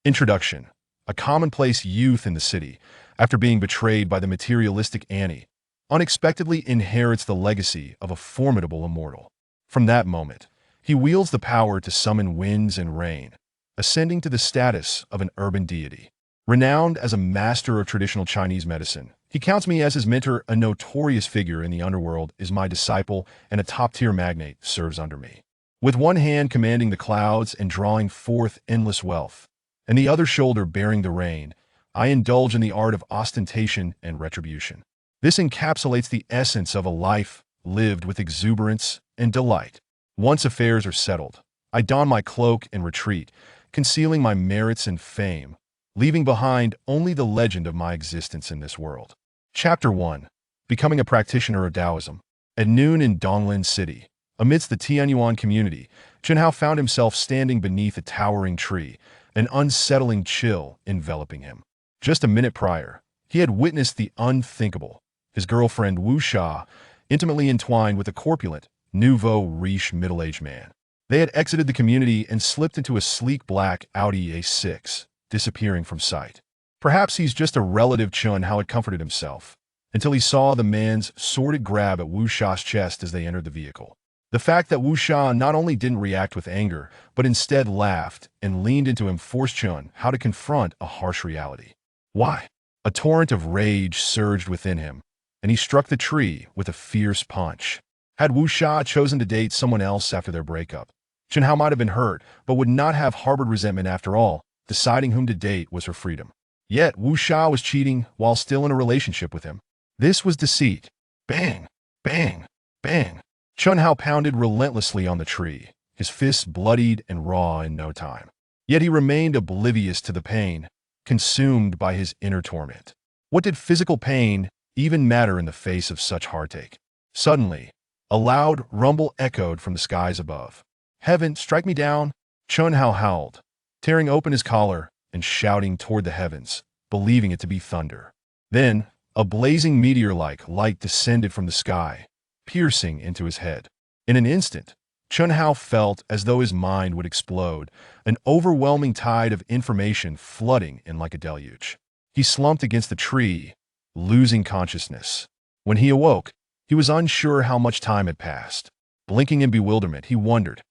Introduction. A commonplace youth in the city, after being betrayed by the materialistic Annie, unexpectedly inherits the legacy of a formidable immortal. From that moment, he wields the power to summon winds and rain, ascending to the status of an urban deity. Renowned as a master of traditional Chinese medicine, he counts me as his mentor. A notorious figure in the underworld is my disciple, and a top-tier magnate serves under me. With one hand commanding the clouds and drawing forth endless wealth, and the other shoulder bearing the rain, I indulge in the art of ostentation and retribution. This encapsulates the essence of a life lived with exuberance and delight. Once affairs are settled, I don my cloak and retreat, concealing my merits and fame, leaving behind only the legend of my existence in this world. Chapter 1. Becoming a Practitioner of Taoism. At noon in Donglin City, amidst the Tianyuan community, Chunhao found himself standing beneath a towering tree, an unsettling chill enveloping him. Just a minute prior, he had witnessed the unthinkable. His girlfriend Wu Sha, intimately entwined with a corpulent, nouveau riche middle-aged man. They had exited the community and slipped into a sleek black Audi A6, disappearing from sight. Perhaps he's just a relative. Chunhao had comforted himself, until he saw the man's sordid grab at Wu Sha's chest as they entered the vehicle. The fact that Wu Sha not only didn't react with anger, but instead laughed and leaned into him forced Chunhao to confront a harsh reality. Why? A torrent of rage surged within him, and he struck the tree with a fierce punch. Had Wu Sha chosen to date someone else after their breakup, Chunhao might have been hurt, but would not have harbored resentment. After all, deciding whom to date was her freedom. Yet Wu Sha was cheating while still in a relationship with him. This was deceit. Bang! Bang! Bang! Chunhao pounded relentlessly on the tree, his fists bloodied and raw in no time. Yet he remained oblivious to the pain, consumed by his inner torment. What did physical pain even matter in the face of such heartache? Suddenly, a loud rumble echoed from the skies above. "Heaven, strike me down!" Chunhao howled, tearing open his collar and shouting toward the heavens, believing it to be thunder. Then, a blazing meteor-like light descended from the sky, piercing into his head. In an instant, Chunhao felt as though his mind would explode, an overwhelming tide of information flooding in like a deluge. He slumped against the tree, losing consciousness. When he awoke, he was unsure how much time had passed. Blinking in bewilderment, he wondered,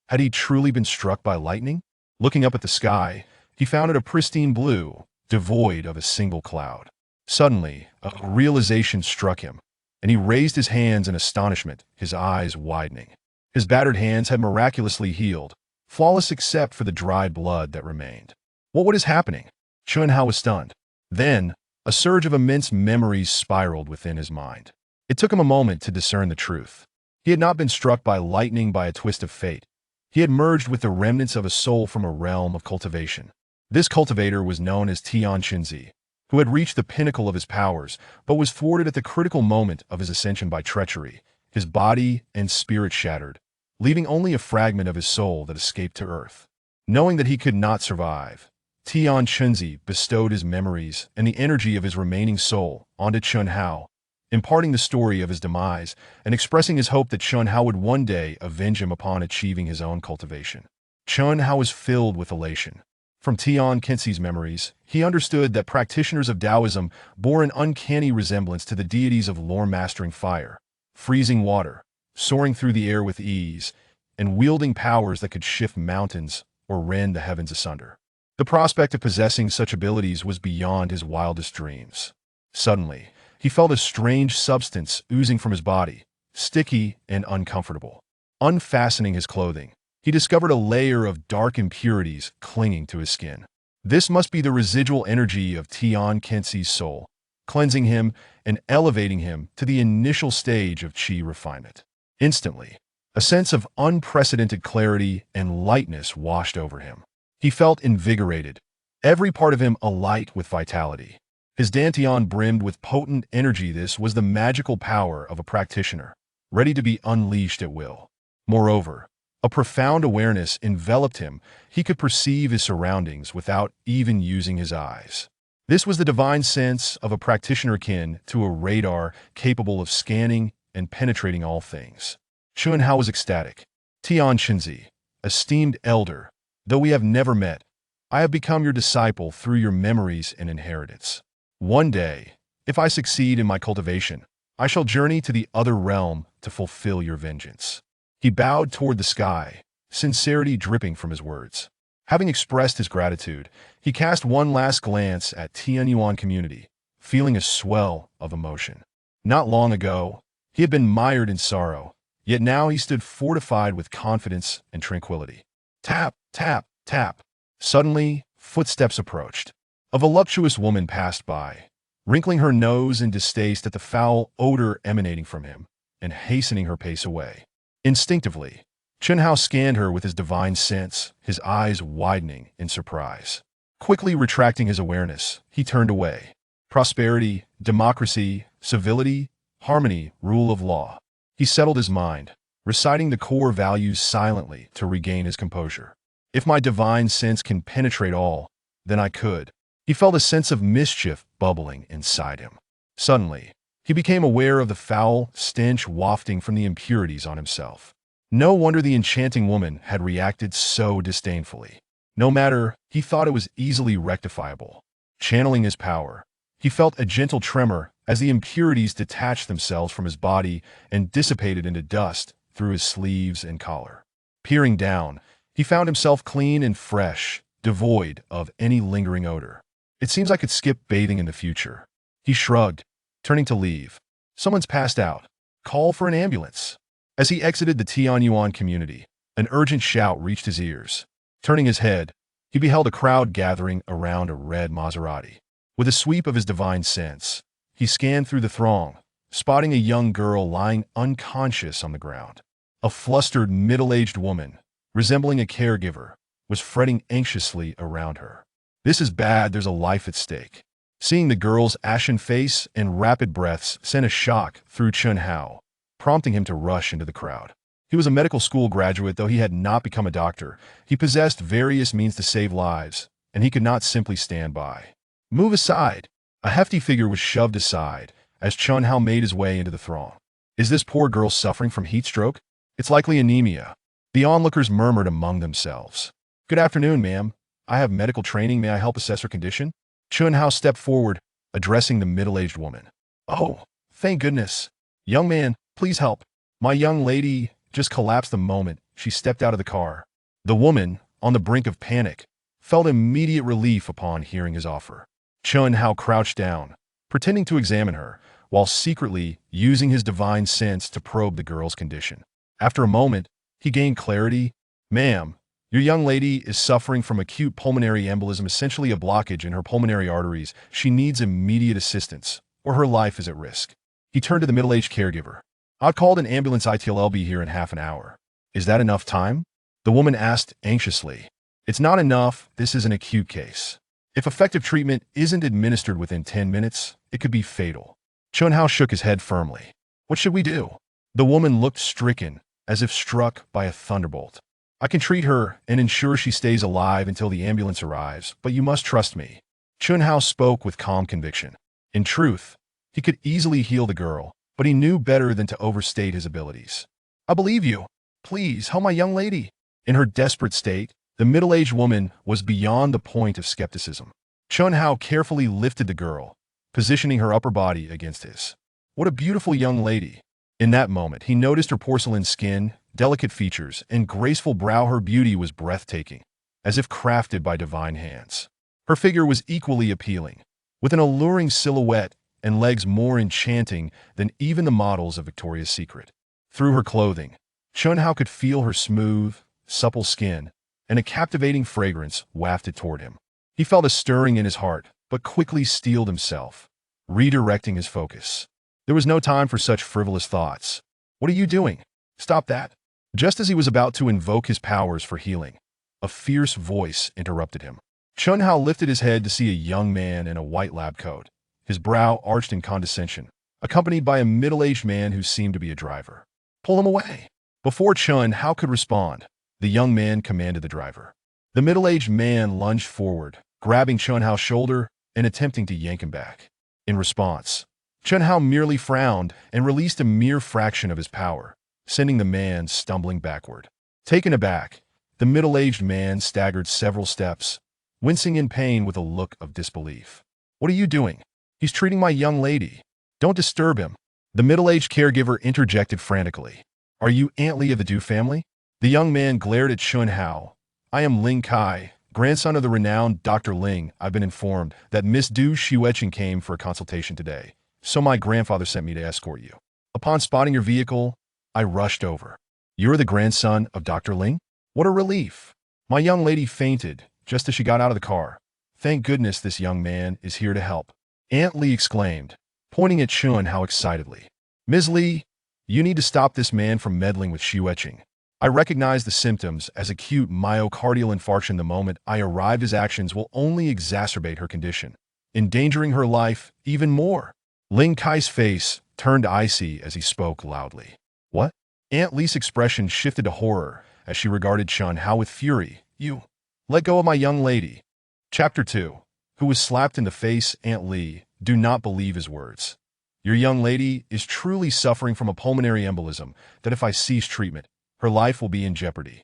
had he truly been struck by lightning? Looking up at the sky, he found it a pristine blue, devoid of a single cloud. Suddenly, a realization struck him, and he raised his hands in astonishment, his eyes widening. His battered hands had miraculously healed, flawless except for the dried blood that remained. What is happening? Chunhao was stunned. Then, a surge of immense memories spiraled within his mind. It took him a moment to discern the truth. He had not been struck by lightning by a twist of fate. He had merged with the remnants of a soul from a realm of cultivation. This cultivator was known as Tian Qinzi, who had reached the pinnacle of his powers, but was thwarted at the critical moment of his ascension by treachery, his body and spirit shattered, leaving only a fragment of his soul that escaped to earth. Knowing that he could not survive, Tian Qinzi bestowed his memories and the energy of his remaining soul onto Chunhao, imparting the story of his demise and expressing his hope that Chunhao would one day avenge him upon achieving his own cultivation. Chunhao was filled with elation. From Tian Qinzi's memories, he understood that practitioners of Taoism bore an uncanny resemblance to the deities of lore, mastering fire, freezing water, soaring through the air with ease, and wielding powers that could shift mountains or rend the heavens asunder. The prospect of possessing such abilities was beyond his wildest dreams. Suddenly, he felt a strange substance oozing from his body, sticky and uncomfortable. Unfastening his clothing, he discovered a layer of dark impurities clinging to his skin. This must be the residual energy of Tian Qinzi's soul, cleansing him and elevating him to the initial stage of qi refinement. Instantly, a sense of unprecedented clarity and lightness washed over him. He felt invigorated, every part of him alight with vitality. His dantian brimmed with potent energy. This was the magical power of a practitioner, ready to be unleashed at will. Moreover, a profound awareness enveloped him. He could perceive his surroundings without even using his eyes. This was the divine sense of a practitioner akin to a radar capable of scanning and penetrating all things. Chunhao was ecstatic. "Tian Qinzi, esteemed elder, though we have never met, I have become your disciple through your memories and inheritance. One day, if I succeed in my cultivation, I shall journey to the other realm to fulfill your vengeance." He bowed toward the sky, sincerity dripping from his words. Having expressed his gratitude, he cast one last glance at Tianyuan community, feeling a swell of emotion. Not long ago, he had been mired in sorrow, yet now he stood fortified with confidence and tranquility. Tap, tap, tap. Suddenly, footsteps approached. A voluptuous woman passed by, wrinkling her nose in distaste at the foul odor emanating from him, and hastening her pace away. Instinctively, Chunhao scanned her with his divine sense, his eyes widening in surprise. Quickly retracting his awareness, he turned away. Prosperity, democracy, civility, harmony, rule of law. He settled his mind, reciting the core values silently to regain his composure. If my divine sense can penetrate all, then I could. He felt a sense of mischief bubbling inside him. Suddenly, he became aware of the foul stench wafting from the impurities on himself. No wonder the enchanting woman had reacted so disdainfully. No matter, he thought it was easily rectifiable. Channeling his power, he felt a gentle tremor as the impurities detached themselves from his body and dissipated into dust through his sleeves and collar. Peering down, he found himself clean and fresh, devoid of any lingering odor. It seems I could skip bathing in the future. He shrugged, turning to leave. Someone's passed out. Call for an ambulance. As he exited the Tianyuan community, an urgent shout reached his ears. Turning his head, he beheld a crowd gathering around a red Maserati. With a sweep of his divine sense, he scanned through the throng, spotting a young girl lying unconscious on the ground. A flustered, middle-aged woman, resembling a caregiver, was fretting anxiously around her. "This is bad, there's a life at stake." Seeing the girl's ashen face and rapid breaths sent a shock through Chunhao, prompting him to rush into the crowd. He was a medical school graduate, though he had not become a doctor. He possessed various means to save lives, and he could not simply stand by. "Move aside." A hefty figure was shoved aside as Chunhao made his way into the throng. "Is this poor girl suffering from heat stroke? It's likely anemia." The onlookers murmured among themselves. "Good afternoon, ma'am. I have medical training. May I help assess her condition?" Chunhao stepped forward, addressing the middle-aged woman. "Oh, thank goodness. Young man, please help. My young lady just collapsed the moment she stepped out of the car." The woman, on the brink of panic, felt immediate relief upon hearing his offer. Chunhao crouched down, pretending to examine her, while secretly using his divine sense to probe the girl's condition. After a moment, he gained clarity. "Ma'am, your young lady is suffering from acute pulmonary embolism, essentially a blockage in her pulmonary arteries. She needs immediate assistance, or her life is at risk." He turned to the middle-aged caregiver. "I've called an ambulance. I'll be here in half an hour." "Is that enough time?" the woman asked anxiously. "It's not enough. This is an acute case. If effective treatment isn't administered within 10 minutes, it could be fatal." Chunhao shook his head firmly. "What should we do?" The woman looked stricken, as if struck by a thunderbolt. "I can treat her and ensure she stays alive until the ambulance arrives, but you must trust me." Chunhao spoke with calm conviction. In truth, he could easily heal the girl, but he knew better than to overstate his abilities. "I believe you. Please, help my young lady." In her desperate state, the middle-aged woman was beyond the point of skepticism. Chunhao carefully lifted the girl, positioning her upper body against his. What a beautiful young lady. In that moment, he noticed her porcelain skin, delicate features, and graceful brow. Her beauty was breathtaking, as if crafted by divine hands. Her figure was equally appealing, with an alluring silhouette and legs more enchanting than even the models of Victoria's Secret. Through her clothing, Chunhao could feel her smooth, supple skin, and a captivating fragrance wafted toward him. He felt a stirring in his heart, but quickly steeled himself, redirecting his focus. There was no time for such frivolous thoughts. "What are you doing? Stop that." Just as he was about to invoke his powers for healing, a fierce voice interrupted him. Chunhao lifted his head to see a young man in a white lab coat, his brow arched in condescension, accompanied by a middle-aged man who seemed to be a driver. "Pull him away." Before Chunhao could respond, the young man commanded the driver. The middle-aged man lunged forward, grabbing Chunhao's shoulder and attempting to yank him back. In response, Chunhao merely frowned and released a mere fraction of his power, sending the man stumbling backward. Taken aback, the middle-aged man staggered several steps, wincing in pain with a look of disbelief. "What are you doing? He's treating my young lady. Don't disturb him." The middle-aged caregiver interjected frantically. "Are you Aunt Lee of the Du family?" The young man glared at Chun Hao. "I am Ling Kai, grandson of the renowned Dr. Ling. I've been informed that Miss Du Xueqing came for a consultation today, so my grandfather sent me to escort you. Upon spotting your vehicle, I rushed over." "You're the grandson of Dr. Ling? What a relief." My young lady fainted just as she got out of the car. "Thank goodness this young man is here to help," Aunt Lee exclaimed, pointing at Chun Hao excitedly. "Ms. Lee, you need to stop this man from meddling with Xueqing. I recognize the symptoms as acute myocardial infarction. The moment I arrive, his actions will only exacerbate her condition, endangering her life even more." Ling Kai's face turned icy as he spoke loudly. "What?" Aunt Lee's expression shifted to horror as she regarded Chun Hao with fury. "You let go of my young lady." Chapter 2. Who was slapped in the face? Aunt Lee, do not believe his words. Your young lady is truly suffering from a pulmonary embolism that if I cease treatment, her life will be in jeopardy.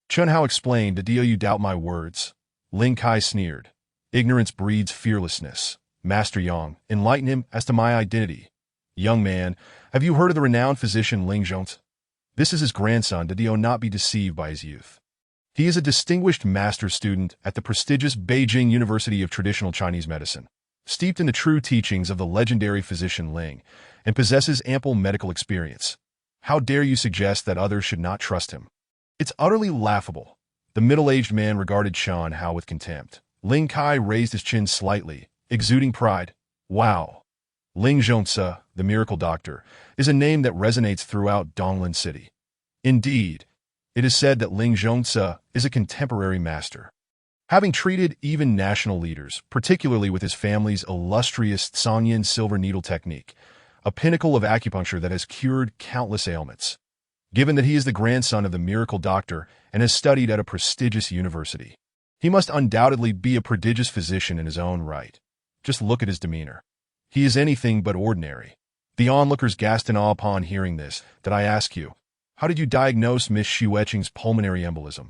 Chun Hao explained. "Do you doubt my words?" Ling Kai sneered. "Ignorance breeds fearlessness. Master Yang, enlighten him as to my identity." "Young man, have you heard of the renowned physician Ling Zhongzi? This is his grandson. Do you not be deceived by his youth. He is a distinguished master's student at the prestigious Beijing University of Traditional Chinese Medicine, steeped in the true teachings of the legendary physician Ling, and possesses ample medical experience. How dare you suggest that others should not trust him? It's utterly laughable." The middle-aged man regarded Chun Hao with contempt. Ling Kai raised his chin slightly, exuding pride. "Wow. Ling Zhongzi, the miracle doctor, is a name that resonates throughout Donglin City. Indeed, it is said that Ling Zhongzi is a contemporary master, having treated even national leaders, particularly with his family's illustrious Sanyan silver needle technique, a pinnacle of acupuncture that has cured countless ailments. Given that he is the grandson of the miracle doctor and has studied at a prestigious university, he must undoubtedly be a prodigious physician in his own right. Just look at his demeanor. He is anything but ordinary." The onlookers gasped in awe upon hearing this. "Did I ask you, how did you diagnose Miss Xueqing's pulmonary embolism?"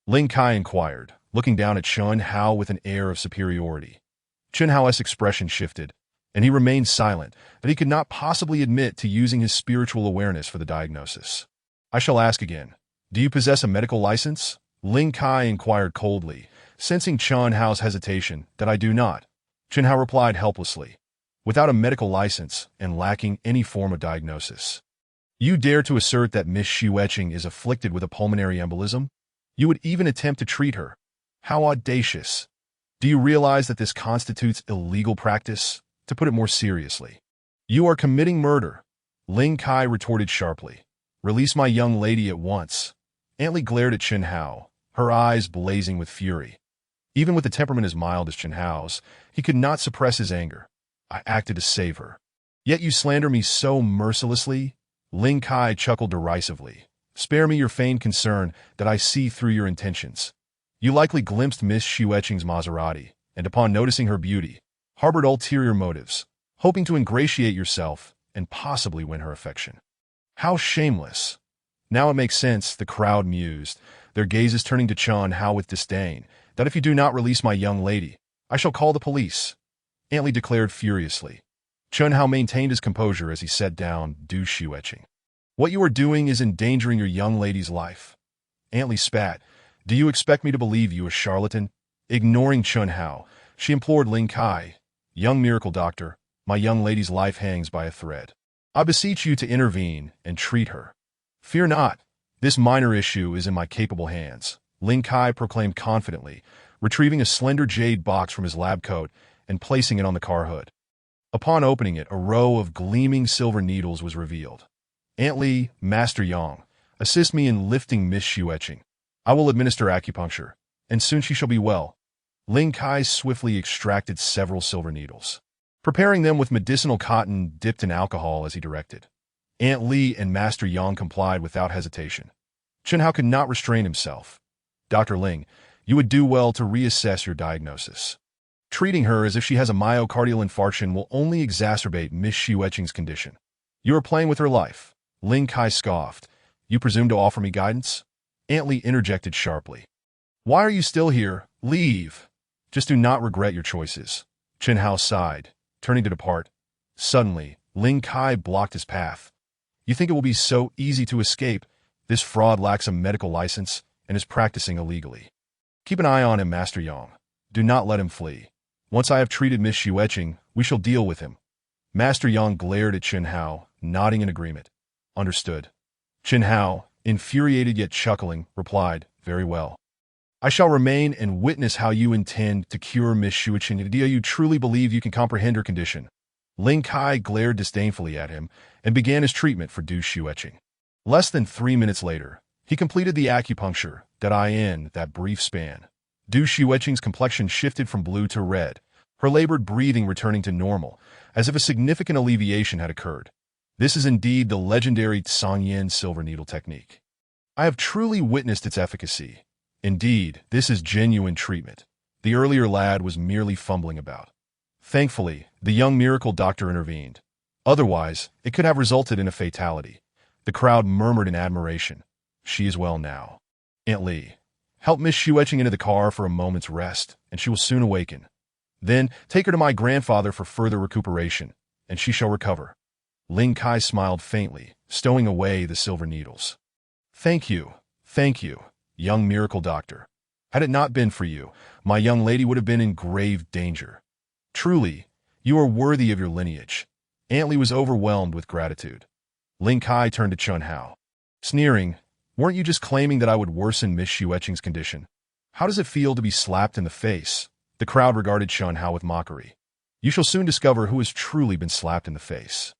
Ling Kai inquired, looking down at Chun Hao with an air of superiority. Chun Hao's expression shifted, and he remained silent, that he could not possibly admit to using his spiritual awareness for the diagnosis. "I shall ask again. Do you possess a medical license?" Ling Kai inquired coldly, sensing Chun Hao's hesitation. "That I do not," Chun Hao replied helplessly. "Without a medical license and lacking any form of diagnosis, you dare to assert that Miss Xueqing is afflicted with a pulmonary embolism? You would even attempt to treat her? How audacious! Do you realize that this constitutes illegal practice? To put it more seriously, you are committing murder." Ling Kai retorted sharply. "Release my young lady at once." Aunt Lee glared at Chun Hao, her eyes blazing with fury. Even with a temperament as mild as Chun Hao's, he could not suppress his anger. "I acted to save her. Yet you slander me so mercilessly?" Ling Kai chuckled derisively. "Spare me your feigned concern that I see through your intentions. You likely glimpsed Miss Xueqing's Maserati, and upon noticing her beauty, harbored ulterior motives, hoping to ingratiate yourself and possibly win her affection. How shameless!" "Now it makes sense," the crowd mused, their gazes turning to Chun Hao with disdain. "That if you do not release my young lady, I shall call the police," Aunt Lee declared furiously. Chun Hao maintained his composure as he set down Du Xueqing. "What you are doing is endangering your young lady's life." Aunt Lee spat. "Do you expect me to believe you, a charlatan?" Ignoring Chun Hao, she implored Ling Kai. "Young miracle doctor, my young lady's life hangs by a thread. I beseech you to intervene and treat her." "Fear not. This minor issue is in my capable hands," Ling Kai proclaimed confidently, retrieving a slender jade box from his lab coat and placing it on the car hood. Upon opening it, a row of gleaming silver needles was revealed. "Aunt Lee, Master Yang, assist me in lifting Miss Xueqing. I will administer acupuncture, and soon she shall be well." Ling Kai swiftly extracted several silver needles, preparing them with medicinal cotton dipped in alcohol as he directed. Aunt Lee and Master Yang complied without hesitation. Chun Hao could not restrain himself. "Dr. Ling, you would do well to reassess your diagnosis. Treating her as if she has a myocardial infarction will only exacerbate Miss Xueqing's condition. You are playing with her life." Ling Kai scoffed. "You presume to offer me guidance?" Aunt Lee interjected sharply. "Why are you still here? Leave!" Just do not regret your choices. Chen Hao sighed, turning to depart. Suddenly, Ling Kai blocked his path. You think it will be so easy to escape? This fraud lacks a medical license and is practicing illegally. Keep an eye on him, Master Yang. Do not let him flee. Once I have treated Miss Xueqing, we shall deal with him. Master Yang glared at Chen Hao, nodding in agreement. Understood. Chen Hao, infuriated yet chuckling, replied, Very well. I shall remain and witness how you intend to cure Miss Xueqing. Do you truly believe you can comprehend her condition? Ling Kai glared disdainfully at him and began his treatment for Du Xueqing. Less than 3 minutes later, he completed the acupuncture that brief span. Du Xueqing's complexion shifted from blue to red, her labored breathing returning to normal, as if a significant alleviation had occurred. This is indeed the legendary Tsangyan silver needle technique. I have truly witnessed its efficacy. Indeed, this is genuine treatment. The earlier lad was merely fumbling about. Thankfully, the young miracle doctor intervened. Otherwise, it could have resulted in a fatality. The crowd murmured in admiration. She is well now. Aunt Li, help Miss Xueqing into the car for a moment's rest, and she will soon awaken. Then, take her to my grandfather for further recuperation, and she shall recover. Ling Kai smiled faintly, stowing away the silver needles. Thank you, young miracle doctor. Had it not been for you, my young lady would have been in grave danger. Truly, you are worthy of your lineage. Aunt Li was overwhelmed with gratitude. Ling Kai turned to Chen Hao. Sneering, weren't you just claiming that I would worsen Miss Xueqing's condition? How does it feel to be slapped in the face? The crowd regarded Chen Hao with mockery. You shall soon discover who has truly been slapped in the face.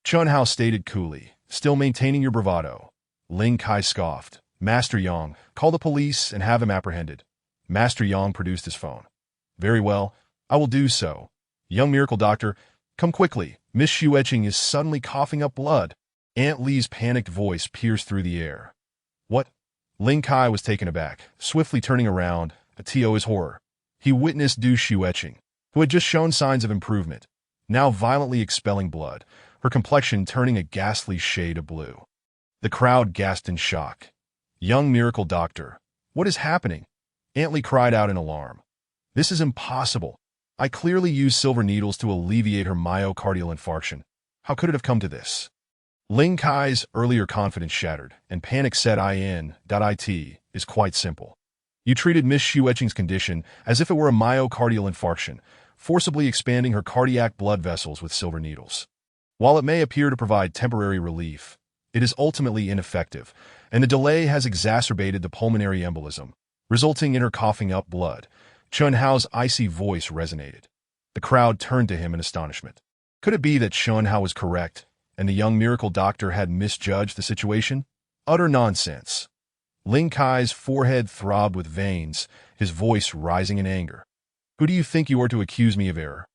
Chen Hao stated coolly, still maintaining your bravado. Ling Kai scoffed. Master Yang, call the police and have him apprehended. Master Yang produced his phone. Very well, I will do so. Young miracle doctor, come quickly. Miss Xueqing is suddenly coughing up blood. Aunt Li's panicked voice pierced through the air. What? Ling Kai was taken aback, swiftly turning around, to his horror. He witnessed Du Xueqing, who had just shown signs of improvement, now violently expelling blood, her complexion turning a ghastly shade of blue. The crowd gasped in shock. Young miracle doctor, what is happening? Aunt Li cried out in alarm. This is impossible. I clearly used silver needles to alleviate her myocardial infarction. How could it have come to this? Ling Kai's earlier confidence shattered, and panic set it is quite simple. You treated Miss Xueqing's condition as if it were a myocardial infarction, forcibly expanding her cardiac blood vessels with silver needles. While it may appear to provide temporary relief, it is ultimately ineffective, and the delay has exacerbated the pulmonary embolism, resulting in her coughing up blood. Chen Hao's icy voice resonated. The crowd turned to him in astonishment. Could it be that Chen Hao was correct, and the young miracle doctor had misjudged the situation? Utter nonsense. Ling Kai's forehead throbbed with veins, his voice rising in anger. Who do you think you are to accuse me of error?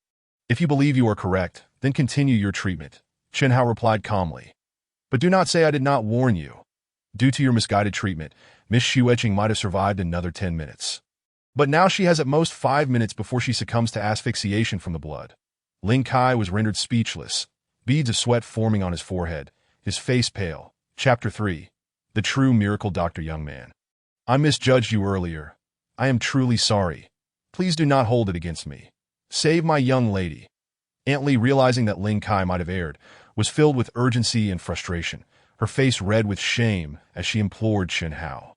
If you believe you are correct, then continue your treatment, Chen Hao replied calmly. But do not say I did not warn you. Due to your misguided treatment, Miss Xueqing might have survived another 10 minutes. But now she has at most 5 minutes before she succumbs to asphyxiation from the blood. Ling Kai was rendered speechless, beads of sweat forming on his forehead, his face pale. Chapter 3. The True Miracle Doctor. Young man. I misjudged you earlier. I am truly sorry. Please do not hold it against me. Save my young lady. Aunt Li, realizing that Ling Kai might have erred, was filled with urgency and frustration, her face red with shame as she implored Chen Hao.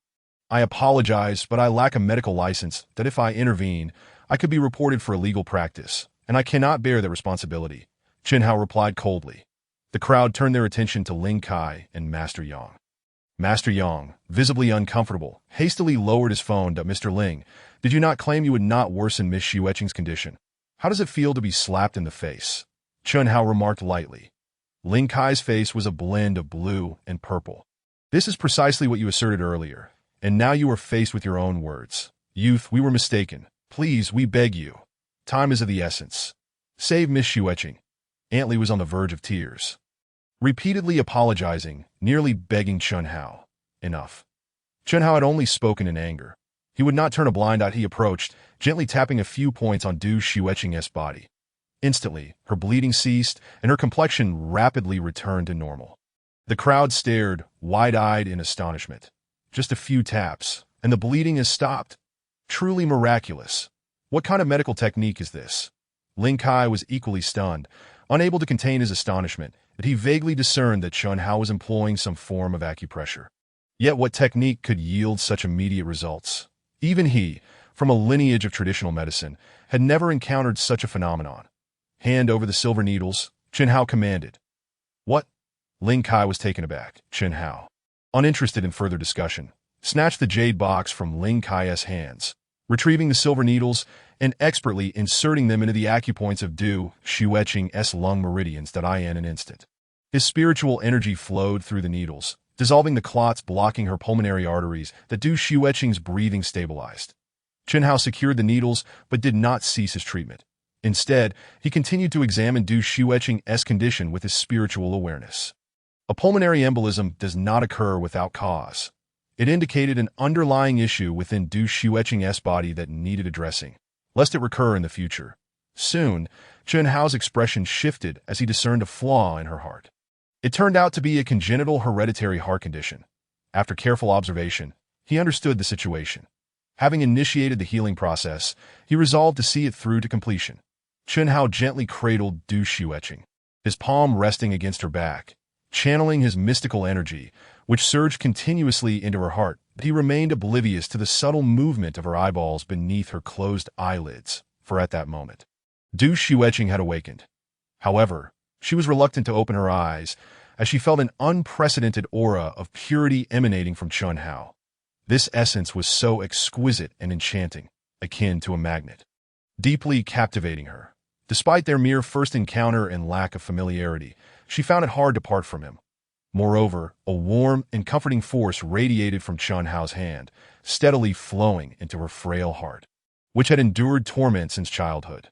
I apologize, but I lack a medical license that if I intervene, I could be reported for illegal practice, and I cannot bear that responsibility, Chen Hao replied coldly. The crowd turned their attention to Ling Kai and Master Yang. Master Yang, visibly uncomfortable, hastily lowered his phone to Mr. Ling. Did you not claim you would not worsen Miss Xueqing's condition? How does it feel to be slapped in the face? Chen Hao remarked lightly. Ling Kai's face was a blend of blue and purple. This is precisely what you asserted earlier, and now you are faced with your own words. Youth, we were mistaken. Please, we beg you. Time is of the essence. Save Miss Xueqing. Aunt Li was on the verge of tears. Repeatedly apologizing, nearly begging Chen Hao. Enough. Chen Hao had only spoken in anger. He would not turn a blind eye. He approached, gently tapping a few points on Du Xueqing's body. Instantly, her bleeding ceased, and her complexion rapidly returned to normal. The crowd stared, wide-eyed in astonishment. Just a few taps, and the bleeding has stopped. Truly miraculous. What kind of medical technique is this? Ling Kai was equally stunned, unable to contain his astonishment that he vaguely discerned that Chun Hao was employing some form of acupressure. Yet what technique could yield such immediate results? Even he, from a lineage of traditional medicine, had never encountered such a phenomenon. Hand over the silver needles, Chun Hao commanded. What? Ling Kai was taken aback. Chun Hao, uninterested in further discussion, snatched the jade box from Ling Kai's hands, retrieving the silver needles and expertly inserting them into the acupoints of Du Xueqing's lung meridians in an instant. His spiritual energy flowed through the needles, dissolving the clots blocking her pulmonary arteries that Du Xueqing's breathing stabilized. Chun Hao secured the needles but did not cease his treatment. Instead, he continued to examine Du Xueqing's condition with his spiritual awareness. A pulmonary embolism does not occur without cause. It indicated an underlying issue within Du Xueqing's body that needed addressing, lest it recur in the future. Soon, Chun Hao's expression shifted as he discerned a flaw in her heart. It turned out to be a congenital hereditary heart condition. After careful observation, he understood the situation. Having initiated the healing process, he resolved to see it through to completion. Chun Hao gently cradled Du Xueqing, his palm resting against her back, channeling his mystical energy, which surged continuously into her heart, but he remained oblivious to the subtle movement of her eyeballs beneath her closed eyelids, for at that moment, Du Xueqing had awakened. However, she was reluctant to open her eyes, as she felt an unprecedented aura of purity emanating from Chun Hao. This essence was so exquisite and enchanting, akin to a magnet, deeply captivating her. Despite their mere first encounter and lack of familiarity, she found it hard to part from him. Moreover, a warm and comforting force radiated from Chun Hao's hand, steadily flowing into her frail heart, which had endured torment since childhood.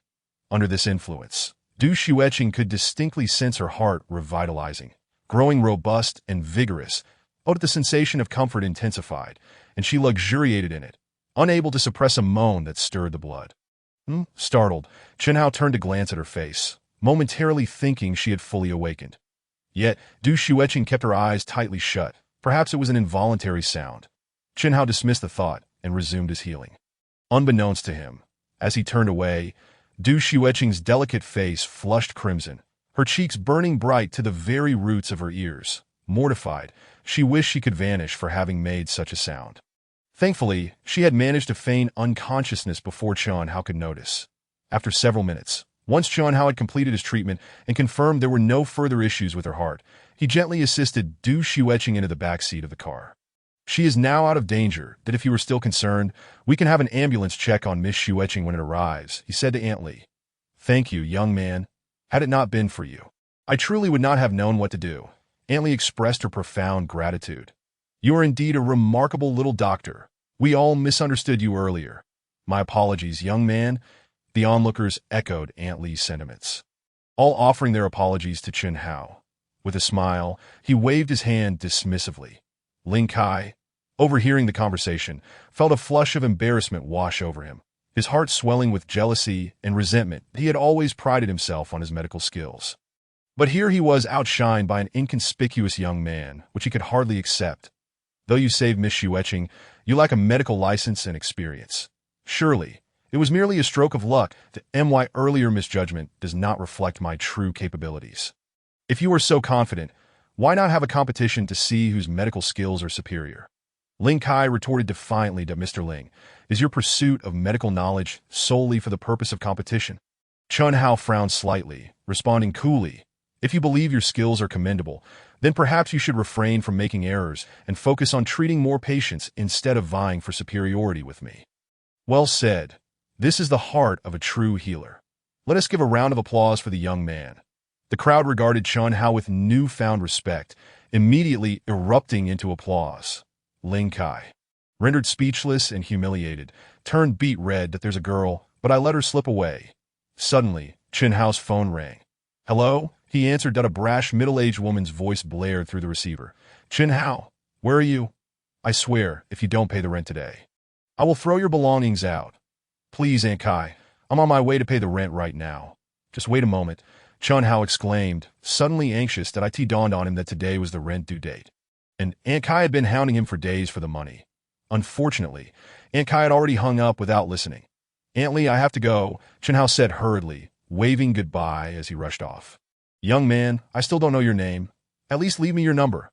Under this influence, Du Xueqing could distinctly sense her heart revitalizing, growing robust and vigorous, but the sensation of comfort intensified, and she luxuriated in it, unable to suppress a moan that stirred the blood. Startled, Chun Hao turned to glance at her face, momentarily thinking she had fully awakened. Yet, Du Xueqing kept her eyes tightly shut. Perhaps it was an involuntary sound. Chun Hao dismissed the thought and resumed his healing. Unbeknownst to him, as he turned away, Du Xueqing's delicate face flushed crimson, her cheeks burning bright to the very roots of her ears. Mortified, she wished she could vanish for having made such a sound. Thankfully, she had managed to feign unconsciousness before Chun Hao could notice. After several minutes, once Chun Hao had completed his treatment and confirmed there were no further issues with her heart, he gently assisted Du Xueqing into the back seat of the car. She is now out of danger, that if you are still concerned, we can have an ambulance check on Miss Xueqing when it arrives, he said to Aunt Li. Thank you, young man. Had it not been for you, I truly would not have known what to do. Aunt Li expressed her profound gratitude. You are indeed a remarkable little doctor. We all misunderstood you earlier. My apologies, young man. The onlookers echoed Aunt Li's sentiments, all offering their apologies to Chun Hao. With a smile, he waved his hand dismissively. Ling Kai, overhearing the conversation, felt a flush of embarrassment wash over him, his heart swelling with jealousy and resentment. He had always prided himself on his medical skills. But here he was outshined by an inconspicuous young man, which he could hardly accept. Though you saved Miss Xueqing, you lack a medical license and experience. Surely, it was merely a stroke of luck that my earlier misjudgment does not reflect my true capabilities. If you are so confident, why not have a competition to see whose medical skills are superior? Ling Kai retorted defiantly to Mr. Ling, is your pursuit of medical knowledge solely for the purpose of competition? Chun Hao frowned slightly, responding coolly, if you believe your skills are commendable, then perhaps you should refrain from making errors and focus on treating more patients instead of vying for superiority with me. Well said. This is the heart of a true healer. Let us give a round of applause for the young man. The crowd regarded Chun Hao with newfound respect, immediately erupting into applause. Ling Kai, rendered speechless and humiliated, turned beet red that there's a girl, but I let her slip away. Suddenly, Chun Hao's phone rang. Hello? He answered that a brash middle-aged woman's voice blared through the receiver. Chun Hao, where are you? I swear, if you don't pay the rent today, I will throw your belongings out. Please, Aunt Kai, I'm on my way to pay the rent right now. Just wait a moment, Chun Hao exclaimed, suddenly anxious that it dawned on him that today was the rent due date. And Aunt Kai had been hounding him for days for the money. Unfortunately, Aunt Kai had already hung up without listening. Aunt Lee, I have to go, Chen Hao said hurriedly, waving goodbye as he rushed off. Young man, I still don't know your name. At least leave me your number.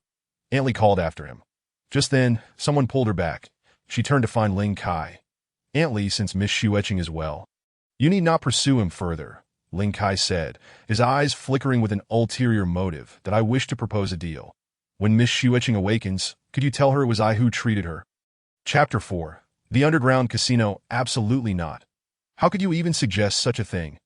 Aunt Lee called after him. Just then, someone pulled her back. She turned to find Ling Kai. Aunt Lee, since Miss Xueqing is well. You need not pursue him further, Ling Kai said, his eyes flickering with an ulterior motive that I wish to propose a deal. When Miss Xueqing awakens, could you tell her it was I who treated her? Chapter 4. The Underground Casino. Absolutely not. How could you even suggest such a thing?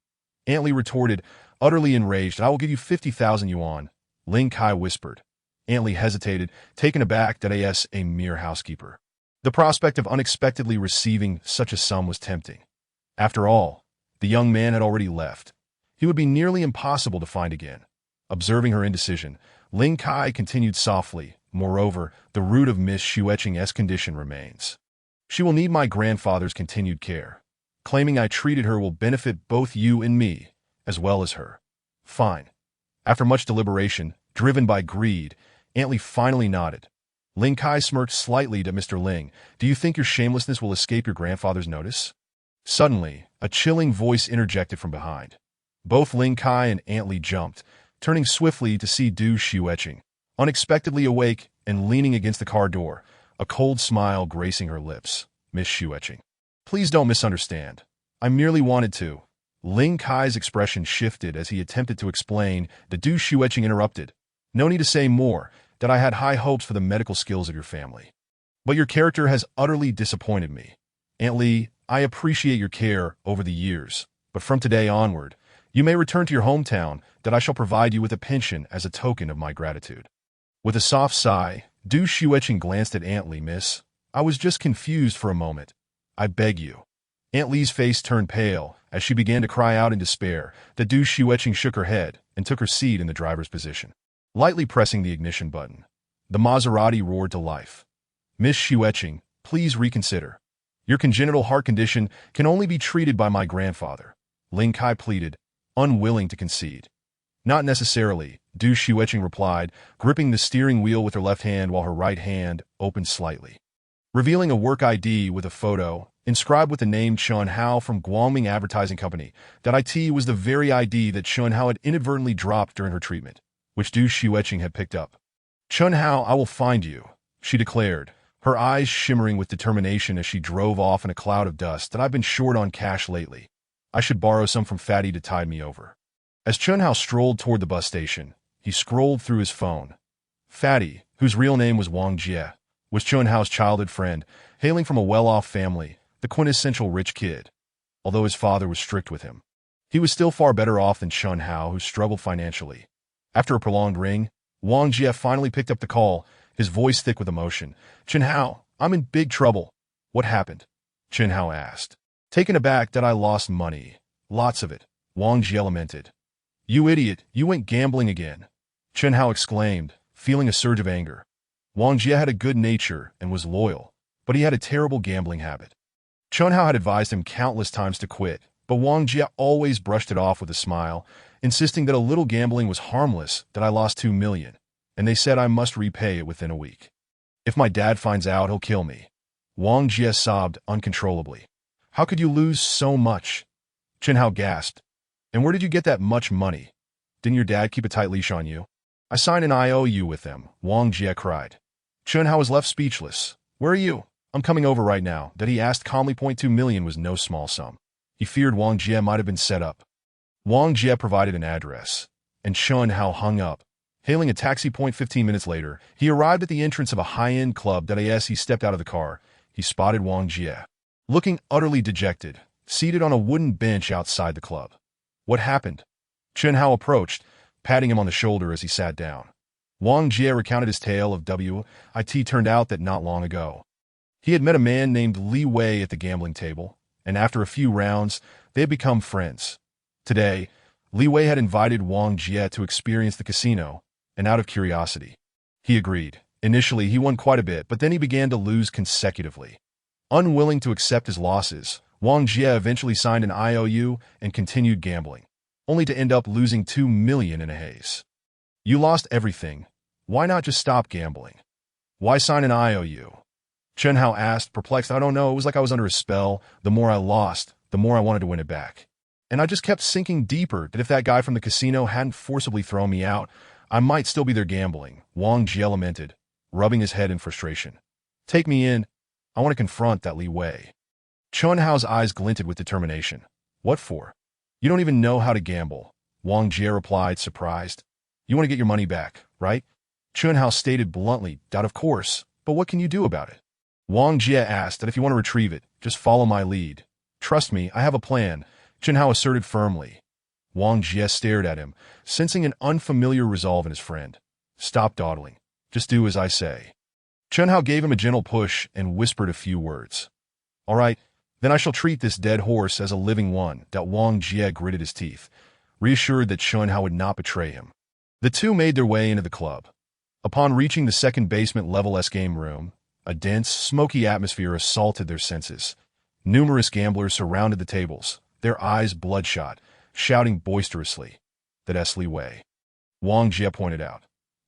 Aunt Lee retorted, utterly enraged. I will give you 50,000 yuan, Ling Kai whispered. Aunt Lee hesitated, taken aback that a mere housekeeper. The prospect of unexpectedly receiving such a sum was tempting. After all, the young man had already left. He would be nearly impossible to find again. Observing her indecision, Ling Kai continued softly, moreover, the root of Miss Xueqing's condition remains. She will need my grandfather's continued care. Claiming I treated her will benefit both you and me, as well as her. Fine. After much deliberation, driven by greed, Aunt Lee finally nodded. Ling Kai smirked slightly to Mr. Ling. Do you think your shamelessness will escape your grandfather's notice? Suddenly, a chilling voice interjected from behind. Both Ling Kai and Aunt Lee jumped, turning swiftly to see Du Xueqing, unexpectedly awake and leaning against the car door, a cold smile gracing her lips. Miss Xueqing. Please don't misunderstand. I merely wanted to. Ling Kai's expression shifted as he attempted to explain that Du Xueqing interrupted. No need to say more, that I had high hopes for the medical skills of your family. But your character has utterly disappointed me. Aunt Lee, I appreciate your care over the years, but from today onward, you may return to your hometown, that I shall provide you with a pension as a token of my gratitude. With a soft sigh, Du Xueqing glanced at Aunt Lee. Miss, I was just confused for a moment. I beg you. Aunt Lee's face turned pale as she began to cry out in despair. That Du Xueqing shook her head and took her seat in the driver's position. Lightly pressing the ignition button, the Maserati roared to life. Miss Xueqing, please reconsider. Your congenital heart condition can only be treated by my grandfather, Ling Kai pleaded, unwilling to concede. Not necessarily, Du Xueqing replied, gripping the steering wheel with her left hand while her right hand opened slightly. Revealing a work ID with a photo, inscribed with the name Chen Hao from Guangming Advertising Company. That IT was the very ID that Chen Hao had inadvertently dropped during her treatment, which Du Xueqing had picked up. Chen Hao, I will find you, she declared, her eyes shimmering with determination as she drove off in a cloud of dust. That I've been short on cash lately. I should borrow some from Fatty to tide me over. As Chen Hao strolled toward the bus station, he scrolled through his phone. Fatty, whose real name was Wang Jie, was Chen Hao's childhood friend, hailing from a well-off family, the quintessential rich kid. Although his father was strict with him, he was still far better off than Chen Hao, who struggled financially. After a prolonged ring, Wang Jie finally picked up the call, his voice thick with emotion. Chen Hao, I'm in big trouble. What happened? Chen Hao asked. Taken aback that I lost money. Lots of it, Wang Jie lamented. You idiot, you went gambling again, Chen Hao exclaimed, feeling a surge of anger. Wang Jie had a good nature and was loyal, but he had a terrible gambling habit. Chen Hao had advised him countless times to quit, but Wang Jie always brushed it off with a smile, insisting that a little gambling was harmless. That I lost 2 million, and they said I must repay it within a week. If my dad finds out, he'll kill me. Wang Jie sobbed uncontrollably. How could you lose so much? Chen Hao gasped. And where did you get that much money? Didn't your dad keep a tight leash on you? I signed an IOU with them, Wang Jie cried. Chen Hao was left speechless. Where are you? I'm coming over right now. That he asked calmly. 2 million was no small sum. He feared Wang Jie might have been set up. Wang Jie provided an address, and Chen Hao hung up. Hailing a taxi. 15 minutes later, he arrived at the entrance of a high-end club. As he stepped out of the car, he spotted Wang Jie, looking utterly dejected, seated on a wooden bench outside the club. What happened? Chen Hao approached, patting him on the shoulder as he sat down. Wang Jie recounted his tale of WIT. Turned out that not long ago, he had met a man named Li Wei at the gambling table, and after a few rounds, they had become friends. Today, Li Wei had invited Wang Jie to experience the casino, and out of curiosity, he agreed. Initially, he won quite a bit, but then he began to lose consecutively. Unwilling to accept his losses, Wang Jie eventually signed an IOU and continued gambling, only to end up losing 2 million in a haze. You lost everything. Why not just stop gambling? Why sign an IOU? Chen Hao asked, perplexed. I don't know, it was like I was under a spell. The more I lost, the more I wanted to win it back. And I just kept sinking deeper that if that guy from the casino hadn't forcibly thrown me out, I might still be there gambling, Wang Jie lamented, rubbing his head in frustration. Take me in. I want to confront that Li Wei. Chun Hao's eyes glinted with determination. What for? You don't even know how to gamble, Wang Jie replied, surprised. You want to get your money back, right? Chun Hao stated bluntly, of course, but what can you do about it? Wang Jie asked that if you want to retrieve it, just follow my lead. Trust me, I have a plan, Chun Hao asserted firmly. Wang Jie stared at him, sensing an unfamiliar resolve in his friend. Stop dawdling. Just do as I say. Chun Hao gave him a gentle push and whispered a few words. All right, then I shall treat this dead horse as a living one, that Wang Jie gritted his teeth, reassured that Chun Hao would not betray him. The two made their way into the club. Upon reaching the second basement level S game room, a dense, smoky atmosphere assaulted their senses. Numerous gamblers surrounded the tables, their eyes bloodshot, shouting boisterously. That's Li Wei, Wang Jie pointed out.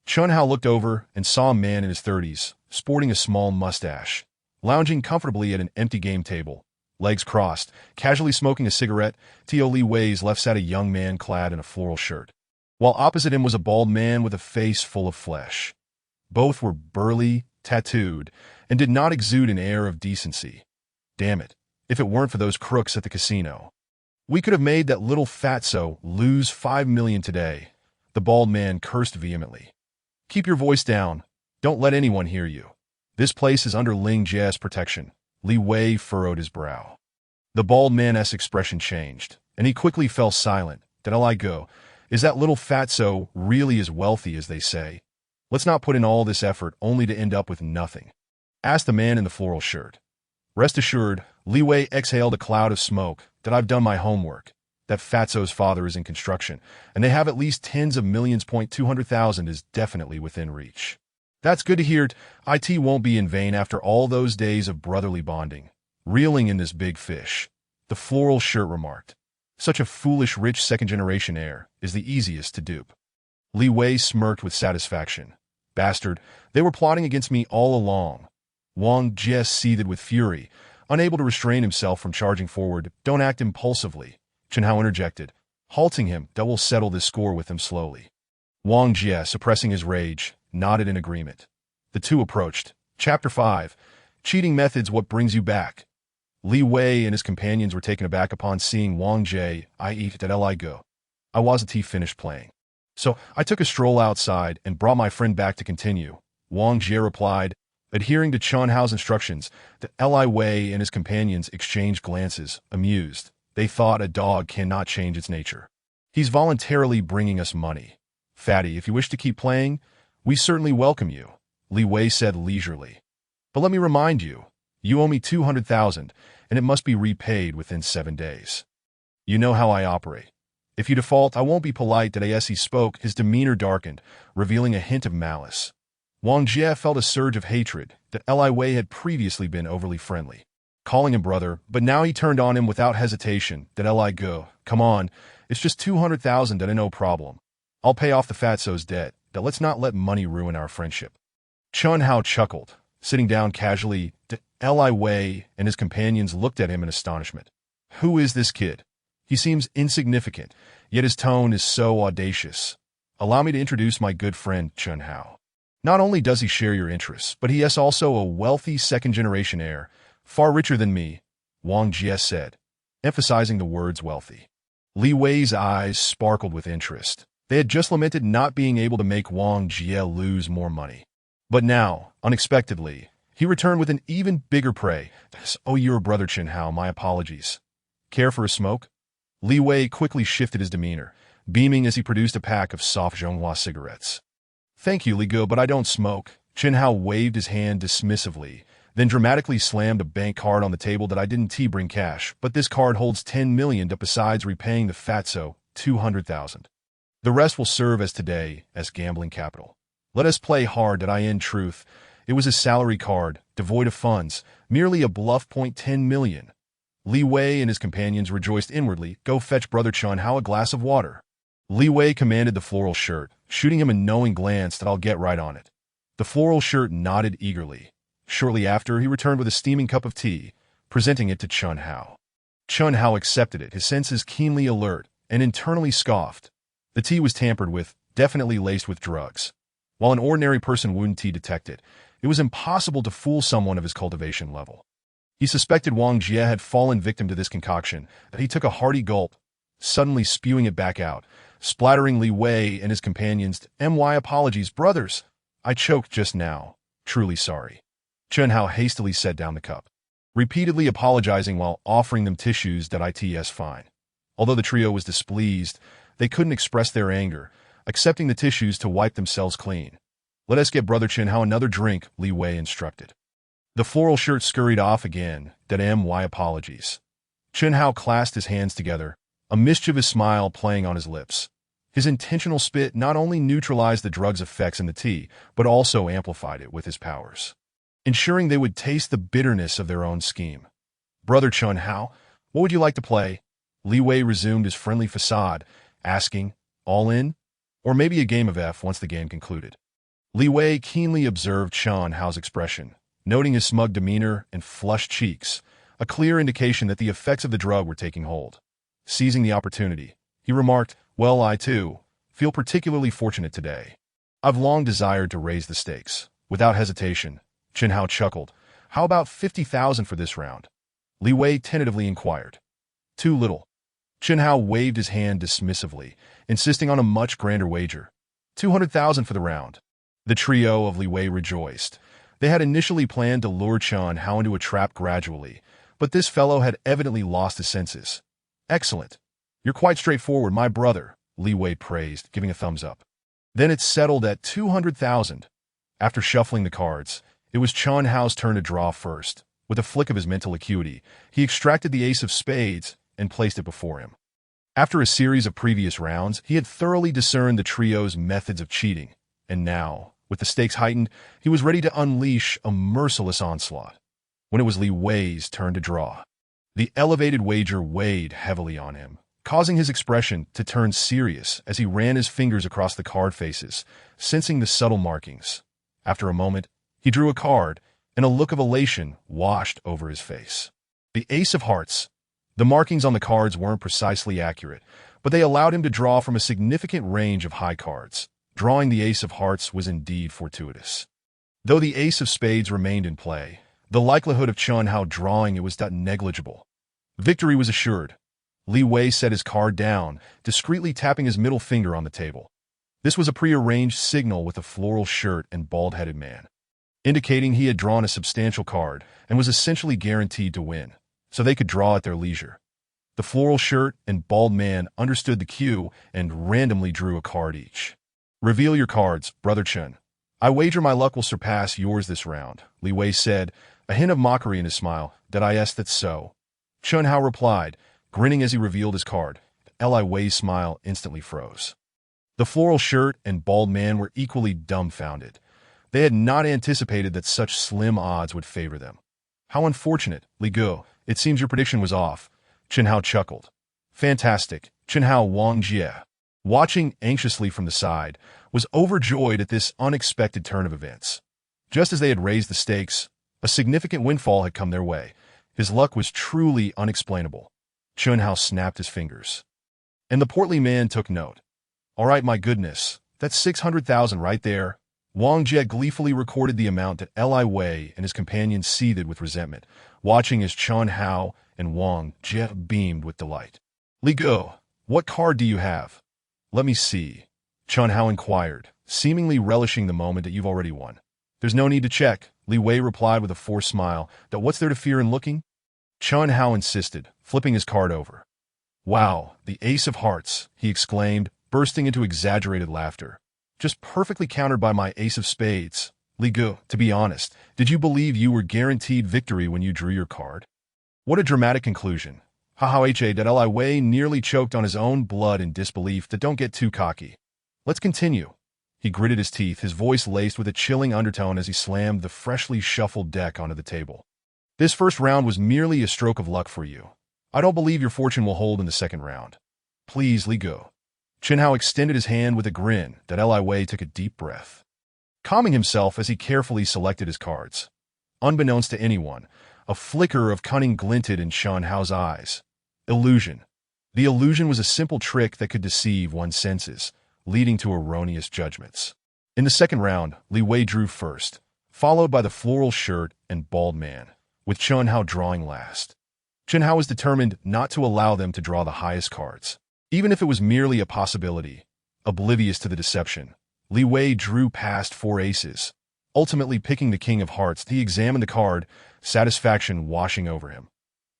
Chun Hao looked over and saw a man in his 30s, sporting a small mustache, lounging comfortably at an empty game table, legs crossed, casually smoking a cigarette. To Li Wei's left sat a young man clad in a floral shirt, while opposite him was a bald man with a face full of flesh. Both were burly, tattooed, and did not exude an air of decency. Damn it, if it weren't for those crooks at the casino. We could have made that little fatso lose 5 million today, the bald man cursed vehemently. Keep your voice down. Don't let anyone hear you. This place is under Ling Jie's protection. Li Wei furrowed his brow. The bald man's expression changed, and he quickly fell silent. Did I go? Is that little fatso really as wealthy as they say? Let's not put in all this effort only to end up with nothing, asked the man in the floral shirt. Rest assured, Li Wei exhaled a cloud of smoke, that I've done my homework. That fatso's father is in construction, and they have at least tens of millions. 200,000 is definitely within reach. That's good to hear. It won't be in vain after all those days of brotherly bonding. Reeling in this big fish, the floral shirt remarked. Such a foolish rich second-generation heir is the easiest to dupe. Li Wei smirked with satisfaction. Bastard, they were plotting against me all along. Wang Jie seethed with fury, unable to restrain himself from charging forward. Don't act impulsively, Chun Hao interjected, halting him. We'll settle this score with him slowly. Wang Jie, suppressing his rage, nodded in agreement. The two approached. Chapter 5. Cheating Methods. What brings you back? Li Wei and his companions were taken aback upon seeing Wang Jie, i.e. that Li go. I wasn't finished playing. So I took a stroll outside and brought my friend back to continue, Wang Jie replied, adhering to Chun Hao's instructions. That Li Wei and his companions exchanged glances, amused. They thought a dog cannot change its nature. He's voluntarily bringing us money. Fatty, if you wish to keep playing, we certainly welcome you, Li Wei said leisurely. But let me remind you, you owe me 200,000, and it must be repaid within 7 days. You know how I operate. If you default, I won't be polite. As he spoke, his demeanor darkened, revealing a hint of malice. Wang Jie felt a surge of hatred. That Li Wei had previously been overly friendly, calling him brother, but now he turned on him without hesitation. That Li go, come on, it's just 200,000. No problem. I'll pay off the fatso's debt. That let's not let money ruin our friendship. Chun Hao chuckled, sitting down casually. Li Wei and his companions looked at him in astonishment. Who is this kid? He seems insignificant, yet his tone is so audacious. Allow me to introduce my good friend, Chun Hao. Not only does he share your interests, but he is also a wealthy second-generation heir, far richer than me, Wang Jie said, emphasizing the words wealthy. Li Wei's eyes sparkled with interest. They had just lamented not being able to make Wang Jie lose more money. But now, unexpectedly, he returned with an even bigger prey. Oh, you're brother Chun Hao, my apologies. Care for a smoke? Li Wei quickly shifted his demeanor, beaming as he produced a pack of soft Zhonghua cigarettes. Thank you, Li Go, but I don't smoke. Chun Hao waved his hand dismissively, then dramatically slammed a bank card on the table. That I didn't bring cash, but this card holds 10 million besides repaying the fatso, 200,000. The rest will serve as today as gambling capital. Let us play hard. That in truth, it was a salary card, devoid of funds, merely a bluff. 10 million. Li Wei and his companions rejoiced inwardly. Go fetch brother Chun Hao a glass of water. Li Wei commanded the floral shirt, shooting him a knowing glance. That I'll get right on it. The floral shirt nodded eagerly. Shortly after, he returned with a steaming cup of tea, presenting it to Chun Hao. Chun Hao accepted it, his senses keenly alert, and internally scoffed. The tea was tampered with, definitely laced with drugs. While an ordinary person wouldn't tea detect it, it was impossible to fool someone of his cultivation level. He suspected Wang Jie had fallen victim to this concoction, that he took a hearty gulp, suddenly spewing it back out, splattering Li Wei and his companions. "My apologies, brothers. I choked just now. Truly sorry." Chun Hao hastily set down the cup, repeatedly apologizing while offering them tissues that its fine. Although the trio was displeased, they couldn't express their anger, accepting the tissues to wipe themselves clean. "Let us get Brother Chun Hao another drink," Li Wei instructed. The floral shirt scurried off again, my apologies. Chun Hao clasped his hands together, a mischievous smile playing on his lips. His intentional spit not only neutralized the drug's effects in the tea, but also amplified it with his powers, ensuring they would taste the bitterness of their own scheme. "Brother Chun Hao, what would you like to play?" Li Wei resumed his friendly facade, asking, "All in? Or maybe a game of F once the game concluded?" Li Wei keenly observed Chun Hao's expression, noting his smug demeanor and flushed cheeks, a clear indication that the effects of the drug were taking hold. Seizing the opportunity, he remarked, "Well, I, too, feel particularly fortunate today. I've long desired to raise the stakes." Without hesitation, Chun Hao chuckled. "How about 50,000 for this round?" Li Wei tentatively inquired. "Too little." Chun Hao waved his hand dismissively, insisting on a much grander wager. 200,000 for the round. The trio of Li Wei rejoiced. They had initially planned to lure Chun Hao into a trap gradually, but this fellow had evidently lost his senses. "Excellent. You're quite straightforward, my brother," Li Wei praised, giving a thumbs up. Then it settled at 200,000. After shuffling the cards, it was Chun Hao's turn to draw first. With a flick of his mental acuity, he extracted the ace of spades and placed it before him. After a series of previous rounds, he had thoroughly discerned the trio's methods of cheating, and now, with the stakes heightened, he was ready to unleash a merciless onslaught. When it was Li Wei's turn to draw, the elevated wager weighed heavily on him, causing his expression to turn serious as he ran his fingers across the card faces, sensing the subtle markings. After a moment, he drew a card, and a look of elation washed over his face. The Ace of Hearts. The markings on the cards weren't precisely accurate, but they allowed him to draw from a significant range of high cards. Drawing the Ace of Hearts was indeed fortuitous. Though the Ace of Spades remained in play, the likelihood of Chun Hao drawing it was negligible. Victory was assured. Li Wei set his card down, discreetly tapping his middle finger on the table. This was a prearranged signal with a floral shirt and bald-headed man, indicating he had drawn a substantial card and was essentially guaranteed to win, so they could draw at their leisure. The floral shirt and bald man understood the cue and randomly drew a card each. "Reveal your cards, Brother Chun. I wager my luck will surpass yours this round," Li Wei said, a hint of mockery in his smile. That's so?" Chun Hao replied, grinning as he revealed his card. Li Wei's smile instantly froze. The floral shirt and bald man were equally dumbfounded. They had not anticipated that such slim odds would favor them. "How unfortunate, Li Gu. It seems your prediction was off." Chun Hao chuckled. "Fantastic." Chun Hao Wang Jie, watching anxiously from the side, was overjoyed at this unexpected turn of events. Just as they had raised the stakes, a significant windfall had come their way. His luck was truly unexplainable. Chun Hao snapped his fingers, and the portly man took note. "All right, my goodness, that's 600,000 right there." Wang Jie gleefully recorded the amount that Li Wei and his companions seethed with resentment, watching as Chun Hao and Wang Jie beamed with delight. "Li Gu, what card do you have?" "Let me see," Chun Hao inquired, seemingly relishing the moment that you've already won. "There's no need to check," Li Wei replied with a forced smile. "What's there to fear in looking?" Chun Hao insisted, flipping his card over. "Wow, the Ace of Hearts," he exclaimed, bursting into exaggerated laughter. "Just perfectly countered by my Ace of Spades. Li Gu, to be honest, did you believe you were guaranteed victory when you drew your card?" What a dramatic conclusion. Li Wei nearly choked on his own blood in disbelief. Don't get too cocky. Let's continue. He gritted his teeth, his voice laced with a chilling undertone as he slammed the freshly shuffled deck onto the table. "This first round was merely a stroke of luck for you. I don't believe your fortune will hold in the second round. Please, Li Gu." Chun Hao extended his hand with a grin. Li Wei took a deep breath, calming himself as he carefully selected his cards. Unbeknownst to anyone, a flicker of cunning glinted in Chun Hao's eyes. Illusion. The illusion was a simple trick that could deceive one's senses, leading to erroneous judgments. In the second round, Li Wei drew first, followed by the floral shirt and bald man, with Chen Hao drawing last. Chen Hao was determined not to allow them to draw the highest cards. Even if it was merely a possibility, oblivious to the deception, Li Wei drew past 4 aces. Ultimately picking the king of hearts, he examined the card, satisfaction washing over him.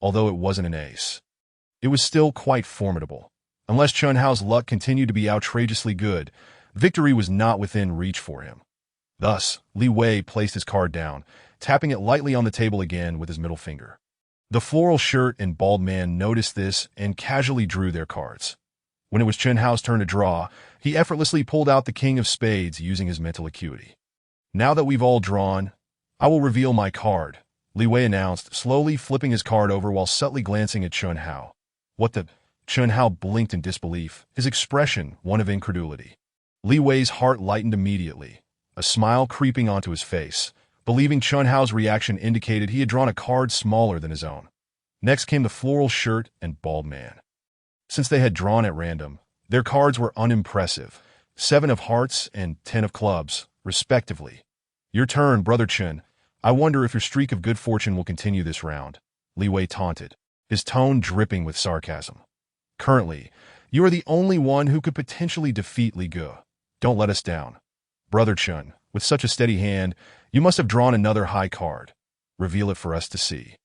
Although it wasn't an ace, it was still quite formidable. Unless Chen Hao's luck continued to be outrageously good, victory was not within reach for him. Thus, Li Wei placed his card down, tapping it lightly on the table again with his middle finger. The floral shirt and bald man noticed this and casually drew their cards. When it was Chen Hao's turn to draw, he effortlessly pulled out the king of spades using his mental acuity. Now that we've all drawn, I will reveal my card, Li Wei announced, slowly flipping his card over while subtly glancing at Chen Hao. What the? Chen Hao blinked in disbelief, his expression one of incredulity. Li Wei's heart lightened immediately, a smile creeping onto his face, believing Chen Hao's reaction indicated he had drawn a card smaller than his own. Next came the floral shirt and bald man. Since they had drawn at random, their cards were unimpressive, 7 of hearts and 10 of clubs, respectively. Your turn, Brother Chen. I wonder if your streak of good fortune will continue this round, Li Wei taunted, his tone dripping with sarcasm. Currently, you are the only one who could potentially defeat Li Ge. Don't let us down. Brother Chen, with such a steady hand, you must have drawn another high card. Reveal it for us to see.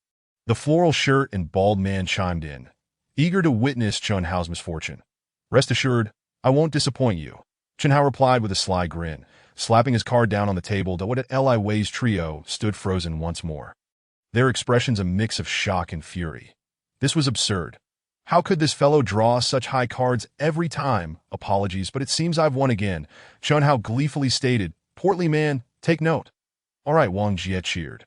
The floral shirt and bald man chimed in, eager to witness Chen Hao's misfortune. Rest assured, I won't disappoint you, Chen Hao replied with a sly grin, slapping his card down on the table. What at Li Wei's trio stood frozen once more, their expressions a mix of shock and fury. This was absurd. How could this fellow draw such high cards every time? Apologies, but it seems I've won again, Chen Hao gleefully stated. Portly man, take note. All right, Wang Jie cheered,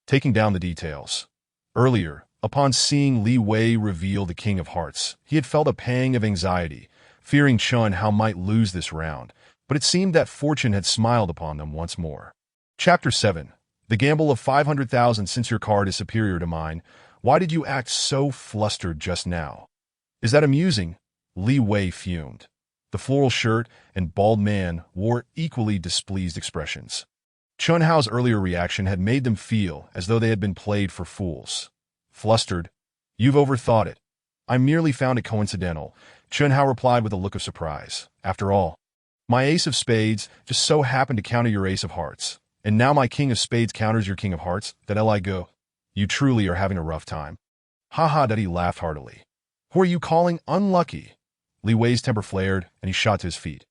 taking down the details. Earlier, upon seeing Li Wei reveal the king of hearts, he had felt a pang of anxiety, fearing Chen Hao might lose this round, but it seemed that fortune had smiled upon them once more. Chapter 7. The gamble of 500,000. Since your card is superior to mine, why did you act so flustered just now? Is that amusing? Li Wei fumed. The floral shirt and bald man wore equally displeased expressions. Chen Hao's earlier reaction had made them feel as though they had been played for fools. Flustered? You've overthought it. I merely found it coincidental, Chen Hao replied with a look of surprise. After all, my ace of spades just so happened to counter your ace of hearts, and now my king of spades counters your king of hearts. That Li Ge. You truly are having a rough time. Ha ha, Daddy laughed heartily. Who are you calling unlucky? Li Wei's temper flared, and he shot to his feet.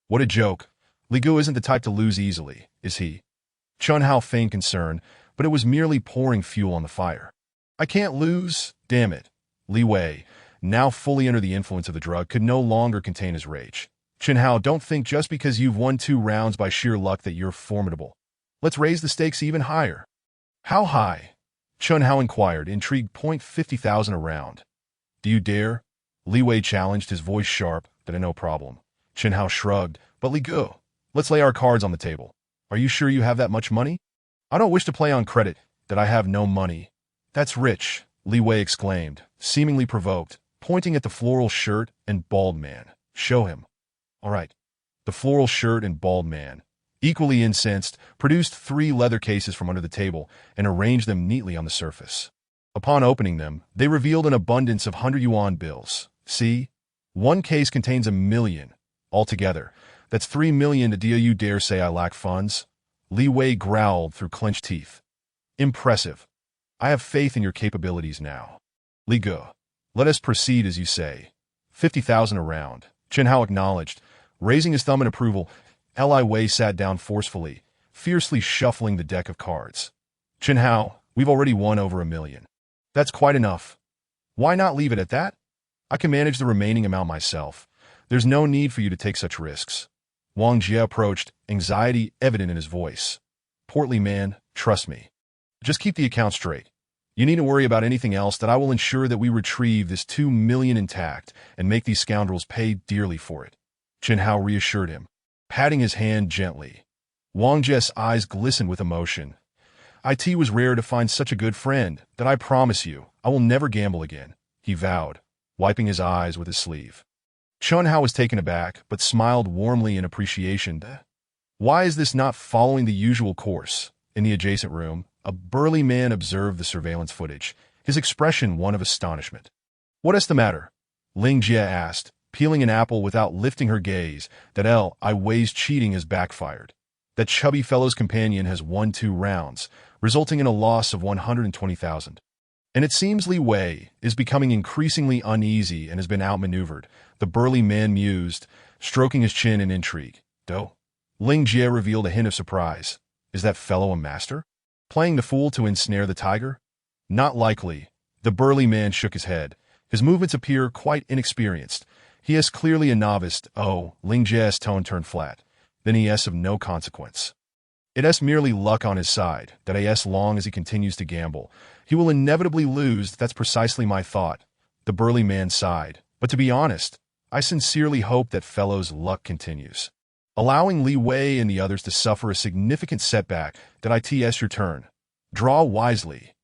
What a joke. Li Ge isn't the type to lose easily, is he? Chen Hao feigned concern, but it was merely pouring fuel on the fire. I can't lose, damn it. Li Wei, now fully under the influence of the drug, could no longer contain his rage. Chen Hao, don't think just because you've won 2 rounds by sheer luck that you're formidable. Let's raise the stakes even higher. How high? Chen Hao inquired, intrigued. 50,000 a round. Do you dare? Li Wei challenged, his voice sharp. That no problem. Chen Hao shrugged. But Li Ge, let's lay our cards on the table. Are you sure you have that much money? I don't wish to play on credit. That I have no money. That's rich, Li Wei exclaimed, seemingly provoked, pointing at the floral shirt and bald man. Show him. All right. The floral shirt and bald man, equally incensed, produced 3 leather cases from under the table and arranged them neatly on the surface. Upon opening them, they revealed an abundance of 100 yuan bills. See? One case contains 1 million. Altogether, that's 3 million. Do you dare say I lack funds? Li Wei growled through clenched teeth. Impressive. I have faith in your capabilities now. Li Ge, let us proceed as you say. 50,000 a round, Chen Hao acknowledged, raising his thumb in approval. Li Wei sat down forcefully, fiercely shuffling the deck of cards. Chen Hao, we've already won over 1 million. That's quite enough. Why not leave it at that? I can manage the remaining amount myself. There's no need for you to take such risks. Wang Jie approached, anxiety evident in his voice. Portly man, trust me. Just keep the account straight. You needn't worry about anything else. That I will ensure that we retrieve this 2 million intact and make these scoundrels pay dearly for it. Chen Hao reassured him, patting his hand gently. Wang Jie's eyes glistened with emotion. It was rare to find such a good friend. That I promise you, I will never gamble again, he vowed, wiping his eyes with his sleeve. Chun Hao was taken aback, but smiled warmly in appreciation. Why is this not following the usual course? In the adjacent room, a burly man observed the surveillance footage, his expression one of astonishment. What is the matter? Ling Jie asked, peeling an apple without lifting her gaze. That Li Wei's cheating has backfired. That chubby fellow's companion has won 2 rounds, resulting in a loss of 120,000. And it seems Li Wei is becoming increasingly uneasy and has been outmaneuvered, the burly man mused, stroking his chin in intrigue. Do? Ling Jie revealed a hint of surprise. Is that fellow a master? Playing the fool to ensnare the tiger? Not likely. The burly man shook his head. His movements appear quite inexperienced. He is clearly a novice. Oh, Ling Jie's tone turned flat. Then he is of no consequence. It is merely luck on his side, that as long as he continues to gamble, he will inevitably lose. That's precisely my thought. The burly man sighed. But to be honest, I sincerely hope that fellow's luck continues. Allowing Li Wei and the others to suffer a significant setback, that it's your turn. Draw wisely.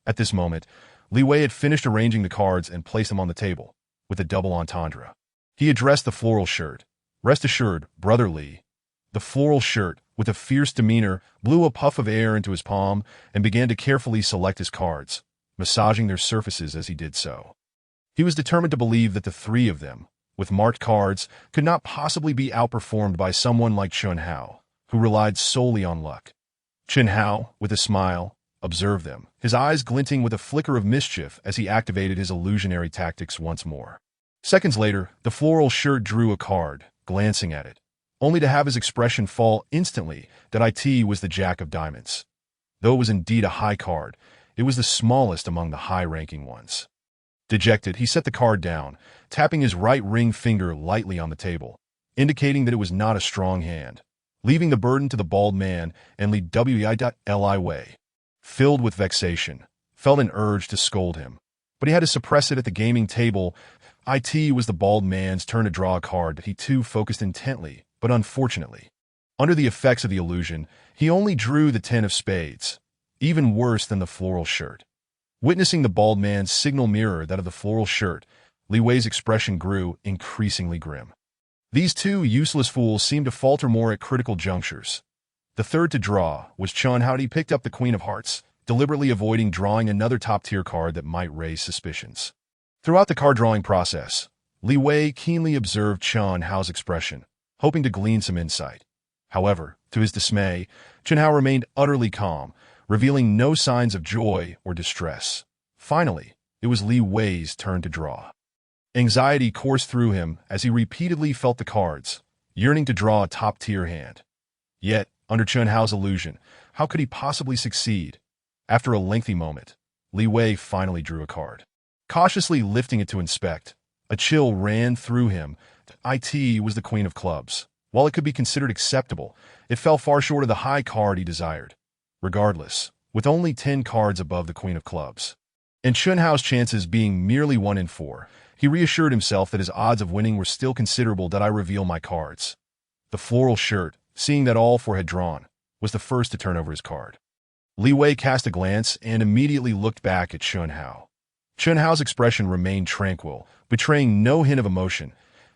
At this moment, Li Wei had finished arranging the cards and placed them on the table, with a double entendre. He addressed the floral shirt. Rest assured, Brother Li. The floral shirt, with a fierce demeanor, blew a puff of air into his palm and began to carefully select his cards, massaging their surfaces as he did so. He was determined to believe that the 3 of them, with marked cards, could not possibly be outperformed by someone like Chun Hao, who relied solely on luck. Chun Hao, with a smile, observed them, his eyes glinting with a flicker of mischief as he activated his illusionary tactics once more. Seconds later, the floral shirt drew a card, glancing at it, only to have his expression fall instantly that it was the Jack of Diamonds. Though it was indeed a high card, it was the smallest among the high-ranking ones. Dejected, he set the card down, tapping his right ring finger lightly on the table, indicating that it was not a strong hand, leaving the burden to the bald man and Li Wei. Filled with vexation, felt an urge to scold him, but he had to suppress it at the gaming table. It was the bald man's turn to draw a card that he too focused intently, but unfortunately, under the effects of the illusion, he only drew the 10 of spades, even worse than the floral shirt. Witnessing the bald man's signal mirror that of the floral shirt, Li Wei's expression grew increasingly grim. These 2 useless fools seemed to falter more at critical junctures. The third to draw was Chun Hao. He picked up the Queen of Hearts, deliberately avoiding drawing another top-tier card that might raise suspicions. Throughout the card-drawing process, Li Wei keenly observed Chun Hao's expression, hoping to glean some insight. However, to his dismay, Chun Hao remained utterly calm, revealing no signs of joy or distress. Finally, it was Li Wei's turn to draw. Anxiety coursed through him as he repeatedly felt the cards, yearning to draw a top-tier hand. Yet, under Chun Hao's illusion, how could he possibly succeed? After a lengthy moment, Li Wei finally drew a card. Cautiously lifting it to inspect, a chill ran through him. It was the Queen of Clubs. While it could be considered acceptable, it fell far short of the high card he desired. Regardless, with only 10 cards above the Queen of Clubs, and Chun Hao's chances being merely 1 in 4, he reassured himself that his odds of winning were still considerable. I reveal my cards. The floral shirt, seeing that all 4 had drawn, was the first to turn over his card. Li Wei cast a glance and immediately looked back at Chun Hao. Chun Hao's expression remained tranquil, betraying no hint of emotion.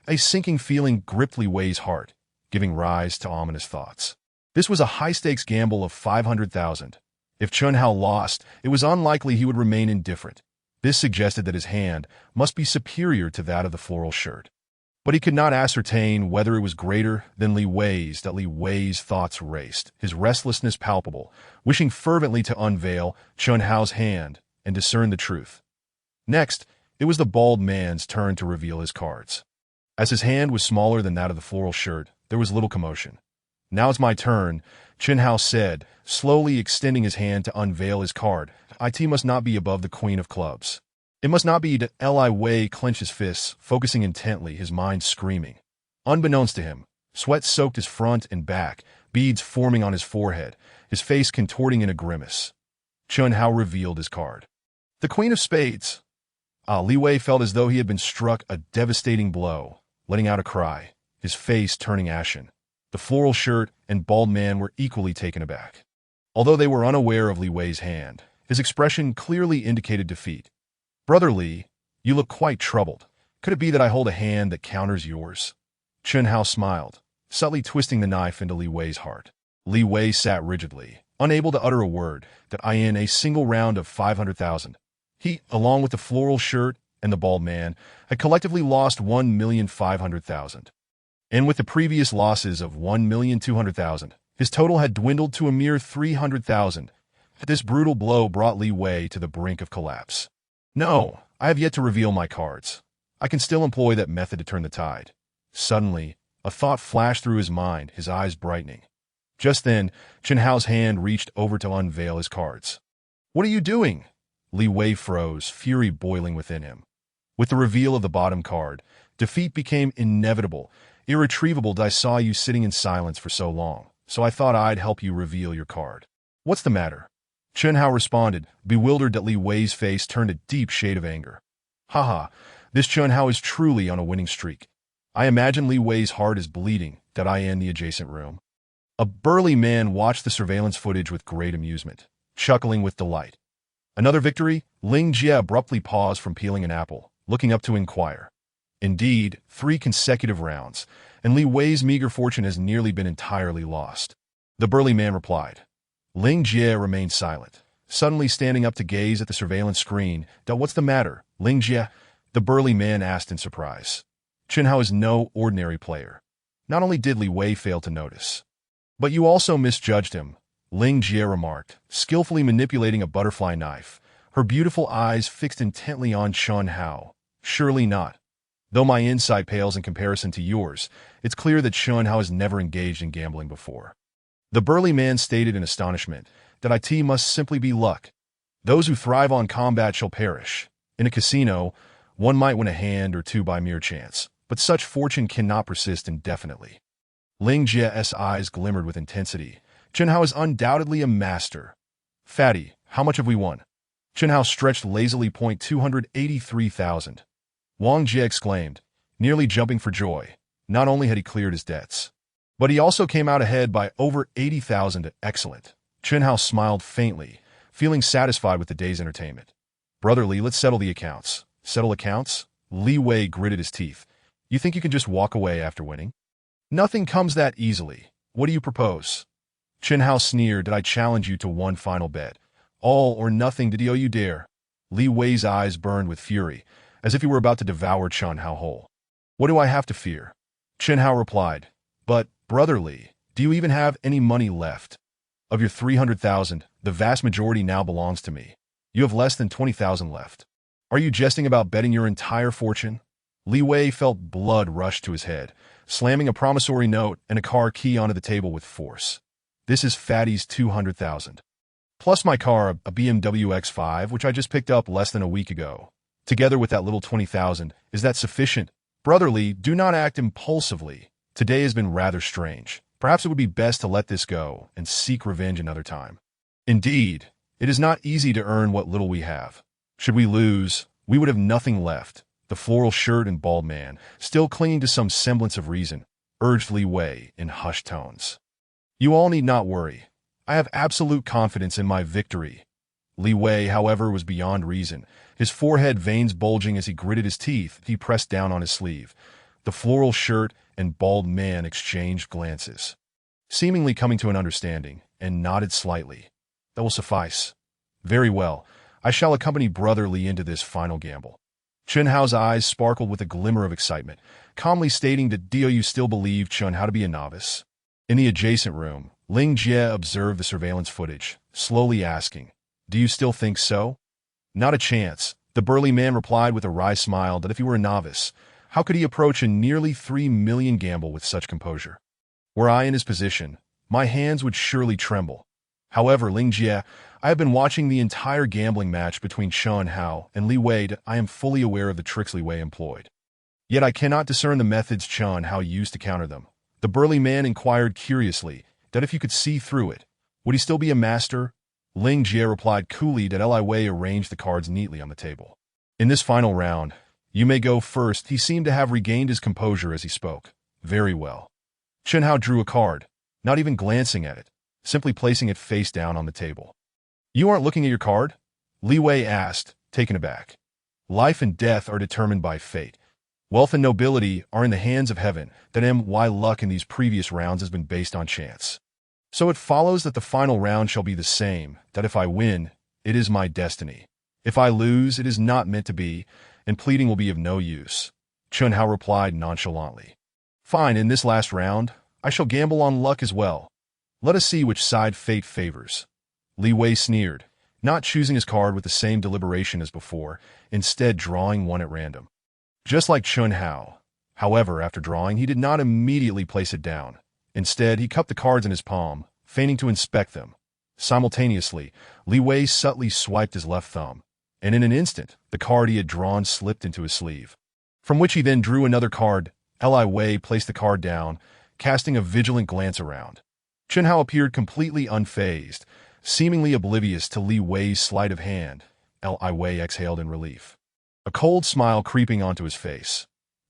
A sinking feeling gripped Li Wei's heart, giving rise to ominous thoughts. This was a high-stakes gamble of 500,000. If Chun Hao lost, it was unlikely he would remain indifferent. This suggested that his hand must be superior to that of the floral shirt. But he could not ascertain whether it was greater than Li Wei's. Li Wei's thoughts raced, his restlessness palpable, wishing fervently to unveil Chun Hao's hand and discern the truth. Next, it was the bald man's turn to reveal his cards. As his hand was smaller than that of the floral shirt, there was little commotion. Now it's my turn, Chun Hao said, slowly extending his hand to unveil his card. It must not be above the Queen of Clubs. It must not be. Li Wei clenched his fists, focusing intently, his mind screaming. Unbeknownst to him, sweat soaked his front and back, beads forming on his forehead, his face contorting in a grimace. Chun Hao revealed his card. The Queen of Spades. Li Wei felt as though he had been struck a devastating blow, letting out a cry, his face turning ashen. The floral shirt and bald man were equally taken aback. Although they were unaware of Li Wei's hand, his expression clearly indicated defeat. Brother Li, you look quite troubled. Could it be that I hold a hand that counters yours? Chen Hao smiled, subtly twisting the knife into Li Wei's heart. Li Wei sat rigidly, unable to utter a word, that I in a single round of 500,000. He, along with the floral shirt and the bald man, had collectively lost 1,500,000. And with the previous losses of 1,200,000, his total had dwindled to a mere 300,000. This brutal blow brought Li Wei to the brink of collapse. No, I have yet to reveal my cards. I can still employ that method to turn the tide. Suddenly, a thought flashed through his mind, his eyes brightening. Just then, Chen Hao's hand reached over to unveil his cards. What are you doing? Li Wei froze, fury boiling within him. With the reveal of the bottom card, defeat became inevitable, irretrievable. I saw you sitting in silence for so long, so I thought I'd help you reveal your card. What's the matter? Chen Hao responded, bewildered that Li Wei's face turned a deep shade of anger. Haha, this Chen Hao is truly on a winning streak. I imagine Li Wei's heart is bleeding, that I in the adjacent room. A burly man watched the surveillance footage with great amusement, chuckling with delight. Another victory? Ling Jie abruptly paused from peeling an apple, looking up to inquire. Indeed, 3 consecutive rounds, and Li Wei's meager fortune has nearly been entirely lost. The burly man replied. Ling Jie remained silent, suddenly standing up to gaze at the surveillance screen. What's the matter, Ling Jie? The burly man asked in surprise. Chen Hao is no ordinary player. Not only did Li Wei fail to notice, but you also misjudged him, Ling Jie remarked, skillfully manipulating a butterfly knife, her beautiful eyes fixed intently on Chen Hao. Surely not. Though my insight pales in comparison to yours, it's clear that Chen Hao has never engaged in gambling before. The burly man stated in astonishment that it must simply be luck. Those who thrive on combat shall perish. In a casino, one might win a hand or two by mere chance, but such fortune cannot persist indefinitely. Ling Jie's eyes glimmered with intensity. Chen Hao is undoubtedly a master. Fatty, how much have we won? Chen Hao stretched lazily. 283,000. Wang Jie exclaimed, nearly jumping for joy. Not only had he cleared his debts, but he also came out ahead by over 80,000. Excellent. Chen Hao smiled faintly, feeling satisfied with the day's entertainment. Brother Li, let's settle the accounts. Settle accounts? Li Wei gritted his teeth. You think you can just walk away after winning? Nothing comes that easily. What do you propose? Chen Hao sneered. Did I challenge you to one final bet? All or nothing. Did you dare? Li Wei's eyes burned with fury, as if he were about to devour Chen Hao whole. What do I have to fear? Chen Hao replied. But, Brother Li, do you even have any money left? Of your 300,000, the vast majority now belongs to me. You have less than 20,000 left. Are you jesting about betting your entire fortune? Li Wei felt blood rush to his head, slamming a promissory note and a car key onto the table with force. This is Fatty's 200,000. Plus my car, a BMW X5, which I just picked up less than a week ago. Together with that little 20,000, is that sufficient? Brother Li, do not act impulsively. Today has been rather strange. Perhaps it would be best to let this go and seek revenge another time. Indeed, it is not easy to earn what little we have. Should we lose, we would have nothing left. The floral shirt and bald man, still clinging to some semblance of reason, urged Li Wei in hushed tones. You all need not worry. I have absolute confidence in my victory. Li Wei, however, was beyond reason, his forehead veins bulging as he gritted his teeth. He pressed down on his sleeve. The floral shirt and bald man exchanged glances, seemingly coming to an understanding, and nodded slightly. That will suffice. Very well. I shall accompany Brother Li into this final gamble. Chen Hao's eyes sparkled with a glimmer of excitement, calmly stating that do you still believe Chen Hao to be a novice? In the adjacent room, Ling Jie observed the surveillance footage, slowly asking, do you still think so? Not a chance, the burly man replied with a wry smile that if he were a novice, how could he approach a nearly 3 million gamble with such composure? Were I in his position, my hands would surely tremble. However, Ling Jie, I have been watching the entire gambling match between Chen Hao and Li Wei. I am fully aware of the tricks Li Wei employed. Yet I cannot discern the methods Chen Hao used to counter them. The burly man inquired curiously that if you could see through it, would he still be a master? Ling Jie replied coolly that Li Wei arranged the cards neatly on the table. In this final round, you may go first. He seemed to have regained his composure as he spoke. Very well. Chen Hao drew a card, not even glancing at it, simply placing it face down on the table. You aren't looking at your card? Li Wei asked, taken aback. Life and death are determined by fate. Wealth and nobility are in the hands of heaven, that why luck in these previous rounds has been based on chance. So it follows that the final round shall be the same, that if I win, it is my destiny. If I lose, it is not meant to be, and pleading will be of no use. Chun Hao replied nonchalantly. Fine, in this last round, I shall gamble on luck as well. Let us see which side fate favors. Li Wei sneered, not choosing his card with the same deliberation as before, instead drawing one at random. Just like Chun Hao. However, after drawing, he did not immediately place it down. Instead, he cupped the cards in his palm, feigning to inspect them. Simultaneously, Li Wei subtly swiped his left thumb, and in an instant, the card he had drawn slipped into his sleeve, from which he then drew another card. Li Wei placed the card down, casting a vigilant glance around. Chun Hao appeared completely unfazed, seemingly oblivious to Li Wei's sleight of hand. Li Wei exhaled in relief, a cold smile creeping onto his face.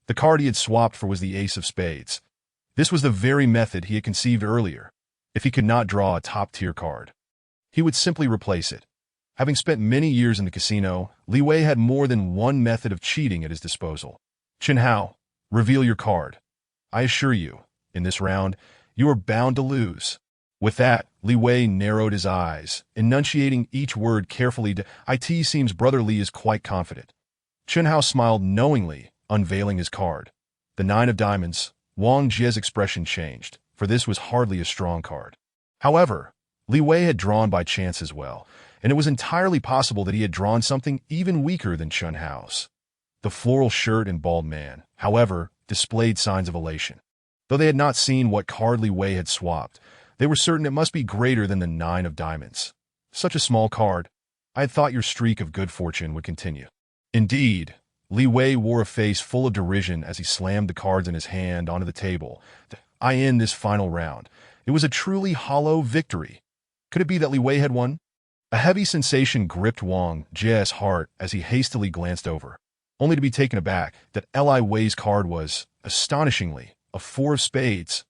The card he had swapped for was the ace of spades. This was the very method he had conceived earlier. If he could not draw a top-tier card, he would simply replace it. Having spent many years in the casino, Li Wei had more than one method of cheating at his disposal. Chun Hao, reveal your card. I assure you, in this round, you are bound to lose. With that, Li Wei narrowed his eyes, enunciating each word carefully. It seems Brother Li is quite confident. Chun Hao smiled knowingly, unveiling his card. The 9 of diamonds. Wang Jie's expression changed, for this was hardly a strong card. However, Li Wei had drawn by chance as well, and it was entirely possible that he had drawn something even weaker than Chun Hao's. The floral shirt and bald man, however, displayed signs of elation. Though they had not seen what card Li Wei had swapped, they were certain it must be greater than the 9 of diamonds. Such a small card. I had thought your streak of good fortune would continue. Indeed, Li Wei wore a face full of derision as he slammed the cards in his hand onto the table. I end this final round. It was a truly hollow victory. Could it be that Li Wei had won? A heavy sensation gripped Wang Jie's heart as he hastily glanced over, only to be taken aback that Li Wei's card was, astonishingly, a 4 of spades.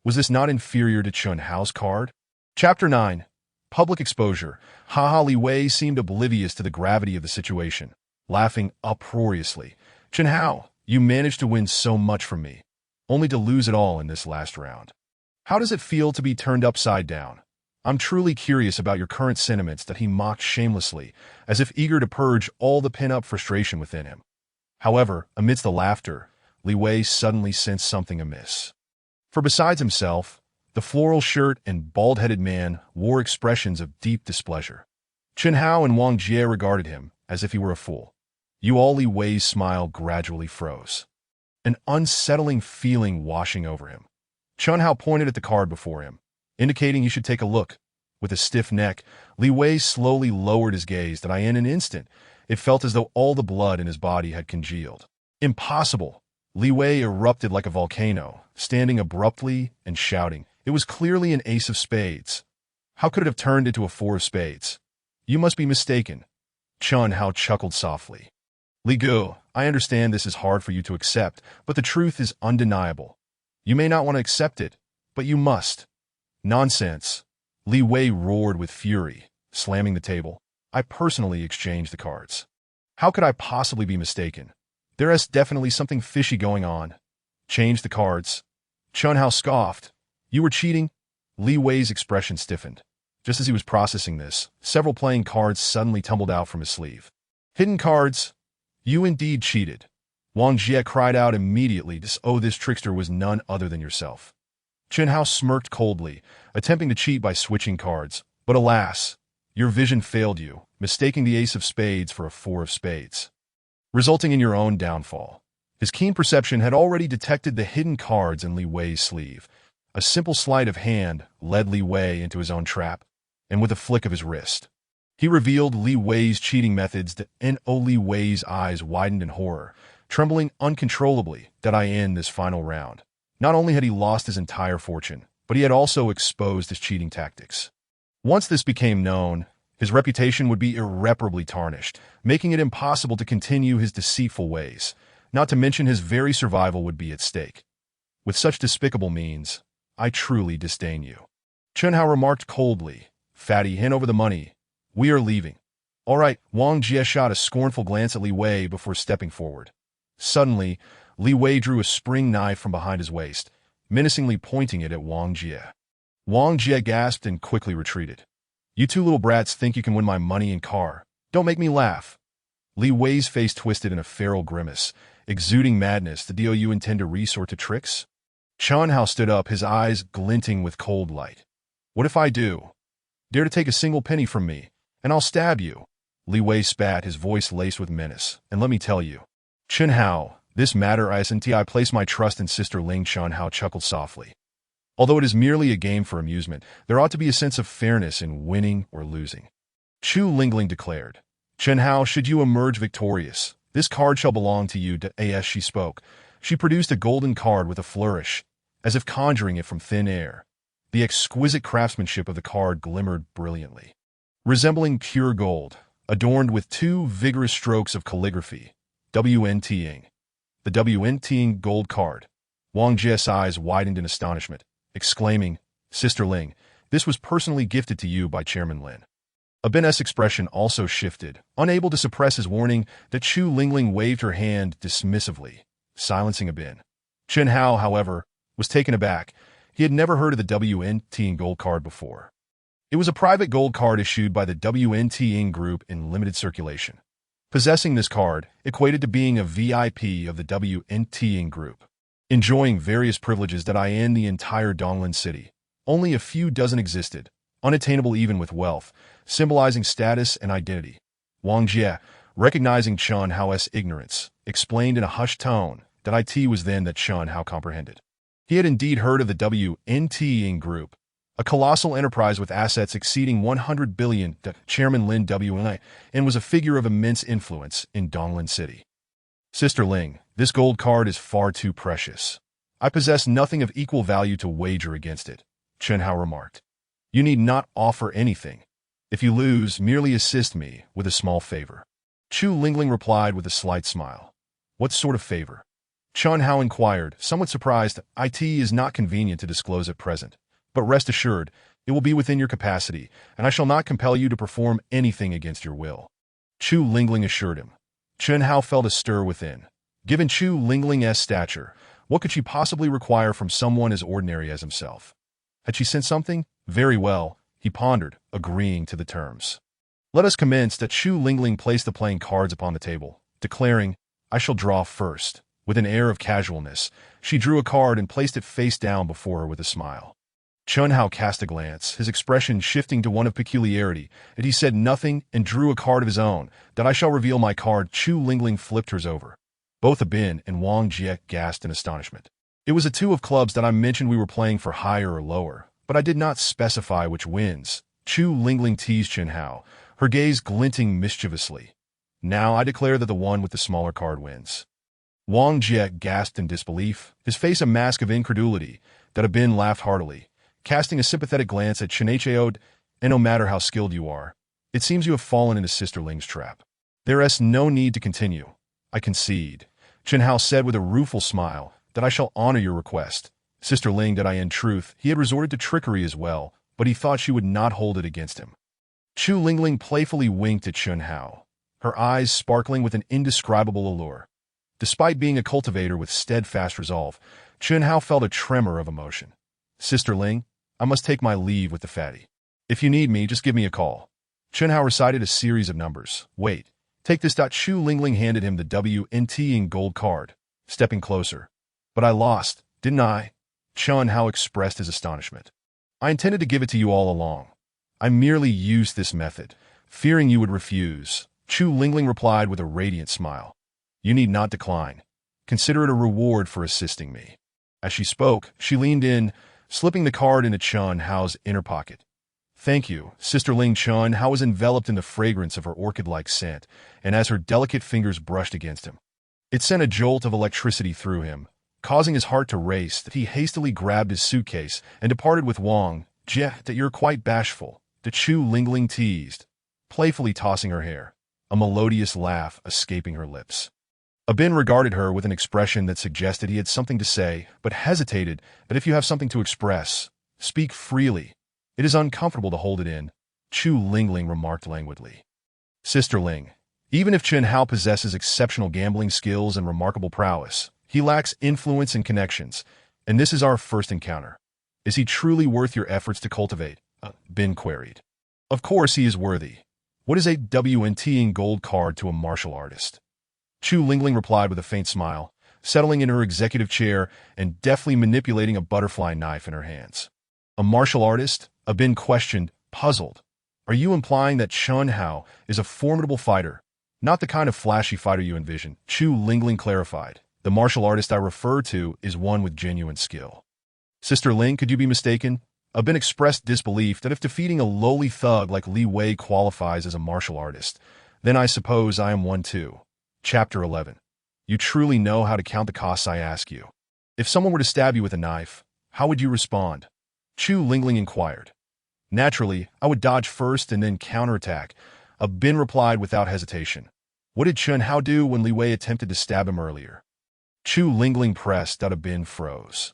Was this not inferior to Chun Hao's card? Chapter 9. Public exposure. Li Wei seemed oblivious to the gravity of the situation, laughing uproariously. Chun Hao, you managed to win so much from me, only to lose it all in this last round. How does it feel to be turned upside down? I'm truly curious about your current sentiments, that he mocked shamelessly, as if eager to purge all the pent-up frustration within him. However, amidst the laughter, Li Wei suddenly sensed something amiss. For besides himself, the floral shirt and bald-headed man wore expressions of deep displeasure. Chun Hao and Wang Jie regarded him as if he were a fool. Li Wei's smile gradually froze, an unsettling feeling washing over him. Chun Hao pointed at the card before him, indicating he should take a look. With a stiff neck, Li Wei slowly lowered his gaze. That in an instant, it felt as though all the blood in his body had congealed. Impossible! Li Wei erupted like a volcano, standing abruptly and shouting. It was clearly an ace of spades. How could it have turned into a 4 of spades? You must be mistaken. Chun Hao chuckled softly. Li Gu, I understand this is hard for you to accept, but the truth is undeniable. You may not want to accept it, but you must. Nonsense. Li Wei roared with fury, slamming the table. I personally exchanged the cards. How could I possibly be mistaken? There is definitely something fishy going on. Change the cards. Chun Hao scoffed. You were cheating? Li Wei's expression stiffened. Just as he was processing this, several playing cards suddenly tumbled out from his sleeve. Hidden cards? You indeed cheated. Wang Jie cried out immediately. This trickster was none other than yourself. Chun Hao smirked coldly, attempting to cheat by switching cards. But alas, your vision failed you, mistaking the ace of spades for a 4 of spades, resulting in your own downfall. His keen perception had already detected the hidden cards in Li Wei's sleeve. A simple sleight of hand led Li Wei into his own trap, and with a flick of his wrist, he revealed Li Wei's cheating methods. Li Wei's eyes widened in horror, trembling uncontrollably. I end this final round. Not only had he lost his entire fortune, but he had also exposed his cheating tactics. Once this became known, his reputation would be irreparably tarnished, making it impossible to continue his deceitful ways. Not to mention his very survival would be at stake. With such despicable means, I truly disdain you. Chun Hao remarked coldly. Fatty, hand over the money. We are leaving. All right, Wang Jie shot a scornful glance at Li Wei before stepping forward. Suddenly, Li Wei drew a spring knife from behind his waist, menacingly pointing it at Wang Jie. Wang Jie gasped and quickly retreated. "You two little brats think you can win my money and car. Don't make me laugh." Li Wei's face twisted in a feral grimace, exuding madness. "Do you intend to resort to tricks?" Chen Hao stood up, his eyes glinting with cold light. "What if I do? Dare to take a single penny from me, and I'll stab you." Li Wei spat, his voice laced with menace. "And let me tell you, Chen Hao, this matter I place my trust in Sister Ling." Chen Hao chuckled softly. "Although it is merely a game for amusement, there ought to be a sense of fairness in winning or losing." Chu Lingling declared. "Chen Hao, should you emerge victorious, this card shall belong to you." As she spoke, she produced a golden card with a flourish, as if conjuring it from thin air. The exquisite craftsmanship of the card glimmered brilliantly, resembling pure gold, adorned with two vigorous strokes of calligraphy. WNTing. The WNTing gold card. Wang Jie's eyes widened in astonishment, exclaiming, "Sister Ling, this was personally gifted to you by Chairman Lin." Abin's expression also shifted, unable to suppress his warning. That Chu Lingling waved her hand dismissively, silencing Abin. Chen Hao, however, was taken aback. He had never heard of the WNTing gold card before. It was a private gold card issued by the WNTing Group in limited circulation. Possessing this card equated to being a VIP of the WNTing Group, enjoying various privileges that in the entire Donglin City. Only a few dozen existed, unattainable even with wealth, symbolizing status and identity. Wang Jie, recognizing Chen Hao's ignorance, explained in a hushed tone that it was then that Chen Hao comprehended. He had indeed heard of the WNTing Group, a colossal enterprise with assets exceeding 100 billion. Chairman Lin WNI, and was a figure of immense influence in Donglin City. "Sister Ling, this gold card is far too precious. I possess nothing of equal value to wager against it," Chen Hao remarked. "You need not offer anything. If you lose, merely assist me with a small favor." Chu Lingling replied with a slight smile. "What sort of favor?" Chen Hao inquired, somewhat surprised. "It is not convenient to disclose at present, but rest assured, it will be within your capacity, and I shall not compel you to perform anything against your will." Chu Lingling assured him. Chen Hao felt a stir within. Given Chu Lingling's stature, what could she possibly require from someone as ordinary as himself? Had she sent something? Very well, he pondered, agreeing to the terms. "Let us commence." That Chu Lingling placed the playing cards upon the table, declaring, "I shall draw first." With an air of casualness, she drew a card and placed it face down before her with a smile. Chen Hao cast a glance, his expression shifting to one of peculiarity, and he said nothing and drew a card of his own. "That I shall reveal my card." Chu Lingling flipped hers over. Both Abin and Wang Jie gasped in astonishment. "It was a two of clubs that I mentioned we were playing for higher or lower, but I did not specify which wins." Chu Lingling teased Chen Hao, her gaze glinting mischievously. "Now I declare that the one with the smaller card wins." Wang Jie gasped in disbelief, his face a mask of incredulity. That Abin laughed heartily, casting a sympathetic glance at Chen Hao. "And no matter how skilled you are, it seems you have fallen into Sister Ling's trap. There is no need to continue. I concede." Chen Hao said with a rueful smile, "that I shall honor your request. Sister Ling." That in truth, he had resorted to trickery as well, but he thought she would not hold it against him. Chu Lingling playfully winked at Chen Hao, her eyes sparkling with an indescribable allure. Despite being a cultivator with steadfast resolve, Chen Hao felt a tremor of emotion. "Sister Ling, I must take my leave with the fatty. If you need me, just give me a call." Chen Hao recited a series of numbers. "Wait, take this." Chu Lingling handed him the WNTing gold card, stepping closer. "But I lost, didn't I?" Chen Hao expressed his astonishment. "I intended to give it to you all along. I merely used this method, fearing you would refuse." Chu Lingling replied with a radiant smile. "You need not decline. Consider it a reward for assisting me." As she spoke, she leaned in, slipping the card into Chen Hao's inner pocket. "Thank you, Sister Ling." Chen Hao was enveloped in the fragrance of her orchid-like scent, and as her delicate fingers brushed against him, it sent a jolt of electricity through him, causing his heart to race. He hastily grabbed his suitcase and departed with Wang Jie. "That you're quite bashful," the Chu Lingling teased, playfully tossing her hair, a melodious laugh escaping her lips. Abin regarded her with an expression that suggested he had something to say, but hesitated. "But if you have something to express, speak freely. It is uncomfortable to hold it in," Chu Lingling remarked languidly. "Sister Ling, even if Chen Hao possesses exceptional gambling skills and remarkable prowess, He lacks influence and connections, and this is our first encounter. Is he truly worth your efforts to cultivate? Bin queried. Of course he is worthy. What is a WNT in gold card to a martial artist? Chu Lingling replied with a faint smile, settling in her executive chair and deftly manipulating a butterfly knife in her hands. A martial artist? Bin questioned, puzzled. Are you implying that Chun Hao is a formidable fighter? Not the kind of flashy fighter you envision, Chu Lingling clarified. The martial artist I refer to is one with genuine skill. Sister Ling, could you be mistaken? Bin expressed disbelief that if defeating a lowly thug like Li Wei qualifies as a martial artist, then I suppose I am one too. Chapter 11. You truly know how to count the costs, I ask you. If someone were to stab you with a knife, how would you respond? Chu Lingling inquired. Naturally, I would dodge first and then counterattack. Bin replied without hesitation. What did Chun Hao do when Li Wei attempted to stab him earlier? Chu Lingling pressed that Bin froze.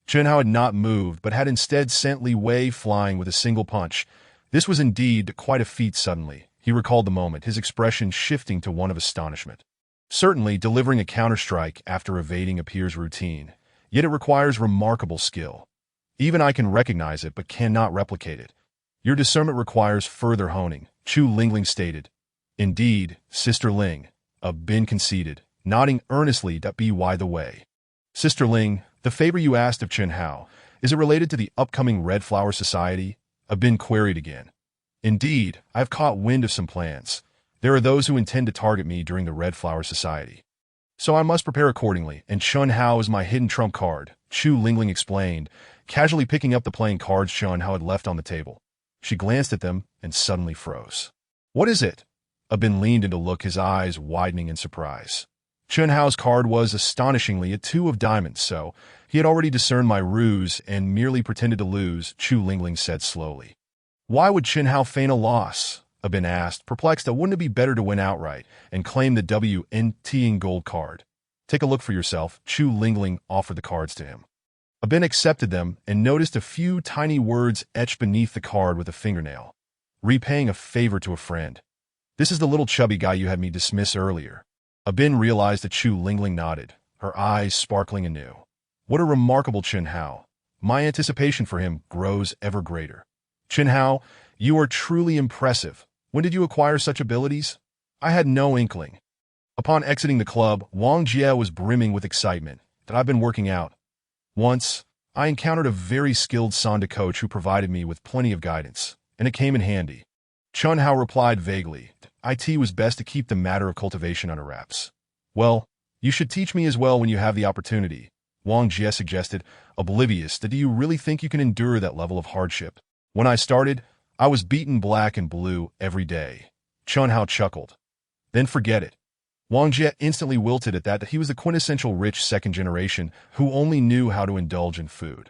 Chun Hao had not moved, but had instead sent Li Wei flying with a single punch. This was indeed quite a feat suddenly. He recalled the moment, his expression shifting to one of astonishment. Certainly, delivering a counterstrike after evading appears routine, yet it requires remarkable skill. Even I can recognize it, but cannot replicate it. Your discernment requires further honing, Chu Lingling stated. Indeed, Sister Ling, Bin conceded, nodding earnestly that be why the way. Sister Ling, the favor you asked of Chun Hao, is it related to the upcoming Red Flower Society? Bin queried again. Indeed, I have caught wind of some plans. There are those who intend to target me during the Red Flower Society. So I must prepare accordingly, and Chun Hao is my hidden trump card, Chu Lingling explained, casually picking up the playing cards Chun Hao had left on the table. She glanced at them and suddenly froze. What is it? Bin leaned in to look, his eyes widening in surprise. Chun Hao's card was astonishingly a 2 of diamonds, so he had already discerned my ruse and merely pretended to lose, Chu Lingling said slowly. Why would Chun Hao feign a loss? Bin asked, perplexed that wouldn't it be better to win outright and claim the WNT in gold card? Take a look for yourself, Chu Lingling offered the cards to him. Bin accepted them and noticed a few tiny words etched beneath the card with a fingernail. Repaying a favor to a friend. This is the little chubby guy you had me dismiss earlier. Bin realized that Chu Lingling nodded, her eyes sparkling anew. What a remarkable Chun Hao. My anticipation for him grows ever greater. Chun Hao, you are truly impressive. When did you acquire such abilities? I had no inkling. Upon exiting the club, Wang Jie was brimming with excitement that I've been working out. Once, I encountered a very skilled Sanda coach who provided me with plenty of guidance, and it came in handy. Chun Hao replied vaguely. It was best to keep the matter of cultivation under wraps. Well, you should teach me as well when you have the opportunity, Wang Jie suggested, oblivious that do you really think you can endure that level of hardship? When I started, I was beaten black and blue every day. Chun Hao chuckled. Then forget it. Wang Jie instantly wilted at that he was the quintessential rich second generation who only knew how to indulge in food,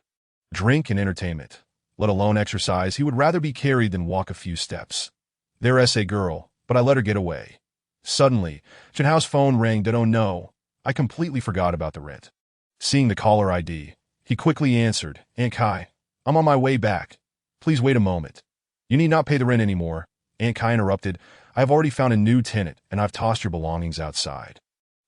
drink, and entertainment. Let alone exercise, he would rather be carried than walk a few steps. There's a girl, but I let her get away. Suddenly, Chun Hao's phone rang that oh no, I completely forgot about the rent. Seeing the caller ID, he quickly answered, Aunt Kai, I'm on my way back. Please wait a moment. You need not pay the rent anymore, Aunt Kai interrupted. I have already found a new tenant, and I've tossed your belongings outside.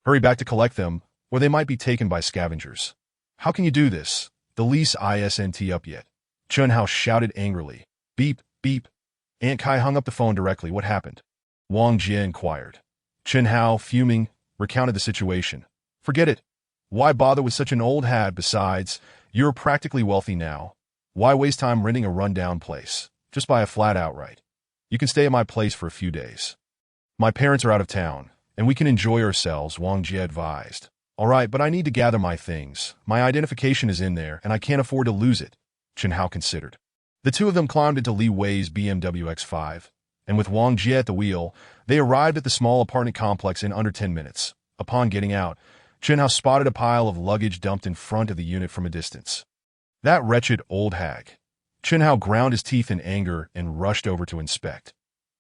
Hurry back to collect them, or they might be taken by scavengers. How can you do this? The lease isn't up yet. Chun Hao shouted angrily. Beep, beep. Aunt Kai hung up the phone directly. What happened? Wang Jie inquired. Chun Hao, fuming, recounted the situation. Forget it. Why bother with such an old hat? Besides, you're practically wealthy now. Why waste time renting a rundown place? Just buy a flat outright. You can stay at my place for a few days. My parents are out of town, and we can enjoy ourselves, Wang Jie advised. All right, but I need to gather my things. My identification is in there, and I can't afford to lose it, Chun Hao considered. The two of them climbed into Li Wei's BMW X5, and with Wang Jie at the wheel, they arrived at the small apartment complex in under 10 minutes. Upon getting out, Chun Hao spotted a pile of luggage dumped in front of the unit from a distance. That wretched old hag. Chun Hao ground his teeth in anger and rushed over to inspect.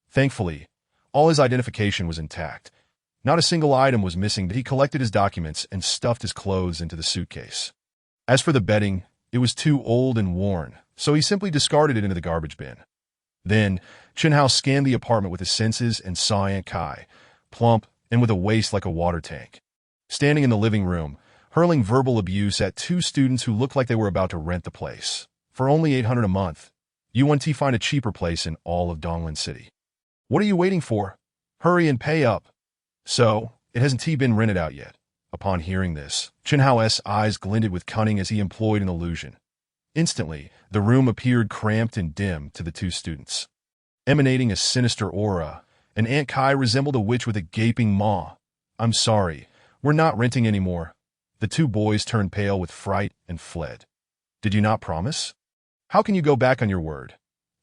Thankfully, all his identification was intact. Not a single item was missing, but he collected his documents and stuffed his clothes into the suitcase. As for the bedding, it was too old and worn, so he simply discarded it into the garbage bin. Then, Chun Hao scanned the apartment with his senses and saw Aunt Kai, plump and with a waist like a water tank. Standing in the living room, hurling verbal abuse at two students who looked like they were about to rent the place. For only $800 a month, you want to find a cheaper place in all of Donglan City. What are you waiting for? Hurry and pay up. So, it hasn't been rented out yet. Upon hearing this, Chen Hao's eyes glinted with cunning as he employed an illusion. Instantly, the room appeared cramped and dim to the two students. Emanating a sinister aura, and Aunt Kai resembled a witch with a gaping maw. I'm sorry, we're not renting anymore. The two boys turned pale with fright and fled. Did you not promise? How can you go back on your word?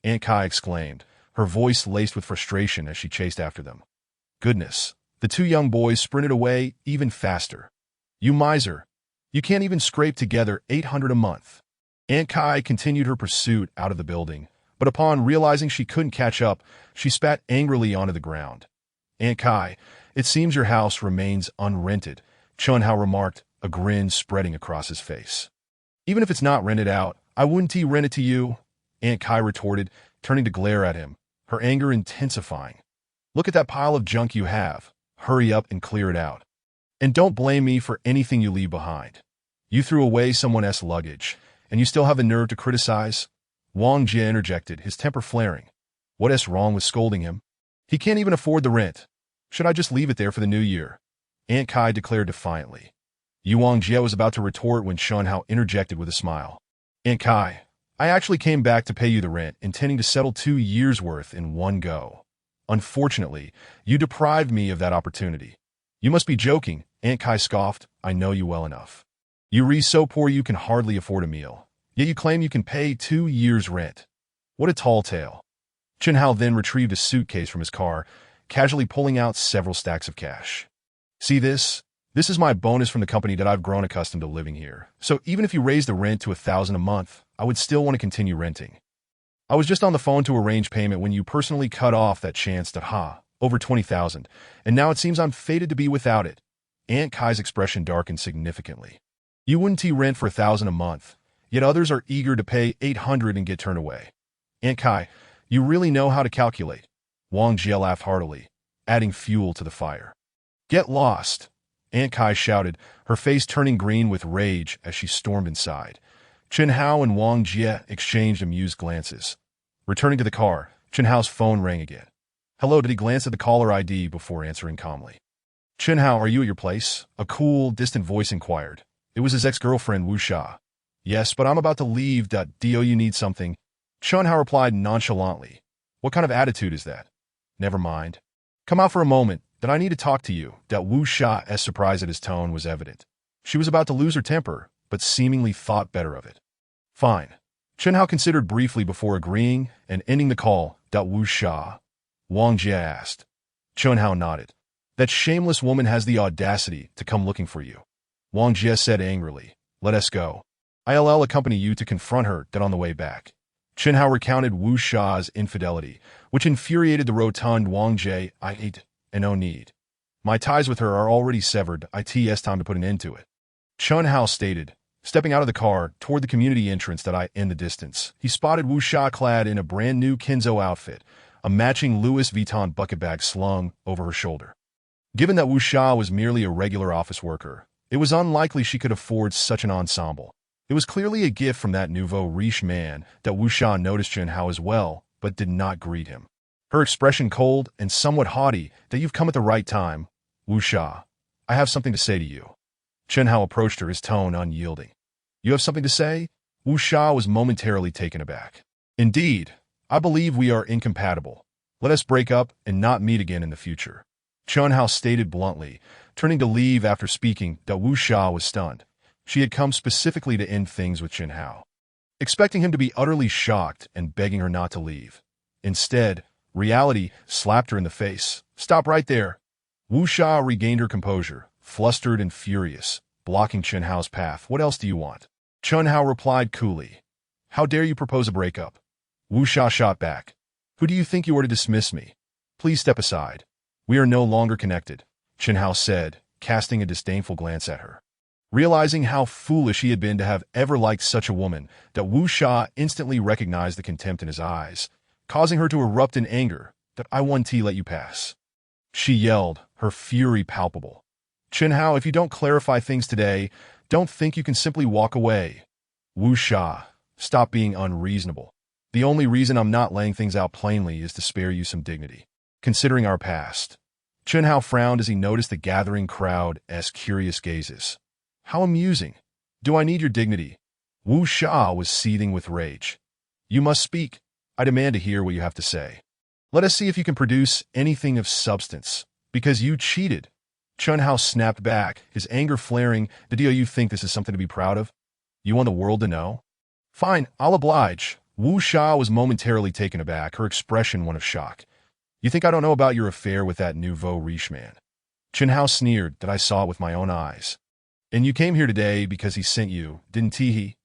Aunt Kai exclaimed, her voice laced with frustration as she chased after them. Goodness, the two young boys sprinted away even faster. You miser! You can't even scrape together $800 a month. Aunt Kai continued her pursuit out of the building, but upon realizing she couldn't catch up, she spat angrily onto the ground. Aunt Kai, it seems your house remains unrented, Chun Hao remarked, a grin spreading across his face. Even if it's not rented out, I wouldn't rent it to you, Aunt Kai retorted, turning to glare at him, her anger intensifying. Look at that pile of junk you have. Hurry up and clear it out. And don't blame me for anything you leave behind. You threw away someone else's luggage, and you still have the nerve to criticize? Wang Jie interjected, his temper flaring. What's wrong with scolding him? He can't even afford the rent. Should I just leave it there for the new year? Aunt Kai declared defiantly. Wang Jie was about to retort when Chun Hao interjected with a smile. Aunt Kai, I actually came back to pay you the rent, intending to settle 2 years' worth in one go. Unfortunately, you deprived me of that opportunity. You must be joking, Aunt Kai scoffed. I know you well enough. You're so poor you can hardly afford a meal, yet you claim you can pay 2 years' rent. What a tall tale. Chen Hao then retrieved a suitcase from his car, casually pulling out several stacks of cash. See this? This is my bonus from the company that I've grown accustomed to living here. So even if you raise the rent to $1,000 a month, I would still want to continue renting. I was just on the phone to arrange payment when you personally cut off that chance to over $20,000, and now it seems I'm fated to be without it. Aunt Kai's expression darkened significantly. You wouldn't rent for $1,000 a month, yet others are eager to pay $800 and get turned away. Aunt Kai, you really know how to calculate. Wang Jie laughed heartily, adding fuel to the fire. Get lost, Aunt Kai shouted, her face turning green with rage as she stormed inside. Chen Hao and Wang Jie exchanged amused glances. Returning to the car, Chen Hao's phone rang again. Hello, did he glance at the caller ID before answering calmly. Chen Hao, are you at your place? A cool, distant voice inquired. It was his ex-girlfriend, Wu Sha. Yes, but I'm about to leave. Do you need something? Chen Hao replied nonchalantly. What kind of attitude is that? Never mind. Come out for a moment, that I need to talk to you. Wu Sha's surprise at his tone was evident. She was about to lose her temper, but seemingly thought better of it. Fine. Chen Hao considered briefly before agreeing and ending the call. Wu Sha? Wang Jie asked. Chen Hao nodded. That shameless woman has the audacity to come looking for you. Wang Jie said angrily. Let us go. I'll accompany you to confront her on the way back. Chen Hao recounted Wu Sha's infidelity, which infuriated the rotund Wang Jie. No need. My ties with her are already severed. It's time to put an end to it. Chen Hao stated, stepping out of the car toward the community entrance in the distance. He spotted Wu Sha clad in a brand new Kenzo outfit, a matching Louis Vuitton bucket bag slung over her shoulder. Given that Wu Sha was merely a regular office worker, it was unlikely she could afford such an ensemble. It was clearly a gift from that nouveau riche man. Wu Sha noticed Chen Hao as well, but did not greet him. Her expression cold and somewhat haughty. You've come at the right time. Wu Sha, I have something to say to you. Chen Hao approached her, his tone unyielding. You have something to say? Wu Sha was momentarily taken aback. Indeed, I believe we are incompatible. Let us break up and not meet again in the future. Chen Hao stated bluntly, turning to leave after speaking. Wu Sha was stunned. She had come specifically to end things with Chen Hao, expecting him to be utterly shocked and begging her not to leave. Instead, reality slapped her in the face. Stop right there. Wu Sha regained her composure, flustered and furious, blocking Chen Hao's path. What else do you want? Chen Hao replied coolly. How dare you propose a breakup? Wu Sha shot back. Who do you think you are to dismiss me? Please step aside. We are no longer connected, Chen Hao said, casting a disdainful glance at her. Realizing how foolish he had been to have ever liked such a woman, Wu Sha instantly recognized the contempt in his eyes, causing her to erupt in anger. I won't let you pass. She yelled, her fury palpable. Chen Hao, if you don't clarify things today, Don't think you can simply walk away. Wu Sha, stop being unreasonable. The only reason I'm not laying things out plainly is to spare you some dignity. Considering our past. Chen Hao frowned as he noticed the gathering crowd's curious gazes. How amusing. Do I need your dignity? Wu Sha was seething with rage. You must speak. I demand to hear what you have to say. Let us see if you can produce anything of substance. Because you cheated. Chen Hao snapped back, his anger flaring. Do you think this is something to be proud of? You want the world to know? Fine, I'll oblige. Wu Sha was momentarily taken aback, her expression one of shock. You think I don't know about your affair with that nouveau riche man? Chen Hao sneered that I saw it with my own eyes. And you came here today because he sent you, didn't he?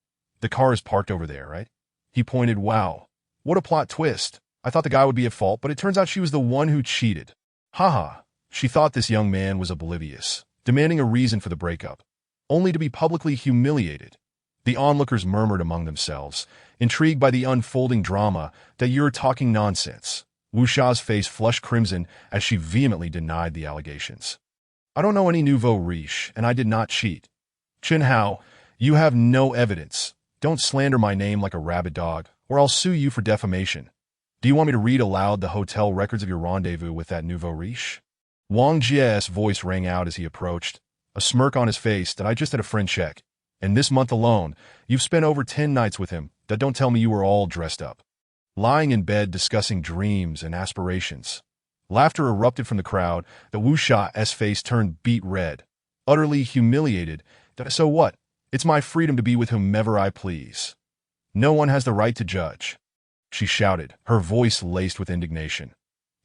The car is parked over there, right? He pointed. Wow. What a plot twist. I thought the guy would be at fault, but it turns out she was the one who cheated. Haha. She thought this young man was oblivious, demanding a reason for the breakup, only to be publicly humiliated. The onlookers murmured among themselves, intrigued by the unfolding drama. That you're talking nonsense. Wu Sha's face flushed crimson as she vehemently denied the allegations. I don't know any nouveau riche, and I did not cheat. Chen Hao, you have no evidence. Don't slander my name like a rabid dog, or I'll sue you for defamation. Do you want me to read aloud the hotel records of your rendezvous with that nouveau riche? Wang Jie's voice rang out as he approached, a smirk on his face. That I just had a friend check. And this month alone, you've spent over 10 nights with him. That don't tell me you were all dressed up. Lying in bed discussing dreams and aspirations. Laughter erupted from the crowd. The Wu Sha's face turned beet red, utterly humiliated. So what? It's my freedom to be with whomever I please. No one has the right to judge. She shouted, her voice laced with indignation.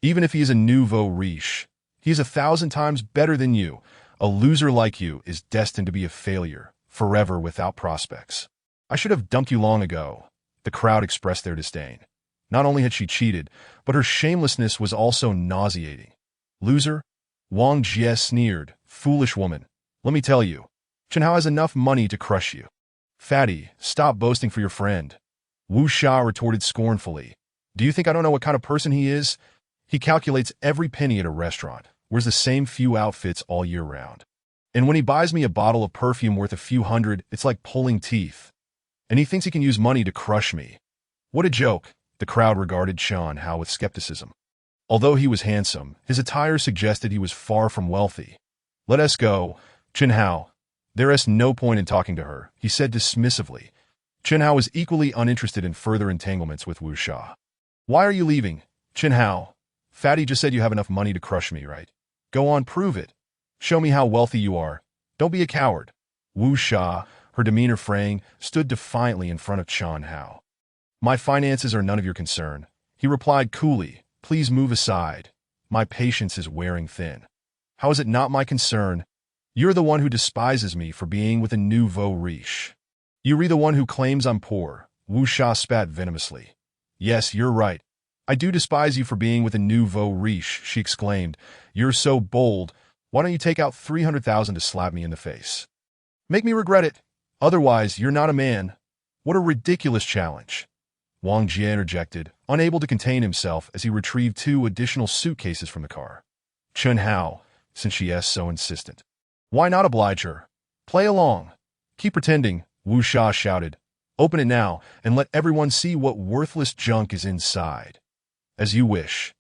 Even if he is a nouveau riche, he is 1,000 times better than you. A loser like you is destined to be a failure, forever without prospects. I should have dumped you long ago. The crowd expressed their disdain. Not only had she cheated, but her shamelessness was also nauseating. Loser? Wang Jie sneered. Foolish woman. Let me tell you, Chen Hao has enough money to crush you. Fatty, stop boasting for your friend. Wu Sha retorted scornfully. Do you think I don't know what kind of person he is? He calculates every penny at a restaurant, wears the same few outfits all year round. And when he buys me a bottle of perfume worth a few hundred, it's like pulling teeth. And he thinks he can use money to crush me. What a joke. The crowd regarded Chen Hao with skepticism. Although he was handsome, his attire suggested he was far from wealthy. Let us go, Chen Hao. There is no point in talking to her, he said dismissively. Chen Hao was equally uninterested in further entanglements with Wu Sha. Why are you leaving, Chen Hao? Fatty just said you have enough money to crush me, right? Go on, prove it. Show me how wealthy you are. Don't be a coward. Wu Sha, her demeanor fraying, stood defiantly in front of Chen Hao. My finances are none of your concern, he replied coolly. Please move aside. My patience is wearing thin. How is it not my concern? You're the one who despises me for being with a nouveau riche. You're the one who claims I'm poor. Wu Sha spat venomously. Yes, you're right. I do despise you for being with a nouveau riche, she exclaimed. You're so bold. Why don't you take out 300,000 to slap me in the face? Make me regret it. Otherwise, you're not a man. What a ridiculous challenge. Wang Jie interjected, unable to contain himself as he retrieved 2 additional suitcases from the car. Chen Hao, since she is so insistent. Why not oblige her? Play along. Keep pretending, Wu Sha shouted. Open it now and let everyone see what worthless junk is inside. As you wish.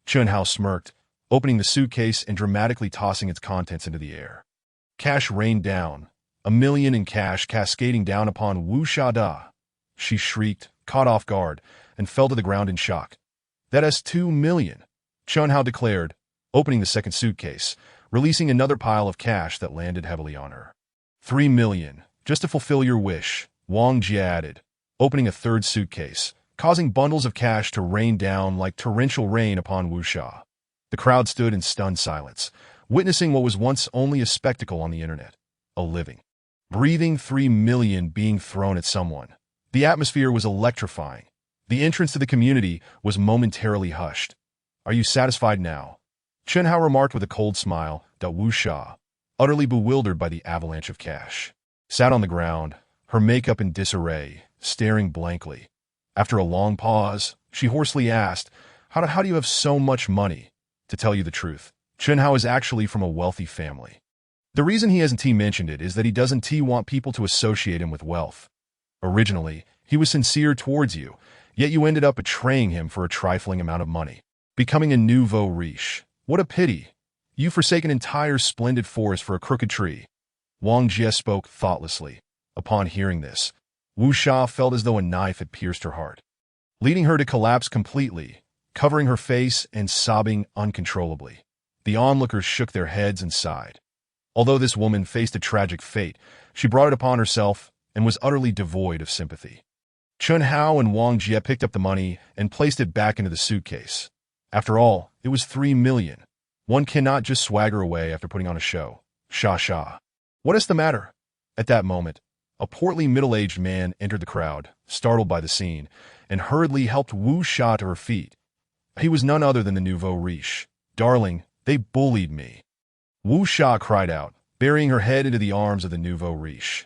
Chen Hao smirked, opening the suitcase and dramatically tossing its contents into the air. Cash rained down, 1 million in cash cascading down upon Wu Sha Da. She shrieked, caught off guard, and fell to the ground in shock. That is 2 million, Chen Hao declared, opening the second suitcase, releasing another pile of cash that landed heavily on her. 3 million, just to fulfill your wish, Wang Jie added, opening a third suitcase, causing bundles of cash to rain down like torrential rain upon Wu Sha. The crowd stood in stunned silence, witnessing what was once only a spectacle on the internet, a living, breathing 3 million being thrown at someone. The atmosphere was electrifying. The entrance to the community was momentarily hushed. Are you satisfied now? Chen Hao remarked with a cold smile that Wu Sha, utterly bewildered by the avalanche of cash, sat on the ground, her makeup in disarray, staring blankly. After a long pause, she hoarsely asked, How do you have so much money? To tell you the truth, Chen Hao is actually from a wealthy family. The reason he hasn't mentioned it is that he doesn't want people to associate him with wealth. Originally, he was sincere towards you, yet you ended up betraying him for a trifling amount of money, becoming a nouveau riche. What a pity. You forsake an entire splendid forest for a crooked tree. Wang Jie spoke thoughtlessly. Upon hearing this, Wu Sha felt as though a knife had pierced her heart, leading her to collapse completely, covering her face and sobbing uncontrollably. The onlookers shook their heads and sighed. Although this woman faced a tragic fate, she brought it upon herself and was utterly devoid of sympathy. Chun Hao and Wang Jie picked up the money and placed it back into the suitcase. After all, it was 3 million. One cannot just swagger away after putting on a show. Sha. What is the matter? At that moment, a portly middle-aged man entered the crowd, startled by the scene, and hurriedly helped Wu Sha to her feet. He was none other than the nouveau riche. Darling, they bullied me. Wu Sha cried out, burying her head into the arms of the nouveau riche.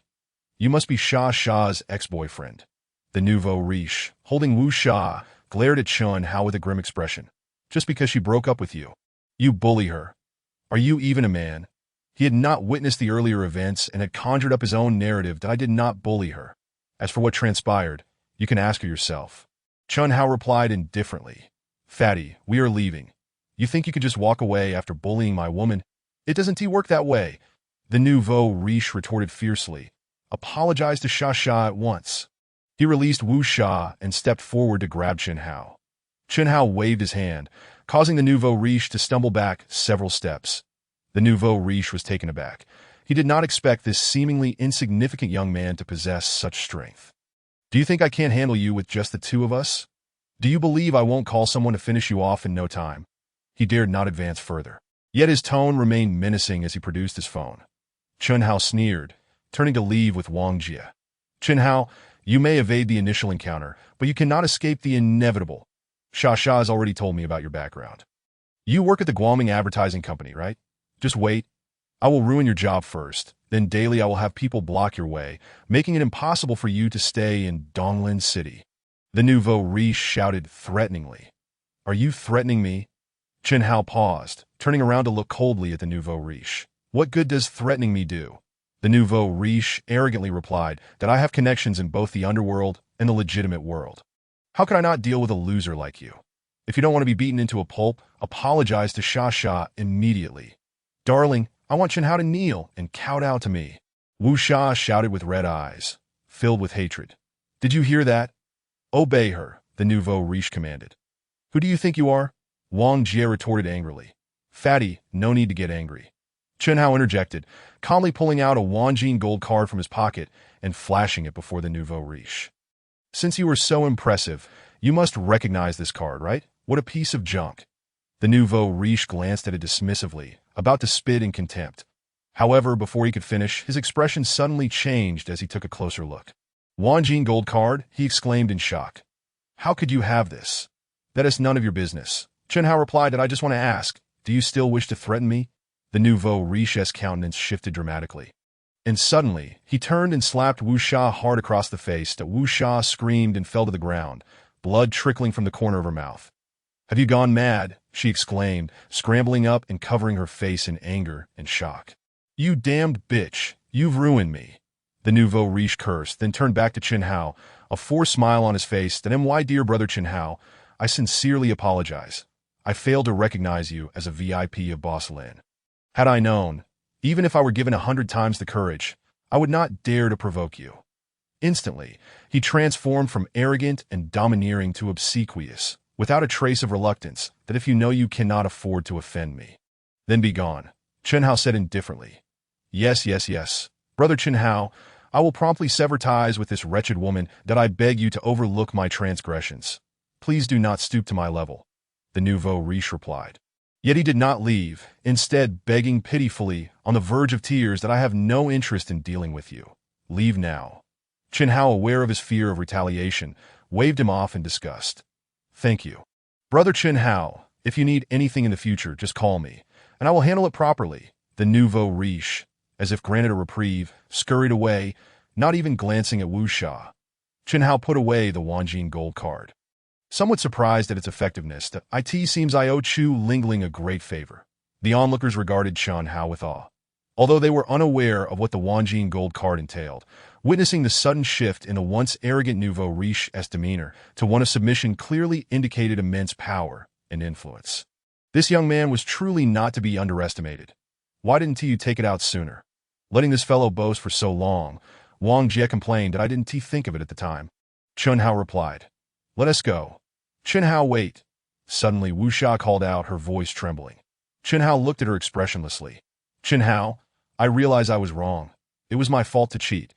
You must be Sha's ex-boyfriend. The nouveau riche, holding Wu Sha, glared at Chun Hao with a grim expression. Just because she broke up with you. You bully her. Are you even a man? He had not witnessed the earlier events and had conjured up his own narrative that I did not bully her. As for what transpired, you can ask her yourself. Chun Hao replied indifferently. Fatty, we are leaving. You think you can just walk away after bullying my woman? It doesn't work that way. The nouveau riche retorted fiercely. Apologize to Sha at once. He released Wu Sha and stepped forward to grab Chun Hao. Chun Hao waved his hand, causing the nouveau riche to stumble back several steps. The nouveau riche was taken aback. He did not expect this seemingly insignificant young man to possess such strength. Do you think I can't handle you with just the two of us? Do you believe I won't call someone to finish you off in no time? He dared not advance further. Yet his tone remained menacing as he produced his phone. Chun Hao sneered, turning to leave with Wang Jie. Chun Hao, you may evade the initial encounter, but you cannot escape the inevitable. Sha has already told me about your background. You work at the Guoming Advertising Company, right? Just wait. I will ruin your job first. Then daily I will have people block your way, making it impossible for you to stay in Donglin City. The nouveau riche shouted threateningly. Are you threatening me? Chun Hao paused, turning around to look coldly at the nouveau riche. What good does threatening me do? The nouveau riche arrogantly replied that I have connections in both the underworld and the legitimate world. How could I not deal with a loser like you? If you don't want to be beaten into a pulp, apologize to Sha immediately. Darling, I want Chun Hao to kneel and kowtow to me. Wu Sha shouted with red eyes, filled with hatred. Did you hear that? Obey her, the nouveau riche commanded. Who do you think you are? Wang Jie retorted angrily. Fatty, no need to get angry. Chun Hao interjected, calmly pulling out a Wanjin gold card from his pocket and flashing it before the nouveau riche. Since you are so impressive, you must recognize this card, right? What a piece of junk. The nouveau riche glanced at it dismissively, about to spit in contempt. However, before he could finish, his expression suddenly changed as he took a closer look. Wanjin gold card, he exclaimed in shock. How could you have this? That is none of your business. Chun Hao replied that I just want to ask, do you still wish to threaten me? The nouveau riche's countenance shifted dramatically. And suddenly, he turned and slapped Wu Sha hard across the face that Wu Sha screamed and fell to the ground, blood trickling from the corner of her mouth. Have you gone mad? She exclaimed, scrambling up and covering her face in anger and shock. You damned bitch, you've ruined me. The nouveau riche cursed, then turned back to Chun Hao, a forced smile on his face. Then my dear brother Chun Hao, I sincerely apologize. I failed to recognize you as a VIP of Boss Lin. Had I known, even if I were given 100 times the courage, I would not dare to provoke you. Instantly, he transformed from arrogant and domineering to obsequious, without a trace of reluctance, that if you know you cannot afford to offend me, then be gone. Chun Hao said indifferently. Yes. Brother Chun Hao, I will promptly sever ties with this wretched woman that I beg you to overlook my transgressions. Please do not stoop to my level. The nouveau riche replied. Yet he did not leave, instead begging pitifully, on the verge of tears, that I have no interest in dealing with you. Leave now. Chun Hao, aware of his fear of retaliation, waved him off in disgust. Thank you. Brother Chun Hao, if you need anything in the future, just call me, and I will handle it properly. The nouveau riche, as if granted a reprieve, scurried away, not even glancing at Wu Sha. Chun Hao put away the Wanjin gold card. Somewhat surprised at its effectiveness, it seems I owe Chu Lingling a great favor. The onlookers regarded Chun Hao with awe. Although they were unaware of what the Wanjin gold card entailed, witnessing the sudden shift in the once arrogant nouveau riche's demeanor to one of submission clearly indicated immense power and influence. This young man was truly not to be underestimated. Why didn't you take it out sooner? Letting this fellow boast for so long, Wang Jie complained that I didn't think of it at the time. Chun Hao replied, "Let us go." Chun Hao, wait. Suddenly Wu Sha called out, her voice trembling. Chun Hao looked at her expressionlessly. Chun Hao, I realize I was wrong. It was my fault to cheat.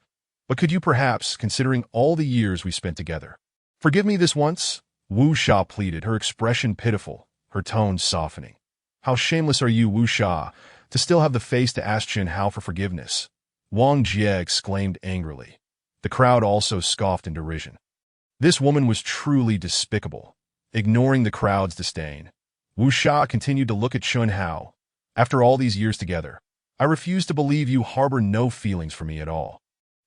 But could you perhaps, considering all the years we spent together, forgive me this once? Wu Sha pleaded, her expression pitiful, her tone softening. How shameless are you, Wu Sha, to still have the face to ask Chun Hao for forgiveness? Wang Jie exclaimed angrily. The crowd also scoffed in derision. This woman was truly despicable. Ignoring the crowd's disdain, Wu Sha continued to look at Chun Hao. After all these years together, I refuse to believe you harbor no feelings for me at all.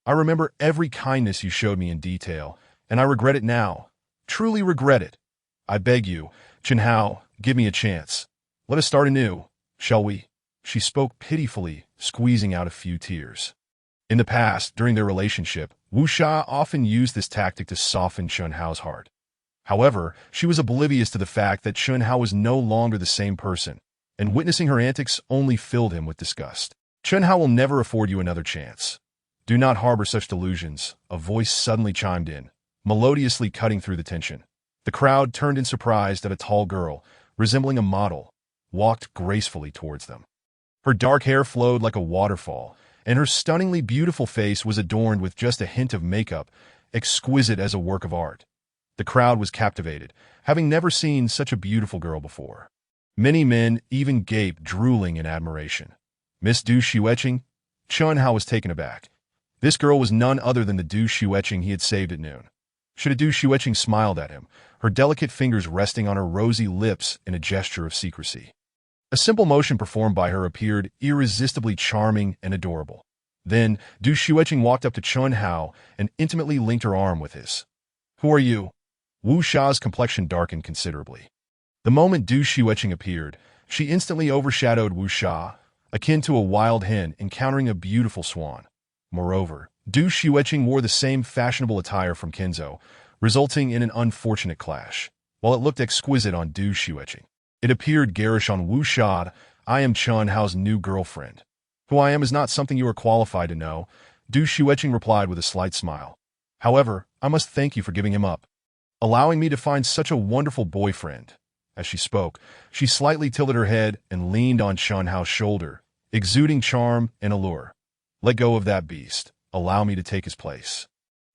I remember every kindness you showed me in detail, and I regret it now. Truly regret it. I beg you, Chun Hao, give me a chance. Let us start anew, shall we? She spoke pitifully, squeezing out a few tears. In the past, during their relationship, Wu Sha often used this tactic to soften Chun Hao's heart. However, she was oblivious to the fact that Chun Hao was no longer the same person, and witnessing her antics only filled him with disgust. Chun Hao will never afford you another chance. Do not harbor such delusions, a voice suddenly chimed in, melodiously cutting through the tension. The crowd turned in surprise at a tall girl, resembling a model, walked gracefully towards them. Her dark hair flowed like a waterfall, and her stunningly beautiful face was adorned with just a hint of makeup, exquisite as a work of art. The crowd was captivated, having never seen such a beautiful girl before. Many men even gaped, drooling in admiration. Miss Du Xueqing? Chun Hao was taken aback. This girl was none other than the Du Xueqing he had saved at noon. Should a Du Xueqing smiled at him, her delicate fingers resting on her rosy lips in a gesture of secrecy. A simple motion performed by her appeared irresistibly charming and adorable. Then, Du Xueqing walked up to Chun Hao and intimately linked her arm with his. Who are you? Wu Sha's complexion darkened considerably. The moment Du Xueqing appeared, she instantly overshadowed Wu Sha, akin to a wild hen encountering a beautiful swan. Moreover, Du Xueqing wore the same fashionable attire from Kenzo, resulting in an unfortunate clash. While it looked exquisite on Du Xueqing, it appeared garish on Wu Sha. I am Chun Hao's new girlfriend. Who I am is not something you are qualified to know, Du Xueqing replied with a slight smile. However, I must thank you for giving him up, allowing me to find such a wonderful boyfriend. As she spoke, she slightly tilted her head and leaned on Chun Hao's shoulder, exuding charm and allure. Let go of that beast. Allow me to take his place.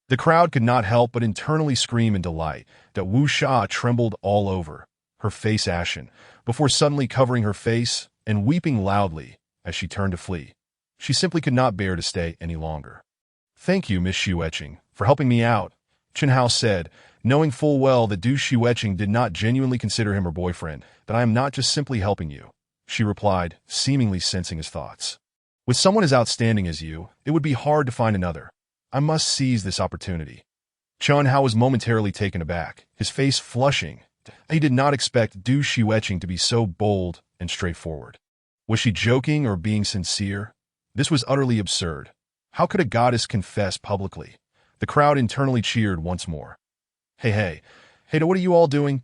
The crowd could not help but internally scream in delight that Wu Sha trembled all over, her face ashen, before suddenly covering her face and weeping loudly as she turned to flee. She simply could not bear to stay any longer. Thank you, Miss Xueqing, for helping me out, Chun Hao said, knowing full well that Du Xueqing did not genuinely consider him her boyfriend. That I am not just simply helping you, she replied, seemingly sensing his thoughts. With someone as outstanding as you, it would be hard to find another. I must seize this opportunity. Chun Hao was momentarily taken aback, his face flushing. He did not expect Du Xueqing to be so bold and straightforward. Was she joking or being sincere? This was utterly absurd. How could a goddess confess publicly? The crowd internally cheered once more. Hey, what are you all doing?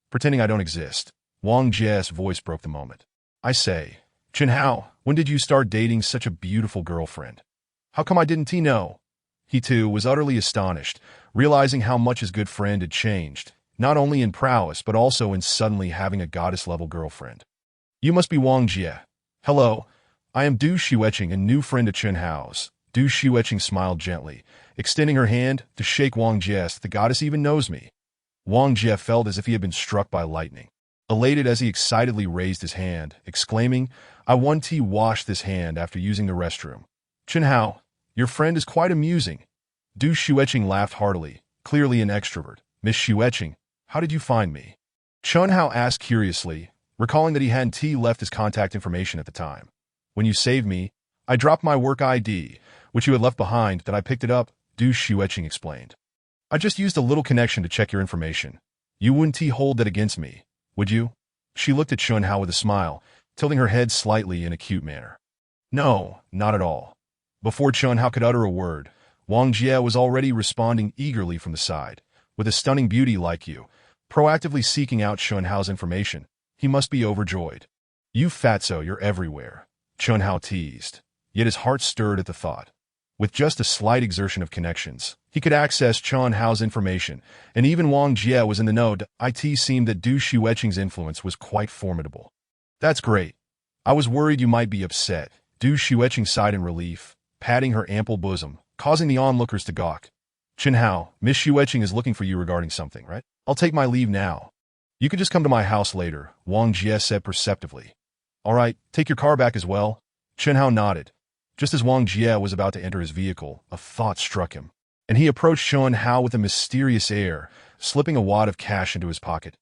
Pretending I don't exist. Wang Jie's voice broke the moment. I say, Chun Hao, when did you start dating such a beautiful girlfriend? How come I didn't know? He too was utterly astonished, realizing how much his good friend had changed, not only in prowess but also in suddenly having a goddess-level girlfriend. You must be Wang Jie. Hello, I am Du Xueqing, a new friend of Chun Hao's. Du Xueqing smiled gently, extending her hand to shake Wang Jie's. The goddess even knows me. Wang Jie felt as if he had been struck by lightning, elated as he excitedly raised his hand, exclaiming, I want to wash this hand after using the restroom. Chun Hao, your friend is quite amusing. Du Xueqing laughed heartily, clearly an extrovert. Miss Xueqing, how did you find me? Chun Hao asked curiously, recalling that he hadn't left his contact information at the time. When you saved me, I dropped my work ID, which you had left behind, that I picked it up, Du Xueqing explained. I just used a little connection to check your information. You wouldn't hold that against me, would you? She looked at Chun Hao with a smile, tilting her head slightly in a cute manner. No, not at all. Before Chun Hao could utter a word, Wang Jie was already responding eagerly from the side. With a stunning beauty like you, proactively seeking out Chun Hao's information, he must be overjoyed. You fatso, you're everywhere, Chun Hao teased, yet his heart stirred at the thought. With just a slight exertion of connections, he could access Chun Hao's information, and even Wang Jie was in the know. It seemed that Du Xueqing's influence was quite formidable. That's great. I was worried you might be upset. Du Xueqing sighed in relief, patting her ample bosom, causing the onlookers to gawk. Chen Hao, Miss Xueqing is looking for you regarding something, right? I'll take my leave now. You can just come to my house later, Wang Jie said perceptively. All right, take your car back as well. Chen Hao nodded. Just as Wang Jie was about to enter his vehicle, a thought struck him, and he approached Chen Hao with a mysterious air, slipping a wad of cash into his pocket.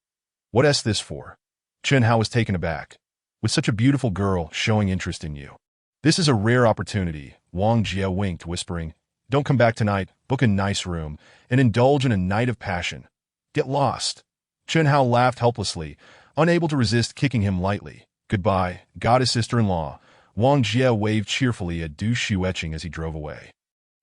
What's this for? Chen Hao was taken aback. With such a beautiful girl showing interest in you. This is a rare opportunity, Wang Jie winked, whispering, don't come back tonight, book a nice room, and indulge in a night of passion. Get lost. Chen Hao laughed helplessly, unable to resist kicking him lightly. Goodbye, goddess sister-in-law. Wang Jie waved cheerfully at Du Xueqing as he drove away.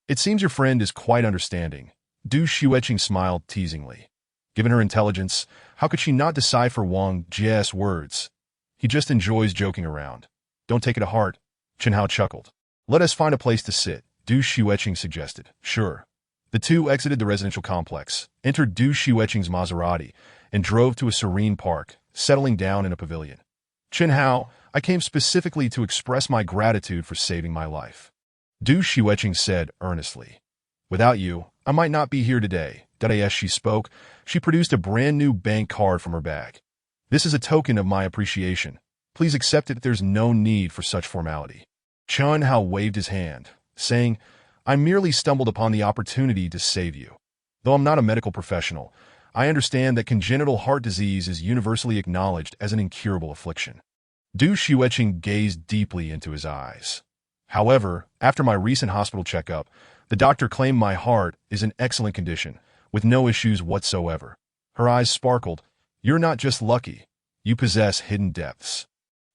It seems your friend is quite understanding. Du Xueqing smiled teasingly. Given her intelligence, how could she not decipher Wang Jie's words? He just enjoys joking around. Don't take it to heart, Chen Hao chuckled. Let us find a place to sit, Du Xueqing suggested. Sure. The two exited the residential complex, entered Du Xueqing's Maserati, and drove to a serene park, settling down in a pavilion. Chen Hao, I came specifically to express my gratitude for saving my life. Du Xueqing said earnestly. Without you, I might not be here today. As she spoke, she produced a brand new bank card from her bag. This is a token of my appreciation. Please accept it. There's no need for such formality. Chen Hao waved his hand, saying, I merely stumbled upon the opportunity to save you. Though I'm not a medical professional, I understand that congenital heart disease is universally acknowledged as an incurable affliction. Du Xueqing gazed deeply into his eyes. However, after my recent hospital checkup, the doctor claimed my heart is in excellent condition, with no issues whatsoever. Her eyes sparkled. You're not just lucky. You possess hidden depths.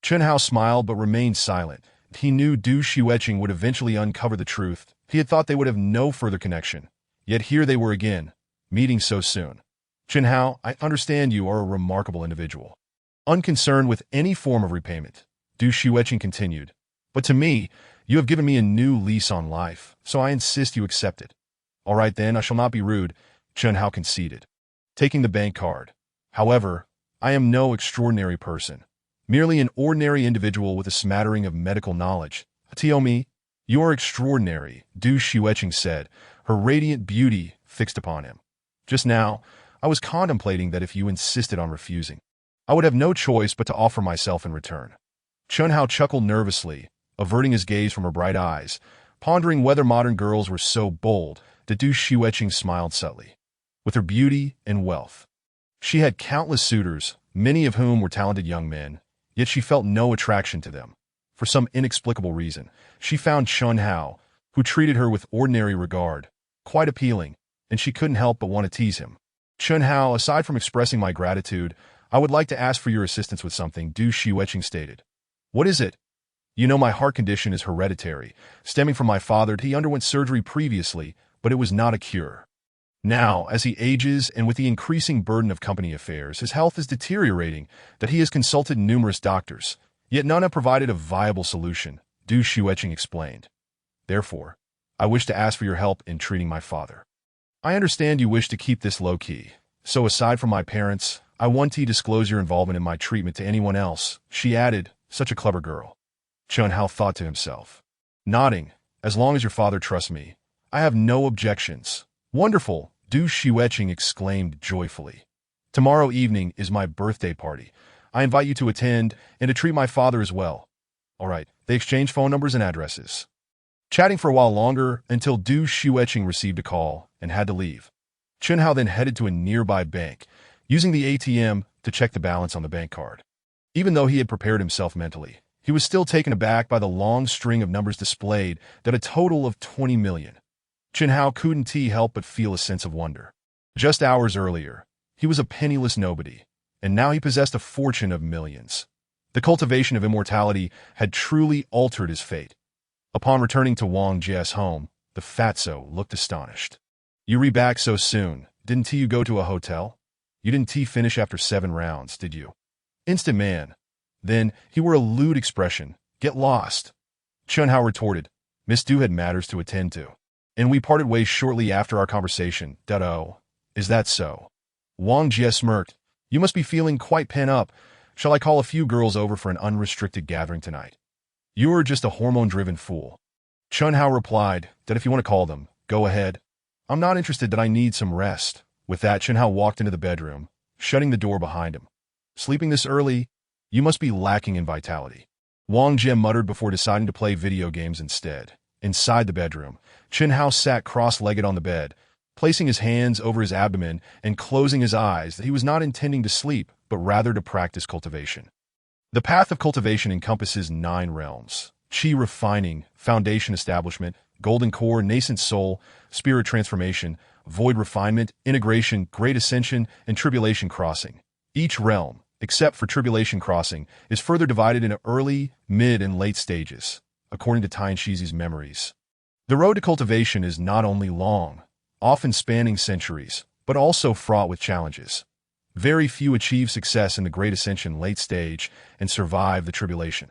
Chen Hao smiled but remained silent. He knew Du Xueqing would eventually uncover the truth. He had thought they would have no further connection. Yet here they were again, meeting so soon. Chen Hao, I understand you are a remarkable individual. Unconcerned with any form of repayment, Du Xueqing continued. But to me, you have given me a new lease on life, so I insist you accept it. All right then, I shall not be rude, Chen Hao conceded, taking the bank card. However, I am no extraordinary person, merely an ordinary individual with a smattering of medical knowledge. Tell me, you are extraordinary, Du Xueqing said, her radiant beauty fixed upon him. Just now, I was contemplating that if you insisted on refusing, I would have no choice but to offer myself in return. Chen Hao chuckled nervously, averting his gaze from her bright eyes, pondering whether modern girls were so bold that Du Xueqing smiled subtly. With her beauty and wealth, she had countless suitors, many of whom were talented young men, yet she felt no attraction to them. For some inexplicable reason, she found Chen Hao, who treated her with ordinary regard, quite appealing, and she couldn't help but want to tease him. Chen Hao, aside from expressing my gratitude, I would like to ask for your assistance with something, Du Xueqing stated. What is it? You know my heart condition is hereditary, stemming from my father. He underwent surgery previously, but it was not a cure. Now, as he ages and with the increasing burden of company affairs, his health is deteriorating, that he has consulted numerous doctors, yet none have provided a viable solution, Du Xueqing explained. Therefore, I wish to ask for your help in treating my father. I understand you wish to keep this low-key, so aside from my parents, I want to disclose your involvement in my treatment to anyone else, she added, such a clever girl. Chen Hao thought to himself. Nodding, as long as your father trusts me, I have no objections. Wonderful, Du Xueqing exclaimed joyfully. Tomorrow evening is my birthday party. I invite you to attend and to treat my father as well. All right, they exchanged phone numbers and addresses, chatting for a while longer until Du Xueqing received a call and had to leave. Chen Hao then headed to a nearby bank, using the ATM to check the balance on the bank card. Even though he had prepared himself mentally, he was still taken aback by the long string of numbers displayed, that a total of 20 million. Chen Hao couldn't help but feel a sense of wonder. Just hours earlier, he was a penniless nobody, and now he possessed a fortune of millions. The cultivation of immortality had truly altered his fate. Upon returning to Wang Jie's home, the fatso looked astonished. "You re-back so soon. Didn't you go to a hotel? You didn't finish after 7 rounds, did you?" Instant man. Then he wore a lewd expression. "Get lost." Chun Hao retorted, "Miss Du had matters to attend to. And we parted ways shortly after our conversation. Oh, is that so?" Wang Jie smirked. "You must be feeling quite pent up. Shall I call a few girls over for an unrestricted gathering tonight?" "You're just a hormone-driven fool." Chun Hao replied, "That if you want to call them, go ahead. I'm not interested, that I need some rest." With that, Chun Hao walked into the bedroom, shutting the door behind him. "Sleeping this early? You must be lacking in vitality." Wang Jie muttered before deciding to play video games instead. Inside the bedroom, Chun Hao sat cross-legged on the bed, placing his hands over his abdomen and closing his eyes. That he was not intending to sleep, but rather to practice cultivation. The path of cultivation encompasses 9 realms: Qi refining, foundation establishment, golden core, nascent soul, spirit transformation, void refinement, integration, great ascension, and tribulation crossing. Each realm, except for tribulation crossing, is further divided into early, mid, and late stages, according to Tai Shizi's memories. The road to cultivation is not only long, often spanning centuries, but also fraught with challenges. Very few achieve success in the Great Ascension late stage and survive the tribulation.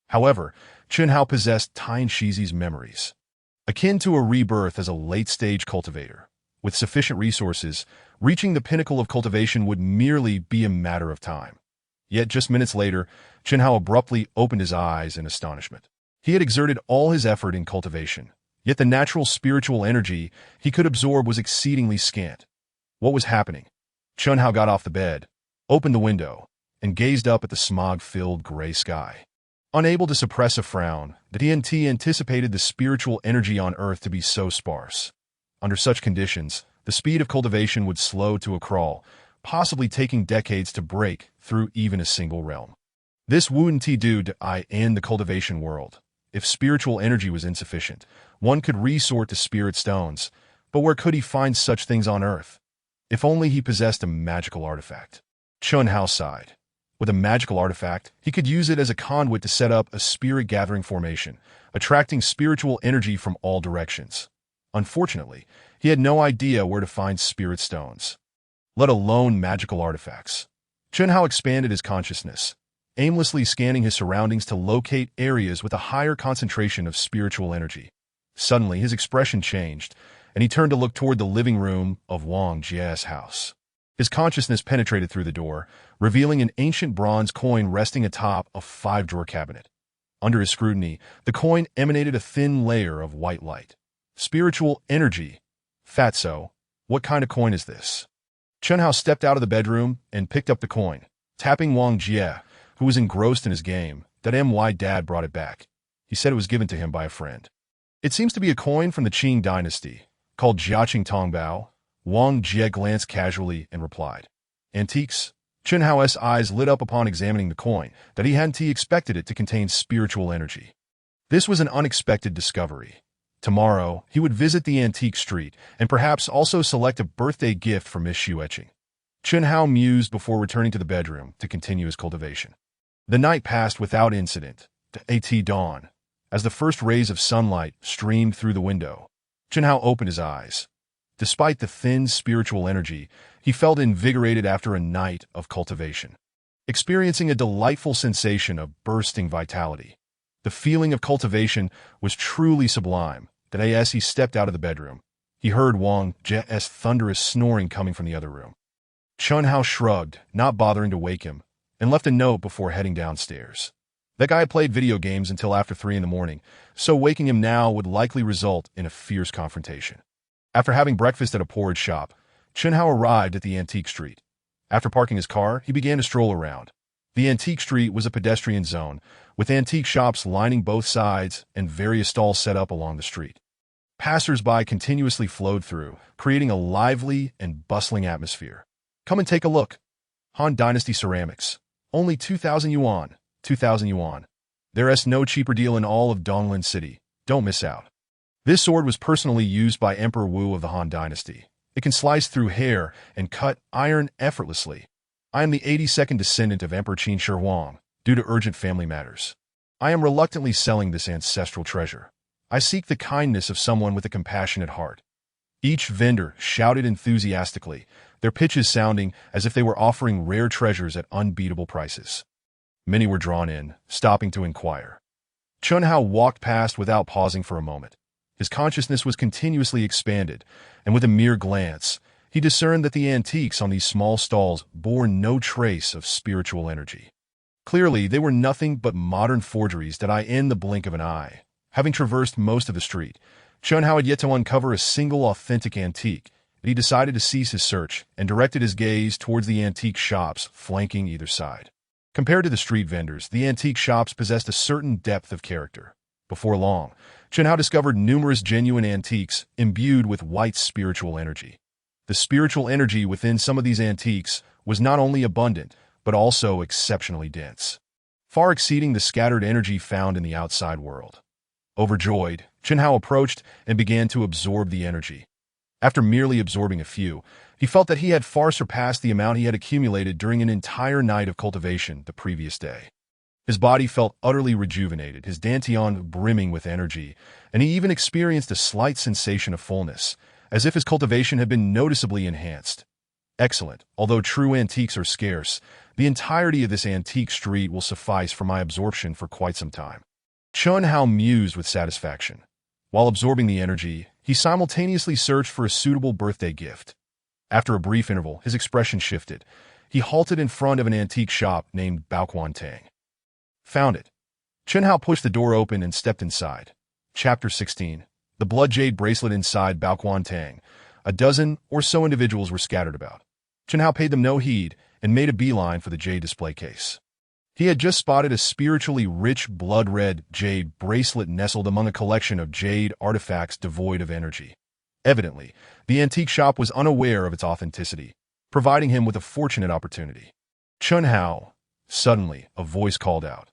However, Chun Hao possessed Tai Shizi's memories. Akin to a rebirth as a late-stage cultivator, with sufficient resources, reaching the pinnacle of cultivation would merely be a matter of time. Yet just minutes later, Chun Hao abruptly opened his eyes in astonishment. He had exerted all his effort in cultivation, yet the natural spiritual energy he could absorb was exceedingly scant. What was happening? Chun Hao got off the bed, opened the window, and gazed up at the smog-filled gray sky. Unable to suppress a frown, that he anticipated the spiritual energy on Earth to be so sparse. Under such conditions, the speed of cultivation would slow to a crawl, possibly taking decades to break through even a single realm. This wouldn't do to end the cultivation world. If spiritual energy was insufficient, one could resort to spirit stones, but where could he find such things on Earth? If only he possessed a magical artifact. Chun Hao sighed. With a magical artifact, he could use it as a conduit to set up a spirit-gathering formation, attracting spiritual energy from all directions. Unfortunately, he had no idea where to find spirit stones, let alone magical artifacts. Chun Hao expanded his consciousness, aimlessly scanning his surroundings to locate areas with a higher concentration of spiritual energy. Suddenly, his expression changed, and he turned to look toward the living room of Wang Jie's house. His consciousness penetrated through the door, revealing an ancient bronze coin resting atop a 5-drawer cabinet. Under his scrutiny, the coin emanated a thin layer of white light. Spiritual energy. Fatso, what kind of coin is this? Chun Hao stepped out of the bedroom and picked up the coin, tapping Wang Jie, who was engrossed in his game. That my dad brought it back. He said it was given to him by a friend. It seems to be a coin from the Qing dynasty, called Jiaqing Tongbao. Wang Jie glanced casually and replied, "Antiques?" Chun Hao's eyes lit up upon examining the coin, that he hadn't expected it to contain spiritual energy. This was an unexpected discovery. Tomorrow, he would visit the antique street and perhaps also select a birthday gift for Miss Xueqing. Chun Hao mused before returning to the bedroom to continue his cultivation. The night passed without incident, at dawn. As the first rays of sunlight streamed through the window, Chun Hao opened his eyes. Despite the thin spiritual energy, he felt invigorated after a night of cultivation, experiencing a delightful sensation of bursting vitality. The feeling of cultivation was truly sublime. That as he stepped out of the bedroom, he heard Wang Jie's thunderous snoring coming from the other room. Chun Hao shrugged, not bothering to wake him, and left a note before heading downstairs. That guy had played video games until after 3 in the morning, so waking him now would likely result in a fierce confrontation. After having breakfast at a porridge shop, Chun Hao arrived at the antique street. After parking his car, he began to stroll around. The antique street was a pedestrian zone, with antique shops lining both sides and various stalls set up along the street. Passers-by continuously flowed through, creating a lively and bustling atmosphere. "Come and take a look. Han Dynasty ceramics. Only 2,000 yuan. 2,000 yuan. There's no cheaper deal in all of Donglan City. Don't miss out." This sword was personally used by Emperor Wu of the Han Dynasty. It can slice through hair and cut iron effortlessly. I am the 82nd descendant of Emperor Qin Shi Huang, due to urgent family matters. I am reluctantly selling this ancestral treasure. I seek the kindness of someone with a compassionate heart." Each vendor shouted enthusiastically, their pitches sounding as if they were offering rare treasures at unbeatable prices. Many were drawn in, stopping to inquire. Chun Hao walked past without pausing for a moment. His consciousness was continuously expanded, and with a mere glance, he discerned that the antiques on these small stalls bore no trace of spiritual energy. Clearly, they were nothing but modern forgeries that in the blink of an eye. Having traversed most of the street, Chun Hao had yet to uncover a single authentic antique, but he decided to cease his search and directed his gaze towards the antique shops flanking either side. Compared to the street vendors, the antique shops possessed a certain depth of character. Before long, Chun Hao discovered numerous genuine antiques imbued with white spiritual energy. The spiritual energy within some of these antiques was not only abundant, but also exceptionally dense, far exceeding the scattered energy found in the outside world. Overjoyed, Chun Hao approached and began to absorb the energy. After merely absorbing a few, he felt that he had far surpassed the amount he had accumulated during an entire night of cultivation the previous day. His body felt utterly rejuvenated, his dantian brimming with energy, and he even experienced a slight sensation of fullness, as if his cultivation had been noticeably enhanced. Excellent. Although true antiques are scarce, the entirety of this antique street will suffice for my absorption for quite some time. Chun Hao mused with satisfaction. While absorbing the energy, he simultaneously searched for a suitable birthday gift. After a brief interval, his expression shifted. He halted in front of an antique shop named Baoquan Tang. Found it. Chun Hao pushed the door open and stepped inside. Chapter 16. The blood jade bracelet inside Baoquan Tang. A dozen or so individuals were scattered about. Chun Hao paid them no heed and made a beeline for the jade display case. He had just spotted a spiritually rich blood-red jade bracelet nestled among a collection of jade artifacts devoid of energy. Evidently, the antique shop was unaware of its authenticity, providing him with a fortunate opportunity. Chun Hao. Suddenly, a voice called out.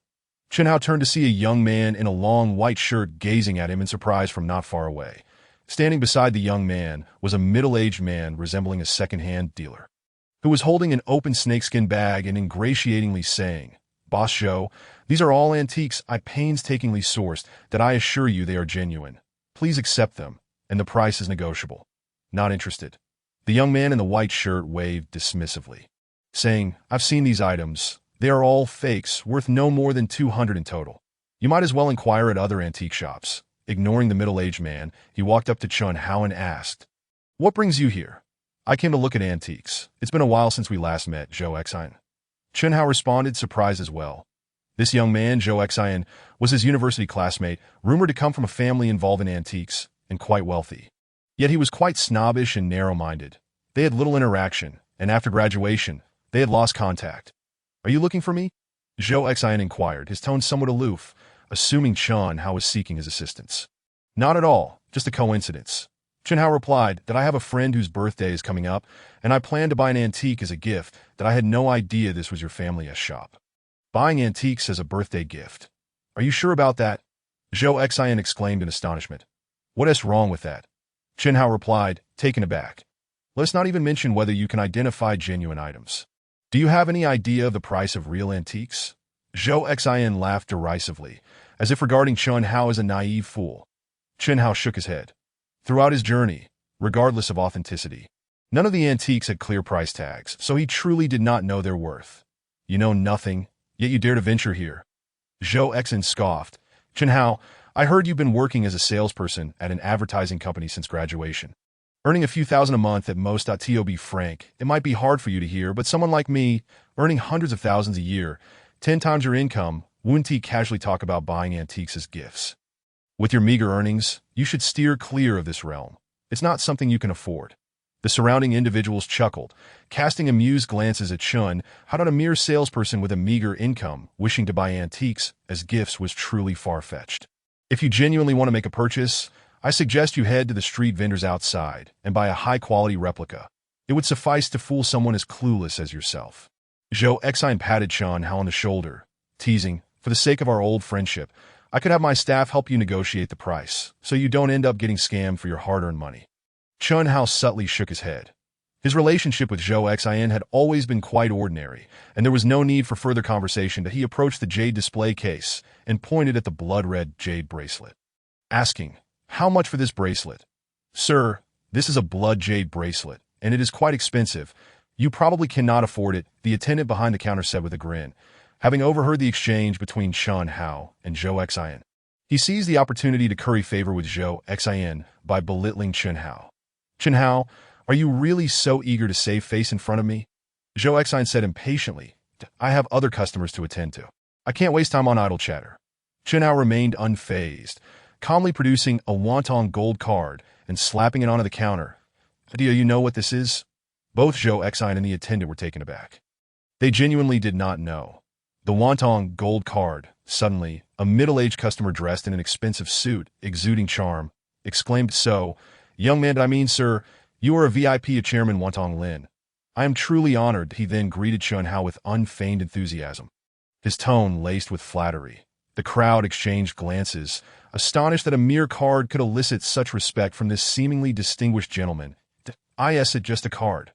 Chun Hao turned to see a young man in a long white shirt gazing at him in surprise from not far away. Standing beside the young man was a middle-aged man resembling a second-hand dealer, who was holding an open snakeskin bag and ingratiatingly saying, "Boss Zhou, these are all antiques I painstakingly sourced that I assure you they are genuine. Please accept them, and the price is negotiable." Not interested. The young man in the white shirt waved dismissively, saying, "I've seen these items. They are all fakes, worth no more than 200 in total. You might as well inquire at other antique shops." Ignoring the middle-aged man, he walked up to Chun Hao and asked, "What brings you here?" "I came to look at antiques. It's been a while since we last met, Zhou Xian." Chun Hao responded, surprised as well. This young man, Zhou Xian, was his university classmate, rumored to come from a family involved in antiques, and quite wealthy. Yet he was quite snobbish and narrow-minded. They had little interaction, and after graduation, they had lost contact. "Are you looking for me?" Zhou Xian inquired, his tone somewhat aloof, assuming Chun Hao was seeking his assistance. "Not at all, just a coincidence." Chun Hao replied that I have a friend whose birthday is coming up, and I plan to buy an antique as a gift, that I had no idea this was your family's shop. Buying antiques as a birthday gift. Are you sure about that? Zhou Xian exclaimed in astonishment. What is wrong with that? Chun Hao replied, taken aback. Let's not even mention whether you can identify genuine items. Do you have any idea of the price of real antiques? Zhou Xian laughed derisively, as if regarding Chun Hao as a naive fool. Chun Hao shook his head. Throughout his journey, regardless of authenticity, none of the antiques had clear price tags, so he truly did not know their worth. You know nothing, yet you dare to venture here. Zhou Xian scoffed. Chun Hao, I heard you've been working as a salesperson at an advertising company since graduation. Earning a few thousand a month at most. To be frank, it might be hard for you to hear, but someone like me, earning hundreds of thousands a year, 10 times your income, wouldn't casually talk about buying antiques as gifts. With your meager earnings, you should steer clear of this realm. It's not something you can afford. The surrounding individuals chuckled, casting amused glances at Chun. How did a mere salesperson with a meager income wishing to buy antiques as gifts was truly far-fetched? If you genuinely want to make a purchase, I suggest you head to the street vendors outside and buy a high-quality replica. It would suffice to fool someone as clueless as yourself. Zhou Xian patted Chun Hao on the shoulder, teasing, for the sake of our old friendship, I could have my staff help you negotiate the price, so you don't end up getting scammed for your hard-earned money. Chun Hao subtly shook his head. His relationship with Zhou Xian had always been quite ordinary, and there was no need for further conversation that he approached the jade display case and pointed at the blood-red jade bracelet. asking, "How much for this bracelet?" "Sir, this is a blood jade bracelet, and it is quite expensive. You probably cannot afford it," the attendant behind the counter said with a grin, having overheard the exchange between Chun Hao and Zhou Xian. He seized the opportunity to curry favor with Zhou Xian by belittling Chun Hao. "Chun Hao, are you really so eager to save face in front of me?" Zhou Xian said impatiently, "I have other customers to attend to. I can't waste time on idle chatter." Chun Hao remained unfazed, calmly producing a wonton gold card and slapping it onto the counter. "Do you know what this is?" Both Zhou Xian and the attendant were taken aback. They genuinely did not know. The wonton gold card. Suddenly, a middle-aged customer dressed in an expensive suit, exuding charm, exclaimed, "So, young man, I mean, sir, you are a VIP of Chairman Wonton Lin. I am truly honored." He then greeted Chun Hao with unfeigned enthusiasm, his tone laced with flattery. The crowd exchanged glances, astonished that a mere card could elicit such respect from this seemingly distinguished gentleman. Is it just a card?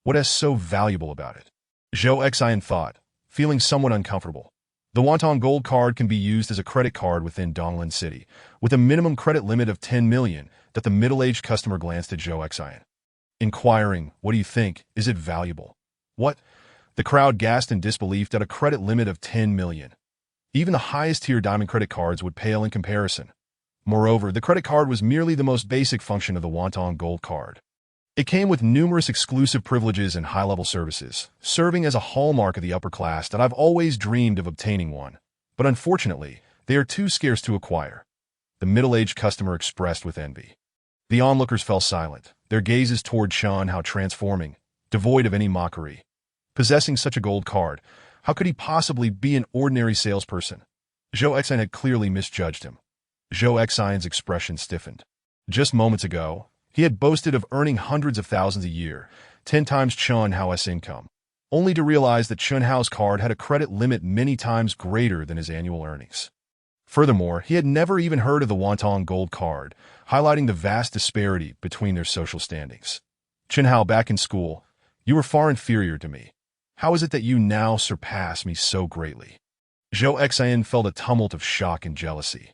What is so valuable about it? Zhou Xian thought, feeling somewhat uncomfortable. The wonton gold card can be used as a credit card within Donglin City, with a minimum credit limit of 10 million. That the middle-aged customer glanced at Zhou Xian, inquiring, "What do you think? Is it valuable?" "What?" The crowd gasped in disbelief at a credit limit of 10 million. Even the highest-tier diamond credit cards would pale in comparison. Moreover, the credit card was merely the most basic function of the wonton gold card. It came with numerous exclusive privileges and high-level services, serving as a hallmark of the upper class that I've always dreamed of obtaining one. But unfortunately, they are too scarce to acquire. The middle-aged customer expressed with envy. The onlookers fell silent, their gazes toward Chun Hao transforming, devoid of any mockery. Possessing such a gold card, how could he possibly be an ordinary salesperson? Zhou Xian had clearly misjudged him. Zhou Xian's expression stiffened. Just moments ago, he had boasted of earning hundreds of thousands a year, 10 times Chun Hao's income, only to realize that Chun Hao's card had a credit limit many times greater than his annual earnings. Furthermore, he had never even heard of the wonton gold card, highlighting the vast disparity between their social standings. "Chun Hao, back in school, you were far inferior to me. How is it that you now surpass me so greatly?" Zhou Xian felt a tumult of shock and jealousy.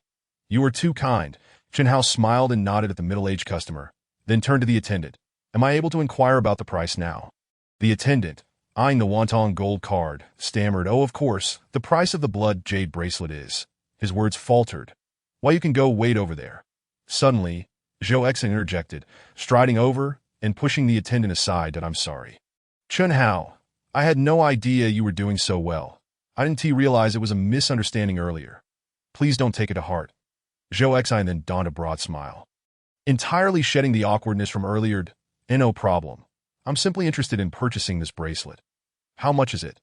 "You are too kind." Chun Hao smiled and nodded at the middle-aged customer, then turned to the attendant. "Am I able to inquire about the price now?" The attendant, eyeing the wonton gold card, stammered, "Oh, of course, the price of the blood jade bracelet is..." His words faltered. "Why, you can go wait over there." Suddenly, Zhou Xian interjected, striding over and pushing the attendant aside. "That I'm sorry. Chun Hao, I had no idea you were doing so well. I didn't realize it was a misunderstanding earlier. Please don't take it to heart." Zhou Xian then donned a broad smile, entirely shedding the awkwardness from earlier. "No problem. I'm simply interested in purchasing this bracelet." "How much is it?"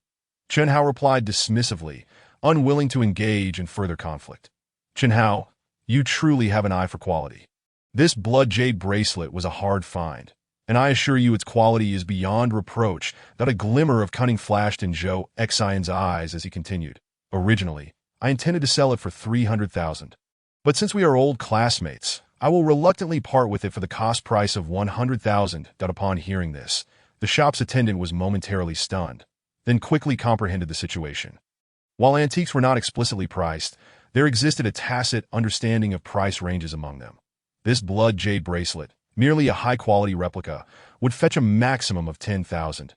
Chun Hao replied dismissively, unwilling to engage in further conflict. "Chun Hao, you truly have an eye for quality. This blood jade bracelet was a hard find, and I assure you its quality is beyond reproach." That a glimmer of cunning flashed in Zhou Xian's eyes as he continued. "Originally, I intended to sell it for 300,000. But since we are old classmates, I will reluctantly part with it for the cost price of 100,000. That upon hearing this, the shop's attendant was momentarily stunned, then quickly comprehended the situation. While antiques were not explicitly priced, there existed a tacit understanding of price ranges among them. This blood jade bracelet, merely a high-quality replica, would fetch a maximum of 10,000.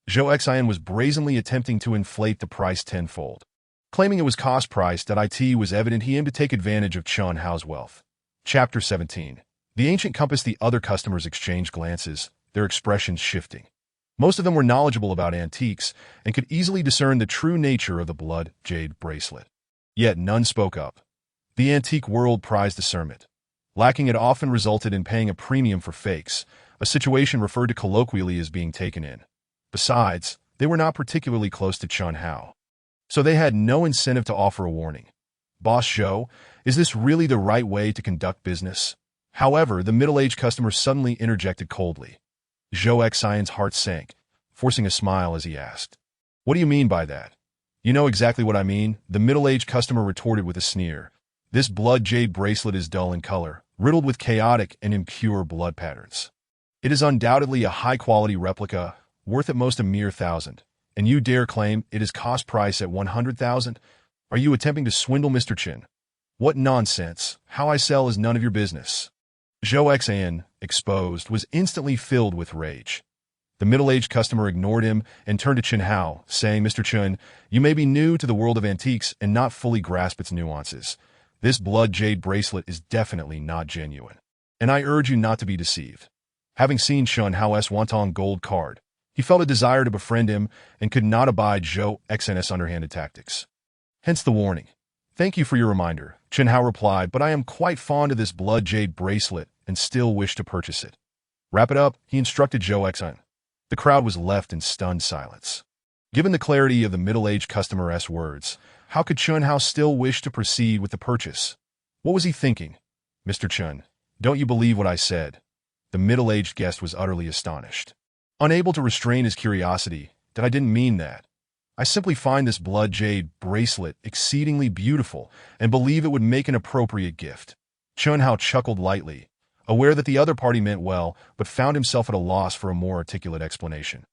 Zhou Xian was brazenly attempting to inflate the price tenfold. Claiming it was cost-priced, it was evident he aimed to take advantage of Chun Hao's wealth. Chapter 17. The ancient compass. The other customers exchanged glances, their expressions shifting. Most of them were knowledgeable about antiques and could easily discern the true nature of the blood jade bracelet. Yet none spoke up. The antique world prized discernment. Lacking it often resulted in paying a premium for fakes, a situation referred to colloquially as being taken in. Besides, they were not particularly close to Chun Hao, so they had no incentive to offer a warning. "Boss Zhou, is this really the right way to conduct business?" However, the middle-aged customer suddenly interjected coldly. Zhou Xian's heart sank, forcing a smile as he asked, "What do you mean by that?" "You know exactly what I mean," the middle-aged customer retorted with a sneer. "This blood jade bracelet is dull in color, riddled with chaotic and impure blood patterns. It is undoubtedly a high-quality replica, worth at most a mere 1,000, and you dare claim it is cost price at 100,000? Are you attempting to swindle Mr. Chin?" What nonsense. How I sell is none of your business. Zhou Xan, exposed, was instantly filled with rage. The middle-aged customer ignored him and turned to Chen Hao, saying, Mr. Chen, you may be new to the world of antiques and not fully grasp its nuances. This blood jade bracelet is definitely not genuine, and I urge you not to be deceived. Having seen Chen Hao's Wantong gold card, he felt a desire to befriend him and could not abide Zhou Xan's underhanded tactics. Hence the warning. Thank you for your reminder, Chen Hao replied, but I am quite fond of this blood jade bracelet and still wish to purchase it. Wrap it up, he instructed Zhou Xan. The crowd was left in stunned silence. Given the clarity of the middle-aged customer's words, how could Chen Hao still wish to proceed with the purchase? What was he thinking? Mr. Chen, don't you believe what I said? The middle-aged guest was utterly astonished. Unable to restrain his curiosity, that I didn't mean that. I simply find this blood jade bracelet exceedingly beautiful and believe it would make an appropriate gift. Chen Hao chuckled lightly, aware that the other party meant well, but found himself at a loss for a more articulate explanation.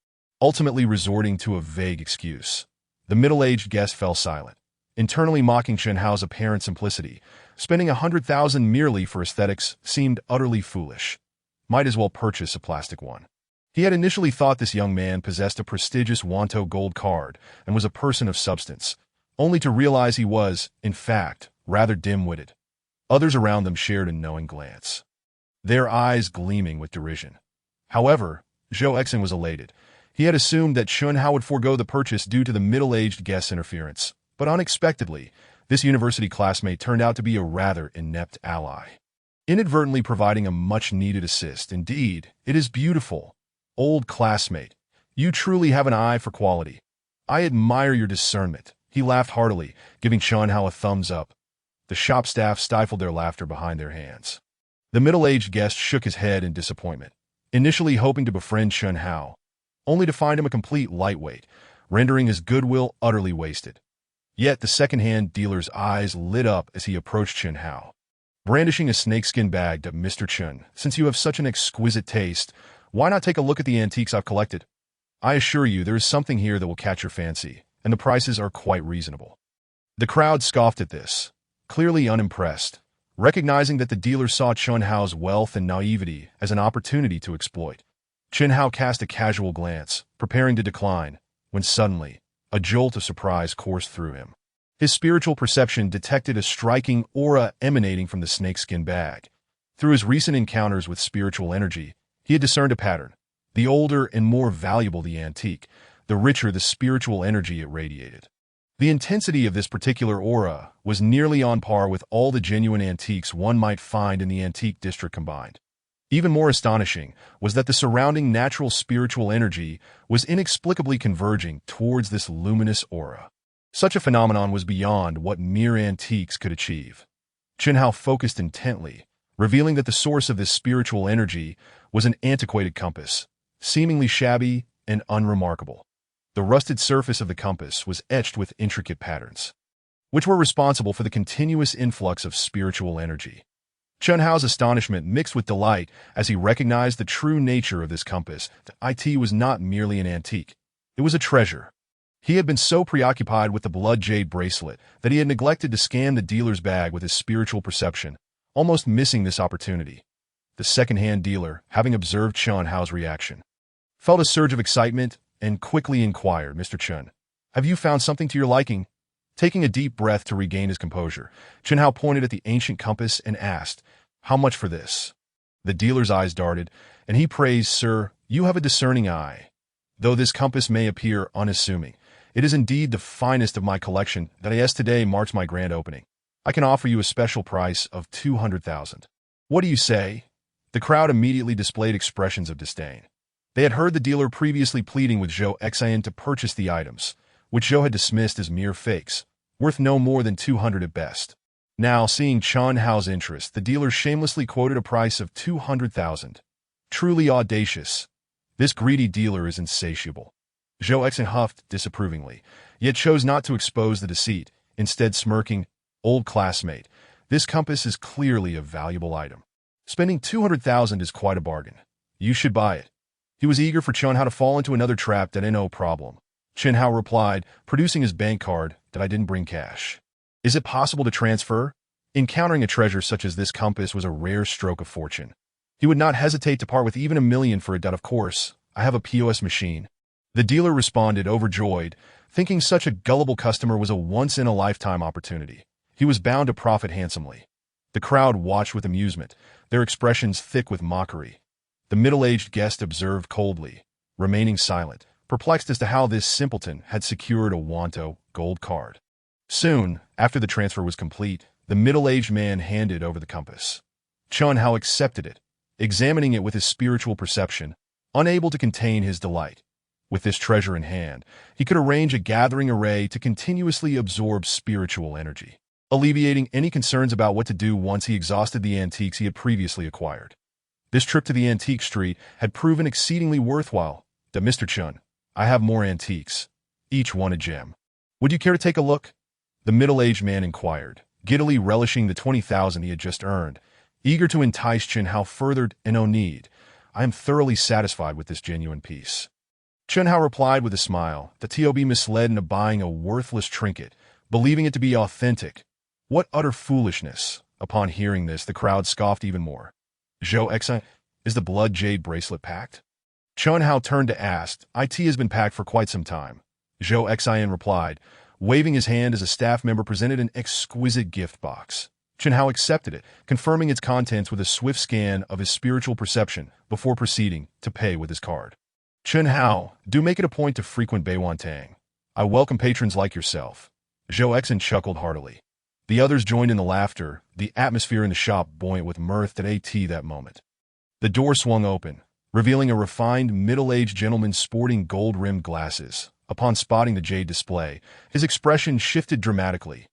Ultimately resorting to a vague excuse, the middle-aged guest fell silent, internally mocking Chen Hao's apparent simplicity. Spending 100,000 merely for aesthetics seemed utterly foolish. Might as well purchase a plastic one. He had initially thought this young man possessed a prestigious Wanto gold card and was a person of substance, only to realize he was, in fact, rather dim-witted. Others around them shared a knowing glance, their eyes gleaming with derision. However, Zhou Xan was elated. He had assumed that Chen Hao would forego the purchase due to the middle-aged guest's interference, but unexpectedly, this university classmate turned out to be a rather inept ally, inadvertently providing a much-needed assist. Indeed, it is beautiful. Old classmate, you truly have an eye for quality. I admire your discernment. He laughed heartily, giving Chen Hao a thumbs up. The shop staff stifled their laughter behind their hands. The middle-aged guest shook his head in disappointment, initially hoping to befriend Chen Hao, only to find him a complete lightweight, rendering his goodwill utterly wasted. Yet the second-hand dealer's eyes lit up as he approached Chen Hao. Brandishing a snakeskin bag to Mr. Chen, since you have such an exquisite taste, why not take a look at the antiques I've collected? I assure you there is something here that will catch your fancy, and the prices are quite reasonable. The crowd scoffed at this, clearly unimpressed, recognizing that the dealer saw Chen Hao's wealth and naivety as an opportunity to exploit. Chen Hao cast a casual glance, preparing to decline, when suddenly, a jolt of surprise coursed through him. His spiritual perception detected a striking aura emanating from the snakeskin bag. Through his recent encounters with spiritual energy, he had discerned a pattern. The older and more valuable the antique, the richer the spiritual energy it radiated. The intensity of this particular aura was nearly on par with all the genuine antiques one might find in the antique district combined. Even more astonishing was that the surrounding natural spiritual energy was inexplicably converging towards this luminous aura. Such a phenomenon was beyond what mere antiques could achieve. Chen Hao focused intently, revealing that the source of this spiritual energy was an antiquated compass, seemingly shabby and unremarkable. The rusted surface of the compass was etched with intricate patterns, which were responsible for the continuous influx of spiritual energy. Chen Hao's astonishment mixed with delight as he recognized the true nature of this compass. The IT was not merely an antique. It was a treasure. He had been so preoccupied with the blood jade bracelet that he had neglected to scan the dealer's bag with his spiritual perception, almost missing this opportunity. The second-hand dealer, having observed Chen Hao's reaction, felt a surge of excitement and quickly inquired, Mr. Chen, have you found something to your liking? Taking a deep breath to regain his composure, Chen Hao pointed at the ancient compass and asked, how much for this? The dealer's eyes darted, and he praised, Sir, you have a discerning eye. Though this compass may appear unassuming, it is indeed the finest of my collection that as today marks my grand opening. I can offer you a special price of 200,000. What do you say? The crowd immediately displayed expressions of disdain. They had heard the dealer previously pleading with Zhou Xan to purchase the items, which Zhou had dismissed as mere fakes, worth no more than 200 at best. Now, seeing Chen Hao's interest, the dealer shamelessly quoted a price of 200,000. Truly audacious. This greedy dealer is insatiable. Zhou Xan huffed disapprovingly, yet chose not to expose the deceit, instead smirking, old classmate, this compass is clearly a valuable item. Spending 200,000 is quite a bargain. You should buy it. He was eager for Chen Hao to fall into another trap that no problem. Chen Hao replied, producing his bank card, that I didn't bring cash. Is it possible to transfer? Encountering a treasure such as this compass was a rare stroke of fortune. He would not hesitate to part with even $1 million for it. Of course, I have a POS machine. The dealer responded, overjoyed, thinking such a gullible customer was a once-in-a-lifetime opportunity. He was bound to profit handsomely. The crowd watched with amusement, their expressions thick with mockery. The middle-aged guest observed coldly, remaining silent, perplexed as to how this simpleton had secured a Wanto gold card. Soon, after the transfer was complete, the middle-aged man handed over the compass. Chun Hao accepted it, examining it with his spiritual perception, unable to contain his delight. With this treasure in hand, he could arrange a gathering array to continuously absorb spiritual energy, alleviating any concerns about what to do once he exhausted the antiques he had previously acquired. This trip to the antique street had proven exceedingly worthwhile. Mr. Chun, I have more antiques, each one a gem. Would you care to take a look? The middle-aged man inquired, giddily relishing the 20,000 he had just earned, eager to entice Chun Hao further. No need. I am thoroughly satisfied with this genuine piece. Chun Hao replied with a smile, that to be misled into buying a worthless trinket, believing it to be authentic. What utter foolishness! Upon hearing this, the crowd scoffed even more. Zhou Exai, is the blood jade bracelet packed? Chun Hao turned to ask. It has been packed for quite some time. Zhou Exai replied, waving his hand as a staff member presented an exquisite gift box. Chun Hao accepted it, confirming its contents with a swift scan of his spiritual perception before proceeding to pay with his card. Chun Hao, do make it a point to frequent Beiwantang. I welcome patrons like yourself. Zhou Exai chuckled heartily. The others joined in the laughter, the atmosphere in the shop buoyant with mirth at that moment. The door swung open, revealing a refined, middle-aged gentleman sporting gold-rimmed glasses. Upon spotting the jade display, his expression shifted dramatically.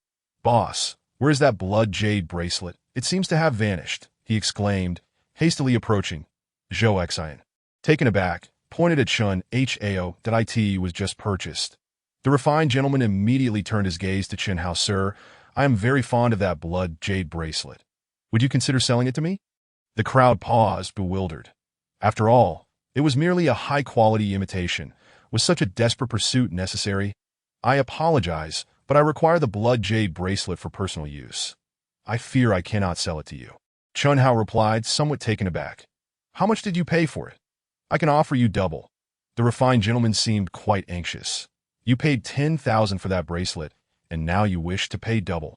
Boss, where's that blood jade bracelet? It seems to have vanished, he exclaimed, hastily approaching. Zhou Exai, taken aback, pointed at Chun Hao that it was just purchased. The refined gentleman immediately turned his gaze to Chun Hao. Sir, I am very fond of that blood jade bracelet. Would you consider selling it to me? The crowd paused, bewildered. After all, it was merely a high-quality imitation. Was such a desperate pursuit necessary? I apologize, but I require the blood jade bracelet for personal use. I fear I cannot sell it to you. Chun Hao replied, somewhat taken aback. How much did you pay for it? I can offer you double. The refined gentleman seemed quite anxious. You paid 10,000 for that bracelet, and now you wish to pay double.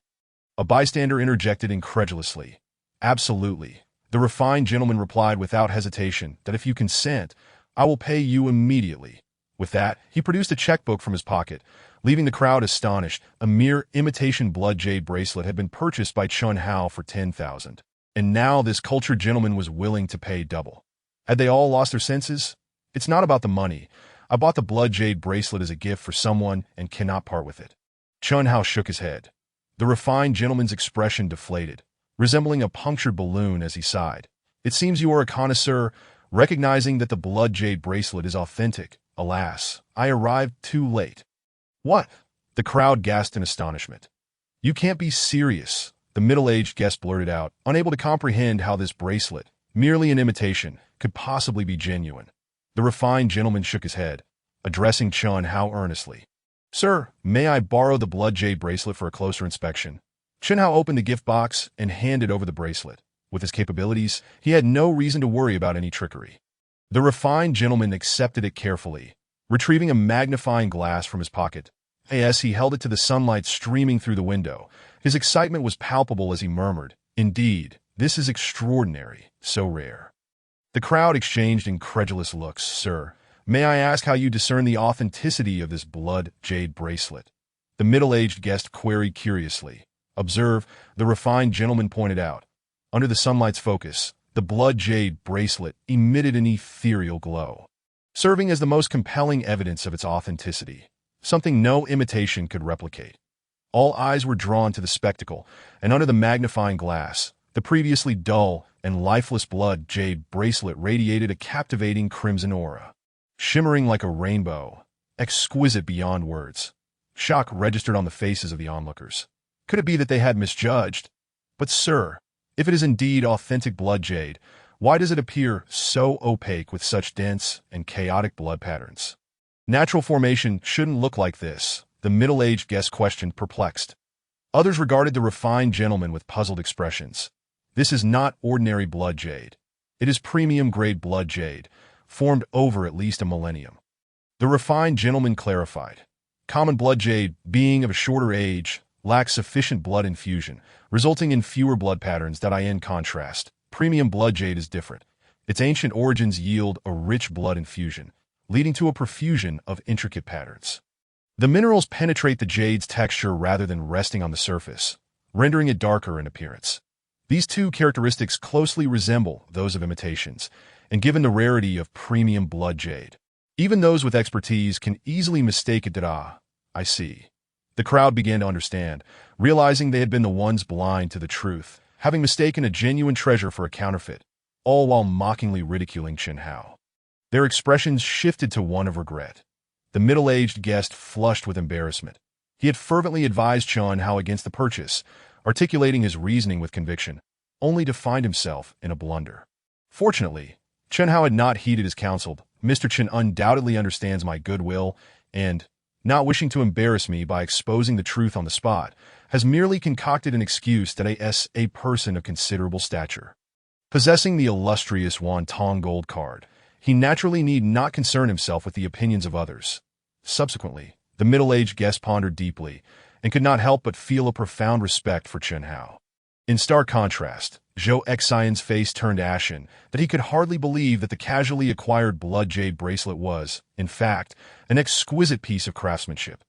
A bystander interjected incredulously. Absolutely. The refined gentleman replied without hesitation that if you consent, I will pay you immediately. With that, he produced a checkbook from his pocket, leaving the crowd astonished. A mere imitation blood jade bracelet had been purchased by Chun Hao for 10,000, and now this cultured gentleman was willing to pay double. Had they all lost their senses? It's not about the money. I bought the blood jade bracelet as a gift for someone and cannot part with it. Chun Hao shook his head. The refined gentleman's expression deflated, resembling a punctured balloon as he sighed. It seems you are a connoisseur, recognizing that the blood jade bracelet is authentic. Alas, I arrived too late. What? The crowd gasped in astonishment. You can't be serious, the middle-aged guest blurted out, unable to comprehend how this bracelet, merely an imitation, could possibly be genuine. The refined gentleman shook his head, addressing Chun Hao earnestly. Sir, may I borrow the blood jade bracelet for a closer inspection? Chun Hao opened the gift box and handed over the bracelet. With his capabilities, he had no reason to worry about any trickery. The refined gentleman accepted it carefully, retrieving a magnifying glass from his pocket. As he held it to the sunlight streaming through the window, his excitement was palpable as he murmured, Indeed, this is extraordinary, so rare. The crowd exchanged incredulous looks. Sir, may I ask how you discern the authenticity of this blood jade bracelet? The middle-aged guest queried curiously. Observe, the refined gentleman pointed out. Under the sunlight's focus, the blood jade bracelet emitted an ethereal glow, serving as the most compelling evidence of its authenticity, something no imitation could replicate. All eyes were drawn to the spectacle, and under the magnifying glass, the previously dull and lifeless blood jade bracelet radiated a captivating crimson aura, shimmering like a rainbow, exquisite beyond words. Shock registered on the faces of the onlookers. Could it be that they had misjudged? But sir, if it is indeed authentic blood jade, why does it appear so opaque with such dense and chaotic blood patterns? Natural formation shouldn't look like this, the middle-aged guest questioned, perplexed. Others regarded the refined gentleman with puzzled expressions. This is not ordinary blood jade. It is premium-grade blood jade, formed over at least a millennium. The refined gentleman clarified. Common blood jade, being of a shorter age, lacks sufficient blood infusion, resulting in fewer blood patterns that in contrast. Premium blood jade is different. Its ancient origins yield a rich blood infusion, leading to a profusion of intricate patterns. The minerals penetrate the jade's texture rather than resting on the surface, rendering it darker in appearance. These two characteristics closely resemble those of imitations, and given the rarity of premium blood jade, even those with expertise can easily mistake it. I see. The crowd began to understand, realizing they had been the ones blind to the truth, having mistaken a genuine treasure for a counterfeit, all while mockingly ridiculing Chen Hao. Their expressions shifted to one of regret. The middle-aged guest flushed with embarrassment. He had fervently advised Chen Hao against the purchase, articulating his reasoning with conviction, only to find himself in a blunder. Fortunately, Chen Hao had not heeded his counsel. Mr. Chen undoubtedly understands my goodwill and, not wishing to embarrass me by exposing the truth on the spot, has merely concocted an excuse that a person of considerable stature. Possessing the illustrious Wantong gold card, he naturally need not concern himself with the opinions of others. Subsequently, the middle-aged guest pondered deeply and could not help but feel a profound respect for Chen Hao. In stark contrast, Zhou Xian's face turned ashen, that he could hardly believe that the casually acquired blood jade bracelet was, in fact, an exquisite piece of craftsmanship.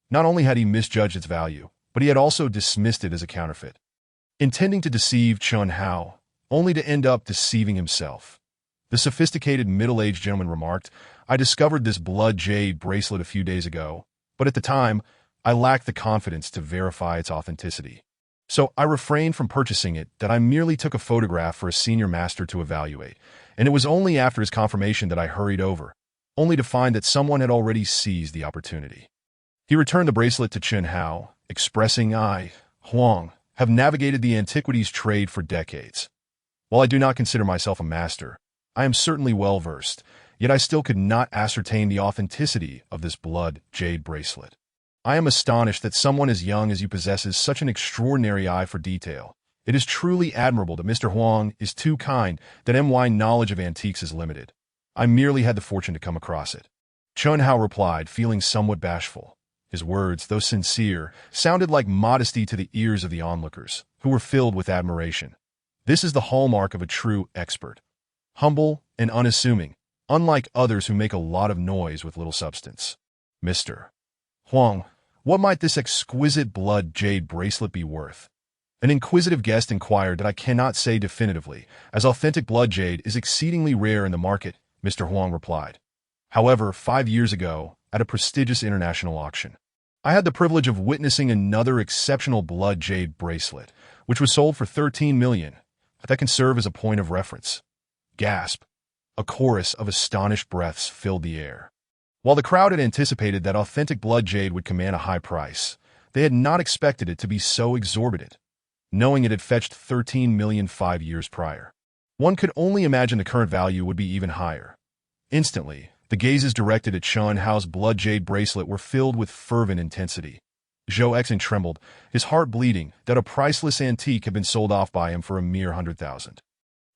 Not only had he misjudged its value, but he had also dismissed it as a counterfeit, intending to deceive Chen Hao, only to end up deceiving himself. The sophisticated middle-aged gentleman remarked, "I discovered this blood jade bracelet a few days ago, but at the time, I lacked the confidence to verify its authenticity. So I refrained from purchasing it. That I merely took a photograph for a senior master to evaluate, and it was only after his confirmation that I hurried over, only to find that someone had already seized the opportunity." He returned the bracelet to Chen Hao, expressing, "I, Huang, have navigated the antiquities trade for decades. While I do not consider myself a master, I am certainly well-versed, yet I still could not ascertain the authenticity of this blood jade bracelet. I am astonished that someone as young as you possesses such an extraordinary eye for detail. It is truly admirable that Mr. Huang is too kind, that my knowledge of antiques is limited. I merely had the fortune to come across it." Chen Hao replied, feeling somewhat bashful. His words, though sincere, sounded like modesty to the ears of the onlookers, who were filled with admiration. This is the hallmark of a true expert. Humble and unassuming, unlike others who make a lot of noise with little substance. "Mr. Huang, what might this exquisite blood jade bracelet be worth?" An inquisitive guest inquired. "That I cannot say definitively, as authentic blood jade is exceedingly rare in the market," Mr. Huang replied. "However, 5 years ago, at a prestigious international auction, I had the privilege of witnessing another exceptional blood jade bracelet, which was sold for 13 million. That can serve as a point of reference." Gasp! A chorus of astonished breaths filled the air. While the crowd had anticipated that authentic blood jade would command a high price, they had not expected it to be so exorbitant, knowing it had fetched 13 million 5 years prior. One could only imagine the current value would be even higher. Instantly, the gazes directed at Chen Hao's blood jade bracelet were filled with fervent intensity. Zhou Xian trembled, his heart bleeding, that a priceless antique had been sold off by him for a mere 100,000.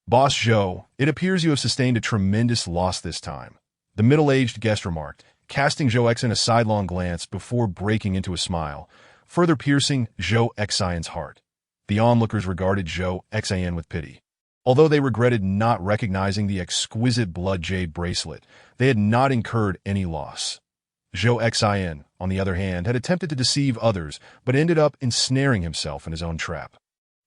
"Boss Zhou, it appears you have sustained a tremendous loss this time," the middle-aged guest remarked, casting Zhou Xian a sidelong glance before breaking into a smile, further piercing Zhou Xian's heart. The onlookers regarded Zhou Xian with pity. Although they regretted not recognizing the exquisite blood jade bracelet, they had not incurred any loss. Zhou Xian, on the other hand, had attempted to deceive others, but ended up ensnaring himself in his own trap.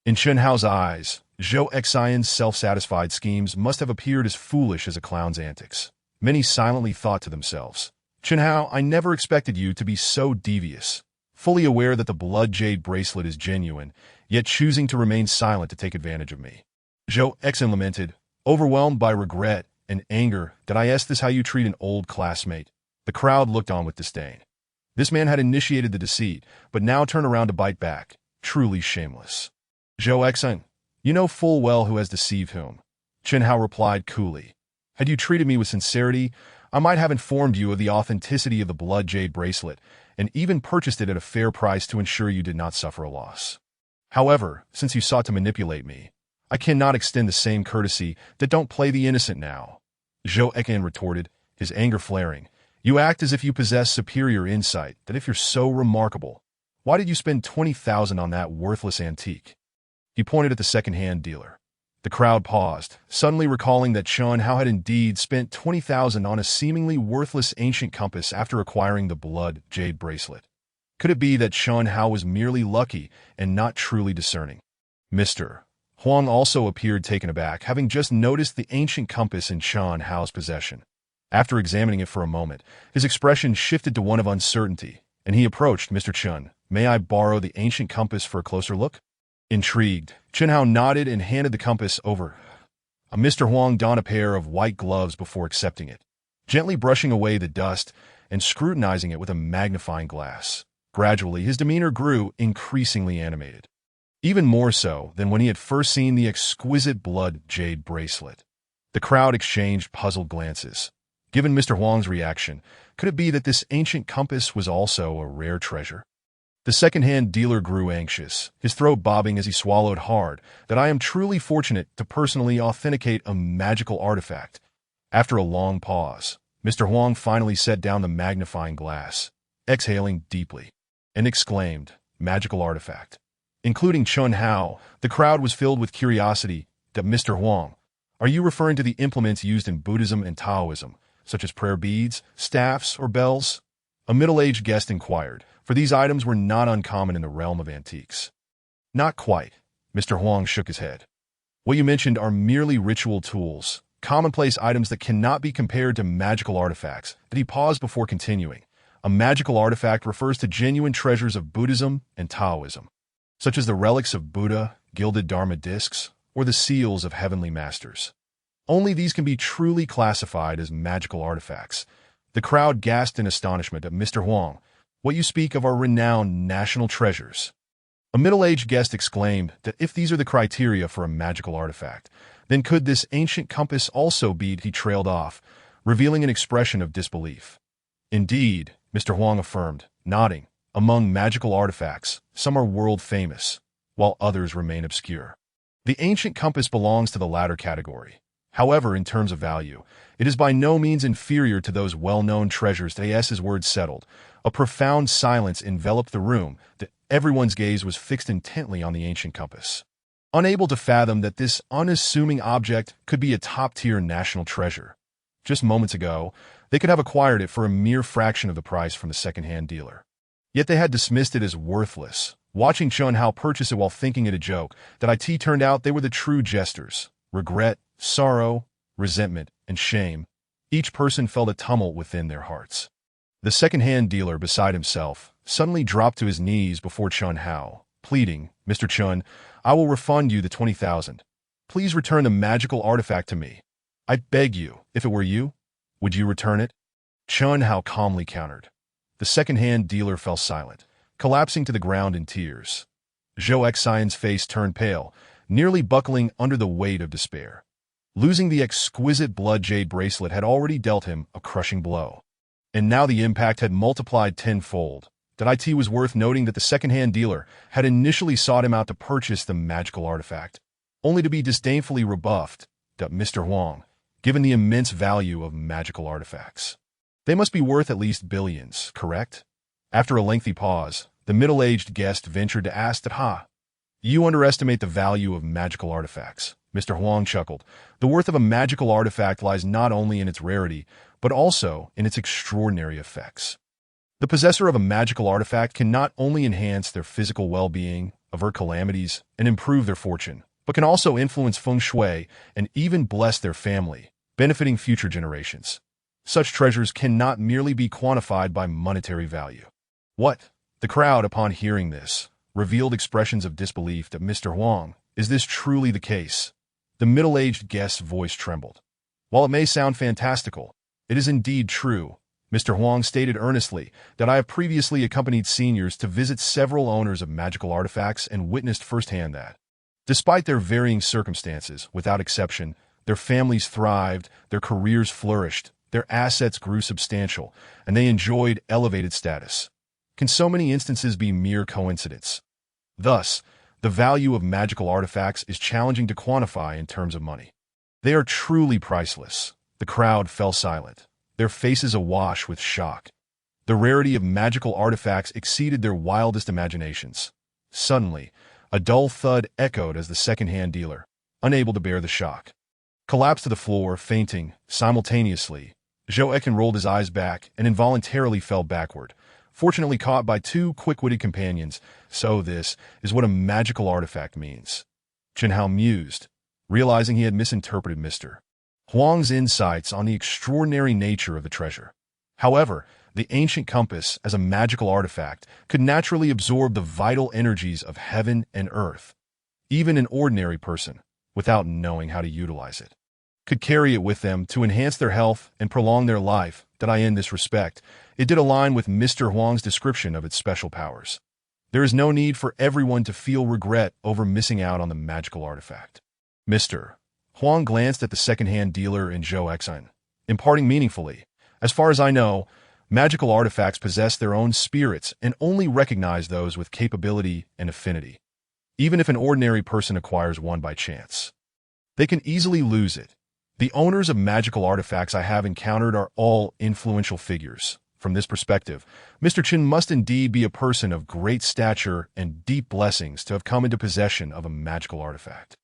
In Chen Hao's eyes, Zhou Xian's self-satisfied schemes must have appeared as foolish as a clown's antics. Many silently thought to themselves, "Chen Hao, I never expected you to be so devious." Fully aware that the blood jade bracelet is genuine, yet choosing to remain silent to take advantage of me. Zhou Xian lamented, overwhelmed by regret and anger. "Did I ask this how you treat an old classmate?" The crowd looked on with disdain. This man had initiated the deceit, but now turned around to bite back. Truly shameless. "Zhou Xian, you know full well who has deceived whom," Chen Hao replied coolly. "Had you treated me with sincerity, I might have informed you of the authenticity of the blood jade bracelet and even purchased it at a fair price to ensure you did not suffer a loss. However, since you sought to manipulate me, I cannot extend the same courtesy that don't play the innocent now. Zhou Ekan retorted, his anger flaring. You act as if you possess superior insight, that if you're so remarkable, why did you spend 20,000 on that worthless antique? He pointed at the second-hand dealer. The crowd paused, suddenly recalling that Chun Hao had indeed spent 20,000 on a seemingly worthless ancient compass after acquiring the blood jade bracelet. Could it be that Chun Hao was merely lucky and not truly discerning? Mr. Huang also appeared taken aback, having just noticed the ancient compass in Chun Hao's possession. After examining it for a moment, his expression shifted to one of uncertainty, and he approached Mr. Chun. May I borrow the ancient compass for a closer look? Intrigued, Chun Hao nodded and handed the compass over. Mr. Huang donned a pair of white gloves before accepting it, gently brushing away the dust and scrutinizing it with a magnifying glass. Gradually, his demeanor grew increasingly animated, even more so than when he had first seen the exquisite blood jade bracelet. The crowd exchanged puzzled glances. Given Mr. Huang's reaction, could it be that this ancient compass was also a rare treasure? The second-hand dealer grew anxious, his throat bobbing as he swallowed hard, that I am truly fortunate to personally authenticate a magical artifact. After a long pause, Mr. Huang finally set down the magnifying glass, exhaling deeply, and exclaimed, magical artifact. Including Chun Hao, the crowd was filled with curiosity. Mr. Huang, are you referring to the implements used in Buddhism and Taoism, such as prayer beads, staffs, or bells? A middle-aged guest inquired, for these items were not uncommon in the realm of antiques. Not quite. Mr. Huang shook his head. What you mentioned are merely ritual tools, commonplace items that cannot be compared to magical artifacts. But he paused before continuing. A magical artifact refers to genuine treasures of Buddhism and Taoism, such as the relics of Buddha, gilded Dharma discs, or the seals of heavenly masters. Only these can be truly classified as magical artifacts. The crowd gasped in astonishment at Mr. Huang. What you speak of are renowned national treasures. A middle-aged guest exclaimed that if these are the criteria for a magical artifact, then could this ancient compass also be? He trailed off, revealing an expression of disbelief. Indeed, Mr. Huang affirmed, nodding. Among magical artifacts, some are world-famous, while others remain obscure. The ancient compass belongs to the latter category. However, in terms of value, it is by no means inferior to those well-known treasures. His words settled. A profound silence enveloped the room, that everyone's gaze was fixed intently on the ancient compass, unable to fathom that this unassuming object could be a top-tier national treasure. Just moments ago, they could have acquired it for a mere fraction of the price from the second-hand dealer. Yet they had dismissed it as worthless. Watching Chun Hao purchase it while thinking it a joke, it turned out they were the true jesters. Regret, sorrow, resentment, and shame. Each person felt a tumult within their hearts. The second-hand dealer, beside himself, suddenly dropped to his knees before Chun Hao, pleading, Mr. Chun, I will refund you the 20,000. Please return the magical artifact to me. I beg you, if it were you, would you return it? Chun Hao calmly countered. The second-hand dealer fell silent, collapsing to the ground in tears. Zhou Xian's face turned pale, nearly buckling under the weight of despair. Losing the exquisite blood jade bracelet had already dealt him a crushing blow. And now the impact had multiplied tenfold. It was worth noting that the second-hand dealer had initially sought him out to purchase the magical artifact, only to be disdainfully rebuffed. Mr. Huang, given the immense value of magical artifacts, they must be worth at least billions, correct? After a lengthy pause, the middle-aged guest ventured to ask you underestimate the value of magical artifacts. Mr. Huang chuckled. The worth of a magical artifact lies not only in its rarity, but also in its extraordinary effects. The possessor of a magical artifact can not only enhance their physical well-being, avert calamities, and improve their fortune, but can also influence feng shui and even bless their family, benefiting future generations. Such treasures cannot merely be quantified by monetary value. What? The crowd, upon hearing this, revealed expressions of disbelief. Mr. Huang, is this truly the case? The middle-aged guest's voice trembled. While it may sound fantastical, it is indeed true. Mr. Huang stated earnestly that I have previously accompanied seniors to visit several owners of magical artifacts and witnessed firsthand that, despite their varying circumstances, without exception, their families thrived, their careers flourished, their assets grew substantial, and they enjoyed elevated status. Can so many instances be mere coincidence? Thus, the value of magical artifacts is challenging to quantify in terms of money. They are truly priceless. The crowd fell silent, their faces awash with shock. The rarity of magical artifacts exceeded their wildest imaginations. Suddenly, a dull thud echoed as the second-hand dealer, unable to bear the shock, collapsed to the floor, fainting. Simultaneously, Joachim rolled his eyes back and involuntarily fell backward, fortunately caught by two quick-witted companions. So this is what a magical artifact means. Chenhao mused, realizing he had misinterpreted Mr. Huang's insights on the extraordinary nature of the treasure. However, the ancient compass, as a magical artifact, could naturally absorb the vital energies of heaven and earth. Even an ordinary person, without knowing how to utilize it, could carry it with them to enhance their health and prolong their life. That in this respect, it did align with Mr. Huang's description of its special powers. There is no need for everyone to feel regret over missing out on the magical artifact. Mr. Huang glanced at the second-hand dealer and Joachim, imparting meaningfully, "As far as I know, magical artifacts possess their own spirits and only recognize those with capability and affinity. Even if an ordinary person acquires one by chance, they can easily lose it. The owners of magical artifacts I have encountered are all influential figures. From this perspective, Mr. Chen must indeed be a person of great stature and deep blessings to have come into possession of a magical artifact."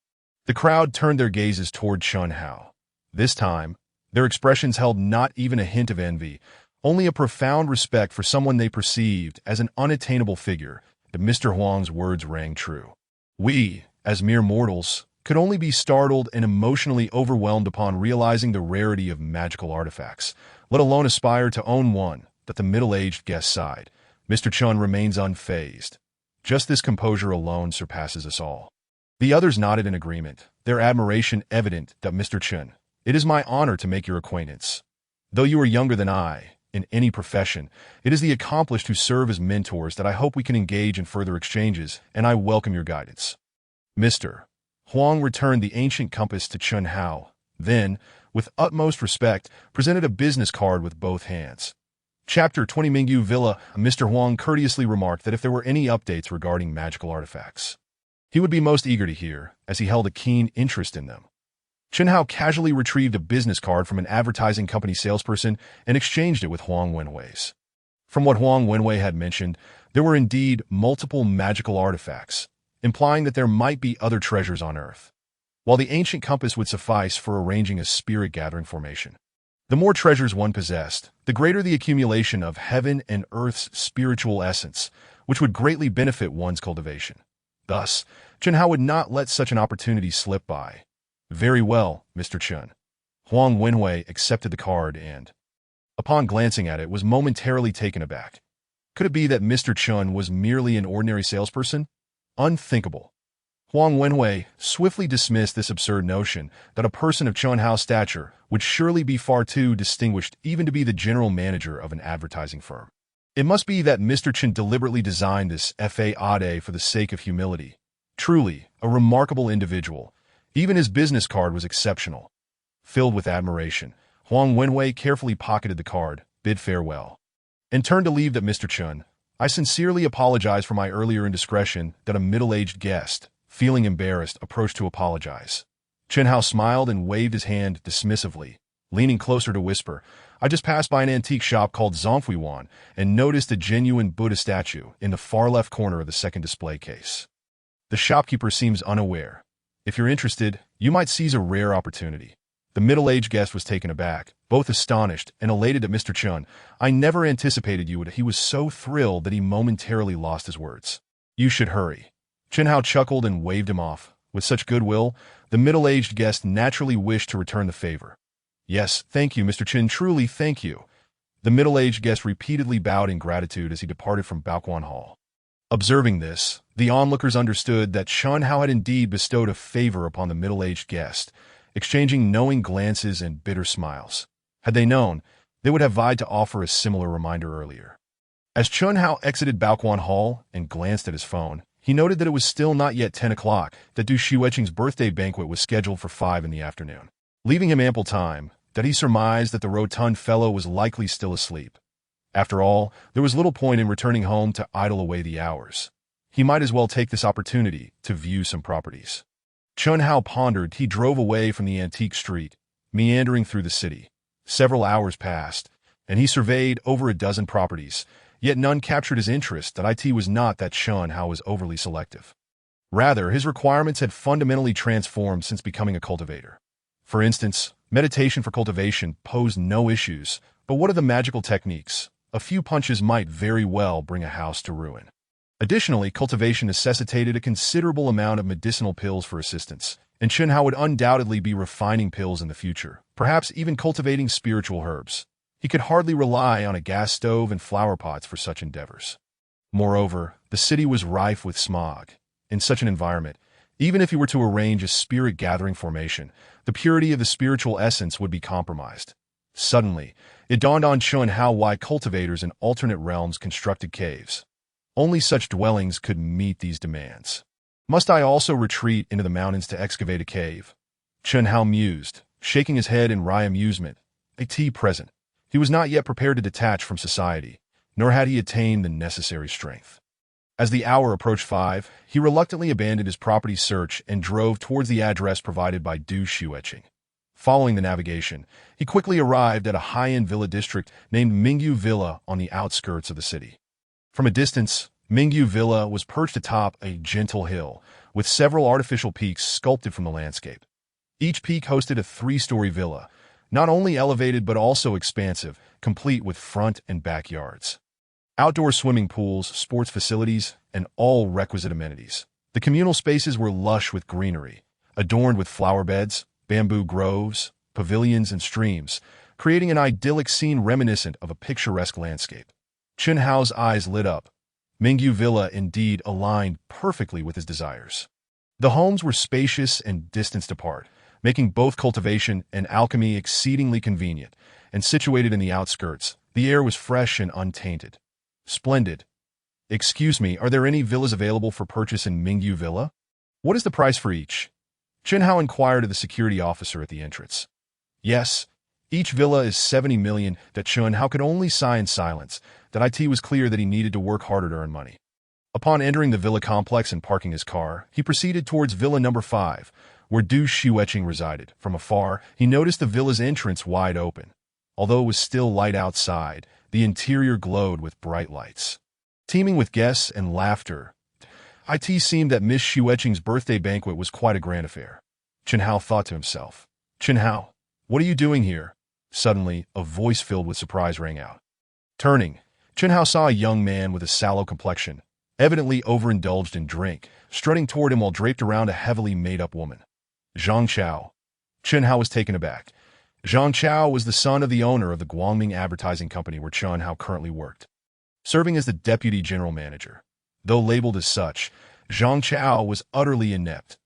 The crowd turned their gazes toward Chen Hao. This time, their expressions held not even a hint of envy, only a profound respect for someone they perceived as an unattainable figure. That Mr. Huang's words rang true. We, as mere mortals, could only be startled and emotionally overwhelmed upon realizing the rarity of magical artifacts, let alone aspire to own one. That the middle-aged guest sighed. Mr. Chen remains unfazed. Just this composure alone surpasses us all. The others nodded in agreement, their admiration evident. That Mr. Chen, it is my honor to make your acquaintance. Though you are younger than I, in any profession, it is the accomplished who serve as mentors that I hope we can engage in further exchanges, and I welcome your guidance. Mr. Huang returned the ancient compass to Chen Hao, then, with utmost respect, presented a business card with both hands. Chapter 20 Mingyu Villa. Mr. Huang courteously remarked that if there were any updates regarding magical artifacts, he would be most eager to hear, as he held a keen interest in them. Chen Hao casually retrieved a business card from an advertising company salesperson and exchanged it with Huang Wenwei's. From what Huang Wenwei had mentioned, there were indeed multiple magical artifacts, implying that there might be other treasures on Earth. While the ancient compass would suffice for arranging a spirit-gathering formation, the more treasures one possessed, the greater the accumulation of heaven and Earth's spiritual essence, which would greatly benefit one's cultivation. Thus, Chen Hao would not let such an opportunity slip by. Very well, Mr. Chen. Huang Wenwei accepted the card and, upon glancing at it, was momentarily taken aback. Could it be that Mr. Chen was merely an ordinary salesperson? Unthinkable. Huang Wenwei swiftly dismissed this absurd notion that a person of Chen Hao's stature would surely be far too distinguished even to be the general manager of an advertising firm. It must be that Mr. Chen deliberately designed this fade for the sake of humility. Truly, a remarkable individual. Even his business card was exceptional. Filled with admiration, Huang Wenwei carefully pocketed the card, bid farewell, and turned to leave. That Mr. Chen, I sincerely apologize for my earlier indiscretion. That a middle-aged guest, feeling embarrassed, approached to apologize. Chen Hao smiled and waved his hand dismissively, leaning closer to whisper, I just passed by an antique shop called Zongfuiwan and noticed a genuine Buddha statue in the far left corner of the second display case. The shopkeeper seems unaware. If you're interested, you might seize a rare opportunity. The middle-aged guest was taken aback, both astonished and elated at Mr. Chen. I never anticipated you would. He was so thrilled that he momentarily lost his words. You should hurry. Chen Hao chuckled and waved him off. With such goodwill, the middle-aged guest naturally wished to return the favor. Yes, thank you, Mr. Chen, truly thank you. The middle-aged guest repeatedly bowed in gratitude as he departed from Baoquan Hall. Observing this, the onlookers understood that Chen Hao had indeed bestowed a favor upon the middle-aged guest, exchanging knowing glances and bitter smiles. Had they known, they would have vied to offer a similar reminder earlier. As Chen Hao exited Baoquan Hall and glanced at his phone, he noted that it was still not yet 10 o'clock, that Du Xueqing's birthday banquet was scheduled for 5 in the afternoon. Leaving him ample time, that he surmised that the rotund fellow was likely still asleep. After all, there was little point in returning home to idle away the hours. He might as well take this opportunity to view some properties. Chun Hao pondered. He drove away from the antique street, meandering through the city. Several hours passed, and he surveyed over a dozen properties, yet none captured his interest. That it was not that Chun Hao was overly selective. Rather, his requirements had fundamentally transformed since becoming a cultivator. For instance, meditation for cultivation posed no issues, but what are the magical techniques? A few punches might very well bring a house to ruin. Additionally, cultivation necessitated a considerable amount of medicinal pills for assistance, and Chun Hao would undoubtedly be refining pills in the future, perhaps even cultivating spiritual herbs. He could hardly rely on a gas stove and flower pots for such endeavors. Moreover, the city was rife with smog. In such an environment, even if he were to arrange a spirit-gathering formation, the purity of the spiritual essence would be compromised. Suddenly, it dawned on Chun Hao why cultivators in alternate realms constructed caves. Only such dwellings could meet these demands. Must I also retreat into the mountains to excavate a cave? Chun Hao mused, shaking his head in wry amusement. Present. He was not yet prepared to detach from society, nor had he attained the necessary strength. As the hour approached 5, he reluctantly abandoned his property search and drove towards the address provided by Du Shueching. Following the navigation, he quickly arrived at a high-end villa district named Mingyu Villa on the outskirts of the city. From a distance, Mingyu Villa was perched atop a gentle hill, with several artificial peaks sculpted from the landscape. Each peak hosted a 3-story villa, not only elevated but also expansive, complete with front and backyards. Outdoor swimming pools, sports facilities, and all requisite amenities. The communal spaces were lush with greenery, adorned with flower beds, bamboo groves, pavilions, and streams, creating an idyllic scene reminiscent of a picturesque landscape. Chun Hao's eyes lit up. Mingyu Villa indeed aligned perfectly with his desires. The homes were spacious and distanced apart, making both cultivation and alchemy exceedingly convenient, and situated in the outskirts, the air was fresh and untainted. Splendid. Excuse me, are there any villas available for purchase in Mingyu Villa? What is the price for each? Chun Hao inquired of the security officer at the entrance. Yes, each villa is 70 million. That Chun Hao could only sigh in silence. That it was clear that he needed to work harder to earn money. Upon entering the villa complex and parking his car, he proceeded towards villa number 5, where Du Shueching resided. From afar, he noticed the villa's entrance wide open. Although it was still light outside, the interior glowed with bright lights. Teeming with guests and laughter, it seemed that Miss Shueching's birthday banquet was quite a grand affair. Chun Hao thought to himself, Chun Hao, what are you doing here? Suddenly, a voice filled with surprise rang out. Turning, Chun Hao saw a young man with a sallow complexion, evidently overindulged in drink, strutting toward him while draped around a heavily made-up woman. Zhang Chao. Chun Hao was taken aback. Zhang Chao was the son of the owner of the Guangming Advertising Company where Chun Hao currently worked, serving as the deputy general manager. Though labeled as such, Zhang Chao was utterly inept,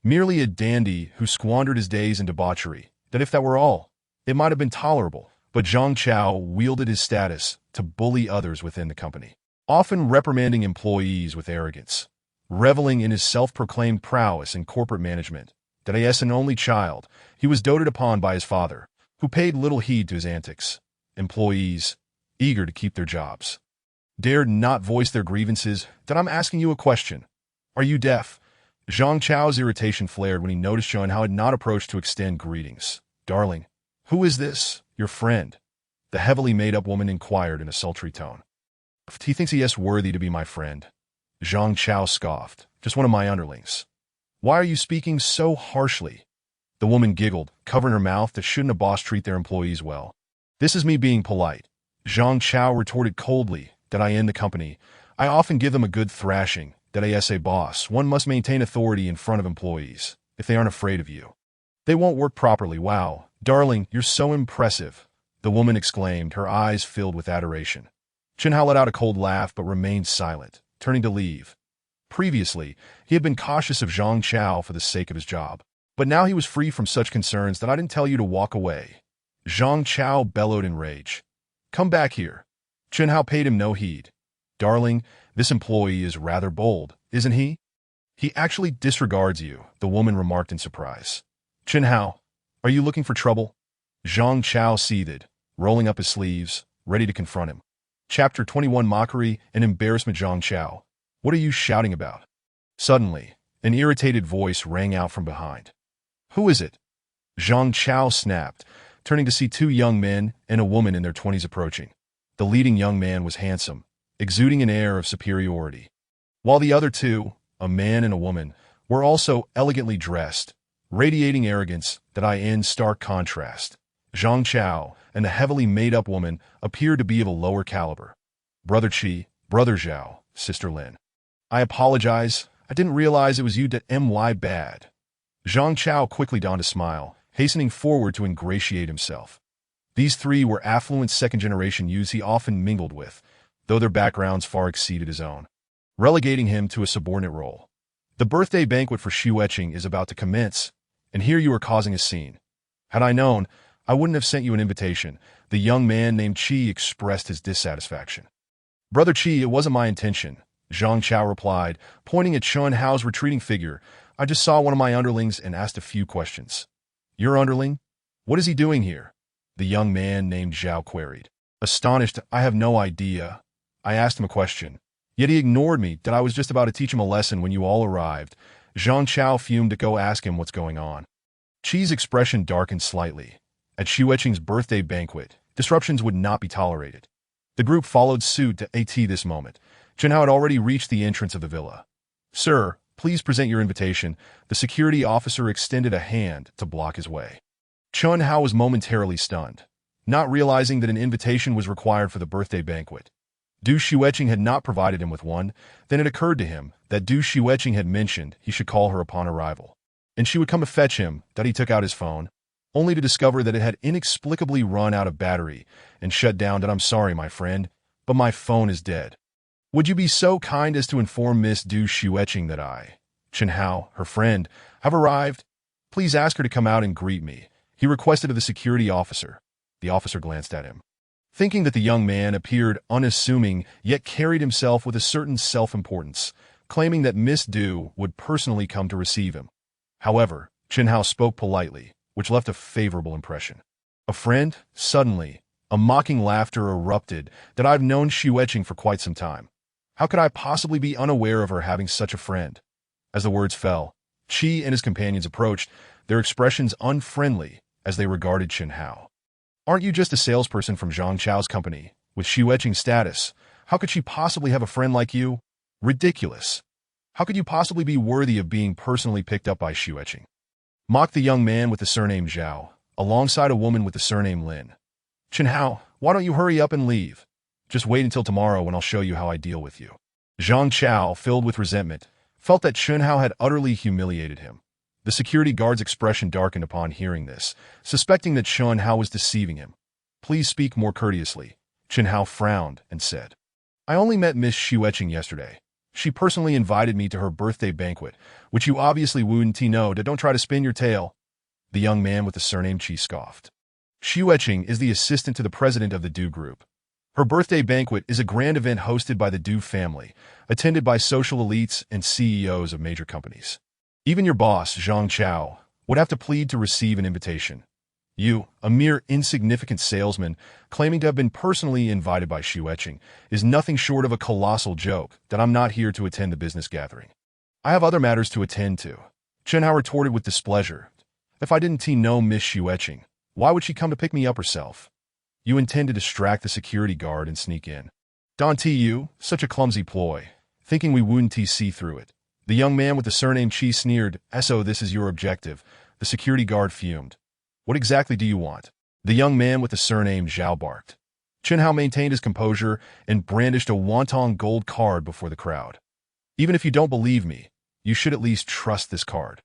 merely a dandy who squandered his days in debauchery. That if that were all, it might have been tolerable, but Zhang Chao wielded his status to bully others within the company, often reprimanding employees with arrogance. Reveling in his self-proclaimed prowess in corporate management, that as an only child, he was doted upon by his father, who paid little heed to his antics. Employees, eager to keep their jobs, dared not voice their grievances. That I'm asking you a question. Are you deaf? Zhang Chao's irritation flared when he noticed Chun Hao had not approached to extend greetings. Darling, who is this? Your friend? The heavily made-up woman inquired in a sultry tone. He thinks he is worthy to be my friend. Zhang Chao scoffed. Just one of my underlings. Why are you speaking so harshly? The woman giggled, covering her mouth. That shouldn't a boss treat their employees well? This is me being polite. Zhang Chao retorted coldly. That I in the company, I often give them a good thrashing. That as a boss, one must maintain authority in front of employees. If they aren't afraid of you, they won't work properly. Wow, darling, you're so impressive, the woman exclaimed, her eyes filled with adoration. Chun Hao let out a cold laugh but remained silent, turning to leave. Previously, he had been cautious of Zhang Chao for the sake of his job, but now he was free from such concerns. That I didn't tell you to walk away. Zhang Chao bellowed in rage. Come back here. Chun Hao paid him no heed. Darling, this employee is rather bold, isn't he? He actually disregards you, the woman remarked in surprise. Chun Hao, are you looking for trouble? Zhang Chao seethed, rolling up his sleeves, ready to confront him. Chapter 21 Mockery and Embarrassment. Zhang Chao, what are you shouting about? Suddenly, an irritated voice rang out from behind. Who is it? Zhang Chao snapped, turning to see two young men and a woman in their 20s approaching. The leading young man was handsome, exuding an air of superiority, while the other two, a man and a woman, were also elegantly dressed, radiating arrogance that I in stark contrast. Zhang Chao and the heavily made-up woman appeared to be of a lower caliber. Brother Qi, Brother Zhao, Sister Lin. I apologize, I didn't realize it was you. My bad. Zhang Chao quickly donned a smile, hastening forward to ingratiate himself. These three were affluent second-generation youths he often mingled with, though their backgrounds far exceeded his own, relegating him to a subordinate role. The birthday banquet for Xu Etching is about to commence, and here you are causing a scene. Had I known, I wouldn't have sent you an invitation. The young man named Qi expressed his dissatisfaction. Brother Qi, it wasn't my intention, Zhang Chao replied, pointing at Chun Hao's retreating figure. I just saw one of my underlings and asked a few questions. Your underling? What is he doing here? The young man named Zhao queried. Astonished, I have no idea. I asked him a question. Yet he ignored me, that I was just about to teach him a lesson when you all arrived. Zhang Chao fumed to go ask him what's going on. Qi's expression darkened slightly. At Xu Etching's birthday banquet, disruptions would not be tolerated. The group followed suit to AT this moment. Chen Hao had already reached the entrance of the villa. Sir, please present your invitation. The security officer extended a hand to block his way. Chun Hao was momentarily stunned, not realizing that an invitation was required for the birthday banquet. Du Xueqing had not provided him with one. Then it occurred to him that Du Xueqing had mentioned he should call her upon arrival, and she would come to fetch him. That he took out his phone, only to discover that it had inexplicably run out of battery and shut down. That I'm sorry, my friend, but my phone is dead. Would you be so kind as to inform Miss Du Xueqing that I, Chen Hao, her friend, have arrived? Please ask her to come out and greet me, he requested of the security officer. The officer glanced at him, thinking that the young man appeared unassuming yet carried himself with a certain self-importance, claiming that Miss Du would personally come to receive him. However, Chen Hao spoke politely, which left a favorable impression. A friend? Suddenly, a mocking laughter erupted. That I've known Xu Etching for quite some time. How could I possibly be unaware of her having such a friend? As the words fell, Qi and his companions approached, their expressions unfriendly as they regarded Chen Hao. Aren't you just a salesperson from Zhang Chao's company, with Xu Etching's status? How could she possibly have a friend like you? Ridiculous. How could you possibly be worthy of being personally picked up by Xu Etching? Mocked the young man with the surname Zhao, alongside a woman with the surname Lin. Chen Hao, why don't you hurry up and leave? Just wait until tomorrow when I'll show you how I deal with you. Zhang Chao, filled with resentment, felt that Chen Hao had utterly humiliated him. The security guard's expression darkened upon hearing this, suspecting that Chen Hao was deceiving him. Please speak more courteously. Chen Hao frowned and said, I only met Miss Xu Etching yesterday. She personally invited me to her birthday banquet, which you obviously wouldn't know. Don't try to spin your tail. The young man with the surname Qi scoffed. Xu Etching is the assistant to the president of the Du Group. Her birthday banquet is a grand event hosted by the Du family, attended by social elites and CEOs of major companies. Even your boss, Zhang Chao, would have to plead to receive an invitation. You, a mere insignificant salesman, claiming to have been personally invited by Xu Etching, is nothing short of a colossal joke. That I'm not here to attend the business gathering. I have other matters to attend to. Chen Hao retorted with displeasure. If I didn't know Miss Xu Etching, why would she come to pick me up herself? You intend to distract the security guard and sneak in. Don't you, such a clumsy ploy, thinking we wouldn't see through it. The young man with the surname Qi sneered. So this is your objective. The security guard fumed. What exactly do you want? The young man with the surname Zhao barked. Chen Hao maintained his composure and brandished a wonton gold card before the crowd. Even if you don't believe me, you should at least trust this card.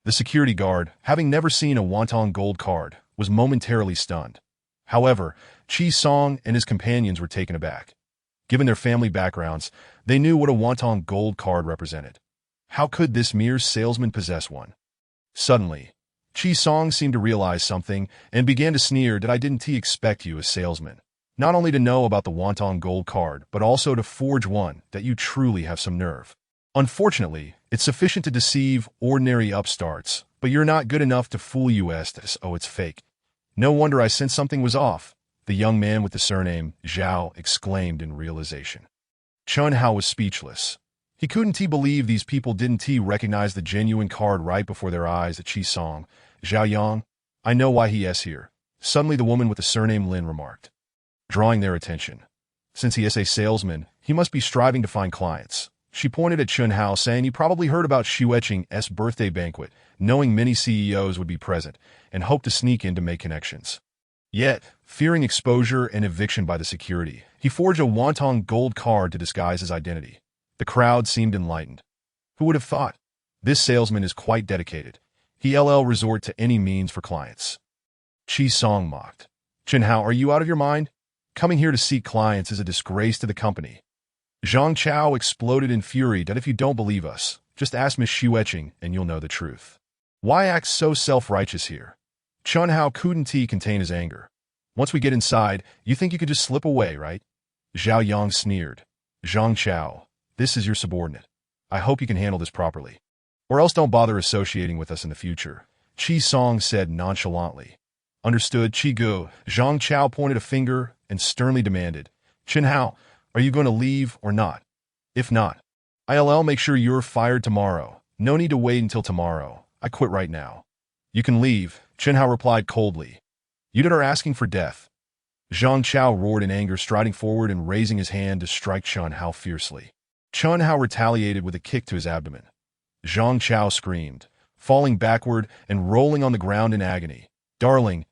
The security guard, having never seen a wonton gold card, was momentarily stunned. However, Qi Song and his companions were taken aback. Given their family backgrounds, they knew what a wonton gold card represented. How could this mere salesman possess one? Suddenly, Qi Song seemed to realize something and began to sneer. That I didn't expect you, a salesman, not only to know about the wonton gold card, but also to forge one. That you truly have some nerve. Unfortunately, it's sufficient to deceive ordinary upstarts, but you're not good enough to fool us. Oh, it's fake. No wonder I sensed something was off, the young man with the surname Zhao exclaimed in realization. Chun Hao was speechless. He couldn't believe these people didn't recognize the genuine card right before their eyes at Qi Song. Zhao Yang, I know why he is here. Suddenly the woman with the surname Lin remarked, drawing their attention. Since he is a salesman, he must be striving to find clients. She pointed at Chun Hao, saying he probably heard about Xueqing's birthday banquet, knowing many CEOs would be present, and hoped to sneak in to make connections. Yet, fearing exposure and eviction by the security, he forged a wanton gold card to disguise his identity. The crowd seemed enlightened. Who would have thought? This salesman is quite dedicated. He'll resort to any means for clients. Qi Song mocked. Chun Hao, are you out of your mind? Coming here to seek clients is a disgrace to the company. Zhang Chao exploded in fury that if you don't believe us, just ask Miss Xueqing and you'll know the truth. Why act so self-righteous here? Chun Hao couldn't contain his anger. Once we get inside, you think you could just slip away, right? Zhao Yang sneered. Zhang Chao, this is your subordinate. I hope you can handle this properly. Or else don't bother associating with us in the future. Qi Song said nonchalantly. Understood, Qi Gu. Zhang Chao pointed a finger and sternly demanded, Chun Hao, are you going to leave or not? If not, I'll make sure you're fired tomorrow. No need to wait until tomorrow. I quit right now. You can leave, Chun Hao replied coldly. You are asking for death. Zhang Chao roared in anger, striding forward and raising his hand to strike Chun Hao fiercely. Chun Hao retaliated with a kick to his abdomen. Zhang Chao screamed, falling backward and rolling on the ground in agony. Darling,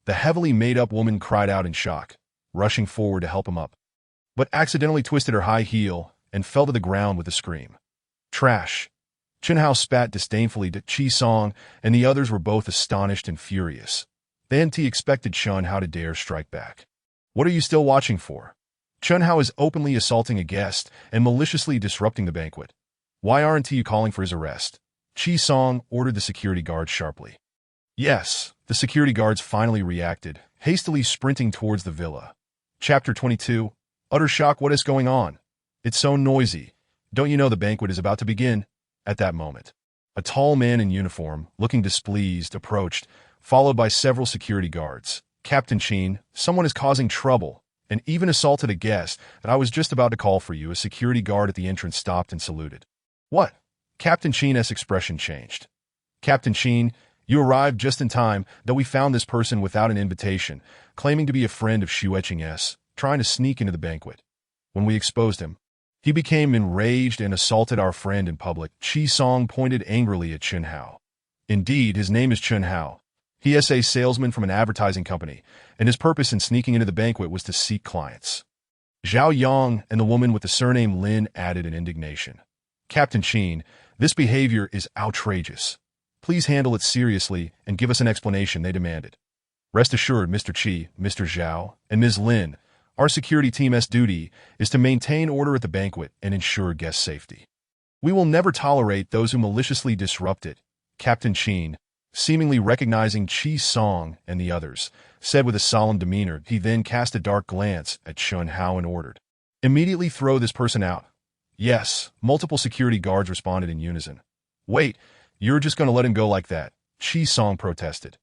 the heavily made-up woman cried out in shock, rushing forward to help him up, but accidentally twisted her high heel and fell to the ground with a scream. Trash. Chun Hao spat disdainfully to Qi Song, and the others were both astonished and furious. They hadn't expected Chun Hao to dare strike back. What are you still watching for? Chun Hao is openly assaulting a guest and maliciously disrupting the banquet. Why aren't you calling for his arrest? Qi Song ordered the security guards sharply. Yes, the security guards finally reacted, hastily sprinting towards the villa. Chapter 22. Utter shock. What is going on? It's so noisy. Don't you know the banquet is about to begin? At that moment, a tall man in uniform, looking displeased, approached, followed by several security guards. Captain Qin, someone is causing trouble, and even assaulted a guest that I was just about to call for you. A security guard at the entrance stopped and saluted. What? Captain Qin's expression changed. Captain Qin, you arrived just in time, though we found this person without an invitation, claiming to be a friend of Xueqing's, trying to sneak into the banquet. When we exposed him, he became enraged and assaulted our friend in public. Qi Song pointed angrily at Chun Hao. Indeed, his name is Chun Hao. He is a salesman from an advertising company, and his purpose in sneaking into the banquet was to seek clients. Zhao Yang and the woman with the surname Lin added in indignation. Captain Qin, this behavior is outrageous. Please handle it seriously and give us an explanation, they demanded. Rest assured, Mr. Qi, Mr. Zhao, and Ms. Lin, our security team's duty is to maintain order at the banquet and ensure guest safety. We will never tolerate those who maliciously disrupt it, Captain Qin, seemingly recognizing Qi Song and the others, said with a solemn demeanor. He then cast a dark glance at Chun Hao and ordered, immediately throw this person out. Yes, multiple security guards responded in unison. Wait, you're just going to let him go like that? Qi Song protested.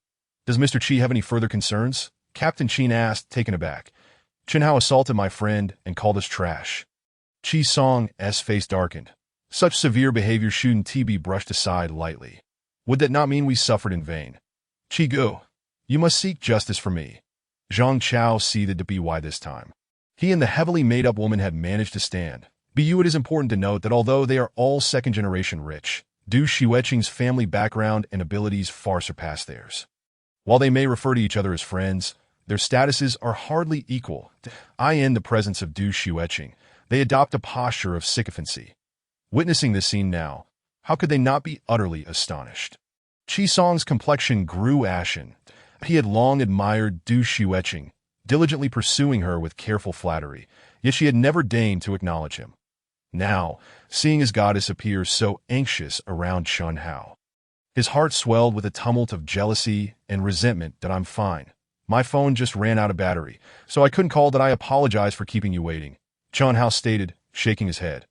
Does Mr. Qi have any further concerns? Captain Qin asked, taken aback. Chun Hao assaulted my friend and called us trash. Qi Song's face darkened. Such severe behavior shouldn't be brushed aside lightly. Would that not mean we suffered in vain? Qi Gu, you must seek justice for me. Zhang Chao seethed to be why this time. He and the heavily made-up woman had managed to stand. It is important to note that although they are all second-generation rich, Du Xueqing's family background and abilities far surpass theirs. While they may refer to each other as friends, their statuses are hardly equal. In the presence of Du Xueqing, they adopt a posture of sycophancy. Witnessing this scene now, how could they not be utterly astonished? Qi Song's complexion grew ashen. He had long admired Du Xueqing, diligently pursuing her with careful flattery, yet she had never deigned to acknowledge him. Now, seeing his goddess appear so anxious around Chun Hao, his heart swelled with a tumult of jealousy and resentment. That I'm fine. My phone just ran out of battery, so I couldn't call. That I apologize for keeping you waiting, Chun Hao stated, shaking his head.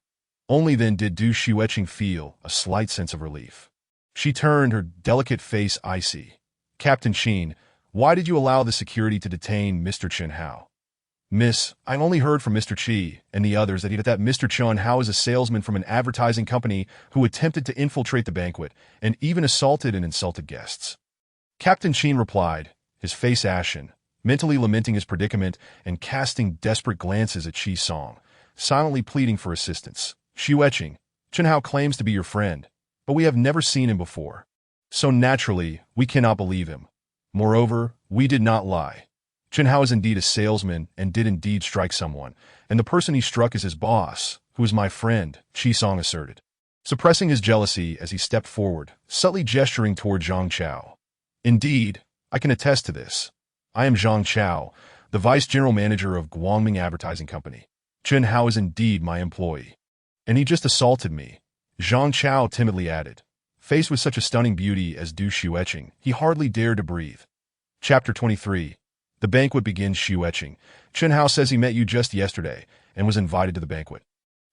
Only then did Du Xueqing feel a slight sense of relief. She turned, her delicate face icy. Captain Qin, Why did you allow the security to detain Mr. Chen Hao? Miss, I only heard from Mr. Chi and the others that Mr. Chen Hao is a salesman from an advertising company who attempted to infiltrate the banquet and even assaulted and insulted guests. Captain Qin replied, his face ashen, mentally lamenting his predicament and casting desperate glances at Qi Song, silently pleading for assistance. Xueqing, Chen Hao claims to be your friend, but we have never seen him before. So naturally, we cannot believe him. Moreover, we did not lie. Chen Hao is indeed a salesman and did indeed strike someone, and the person he struck is his boss, who is my friend, Qi Song asserted, suppressing his jealousy as he stepped forward, subtly gesturing toward Zhang Chao. Indeed, I can attest to this. I am Zhang Chao, the vice general manager of Guangming Advertising Company. Chen Hao is indeed my employee. And he just assaulted me, Zhang Chao timidly added. Faced with such a stunning beauty as Du Xueqing, he hardly dared to breathe. Chapter 23. The banquet begins. Xueqing. Chen Hao says he met you just yesterday and was invited to the banquet.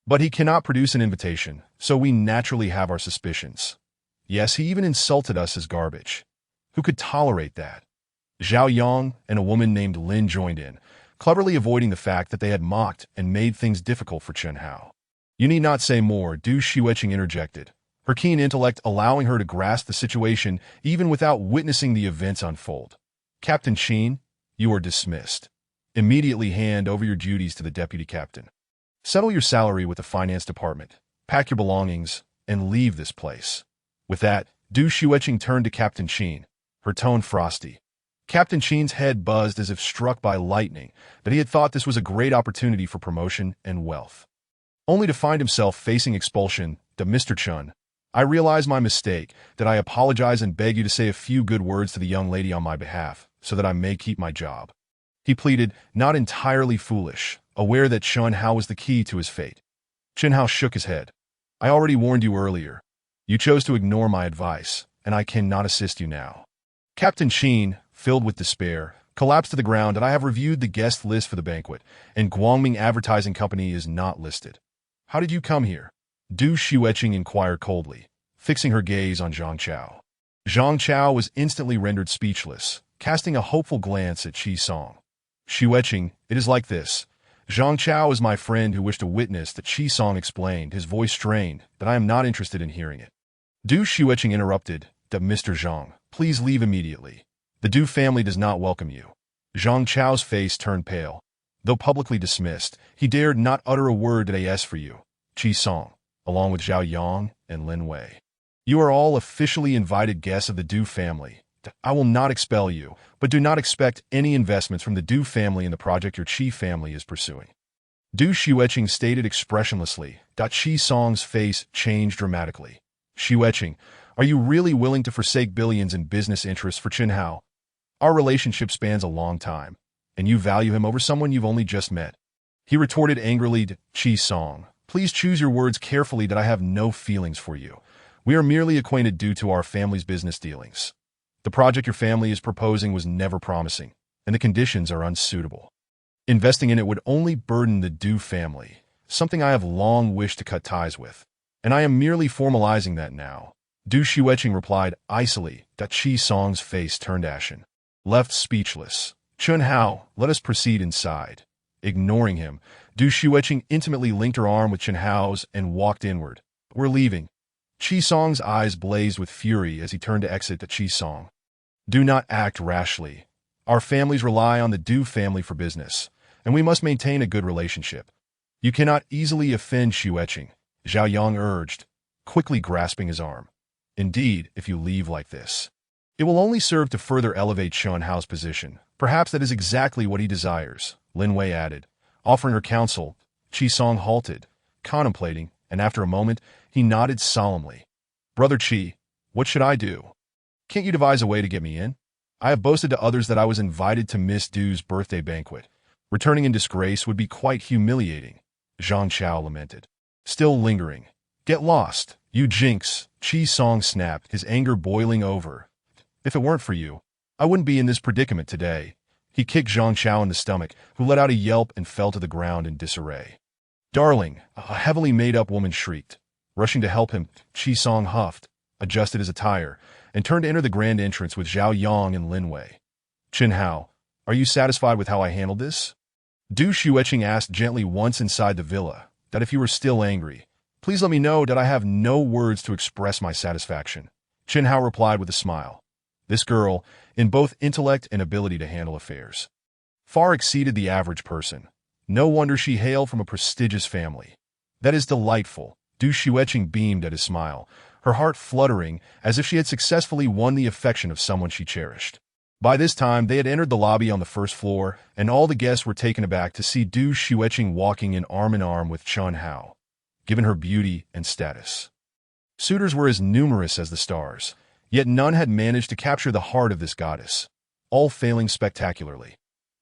But he cannot produce an invitation, so we naturally have our suspicions. Yes, he even insulted us as garbage. Who could tolerate that? Zhao Yang and a woman named Lin joined in, cleverly avoiding the fact that they had mocked and made things difficult for Chen Hao. You need not say more, Du Xueqing interjected, her keen intellect allowing her to grasp the situation even without witnessing the events unfold. Captain Qin, you are dismissed. Immediately hand over your duties to the deputy captain. Settle your salary with the finance department, pack your belongings, and leave this place. With that, Du Xueqing turned to Captain Qin, her tone frosty. Captain Qin's head buzzed as if struck by lightning, that he had thought this was a great opportunity for promotion and wealth. Only to find himself facing expulsion. To Mr. Chen, I realize my mistake, that I apologize and beg you to say a few good words to the young lady on my behalf, so that I may keep my job. He pleaded, not entirely foolish, aware that Chen Hao was the key to his fate. Chen Hao shook his head. I already warned you earlier. You chose to ignore my advice, and I cannot assist you now. Captain Qin, filled with despair, collapsed to the ground, and I have reviewed the guest list for the banquet, and Guangming Advertising Company is not listed. How did you come here? Du Xueqing inquired coldly, fixing her gaze on Zhang Chao. Zhang Chao was instantly rendered speechless, casting a hopeful glance at Qi Song. Xueqing, it is like this. Zhang Chao is my friend who wished to witness that. Qi Song explained, his voice strained, that I am not interested in hearing it. Du Xueqing interrupted, that Mr. Zhang, please leave immediately. The Du family does not welcome you. Zhang Chao's face turned pale. Though publicly dismissed, he dared not utter a word that I asked for you, Qi Song, along with Zhao Yang and Lin Wei. You are all officially invited guests of the Du family. I will not expel you, but do not expect any investments from the Du family in the project your Qi family is pursuing. Du Xueqing stated expressionlessly. Qi Song's face changed dramatically. Xueqing, are you really willing to forsake billions in business interests for Chen Hao? Our relationship spans a long time, and you value him over someone you've only just met. He retorted angrily to Qi Song. Please choose your words carefully, that I have no feelings for you. We are merely acquainted due to our family's business dealings. The project your family is proposing was never promising, and the conditions are unsuitable. Investing in it would only burden the Du family, something I have long wished to cut ties with, and I am merely formalizing that now. Du Xueqing replied icily. Qi Song's face turned ashen. Left speechless. Chen Hao, let us proceed inside. Ignoring him, Du Xueqing intimately linked her arm with Chen Hao's and walked inward. We're leaving. Qi Song's eyes blazed with fury as he turned to exit. Qi Song, do not act rashly. Our families rely on the Du family for business, and we must maintain a good relationship. You cannot easily offend Xueqing, Zhao Yang urged, quickly grasping his arm. Indeed, if you leave like this, it will only serve to further elevate Chen Hao's position. Perhaps that is exactly what he desires, Lin Wei added, offering her counsel. Qi Song halted, contemplating, and after a moment, he nodded solemnly. Brother Qi, what should I do? Can't you devise a way to get me in? I have boasted to others that I was invited to Miss Du's birthday banquet. Returning in disgrace would be quite humiliating, Zhang Chao lamented. Still lingering. Get lost, you jinx, Qi Song snapped, his anger boiling over. If it weren't for you, I wouldn't be in this predicament today. He kicked Zhang Chao in the stomach, who let out a yelp and fell to the ground in disarray. Darling, a heavily made-up woman shrieked. Rushing to help him, Qi Song huffed, adjusted his attire, and turned to enter the grand entrance with Zhao Yang and Lin Wei. Chen Hao, are you satisfied with how I handled this? Du Xueqing asked gently once inside the villa, that if you were still angry, please let me know that I have no words to express my satisfaction. Chen Hao replied with a smile. This girl, in both intellect and ability to handle affairs, far exceeded the average person. No wonder she hailed from a prestigious family. That is delightful. Du Xueqing beamed at his smile, her heart fluttering as if she had successfully won the affection of someone she cherished. By this time, they had entered the lobby on the first floor, and all the guests were taken aback to see Du Xueqing walking in arm with Chen Hao, given her beauty and status. Suitors were as numerous as the stars, yet none had managed to capture the heart of this goddess, all failing spectacularly.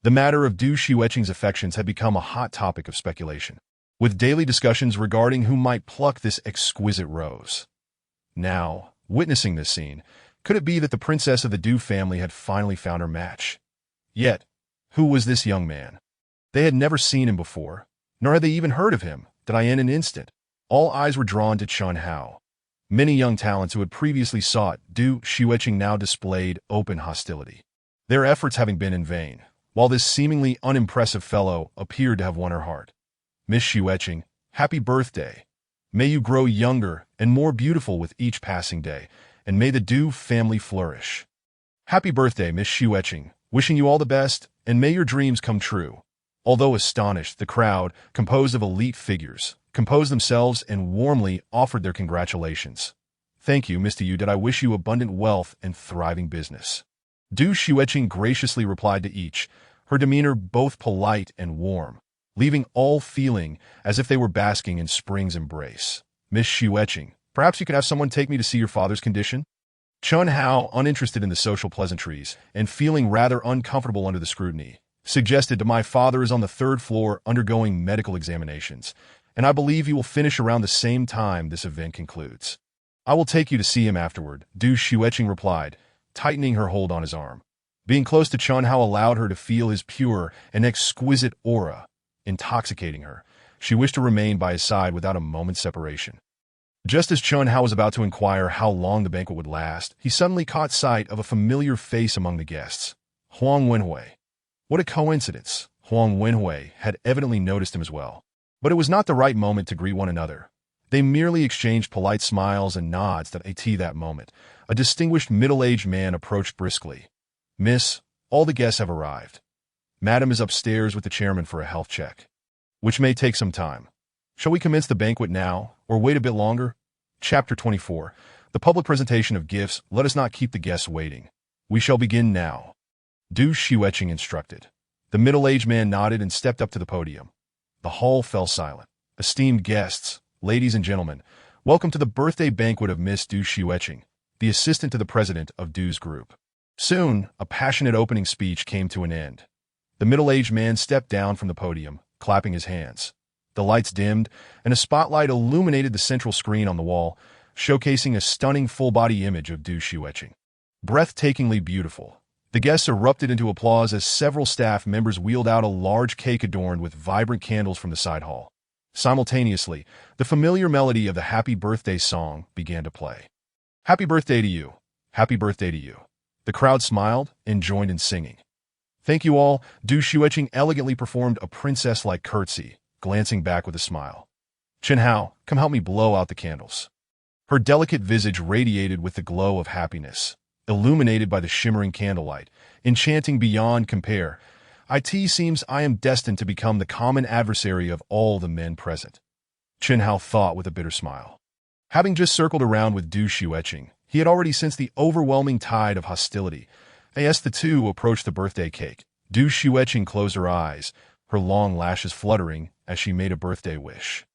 The matter of Du Xueqing's affections had become a hot topic of speculation, with daily discussions regarding who might pluck this exquisite rose. Now, witnessing this scene, could it be that the princess of the Du family had finally found her match? Yet, who was this young man? They had never seen him before, nor had they even heard of him, that in an instant, all eyes were drawn to Chen Hao. Many young talents who had previously sought Du Xueqing now displayed open hostility, their efforts having been in vain, while this seemingly unimpressive fellow appeared to have won her heart. Miss Xueqing, happy birthday. May you grow younger and more beautiful with each passing day, and may the Du family flourish. Happy birthday, Miss Xueqing. Wishing you all the best, and may your dreams come true. Although astonished, the crowd, composed of elite figures, composed themselves and warmly offered their congratulations. Thank you, Mr. Yu, that I wish you abundant wealth and thriving business. Du Xueqing graciously replied to each, her demeanor both polite and warm, leaving all feeling as if they were basking in spring's embrace. Miss Xueqing, perhaps you could have someone take me to see your father's condition? Chen Hao, uninterested in the social pleasantries and feeling rather uncomfortable under the scrutiny, suggested that my father is on the third floor undergoing medical examinations, and I believe he will finish around the same time this event concludes. I will take you to see him afterward, Du Xueqing replied, tightening her hold on his arm. Being close to Chen Hao allowed her to feel his pure and exquisite aura, intoxicating her. She wished to remain by his side without a moment's separation. Just as Chen Hao was about to inquire how long the banquet would last, he suddenly caught sight of a familiar face among the guests. Huang Wenhui. What a coincidence. Huang Wenhui had evidently noticed him as well. But it was not the right moment to greet one another. They merely exchanged polite smiles and nods at that moment. A distinguished middle-aged man approached briskly. Miss, all the guests have arrived. Madam is upstairs with the chairman for a health check, which may take some time. Shall we commence the banquet now, or wait a bit longer? Chapter 24. The public presentation of gifts. Let us not keep the guests waiting. We shall begin now. Du Xueqing instructed. The middle-aged man nodded and stepped up to the podium. The hall fell silent. Esteemed guests, ladies and gentlemen, welcome to the birthday banquet of Miss Du Xueqing, the assistant to the president of Du's group. Soon, a passionate opening speech came to an end. The middle-aged man stepped down from the podium, clapping his hands. The lights dimmed, and a spotlight illuminated the central screen on the wall, showcasing a stunning full-body image of Du Xueqing. Breathtakingly beautiful. The guests erupted into applause as several staff members wheeled out a large cake adorned with vibrant candles from the side hall. Simultaneously, the familiar melody of the Happy Birthday song began to play. Happy birthday to you. Happy birthday to you. The crowd smiled and joined in singing. Thank you all. Du Xueqing elegantly performed a princess-like curtsy, glancing back with a smile. Chen Hao, come help me blow out the candles. Her delicate visage radiated with the glow of happiness, illuminated by the shimmering candlelight, enchanting beyond compare. It seems I am destined to become the common adversary of all the men present. Chen Hao thought with a bitter smile. Having just circled around with Du Xueqing, he had already sensed the overwhelming tide of hostility. As the two approached the birthday cake, Du Xueqing closed her eyes, her long lashes fluttering as she made a birthday wish.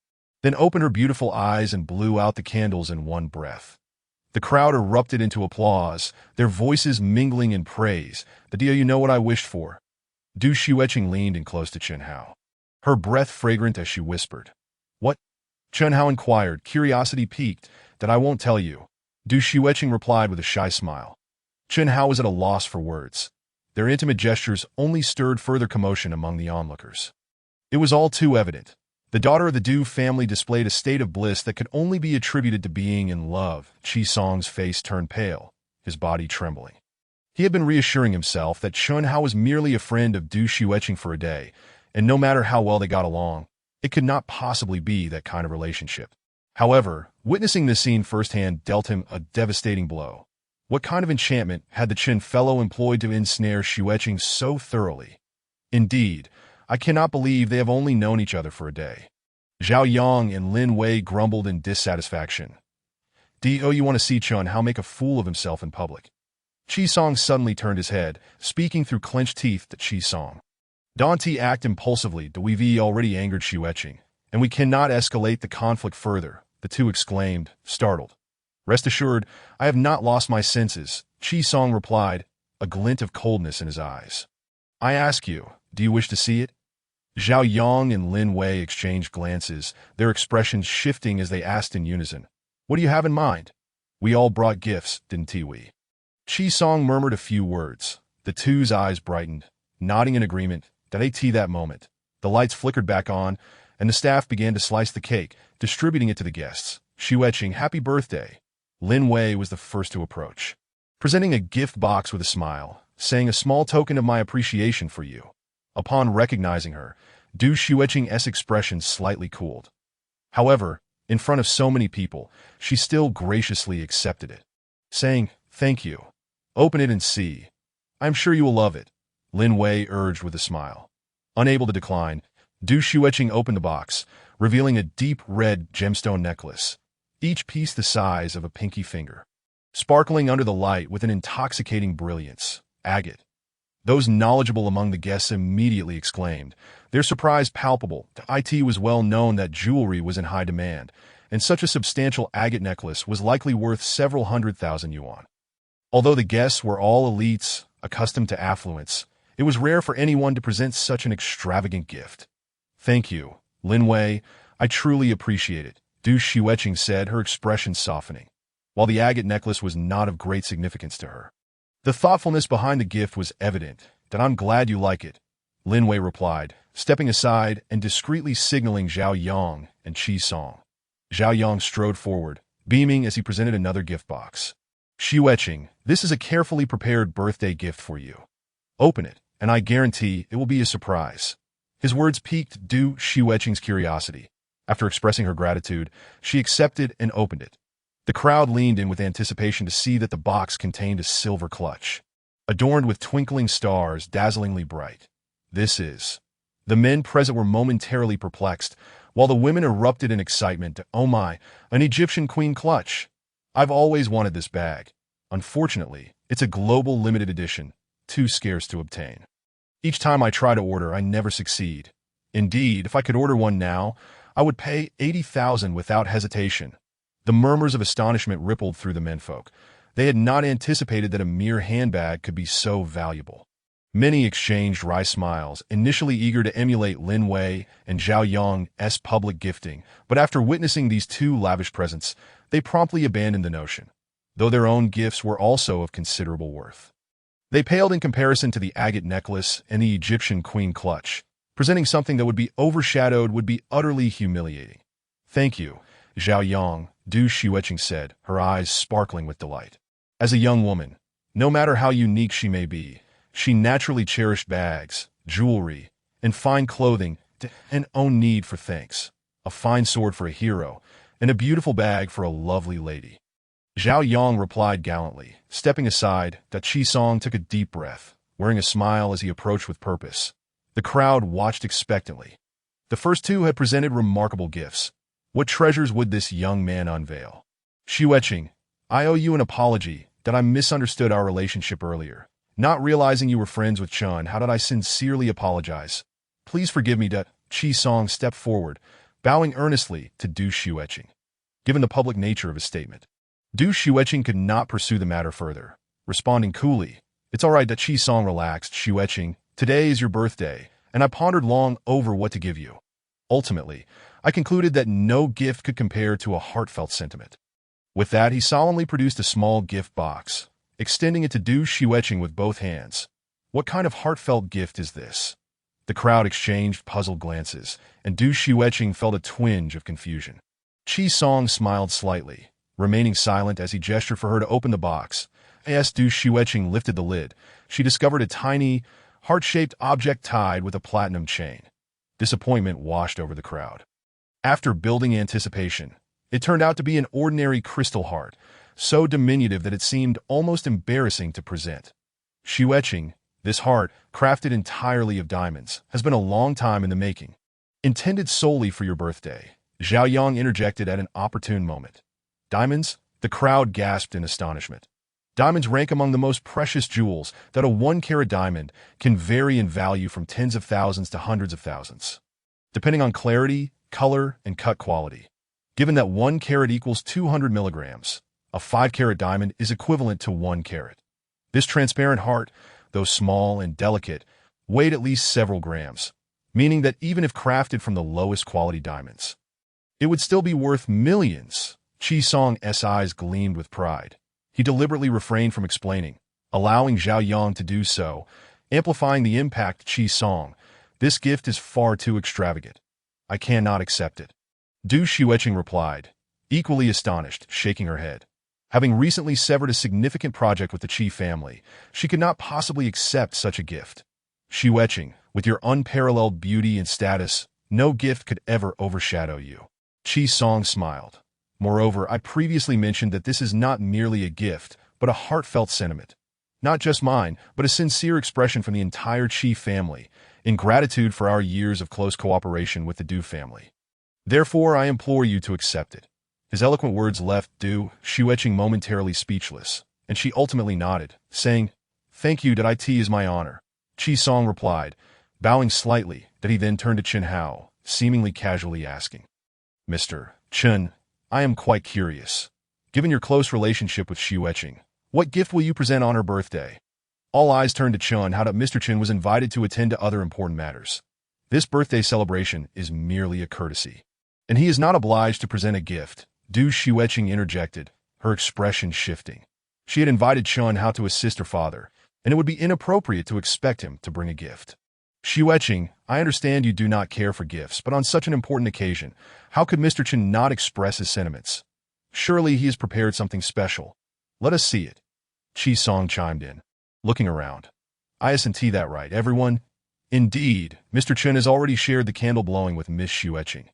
Then opened her beautiful eyes and blew out the candles in one breath. The crowd erupted into applause, their voices mingling in praise. Do you know what I wished for? Du Xueqing leaned in close to Chen Hao, her breath fragrant as she whispered. What? Chen Hao inquired, curiosity piqued. That I won't tell you. Du Xueqing replied with a shy smile. Chen Hao was at a loss for words. Their intimate gestures only stirred further commotion among the onlookers. It was all too evident. The daughter of the Du family displayed a state of bliss that could only be attributed to being in love. Qi Song's face turned pale, his body trembling. He had been reassuring himself that Chun Hao was merely a friend of Du Xueqing for a day, and no matter how well they got along, it could not possibly be that kind of relationship. However, witnessing this scene firsthand dealt him a devastating blow. What kind of enchantment had the Qin fellow employed to ensnare Xueqing so thoroughly? Indeed, I cannot believe they have only known each other for a day. Zhao Yang and Lin Wei grumbled in dissatisfaction. You want to see Chun Hao make a fool of himself in public? Qi Song suddenly turned his head, speaking through clenched teeth to Qi Song. Don't act impulsively, we've already angered Xueqing, and we cannot escalate the conflict further, the two exclaimed, startled. Rest assured, I have not lost my senses, Qi Song replied, a glint of coldness in his eyes. I ask you, do you wish to see it? Zhao Yang and Lin Wei exchanged glances, their expressions shifting as they asked in unison. What do you have in mind? We all brought gifts, didn't we? Qi Song murmured a few words. The two's eyes brightened, nodding in agreement. That moment, the lights flickered back on, and the staff began to slice the cake, distributing it to the guests. Xueqing, happy birthday. Lin Wei was the first to approach, presenting a gift box with a smile, saying a small token of my appreciation for you. Upon recognizing her, Du Xueqing's expression slightly cooled. However, in front of so many people, she still graciously accepted it, saying, thank you. Open it and see. I'm sure you will love it, Lin Wei urged with a smile. Unable to decline, Du Xueqing opened the box, revealing a deep red gemstone necklace, each piece the size of a pinky finger, sparkling under the light with an intoxicating brilliance. Agate. Those knowledgeable among the guests immediately exclaimed, their surprise palpable. It was well known that jewelry was in high demand, and such a substantial agate necklace was likely worth several 100,000 yuan. Although the guests were all elites, accustomed to affluence, it was rare for anyone to present such an extravagant gift. Thank you, Lin Wei. I truly appreciate it, Du Xueqing said, her expression softening, while the agate necklace was not of great significance to her. The thoughtfulness behind the gift was evident. I'm glad you like it, Lin Wei replied, stepping aside and discreetly signaling Zhao Yang and Qi Song. Zhao Yang strode forward, beaming as he presented another gift box. Xueqing, this is a carefully prepared birthday gift for you. Open it, and I guarantee it will be a surprise. His words piqued Du Xueqing's curiosity. After expressing her gratitude, she accepted and opened it. The crowd leaned in with anticipation to see that the box contained a silver clutch, adorned with twinkling stars, dazzlingly bright. This is. The men present were momentarily perplexed, while the women erupted in excitement. Oh my, an Egyptian queen clutch. I've always wanted this bag. Unfortunately, it's a global limited edition, too scarce to obtain. Each time I try to order, I never succeed. Indeed, if I could order one now, I would pay 80,000 without hesitation. The murmurs of astonishment rippled through the menfolk. They had not anticipated that a mere handbag could be so valuable. Many exchanged wry smiles, initially eager to emulate Lin Wei and Zhao Yang's public gifting, but after witnessing these two lavish presents, they promptly abandoned the notion, though their own gifts were also of considerable worth. They paled in comparison to the agate necklace and the Egyptian queen clutch. Presenting something that would be overshadowed would be utterly humiliating. Thank you, Zhao Yang, Du Xueqing said, her eyes sparkling with delight. As a young woman, no matter how unique she may be, she naturally cherished bags, jewelry, and fine clothing and own need for thanks. A fine sword for a hero, and a beautiful bag for a lovely lady. Zhao Yang replied gallantly, stepping aside. Qi Song took a deep breath, wearing a smile as he approached with purpose. The crowd watched expectantly. The first two had presented remarkable gifts. What treasures would this young man unveil? Xueqing, I owe you an apology that I misunderstood our relationship earlier. Not realizing you were friends with Chun, how did I sincerely apologize? Please forgive me. Qi Song stepped forward, bowing earnestly to Du Xueqing. Given the public nature of his statement, Du Xueqing could not pursue the matter further. Responding coolly, it's all right. Qi Song relaxed. Xueqing, today is your birthday, and I pondered long over what to give you. Ultimately, I concluded that no gift could compare to a heartfelt sentiment. With that, he solemnly produced a small gift box, extending it to Du Xueqing with both hands. What kind of heartfelt gift is this? The crowd exchanged puzzled glances, and Du Xueqing felt a twinge of confusion. Qi Song smiled slightly, remaining silent as he gestured for her to open the box. As Du Xueqing lifted the lid, she discovered a tiny, heart-shaped object tied with a platinum chain. Disappointment washed over the crowd. After building anticipation, it turned out to be an ordinary crystal heart, so diminutive that it seemed almost embarrassing to present. Xueqing, this heart, crafted entirely of diamonds, has been a long time in the making. Intended solely for your birthday, Zhao Yang interjected at an opportune moment. Diamonds? The crowd gasped in astonishment. Diamonds rank among the most precious jewels that a 1-carat diamond can vary in value from tens of thousands to hundreds of thousands, depending on clarity, color, and cut quality. Given that 1 carat equals 200 milligrams, a 5-carat diamond is equivalent to 1 carat. This transparent heart, though small and delicate, weighed at least several grams, meaning that even if crafted from the lowest quality diamonds, it would still be worth millions. Qi Song's eyes gleamed with pride. He deliberately refrained from explaining, allowing Zhao Yang to do so, amplifying the impact. Qi Song, this gift is far too extravagant. I cannot accept it. Du Xueqing replied, equally astonished, shaking her head. Having recently severed a significant project with the Qi family, she could not possibly accept such a gift. Xueqing, with your unparalleled beauty and status, no gift could ever overshadow you. Qi Song smiled. Moreover, I previously mentioned that this is not merely a gift, but a heartfelt sentiment. Not just mine, but a sincere expression from the entire Qi family, in gratitude for our years of close cooperation with the Du family. Therefore, I implore you to accept it. His eloquent words left Du Xueqing momentarily speechless, and she ultimately nodded, saying, Thank you, that it is my honor. Qi Song replied, bowing slightly, that he then turned to Chen Hao, seemingly casually asking, Mr. Chen, I am quite curious. Given your close relationship with Xueqing, what gift will you present on her birthday? All eyes turned to Chen Hao. Mr. Chen was invited to attend to other important matters. This birthday celebration is merely a courtesy, and he is not obliged to present a gift. Du Xueqing interjected, her expression shifting. She had invited Chen Hao to assist her father, and it would be inappropriate to expect him to bring a gift. Xueqing, I understand you do not care for gifts, but on such an important occasion, how could Mr. Chen not express his sentiments? Surely he has prepared something special. Let us see it. Qi Song chimed in, looking around. Isn't that right, everyone? Indeed, Mr. Chen has already shared the candle blowing with Miss Xueqing.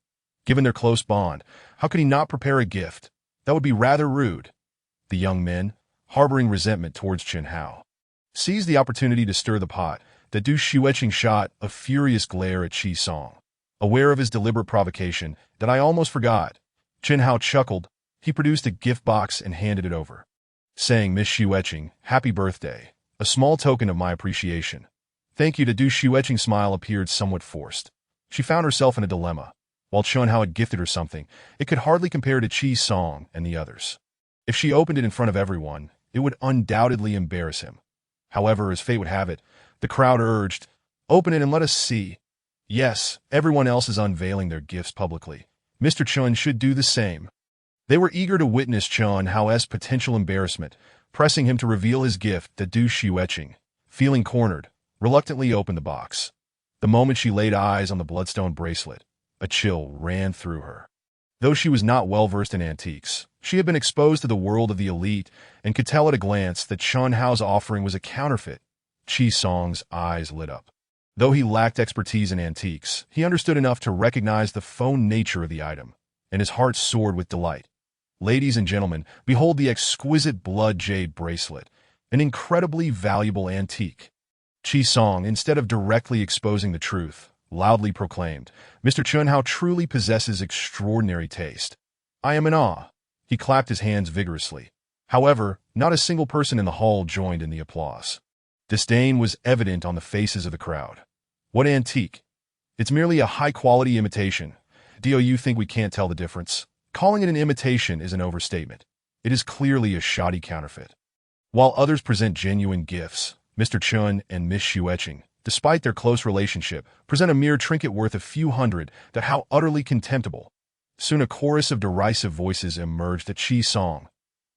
Given their close bond, how could he not prepare a gift? That would be rather rude. The young men, harboring resentment towards Chen Hao, seized the opportunity to stir the pot. That Du Xueqing shot a furious glare at Qi Song. Aware of his deliberate provocation, that I almost forgot. Chen Hao chuckled. He produced a gift box and handed it over, saying, Miss Xueqing, happy birthday, a small token of my appreciation. Thank you. To Du Xueqing's smile appeared somewhat forced. She found herself in a dilemma. While Chen Hao had gifted her something, it could hardly compare to Qi Song and the others. If she opened it in front of everyone, it would undoubtedly embarrass him. However, as fate would have it, the crowd urged, Open it and let us see. Yes, everyone else is unveiling their gifts publicly. Mr. Chen should do the same. They were eager to witness Chen Hao's potential embarrassment, pressing him to reveal his gift. That Du Xueqing, feeling cornered, reluctantly opened the box. The moment she laid eyes on the bloodstone bracelet, a chill ran through her. Though she was not well-versed in antiques, she had been exposed to the world of the elite and could tell at a glance that Chen Hao's offering was a counterfeit. Qi Song's eyes lit up. Though he lacked expertise in antiques, he understood enough to recognize the faux nature of the item, and his heart soared with delight. Ladies and gentlemen, behold the exquisite blood jade bracelet, an incredibly valuable antique. Qi Song, instead of directly exposing the truth, loudly proclaimed, Mr. Chen Hao truly possesses extraordinary taste. I am in awe. He clapped his hands vigorously. However, not a single person in the hall joined in the applause. Disdain was evident on the faces of the crowd. What antique? It's merely a high-quality imitation. Do you think we can't tell the difference? Calling it an imitation is an overstatement. It is clearly a shoddy counterfeit. While others present genuine gifts, Mr. Chen and Miss Xueqing, despite their close relationship, present a mere trinket worth a few hundred. That how utterly contemptible. Soon a chorus of derisive voices emerged at Qi Song.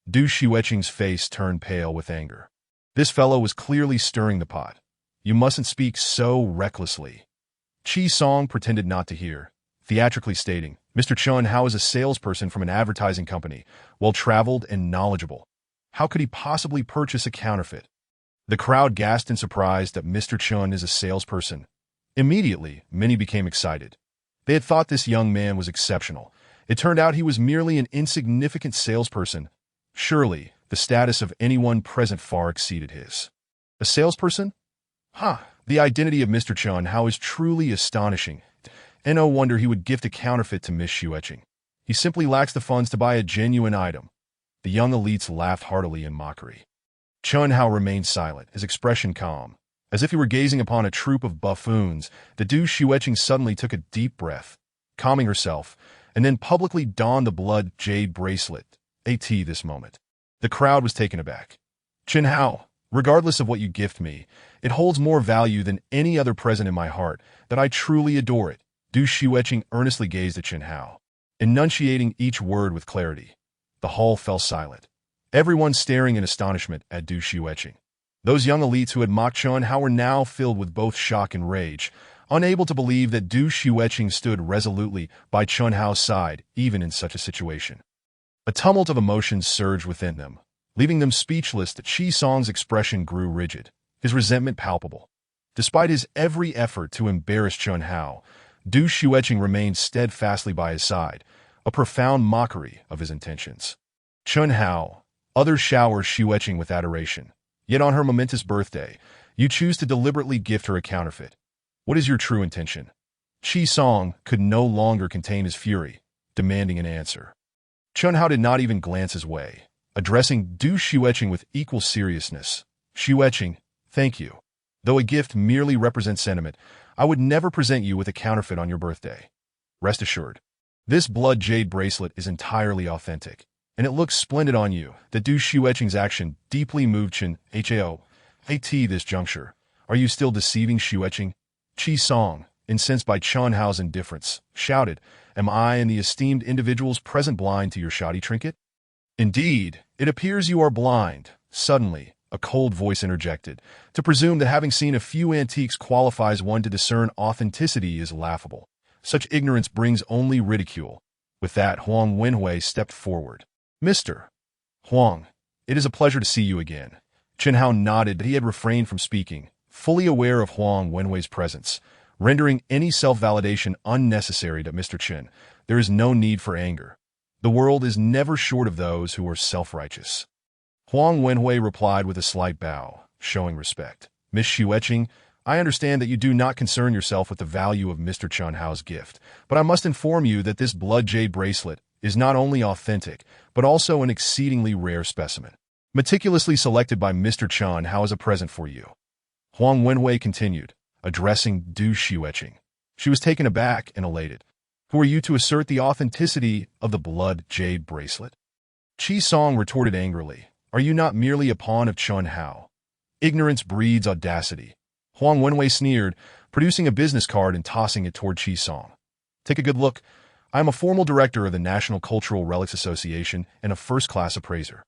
Du Xueqing's face turned pale with anger. This fellow was clearly stirring the pot. You mustn't speak so recklessly. Qi Song pretended not to hear, theatrically stating, Mr. Chen Hao is a salesperson from an advertising company, well-traveled and knowledgeable. How could he possibly purchase a counterfeit? The crowd gasped in surprise that Mr. Chun is a salesperson. Immediately, many became excited. They had thought this young man was exceptional. It turned out he was merely an insignificant salesperson. Surely, the status of anyone present far exceeded his. A salesperson? The identity of Mr. Chun Hao is truly astonishing. And no wonder he would gift a counterfeit to Miss Xueqing. He simply lacks the funds to buy a genuine item. The young elites laughed heartily in mockery. Chun Hao remained silent, his expression calm. As if he were gazing upon a troop of buffoons, the Du Xueqing suddenly took a deep breath, calming herself, and then publicly donned the blood jade bracelet. This moment. The crowd was taken aback. Chun Hao, regardless of what you gift me, it holds more value than any other present in my heart, that I truly adore it. Du Xueqing earnestly gazed at Chun Hao, enunciating each word with clarity. The hall fell silent, everyone staring in astonishment at Du Xueqing. Those young elites who had mocked Chun Hao were now filled with both shock and rage, unable to believe that Du Xueqing stood resolutely by Chun Hao's side, even in such a situation. A tumult of emotions surged within them, leaving them speechless. Qi Song's expression grew rigid, his resentment palpable. Despite his every effort to embarrass Chun Hao, Du Xueqing remained steadfastly by his side, a profound mockery of his intentions. Chun Hao, others showered Xueqing with adoration. Yet on her momentous birthday, you choose to deliberately gift her a counterfeit. What is your true intention? Qi Song could no longer contain his fury, demanding an answer. Chun Hao did not even glance his way, addressing Du Xueqing with equal seriousness. Xueqing, thank you. Though a gift merely represents sentiment, I would never present you with a counterfeit on your birthday. Rest assured, this blood jade bracelet is entirely authentic, and it looks splendid on you. The Du Xueqing's action deeply moved Chun Hao. This juncture, are you still deceiving Xueqing? Qi Song, incensed by Chun Hao's indifference, shouted, Am I and the esteemed individuals present blind to your shoddy trinket? Indeed, it appears you are blind. Suddenly, a cold voice interjected. To presume that having seen a few antiques qualifies one to discern authenticity is laughable. Such ignorance brings only ridicule. With that, Huang Wenhui stepped forward. Mr. Huang, it is a pleasure to see you again. Chun Hao nodded, but he had refrained from speaking, fully aware of Huang Wenhui's presence, rendering any self-validation unnecessary to Mr. Chen. There is no need for anger. The world is never short of those who are self-righteous. Huang Wenhui replied with a slight bow, showing respect. Miss Xueqing, I understand that you do not concern yourself with the value of Mr. Chun Hao's gift, but I must inform you that this blood jade bracelet is not only authentic, but also an exceedingly rare specimen, meticulously selected by Mr. Chun Hao as a present for you. Huang Wenhui continued, addressing Du Xueqing. She was taken aback and elated. Who are you to assert the authenticity of the blood jade bracelet? Qi Song retorted angrily. Are you not merely a pawn of Chun Hao? Ignorance breeds audacity. Huang Wenhui sneered, producing a business card and tossing it toward Qi Song. Take a good look. I am a formal director of the National Cultural Relics Association and a first-class appraiser,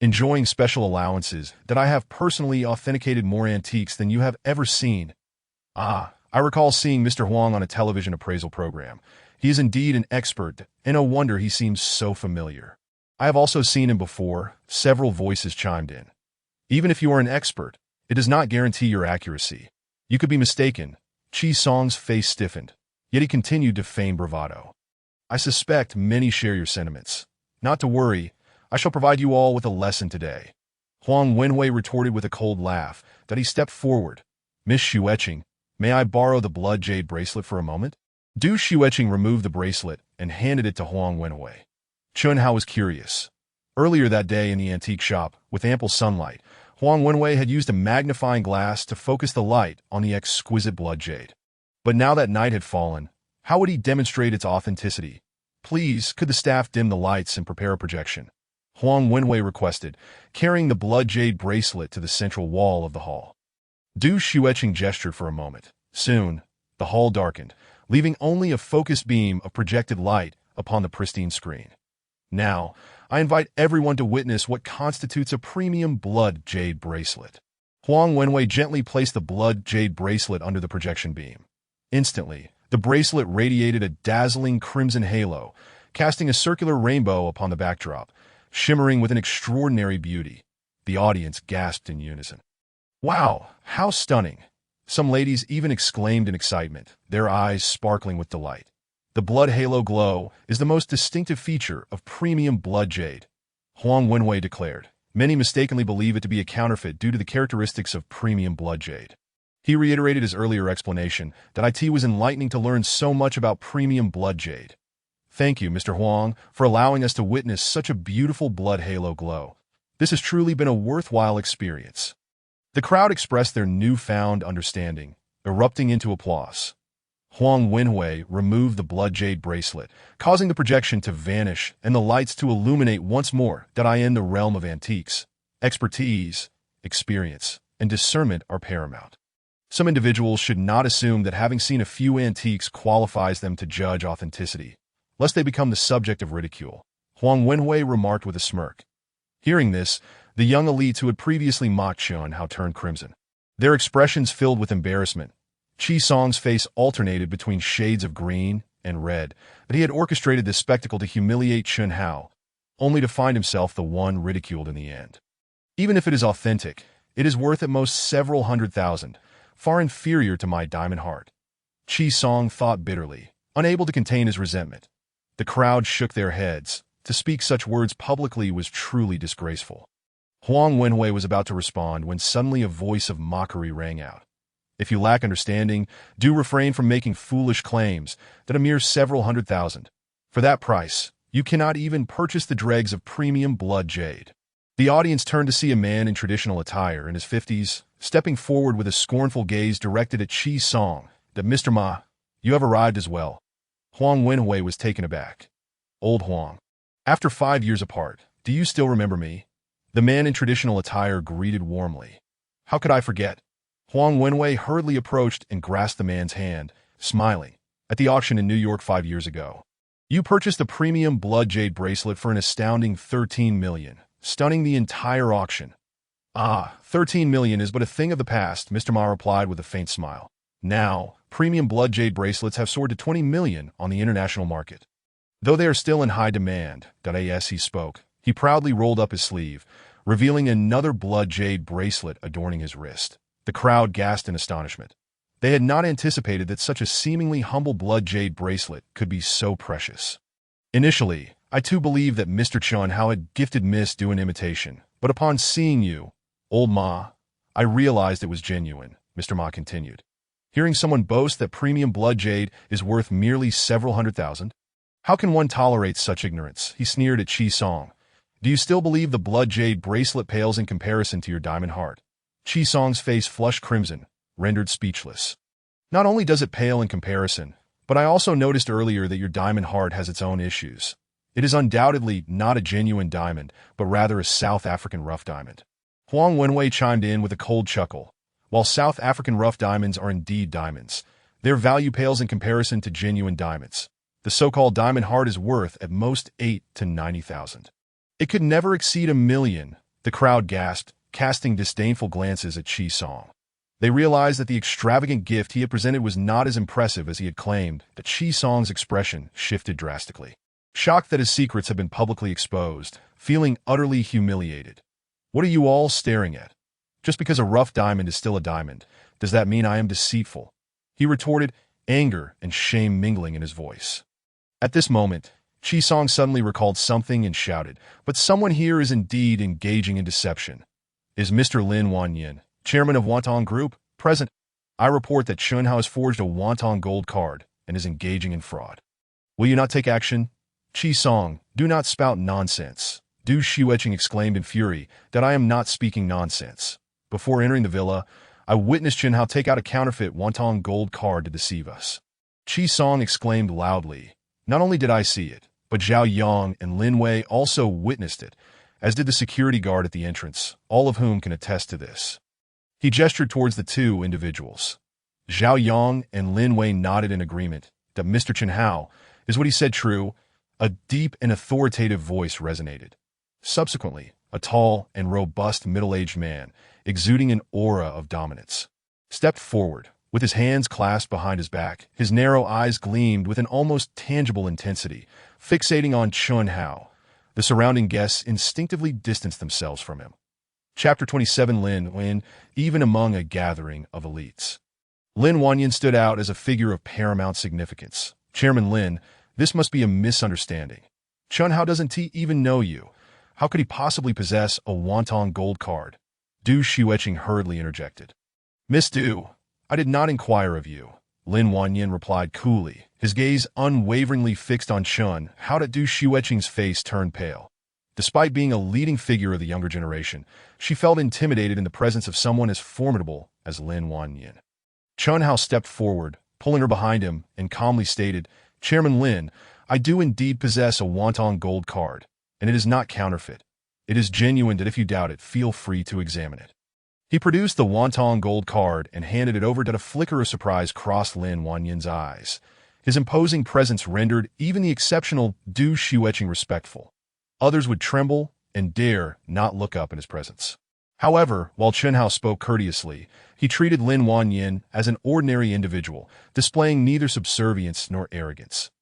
enjoying special allowances that I have personally authenticated more antiques than you have ever seen. I recall seeing Mr. Huang on a television appraisal program. He is indeed an expert, and no wonder he seems so familiar. I have also seen him before. Several voices chimed in. Even if you are an expert, it does not guarantee your accuracy. You could be mistaken. Qi Song's face stiffened, yet he continued to feign bravado. I suspect many share your sentiments. Not to worry, I shall provide you all with a lesson today. Huang Wenhui retorted with a cold laugh, that he stepped forward. Miss Xueqing, may I borrow the blood jade bracelet for a moment? Du Xueqing removed the bracelet and handed it to Huang Wenhui. Chun Hao was curious. Earlier that day in the antique shop, with ample sunlight, Huang Wenhui had used a magnifying glass to focus the light on the exquisite blood jade. But now that night had fallen, how would he demonstrate its authenticity? Please, could the staff dim the lights and prepare a projection? Huang Wenhui requested, carrying the blood jade bracelet to the central wall of the hall. Du Xueqing gestured for a moment. Soon, the hall darkened, leaving only a focused beam of projected light upon the pristine screen. Now, I invite everyone to witness what constitutes a premium blood jade bracelet. Huang Wenhui gently placed the blood jade bracelet under the projection beam. Instantly, the bracelet radiated a dazzling crimson halo, casting a circular rainbow upon the backdrop, shimmering with an extraordinary beauty. The audience gasped in unison. Wow, how stunning! Some ladies even exclaimed in excitement, their eyes sparkling with delight. The blood halo glow is the most distinctive feature of premium blood jade, Huang Wenwei declared. Many mistakenly believe it to be a counterfeit due to the characteristics of premium blood jade. He reiterated his earlier explanation that it was enlightening to learn so much about premium blood jade. Thank you, Mr. Huang, for allowing us to witness such a beautiful blood halo glow. This has truly been a worthwhile experience. The crowd expressed their newfound understanding, erupting into applause. Huang Wenhui removed the blood jade bracelet, causing the projection to vanish and the lights to illuminate once more that in the realm of antiques, expertise, experience, and discernment are paramount. Some individuals should not assume that having seen a few antiques qualifies them to judge authenticity, lest they become the subject of ridicule, Huang Wenhui remarked with a smirk. Hearing this, the young elites who had previously mocked Chun Hao turned crimson. Their expressions filled with embarrassment. Qi Song's face alternated between shades of green and red, but he had orchestrated this spectacle to humiliate Chun Hao, only to find himself the one ridiculed in the end. Even if it is authentic, it is worth at most several 100,000, far inferior to my diamond heart. Qi Song thought bitterly, unable to contain his resentment. The crowd shook their heads. To speak such words publicly was truly disgraceful. Huang Wenhui was about to respond when suddenly a voice of mockery rang out. If you lack understanding, do refrain from making foolish claims that a mere several 100,000. For that price, you cannot even purchase the dregs of premium blood jade. The audience turned to see a man in traditional attire in his 50s, stepping forward with a scornful gaze directed at Qi Song. That Mr. Ma, you have arrived as well. Huang Wenhui was taken aback. Old Huang. After 5 years apart, do you still remember me? The man in traditional attire greeted warmly. How could I forget? Huang Wenhui hurriedly approached and grasped the man's hand, smiling. At the auction in New York 5 years ago, you purchased a premium blood jade bracelet for an astounding 13 million, stunning the entire auction. Ah, 13 million is but a thing of the past, Mr. Ma replied with a faint smile. Now, premium blood jade bracelets have soared to 20 million on the international market. Though they are still in high demand, as he spoke, he proudly rolled up his sleeve, revealing another blood jade bracelet adorning his wrist. The crowd gasped in astonishment. They had not anticipated that such a seemingly humble blood jade bracelet could be so precious. Initially, I too believed that Mr. Chun Hao had gifted Miss Du an imitation, but upon seeing you, old Ma, I realized it was genuine, Mr. Ma continued. Hearing someone boast that premium blood jade is worth merely several 100,000? How can one tolerate such ignorance? He sneered at Qi Song. Do you still believe the blood jade bracelet pales in comparison to your diamond heart? Qi Song's face flushed crimson, rendered speechless. Not only does it pale in comparison, but I also noticed earlier that your diamond heart has its own issues. It is undoubtedly not a genuine diamond, but rather a South African rough diamond. Huang Wenhui chimed in with a cold chuckle. While South African rough diamonds are indeed diamonds, their value pales in comparison to genuine diamonds. The so-called diamond heart is worth at most 8 to 90,000. It could never exceed 1 million, the crowd gasped, casting disdainful glances at Qi Song. They realized that the extravagant gift he had presented was not as impressive as he had claimed. That Qi Song's expression shifted drastically. Shocked that his secrets had been publicly exposed, feeling utterly humiliated. What are you all staring at? Just because a rough diamond is still a diamond, does that mean I am deceitful? He retorted, anger and shame mingling in his voice. At this moment, Qi Song suddenly recalled something and shouted, but someone here is indeed engaging in deception. Is Mr. Lin Wanyin, chairman of Wantong Group, present? I report that Chun Hao has forged a Wantong gold card and is engaging in fraud. Will you not take action? Qi Song, do not spout nonsense. Du Shiueching exclaimed in fury that I am not speaking nonsense. Before entering the villa, I witnessed Chun Hao take out a counterfeit Wantong gold card to deceive us. Qi Song exclaimed loudly. Not only did I see it, but Zhao Yang and Lin Wei also witnessed it, as did the security guard at the entrance, all of whom can attest to this. He gestured towards the two individuals. Zhao Yang and Lin Wei nodded in agreement that Mr. Chun Hao is what he said true. A deep and authoritative voice resonated. Subsequently, a tall and robust middle-aged man, exuding an aura of dominance, stepped forward, with his hands clasped behind his back. His narrow eyes gleamed with an almost tangible intensity, fixating on Chun Hao. The surrounding guests instinctively distanced themselves from him. Chapter 27. Lin Wan, even among a gathering of elites. Lin Wanyan stood out as a figure of paramount significance. Chairman Lin, this must be a misunderstanding. Chun Hao doesn't even know you. How could he possibly possess a Wantong gold card? Du Xueqing hurriedly interjected. Miss Du, I did not inquire of you. Lin Wanyan replied coolly, his gaze unwaveringly fixed on Chun. How did Du Xueqing's face turn pale? Despite being a leading figure of the younger generation, she felt intimidated in the presence of someone as formidable as Lin Wanyan. Chun Hao stepped forward, pulling her behind him, and calmly stated, Chairman Lin, I do indeed possess a Wantong gold card, and it is not counterfeit. It is genuine that if you doubt it, feel free to examine it. He produced the Wantong gold card and handed it over. A flicker of surprise crossed Lin Wanyan's eyes. His imposing presence rendered even the exceptional Du Xueqing respectful. Others would tremble and dare not look up in his presence. However, while Chun Hao spoke courteously, he treated Lin Wanyan as an ordinary individual, displaying neither subservience nor arrogance.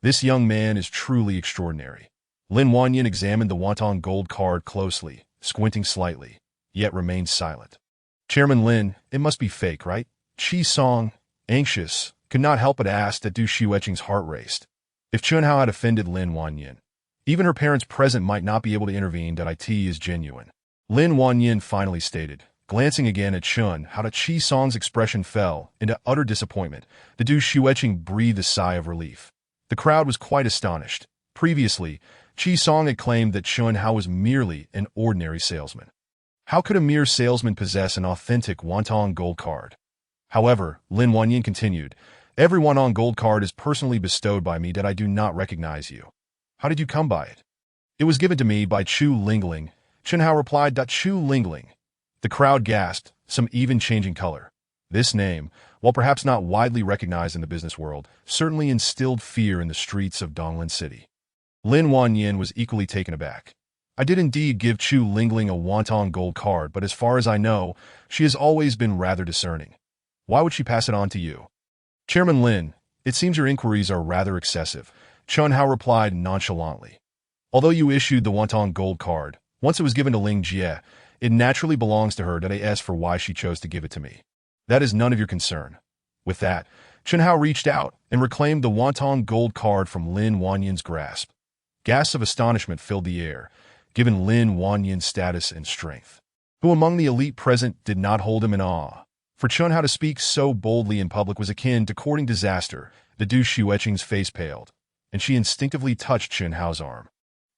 This young man is truly extraordinary. Lin Wanyan examined the Wantong gold card closely, squinting slightly, yet remained silent. Chairman Lin, it must be fake, right? Chi Song, anxious, could not help but ask that Du Xueqing's heart raced. If Chun Hao had offended Lin Wanyan, even her parents present might not be able to intervene. That it is genuine. Lin Wanyan finally stated, glancing again at Chun Hao. Chi Song's expression fell into utter disappointment. The Du Xueqing breathed a sigh of relief. The crowd was quite astonished. Previously, Chi Song had claimed that Chun Hao was merely an ordinary salesman. How could a mere salesman possess an authentic Wantong gold card? However, Lin Wanyan continued, every Wantong gold card is personally bestowed by me. That I do not recognize you. How did you come by it? It was given to me by Chu Lingling. Chun Hao replied. Chu Lingling. The crowd gasped, some even changing color. This name, while perhaps not widely recognized in the business world, certainly instilled fear in the streets of Donglin City. Lin Wanyan was equally taken aback. I did indeed give Chu Lingling a Wantong gold card, but as far as I know, she has always been rather discerning. Why would she pass it on to you? Chairman Lin, it seems your inquiries are rather excessive. Chun Hao replied nonchalantly. Although you issued the Wantong gold card, once it was given to Ling Jie, it naturally belongs to her. That I ask for why she chose to give it to me. That is none of your concern. With that, Chun Hao reached out and reclaimed the Wantong gold card from Lin Wanyan's grasp. Gasps of astonishment filled the air, given Lin Wanyan's status and strength. Who among the elite present did not hold him in awe? For Chun Hao to speak so boldly in public was akin to courting disaster. The Du Xueqing's face paled, and she instinctively touched Chun Hao's arm,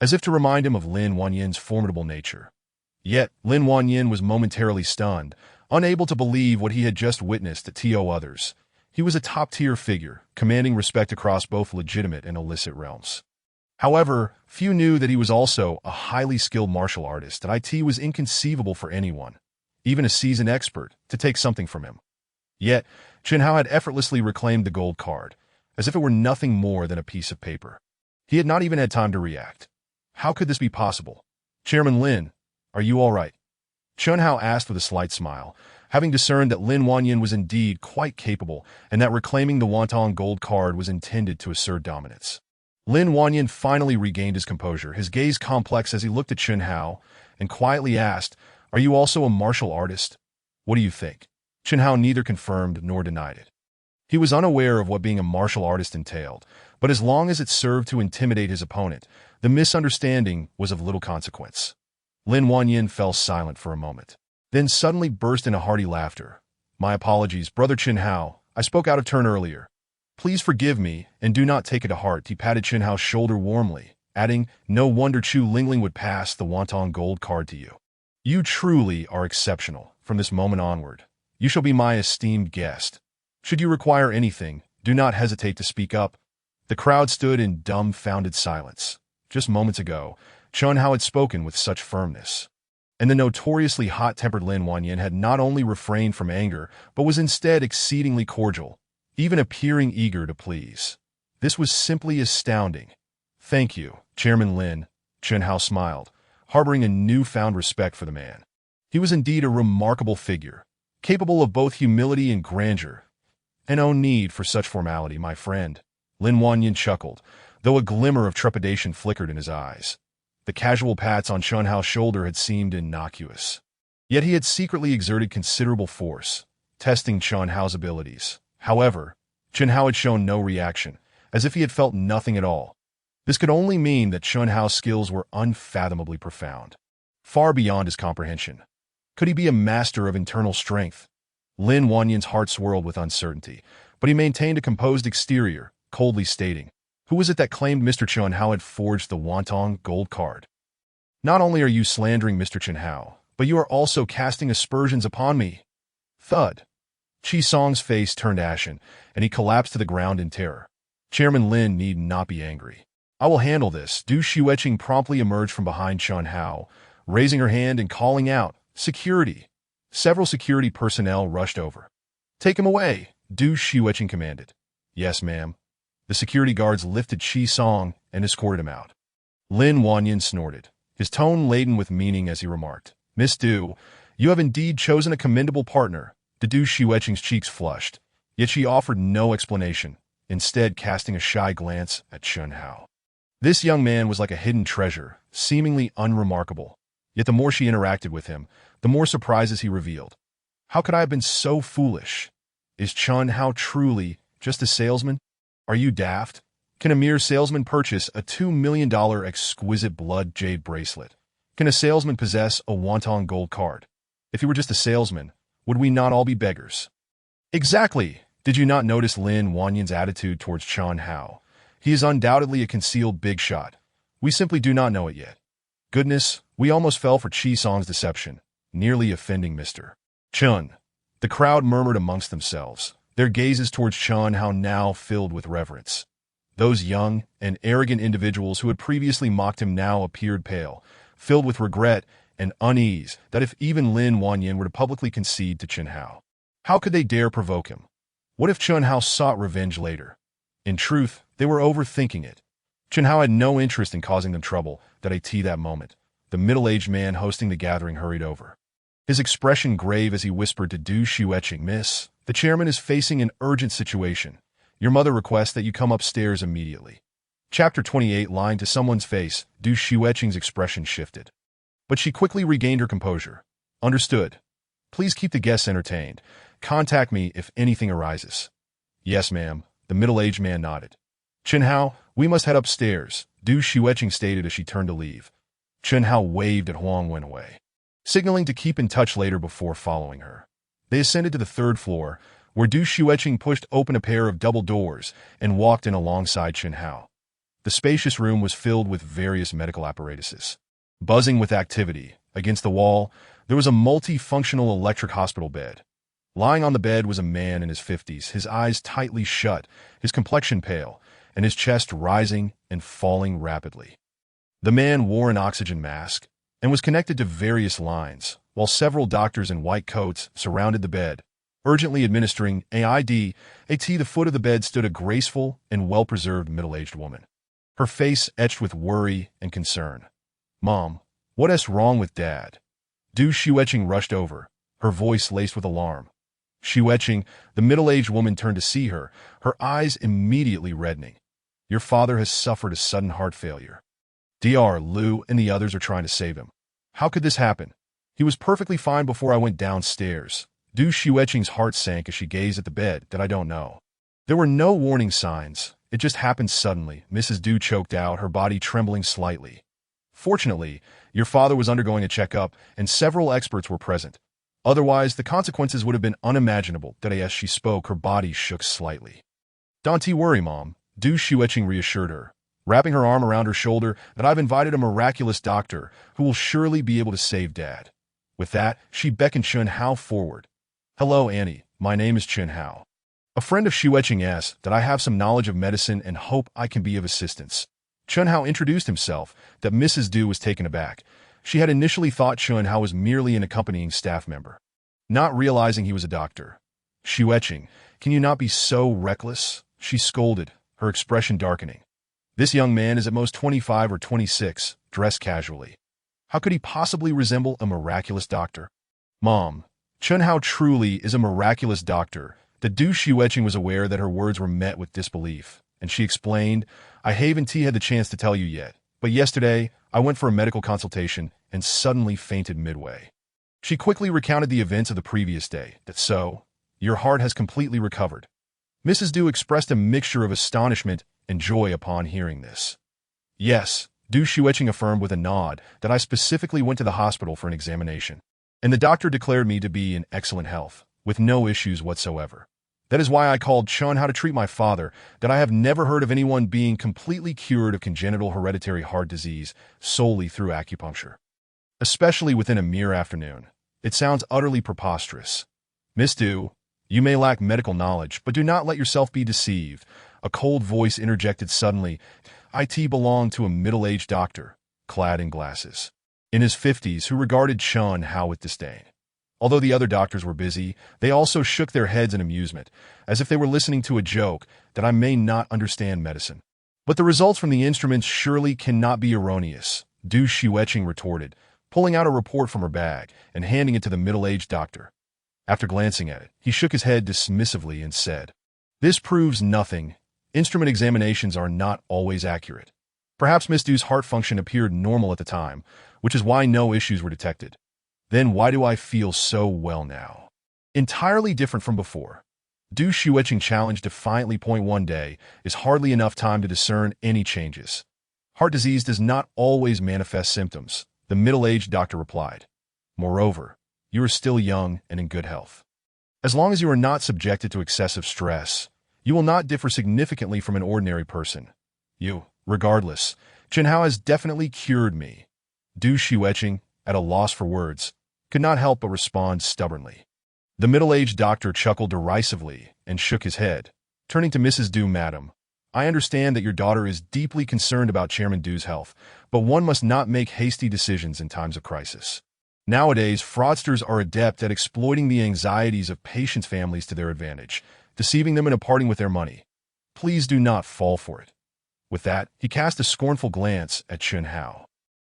as if to remind him of Lin Wanyan's formidable nature. Yet, Lin Wanyan was momentarily stunned, unable to believe what he had just witnessed to others. He was a top-tier figure, commanding respect across both legitimate and illicit realms. However, few knew that he was also a highly skilled martial artist. That it was inconceivable for anyone, even a seasoned expert, to take something from him. Yet, Chun Hao had effortlessly reclaimed the gold card, as if it were nothing more than a piece of paper. He had not even had time to react. How could this be possible? Chairman Lin, are you all right? Chun Hao asked with a slight smile, having discerned that Lin Wanyan was indeed quite capable and that reclaiming the Wantong gold card was intended to assert dominance. Lin Wanyan finally regained his composure, his gaze complex as he looked at Chun Hao, and quietly asked, are you also a martial artist? What do you think? Chun Hao neither confirmed nor denied it. He was unaware of what being a martial artist entailed, but as long as it served to intimidate his opponent, the misunderstanding was of little consequence. Lin Wanyan fell silent for a moment, then suddenly burst into hearty laughter. My apologies, Brother Chun Hao. I spoke out of turn earlier. Please forgive me, and do not take it to heart. He patted Chun Hao's shoulder warmly, adding, no wonder Chu Lingling would pass the Wantong gold card to you. You truly are exceptional. From this moment onward, you shall be my esteemed guest. Should you require anything, do not hesitate to speak up. The crowd stood in dumbfounded silence. Just moments ago, Chun Hao had spoken with such firmness. And the notoriously hot-tempered Lin Wanyan had not only refrained from anger, but was instead exceedingly cordial, even appearing eager to please. This was simply astounding. Thank you, Chairman Lin, Chun Hao smiled, harboring a newfound respect for the man. He was indeed a remarkable figure, capable of both humility and grandeur. And no need for such formality, my friend. Lin Wanyan chuckled, though a glimmer of trepidation flickered in his eyes. The casual pats on Chun Hao's shoulder had seemed innocuous. Yet he had secretly exerted considerable force, testing Chun Hao's abilities. However, Chun Hao had shown no reaction, as if he had felt nothing at all. This could only mean that Chun Hao's skills were unfathomably profound, far beyond his comprehension. Could he be a master of internal strength? Lin Wanyan's heart swirled with uncertainty, but he maintained a composed exterior, coldly stating, "Who was it that claimed Mr. Chun Hao had forged the Wantong gold card? Not only are you slandering Mr. Chun Hao, but you are also casting aspersions upon me." Thud. Chi Song's face turned ashen, and he collapsed to the ground in terror. Chairman Lin need not be angry. "I will handle this." Du Xueqing promptly emerged from behind Chun Hao, raising her hand and calling out, "Security!" Several security personnel rushed over. "Take him away," Du Xueqing commanded. "Yes, ma'am." The security guards lifted Chi Song and escorted him out. Lin Wanyan snorted, his tone laden with meaning as he remarked, "Miss Du, you have indeed chosen a commendable partner." Du Xueqing's cheeks flushed, yet she offered no explanation, instead casting a shy glance at Chun Hao. This young man was like a hidden treasure, seemingly unremarkable. Yet the more she interacted with him, the more surprises he revealed. How could I have been so foolish? Is Chun Hao truly just a salesman? Are you daft? Can a mere salesman purchase a $2 million exquisite blood jade bracelet? Can a salesman possess a Wantong gold card? If he were just a salesman, would we not all be beggars? Exactly. Did you not notice Lin Wanyan's attitude towards Chun Hao? He is undoubtedly a concealed big shot. We simply do not know it yet. Goodness, we almost fell for Chi Song's deception, nearly offending Mr. Chun. The crowd murmured amongst themselves, their gazes towards Chun Hao now filled with reverence. Those young and arrogant individuals who had previously mocked him now appeared pale, filled with regret and unease that if even Lin Wanyan were to publicly concede to Chun Hao, how could they dare provoke him? What if Chun Hao sought revenge later? In truth, they were overthinking it. Chun Hao had no interest in causing them trouble that moment. The middle-aged man hosting the gathering hurried over, his expression grave as he whispered to Du Xueqing, "Miss, the chairman is facing an urgent situation. Your mother requests that you come upstairs immediately." Chapter 28 lying to someone's face, Du Xueqing's expression shifted. But she quickly regained her composure. "Understood. Please keep the guests entertained. Contact me if anything arises." "Yes, ma'am." The middle-aged man nodded. "Chun Hao, we must head upstairs," Du Xueqing stated as she turned to leave. Chun Hao waved at Huang went away, signaling to keep in touch later before following her. They ascended to the third floor, where Du Xueqing pushed open a pair of double doors and walked in alongside Chun Hao. The spacious room was filled with various medical apparatuses, buzzing with activity. Against the wall, there was a multifunctional electric hospital bed. Lying on the bed was a man in his 50s, his eyes tightly shut, his complexion pale, and his chest rising and falling rapidly. The man wore an oxygen mask and was connected to various lines, while several doctors in white coats surrounded the bed, urgently administering AID. At the foot of the bed stood a graceful and well-preserved middle-aged woman, her face etched with worry and concern. "Mom, what is wrong with Dad?" Du Xueqing rushed over, her voice laced with alarm. Xueqing, the middle-aged woman turned to see her, her eyes immediately reddening. "Your father has suffered a sudden heart failure. Dr. Liu and the others are trying to save him. How could this happen? He was perfectly fine before I went downstairs." Du Xueqing's heart sank as she gazed at the bed. "That I don't know. There were no warning signs. It just happened suddenly," Mrs. Du choked out, her body trembling slightly. "Fortunately, your father was undergoing a checkup and several experts were present. Otherwise, the consequences would have been unimaginable." As she spoke, her body shook slightly. "Don't worry, Mom," Du Xueqing reassured her, wrapping her arm around her shoulder, "that I've invited a miraculous doctor who will surely be able to save Dad." With that, she beckoned Chun Hao forward. "Hello, Annie. My name is Chun Hao. A friend of Xueqing asks that I have some knowledge of medicine and hope I can be of assistance." Chun Hao introduced himself. That Mrs. Du was taken aback. She had initially thought Chun Hao was merely an accompanying staff member, not realizing he was a doctor. "Xueqing, can you not be so reckless?" she scolded, her expression darkening. "This young man is at most 25 or 26, dressed casually. How could he possibly resemble a miraculous doctor?" "Mom, Chun Hao truly is a miraculous doctor." The Du Xueqing was aware that her words were met with disbelief, and she explained, "I haven't had the chance to tell you yet, but yesterday I went for a medical consultation and suddenly fainted midway. She quickly recounted the events of the previous day. So, your heart has completely recovered. Mrs. Du expressed a mixture of astonishment and joy upon hearing this. Yes, Du Shuiching affirmed with a nod that I specifically went to the hospital for an examination, and the doctor declared me to be in excellent health, with no issues whatsoever. That is why I called Chun how to treat my father, that I have never heard of anyone being completely cured of congenital hereditary heart disease solely through acupuncture. Especially within a mere afternoon. It sounds utterly preposterous. Miss Du, you may lack medical knowledge, but do not let yourself be deceived. A cold voice interjected suddenly. It belonged to a middle-aged doctor, clad in glasses, in his 50s, who regarded Chun Hao with disdain. Although the other doctors were busy, they also shook their heads in amusement, as if they were listening to a joke that I may not understand medicine. But the results from the instruments surely cannot be erroneous, Du Shuiching retorted, pulling out a report from her bag and handing it to the middle-aged doctor. After glancing at it, he shook his head dismissively and said, "This proves nothing. Instrument examinations are not always accurate. Perhaps Miss Du's heart function appeared normal at the time, which is why no issues were detected. Then why do I feel so well now? Entirely different from before." Du Shuiching challenged defiantly. One day is hardly enough time to discern any changes. Heart disease does not always manifest symptoms, the middle-aged doctor replied. Moreover, you are still young and in good health. As long as you are not subjected to excessive stress, you will not differ significantly from an ordinary person. Regardless, Chen Hao has definitely cured me. Du Shuiching, at a loss for words, could not help but respond stubbornly. The middle-aged doctor chuckled derisively and shook his head, turning to Mrs. Du. "Madam, I understand that your daughter is deeply concerned about Chairman Du's health, but one must not make hasty decisions in times of crisis. Nowadays, fraudsters are adept at exploiting the anxieties of patients' families to their advantage, deceiving them into parting with their money. Please do not fall for it." With that, he cast a scornful glance at Chen Hao.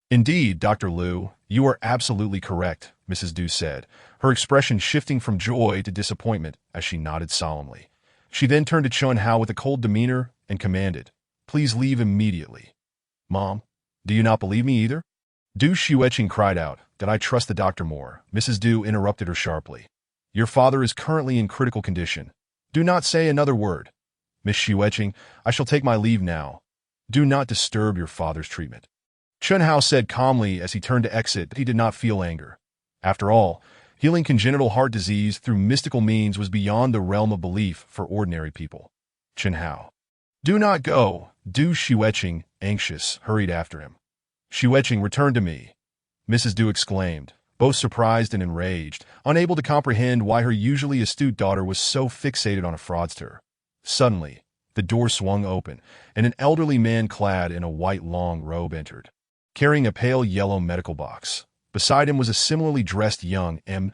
"Indeed, Dr. Liu, you are absolutely correct," Mrs. Du said, her expression shifting from joy to disappointment as she nodded solemnly. She then turned to Chen Hao with a cold demeanor and commanded, "Please leave immediately." "Mom, do you not believe me either?" Du Shuiching cried out. "Did I trust the doctor more?" Mrs. Du interrupted her sharply. "Your father is currently in critical condition. Do not say another word. Miss Shuiching, I shall take my leave now. Do not disturb your father's treatment." Chen Hao said calmly as he turned to exit that he did not feel anger. After all, healing congenital heart disease through mystical means was beyond the realm of belief for ordinary people. Chen Hao. "Do not go." Du Shuiching, anxious, hurried after him. "Shuiching, return to me," Mrs. Du exclaimed, both surprised and enraged, unable to comprehend why her usually astute daughter was so fixated on a fraudster. Suddenly, the door swung open, and an elderly man clad in a white long robe entered, carrying a pale yellow medical box. Beside him was a similarly dressed young man.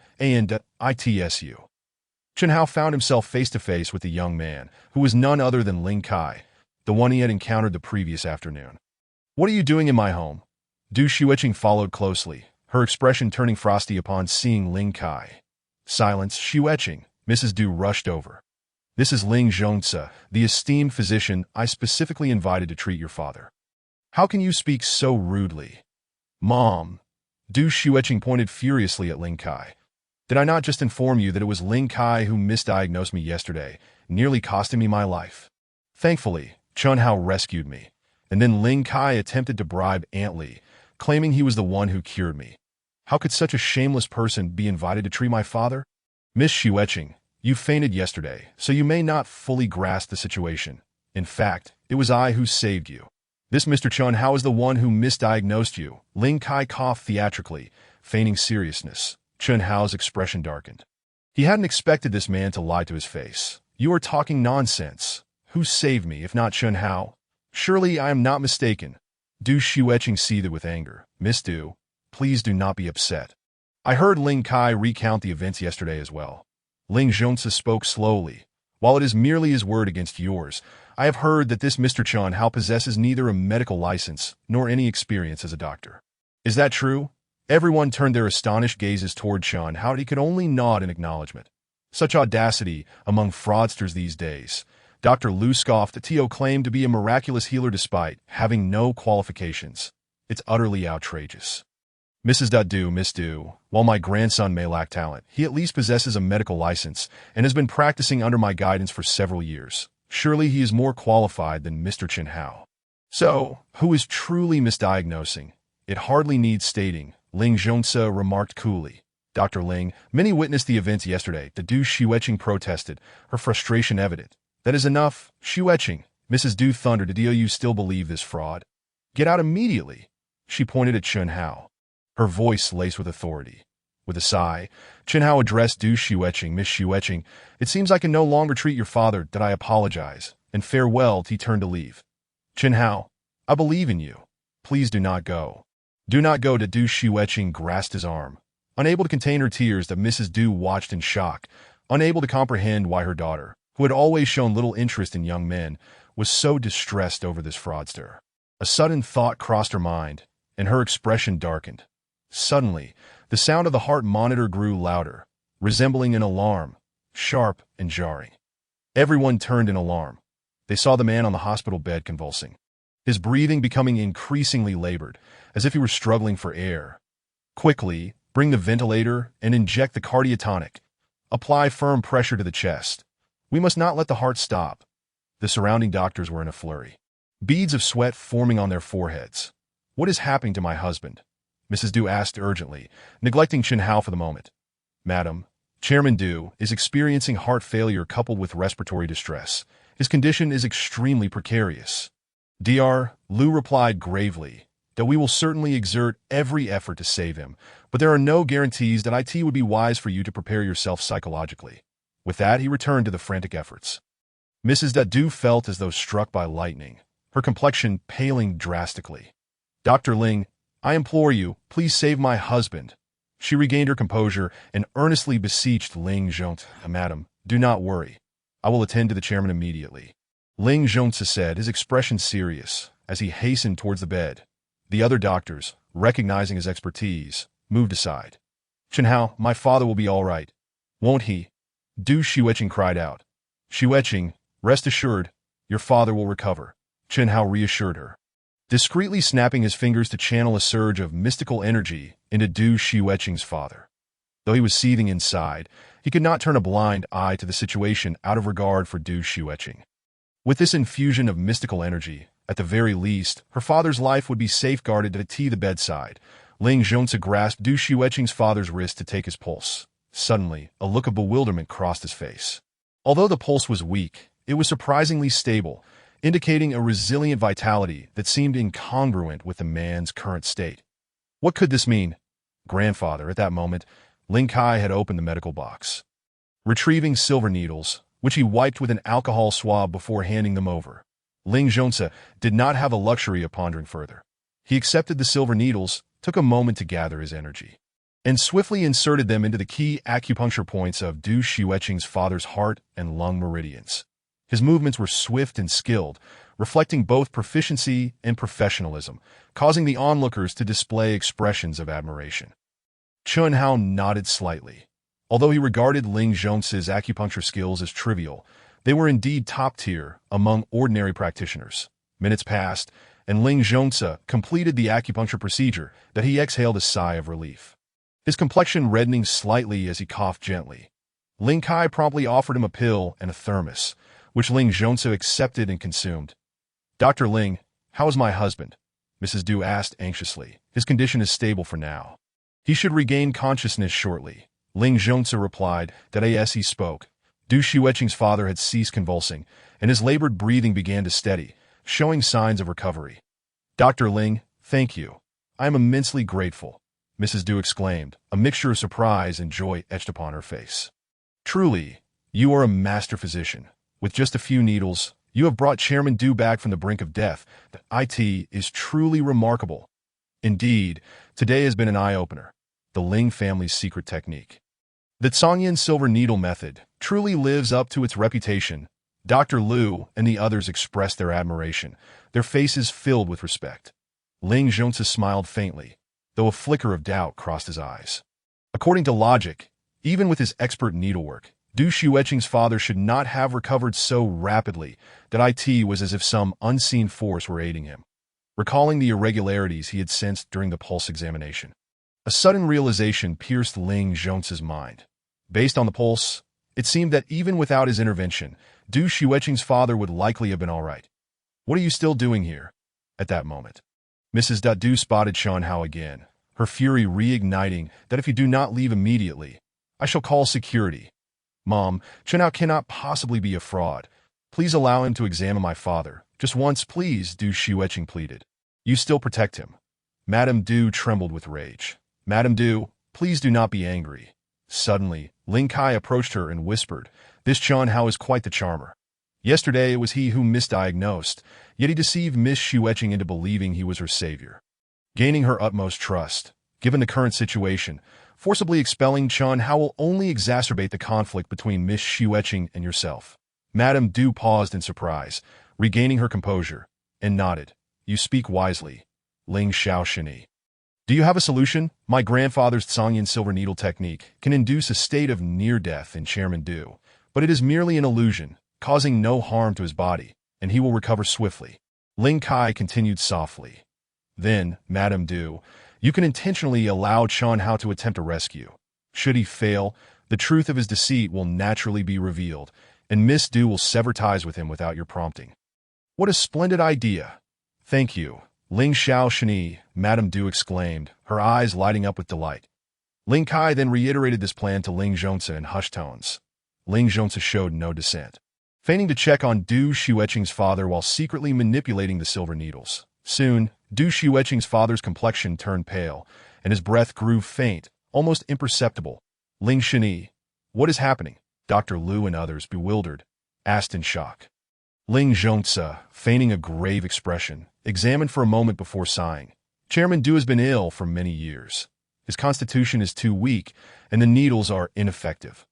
Chen Hao found himself face-to-face with the young man, who was none other than Ling Kai, the one he had encountered the previous afternoon. "What are you doing in my home?" Du Shuiching followed closely, her expression turning frosty upon seeing Ling Kai. "Silence, Shuiching," Mrs. Du rushed over. "This is Ling Zhongzi, the esteemed physician I specifically invited to treat your father. How can you speak so rudely?" "Mom," Du Shuiching pointed furiously at Ling Kai. "Did I not just inform you that it was Ling Kai who misdiagnosed me yesterday, nearly costing me my life? Thankfully, Chen Hao rescued me, and then Ling Kai attempted to bribe Aunt Li, claiming he was the one who cured me. How could such a shameless person be invited to treat my father? Miss Shuiching, you fainted yesterday, so you may not fully grasp the situation. In fact, it was I who saved you. This Mr. Chen Hao is the one who misdiagnosed you." Ling Kai coughed theatrically, feigning seriousness. Chen Hao's expression darkened. He hadn't expected this man to lie to his face. "You are talking nonsense. Who saved me, if not Chen Hao? Surely I am not mistaken." Du Shuiching seethed with anger. "Miss Du, please do not be upset. I heard Ling Kai recount the events yesterday as well." Ling Zhongzi spoke slowly. "While it is merely his word against yours, I have heard that this Mr. Chen Hao possesses neither a medical license nor any experience as a doctor. Is that true?" Everyone turned their astonished gazes toward Chen Hao. He could only nod in acknowledgement. Such audacity among fraudsters these days. Dr. Liu scoffed. Tio claimed to be a miraculous healer despite having no qualifications. It's utterly outrageous. Mrs. Du, Miss Du, while my grandson may lack talent, he at least possesses a medical license and has been practicing under my guidance for several years. Surely he is more qualified than Mr. Chen Hao. So, who is truly misdiagnosing? It hardly needs stating, Ling Zhongse remarked coolly. Dr. Ling, many witnessed the events yesterday. The Du Xueqing protested, her frustration evident. That is enough, Xueqing. Mrs. Du thundered. Do you still believe this fraud? Get out immediately. She pointed at Chen Hao, her voice laced with authority. With a sigh, Chen Hao addressed Du Xueqing. Miss Xueqing, it seems I can no longer treat your father. Did I apologize? And farewell. He turned to leave. Chen Hao, I believe in you. Please do not go. Do not go. To Du Xueqing grasped his arm. Unable to contain her tears, that Mrs. Du watched in shock, unable to comprehend why her daughter, who had always shown little interest in young men, was so distressed over this fraudster. A sudden thought crossed her mind, and her expression darkened. Suddenly, the sound of the heart monitor grew louder, resembling an alarm, sharp and jarring. Everyone turned in alarm. They saw the man on the hospital bed convulsing, his breathing becoming increasingly labored, as if he were struggling for air. Quickly, bring the ventilator and inject the cardiotonic. Apply firm pressure to the chest. We must not let the heart stop. The surrounding doctors were in a flurry, beads of sweat forming on their foreheads. What is happening to my husband? Mrs. Du asked urgently, neglecting Chen Hao for the moment. Madam, Chairman Du is experiencing heart failure coupled with respiratory distress. His condition is extremely precarious. Dr. Lu replied gravely, that we will certainly exert every effort to save him, but there are no guarantees. That it would be wise for you to prepare yourself psychologically. With that, he returned to the frantic efforts. Mrs. Du felt as though struck by lightning, her complexion paling drastically. Dr. Ling, I implore you, please save my husband. She regained her composure and earnestly beseeched Ling Zhongse. Madam, do not worry. I will attend to the chairman immediately. Ling Zhongse said, his expression serious, as he hastened towards the bed. The other doctors, recognizing his expertise, moved aside. Chen Hao, my father will be all right. Won't he? Du Xueqing cried out. Xueqing, rest assured, your father will recover. Chen Hao reassured her, discreetly snapping his fingers to channel a surge of mystical energy into Du Xueqing's father. Though he was seething inside, he could not turn a blind eye to the situation out of regard for Du Xueqing. With this infusion of mystical energy, at the very least, her father's life would be safeguarded at the bedside. Ling Zhongse grasped Du Xueqing's father's wrist to take his pulse. Suddenly, a look of bewilderment crossed his face. Although the pulse was weak, it was surprisingly stable, indicating a resilient vitality that seemed incongruent with the man's current state. What could this mean? Grandfather, at that moment, Ling Kai had opened the medical box, retrieving silver needles, which he wiped with an alcohol swab before handing them over. Ling Zhongse did not have a luxury of pondering further. He accepted the silver needles, took a moment to gather his energy, and swiftly inserted them into the key acupuncture points of Du Xueqing's father's heart and lung meridians. His movements were swift and skilled, reflecting both proficiency and professionalism, causing the onlookers to display expressions of admiration. Chen Hao nodded slightly. Although he regarded Ling Zhongse's acupuncture skills as trivial, they were indeed top-tier among ordinary practitioners. Minutes passed, and Ling Zhongse completed the acupuncture procedure. That he exhaled a sigh of relief, his complexion reddening slightly as he coughed gently. Ling Kai promptly offered him a pill and a thermos, which Ling Zhongse accepted and consumed. Dr. Ling, how is my husband? Mrs. Du asked anxiously. His condition is stable for now. He should regain consciousness shortly. Ling Zhongse replied that as he spoke, Du Xueqing's father had ceased convulsing, and his labored breathing began to steady, showing signs of recovery. Dr. Ling, thank you. I am immensely grateful, Mrs. Du exclaimed, a mixture of surprise and joy etched upon her face. Truly, you are a master physician. With just a few needles, you have brought Chairman Du back from the brink of death. It is truly remarkable. Indeed, today has been an eye-opener. The Ling family's secret technique, the Tsongyan silver needle method, truly lives up to its reputation. Dr. Lu and the others expressed their admiration, their faces filled with respect. Ling Zhongse smiled faintly, though a flicker of doubt crossed his eyes. According to logic, even with his expert needlework, Du Xueqing's father should not have recovered so rapidly. That it was as if some unseen force were aiding him. Recalling the irregularities he had sensed during the pulse examination, A sudden realization pierced Ling Zhongce's mind. Based on the pulse, it seemed that even without his intervention, Du Xueqing's father would likely have been all right. What are you still doing here? At that moment, Mrs. Du spotted Chen Hao again, her fury reigniting that if you do not leave immediately, I shall call security. Mom, Chen Hao cannot possibly be a fraud. Please allow him to examine my father. Just once, please, Du Xueqing pleaded. You still protect him. Madame Du trembled with rage. Madame Du, please do not be angry. Suddenly, Ling Kai approached her and whispered, This Chen Hao is quite the charmer. Yesterday it was he who misdiagnosed, yet he deceived Miss Xueqing into believing he was her savior. Gaining her utmost trust, given the current situation, forcibly expelling Chen Hao will only exacerbate the conflict between Miss Xueqing and yourself. Madame Du paused in surprise, regaining her composure, and nodded. You speak wisely, Ling Xiaoshini. Do you have a solution? My grandfather's Tsangyan silver needle technique can induce a state of near death in Chairman Du, but it is merely an illusion, causing no harm to his body, and he will recover swiftly. Ling Kai continued softly. Then, Madame Du, you can intentionally allow Chen Hao to attempt a rescue. Should he fail, the truth of his deceit will naturally be revealed, and Miss Du will sever ties with him without your prompting. What a splendid idea! Thank you, Ling Xiaoshini, Madame Du exclaimed, her eyes lighting up with delight. Ling Kai then reiterated this plan to Ling Zhongce in hushed tones. Ling Zhongce showed no dissent, feigning to check on Du Xueqing's father while secretly manipulating the silver needles. Soon, Du Xueqing's father's complexion turned pale, and his breath grew faint, almost imperceptible. Ling Shini, what is happening? Dr. Lu and others, bewildered, asked in shock. Ling Zhongce, feigning a grave expression, examined for a moment before sighing. Chairman Du has been ill for many years. His constitution is too weak, and the needles are ineffective.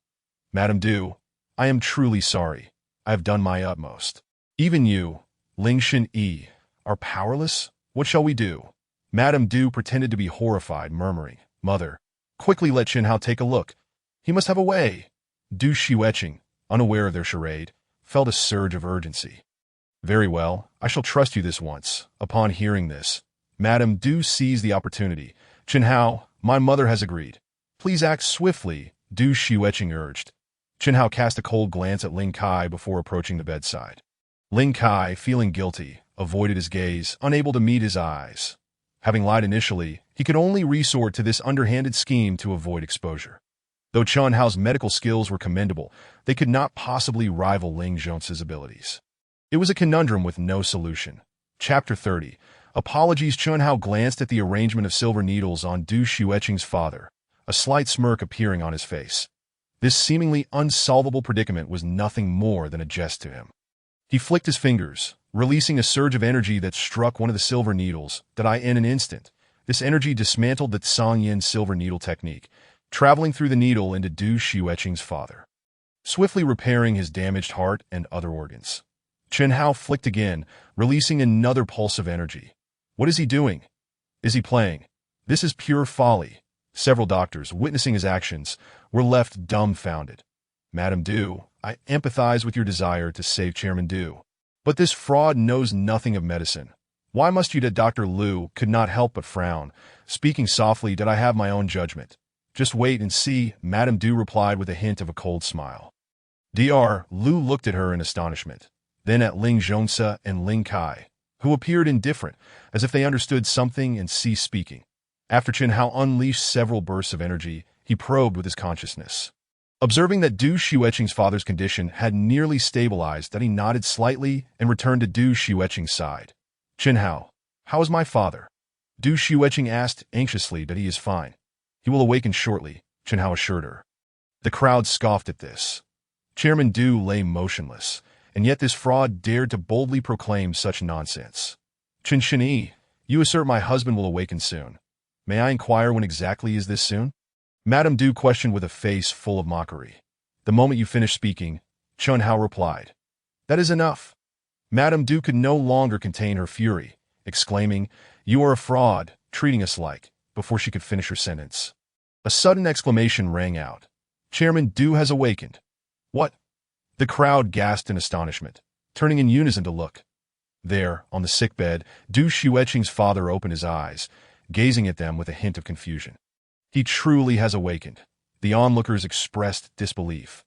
Madame Du, I am truly sorry. I have done my utmost. Even you, Ling Xin-yi, are powerless? What shall we do? Madame Du pretended to be horrified, murmuring, Mother, quickly let Chen Hao take a look. He must have a way. Du Xueqing, unaware of their charade, felt a surge of urgency. Very well, I shall trust you this once. Upon hearing this, Madame Du seized the opportunity. Chen Hao, my mother has agreed. Please act swiftly, Du Xueqing urged. Chen Hao cast a cold glance at Ling Kai before approaching the bedside. Ling Kai, feeling guilty, avoided his gaze, unable to meet his eyes. Having lied initially, he could only resort to this underhanded scheme to avoid exposure. Though Chen Hao's medical skills were commendable, they could not possibly rival Ling Zhongce's abilities. It was a conundrum with no solution. Chapter 30. Apologies. Chen Hao glanced at the arrangement of silver needles on Du Xueqing's father, a slight smirk appearing on his face. This seemingly unsolvable predicament was nothing more than a jest to him. He flicked his fingers, releasing a surge of energy that struck one of the silver needles, in an instant. This energy dismantled the Tsangyan silver needle technique, traveling through the needle into Du Xueqing's father, swiftly repairing his damaged heart and other organs. Chen Hao flicked again, releasing another pulse of energy. What is he doing? Is he playing? This is pure folly. Several doctors, witnessing his actions, were left dumbfounded. Madame Du, I empathize with your desire to save Chairman Du. But this fraud knows nothing of medicine. Why must you? Dr. Lu could not help but frown. Speaking softly, did I have my own judgment? Just wait and see, Madame Du replied with a hint of a cold smile. Dr. Lu looked at her in astonishment, then at Ling Zhongce and Ling Kai, who appeared indifferent, as if they understood something and ceased speaking. After Chen Hao unleashed several bursts of energy, he probed with his consciousness. Observing that Du Xueqing's father's condition had nearly stabilized, he nodded slightly and returned to Du Xueqing's side. Chen Hao, how is my father? Du Xueqing asked anxiously. He is fine. He will awaken shortly, Chen Hao assured her. The crowd scoffed at this. Chairman Du lay motionless, and yet this fraud dared to boldly proclaim such nonsense. Chen Shini, you assert my husband will awaken soon. May I inquire when exactly is this soon? Madame Du questioned with a face full of mockery. The moment you finish speaking, Chen Hao replied. That is enough. Madame Du could no longer contain her fury, exclaiming, You are a fraud, treating us like, before she could finish her sentence. A sudden exclamation rang out. Chairman Du has awakened. What? The crowd gasped in astonishment, turning in unison to look. There, on the sickbed, Du Xueqing's father opened his eyes, gazing at them with a hint of confusion. He truly has awakened. The onlookers expressed disbelief.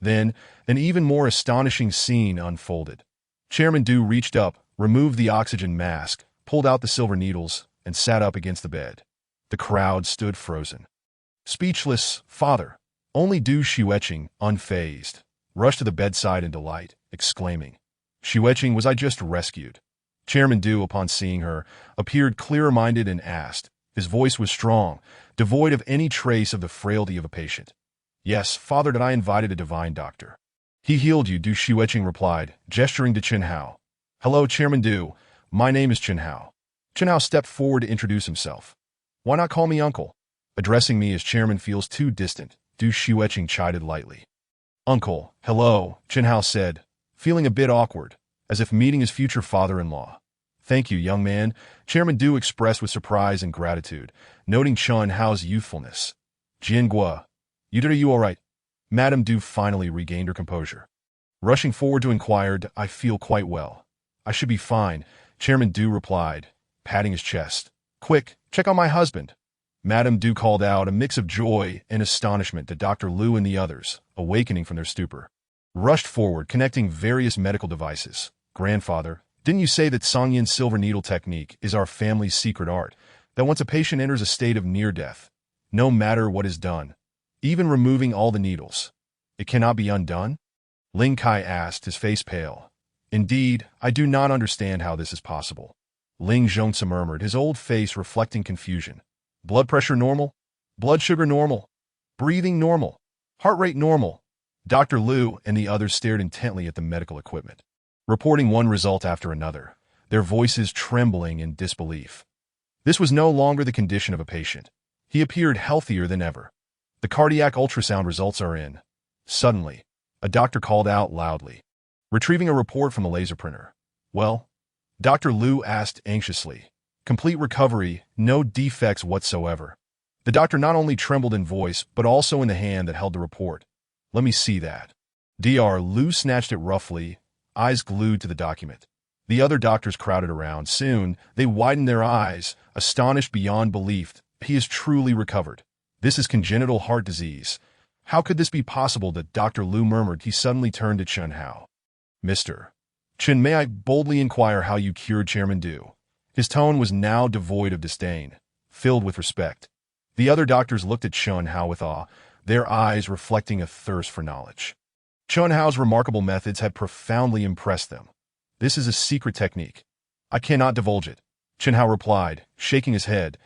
Then, an even more astonishing scene unfolded. Chairman Du reached up, removed the oxygen mask, pulled out the silver needles, and sat up against the bed. The crowd stood frozen. Speechless, father. Only Du Xueqing, unfazed, rushed to the bedside in delight, exclaiming, "Xueqing, was I just rescued?" Chairman Du, upon seeing her, appeared clear-minded and asked. His voice was strong, devoid of any trace of the frailty of a patient. "Yes, father, that I invited a divine doctor. He healed you," Du Xueqing replied, gesturing to Chen Hao. "Hello, Chairman Du. My name is Chen Hao." Chen Hao stepped forward to introduce himself. "Why not call me uncle?" Addressing me as chairman feels too distant, Du Xueqing chided lightly. "Uncle, hello," Chen Hao said, feeling a bit awkward, as if meeting his future father-in-law. "Thank you, young man," Chairman Du expressed with surprise and gratitude, noting Chen Hao's youthfulness. "Jiangua, are you all right?" Madame Du finally regained her composure. Rushing forward to inquire, "I feel quite well. I should be fine," Chairman Du replied, patting his chest. "Quick, check on my husband." Madame Du called out, a mix of joy and astonishment, to Dr. Lu and the others, awakening from their stupor. Rushed forward, connecting various medical devices. "Grandfather, didn't you say that Songyin's silver needle technique is our family's secret art, that once a patient enters a state of near death, no matter what is done, even removing all the needles, it cannot be undone?" Ling Kai asked, his face pale. "Indeed, I do not understand how this is possible," Ling Zhongzi murmured, his old face reflecting confusion. "Blood pressure normal? Blood sugar normal? Breathing normal? Heart rate normal?" Dr. Lu and the others stared intently at the medical equipment, reporting one result after another, their voices trembling in disbelief. This was no longer the condition of a patient. He appeared healthier than ever. "The cardiac ultrasound results are in." Suddenly, a doctor called out loudly, retrieving a report from a laser printer. "Well?" Dr. Lu asked anxiously. "Complete recovery, no defects whatsoever." The doctor not only trembled in voice, but also in the hand that held the report. "Let me see that." Dr. Lu snatched it roughly, eyes glued to the document. The other doctors crowded around. Soon, they widened their eyes, astonished beyond belief. "He is truly recovered. This is congenital heart disease. How could this be possible?" that Dr. Lu murmured. He suddenly turned to Chen Hao. "Mr. Chen, may I boldly inquire how you cured Chairman Du?" His tone was now devoid of disdain, filled with respect. The other doctors looked at Chen Hao with awe, their eyes reflecting a thirst for knowledge. Chen Hao's remarkable methods had profoundly impressed them. "This is a secret technique. I cannot divulge it," Chen Hao replied, shaking his head.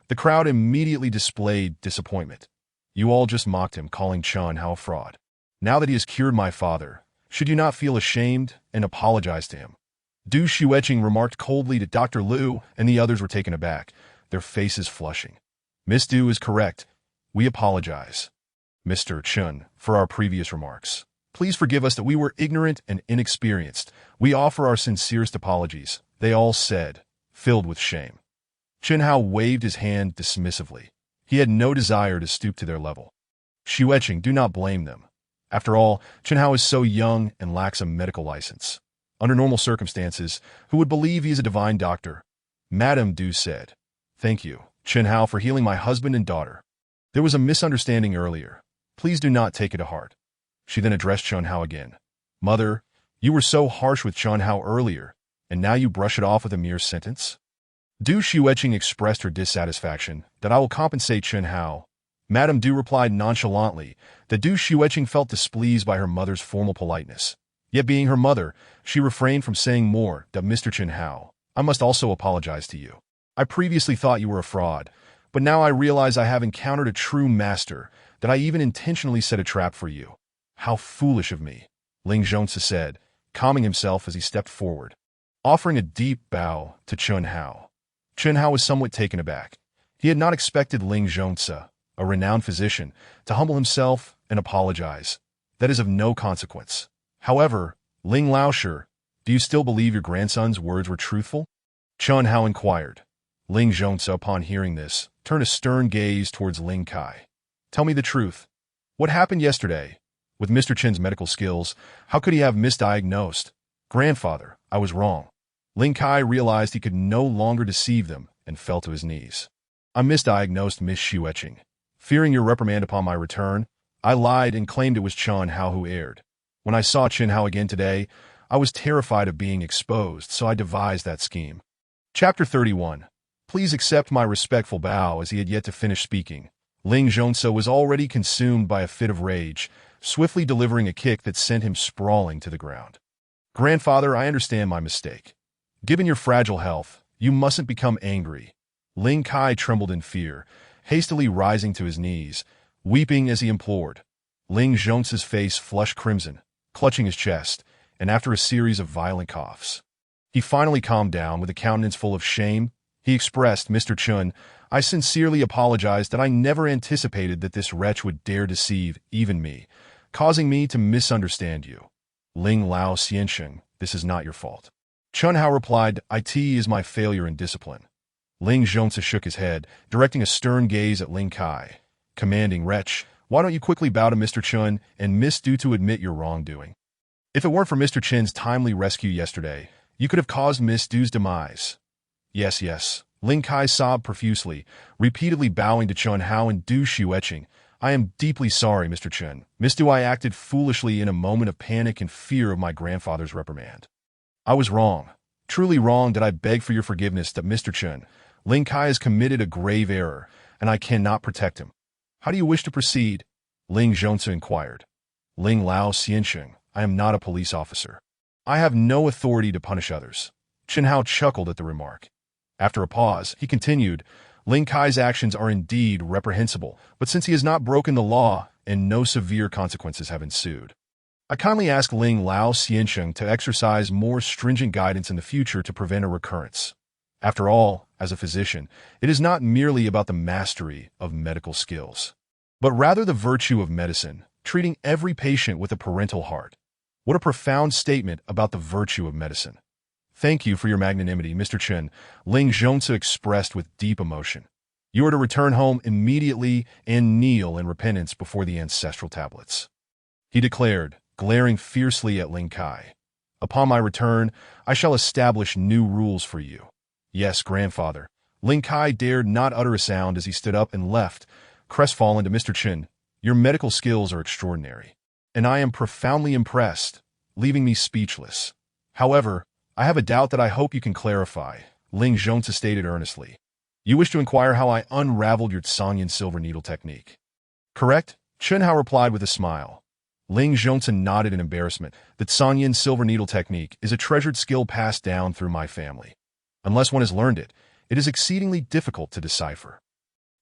The crowd immediately displayed disappointment. "You all just mocked him, calling Chen Hao a fraud. Now that he has cured my father, should you not feel ashamed and apologize to him?" Du Xueqing remarked coldly to Dr. Lu, and the others were taken aback, their faces flushing. "Miss Du is correct. We apologize, Mr. Chen, for our previous remarks. Please forgive us that we were ignorant and inexperienced. We offer our sincerest apologies," they all said, filled with shame. Chen Hao waved his hand dismissively. He had no desire to stoop to their level. "Xueqing, do not blame them. After all, Chen Hao is so young and lacks a medical license. Under normal circumstances, who would believe he is a divine doctor?" Madame Du said. "Thank you, Chen Hao, for healing my husband and daughter. There was a misunderstanding earlier. Please do not take it to heart." She then addressed Chen Hao again. "Mother, you were so harsh with Chen Hao earlier, and now you brush it off with a mere sentence?" Du Xueqing expressed her dissatisfaction. "That I will compensate Chen Hao." Madame Du replied nonchalantly that Du Xueqing felt displeased by her mother's formal politeness. Yet being her mother, she refrained from saying more. "That Mr. Chen Hao, I must also apologize to you. I previously thought you were a fraud, but now I realize I have encountered a true master, that I even intentionally set a trap for you. How foolish of me," Ling Zhongzi said, calming himself as he stepped forward, offering a deep bow to Chen Hao. Chen Hao was somewhat taken aback. He had not expected Ling Zhongzi, a renowned physician, to humble himself and apologize. That is of no consequence. However, Ling Laoshi, do you still believe your grandson's words were truthful? Chen Hao inquired. Ling Zhongzi, upon hearing this, turned a stern gaze towards Ling Kai. "Tell me the truth. What happened yesterday? With Mr. Chen's medical skills, how could he have misdiagnosed?" "Grandfather, I was wrong." Ling Kai realized he could no longer deceive them and fell to his knees. "I misdiagnosed Miss Xueqing. Fearing your reprimand upon my return, I lied and claimed it was Chun Hao who erred. When I saw Chen Hao again today, I was terrified of being exposed, so I devised that scheme. Chapter 31. Please accept my respectful bow. As he had yet to finish speaking, Ling Zhongse was already consumed by a fit of rage, swiftly delivering a kick that sent him sprawling to the ground. Grandfather, I understand my mistake. Given your fragile health, you mustn't become angry. Ling Kai trembled in fear, hastily rising to his knees, weeping as he implored. Ling Zhongse's face flushed crimson, clutching his chest, and after a series of violent coughs, he finally calmed down. With a countenance full of shame, he expressed, Mr. Chun, I sincerely apologize that I never anticipated that this wretch would dare deceive even me, causing me to misunderstand you. Ling Lao Xiansheng, this is not your fault. Chun Hao replied, It is my failure in discipline. Ling Zhongse shook his head, directing a stern gaze at Ling Kai, commanding, Wretch, why don't you quickly bow to Mr. Chun and Miss Du to admit your wrongdoing? If it weren't for Mr. Chin's timely rescue yesterday, you could have caused Miss Du's demise. Yes, yes. Ling Kai sobbed profusely, repeatedly bowing to Chun Hao and Du Xueqing. I am deeply sorry, Mr. Chun. Miss Du, I acted foolishly in a moment of panic and fear of my grandfather's reprimand. I was wrong. Truly wrong. Did I beg for your forgiveness that Mr. Chun? Ling Kai has committed a grave error, and I cannot protect him. How do you wish to proceed? Ling Zhongse inquired. Ling Lao Xiansheng, I am not a police officer. I have no authority to punish others. Chen Hao chuckled at the remark. After a pause, he continued, Ling Kai's actions are indeed reprehensible, but since he has not broken the law and no severe consequences have ensued, I kindly ask Ling Lao Xiansheng to exercise more stringent guidance in the future to prevent a recurrence. After all, as a physician, it is not merely about the mastery of medical skills, but rather the virtue of medicine, treating every patient with a parental heart. What a profound statement about the virtue of medicine. Thank you for your magnanimity, Mr. Chen, Ling Zhongse expressed with deep emotion. You are to return home immediately and kneel in repentance before the ancestral tablets. He declared, glaring fiercely at Ling Kai. Upon my return, I shall establish new rules for you. Yes, grandfather. Ling Kai dared not utter a sound as he stood up and left, crestfallen to Mr. Chen. Your medical skills are extraordinary, and I am profoundly impressed, leaving me speechless. However, I have a doubt that I hope you can clarify, Ling Zhongse stated earnestly. You wish to inquire how I unraveled your Tsangyan silver needle technique. Correct? Chen Hao replied with a smile. Ling Zhongse nodded in embarrassment. The Tsangyan silver needle technique is a treasured skill passed down through my family. Unless one has learned it, it is exceedingly difficult to decipher.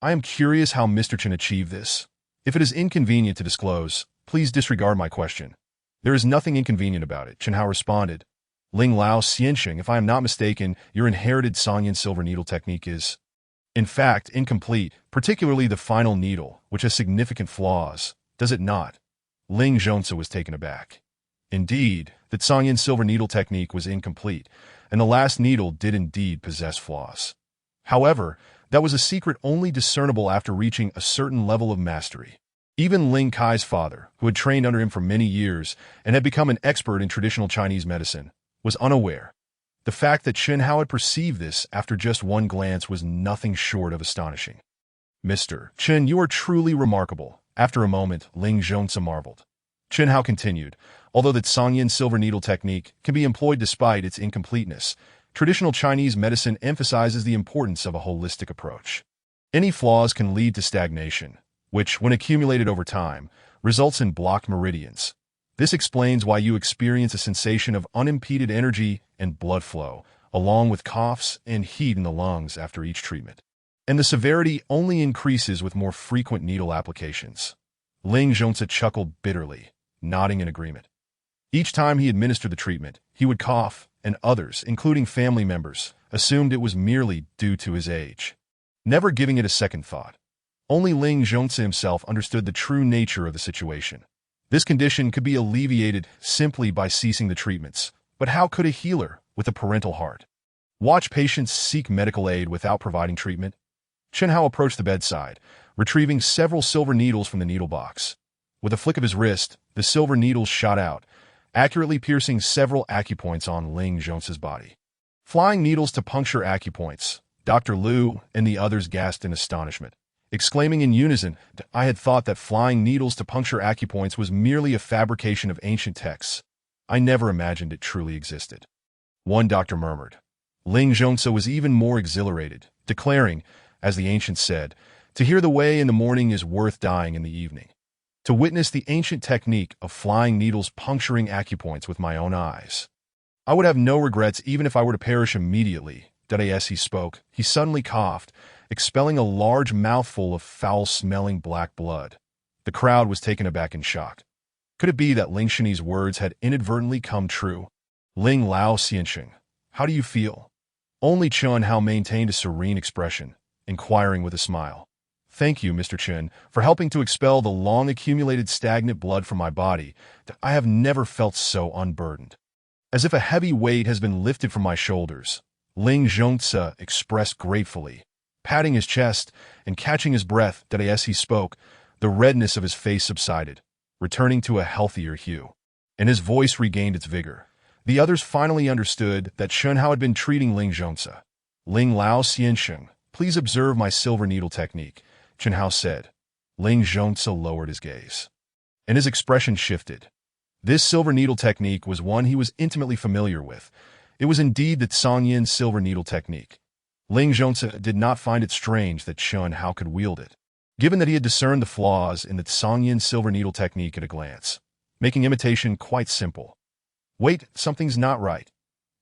I am curious how Mr. Chen achieved this. If it is inconvenient to disclose, please disregard my question. There is nothing inconvenient about it, Chen Hao responded. Ling Lao Xiansheng, if I am not mistaken, your inherited Tsangyan silver needle technique is, in fact, incomplete, particularly the final needle, which has significant flaws, does it not? Ling Zhongse was taken aback. Indeed, the Tsangyan silver needle technique was incomplete, and the last needle did indeed possess flaws. However, that was a secret only discernible after reaching a certain level of mastery. Even Ling Kai's father, who had trained under him for many years and had become an expert in traditional Chinese medicine, was unaware. The fact that Chen Hao had perceived this after just one glance was nothing short of astonishing. Mr. Chen, you are truly remarkable. After a moment, Ling Zhongse marveled. Chen Hao continued, although the Tsangyan silver needle technique can be employed despite its incompleteness, traditional Chinese medicine emphasizes the importance of a holistic approach. Any flaws can lead to stagnation, which, when accumulated over time, results in blocked meridians. This explains why you experience a sensation of unimpeded energy and blood flow, along with coughs and heat in the lungs after each treatment. And the severity only increases with more frequent needle applications. Ling Zhongse chuckled bitterly, nodding in agreement. Each time he administered the treatment, he would cough, and others, including family members, assumed it was merely due to his age, never giving it a second thought. Only Ling Zhongse himself understood the true nature of the situation. This condition could be alleviated simply by ceasing the treatments, but how could a healer, with a parental heart, watch patients seek medical aid without providing treatment? Chen Hao approached the bedside, retrieving several silver needles from the needle box. With a flick of his wrist, the silver needles shot out, accurately piercing several acupoints on Ling Zhongse's body. Flying needles to puncture acupoints, Dr. Liu and the others gasped in astonishment. exclaiming in unison. I had thought that flying needles to puncture acupoints was merely a fabrication of ancient texts. I never imagined it truly existed. One doctor murmured. Ling Zhongzi was even more exhilarated, declaring, as the ancients said, to hear the way in the morning is worth dying in the evening. To witness the ancient technique of flying needles puncturing acupoints with my own eyes. I would have no regrets even if I were to perish immediately. As he spoke, he suddenly coughed, expelling a large mouthful of foul-smelling black blood. The crowd was taken aback in shock. Could it be that Ling Shini's words had inadvertently come true? Ling Lao Xianxing, how do you feel? Only Chun Hao maintained a serene expression, inquiring with a smile. Thank you, Mr. Chen, for helping to expel the long-accumulated stagnant blood from my body. I have never felt so unburdened. As if a heavy weight has been lifted from my shoulders, Ling Zhongzi expressed gratefully, patting his chest and catching his breath. As he spoke, the redness of his face subsided, returning to a healthier hue, and his voice regained its vigor. The others finally understood that Chun Hao had been treating Ling Zhongzi. Ling Lao Xianxing, please observe my silver needle technique, Chun Hao said. Ling Zhongzi lowered his gaze, and his expression shifted. This silver needle technique was one he was intimately familiar with. It was indeed the Tsangyin silver needle technique. Ling Zhongzi did not find it strange that Chun Hao could wield it, given that he had discerned the flaws in the Tsangyin silver needle technique at a glance, making imitation quite simple. Wait, something's not right.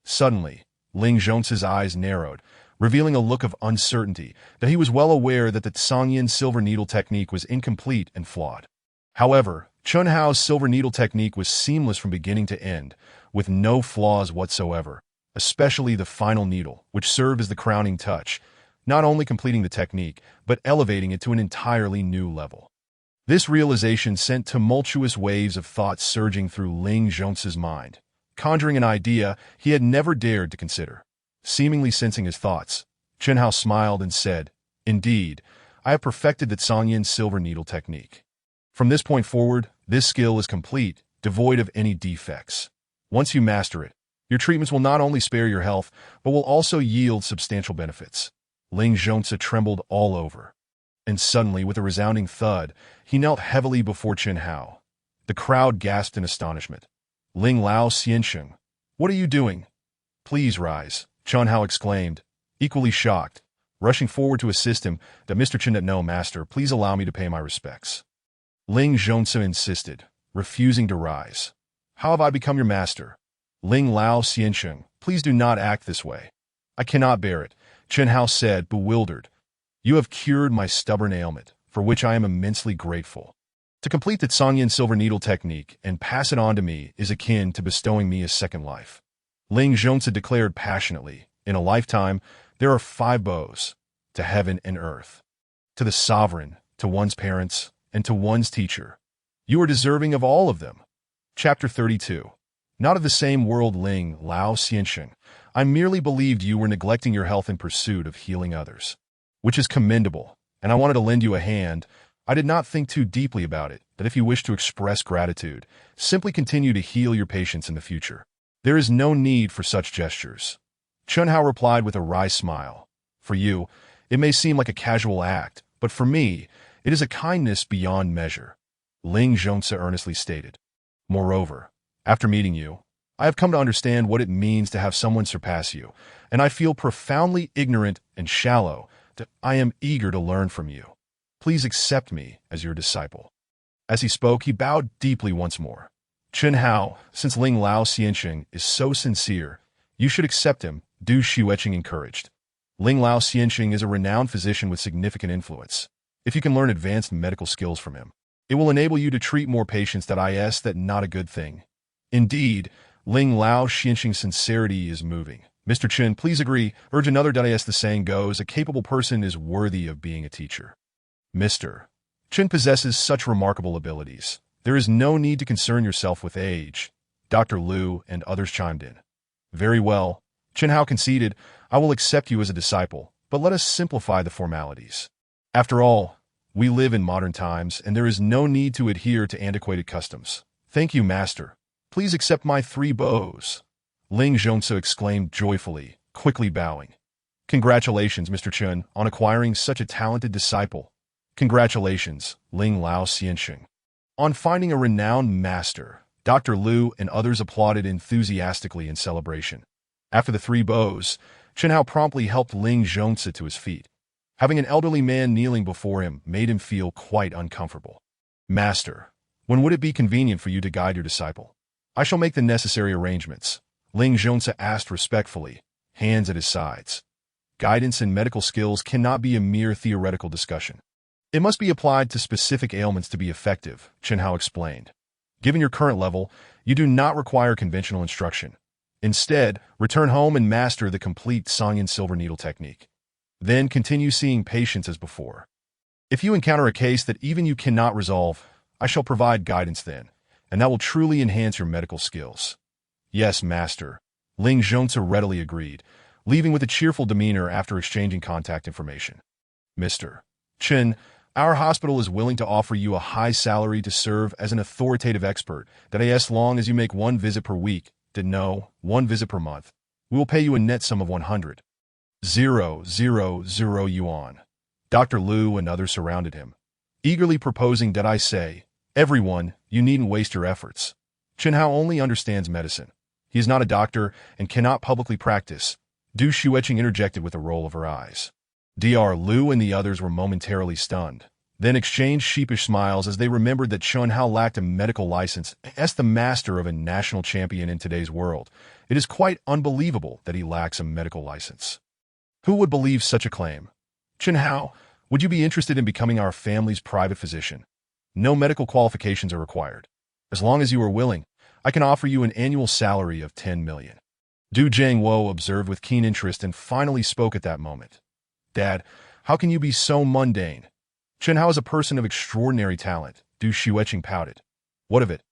Suddenly, Ling Zhongzi's eyes narrowed, revealing a look of uncertainty that he was well aware that the Tsangyin silver needle technique was incomplete and flawed. However, Chun Hao's silver needle technique was seamless from beginning to end, with no flaws whatsoever, especially the final needle, which served as the crowning touch, not only completing the technique, but elevating it to an entirely new level. This realization sent tumultuous waves of thought surging through Ling Zhongzi's mind, conjuring an idea he had never dared to consider. Seemingly sensing his thoughts, Chun Hao smiled and said, Indeed, I have perfected the Tsangyin silver needle technique. From this point forward, this skill is complete, devoid of any defects. Once you master it, your treatments will not only spare your health, but will also yield substantial benefits. Ling Zhongzi trembled all over. And suddenly, with a resounding thud, he knelt heavily before Chun Hao. The crowd gasped in astonishment. Ling Lao Xianxing, what are you doing? Please rise, Chun Hao exclaimed, equally shocked, rushing forward to assist him. Mr. Chen, no, master, please allow me to pay my respects. Ling Zhongzi insisted, refusing to rise. How have I become your master? Ling Lao Xianxing, please do not act this way. I cannot bear it, Chun Hao said, bewildered. You have cured my stubborn ailment, for which I am immensely grateful. To complete the Tsangyin silver needle technique and pass it on to me is akin to bestowing me a second life. Ling Zhongzi declared passionately, in a lifetime, there are 5 bows, to heaven and earth, to the sovereign, to one's parents, and to one's teacher. You are deserving of all of them. Chapter 32. Not of the same world. Ling Lao Xianxing, I merely believed you were neglecting your health in pursuit of healing others, which is commendable, and I wanted to lend you a hand. I did not think too deeply about it, that if you wish to express gratitude, simply continue to heal your patients in the future. There is no need for such gestures. Chun Hao replied with a wry smile. For you, it may seem like a casual act, but for me, it is a kindness beyond measure, Ling Zhongzi earnestly stated. Moreover, after meeting you, I have come to understand what it means to have someone surpass you, and I feel profoundly ignorant and shallow that I am eager to learn from you. Please accept me as your disciple. As he spoke, he bowed deeply once more. Chun Hao, since Ling Lao Xianxing is so sincere, you should accept him, Du Xueqing encouraged. Ling Lao Xianxing is a renowned physician with significant influence. If you can learn advanced medical skills from him, it will enable you to treat more patients. That not a good thing. Indeed, Ling Lao Xianxing's sincerity is moving. Mr. Chen, please agree, urge another. The saying goes, a capable person is worthy of being a teacher. Mr. Chen possesses such remarkable abilities. There is no need to concern yourself with age. Dr. Liu and others chimed in. Very well, Chun Hao conceded, I will accept you as a disciple, but let us simplify the formalities. After all, we live in modern times, and there is no need to adhere to antiquated customs. Thank you, master. Please accept my 3 bows. Ling Zhongzi exclaimed joyfully, quickly bowing. Congratulations, Mr. Chun, on acquiring such a talented disciple. Congratulations, Ling Lao Xianxing. On finding a renowned master, Dr. Liu and others applauded enthusiastically in celebration. After the three bows, Chen Hao promptly helped Ling Zhongzi to his feet. Having an elderly man kneeling before him made him feel quite uncomfortable. Master, when would it be convenient for you to guide your disciple? I shall make the necessary arrangements, Ling Zhongzi asked respectfully, hands at his sides. Guidance and medical skills cannot be a mere theoretical discussion. It must be applied to specific ailments to be effective, Chen Hao explained. Given your current level, you do not require conventional instruction. Instead, return home and master the complete Sangyan silver needle technique. Then continue seeing patients as before. If you encounter a case that even you cannot resolve, I shall provide guidance then, and that will truly enhance your medical skills. Yes, master, Ling Zhongzi readily agreed, leaving with a cheerful demeanor after exchanging contact information. Mr. Chen, our hospital is willing to offer you a high salary to serve as an authoritative expert, that is, as long as you make one visit per week, one visit per month. We will pay you a net sum of 100,000 yuan. Dr. Liu and others surrounded him, eagerly proposing that I say, everyone, you needn't waste your efforts. Chen Hao only understands medicine. He is not a doctor and cannot publicly practice. Du Xueqing interjected with a roll of her eyes. Dr. Liu and the others were momentarily stunned, then exchanged sheepish smiles as they remembered that Chen Hao lacked a medical license. As the master of a national champion in today's world, it is quite unbelievable that he lacks a medical license. Who would believe such a claim? Chen Hao, would you be interested in becoming our family's private physician? No medical qualifications are required. As long as you are willing, I can offer you an annual salary of 10 million. Du Jiangwo observed with keen interest and finally spoke at that moment. Dad, how can you be so mundane? Chen Hao is a person of extraordinary talent, Du Xueqing pouted. What of it?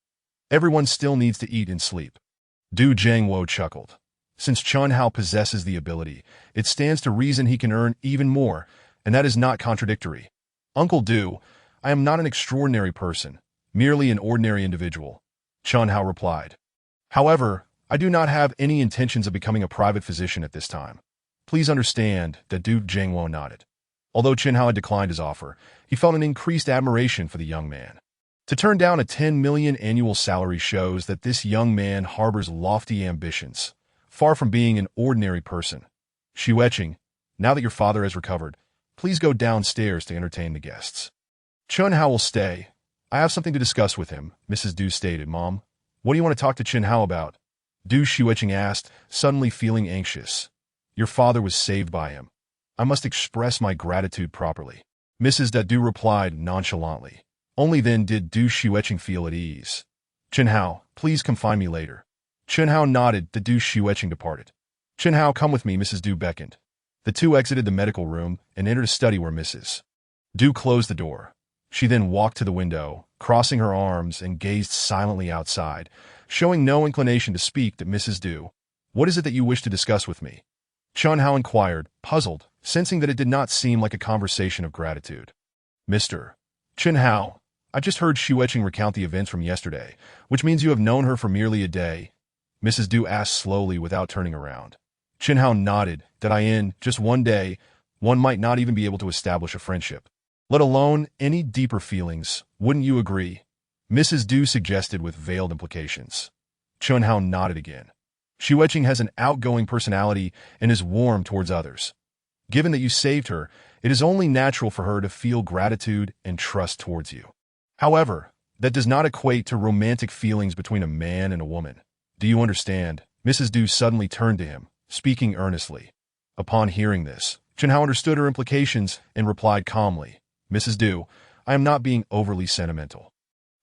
Everyone still needs to eat and sleep. Du Jiangwo chuckled. Since Chen Hao possesses the ability, it stands to reason he can earn even more, and that is not contradictory. Uncle Du, I am not an extraordinary person, merely an ordinary individual, Chen Hao replied. However, I do not have any intentions of becoming a private physician at this time. Please understand that Du Jiangwo nodded. Although Chen Hao had declined his offer, he felt an increased admiration for the young man. To turn down a 10 million annual salary shows that this young man harbors lofty ambitions, far from being an ordinary person. Xueqing, now that your father has recovered, please go downstairs to entertain the guests. Chen Hao will stay. I have something to discuss with him, Mrs. Du stated. Mom, what do you want to talk to Chen Hao about? Du Xueqing asked, suddenly feeling anxious. Your father was saved by him. I must express my gratitude properly. Mrs. Du replied nonchalantly. Only then did Du Xueqing feel at ease. Chen Hao, please come find me later. Chen Hao nodded. The Du Xueqing departed. Chen Hao, come with me, Mrs. Du beckoned. The two exited the medical room and entered a study where Mrs. Du closed the door. She then walked to the window, crossing her arms and gazed silently outside, showing no inclination to speak to Mrs. Du. What is it that you wish to discuss with me? Chen Hao inquired, puzzled, sensing that it did not seem like a conversation of gratitude. Mr. Chen Hao, I just heard Xueqing recount the events from yesterday, which means you have known her for merely a day. Mrs. Du asked slowly without turning around. Chen Hao nodded that in just one day, one might not even be able to establish a friendship, let alone any deeper feelings. Wouldn't you agree? Mrs. Du suggested with veiled implications. Chen Hao nodded again. Xueqing has an outgoing personality and is warm towards others. Given that you saved her, it is only natural for her to feel gratitude and trust towards you. However, that does not equate to romantic feelings between a man and a woman. Do you understand? Mrs. Du suddenly turned to him, speaking earnestly. Upon hearing this, Chen Hao understood her implications and replied calmly, Mrs. Du, I am not being overly sentimental.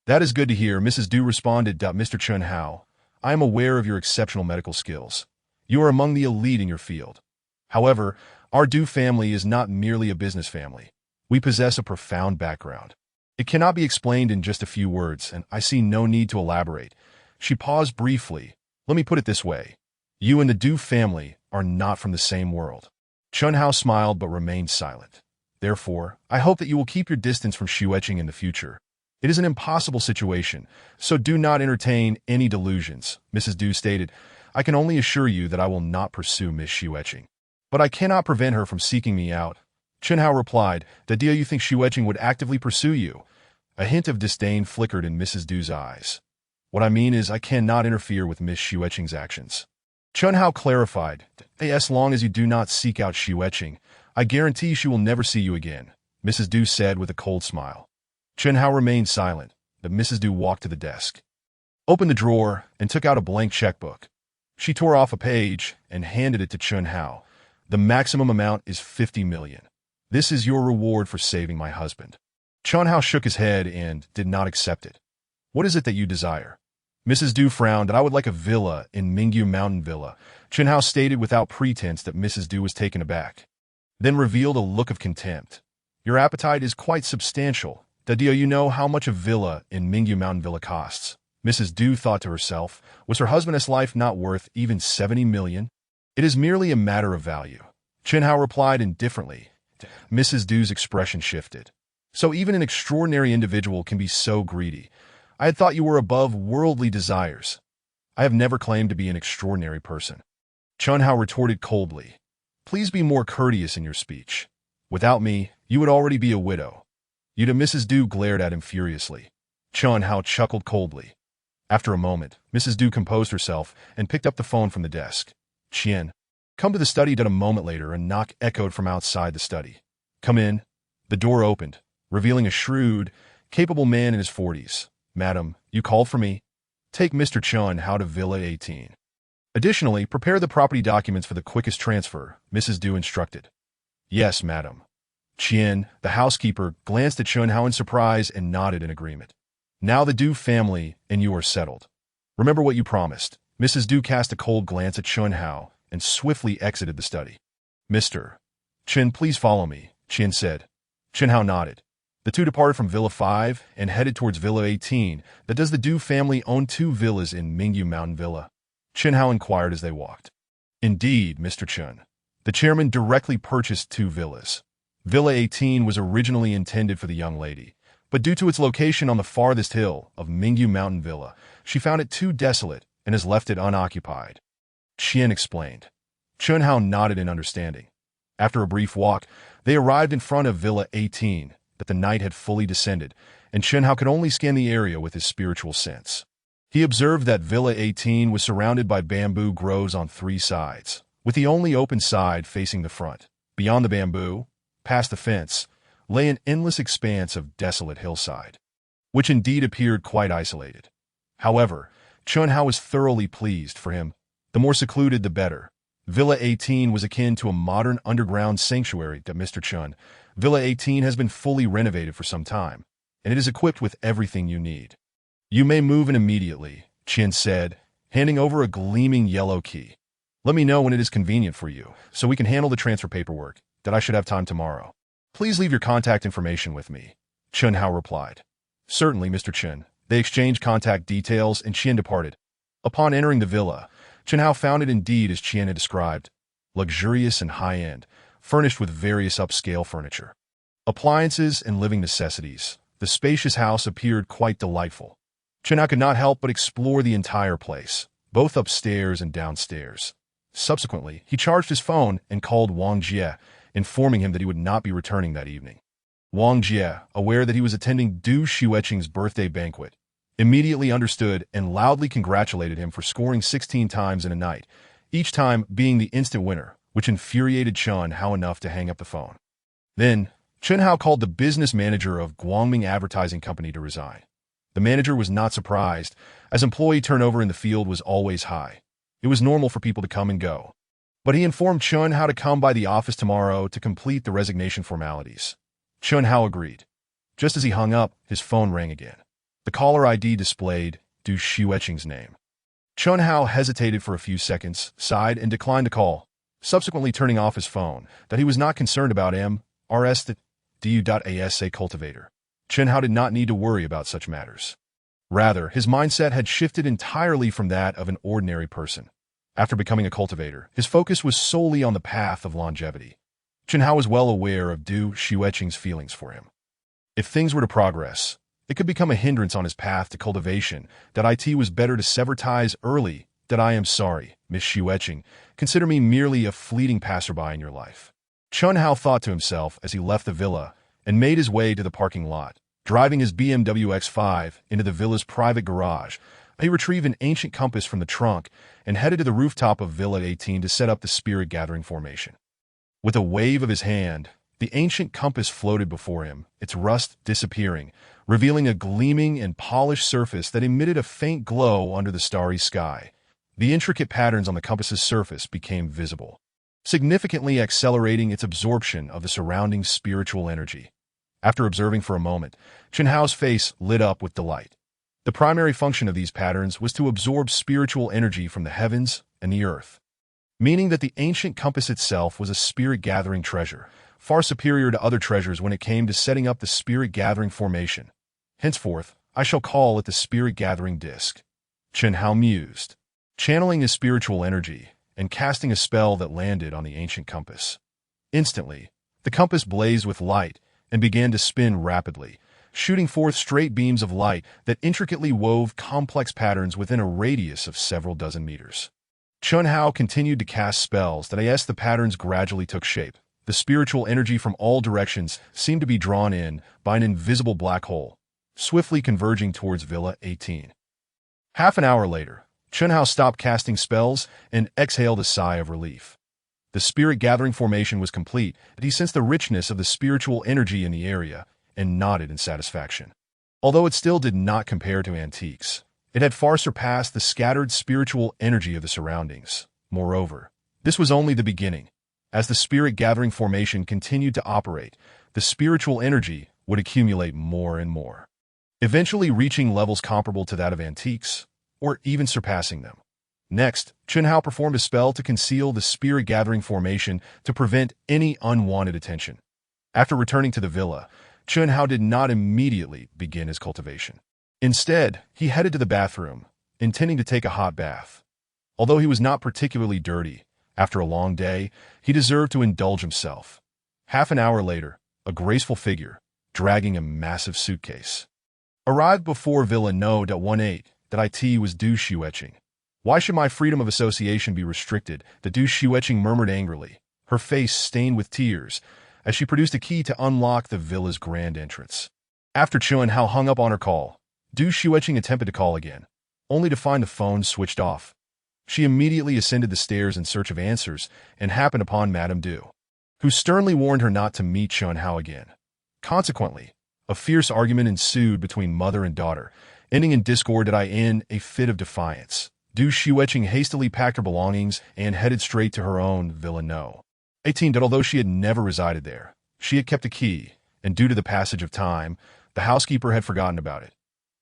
That is good to hear, Mrs. Du responded. Mr. Chen Hao, I am aware of your exceptional medical skills. You are among the elite in your field. However, our Du family is not merely a business family. We possess a profound background. It cannot be explained in just a few words, and I see no need to elaborate. She paused briefly. Let me put it this way. You and the Du family are not from the same world. Chen Hao smiled but remained silent. Therefore, I hope that you will keep your distance from Xueqing in the future. It is an impossible situation, so do not entertain any delusions, Mrs. Du stated. I can only assure you that I will not pursue Miss Xueqing. But I cannot prevent her from seeking me out. Chen Hao replied, "The deal you think Xueqing would actively pursue you?" A hint of disdain flickered in Mrs. Du's eyes. "What I mean is I cannot interfere with Miss Xueqing's actions." Chen Hao clarified, "As long as you do not seek out Xueqing, I guarantee she will never see you again," Mrs. Du said with a cold smile. Chen Hao remained silent, but Mrs. Du walked to the desk, opened the drawer, and took out a blank checkbook. She tore off a page and handed it to Chen Hao. "The maximum amount is 50 million. This is your reward for saving my husband." Chen Hao shook his head and did not accept it. "What is it that you desire?" Mrs. Du frowned. "I would like a villa in Mingyu Mountain Villa." Chen Hao stated without pretense that Mrs. Du was taken aback, then revealed a look of contempt. "Your appetite is quite substantial. Do you know how much a villa in Mingyu Mountain Villa costs?" Mrs. Du thought to herself, was her husband's life not worth even 70 million? "It is merely a matter of value." Chen Hao replied indifferently. Mrs. Du's expression shifted. "So even an extraordinary individual can be so greedy. I had thought you were above worldly desires." "I have never claimed to be an extraordinary person." Chen Hao retorted coldly. "Please be more courteous in your speech. Without me, you would already be a widow." Mrs. Du glared at him furiously. Chen Hao chuckled coldly. After a moment, Mrs. Du composed herself and picked up the phone from the desk. "Qian, come to the study." A moment later, a knock echoed from outside the study. "Come in." The door opened, revealing a shrewd, capable man in his 40s. "Madam, you called for me? Take Mr. Chen Hao to Villa 18. Additionally, prepare the property documents for the quickest transfer," Mrs. Du instructed. "Yes, madam." Qian, the housekeeper, glanced at Chen Hao in surprise and nodded in agreement. "Now the Du family and you are settled. Remember what you promised." Mrs. Du cast a cold glance at Chen Hao and swiftly exited the study. "Mr. Chen, please follow me," Qian said. Chen Hao nodded. The two departed from Villa 5 and headed towards Villa 18. "Does the Du family own 2 villas in Mingyu Mountain Villa?" Chen Hao inquired as they walked. "Indeed, Mr. Chen. The chairman directly purchased 2 villas. Villa 18 was originally intended for the young lady, but due to its location on the farthest hill of Mingyu Mountain Villa, she found it too desolate and has left it unoccupied," Qian explained. Chen Hao nodded in understanding. After a brief walk, they arrived in front of Villa 18, but the night had fully descended, and Chen Hao could only scan the area with his spiritual sense. He observed that Villa 18 was surrounded by bamboo groves on 3 sides, with the only open side facing the front. Beyond the bamboo, past the fence, lay an endless expanse of desolate hillside, which indeed appeared quite isolated. However, Chen Hao was thoroughly pleased. For him, the more secluded the better. Villa 18 was akin to a modern underground sanctuary. Mr. Chen, Villa 18 has been fully renovated for some time, and it is equipped with everything you need. You may move in immediately, Qian said, handing over a gleaming yellow key. "Let me know when it is convenient for you, so we can handle the transfer paperwork. That I should have time tomorrow. Please leave your contact information with me," Chen Hao replied. "Certainly, Mr. Chen." They exchanged contact details and Qian departed. Upon entering the villa, Chen Hao found it indeed as Qian had described, luxurious and high-end, furnished with various upscale furniture, appliances, and living necessities. The spacious house appeared quite delightful. Chen Hao could not help but explore the entire place, both upstairs and downstairs. Subsequently, he charged his phone and called Wang Jie, informing him that he would not be returning that evening. Wang Jie, aware that he was attending Du Xueqing's birthday banquet, immediately understood and loudly congratulated him for scoring 16 times in a night, each time being the instant winner, which infuriated Chen Hao enough to hang up the phone. Then, Chen Hao called the business manager of Guangming Advertising Company to resign. The manager was not surprised, as employee turnover in the field was always high. It was normal for people to come and go. But he informed Chen Hao to come by the office tomorrow to complete the resignation formalities. Chen Hao agreed. Just as he hung up, his phone rang again. The caller ID displayed Du Xueqing's name. Chen Hao hesitated for a few seconds, sighed, and declined the call, subsequently turning off his phone, that he was not concerned about Du.asa cultivator. Chen Hao did not need to worry about such matters. Rather, his mindset had shifted entirely from that of an ordinary person. After becoming a cultivator, his focus was solely on the path of longevity. Chen Hao was well aware of Du Xueqing's feelings for him. If things were to progress, it could become a hindrance on his path to cultivation. It was better to sever ties early. I am sorry, Miss Xueqing. Consider me merely a fleeting passerby in your life. Chun Hao thought to himself as he left the villa and made his way to the parking lot. Driving his BMW X5 into the villa's private garage, he retrieved an ancient compass from the trunk and headed to the rooftop of Villa 18 to set up the spirit gathering formation. With a wave of his hand, the ancient compass floated before him, its rust disappearing, revealing a gleaming and polished surface that emitted a faint glow under the starry sky. The intricate patterns on the compass's surface became visible, significantly accelerating its absorption of the surrounding spiritual energy. After observing for a moment, Chun Hao's face lit up with delight. The primary function of these patterns was to absorb spiritual energy from the heavens and the earth, meaning that the ancient compass itself was a spirit-gathering treasure, far superior to other treasures when it came to setting up the spirit-gathering formation. Henceforth, I shall call it the spirit-gathering disc. Chun Hao mused, channeling his spiritual energy and casting a spell that landed on the ancient compass. Instantly, the compass blazed with light and began to spin rapidly, shooting forth straight beams of light that intricately wove complex patterns within a radius of several dozen meters. Chun Hao continued to cast spells that as the patterns gradually took shape. The spiritual energy from all directions seemed to be drawn in by an invisible black hole, swiftly converging towards Villa 18. Half an hour later, Chun Hao stopped casting spells and exhaled a sigh of relief. The spirit-gathering formation was complete, and he sensed the richness of the spiritual energy in the area and nodded in satisfaction. Although it still did not compare to antiques, it had far surpassed the scattered spiritual energy of the surroundings. Moreover, this was only the beginning. As the spirit-gathering formation continued to operate, the spiritual energy would accumulate more and more, eventually reaching levels comparable to that of antiques, or even surpassing them. Next, Chun Hao performed a spell to conceal the spirit-gathering formation to prevent any unwanted attention. After returning to the villa, Chun Hao did not immediately begin his cultivation. Instead, he headed to the bathroom, intending to take a hot bath. Although he was not particularly dirty, after a long day, he deserved to indulge himself. Half an hour later, a graceful figure, dragging a massive suitcase, arrived before Villa No. 18 that it was Du Shueqing. Why should my freedom of association be restricted? The Du Shueqing murmured angrily, her face stained with tears, as she produced a key to unlock the villa's grand entrance. After Chun Hao hung up on her call, Du Shueqing attempted to call again, only to find the phone switched off. She immediately ascended the stairs in search of answers and happened upon Madame Du, who sternly warned her not to meet Chun Hao again. Consequently, a fierce argument ensued between mother and daughter, ending in discord in a fit of defiance. Du Shueqing hastily packed her belongings and headed straight to her own Villa No. 18. Although she had never resided there, she had kept a key, and due to the passage of time, the housekeeper had forgotten about it.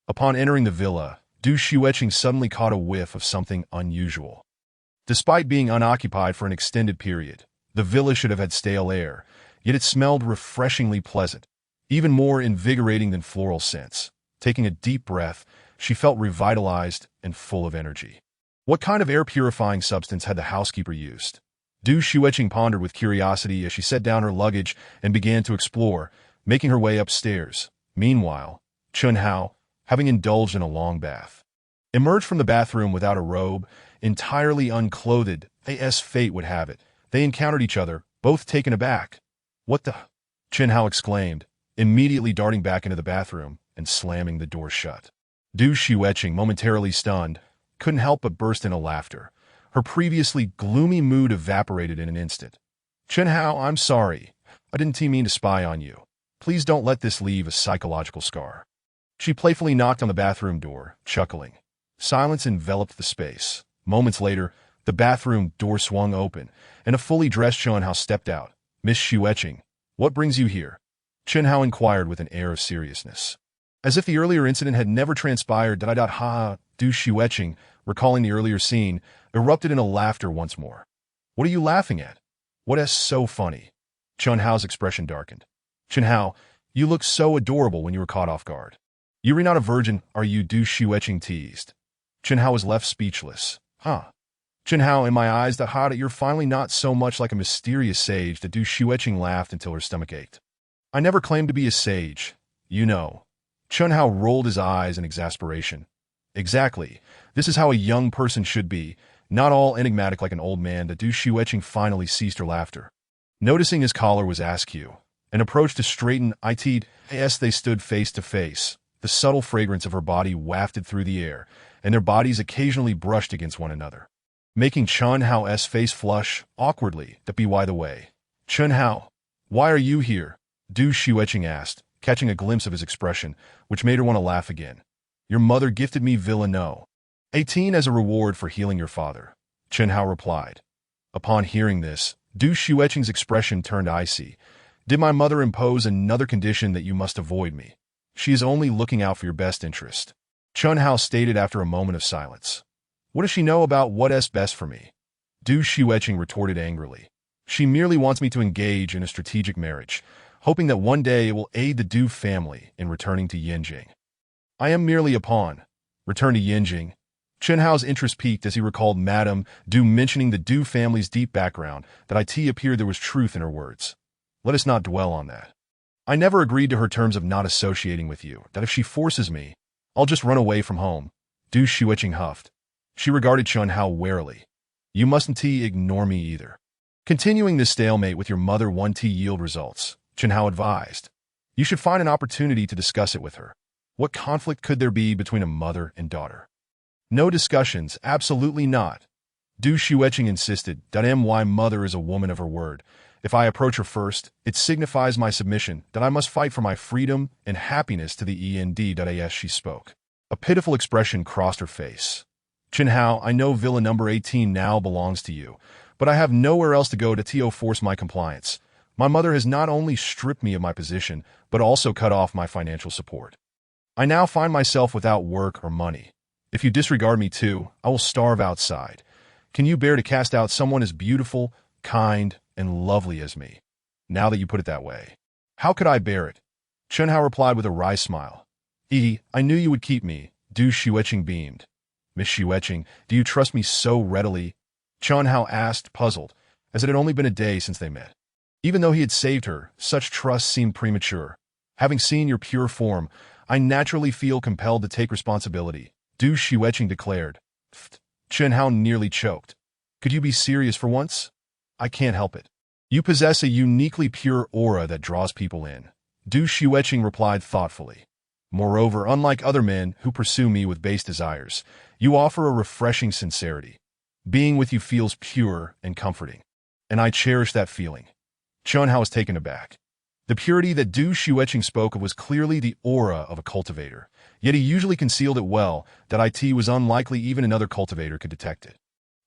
Upon entering the villa, Du Shueqing suddenly caught a whiff of something unusual. Despite being unoccupied for an extended period, the villa should have had stale air, yet it smelled refreshingly pleasant, even more invigorating than floral scents. Taking a deep breath, she felt revitalized and full of energy. What kind of air-purifying substance had the housekeeper used? Du Shueqing pondered with curiosity as she set down her luggage and began to explore, making her way upstairs. Meanwhile, Chun Hao, having indulged in a long bath, emerged from the bathroom without a robe, entirely unclothed. As fate would have it, they encountered each other, both taken aback. "What the?" Chun Hao exclaimed, immediately darting back into the bathroom and slamming the door shut. Du Shueqing, momentarily stunned, couldn't help but burst into laughter. Her previously gloomy mood evaporated in an instant. "Chun Hao, I'm sorry. I didn't mean to spy on you. Please don't let this leave a psychological scar." She playfully knocked on the bathroom door, chuckling. Silence enveloped the space. Moments later, the bathroom door swung open, and a fully dressed Chun Hao stepped out. "Miss Shueqing, what brings you here?" Chun Hao inquired with an air of seriousness. As if the earlier incident had never transpired, Du Shueqing, recalling the earlier scene, erupted into laughter once more. "What are you laughing at? What is so funny?" Chun Hao's expression darkened. "Chun Hao, you looked so adorable when you were caught off guard. You're not a virgin, are you?" Du Shueqing teased. Chun Hao was left speechless. Chun Hao, in my eyes, you're finally not so much like a mysterious sage. Du Shueqing laughed until her stomach ached. "I never claimed to be a sage, you know." Chun Hao rolled his eyes in exasperation. "Exactly. This is how a young person should be, not all enigmatic like an old man." Du Shueqing finally ceased her laughter. Noticing his collar was askew, and approached to straighten it as they stood face to face. The subtle fragrance of her body wafted through the air, and their bodies occasionally brushed against one another, making Chun Hao's face flush awkwardly to be the way. Chun Hao, why are you here? Du Xueqing asked, catching a glimpse of his expression, which made her want to laugh again. Your mother gifted me Villa No. 18 as a reward for healing your father, Chun Hao replied. Upon hearing this, Du Xueqing's expression turned icy. Did my mother impose another condition that you must avoid me? She is only looking out for your best interest. Chun Hao stated after a moment of silence. What does she know about what's best for me? Du Xueqing retorted angrily. She merely wants me to engage in a strategic marriage, hoping that one day it will aid the Du family in returning to Yinjing. I am merely a pawn. Return to Yinjing. Chun Hao's interest peaked as he recalled Madame Du mentioning the Du family's deep background, that it appeared there was truth in her words. Let us not dwell on that. I never agreed to her terms of not associating with you, that if she forces me, I'll just run away from home. Du Xueqing huffed. She regarded Chun Hao warily. You mustn't ignore me either. Continuing this stalemate with your mother won't yield results, Chun Hao advised. You should find an opportunity to discuss it with her. What conflict could there be between a mother and daughter? No discussions, absolutely not. Du Xueqing insisted that my mother is a woman of her word. If I approach her first, it signifies my submission, that I must fight for my freedom and happiness to the end. She spoke. A pitiful expression crossed her face. Chun Hao, I know Villa number 18 now belongs to you, but I have nowhere else to go to force my compliance. My mother has not only stripped me of my position, but also cut off my financial support. I now find myself without work or money. If you disregard me too, I will starve outside. Can you bear to cast out someone as beautiful, kind, and lovely as me? Now that you put it that way. How could I bear it? Chun Hao replied with a wry smile. I knew you would keep me. Du Xueqing beamed. Miss Xueqing, do you trust me so readily? Chun Hao asked, puzzled, as it had only been a day since they met. Even though he had saved her, such trust seemed premature. Having seen your pure form, I naturally feel compelled to take responsibility, Du Xueqing declared. Chun Hao nearly choked. Could you be serious for once? I can't help it. You possess a uniquely pure aura that draws people in, Du Xueqing replied thoughtfully. Moreover, unlike other men who pursue me with base desires, you offer a refreshing sincerity. Being with you feels pure and comforting, and I cherish that feeling. Chun Hao was taken aback. The purity that Du Xueqing spoke of was clearly the aura of a cultivator, yet he usually concealed it well, that it was unlikely even another cultivator could detect it.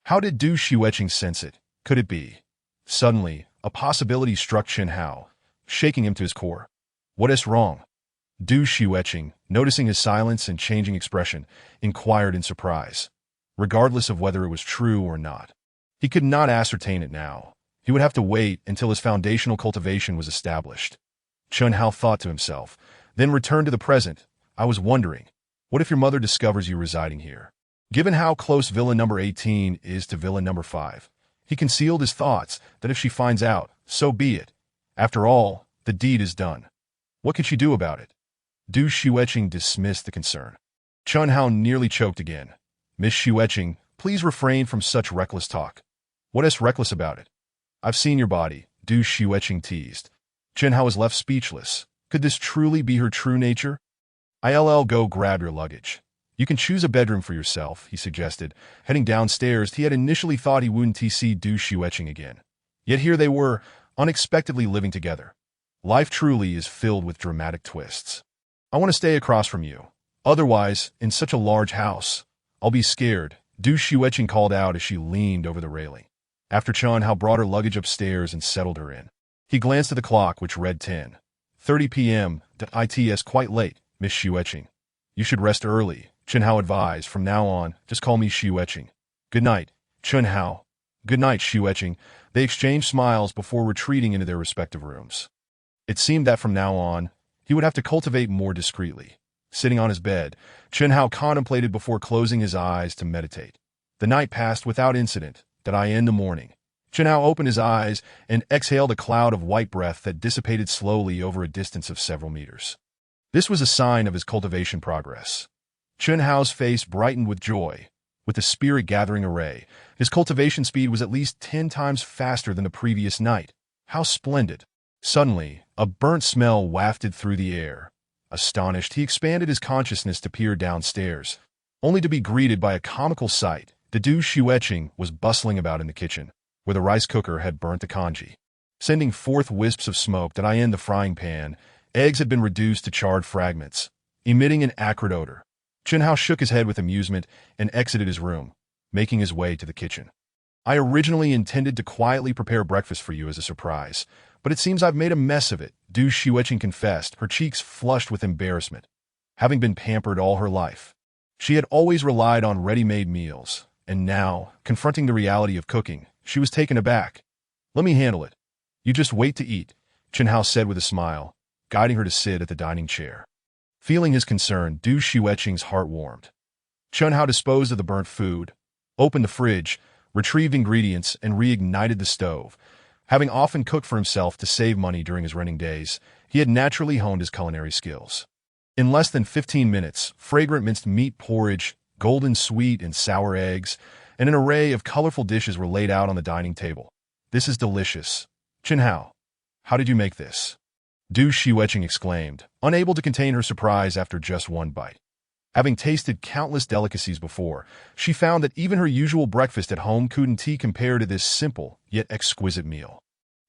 How did Du Xueqing sense it? Could it be? Suddenly, a possibility struck Chun Hao, shaking him to his core. What is wrong? Du Xueqing, noticing his silence and changing expression, inquired in surprise. Regardless of whether it was true or not, he could not ascertain it now. He would have to wait until his foundational cultivation was established. Chun Hao thought to himself, then returned to the present. I was wondering, what if your mother discovers you residing here? Given how close Villa number 18 is to Villa number 5, he concealed his thoughts that if she finds out, so be it. After all, the deed is done. What could she do about it? Du Xueqing dismissed the concern. Chun Hao nearly choked again. Miss Xueqing, please refrain from such reckless talk. What is reckless about it? I've seen your body, Du Xueqing teased. Chun Hao was left speechless. Could this truly be her true nature? I'll go grab your luggage. You can choose a bedroom for yourself, he suggested. Heading downstairs, he had initially thought he wouldn't see Du Xueqing again. Yet here they were, unexpectedly living together. Life truly is filled with dramatic twists. I want to stay across from you. Otherwise, in such a large house, I'll be scared, Du Xueqing called out as she leaned over the railing. After Chun Hao brought her luggage upstairs and settled her in, he glanced at the clock, which read 10:30 p.m. It's quite late, Miss Xueqing. You should rest early, Chun Hao advised. From now on, just call me Xueqing. Good night, Chun Hao. Good night, Xueqing. They exchanged smiles before retreating into their respective rooms. It seemed that from now on, he would have to cultivate more discreetly. Sitting on his bed, Chun Hao contemplated before closing his eyes to meditate. The night passed without incident. In the morning, Chun Hao opened his eyes and exhaled a cloud of white breath that dissipated slowly over a distance of several meters. This was a sign of his cultivation progress. Chun Hao's face brightened with joy. With the spirit gathering array, his cultivation speed was at least 10 times faster than the previous night. How splendid. Suddenly, a burnt smell wafted through the air. Astonished, he expanded his consciousness to peer downstairs, only to be greeted by a comical sight. Du Shueching was bustling about in the kitchen, where the rice cooker had burnt the congee, sending forth wisps of smoke that in the frying pan. Eggs had been reduced to charred fragments, emitting an acrid odor. Chenhao shook his head with amusement and exited his room, making his way to the kitchen. I originally intended to quietly prepare breakfast for you as a surprise, but it seems I've made a mess of it, Du Shueching confessed, her cheeks flushed with embarrassment. Having been pampered all her life, she had always relied on ready-made meals, and now, confronting the reality of cooking, she was taken aback. Let me handle it. You just wait to eat, Chenhao said with a smile, guiding her to sit at the dining chair. Feeling his concern, Du Shueching's heart warmed. Chenhao disposed of the burnt food, opened the fridge, retrieved ingredients, and reignited the stove. Having often cooked for himself to save money during his renting days, he had naturally honed his culinary skills. In less than 15 minutes, fragrant minced meat porridge, golden sweet and sour eggs, and an array of colorful dishes were laid out on the dining table. This is delicious. Chenhao, how did you make this? Du Shueching exclaimed, unable to contain her surprise after just one bite. Having tasted countless delicacies before, she found that even her usual breakfast at home couldn't compare to this simple yet exquisite meal.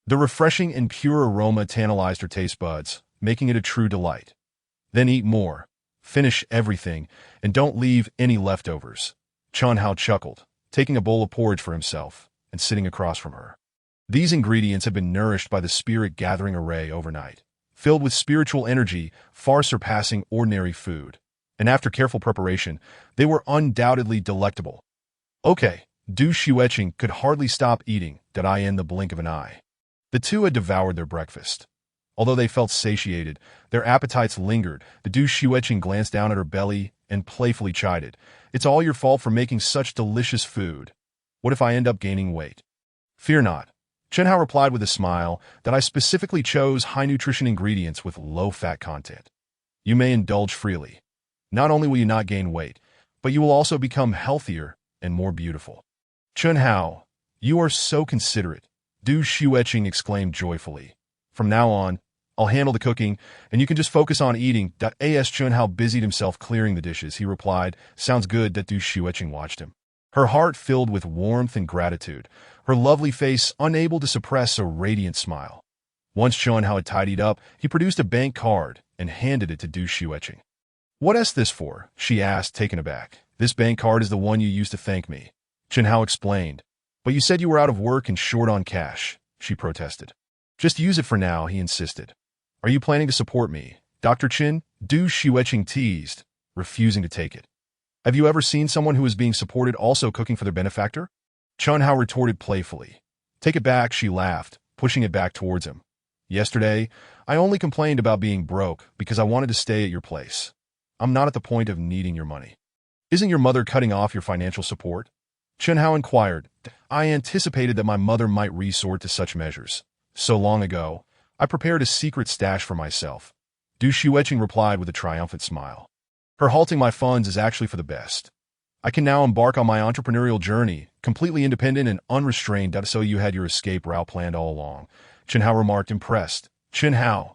The refreshing and pure aroma tantalized her taste buds, making it a true delight. Then eat more, finish everything, and don't leave any leftovers. Chenhao chuckled, taking a bowl of porridge for himself and sitting across from her. These ingredients had been nourished by the spirit-gathering array overnight, filled with spiritual energy far surpassing ordinary food, and after careful preparation, they were undoubtedly delectable. Okay, Du Shueching could hardly stop eating in the blink of an eye. The two had devoured their breakfast. Although they felt satiated, their appetites lingered. The Du Shueching glanced down at her belly and playfully chided, "It's all your fault for making such delicious food. What if I end up gaining weight?" "Fear not," Chenhao replied with a smile, "I specifically chose high-nutrition ingredients with low-fat content. You may indulge freely. Not only will you not gain weight, but you will also become healthier and more beautiful." "Chenhao, you are so considerate," Du Shueching exclaimed joyfully. "From now on, I'll handle the cooking, and you can just focus on eating." As Chenhao busied himself clearing the dishes, he replied, "Sounds good." Du Shueching watched him, her heart filled with warmth and gratitude, her lovely face unable to suppress a radiant smile. Once Chenhao had tidied up, he produced a bank card and handed it to Du Shueching. "What's this for?" she asked, taken aback. "This bank card is the one you used to thank me," Chenhao explained. "But you said you were out of work and short on cash," she protested. "Just use it for now," he insisted. "Are you planning to support me, Dr. Chin?" Du Shueching teased, refusing to take it. "Have you ever seen someone who is being supported also cooking for their benefactor?" Chenhao retorted playfully. "Take it back," she laughed, pushing it back towards him. "Yesterday, I only complained about being broke because I wanted to stay at your place. I'm not at the point of needing your money." "Isn't your mother cutting off your financial support?" Chenhao inquired. "I anticipated that my mother might resort to such measures. So long ago, I prepared a secret stash for myself," Du Shueching replied with a triumphant smile. "Her halting my funds is actually for the best. I can now embark on my entrepreneurial journey, completely independent and unrestrained." "So you had your escape route planned all along," Chenhao remarked, impressed. "Chenhao,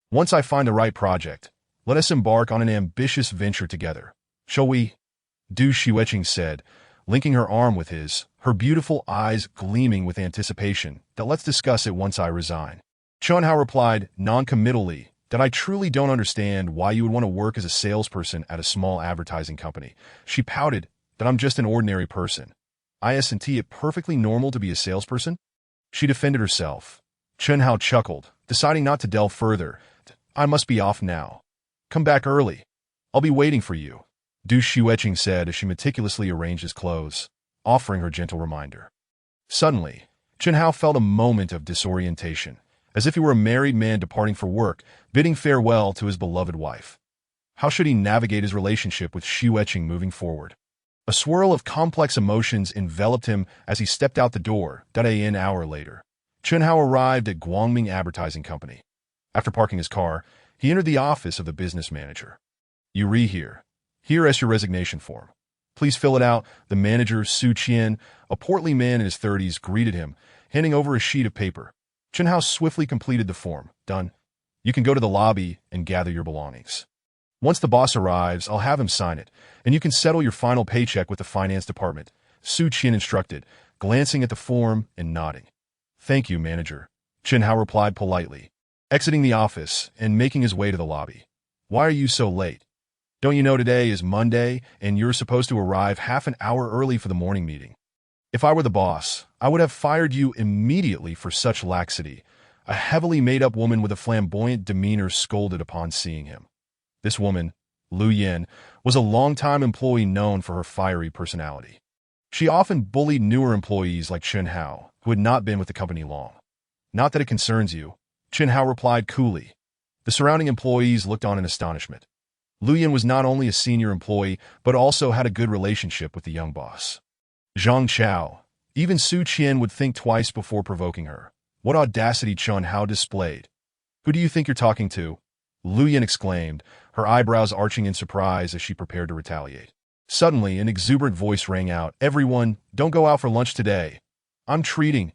once I find the right project, let us embark on an ambitious venture together. Shall we?" Du Shueching said, linking her arm with his, her beautiful eyes gleaming with anticipation. "Let's discuss it once I resign." Chenhao replied non-committally, "I truly don't understand why you would want to work as a salesperson at a small advertising company." She pouted, "I'm just an ordinary person. Isn't it perfectly normal to be a salesperson?" She defended herself. Chenhao chuckled, deciding not to delve further. "I must be off now. Come back early. I'll be waiting for you," Du Shueching said as she meticulously arranged his clothes, offering her gentle reminder. Suddenly, Chenhao felt a moment of disorientation, as if he were a married man departing for work, bidding farewell to his beloved wife. How should he navigate his relationship with Shueching moving forward? A swirl of complex emotions enveloped him as he stepped out the door. An hour later, Chenhao arrived at Guangming Advertising Company. After parking his car, he entered the office of the business manager. "You here. Here is your resignation form. Please fill it out." The manager, Su Qian, a portly man in his 30s, greeted him, handing over a sheet of paper. Chen Hao swiftly completed the form. Done. You can go to the lobby and gather your belongings. Once the boss arrives, I'll have him sign it, and you can settle your final paycheck with the finance department, Su Qian instructed, glancing at the form and nodding. Thank you, manager, Chen Hao replied politely, exiting the office and making his way to the lobby. Why are you so late? Don't you know today is Monday and you're supposed to arrive half an hour early for the morning meeting? If I were the boss, I would have fired you immediately for such laxity, a heavily made-up woman with a flamboyant demeanor scolded upon seeing him. This woman, Lu Yin, was a longtime employee known for her fiery personality. She often bullied newer employees like Chen Hao, who had not been with the company long. Not that it concerns you, Chen Hao replied coolly. The surrounding employees looked on in astonishment. Lu Yin was not only a senior employee, but also had a good relationship with the young boss. Zhang Chao. Even Su Qian would think twice before provoking her. What audacity Chen Hao displayed. Who do you think you're talking to? Lu Yin exclaimed, her eyebrows arching in surprise as she prepared to retaliate. Suddenly, an exuberant voice rang out, Everyone, don't go out for lunch today. I'm treating.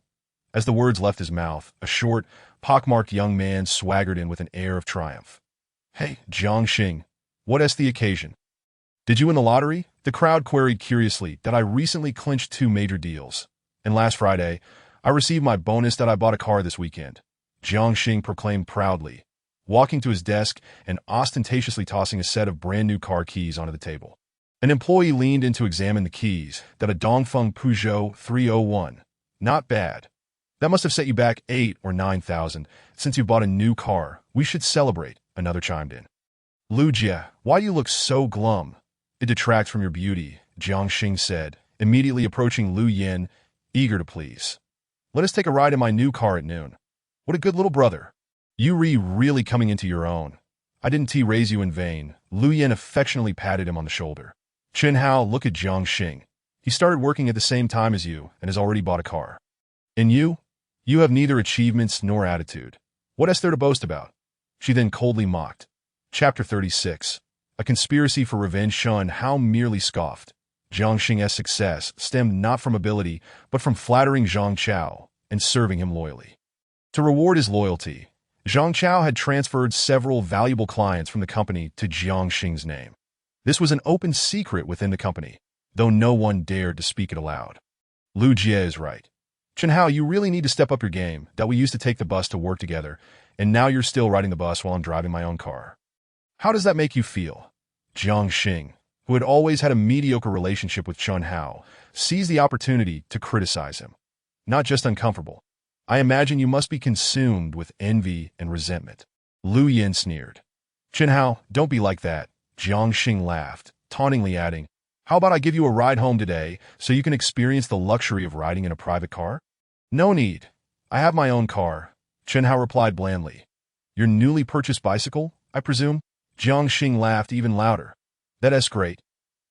As the words left his mouth, a short, pockmarked young man swaggered in with an air of triumph. Hey, Jiangxing, what is the occasion? Did you win the lottery? The crowd queried curiously that I recently clinched 2 major deals. And last Friday, I received my bonus that I bought a car this weekend. Jiangxing proclaimed proudly, walking to his desk and ostentatiously tossing a set of brand-new car keys onto the table. An employee leaned in to examine the keys, that a Dongfeng Peugeot 301. Not bad. That must have set you back 8 or 9,000. Since you bought a new car, we should celebrate, another chimed in. Lu Jie, why do you look so glum? It detracts from your beauty, Jiangxing said, immediately approaching Lu Yin, eager to please. Let us take a ride in my new car at noon. What a good little brother. You really coming into your own. I didn't raise you in vain. Lu Yin affectionately patted him on the shoulder. Chen Hao, look at Jiangxing. He started working at the same time as you and has already bought a car. And you? You have neither achievements nor attitude. What is there to boast about? She then coldly mocked. Chapter 36. A conspiracy for revenge. Chen Hao merely scoffed. Jiangxing's success stemmed not from ability, but from flattering Zhang Chao and serving him loyally. To reward his loyalty, Zhang Chao had transferred several valuable clients from the company to Jiangxing's name. This was an open secret within the company, though no one dared to speak it aloud. Lu Jie is right. Chen Hao, you really need to step up your game, that we used to take the bus to work together, and now you're still riding the bus while I'm driving my own car. How does that make you feel? Jiangxing, who had always had a mediocre relationship with Chen Hao, seized the opportunity to criticize him. Not just uncomfortable. I imagine you must be consumed with envy and resentment. Lu Yin sneered. Chen Hao, don't be like that. Jiangxing laughed, tauntingly adding, how about I give you a ride home today so you can experience the luxury of riding in a private car? No need. I have my own car, Chen Hao replied blandly. Your newly purchased bicycle, I presume? Jiangxing laughed even louder. That's great.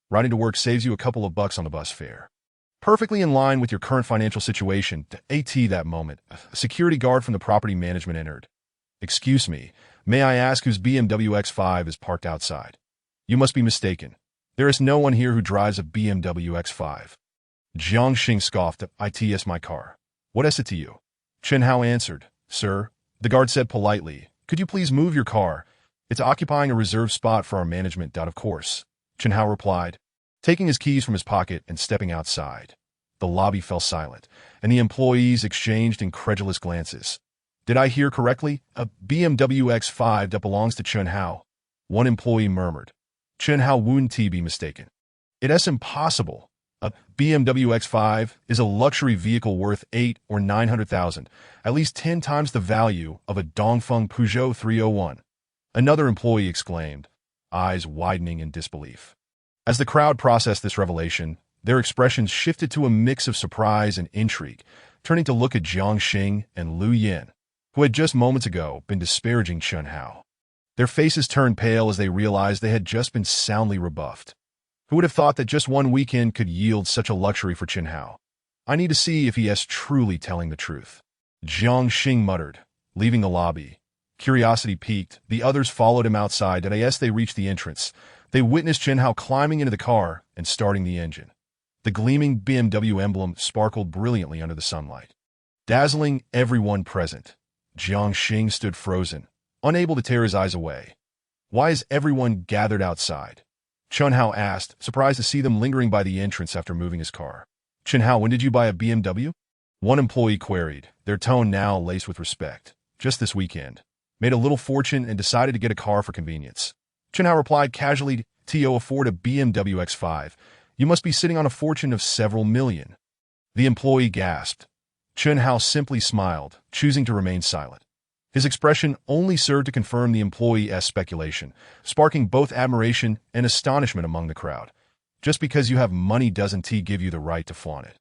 Riding to work saves you a couple of bucks on the bus fare. Perfectly in line with your current financial situation. That moment, a security guard from the property management entered. Excuse me, may I ask whose BMW X5 is parked outside? You must be mistaken. There is no one here who drives a BMW X5. Jiangxing scoffed. It's my car. What is it to you? Chen Hao answered. Sir, the guard said politely, could you please move your car? It's occupying a reserved spot for our management. Of course, Chen Hao replied, taking his keys from his pocket and stepping outside. The lobby fell silent, and the employees exchanged incredulous glances. Did I hear correctly? A BMW X5 that belongs to Chen Hao? One employee murmured. Chen Hao wouldn't be mistaken. It is impossible. A BMW X5 is a luxury vehicle worth 8 or 900,000, at least 10 times the value of a Dongfeng Peugeot 301. Another employee exclaimed, eyes widening in disbelief. As the crowd processed this revelation, their expressions shifted to a mix of surprise and intrigue, turning to look at Jiangxing and Lu Yin, who had just moments ago been disparaging Chen Hao. Their faces turned pale as they realized they had just been soundly rebuffed. Who would have thought that just one weekend could yield such a luxury for Chen Hao? I need to see if he is truly telling the truth. Jiangxing muttered, leaving the lobby. Curiosity piqued, the others followed him outside, and as they reached the entrance, they witnessed Chen Hao climbing into the car and starting the engine. The gleaming BMW emblem sparkled brilliantly under the sunlight. dazzling everyone present. Jiang Xing stood frozen, unable to tear his eyes away. "Why is everyone gathered outside?" Chun Hao asked, surprised to see them lingering by the entrance after moving his car. "Chun Hao, when did you buy a BMW?" One employee queried, their tone now laced with respect. "Just this weekend. Made a little fortune and decided to get a car for convenience." Chun Hao replied casually, "To afford a BMW X5, you must be sitting on a fortune of several million." The employee gasped. Chun Hao simply smiled, choosing to remain silent. His expression only served to confirm the employee's speculation, sparking both admiration and astonishment among the crowd. "Just because you have money doesn't give you the right to flaunt it.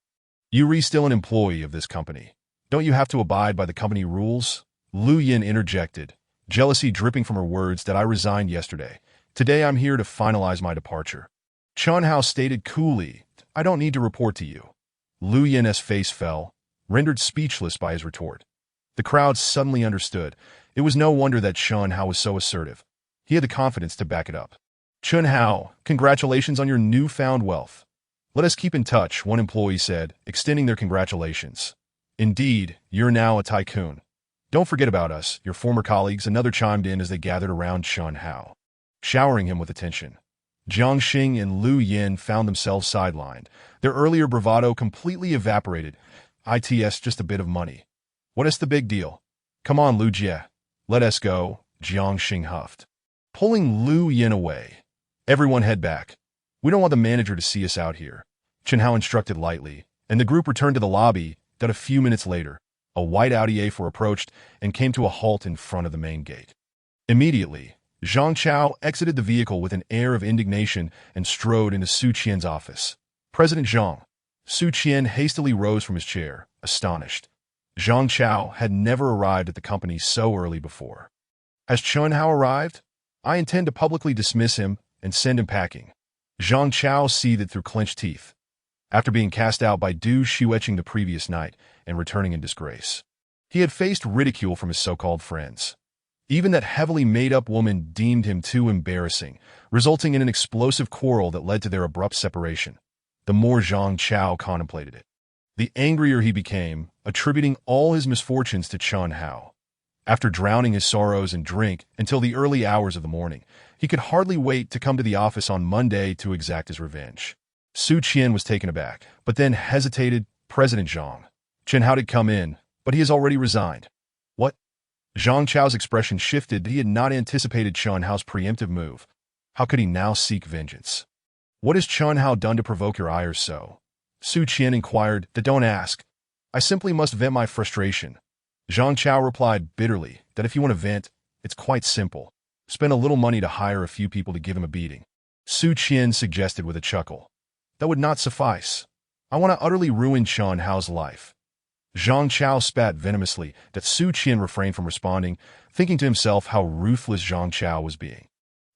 You're still an employee of this company. Don't you have to abide by the company rules?" Lu Yin interjected, jealousy dripping from her words. "That I resigned yesterday. Today I'm here to finalize my departure." Chun Hao stated coolly, "I don't need to report to you." Lu Yin's face fell, rendered speechless by his retort. The crowd suddenly understood. It was no wonder that Chun Hao was so assertive. He had the confidence to back it up. "Chun Hao, congratulations on your newfound wealth. Let us keep in touch," one employee said, extending their congratulations. "Indeed, you're now a tycoon. Don't forget about us, your former colleagues," another chimed in as they gathered around Chun Hao, showering him with attention. Jiang Xing and Lu Yin found themselves sidelined, their earlier bravado completely evaporated. "It's just a bit of money. What is the big deal? Come on, Lu Jie. Let us go," Jiang Xing huffed, pulling Lu Yin away. "Everyone head back. We don't want the manager to see us out here," Chun Hao instructed lightly, and the group returned to the lobby. That a few minutes later, a white Audi A4 approached and came to a halt in front of the main gate. Immediately, Zhang Chao exited the vehicle with an air of indignation and strode into Su Qian's office. "President Zhang." Su Qian hastily rose from his chair, astonished. Zhang Chao had never arrived at the company so early before. "Has Chun Hao arrived? I intend to publicly dismiss him and send him packing." Zhang Chao seethed through clenched teeth, after being cast out by Du Shueqing the previous night and returning in disgrace. He had faced ridicule from his so-called friends. Even that heavily made-up woman deemed him too embarrassing, resulting in an explosive quarrel that led to their abrupt separation. The more Zhang Chao contemplated it, the angrier he became, attributing all his misfortunes to Chun Hao. After drowning his sorrows in drink until the early hours of the morning, he could hardly wait to come to the office on Monday to exact his revenge. Su Qian was taken aback, but then hesitated. "President Zhang, Chun Hao did come in, but he has already resigned." "What?" Zhang Chao's expression shifted. He had not anticipated Chun Hao's preemptive move. How could he now seek vengeance? "What has Chun Hao done to provoke your ire so?" Su Qian inquired. "Don't ask. I simply must vent my frustration." Zhang Chao replied bitterly that if you want to vent, it's quite simple. Spend a little money to hire a few people to give him a beating. Su Qian suggested with a chuckle. "That would not suffice. I want to utterly ruin Chun Hao's life." Zhang Chao spat venomously that Su Qian refrained from responding, thinking to himself how ruthless Zhang Chao was being.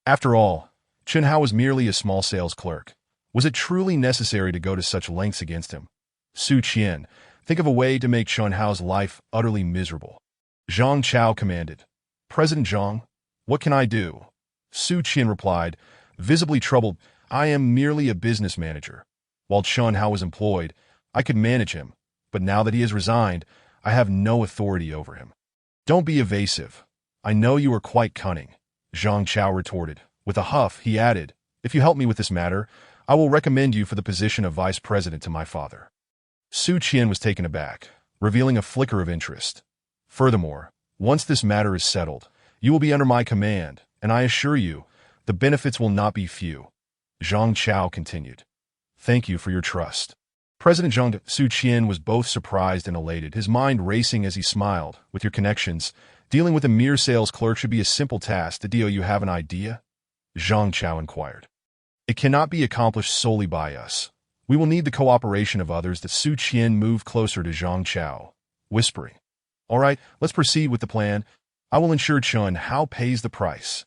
After all, Chun Hao was merely a small sales clerk. Was it truly necessary to go to such lengths against him? "Su Qian, think of a way to make Chun Hao's life utterly miserable." Zhang Chao commanded. "President Zhang, what can I do?" Su Qian replied, visibly troubled. "I am merely a business manager. While Chun Hao was employed, I could manage him, but now that he has resigned, I have no authority over him." "Don't be evasive. I know you are quite cunning," Zhang Chao retorted. With a huff, he added, "If you help me with this matter, I will recommend you for the position of vice president to my father." Su Qian was taken aback, revealing a flicker of interest. "Furthermore, once this matter is settled, you will be under my command, and I assure you, the benefits will not be few." Zhang Chao continued. "Thank you for your trust." President Zhang. Su Qian was both surprised and elated, his mind racing as he smiled. "With your connections, dealing with a mere sales clerk should be a simple task. Do you have an idea?" Zhang Chao inquired. "It cannot be accomplished solely by us. We will need the cooperation of others." That Su Qian moved closer to Zhang Chao, whispering, "All right, let's proceed with the plan. I will ensure Chun Hao pays the price."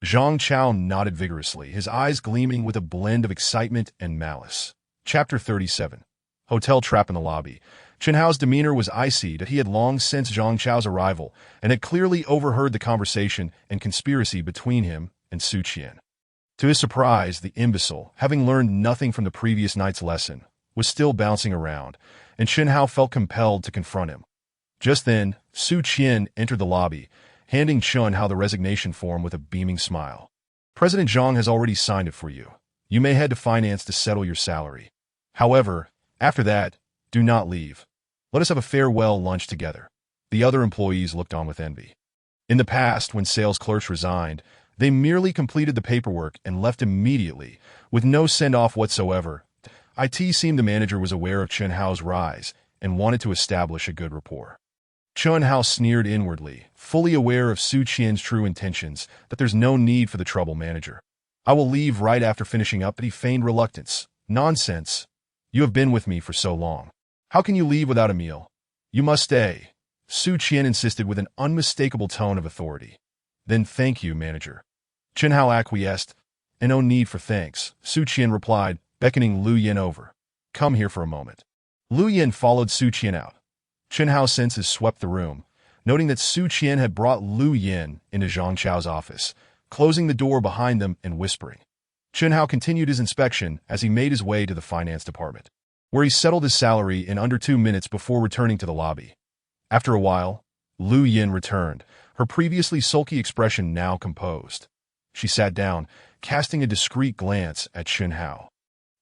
Zhang Chao nodded vigorously, his eyes gleaming with a blend of excitement and malice. Chapter 37. Hotel trap in the lobby. Chun Hao's demeanor was icy. That he had long since Zhang Chao's arrival and had clearly overheard the conversation and conspiracy between him and Su Qian. To his surprise, the imbecile, having learned nothing from the previous night's lesson, was still bouncing around, and Chun Hao felt compelled to confront him. Just then, Su Qian entered the lobby, handing Chun Hao the resignation form with a beaming smile. President Zhang has already signed it for you. You may head to finance to settle your salary. However, after that, do not leave. Let us have a farewell lunch together. The other employees looked on with envy. In the past, when sales clerks resigned, they merely completed the paperwork and left immediately, with no send-off whatsoever. IT seemed the manager was aware of Chun Hao's rise and wanted to establish a good rapport. Chun Hao sneered inwardly, fully aware of Su Qian's true intentions, that there's no need for the trouble manager. I will leave right after finishing up, but he feigned reluctance. Nonsense. You have been with me for so long. How can you leave without a meal? You must stay. Su Qian insisted with an unmistakable tone of authority. Then thank you, manager. Chun Hao acquiesced. And no need for thanks, Su Qian replied, beckoning Lu Yin over. Come here for a moment. Lu Yin followed Su Qian out. Chun Hao's senses swept the room, noting that Su Qian had brought Lu Yin into Zhang Chao's office, closing the door behind them and whispering. Chun Hao continued his inspection as he made his way to the finance department, where he settled his salary in under 2 minutes before returning to the lobby. After a while, Lu Yin returned, her previously sulky expression now composed. She sat down, casting a discreet glance at Chun Hao,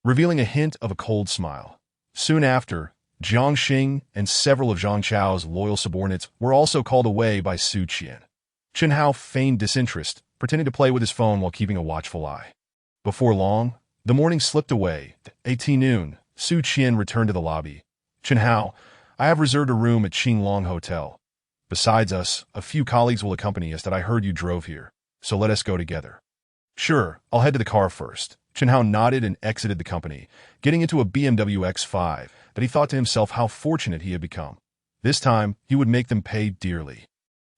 revealing a hint of a cold smile. Soon after, Jiang Xing and several of Zhang Chao's loyal subordinates were also called away by Su Qian. Chun Hao feigned disinterest, pretending to play with his phone while keeping a watchful eye. Before long, the morning slipped away. At 18 noon, Su Qian returned to the lobby. Chun Hao, I have reserved a room at Qinglong Hotel. Besides us, a few colleagues will accompany us that I heard you drove here, so let us go together. Sure, I'll head to the car first. Chun Hao nodded and exited the company, getting into a BMW X5 that he thought to himself how fortunate he had become. This time, he would make them pay dearly.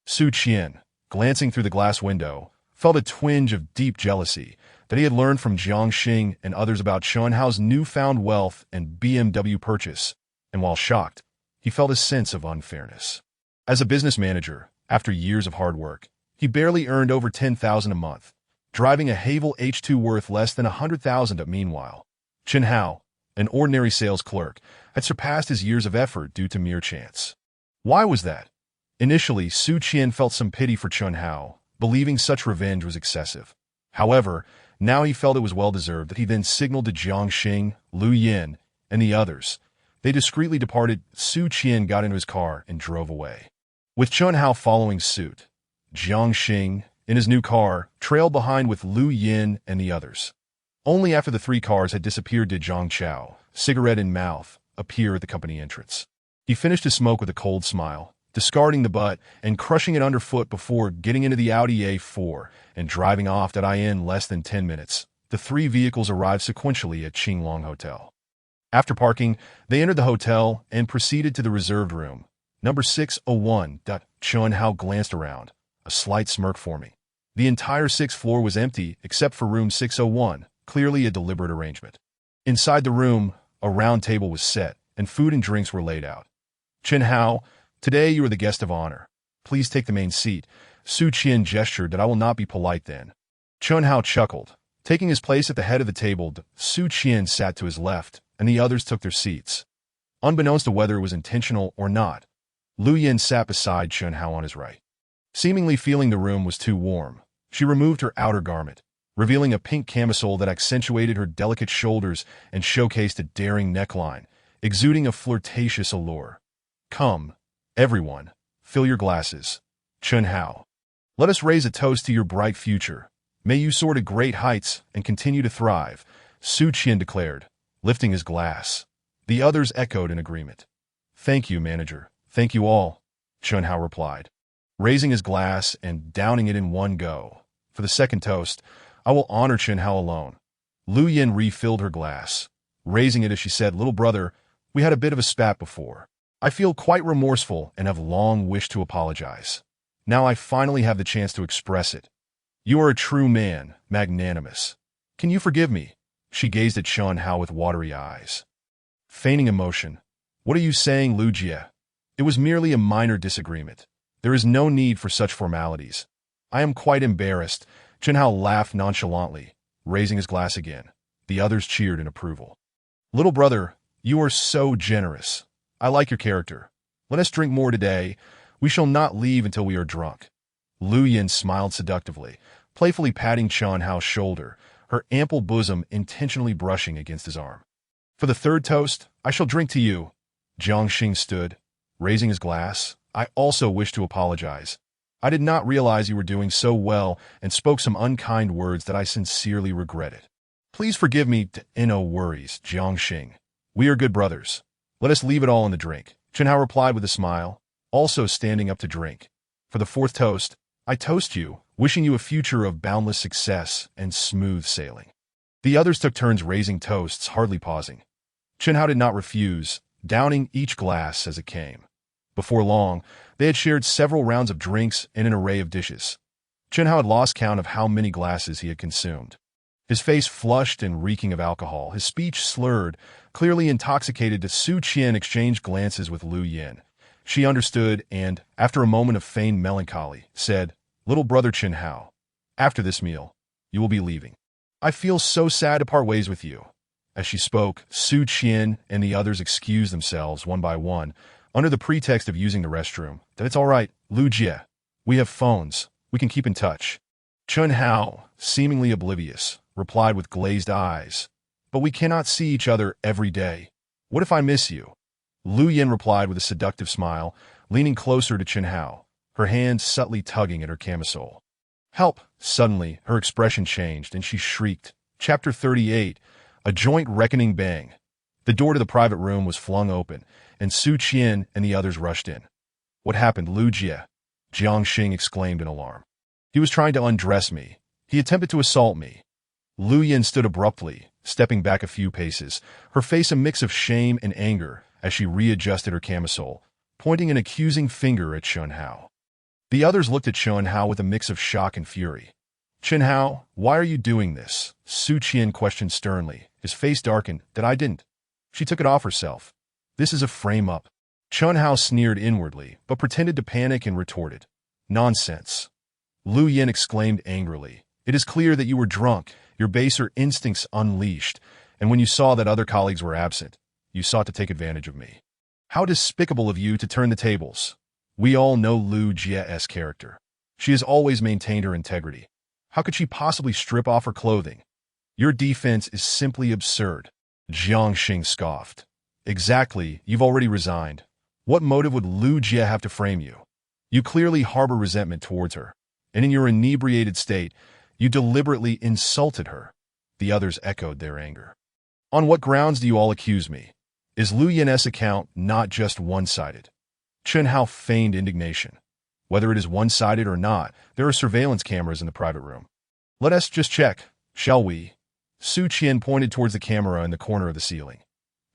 Su Qian, glancing through the glass window, felt a twinge of deep jealousy that he had learned from Jiang Xing and others about Chun Hao's newfound wealth and BMW purchase, and while shocked, he felt a sense of unfairness. As a business manager, after years of hard work, he barely earned over 10,000 a month, driving a Haval H2 worth less than 100,000. Meanwhile, Chun Hao, an ordinary sales clerk, had surpassed his years of effort due to mere chance. Why was that? Initially, Su Qian felt some pity for Chun Hao, believing such revenge was excessive. However, now he felt it was well-deserved that he then signaled to Jiang Xing, Lu Yin, and the others. They discreetly departed. Su Qian got into his car and drove away, with Chun Hao following suit. Jiang Xing, in his new car, trailed behind with Lu Yin and the others. Only after the 3 cars had disappeared did Zhang Chao, cigarette in mouth, appear at the company entrance. He finished his smoke with a cold smile, discarding the butt and crushing it underfoot before getting into the Audi A4 and driving off in less than 10 minutes. The 3 vehicles arrived sequentially at Qinglong Hotel. After parking, they entered the hotel and proceeded to the reserved room, number 601. Chun Hao glanced around, a slight smirk forming. The entire 6th floor was empty except for room 601, clearly a deliberate arrangement. Inside the room, a round table was set, and food and drinks were laid out. Chun Hao, today you are the guest of honor. Please take the main seat. Su Qian gestured that I will not be polite then. Chun Hao chuckled. Taking his place at the head of the table, Su Qian sat to his left, and the others took their seats. Unbeknownst to whether it was intentional or not, Lu Yin sat beside Chun Hao on his right. Seemingly feeling the room was too warm, she removed her outer garment, revealing a pink camisole that accentuated her delicate shoulders and showcased a daring neckline, exuding a flirtatious allure. Come, everyone, fill your glasses. Chun Hao. Let us raise a toast to your bright future. May you soar to great heights and continue to thrive, Su Qian declared, lifting his glass. The others echoed in agreement. Thank you, manager. Thank you all, Chun Hao replied, raising his glass and downing it in one go. For the second toast, I will honor Chun Hao alone. Lu Yin refilled her glass, raising it as she said, Little brother, we had a bit of a spat before. I feel quite remorseful and have long wished to apologize. Now I finally have the chance to express it. You are a true man, magnanimous. Can you forgive me? She gazed at Chun Hao with watery eyes, feigning emotion. What are you saying, Lu Jie? It was merely a minor disagreement. There is no need for such formalities. I am quite embarrassed. Chun Hao laughed nonchalantly, raising his glass again. The others cheered in approval. Little brother, you are so generous. I like your character. Let us drink more today. We shall not leave until we are drunk. Lu Yin smiled seductively, playfully patting Chun Hao's shoulder, her ample bosom intentionally brushing against his arm. For the third toast, I shall drink to you. Jiang Xing stood, raising his glass. I also wish to apologize. I did not realize you were doing so well and spoke some unkind words that I sincerely regretted. Please forgive me. No worries, Jiang Xing. We are good brothers. Let us leave it all in the drink. Chen Hao replied with a smile, also standing up to drink. For the fourth toast, I toast you, wishing you a future of boundless success and smooth sailing. The others took turns raising toasts, hardly pausing. Chen Hao did not refuse, downing each glass as it came. Before long, they had shared several rounds of drinks and an array of dishes. Chen Hao had lost count of how many glasses he had consumed. His face flushed and reeking of alcohol, his speech slurred, clearly intoxicated. Su Qian exchanged glances with Lu Yin. She understood and, after a moment of feigned melancholy, said, Little brother Chen Hao, after this meal, you will be leaving. I feel so sad to part ways with you. As she spoke, Su Qian and the others excused themselves one by one, under the pretext of using the restroom. That it's all right, Lu Jie. We have phones. We can keep in touch. Chen Hao, seemingly oblivious, replied with glazed eyes. But we cannot see each other every day. What if I miss you? Lu Yin replied with a seductive smile, leaning closer to Chen Hao, her hands subtly tugging at her camisole. Help! Suddenly, her expression changed, and she shrieked. Chapter 38, A Joint Reckoning Bang. The door to the private room was flung open, and Su Qian and the others rushed in. What happened, Lu Jie? Jiang Xing exclaimed in alarm. He was trying to undress me. He attempted to assault me. Lu Yin stood abruptly, stepping back a few paces, her face a mix of shame and anger as she readjusted her camisole, pointing an accusing finger at Chen Hao. The others looked at Chen Hao with a mix of shock and fury. Chen Hao, why are you doing this? Su Qian questioned sternly, his face darkened. That I didn't. She took it off herself. This is a frame-up. Chen Hao sneered inwardly, but pretended to panic and retorted. Nonsense. Lu Yin exclaimed angrily. It is clear that you were drunk, your baser instincts unleashed, and when you saw that other colleagues were absent, you sought to take advantage of me. How despicable of you to turn the tables. We all know Lu Jie's character. She has always maintained her integrity. How could she possibly strip off her clothing? Your defense is simply absurd. Jiang Xing scoffed. Exactly, you've already resigned. What motive would Lu Jie have to frame you? You clearly harbor resentment towards her, and in your inebriated state, you deliberately insulted her. The others echoed their anger. On what grounds do you all accuse me? Is Lu Yin's account not just one-sided? Chen Hao feigned indignation. Whether it is one-sided or not, there are surveillance cameras in the private room. Let us just check, shall we? Su Qian pointed towards the camera in the corner of the ceiling.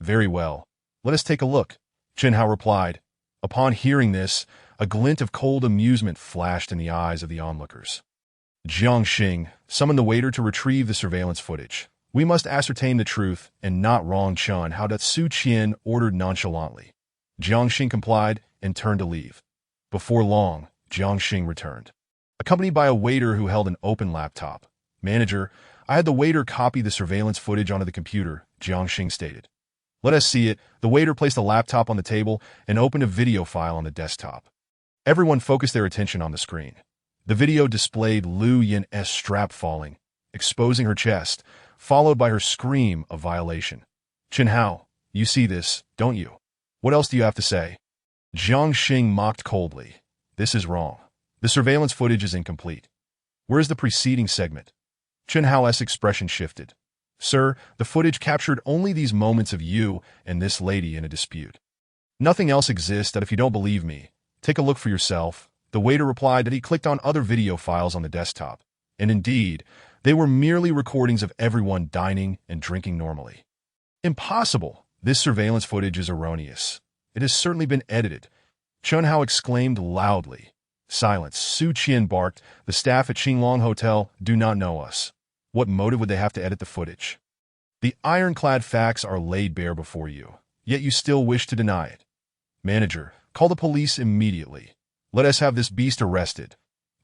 Very well. Let us take a look, Chen Hao replied. Upon hearing this, a glint of cold amusement flashed in the eyes of the onlookers. Jiang Xing summoned the waiter to retrieve the surveillance footage. We must ascertain the truth and not wrong Chen Hao. Su Qian ordered nonchalantly. Jiang Xing complied and turned to leave. Before long, Jiang Xing returned, accompanied by a waiter who held an open laptop. Manager, I had the waiter copy the surveillance footage onto the computer, Jiang Xing stated. Let us see it. The waiter placed the laptop on the table and opened a video file on the desktop. Everyone focused their attention on the screen. The video displayed Lu Yin's strap falling, exposing her chest, followed by her scream of violation. Chen Hao, you see this, don't you? What else do you have to say? Jiang Xing mocked coldly. This is wrong. The surveillance footage is incomplete. Where is the preceding segment? Chen Hao's expression shifted. Sir, the footage captured only these moments of you and this lady in a dispute. Nothing else exists. That if you don't believe me, take a look for yourself. The waiter replied that he clicked on other video files on the desktop. And indeed, they were merely recordings of everyone dining and drinking normally. Impossible! This surveillance footage is erroneous. It has certainly been edited. Chen Hao exclaimed loudly. Silence. Su Qian barked. The staff at Qinglong Hotel do not know us. What motive would they have to edit the footage? The ironclad facts are laid bare before you, yet you still wish to deny it. Manager, call the police immediately. Let us have this beast arrested.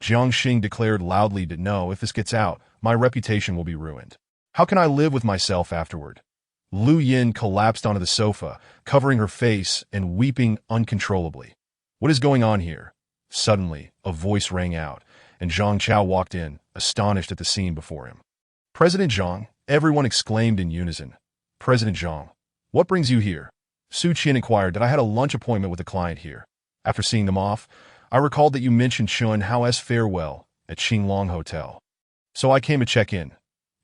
Jiang Xing declared loudly that no, if this gets out, my reputation will be ruined. How can I live with myself afterward? Lu Yin collapsed onto the sofa, covering her face and weeping uncontrollably. What is going on here? Suddenly, a voice rang out, and Zhang Chao walked in, astonished at the scene before him. President Zhang, everyone exclaimed in unison. President Zhang, what brings you here? Su Qian inquired that I had a lunch appointment with a client here. After seeing them off, I recalled that you mentioned Chun Hao's farewell at Qinglong Hotel. So I came to check in.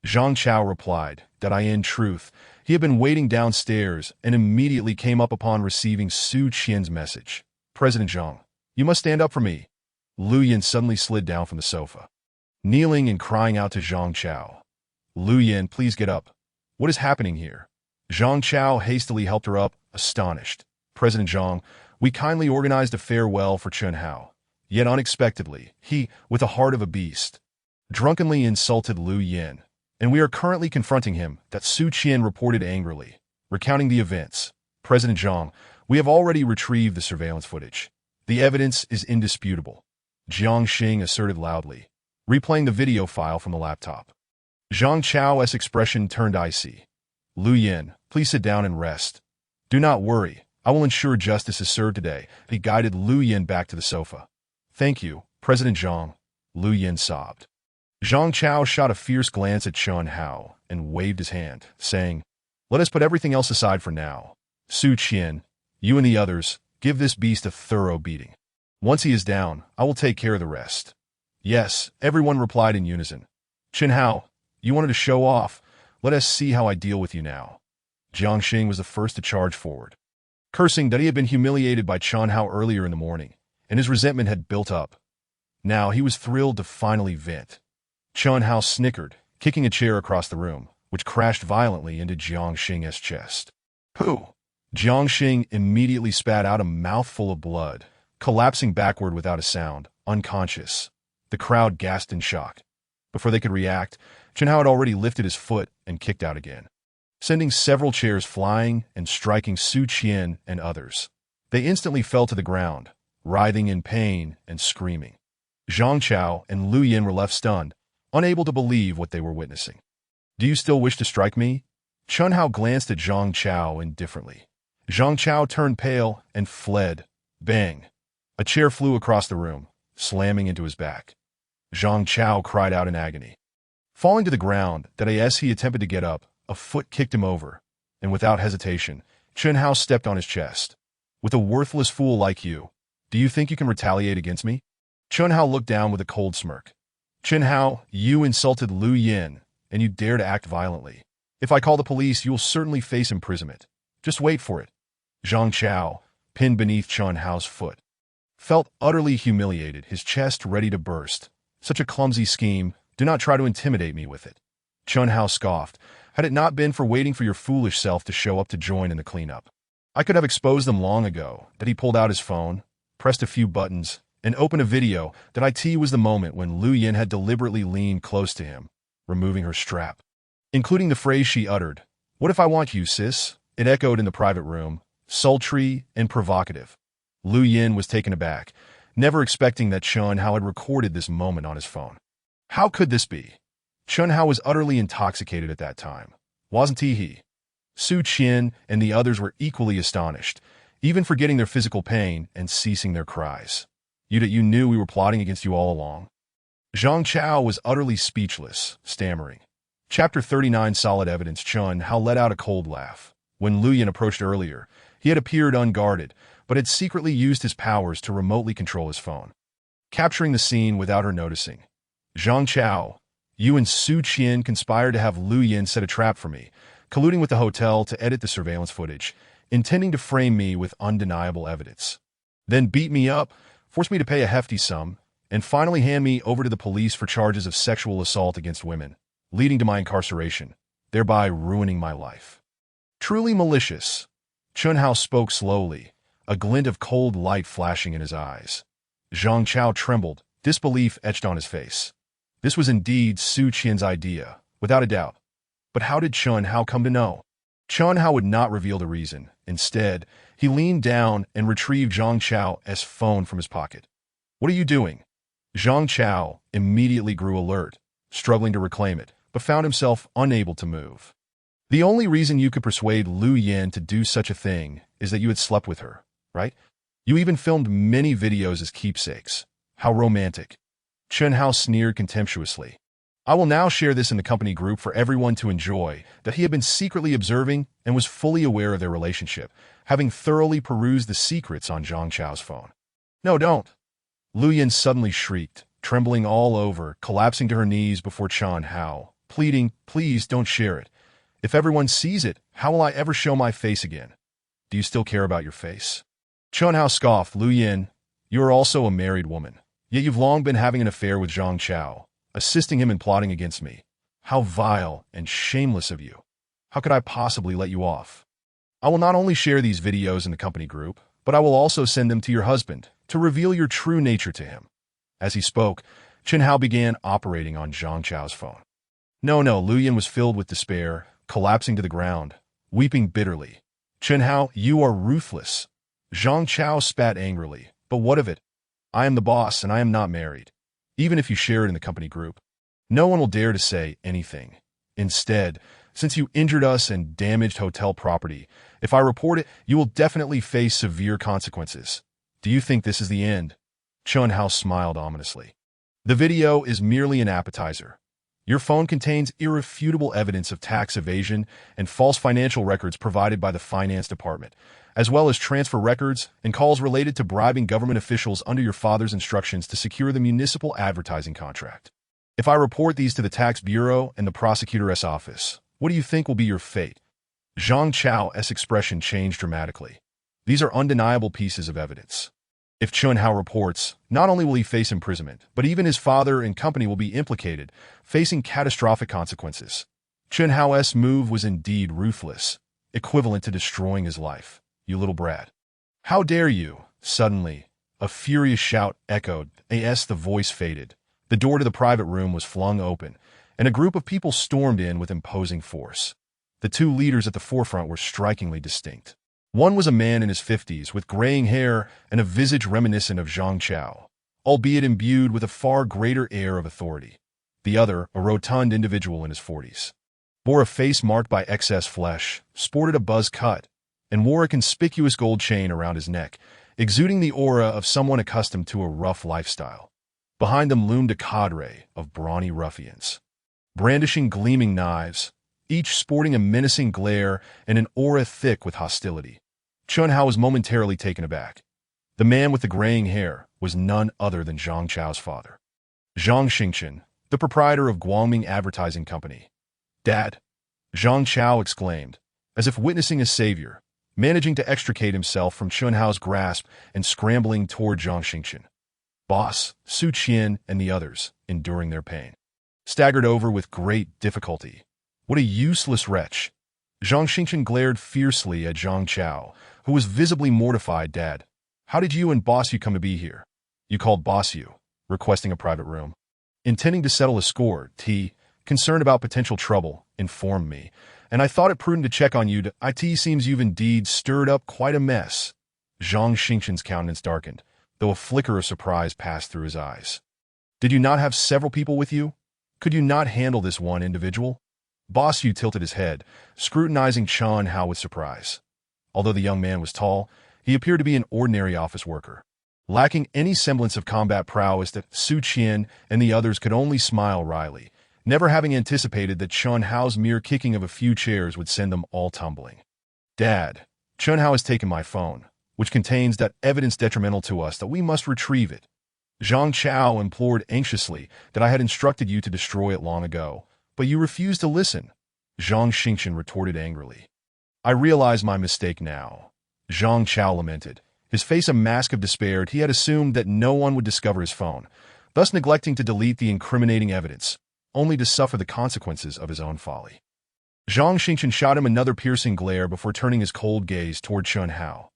Zhang Chao replied that in truth, he had been waiting downstairs and immediately came up upon receiving Su Qian's message. President Zhang, you must stand up for me. Lu Yin suddenly slid down from the sofa, kneeling and crying out to Zhang Chao. Lu Yin, please get up. What is happening here? Zhang Chao hastily helped her up, astonished. President Zhang, we kindly organized a farewell for Chun Hao. Yet unexpectedly, he, with the heart of a beast, drunkenly insulted Lu Yin, and we are currently confronting him, that Su Qian reported angrily. Recounting the events, President Zhang, we have already retrieved the surveillance footage. The evidence is indisputable. Jiang Xing asserted loudly, replaying the video file from the laptop. Zhang Chao's expression turned icy. Lu Yin, please sit down and rest. Do not worry, I will ensure justice is served today. He guided Lu Yin back to the sofa. Thank you, President Zhang, Lu Yin sobbed. Zhang Chao shot a fierce glance at Chun Hao and waved his hand, saying, let us put everything else aside for now. Su Qian, you and the others, give this beast a thorough beating. Once he is down, I will take care of the rest. Yes, everyone replied in unison. Chun Hao, you wanted to show off. Let us see how I deal with you now. Jiang Xing was the first to charge forward, cursing that he had been humiliated by Chun Hao earlier in the morning, and his resentment had built up. Now he was thrilled to finally vent. Chun Hao snickered, kicking a chair across the room, which crashed violently into Jiang Xing's chest. Pooh! Jiang Xing immediately spat out a mouthful of blood, collapsing backward without a sound, unconscious. The crowd gasped in shock. Before they could react, Chun Hao had already lifted his foot and kicked out again, sending several chairs flying and striking Su Qian and others. They instantly fell to the ground, writhing in pain and screaming. Zhang Chao and Lu Yin were left stunned, unable to believe what they were witnessing. Do you still wish to strike me? Chun Hao glanced at Zhang Chao indifferently. Zhang Chao turned pale and fled. Bang! A chair flew across the room, slamming into his back. Zhang Chao cried out in agony. Falling to the ground, as he attempted to get up, a foot kicked him over, and without hesitation, Chun Hao stepped on his chest. With a worthless fool like you, do you think you can retaliate against me? Chun Hao looked down with a cold smirk. Chun Hao, you insulted Lu Yin, and you dare to act violently. If I call the police, you will certainly face imprisonment. Just wait for it. Zhang Chao, pinned beneath Chun Hao's foot, felt utterly humiliated, his chest ready to burst. Such a clumsy scheme, do not try to intimidate me with it. Chun Hao scoffed, had it not been for waiting for your foolish self to show up to join in the cleanup. I could have exposed them long ago. That he pulled out his phone, pressed a few buttons, and opened a video. It was the moment when Lu Yin had deliberately leaned close to him, removing her strap, including the phrase she uttered, "What if I want you, sis?" It echoed in the private room, sultry and provocative. Lu Yin was taken aback, never expecting that Chun Hao had recorded this moment on his phone. How could this be? Chun Hao was utterly intoxicated at that time, wasn't he? Su Qian and the others were equally astonished, even forgetting their physical pain and ceasing their cries. You knew we were plotting against you all along. Zhang Chao was utterly speechless, stammering. Chapter 39 Solid Evidence. Chun Hao let out a cold laugh. When Lu Yin approached earlier, he had appeared unguarded, but had secretly used his powers to remotely control his phone, capturing the scene without her noticing. Zhang Chao, you and Su Qian conspired to have Lu Yin set a trap for me, colluding with the hotel to edit the surveillance footage, intending to frame me with undeniable evidence. Then beat me up, force me to pay a hefty sum, and finally hand me over to the police for charges of sexual assault against women, leading to my incarceration, thereby ruining my life. Truly malicious. Chun Hao spoke slowly, a glint of cold light flashing in his eyes. Zhang Chao trembled, disbelief etched on his face. This was indeed Su Qian's idea, without a doubt. But how did Chun Hao come to know? Chun Hao would not reveal the reason. Instead, he leaned down and retrieved Zhang Chao's phone from his pocket. What are you doing? Zhang Chao immediately grew alert, struggling to reclaim it, but found himself unable to move. The only reason you could persuade Lu Yin to do such a thing is that you had slept with her, right? You even filmed many videos as keepsakes. How romantic. Chen Hao sneered contemptuously. I will now share this in the company group for everyone to enjoy, that he had been secretly observing and was fully aware of their relationship, having thoroughly perused the secrets on Zhang Chao's phone. No, don't. Lu Yin suddenly shrieked, trembling all over, collapsing to her knees before Chen Hao, pleading, please don't share it. If everyone sees it, how will I ever show my face again? Do you still care about your face? Chen Hao scoffed. Lu Yin, you are also a married woman, yet you've long been having an affair with Zhang Chao, assisting him in plotting against me. How vile and shameless of you. How could I possibly let you off? I will not only share these videos in the company group, but I will also send them to your husband to reveal your true nature to him. As he spoke, Chen Hao began operating on Zhang Chao's phone. No, Lu Yin was filled with despair, collapsing to the ground, weeping bitterly. Chen Hao, you are ruthless. Zhang Chao spat angrily. But what of it? I am the boss and I am not married. Even if you share it in the company group, no one will dare to say anything. Instead, since you injured us and damaged hotel property, if I report it, you will definitely face severe consequences. Do you think this is the end? Chen Hao smiled ominously. The video is merely an appetizer. Your phone contains irrefutable evidence of tax evasion and false financial records provided by the finance department, as well as transfer records and calls related to bribing government officials under your father's instructions to secure the municipal advertising contract. If I report these to the tax bureau and the prosecutor's office, what do you think will be your fate? Zhang Chao's expression changed dramatically. These are undeniable pieces of evidence. If Chen Hao reports, not only will he face imprisonment, but even his father and company will be implicated, facing catastrophic consequences. Chen Hao's move was indeed ruthless, equivalent to destroying his life. You little brat. How dare you? Suddenly, a furious shout echoed. As the voice faded, the door to the private room was flung open, and a group of people stormed in with imposing force. The two leaders at the forefront were strikingly distinct. One was a man in his 50s with graying hair and a visage reminiscent of Zhang Chao, albeit imbued with a far greater air of authority. The other, a rotund individual in his 40s, bore a face marked by excess flesh, sported a buzz cut, and wore a conspicuous gold chain around his neck, exuding the aura of someone accustomed to a rough lifestyle. Behind them loomed a cadre of brawny ruffians, brandishing gleaming knives, each sporting a menacing glare and an aura thick with hostility. Chen Hao was momentarily taken aback. The man with the graying hair was none other than Zhang Chao's father, Zhang Xingchen, the proprietor of Guangming Advertising Company. Dad, Zhang Chao exclaimed, as if witnessing a savior, managing to extricate himself from Chen Hao's grasp and scrambling toward Zhang Xingchen. Boss, Su Qian, and the others, enduring their pain, staggered over with great difficulty. What a useless wretch! Zhang Xingchen glared fiercely at Zhang Chao, who was visibly mortified. Dad, how did you and Boss Yu come to be here? You called Boss Yu, requesting a private room. Intending to settle a score, T, concerned about potential trouble, informed me, and I thought it prudent to check on you. It seems you've indeed stirred up quite a mess. Zhang Xingchen's countenance darkened, though a flicker of surprise passed through his eyes. Did you not have several people with you? Could you not handle this one individual? Boss Yu tilted his head, scrutinizing Chen Hao with surprise. Although the young man was tall, he appeared to be an ordinary office worker, lacking any semblance of combat prowess. That Su Qian and the others could only smile wryly, never having anticipated that Chen Hao's mere kicking of a few chairs would send them all tumbling. Dad, Chen Hao has taken my phone, which contains that evidence detrimental to us that we must retrieve it. Zhang Chao implored anxiously that I had instructed you to destroy it long ago, but you refused to listen. Zhang Xingchen retorted angrily. I realize my mistake now. Zhang Chao lamented, his face a mask of despair. He had assumed that no one would discover his phone, thus neglecting to delete the incriminating evidence, only to suffer the consequences of his own folly. Zhang Xingchen shot him another piercing glare before turning his cold gaze toward Chen Hao.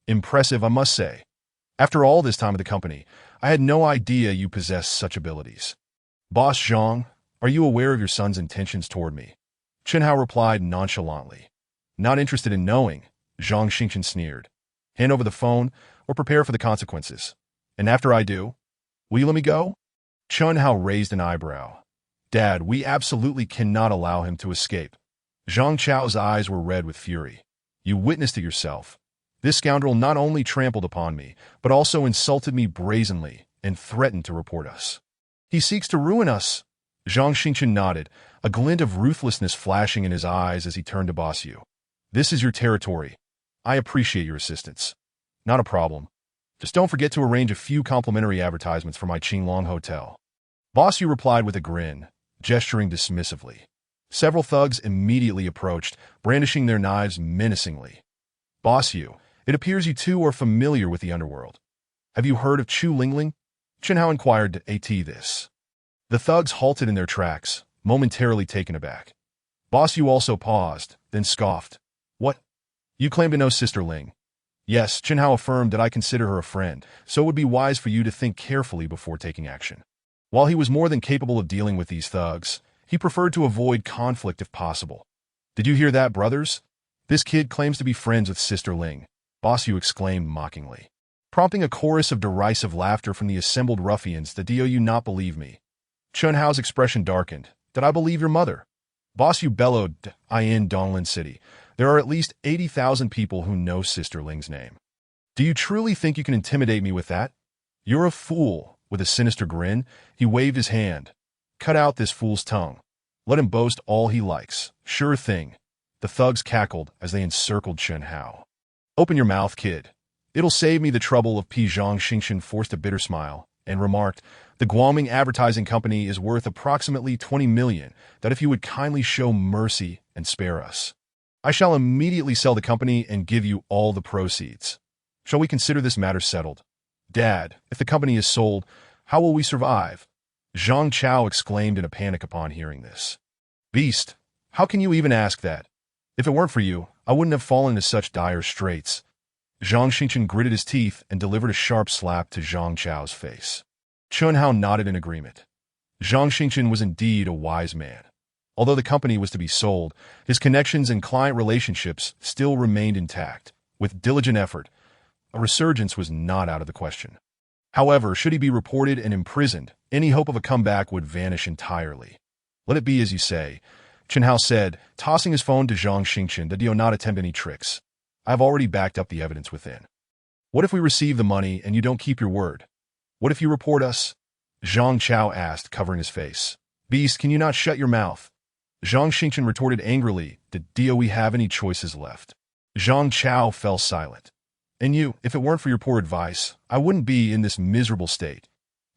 Impressive, I must say. After all this time at the company, I had no idea you possessed such abilities. Boss Zhang, are you aware of your son's intentions toward me? Chen Hao replied nonchalantly. Not interested in knowing, Zhang Xingchen sneered. Hand over the phone or prepare for the consequences. And after I do, will you let me go? Chen Hao raised an eyebrow. Dad, we absolutely cannot allow him to escape. Zhang Chao's eyes were red with fury. You witnessed it yourself. This scoundrel not only trampled upon me, but also insulted me brazenly and threatened to report us. He seeks to ruin us. Zhang Xingchen nodded, a glint of ruthlessness flashing in his eyes as he turned to Boss Yu. This is your territory. I appreciate your assistance. Not a problem. Just don't forget to arrange a few complimentary advertisements for my Qinglong hotel. Boss Yu replied with a grin, gesturing dismissively. Several thugs immediately approached, brandishing their knives menacingly. Boss Yu, it appears you two are familiar with the underworld. Have you heard of Chu Lingling? Chen Hao inquired at this. The thugs halted in their tracks, momentarily taken aback. Boss Yu also paused, then scoffed. What? You claim to know Sister Ling? Yes, Chen Hao affirmed that I consider her a friend, so it would be wise for you to think carefully before taking action. While he was more than capable of dealing with these thugs, he preferred to avoid conflict if possible. Did you hear that, brothers? This kid claims to be friends with Sister Ling, Boss Yu exclaimed mockingly, prompting a chorus of derisive laughter from the assembled ruffians. Do you not believe me? Chen Hao's expression darkened. Did I believe your mother? Boss Yu bellowed. In Donglin City, there are at least 80,000 people who know Sister Ling's name. Do you truly think you can intimidate me with that? You're a fool. With a sinister grin, he waved his hand. Cut out this fool's tongue. Let him boast all he likes. Sure thing. The thugs cackled as they encircled Chen Hao. Open your mouth, kid. It'll save me the trouble of Zhang Xingchen forced a bitter smile and remarked, the Guoming Advertising Company is worth approximately 20 million, that if you would kindly show mercy and spare us, I shall immediately sell the company and give you all the proceeds. Shall we consider this matter settled? Dad, if the company is sold, how will we survive? Zhang Chao exclaimed in a panic upon hearing this. Beast, how can you even ask that? If it weren't for you, I wouldn't have fallen into such dire straits. Zhang Xingchen gritted his teeth and delivered a sharp slap to Zhang Chao's face. Chen Hao nodded in agreement. Zhang Xingchen was indeed a wise man. Although the company was to be sold, his connections and client relationships still remained intact. With diligent effort, a resurgence was not out of the question. However, should he be reported and imprisoned, any hope of a comeback would vanish entirely. Let it be as you say, Chen Hao said, tossing his phone to Zhang Xingchen. Did you not attempt any tricks? I have already backed up the evidence within. What if we receive the money and you don't keep your word? What if you report us? Zhang Chao asked, covering his face. Beast, can you not shut your mouth? Zhang Xingchen retorted angrily. Did we have any choices left? Zhang Chao fell silent. And you, if it weren't for your poor advice, I wouldn't be in this miserable state.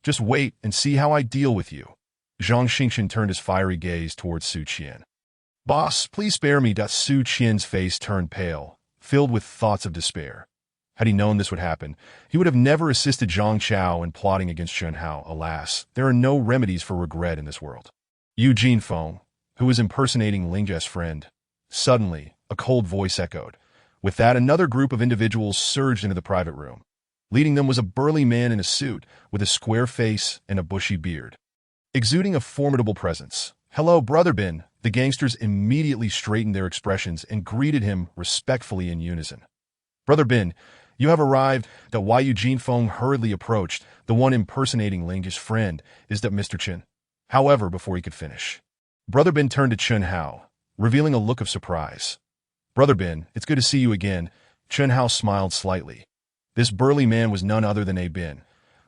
Just wait and see how I deal with you. Zhang Xingchen turned his fiery gaze towards Su Qian. Boss, please spare me. Su Qian's face turned pale, filled with thoughts of despair. Had he known this would happen, he would have never assisted Zhang Chao in plotting against Chen Hao. Alas, there are no remedies for regret in this world. Yu Jinfeng, who was impersonating Lingjia's friend. Suddenly, a cold voice echoed. With that, another group of individuals surged into the private room. Leading them was a burly man in a suit, with a square face and a bushy beard, exuding a formidable presence. Hello, Brother Bin. The gangsters immediately straightened their expressions and greeted him respectfully in unison. Brother Bin, you have arrived. Yu Jinfeng hurriedly approached. The one impersonating Lingjia's friend is that Mr. Chen. However, before he could finish, Brother Bin turned to Chen Hao, revealing a look of surprise. Brother Bin, it's good to see you again. Chen Hao smiled slightly. This burly man was none other than A Bin,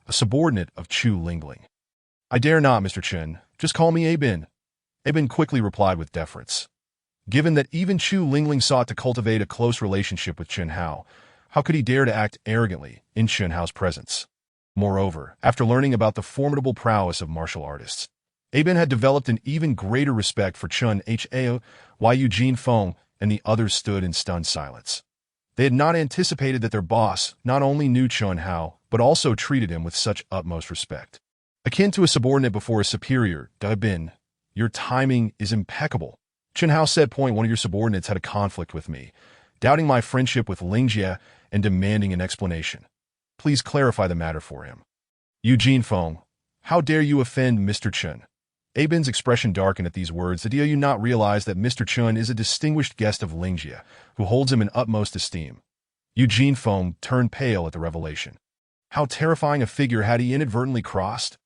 a subordinate of Chu Lingling. I dare not, Mr. Chen. Just call me A Bin. A Bin quickly replied with deference. Given that even Chu Lingling sought to cultivate a close relationship with Chen Hao, how could he dare to act arrogantly in Chen Hao's presence? Moreover, after learning about the formidable prowess of martial artists, A Bin had developed an even greater respect for Chen Hao. Yu Jinfeng and the others stood in stunned silence. They had not anticipated that their boss not only knew Chen Hao, but also treated him with such utmost respect. Akin to a subordinate before a superior, Bin, your timing is impeccable. Chen Hao said, one of your subordinates had a conflict with me, doubting my friendship with Lingjia and demanding an explanation. Please clarify the matter for him. Yu Jinfeng, how dare you offend Mr. Chen? A Bin's expression darkened at these words. Do you not realize that Mr. Chen is a distinguished guest of Lingjia, who holds him in utmost esteem? Yu Jinfeng turned pale at the revelation. How terrifying a figure had he inadvertently crossed?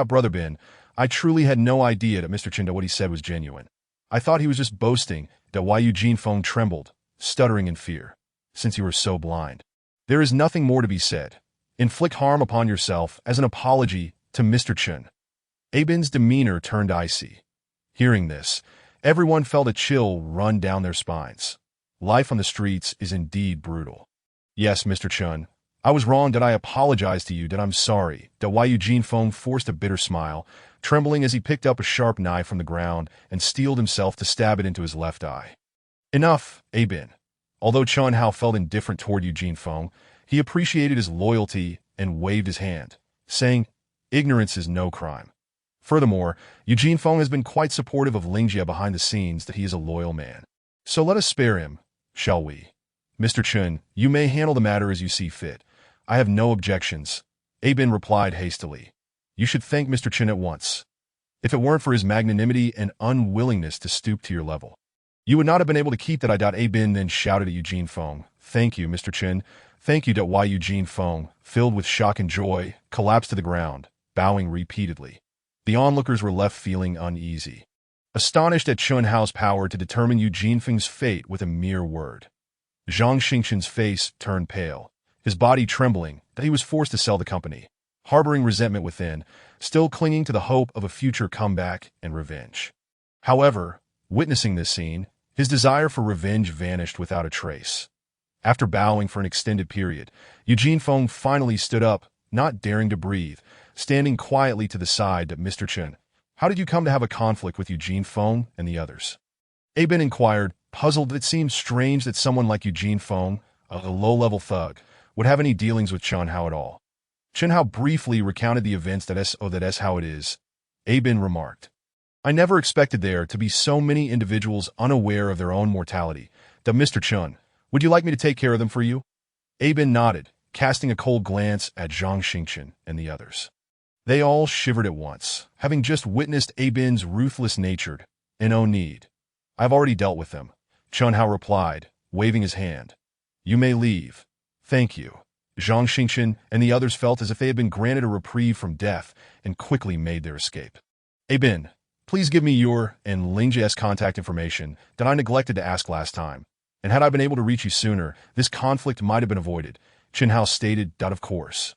Brother Bin, I truly had no idea that Mr. Chen what he said was genuine. I thought he was just boasting that why Eugene Feng trembled, stuttering in fear, since you were so blind. There is nothing more to be said. Inflict harm upon yourself as an apology to Mr. Chen. Abin's demeanor turned icy. Hearing this, everyone felt a chill run down their spines. Life on the streets is indeed brutal. Yes, Mr. Chen, I was wrong. That I apologize to you. That I'm sorry. That why Eugene Feng forced a bitter smile, trembling as he picked up a sharp knife from the ground and steeled himself to stab it into his left eye. Enough, Abin. Although Chun Hao felt indifferent toward Eugene Feng, he appreciated his loyalty and waved his hand, saying, ignorance is no crime. Furthermore, Eugene Feng has been quite supportive of Lingjie behind the scenes, that he is a loyal man. So let us spare him, shall we? Mr. Chen, you may handle the matter as you see fit. I have no objections. Abin replied hastily. You should thank Mr. Chen at once. If it weren't for his magnanimity and unwillingness to stoop to your level, you would not have been able to keep that. Abin then shouted at Eugene Feng. Thank you, Mr. Chen. Thank you. Why Eugene Feng, filled with shock and joy, collapsed to the ground, bowing repeatedly. The onlookers were left feeling uneasy, astonished at Chun Hao's power to determine Eugene Feng's fate with a mere word. Zhang Xingchen's face turned pale, his body trembling that he was forced to sell the company, harboring resentment within, still clinging to the hope of a future comeback and revenge. However, witnessing this scene, his desire for revenge vanished without a trace. After bowing for an extended period, Eugene Feng finally stood up, not daring to breathe, standing quietly to the side. Mr. Chen, how did you come to have a conflict with Eugene Feng and the others? Abin inquired, puzzled. It seemed strange that someone like Eugene Feng, a low-level thug, would have any dealings with Chun Hao at all. Chun Hao briefly recounted the events. That's how it is, Abin remarked. I never expected there to be so many individuals unaware of their own mortality. Mr. Chun, would you like me to take care of them for you? Abin nodded, casting a cold glance at Zhang Xingchen and the others. They all shivered at once, having just witnessed Abin's ruthless nature. No need. I've already dealt with them, Chun Hao replied, waving his hand. You may leave. Thank you. Zhang Xingchen and the others felt as if they had been granted a reprieve from death and quickly made their escape. Abin, please give me your and Lingjie's contact information that I neglected to ask last time. And had I been able to reach you sooner, this conflict might have been avoided, Chun Hao stated. Of course,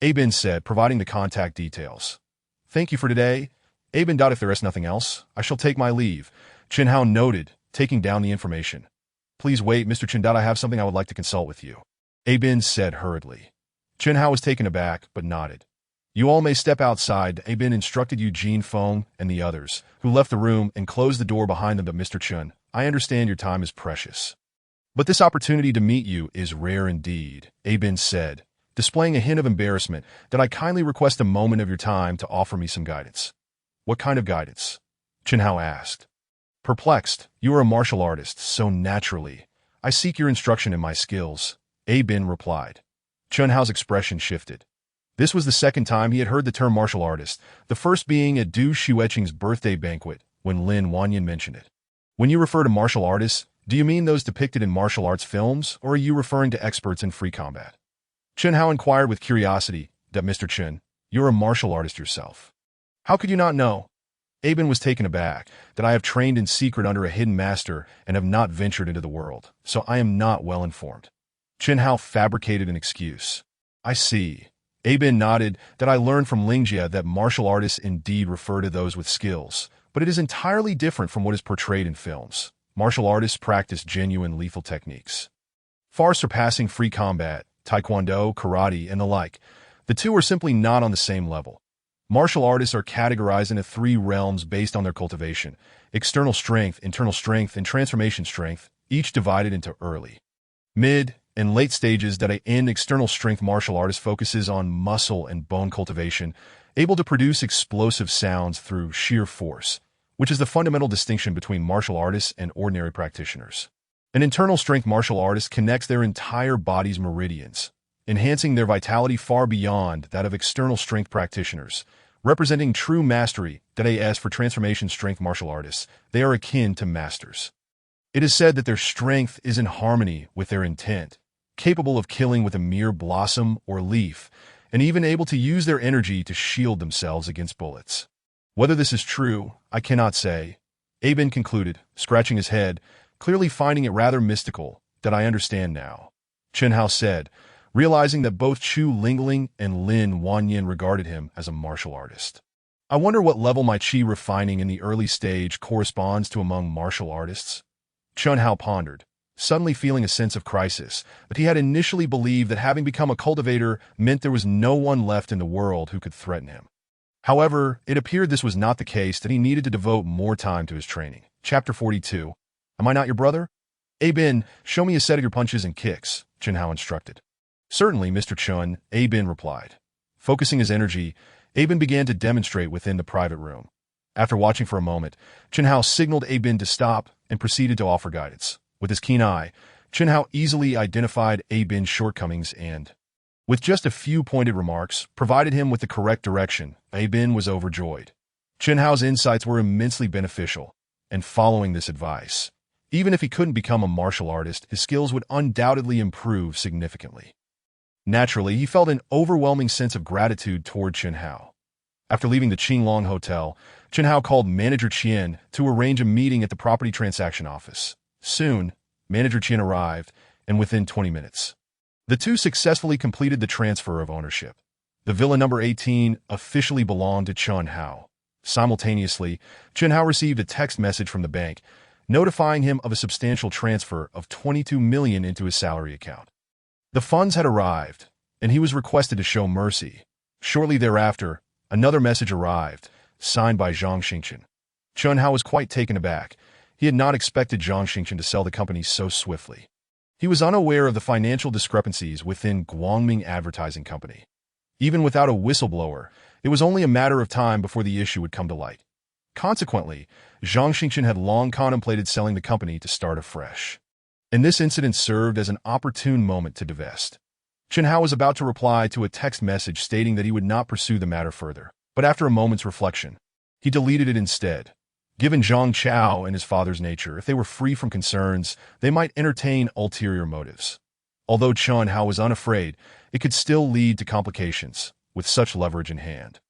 Abin said, providing the contact details. Thank you for today, Abin. If there is nothing else, I shall take my leave, Chun Hao noted, taking down the information. Please wait, Mr. Chen. I have something I would like to consult with you, Abin said hurriedly. Chun Hao was taken aback, but nodded. You all may step outside, Abin instructed Eugene Feng and the others, who left the room and closed the door behind them. Mr. Chen, I understand your time is precious, but this opportunity to meet you is rare indeed, Abin said, displaying a hint of embarrassment. I kindly request a moment of your time to offer me some guidance. What kind of guidance? Chun Hao asked. Perplexed, you are a martial artist, so naturally, I seek your instruction in my skills, Abin replied. Chun Hao's expression shifted. This was the second time he had heard the term martial artist, the first being at Du Xueqing's birthday banquet, when Lin Wanyan mentioned it. When you refer to martial artists, do you mean those depicted in martial arts films, or are you referring to experts in free combat? Chun Hao inquired with curiosity. Mr. Chen, you're a martial artist yourself. How could you not know? Abin was taken aback. I have trained in secret under a hidden master and have not ventured into the world, so I am not well informed. Chun Hao fabricated an excuse. I see. Abin nodded. I learned from Lingjie that martial artists indeed refer to those with skills, but it is entirely different from what is portrayed in films. Martial artists practice genuine lethal techniques, far surpassing free combat, taekwondo, karate, and the like. The two are simply not on the same level. Martial artists are categorized into 3 realms based on their cultivation: external strength, internal strength, and transformation strength, each divided into early, mid, and late stages. In external strength, martial artist focuses on muscle and bone cultivation, able to produce explosive sounds through sheer force, which is the fundamental distinction between martial artists and ordinary practitioners. An internal strength martial artist connects their entire body's meridians, enhancing their vitality far beyond that of external strength practitioners, representing true mastery. As for transformation strength martial artists, they are akin to masters. It is said that their strength is in harmony with their intent, capable of killing with a mere blossom or leaf, and even able to use their energy to shield themselves against bullets. Whether this is true, I cannot say, Abin concluded, scratching his head, clearly finding it rather mystical. That I understand now, Chen Hao said, realizing that both Chu Lingling and Lin Wanyin regarded him as a martial artist. I wonder what level my chi refining in the early stage corresponds to among martial artists? Chen Hao pondered, suddenly feeling a sense of crisis, that he had initially believed that having become a cultivator meant there was no one left in the world who could threaten him. However, it appeared this was not the case, that he needed to devote more time to his training. Chapter 42. Am I not your brother? Abin, show me a set of your punches and kicks, Chen Hao instructed. Certainly, Mr. Chun, Abin replied. Focusing his energy, Abin began to demonstrate within the private room. After watching for a moment, Chen Hao signaled Abin to stop and proceeded to offer guidance. With his keen eye, Chen Hao easily identified Abin's shortcomings and, with just a few pointed remarks, provided him with the correct direction. Abin was overjoyed. Chen Hao's insights were immensely beneficial, and following this advice, even if he couldn't become a martial artist, his skills would undoubtedly improve significantly. Naturally, he felt an overwhelming sense of gratitude toward Chen Hao. After leaving the Qinglong Hotel, Chen Hao called Manager Qian to arrange a meeting at the property transaction office. Soon, Manager Qian arrived, and within 20 minutes, the two successfully completed the transfer of ownership. The villa number 18 officially belonged to Chen Hao. Simultaneously, Chen Hao received a text message from the bank, notifying him of a substantial transfer of 22 million into his salary account. The funds had arrived, and he was requested to show mercy. Shortly thereafter, another message arrived, signed by Zhang Xingchen. Chen Hao was quite taken aback. He had not expected Zhang Xingchen to sell the company so swiftly. He was unaware of the financial discrepancies within Guangming Advertising Company. Even without a whistleblower, it was only a matter of time before the issue would come to light. Consequently, Zhang Xingchen had long contemplated selling the company to start afresh. And this incident served as an opportune moment to divest. Chen Hao was about to reply to a text message stating that he would not pursue the matter further, but after a moment's reflection, he deleted it instead. Given Zhang Chao and his father's nature, if they were free from concerns, they might entertain ulterior motives. Although Chen Hao was unafraid, it could still lead to complications, with such leverage in hand.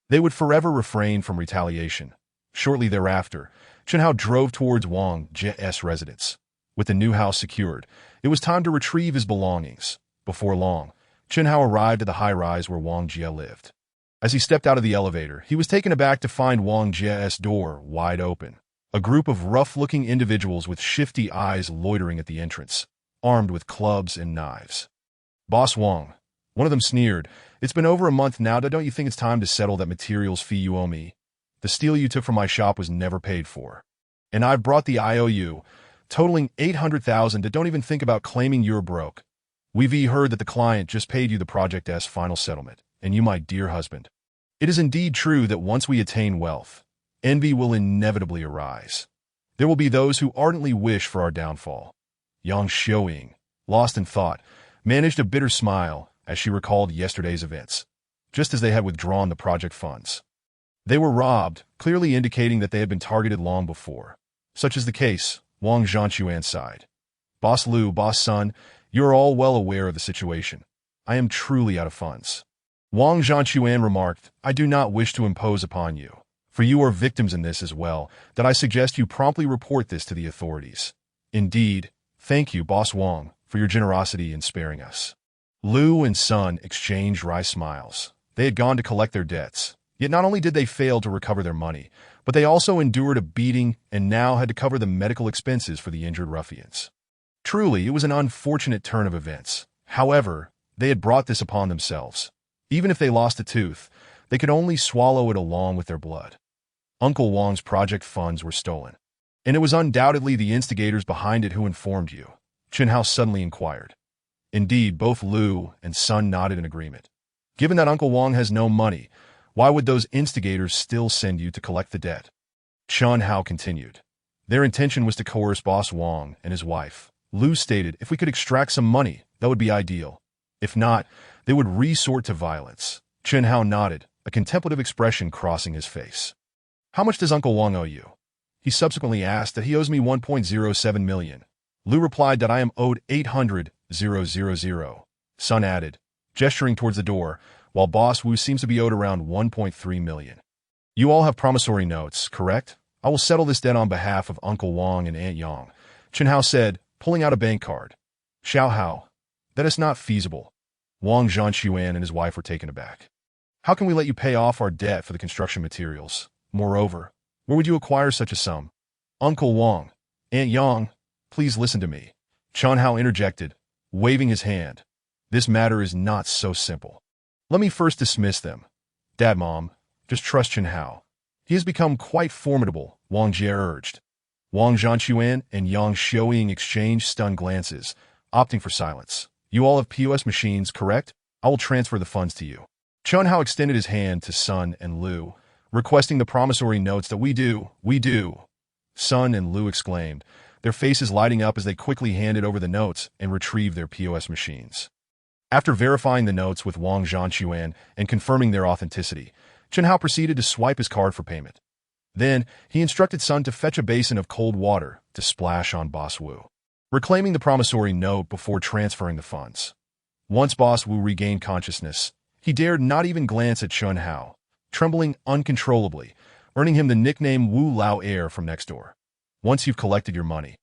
They would forever refrain from retaliation. Shortly thereafter, Chen Hao drove towards Wang Jie's residence. With the new house secured, it was time to retrieve his belongings. Before long, Chen Hao arrived at the high-rise where Wang Jie lived. As he stepped out of the elevator, he was taken aback to find Wang Jie's door wide open. A group of rough-looking individuals with shifty eyes loitering at the entrance, armed with clubs and knives. Boss Wang, one of them sneered, "It's been over a month now, don't you think it's time to settle that materials fee you owe me? The steel you took from my shop was never paid for. And I've brought the IOU, totaling 800,000, don't even think about claiming you're broke. We've heard that the client just paid you the Project S final settlement, and you, my dear husband. It is indeed true that once we attain wealth, envy will inevitably arise. There will be those who ardently wish for our downfall." Yang Xiaoying, lost in thought, managed a bitter smile as she recalled yesterday's events, just as they had withdrawn the project funds. They were robbed, clearly indicating that they had been targeted long before. Such is the case, Wang Zhanchuan sighed. "Boss Liu, Boss Sun, you are all well aware of the situation. I am truly out of funds." Wang Zhanchuan remarked, "I do not wish to impose upon you, for you are victims in this as well, that I suggest you promptly report this to the authorities." "Indeed, thank you, Boss Wang, for your generosity in sparing us." Liu and Sun exchanged wry smiles. They had gone to collect their debts. Yet not only did they fail to recover their money, but they also endured a beating and now had to cover the medical expenses for the injured ruffians. Truly, it was an unfortunate turn of events. However, they had brought this upon themselves. Even if they lost a tooth, they could only swallow it along with their blood. Uncle Wang's project funds were stolen, and it was undoubtedly the instigators behind it who informed you, Chen Hao suddenly inquired. Indeed, both Liu and Sun nodded in agreement. Given that Uncle Wang has no money, why would those instigators still send you to collect the debt? Chen Hao continued. Their intention was to coerce Boss Wang and his wife. Liu stated if we could extract some money, that would be ideal. If not, they would resort to violence. Chen Hao nodded, a contemplative expression crossing his face. "How much does Uncle Wang owe you?" He subsequently asked that he owes me 1.07 million. Liu replied that I am owed 800,000. Sun added, gesturing towards the door, while Boss Wu seems to be owed around 1.3 million. "You all have promissory notes, correct?" I will settle this debt on behalf of Uncle Wang and Aunt Yang, Chen Hao said, pulling out a bank card. Xiao Hao, that is not feasible. Wang Zhanquan and his wife were taken aback. How can we let you pay off our debt for the construction materials? Moreover, where would you acquire such a sum? Uncle Wang, Aunt Yang, please listen to me. Chen Hao interjected, waving his hand. This matter is not so simple. Let me first dismiss them. Dad, Mom, just trust Chen Hao. He has become quite formidable, Wang Jie urged. Wang Zhanquan and Yang Xiaoying exchanged stunned glances, opting for silence. You all have POS machines, correct? I will transfer the funds to you. Chen Hao extended his hand to Sun and Lu, requesting the promissory notes that we do. Sun and Lu exclaimed, their faces lighting up as they quickly handed over the notes and retrieved their POS machines. After verifying the notes with Wang Zhanquan and confirming their authenticity, Chen Hao proceeded to swipe his card for payment. Then, he instructed Sun to fetch a basin of cold water to splash on Boss Wu, reclaiming the promissory note before transferring the funds. Once Boss Wu regained consciousness, he dared not even glance at Chen Hao, trembling uncontrollably, earning him the nickname Wu Lao Air from next door. Once you've collected your money,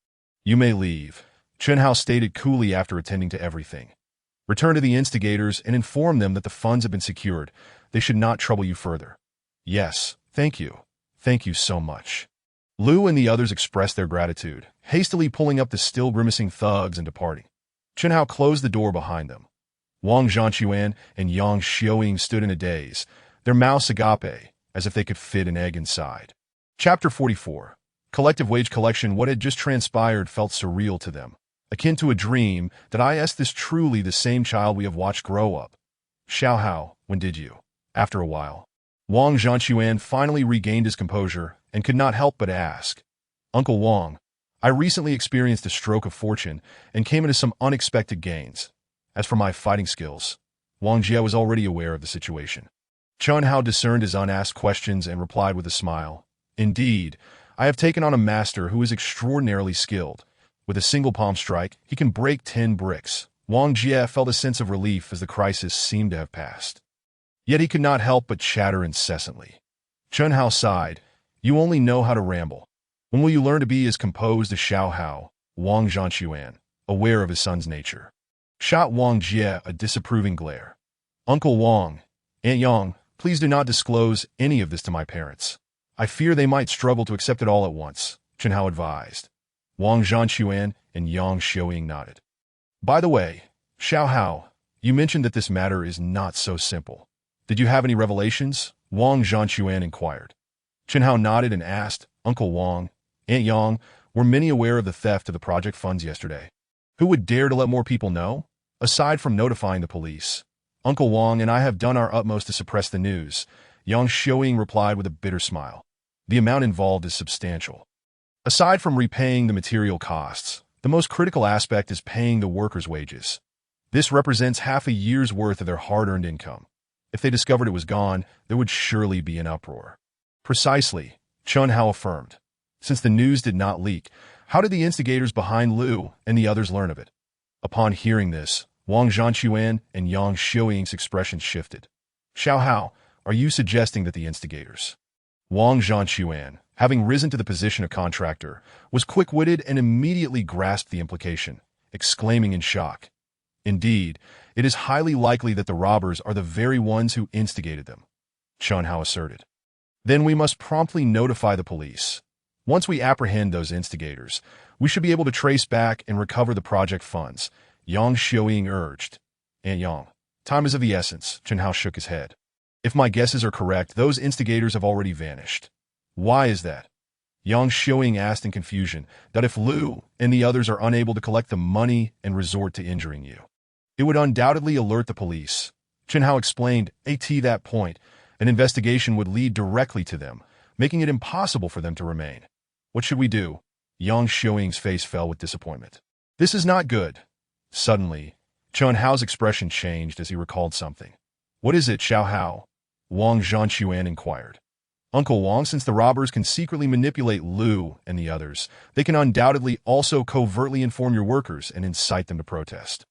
you may leave, Chen Hao stated coolly after attending to everything. Return to the instigators and inform them that the funds have been secured. They should not trouble you further. Yes, thank you. Thank you so much. Lu and the others expressed their gratitude, hastily pulling up the still grimacing thugs and departing. Chen Hao closed the door behind them. Wang Zhanquan and Yang Xiaoying stood in a daze, their mouths agape, as if they could fit an egg inside. Chapter 44. Collective wage collection. What had just transpired felt surreal to them, akin to a dream that is this truly the same child we have watched grow up? Xiao Hao, when did you? After a while, Wang Zhanquan finally regained his composure and could not help but ask. Uncle Wang, I recently experienced a stroke of fortune and came into some unexpected gains. As for my fighting skills, Wang Jie was already aware of the situation. Chen Hao discerned his unasked questions and replied with a smile. Indeed, I have taken on a master who is extraordinarily skilled. With a single palm strike, he can break 10 bricks. Wang Jie felt a sense of relief as the crisis seemed to have passed. Yet he could not help but chatter incessantly. Chen Hao sighed. You only know how to ramble. When will you learn to be as composed as Xiao Hao? Wang Zhanquan, aware of his son's nature, shot Wang Jie a disapproving glare. Uncle Wang, Aunt Yang, please do not disclose any of this to my parents. I fear they might struggle to accept it all at once, Chen Hao advised. Wang Zhanquan and Yang Xiaoying nodded. By the way, Xiao Hao, you mentioned that this matter is not so simple. Did you have any revelations? Wang Zhanquan inquired. Chen Hao nodded and asked, Uncle Wang, Aunt Yang, were many aware of the theft of the project funds yesterday? Who would dare to let more people know? Aside from notifying the police, Uncle Wang and I have done our utmost to suppress the news, Yang Xiaoying replied with a bitter smile. The amount involved is substantial. Aside from repaying the material costs, the most critical aspect is paying the workers' wages. This represents half a year's worth of their hard-earned income. If they discovered it was gone, there would surely be an uproar. Precisely, Chen Hao affirmed. Since the news did not leak, how did the instigators behind Lu and the others learn of it? Upon hearing this, Wang Zhanquan and Yang Xiaoying's expressions shifted. Xiao Hao, are you suggesting that the instigators? Wang Zhanquan, having risen to the position of contractor, was quick-witted and immediately grasped the implication, exclaiming in shock. Indeed, it is highly likely that the robbers are the very ones who instigated them, Chen Hao asserted. Then we must promptly notify the police. Once we apprehend those instigators, we should be able to trace back and recover the project funds, Yang Xiaoying urged. Aunt Yang, time is of the essence, Chen Hao shook his head. If my guesses are correct, those instigators have already vanished. Why is that? Yang Xiaoying asked in confusion, that if Lu and the others are unable to collect the money and resort to injuring you, it would undoubtedly alert the police. Chen Hao explained, at that point, an investigation would lead directly to them, making it impossible for them to remain. What should we do? Yang Xiaoying's face fell with disappointment. This is not good. Suddenly, Chen Hao's expression changed as he recalled something. What is it, Xiao Hao? Wang Zhanquan inquired. Uncle Wang, since the robbers can secretly manipulate Lu and the others, they can undoubtedly also covertly inform your workers and incite them to protest.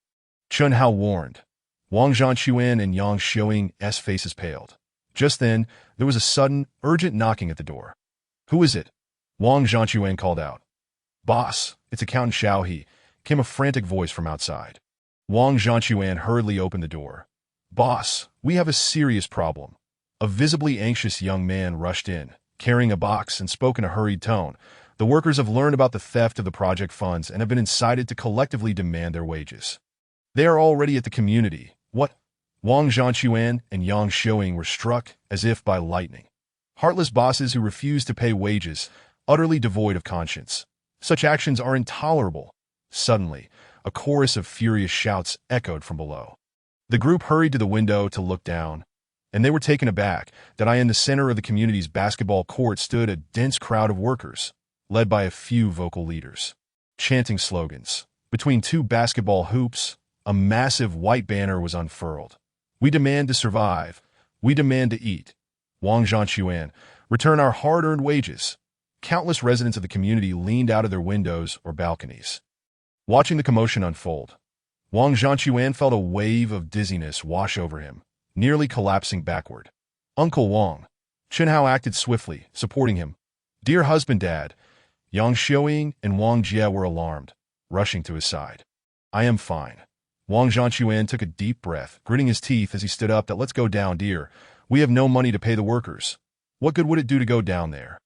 Chen Hao warned. Wang Zhanquan and Yang Xiaoying's faces paled. Just then, there was a sudden, urgent knocking at the door. Who is it? Wang Zhanchuan called out. "Boss, it's Accountant Xiao He," came a frantic voice from outside. Wang Zhanchuan hurriedly opened the door. "Boss, we have a serious problem." A visibly anxious young man rushed in, carrying a box, and spoke in a hurried tone. "The workers have learned about the theft of the project funds and have been incited to collectively demand their wages. They are already at the community." "What?" Wang Zhanchuan and Yang Xiaoying were struck as if by lightning. Heartless bosses who refuse to pay wages, utterly devoid of conscience. Such actions are intolerable. Suddenly, a chorus of furious shouts echoed from below. The group hurried to the window to look down, and they were taken aback that in the center of the community's basketball court stood a dense crowd of workers, led by a few vocal leaders, chanting slogans. Between two basketball hoops, a massive white banner was unfurled. "We demand to survive. We demand to eat. Wang Zhanchuan, return our hard-earned wages." Countless residents of the community leaned out of their windows or balconies. Watching the commotion unfold, Wang Zhanchuan felt a wave of dizziness wash over him, nearly collapsing backward. "Uncle Wang." Chenhao acted swiftly, supporting him. "Dear husband, Dad." Yang Xiaoying and Wang Jie were alarmed, rushing to his side. "I am fine." Wang Zhanchuan took a deep breath, gritting his teeth as he stood up. "Let's go down, dear. We have no money to pay the workers. What good would it do to go down there?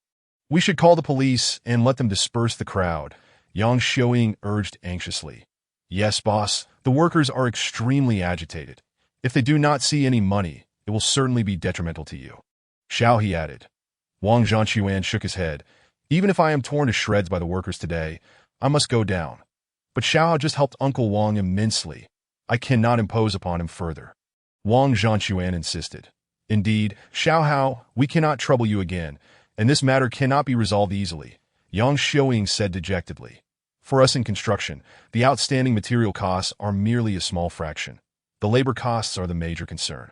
We should call the police and let them disperse the crowd," Yang Xiaoying urged anxiously. "Yes, boss. The workers are extremely agitated. If they do not see any money, it will certainly be detrimental to you." Xiao He added. Wang Zhanchuan shook his head. "Even if I am torn to shreds by the workers today, I must go down. But Xiao just helped Uncle Wang immensely. I cannot impose upon him further." Wang Zhanchuan insisted. "Indeed, Xiao Hao, we cannot trouble you again, and this matter cannot be resolved easily," Yang Xiaoying said dejectedly. "For us in construction, the outstanding material costs are merely a small fraction. The labor costs are the major concern.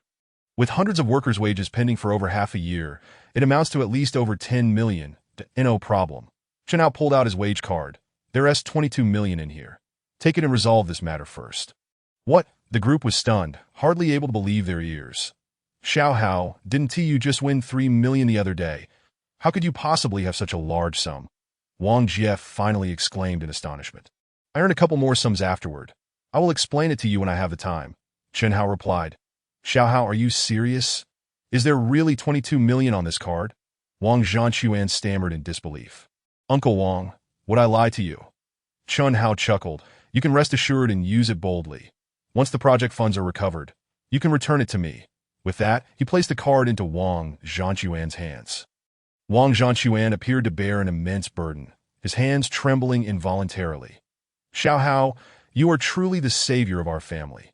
With hundreds of workers' wages pending for over half a year, it amounts to at least over 10 million. No problem." Chenhao pulled out his wage card. "There's 22 million in here. Take it and resolve this matter first." "What?" The group was stunned, hardly able to believe their ears. "Xiao Hao, didn't you just win 3 million the other day? How could you possibly have such a large sum?" Wang Jie finally exclaimed in astonishment. "I earned a couple more sums afterward. I will explain it to you when I have the time," Chenhao replied. "Xiao Hao, are you serious? Is there really 22 million on this card?" Wang Zhanchuan stammered in disbelief. "Uncle Wang, would I lie to you?" Chenhao chuckled. "You can rest assured and use it boldly. Once the project funds are recovered, you can return it to me." With that, he placed the card into Wang Zhanchuan's hands. Wang Zhanchuan appeared to bear an immense burden, his hands trembling involuntarily. "Xiao Hao, you are truly the savior of our family."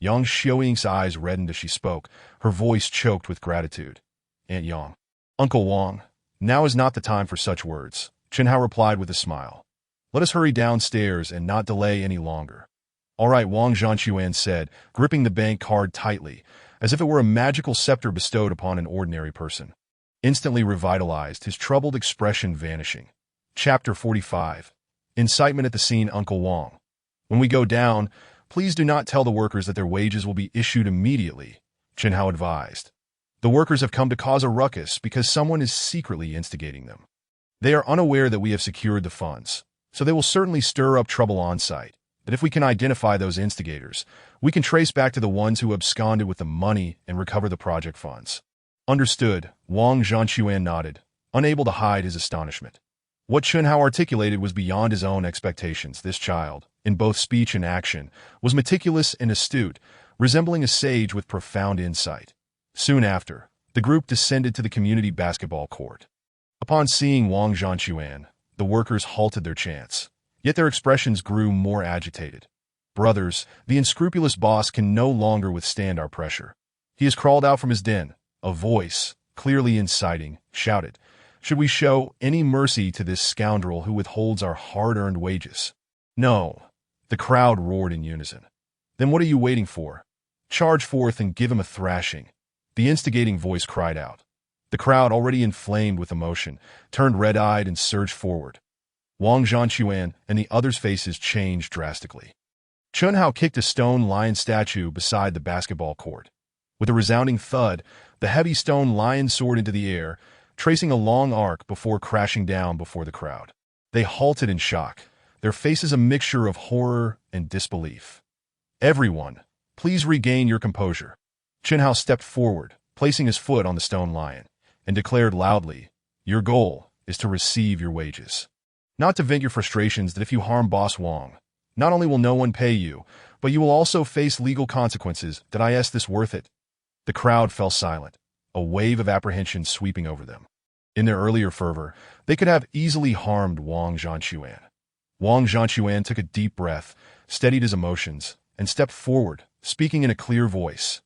Yang Xiaoying's eyes reddened as she spoke, her voice choked with gratitude. "Aunt Yang." "Uncle Wang, now is not the time for such words," Chenhao replied with a smile. "Let us hurry downstairs and not delay any longer." "All right," Wang Zhanchuan said, gripping the bank card tightly, as if it were a magical scepter bestowed upon an ordinary person. Instantly revitalized, his troubled expression vanishing. Chapter 45. Incitement at the scene. "Uncle Wang, when we go down, please do not tell the workers that their wages will be issued immediately," Chenhao advised. "The workers have come to cause a ruckus because someone is secretly instigating them. They are unaware that we have secured the funds, so they will certainly stir up trouble on site. But if we can identify those instigators, we can trace back to the ones who absconded with the money and recover the project funds." "Understood," Wang Zhanchuan nodded, unable to hide his astonishment. What Chenhao articulated was beyond his own expectations. This child, in both speech and action, was meticulous and astute, resembling a sage with profound insight. Soon after, the group descended to the community basketball court. Upon seeing Wang Zhanchuan, the workers halted their chants, yet their expressions grew more agitated. "Brothers, the unscrupulous boss can no longer withstand our pressure. He has crawled out from his den." A voice, clearly inciting, shouted, "Should we show any mercy to this scoundrel who withholds our hard-earned wages?" "No." The crowd roared in unison. "Then what are you waiting for? Charge forth and give him a thrashing," the instigating voice cried out. The crowd, already inflamed with emotion, turned red-eyed and surged forward. Wang Zhanchuan and the others' faces changed drastically. Chenhao kicked a stone lion statue beside the basketball court. With a resounding thud, the heavy stone lion soared into the air, tracing a long arc before crashing down before the crowd. They halted in shock, their faces a mixture of horror and disbelief. "Everyone, please regain your composure." Chenhao stepped forward, placing his foot on the stone lion, and declared loudly, "Your goal is to receive your wages. Not to vent your frustrations that if you harm Boss Wang, not only will no one pay you, but you will also face legal consequences. Did I ask this worth it?" The crowd fell silent, a wave of apprehension sweeping over them. In their earlier fervor, they could have easily harmed Wang Zhanquan. Wang Zhanquan took a deep breath, steadied his emotions, and stepped forward, speaking in a clear voice.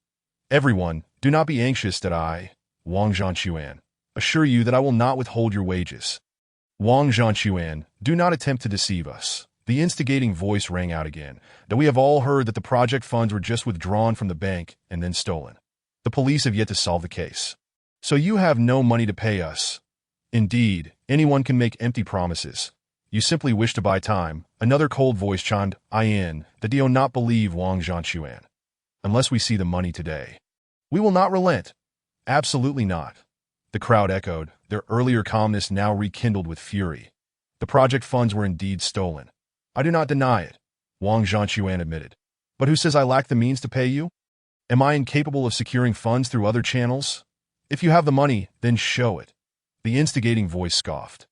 "Everyone, do not be anxious that I, Wang Zhanquan, assure you that I will not withhold your wages. Wang Zhanquan, do not attempt to deceive us." The instigating voice rang out again, that we have all heard that the project funds were just withdrawn from the bank and then stolen. The police have yet to solve the case. So you have no money to pay us. Indeed, anyone can make empty promises. You simply wish to buy time. Another cold voice chimed in that do not believe Wang Zhanquan. Unless we see the money today, we will not relent. Absolutely not. The crowd echoed, their earlier calmness now rekindled with fury. The project funds were indeed stolen. "I do not deny it," Wang Zhanquan admitted. "But who says I lack the means to pay you? Am I incapable of securing funds through other channels? If you have the money, then show it." The instigating voice scoffed.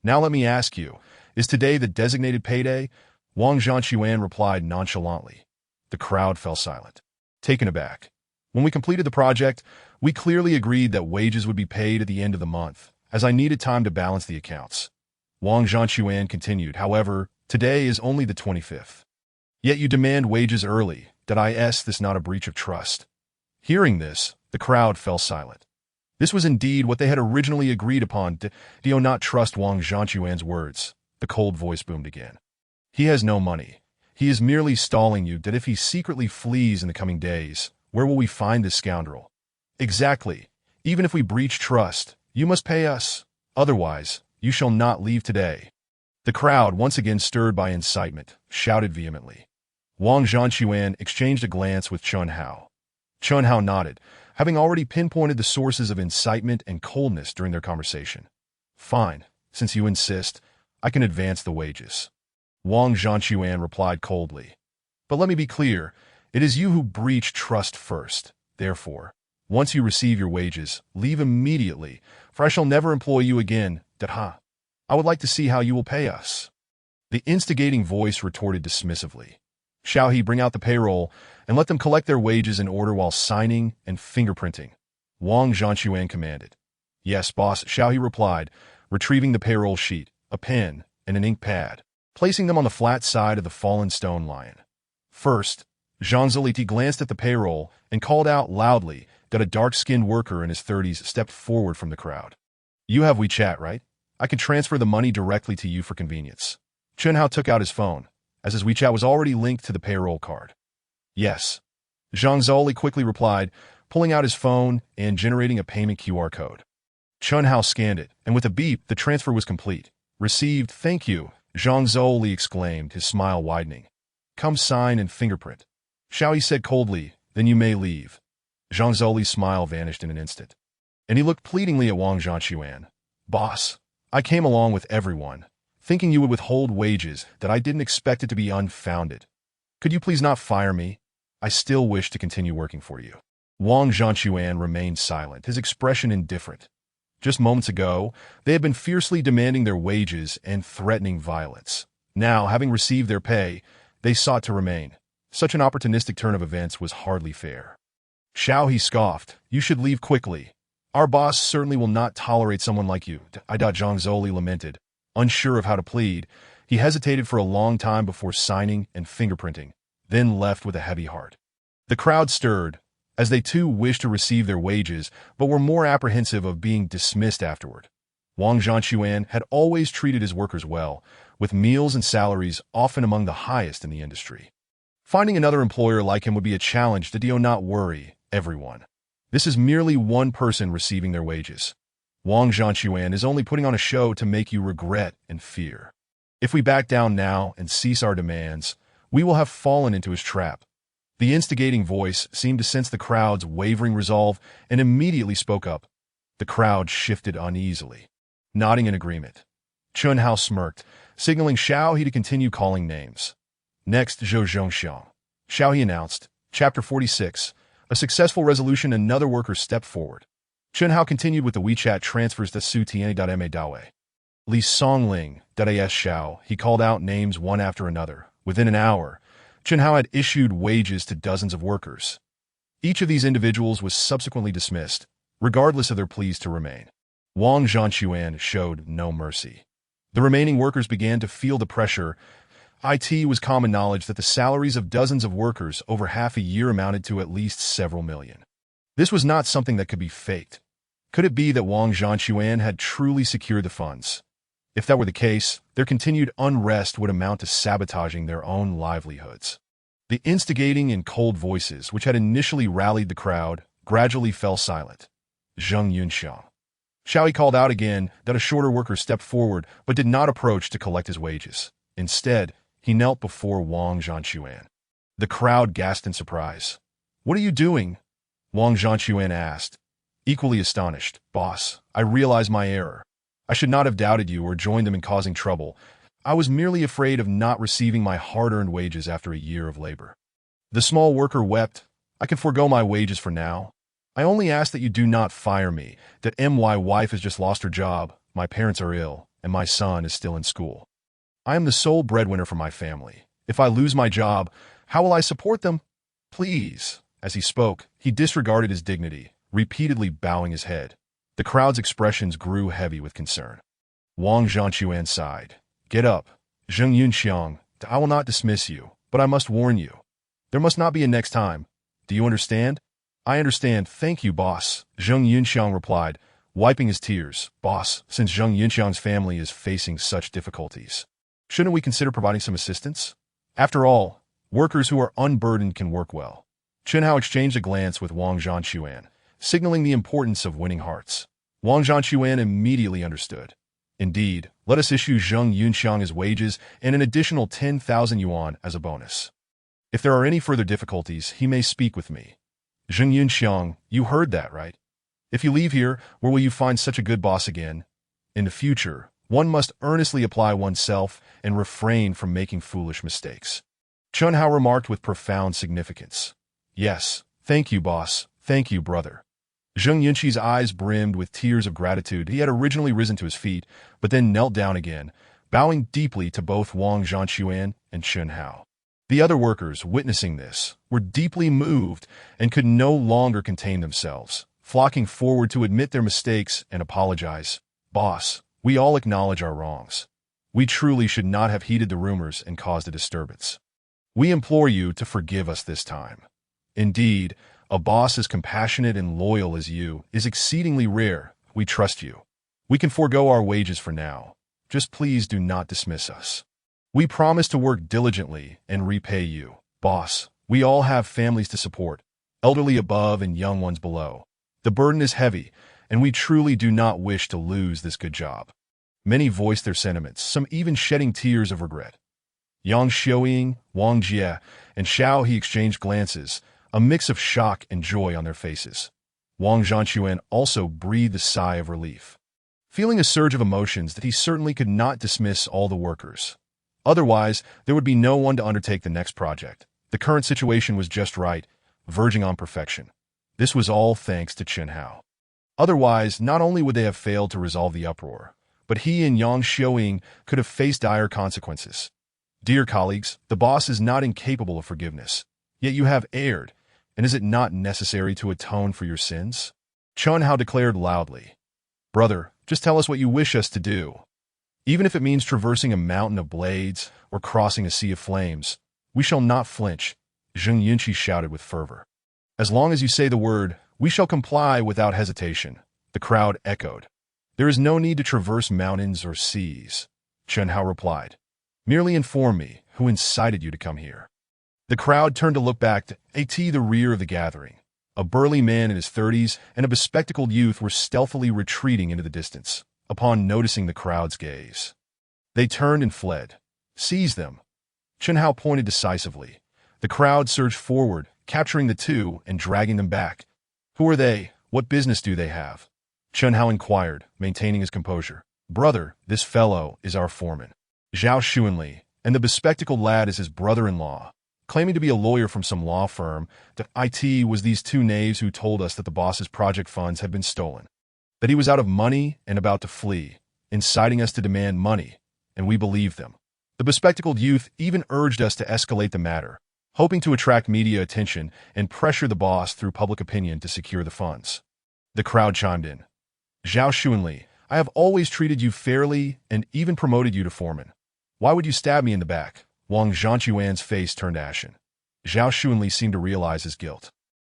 "Now let me ask you, is today the designated payday?" Wang Zhanquan replied nonchalantly. The crowd fell silent, taken aback. "When we completed the project, we clearly agreed that wages would be paid at the end of the month, as I needed time to balance the accounts." Wang Zhanquan continued, "However, today is only the 25th. Yet you demand wages early. Did I ask this not a breach of trust?" Hearing this, the crowd fell silent. This was indeed what they had originally agreed upon. Do you not trust Wang Zhanquan's words? The cold voice boomed again. "He has no money. He is merely stalling you that if he secretly flees in the coming days, where will we find this scoundrel?" "Exactly. Even if we breach trust, you must pay us. Otherwise, you shall not leave today." The crowd, once again stirred by incitement, shouted vehemently. Wang Zhanquan exchanged a glance with Chenhao. Chenhao nodded, having already pinpointed the sources of incitement and coldness during their conversation. "Fine, since you insist, I can advance the wages." Wang Zhanquan replied coldly. "But let me be clear, it is you who breach trust first. Therefore, once you receive your wages, leave immediately, for I shall never employ you again. I would like to see how you will pay us." The instigating voice retorted dismissively. "Shall he bring out the payroll and let them collect their wages in order while signing and fingerprinting?" Wang Zhanquan commanded. "Yes, boss," Shao He replied, retrieving the payroll sheet, a pen, and an ink pad, placing them on the flat side of the fallen stone lion. First, Jean Zoliti glanced at the payroll and called out loudly that a dark-skinned worker in his 30s stepped forward from the crowd. "You have WeChat, right? I can transfer the money directly to you for convenience." Chenhao took out his phone, as his WeChat was already linked to the payroll card. "Yes." Zhang Zoli quickly replied, pulling out his phone and generating a payment QR code. Chenhao scanned it, and with a beep, the transfer was complete. "Received, thank you," Zhang Zoli exclaimed, his smile widening. "Come sign and fingerprint." Xiaoyi said coldly, "Then you may leave." Zhang Zoli's smile vanished in an instant, and he looked pleadingly at Wang Zhanquan. "Boss, I came along with everyone, thinking you would withhold wages that I didn't expect it to be unfounded. Could you please not fire me? I still wish to continue working for you." Wang Zhanquan remained silent, his expression indifferent. Just moments ago, they had been fiercely demanding their wages and threatening violence. Now, having received their pay, they sought to remain. Such an opportunistic turn of events was hardly fair. Xiao He scoffed, "You should leave quickly. Our boss certainly will not tolerate someone like you." Zhang Zoli lamented. Unsure of how to plead, he hesitated for a long time before signing and fingerprinting, then left with a heavy heart. The crowd stirred, as they too wished to receive their wages, but were more apprehensive of being dismissed afterward. Wang Zhanquan had always treated his workers well, with meals and salaries often among the highest in the industry. Finding another employer like him would be a challenge. Do not worry, everyone. This is merely one person receiving their wages. Wang Zhanquan is only putting on a show to make you regret and fear. If we back down now and cease our demands, we will have fallen into his trap. The instigating voice seemed to sense the crowd's wavering resolve and immediately spoke up. The crowd shifted uneasily, nodding in agreement. Chun Hao smirked, signaling Xiao He to continue calling names. Next, Zhou Zhongxiang. Xiao He announced, Chapter 46, a successful resolution. Another worker stepped forward. Chun Hao continued with the WeChat transfers to Su Tian.ma Dawei. Li Songling, .as Xiao, he called out names one after another. Within an hour, Chun Hao had issued wages to dozens of workers. Each of these individuals was subsequently dismissed, regardless of their pleas to remain. Wang Zhanquan showed no mercy. The remaining workers began to feel the pressure. It was common knowledge that the salaries of dozens of workers over half a year amounted to at least several million. This was not something that could be faked. Could it be that Wang Zhanquan had truly secured the funds? If that were the case, their continued unrest would amount to sabotaging their own livelihoods. The instigating and cold voices, which had initially rallied the crowd, gradually fell silent. Zheng Yunxiang. Xiao He called out again that a shorter worker stepped forward but did not approach to collect his wages. Instead, he knelt before Wang Zhanquan. The crowd gasped in surprise. What are you doing? Wang Zhanquan asked, equally astonished. Boss, I realize my error. I should not have doubted you or joined them in causing trouble. I was merely afraid of not receiving my hard-earned wages after a year of labor. The small worker wept. I can forego my wages for now. I only ask that you do not fire me, that my wife has just lost her job, my parents are ill, and my son is still in school. I am the sole breadwinner for my family. If I lose my job, how will I support them? Please. As he spoke, he disregarded his dignity, repeatedly bowing his head. The crowd's expressions grew heavy with concern. Wang Zhanquan sighed. Get up. Zheng Yunxiang, I will not dismiss you, but I must warn you. There must not be a next time. Do you understand? I understand. Thank you, boss, Zheng Yunxiang replied, wiping his tears. Boss, since Zheng Yunxiang's family is facing such difficulties, shouldn't we consider providing some assistance? After all, workers who are unburdened can work well. Chun Hao exchanged a glance with Wang Zhanquan, signaling the importance of winning hearts. Wang Zhanquan immediately understood. Indeed, let us issue Zheng Yunxiang his wages and an additional 10,000 yuan as a bonus. If there are any further difficulties, he may speak with me. Zheng Yunxiang, you heard that, right? If you leave here, where will you find such a good boss again? In the future, one must earnestly apply oneself and refrain from making foolish mistakes. Chun Hao remarked with profound significance. Yes, thank you, boss. Thank you, brother. Zheng Yunxi's eyes brimmed with tears of gratitude. He had originally risen to his feet, but then knelt down again, bowing deeply to both Wang Zhanquan and Chun Hao. The other workers, witnessing this, were deeply moved and could no longer contain themselves, flocking forward to admit their mistakes and apologize. Boss, we all acknowledge our wrongs. We truly should not have heeded the rumors and caused a disturbance. We implore you to forgive us this time. Indeed, a boss as compassionate and loyal as you is exceedingly rare. We trust you. We can forego our wages for now. Just please do not dismiss us. We promise to work diligently and repay you. Boss, we all have families to support, elderly above and young ones below. The burden is heavy, and we truly do not wish to lose this good job. Many voiced their sentiments, some even shedding tears of regret. Yang Xiaoying, Wang Jie, and Xiao He exchanged glances, a mix of shock and joy on their faces. Wang Zhanquan also breathed a sigh of relief, feeling a surge of emotions that he certainly could not dismiss all the workers. Otherwise, there would be no one to undertake the next project. The current situation was just right, verging on perfection. This was all thanks to Chun Hao. Otherwise, not only would they have failed to resolve the uproar, but he and Yang Xiaoying could have faced dire consequences. Dear colleagues, the boss is not incapable of forgiveness. Yet you have erred, and is it not necessary to atone for your sins? Chun Hao declared loudly. Brother, just tell us what you wish us to do. Even if it means traversing a mountain of blades or crossing a sea of flames, we shall not flinch, Zheng Yunxi shouted with fervor. As long as you say the word, we shall comply without hesitation, the crowd echoed. There is no need to traverse mountains or seas, Chun Hao replied. Merely inform me who incited you to come here. The crowd turned to look back at the rear of the gathering. A burly man in his 30s and a bespectacled youth were stealthily retreating into the distance, upon noticing the crowd's gaze. They turned and fled. Seize them. Chun Hao pointed decisively. The crowd surged forward, capturing the two and dragging them back. Who are they? What business do they have? Chun Hao inquired, maintaining his composure. Brother, this fellow is our foreman. Zhao Xuanli, and the bespectacled lad is his brother-in-law. Claiming to be a lawyer from some law firm, that it was these two knaves who told us that the boss's project funds had been stolen. That he was out of money and about to flee, inciting us to demand money, and we believed them. The bespectacled youth even urged us to escalate the matter, hoping to attract media attention and pressure the boss through public opinion to secure the funds. The crowd chimed in. Zhao Xuanli, I have always treated you fairly and even promoted you to foreman. Why would you stab me in the back? Wang Zhanquan's face turned ashen. Zhao Xuanli seemed to realize his guilt.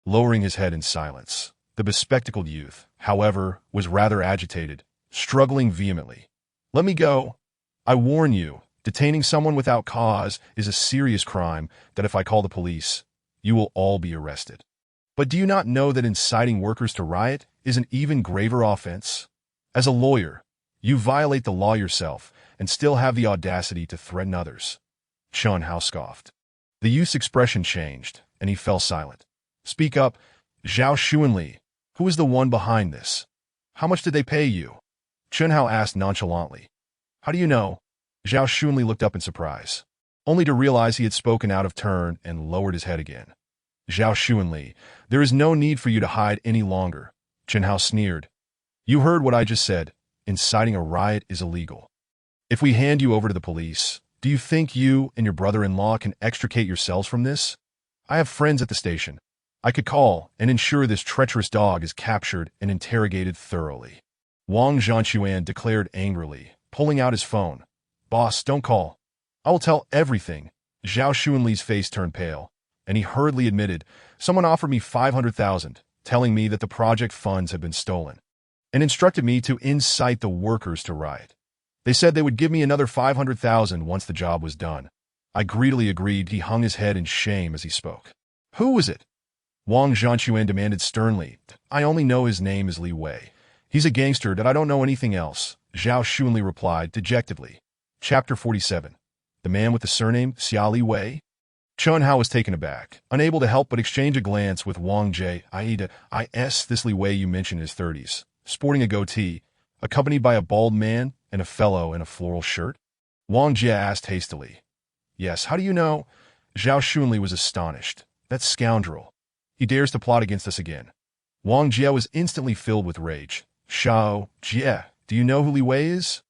Lowering his head in silence, the bespectacled youth, however, was rather agitated, struggling vehemently. Let me go. I warn you, detaining someone without cause is a serious crime that if I call the police, you will all be arrested. But do you not know that inciting workers to riot is an even graver offense? As a lawyer, you violate the law yourself and still have the audacity to threaten others. Chun Hao scoffed. The youth's expression changed, and he fell silent. Speak up, Zhao Xuanli. Who is the one behind this? How much did they pay you? Chun Hao asked nonchalantly. How do you know? Zhao Xuanli looked up in surprise, only to realize he had spoken out of turn and lowered his head again. Zhao Xuanli, there is no need for you to hide any longer. Chun Hao sneered. You heard what I just said. Inciting a riot is illegal. If we hand you over to the police, do you think you and your brother-in-law can extricate yourselves from this? I have friends at the station. I could call and ensure this treacherous dog is captured and interrogated thoroughly. Wang Zhanquan declared angrily, pulling out his phone. Boss, don't call. I will tell everything. Zhao Xuanli's face turned pale, and he hurriedly admitted, someone offered me 500,000, telling me that the project funds had been stolen, and instructed me to incite the workers to riot. They said they would give me another 500,000 once the job was done. I greedily agreed. He hung his head in shame as he spoke. Who was it? Wang Zhanquan demanded sternly. I only know his name is Li Wei. He's a gangster that I don't know anything else, Zhao Xuanli replied dejectedly. Chapter 47. The man with the surname Xia Li Wei? Chun Hao was taken aback, unable to help but exchange a glance with Wang Jie. This Li Wei you mentioned in his 30s, sporting a goatee, accompanied by a bald man and a fellow in a floral shirt? Wang Jie asked hastily. Yes, how do you know? Zhao Xuanli was astonished. That scoundrel. He dares to plot against us again. Wang Jie was instantly filled with rage. Xiao Jie, do you know who Li Wei is?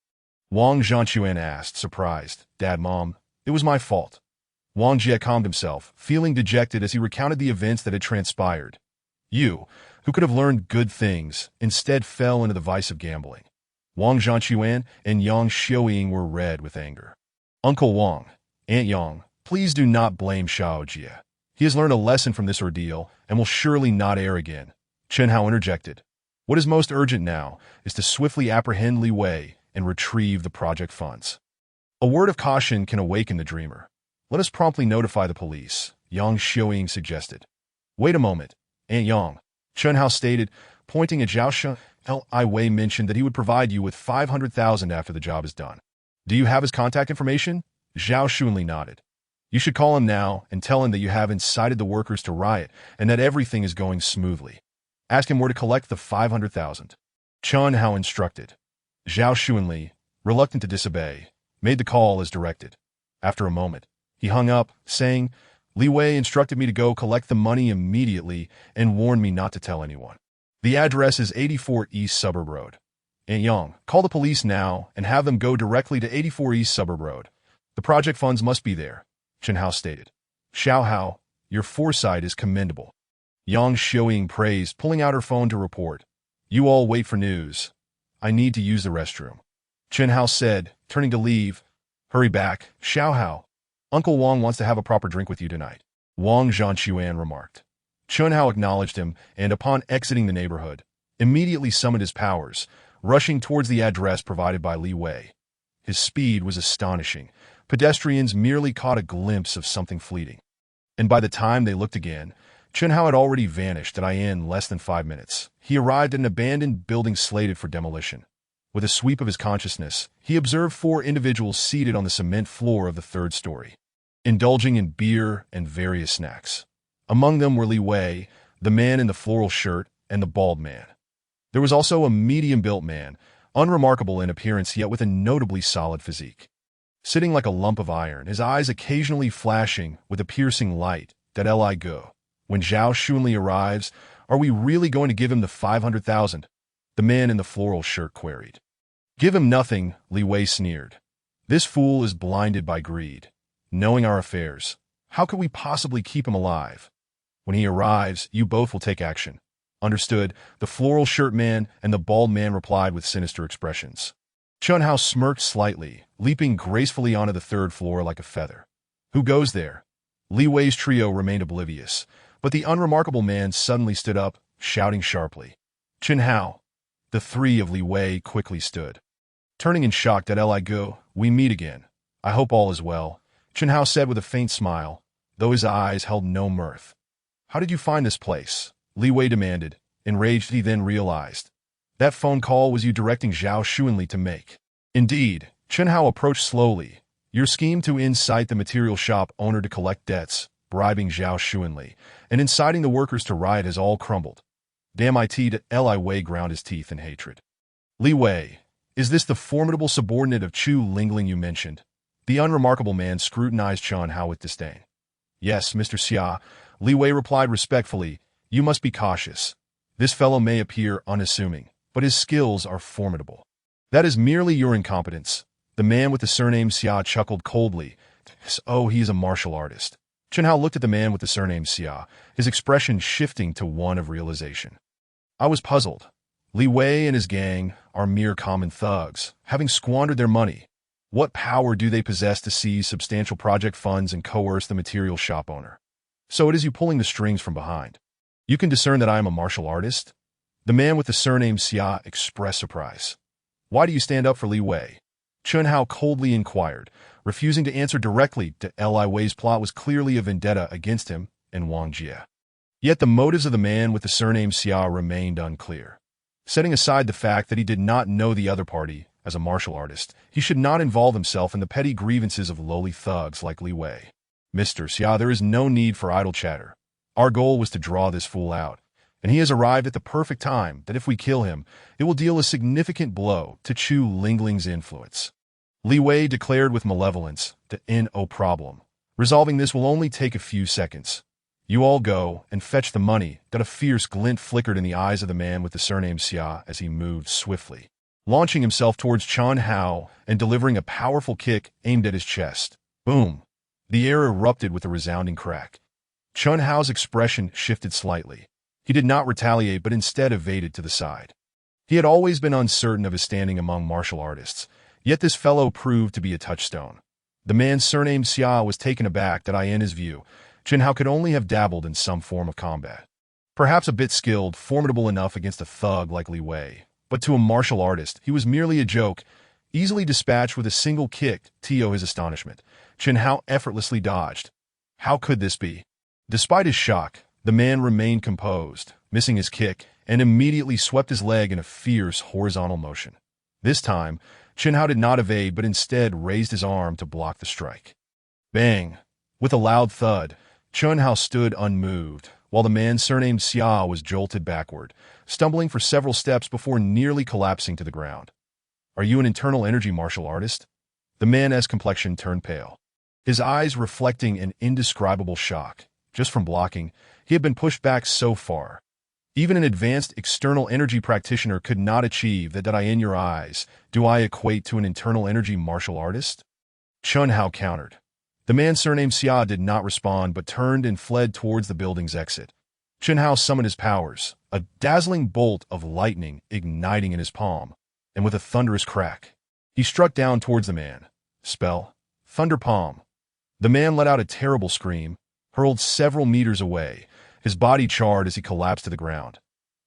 Wang Zhanquan asked, surprised. Dad, Mom, it was my fault. Wang Jie calmed himself, feeling dejected as he recounted the events that had transpired. You, who could have learned good things, instead fell into the vice of gambling. Wang Zhanquan and Yang Xiaoying were red with anger. Uncle Wang, Aunt Yang, please do not blame Xiao Jie. He has learned a lesson from this ordeal and will surely not err again. Chun Hao interjected. What is most urgent now is to swiftly apprehend Li Wei and retrieve the project funds. A word of caution can awaken the dreamer. Let us promptly notify the police, Yang Xiaoying suggested. Wait a moment, Aunt Yang, Chun Hao stated, pointing at Zhao Shun. Li Wei mentioned that he would provide you with 500,000 after the job is done. Do you have his contact information? Zhao Xuanli nodded. You should call him now and tell him that you have incited the workers to riot and that everything is going smoothly. Ask him where to collect the 500,000. Chun Hao instructed. Zhao Xuanli, reluctant to disobey, made the call as directed. After a moment, he hung up, saying, Li Wei instructed me to go collect the money immediately and warned me not to tell anyone. The address is 84 East Suburb Road. Aunt Yang, call the police now and have them go directly to 84 East Suburb Road. The project funds must be there, Chun Hao stated. Xiao Hao, your foresight is commendable. Yang Xiaoying praised, pulling out her phone to report. You all wait for news. I need to use the restroom. Chun Hao said, turning to leave. Hurry back, Xiao Hao. Uncle Wang wants to have a proper drink with you tonight, Wang Zhanquan remarked. Chun Hao acknowledged him and, upon exiting the neighborhood, immediately summoned his powers, rushing towards the address provided by Li Wei. His speed was astonishing. Pedestrians merely caught a glimpse of something fleeting. And by the time they looked again, Chun Hao had already vanished in less than 5 minutes. He arrived at an abandoned building slated for demolition. With a sweep of his consciousness, he observed 4 individuals seated on the cement floor of the 3rd story, indulging in beer and various snacks. Among them were Li Wei, the man in the floral shirt, and the bald man. There was also a medium-built man, unremarkable in appearance yet with a notably solid physique. Sitting like a lump of iron, his eyes occasionally flashing with a piercing light, that Li go. When Zhao Xunli arrives, are we really going to give him the 500,000? The man in the floral shirt queried. Give him nothing, Li Wei sneered. This fool is blinded by greed. Knowing our affairs, how could we possibly keep him alive? When he arrives, you both will take action. Understood, the floral shirt man and the bald man replied with sinister expressions. Chun Hao smirked slightly, leaping gracefully onto the third floor like a feather. Who goes there? Li Wei's trio remained oblivious, but the unremarkable man suddenly stood up, shouting sharply. Chun Hao. The three of Li Wei quickly stood. Turning in shock at Li go, we meet again. I hope all is well, Chun Hao said with a faint smile, though his eyes held no mirth. How did you find this place? Li Wei demanded. Enraged, he then realized. That phone call was you directing Zhao Xunli to make. Indeed, Chun Hao approached slowly. Your scheme to incite the material shop owner to collect debts, bribing Zhao Xunli, and inciting the workers to riot has all crumbled. Damn it, Li Wei ground his teeth in hatred. Li Wei, is this the formidable subordinate of Chu Lingling you mentioned? The unremarkable man scrutinized Chun Hao with disdain. Yes, Mr. Xia, Li Wei replied respectfully. You must be cautious. This fellow may appear unassuming, but his skills are formidable. That is merely your incompetence. The man with the surname Xia chuckled coldly. Oh, he is a martial artist. Chun Hao looked at the man with the surname Xia, his expression shifting to one of realization. I was puzzled. Li Wei and his gang are mere common thugs, having squandered their money. What power do they possess to seize substantial project funds and coerce the material shop owner? So it is you pulling the strings from behind. You can discern that I am a martial artist? The man with the surname Xia expressed surprise. Why do you stand up for Li Wei? Chun Hao coldly inquired, refusing to answer directly. Li Wei's plot was clearly a vendetta against him and Wang Jie. Yet the motives of the man with the surname Xia remained unclear. Setting aside the fact that he did not know the other party as a martial artist, he should not involve himself in the petty grievances of lowly thugs like Li Wei. Mr. Xia, there is no need for idle chatter. Our goal was to draw this fool out, and he has arrived at the perfect time that if we kill him, it will deal a significant blow to Chu Lingling's influence. Li Wei declared with malevolence, no problem. Resolving this will only take a few seconds. You all go and fetch the money. A fierce glint flickered in the eyes of the man with the surname Xia as he moved swiftly, launching himself towards Chun Hao and delivering a powerful kick aimed at his chest. Boom! The air erupted with a resounding crack. Chun Hao's expression shifted slightly. He did not retaliate but instead evaded to the side. He had always been uncertain of his standing among martial artists, yet this fellow proved to be a touchstone. The man's surname Xia was taken aback that in his view, Chun Hao could only have dabbled in some form of combat. Perhaps a bit skilled, formidable enough against a thug like Li Wei, but to a martial artist, he was merely a joke, easily dispatched with a single kick. To his astonishment, Chun Hao effortlessly dodged. How could this be? Despite his shock, the man remained composed, missing his kick, and immediately swept his leg in a fierce horizontal motion. This time, Chun Hao did not evade but instead raised his arm to block the strike. Bang! With a loud thud, Chun Hao stood unmoved, while the man surnamed Xia was jolted backward, stumbling for several steps before nearly collapsing to the ground. Are you an internal energy martial artist? The man's complexion turned pale, his eyes reflecting an indescribable shock. Just from blocking, he had been pushed back so far. Even an advanced external energy practitioner could not achieve that. In your eyes, do I equate to an internal energy martial artist? Chun Hao countered. The man surnamed Xia did not respond but turned and fled towards the building's exit. Chun Hao summoned his powers, a dazzling bolt of lightning igniting in his palm, and with a thunderous crack, he struck down towards the man. Spell, Thunder Palm. The man let out a terrible scream, hurled several meters away, his body charred as he collapsed to the ground.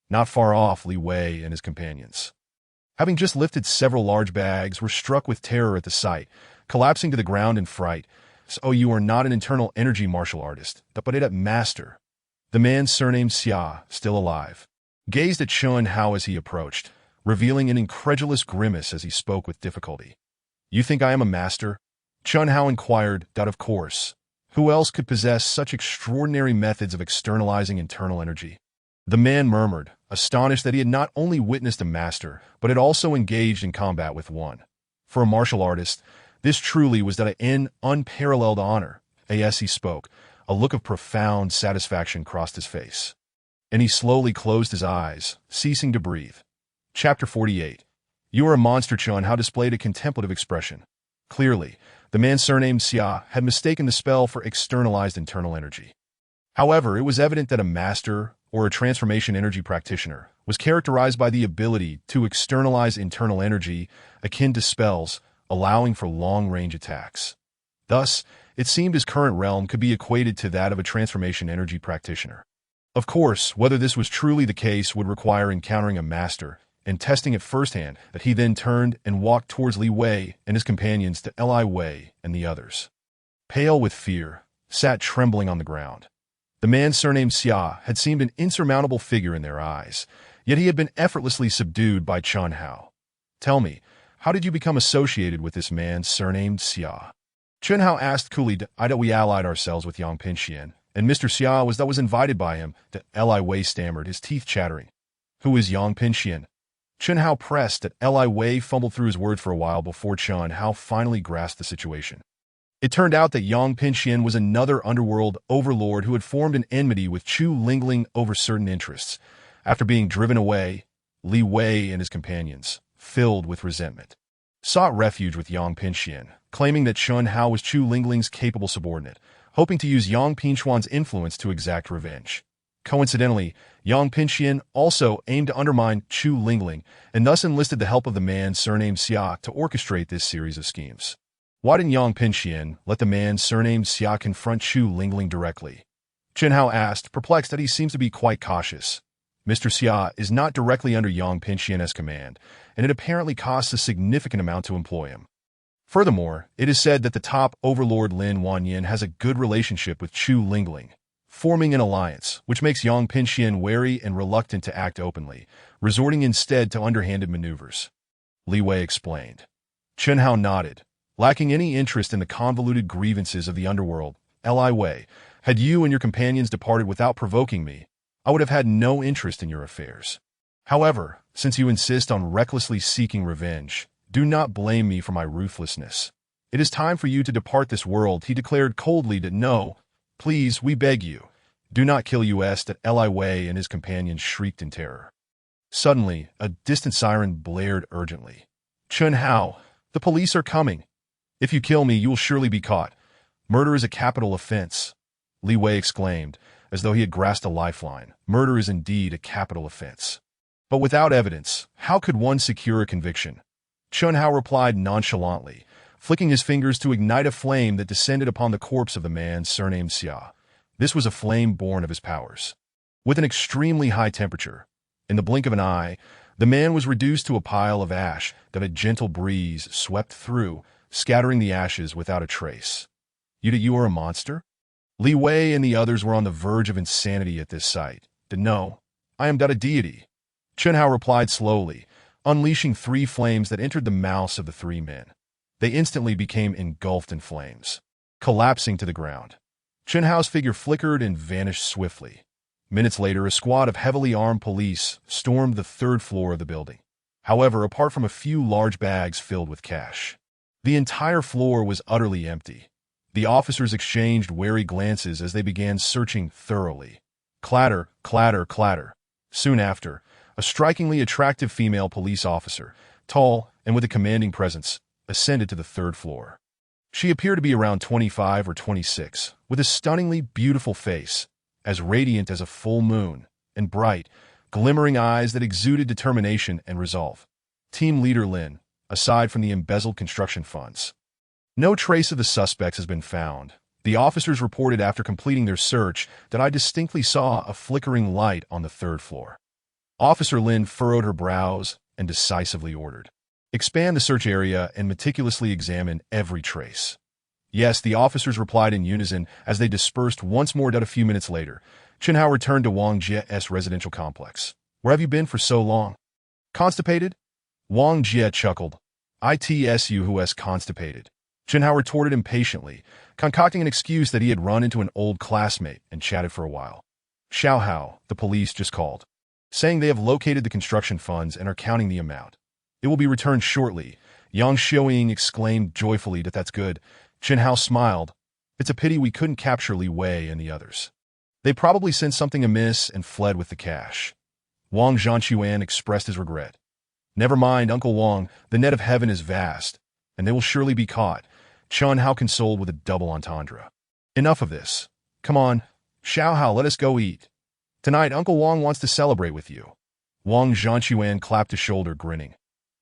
Not far off, Li Wei and his companions, having just lifted several large bags, were struck with terror at the sight, collapsing to the ground in fright. So you are not an internal energy martial artist, but a master. The man surnamed Xia, still alive, gazed at Chun Hao as he approached, revealing an incredulous grimace as he spoke with difficulty. You think I am a master? Chun Hao inquired. Of course. Who else could possess such extraordinary methods of externalizing internal energy? The man murmured, astonished that he had not only witnessed a master, but had also engaged in combat with one. For a martial artist, this truly was an unparalleled honor. As he spoke, a look of profound satisfaction crossed his face, and he slowly closed his eyes, ceasing to breathe. Chapter 48. You are a monster, Chun Hao displayed a contemplative expression. Clearly, the man surnamed Xia had mistaken the spell for externalized internal energy. However, it was evident that a master, or a transformation energy practitioner, was characterized by the ability to externalize internal energy akin to spells, allowing for long-range attacks. Thus, it seemed his current realm could be equated to that of a transformation energy practitioner. Of course, whether this was truly the case would require encountering a master and testing it firsthand. That he then turned and walked towards Li Wei and his companions to Li Wei and the others, pale with fear, sat trembling on the ground. The man surnamed Xia had seemed an insurmountable figure in their eyes, yet he had been effortlessly subdued by Chun Hao. Tell me, how did you become associated with this man surnamed Xia? Chun Hao asked coolly. We allied ourselves with Yang Pinxian, and Mr. Xia was invited by him. Li Wei stammered, his teeth chattering. Who is Yang Pinxian? Chun Hao pressed. Li Wei fumbled through his words for a while before Chun Hao finally grasped the situation. It turned out that Yang Pinxian was another underworld overlord who had formed an enmity with Chu Lingling over certain interests. After being driven away, Li Wei and his companions, filled with resentment, sought refuge with Yang Pinxian, claiming that Chun Hao was Chu Lingling's capable subordinate, hoping to use Yang Pinxian's influence to exact revenge. Coincidentally, Yang Pinxian also aimed to undermine Chu Lingling and thus enlisted the help of the man surnamed Xia to orchestrate this series of schemes. Why didn't Yang Pinxian let the man surnamed Xia confront Chu Lingling directly? Chun Hao asked, perplexed that he seems to be quite cautious. Mr. Xia is not directly under Yang Pinxian's command, and it apparently costs a significant amount to employ him. Furthermore, it is said that the top overlord Lin Wanyin has a good relationship with Chu Lingling, forming an alliance, which makes Yang Pinxian wary and reluctant to act openly, resorting instead to underhanded maneuvers. Li Wei explained. Chun Hao nodded. Lacking any interest in the convoluted grievances of the underworld, Li Wei, had you and your companions departed without provoking me, I would have had no interest in your affairs. However, since you insist on recklessly seeking revenge, do not blame me for my ruthlessness. It is time for you to depart this world, he declared coldly. No, please, we beg you. Do not kill us. Li Wei and his companions shrieked in terror. Suddenly, a distant siren blared urgently. Chun Hao, the police are coming. If you kill me, you will surely be caught. Murder is a capital offense. Li Wei exclaimed, as though he had grasped a lifeline. Murder is indeed a capital offense. But without evidence, how could one secure a conviction? Chun Hao replied nonchalantly, flicking his fingers to ignite a flame that descended upon the corpse of the man surnamed Xia. This was a flame born of his powers. With an extremely high temperature, in the blink of an eye, the man was reduced to a pile of ash that a gentle breeze swept through, scattering the ashes without a trace. You are a monster? Li Wei and the others were on the verge of insanity at this sight. No, I am a deity. Chun Hao replied slowly, unleashing 3 flames that entered the mouths of the 3 men. They instantly became engulfed in flames, collapsing to the ground. Chun Hao's figure flickered and vanished swiftly. Minutes later, a squad of heavily armed police stormed the 3rd floor of the building. However, apart from a few large bags filled with cash, the entire floor was utterly empty. The officers exchanged wary glances as they began searching thoroughly. Clatter, clatter, clatter. Soon after, a strikingly attractive female police officer, tall and with a commanding presence, ascended to the 3rd floor. She appeared to be around 25 or 26, with a stunningly beautiful face, as radiant as a full moon, and bright, glimmering eyes that exuded determination and resolve. Team leader Lin, aside from the embezzled construction funds. No trace of the suspects has been found. The officers reported after completing their search that I distinctly saw a flickering light on the 3rd floor. Officer Lin furrowed her brows and decisively ordered, expand the search area and meticulously examine every trace. Yes, the officers replied in unison as they dispersed once more. A few minutes later, Chun Hao returned to Wang Jie's residential complex. Where have you been for so long? Constipated? Wang Jie chuckled. Who's constipated? Chun Hao retorted impatiently, concocting an excuse that he had run into an old classmate and chatted for a while. Xiao Hao, the police just called, saying they have located the construction funds and are counting the amount. It will be returned shortly. Yang Xiaoying exclaimed joyfully that that's good. Chen Hao smiled. It's a pity we couldn't capture Li Wei and the others. They probably sent something amiss and fled with the cash. Wang Zhanquan expressed his regret. Never mind, Uncle Wang, the net of heaven is vast, and they will surely be caught. Chen Hao consoled with a double entendre. Enough of this. Come on, Xiao Hao, let us go eat. Tonight, Uncle Wang wants to celebrate with you. Wang Zhanquan clapped his shoulder, grinning.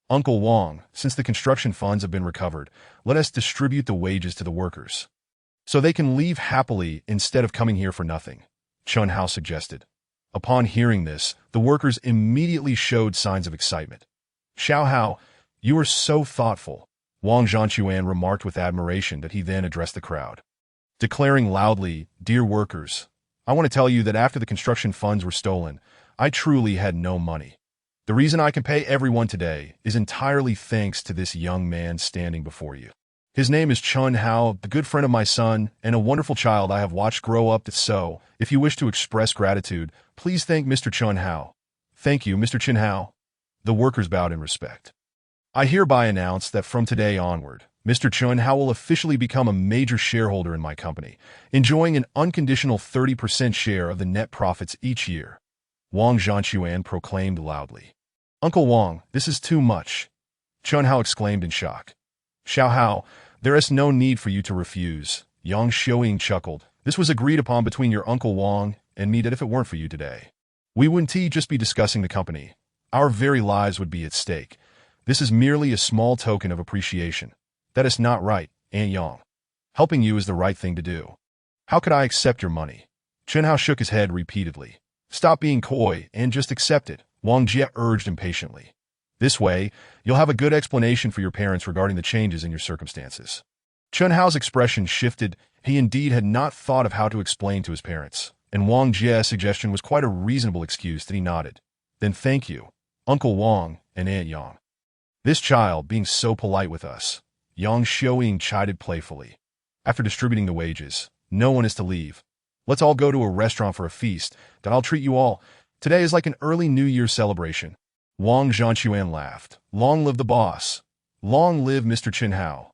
Uncle Wang, since the construction funds have been recovered, let us distribute the wages to the workers, so they can leave happily instead of coming here for nothing, Chen Hao suggested. Upon hearing this, the workers immediately showed signs of excitement. Xiao Hao, you are so thoughtful, Wang Zhanquan remarked with admiration that he then addressed the crowd. Declaring loudly, Dear workers, I want to tell you that after the construction funds were stolen, I truly had no money. The reason I can pay everyone today is entirely thanks to this young man standing before you. His name is Chen Hao, the good friend of my son, and a wonderful child I have watched grow up. So, if you wish to express gratitude, please thank Mr. Chen Hao. Thank you, Mr. Chen Hao. The workers bowed in respect. I hereby announce that from today onward, Mr. Chen Hao will officially become a major shareholder in my company, enjoying an unconditional 30% share of the net profits each year. Wang Zhanquan proclaimed loudly. Uncle Wang, this is too much, Chen Hao exclaimed in shock. Xiao Hao, there is no need for you to refuse, Yang Xiaoying chuckled. This was agreed upon between your Uncle Wang and me that if it weren't for you today, we wouldn't just be discussing the company. Our very lives would be at stake. This is merely a small token of appreciation. That is not right, Aunt Yang. Helping you is the right thing to do. How could I accept your money? Chen Hao shook his head repeatedly. Stop being coy and just accept it, Wang Jie urged impatiently. This way, you'll have a good explanation for your parents regarding the changes in your circumstances. Chen Hao's expression shifted. He indeed had not thought of how to explain to his parents, and Wang Jie's suggestion was quite a reasonable excuse that he nodded. Then thank you, Uncle Wang and Aunt Yang. This child being so polite with us, Yang Xiaoying chided playfully. After distributing the wages, no one is to leave. Let's all go to a restaurant for a feast, then I'll treat you all. Today is like an early New Year's celebration. Wang Zhanquan laughed. Long live the boss. Long live Mr. Chen Hao.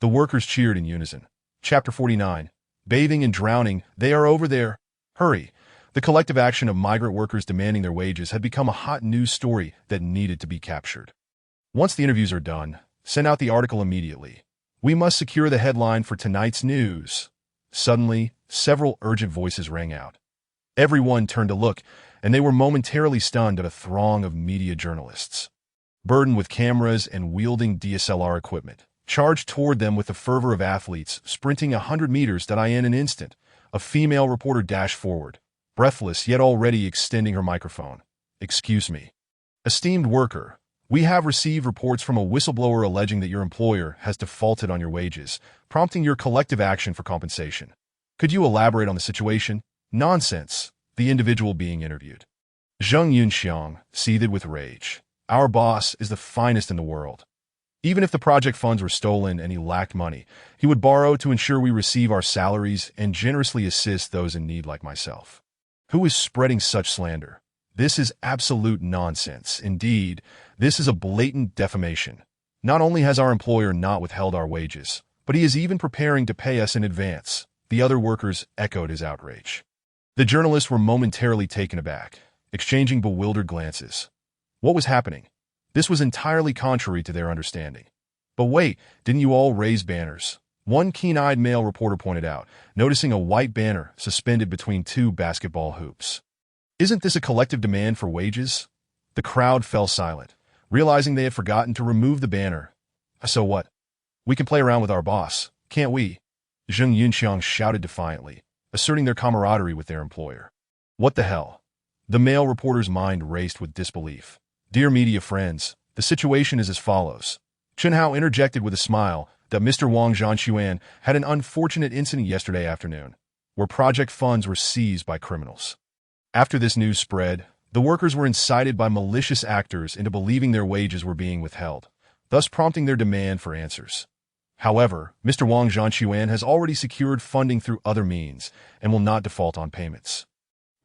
The workers cheered in unison. Chapter 49. Bathing and drowning, they are over there. Hurry. The collective action of migrant workers demanding their wages had become a hot news story that needed to be captured. Once the interviews are done, send out the article immediately. We must secure the headline for tonight's news. Suddenly, several urgent voices rang out. Everyone turned to look, and they were momentarily stunned at a throng of media journalists, burdened with cameras and wielding DSLR equipment, charged toward them with the fervor of athletes sprinting 100 meters that in an instant. A female reporter dashed forward, breathless yet already extending her microphone. Excuse me. Esteemed worker, we have received reports from a whistleblower alleging that your employer has defaulted on your wages, prompting your collective action for compensation. Could you elaborate on the situation? Nonsense, the individual being interviewed. Zheng Yunxiang seethed with rage. Our boss is the finest in the world. Even if the project funds were stolen and he lacked money, he would borrow to ensure we receive our salaries and generously assist those in need like myself. Who is spreading such slander? This is absolute nonsense. Indeed, this is a blatant defamation. Not only has our employer not withheld our wages, but he is even preparing to pay us in advance. The other workers echoed his outrage. The journalists were momentarily taken aback, exchanging bewildered glances. What was happening? This was entirely contrary to their understanding. But wait, didn't you all raise banners? One keen-eyed male reporter pointed out, noticing a white banner suspended between two basketball hoops. Isn't this a collective demand for wages? The crowd fell silent, realizing they had forgotten to remove the banner. So what? We can play around with our boss, can't we? Zheng Yunxiang shouted defiantly, asserting their camaraderie with their employer. What the hell? The male reporter's mind raced with disbelief. Dear media friends, the situation is as follows. Chen Hao interjected with a smile that Mr. Wang Zhanquan had an unfortunate incident yesterday afternoon, where project funds were seized by criminals. After this news spread, the workers were incited by malicious actors into believing their wages were being withheld, thus prompting their demand for answers. However, Mr. Wang Zhanquan has already secured funding through other means and will not default on payments.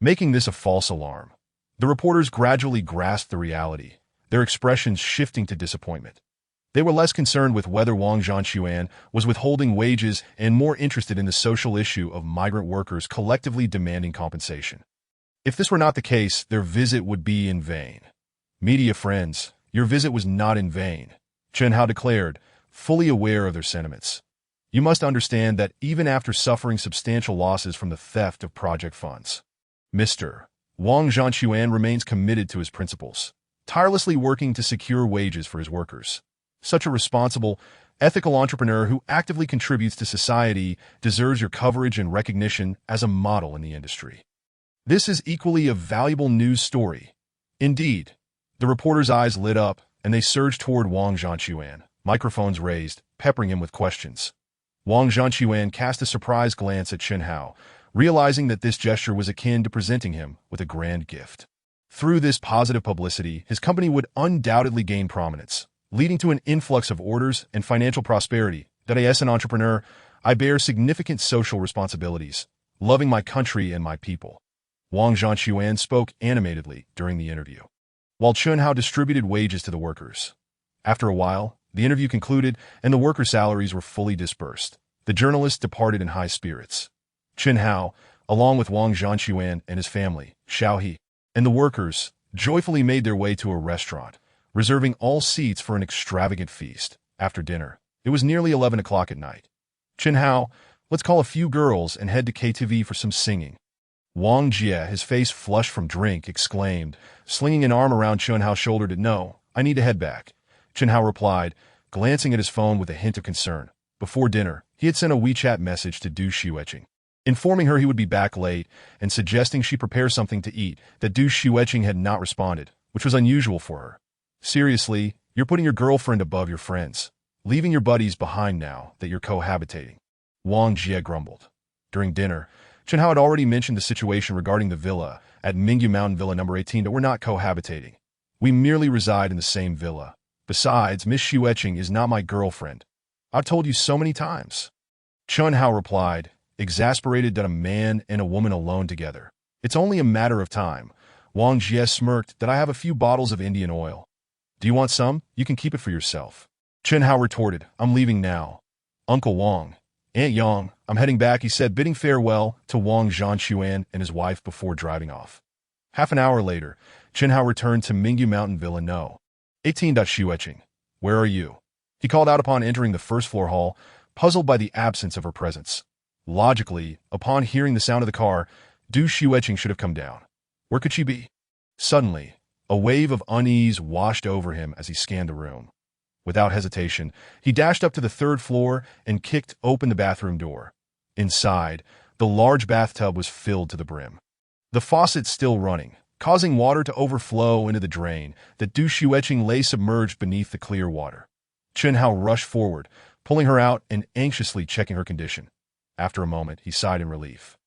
making this a false alarm. The reporters gradually grasped the reality, their expressions shifting to disappointment. They were less concerned with whether Wang Zhanquan was withholding wages and more interested in the social issue of migrant workers collectively demanding compensation. If this were not the case, their visit would be in vain. Media friends, your visit was not in vain, Chen Hao declared, fully aware of their sentiments. You must understand that even after suffering substantial losses from the theft of project funds, Mr. Wang Zhanquan remains committed to his principles, tirelessly working to secure wages for his workers. Such a responsible, ethical entrepreneur who actively contributes to society deserves your coverage and recognition as a model in the industry. This is equally a valuable news story. Indeed, the reporter's eyes lit up and they surged toward Wang Zhanquan, microphones raised, peppering him with questions. Wang Zhanquan cast a surprised glance at Chen Hao, realizing that this gesture was akin to presenting him with a grand gift. Through this positive publicity, his company would undoubtedly gain prominence, leading to an influx of orders and financial prosperity. That as an entrepreneur, I bear significant social responsibilities, loving my country and my people. Wang Zhanquan spoke animatedly during the interview, while Chen Hao distributed wages to the workers. After a while, the interview concluded and the workers' salaries were fully dispersed. The journalists departed in high spirits. Chen Hao, along with Wang Zhanquan and his family, Xiaohe, and the workers, joyfully made their way to a restaurant, reserving all seats for an extravagant feast. After dinner, it was nearly 11 o'clock at night. Chen Hao, let's call a few girls and head to KTV for some singing. Wang Jie, his face flushed from drink, exclaimed, slinging an arm around Chen Hao's shoulder. No, I need to head back. Chen Hao replied, glancing at his phone with a hint of concern. Before dinner, he had sent a WeChat message to Du Xueqing, informing her he would be back late and suggesting she prepare something to eat. That Du Xueqing had not responded, which was unusual for her. Seriously, you're putting your girlfriend above your friends, leaving your buddies behind now that you're cohabitating, Wang Jie grumbled. During dinner, Chen Hao had already mentioned the situation regarding the villa at Mingyu Mountain Villa number 18 that we're not cohabitating. We merely reside in the same villa. Besides, Miss Xueqing is not my girlfriend. I've told you so many times. Chen Hao replied, exasperated that a man and a woman alone together. It's only a matter of time. Wang Jie smirked that I have a few bottles of Indian oil. Do you want some? You can keep it for yourself. Chen Hao retorted, I'm leaving now. Uncle Wang, Aunt Yang, I'm heading back, he said, bidding farewell to Wang Zhanquan and his wife before driving off. Half an hour later, Chen Hao returned to Mingyu Mountain Villa No. 18. Xueqing, where are you? He called out upon entering the first-floor hall, puzzled by the absence of her presence. Logically, upon hearing the sound of the car, Du Xueqing should have come down. Where could she be? Suddenly, a wave of unease washed over him as he scanned the room. Without hesitation, he dashed up to the third floor and kicked open the bathroom door. Inside, the large bathtub was filled to the brim. The faucet still running, causing water to overflow into the drain that Du Xueqing lay submerged beneath the clear water. Chen Hao rushed forward, pulling her out and anxiously checking her condition. After a moment, he sighed in relief.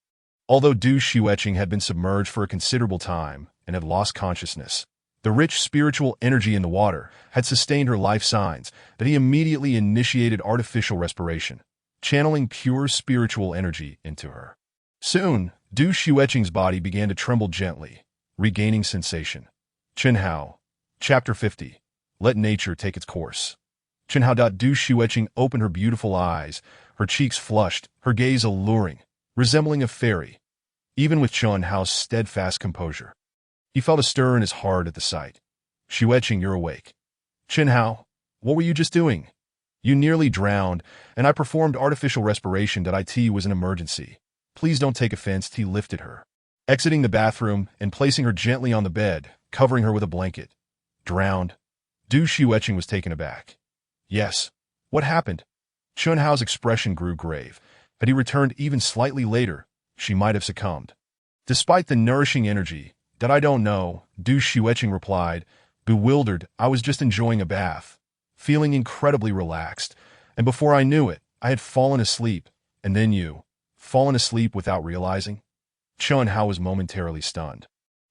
Although Du Xueqing had been submerged for a considerable time and had lost consciousness, the rich spiritual energy in the water had sustained her life signs that he immediately initiated artificial respiration, channeling pure spiritual energy into her. Soon, Du Xueqing's body began to tremble gently, regaining sensation. Chen Hao. Chapter 50. Let nature take its course. Chen Hao. Du Xueqing opened her beautiful eyes, her cheeks flushed, her gaze alluring, resembling a fairy, even with Chen Hao's steadfast composure. He felt a stir in his heart at the sight. Xueqing, you're awake. Chen Hao, what were you just doing? You nearly drowned, and I performed artificial respiration. It was an emergency. Please don't take offense. He lifted her, exiting the bathroom and placing her gently on the bed, covering her with a blanket. Drowned? Du Xueqing was taken aback. Yes. What happened? Chen Hao's expression grew grave. Had he returned even slightly later, she might have succumbed. Despite the nourishing energy, that I don't know, Du Xueqing replied, bewildered. I was just enjoying a bath, feeling incredibly relaxed, and before I knew it, I had fallen asleep, and then you, fallen asleep without realizing? Chen Hao was momentarily stunned.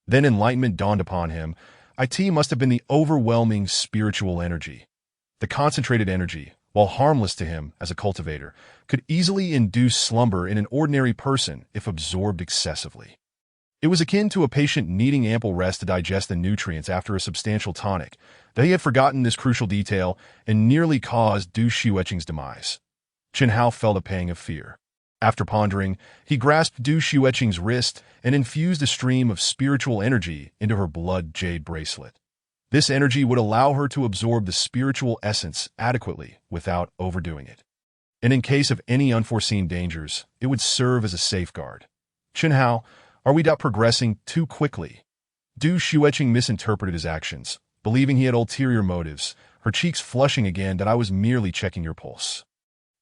Then enlightenment dawned upon him. It must have been the overwhelming spiritual energy. The concentrated energy, while harmless to him as a cultivator, could easily induce slumber in an ordinary person if absorbed excessively. It was akin to a patient needing ample rest to digest the nutrients after a substantial tonic, that he had forgotten this crucial detail and nearly caused Du Xueqing's demise. Chen Hao felt a pang of fear. After pondering, he grasped Du Xueqing's wrist and infused a stream of spiritual energy into her blood jade bracelet. This energy would allow her to absorb the spiritual essence adequately without overdoing it. And in case of any unforeseen dangers, it would serve as a safeguard. Chen Hao, are we progressing too quickly? Du Xueqing misinterpreted his actions, believing he had ulterior motives, her cheeks flushing again that I was merely checking your pulse.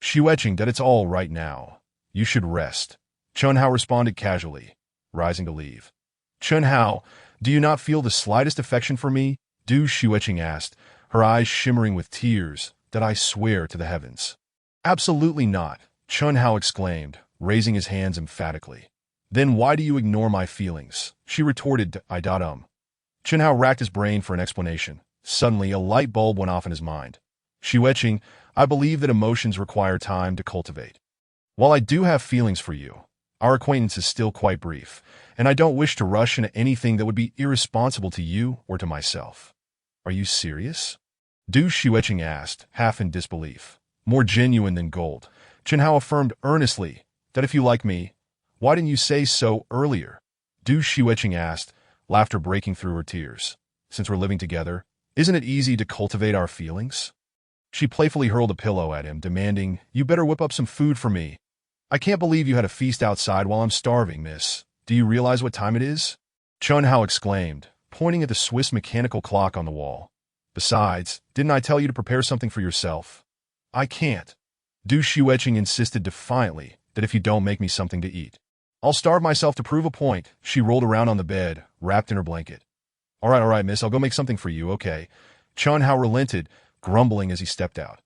Xueqing, that it's all right now. You should rest. Chen Hao responded casually, rising to leave. Chen Hao, do you not feel the slightest affection for me? Du Xueqing asked, her eyes shimmering with tears that I swear to the heavens. Absolutely not, Chen Hao exclaimed, raising his hands emphatically. Then why do you ignore my feelings? She retorted, Chen Hao racked his brain for an explanation. Suddenly, a light bulb went off in his mind. Xueqing, I believe that emotions require time to cultivate. While I do have feelings for you, our acquaintance is still quite brief, and I don't wish to rush into anything that would be irresponsible to you or to myself. Are you serious? Du Xueqing asked, half in disbelief. More genuine than gold, Chen Hao affirmed earnestly that if you like me, why didn't you say so earlier? Du Xueqing asked, laughter breaking through her tears. Since we're living together, isn't it easy to cultivate our feelings? She playfully hurled a pillow at him, demanding, You better whip up some food for me. I can't believe you had a feast outside while I'm starving, miss. Do you realize what time it is? Chen Hao exclaimed, pointing at the Swiss mechanical clock on the wall. Besides, didn't I tell you to prepare something for yourself? I can't. Du Xueqing insisted defiantly that if you don't make me something to eat, I'll starve myself to prove a point. She rolled around on the bed, wrapped in her blanket. All right, miss, I'll go make something for you, okay? Chen Hao relented, grumbling as he stepped out.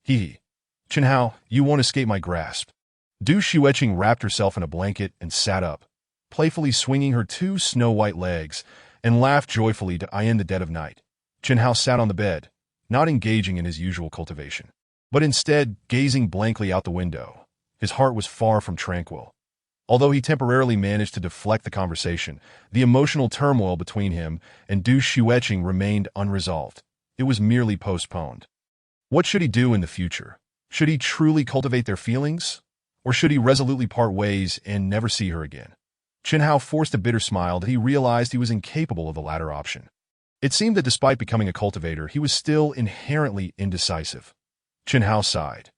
Hee. Chen Hao, you won't escape my grasp. Du Xueqing wrapped herself in a blanket and sat up, playfully swinging her two snow-white legs, and laughed joyfully in the dead of night. Chen Hao sat on the bed, not engaging in his usual cultivation, but instead gazing blankly out the window. His heart was far from tranquil. Although he temporarily managed to deflect the conversation, the emotional turmoil between him and Du Xueqing remained unresolved. It was merely postponed. What should he do in the future? Should he truly cultivate their feelings? Or should he resolutely part ways and never see her again? Chen Hao forced a bitter smile that he realized he was incapable of the latter option. It seemed that despite becoming a cultivator, he was still inherently indecisive. Chen Hao sighed.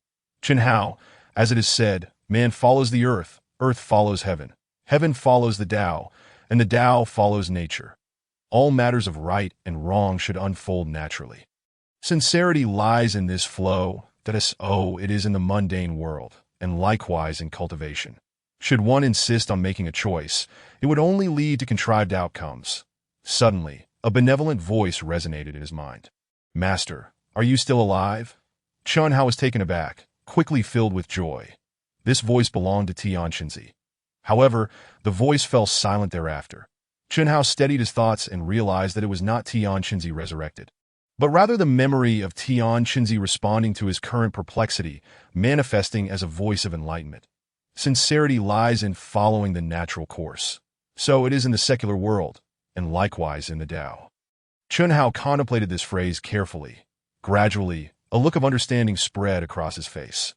Chen Hao, as it is said, man follows the earth, earth follows heaven, heaven follows the Tao, and the Tao follows nature. All matters of right and wrong should unfold naturally. Sincerity lies in this flow, that is, it is in the mundane world, and likewise in cultivation. Should one insist on making a choice, it would only lead to contrived outcomes. Suddenly, a benevolent voice resonated in his mind. Master, are you still alive? Chen Hao was taken aback, quickly filled with joy. This voice belonged to Tian Qinzi. However, the voice fell silent thereafter. Chen Hao steadied his thoughts and realized that it was not Tian Qinzi resurrected, but rather the memory of Tian Qinzi responding to his current perplexity, manifesting as a voice of enlightenment. Sincerity lies in following the natural course. So it is in the secular world, and likewise in the Tao. Chen Hao contemplated this phrase carefully. Gradually, a look of understanding spread across his face.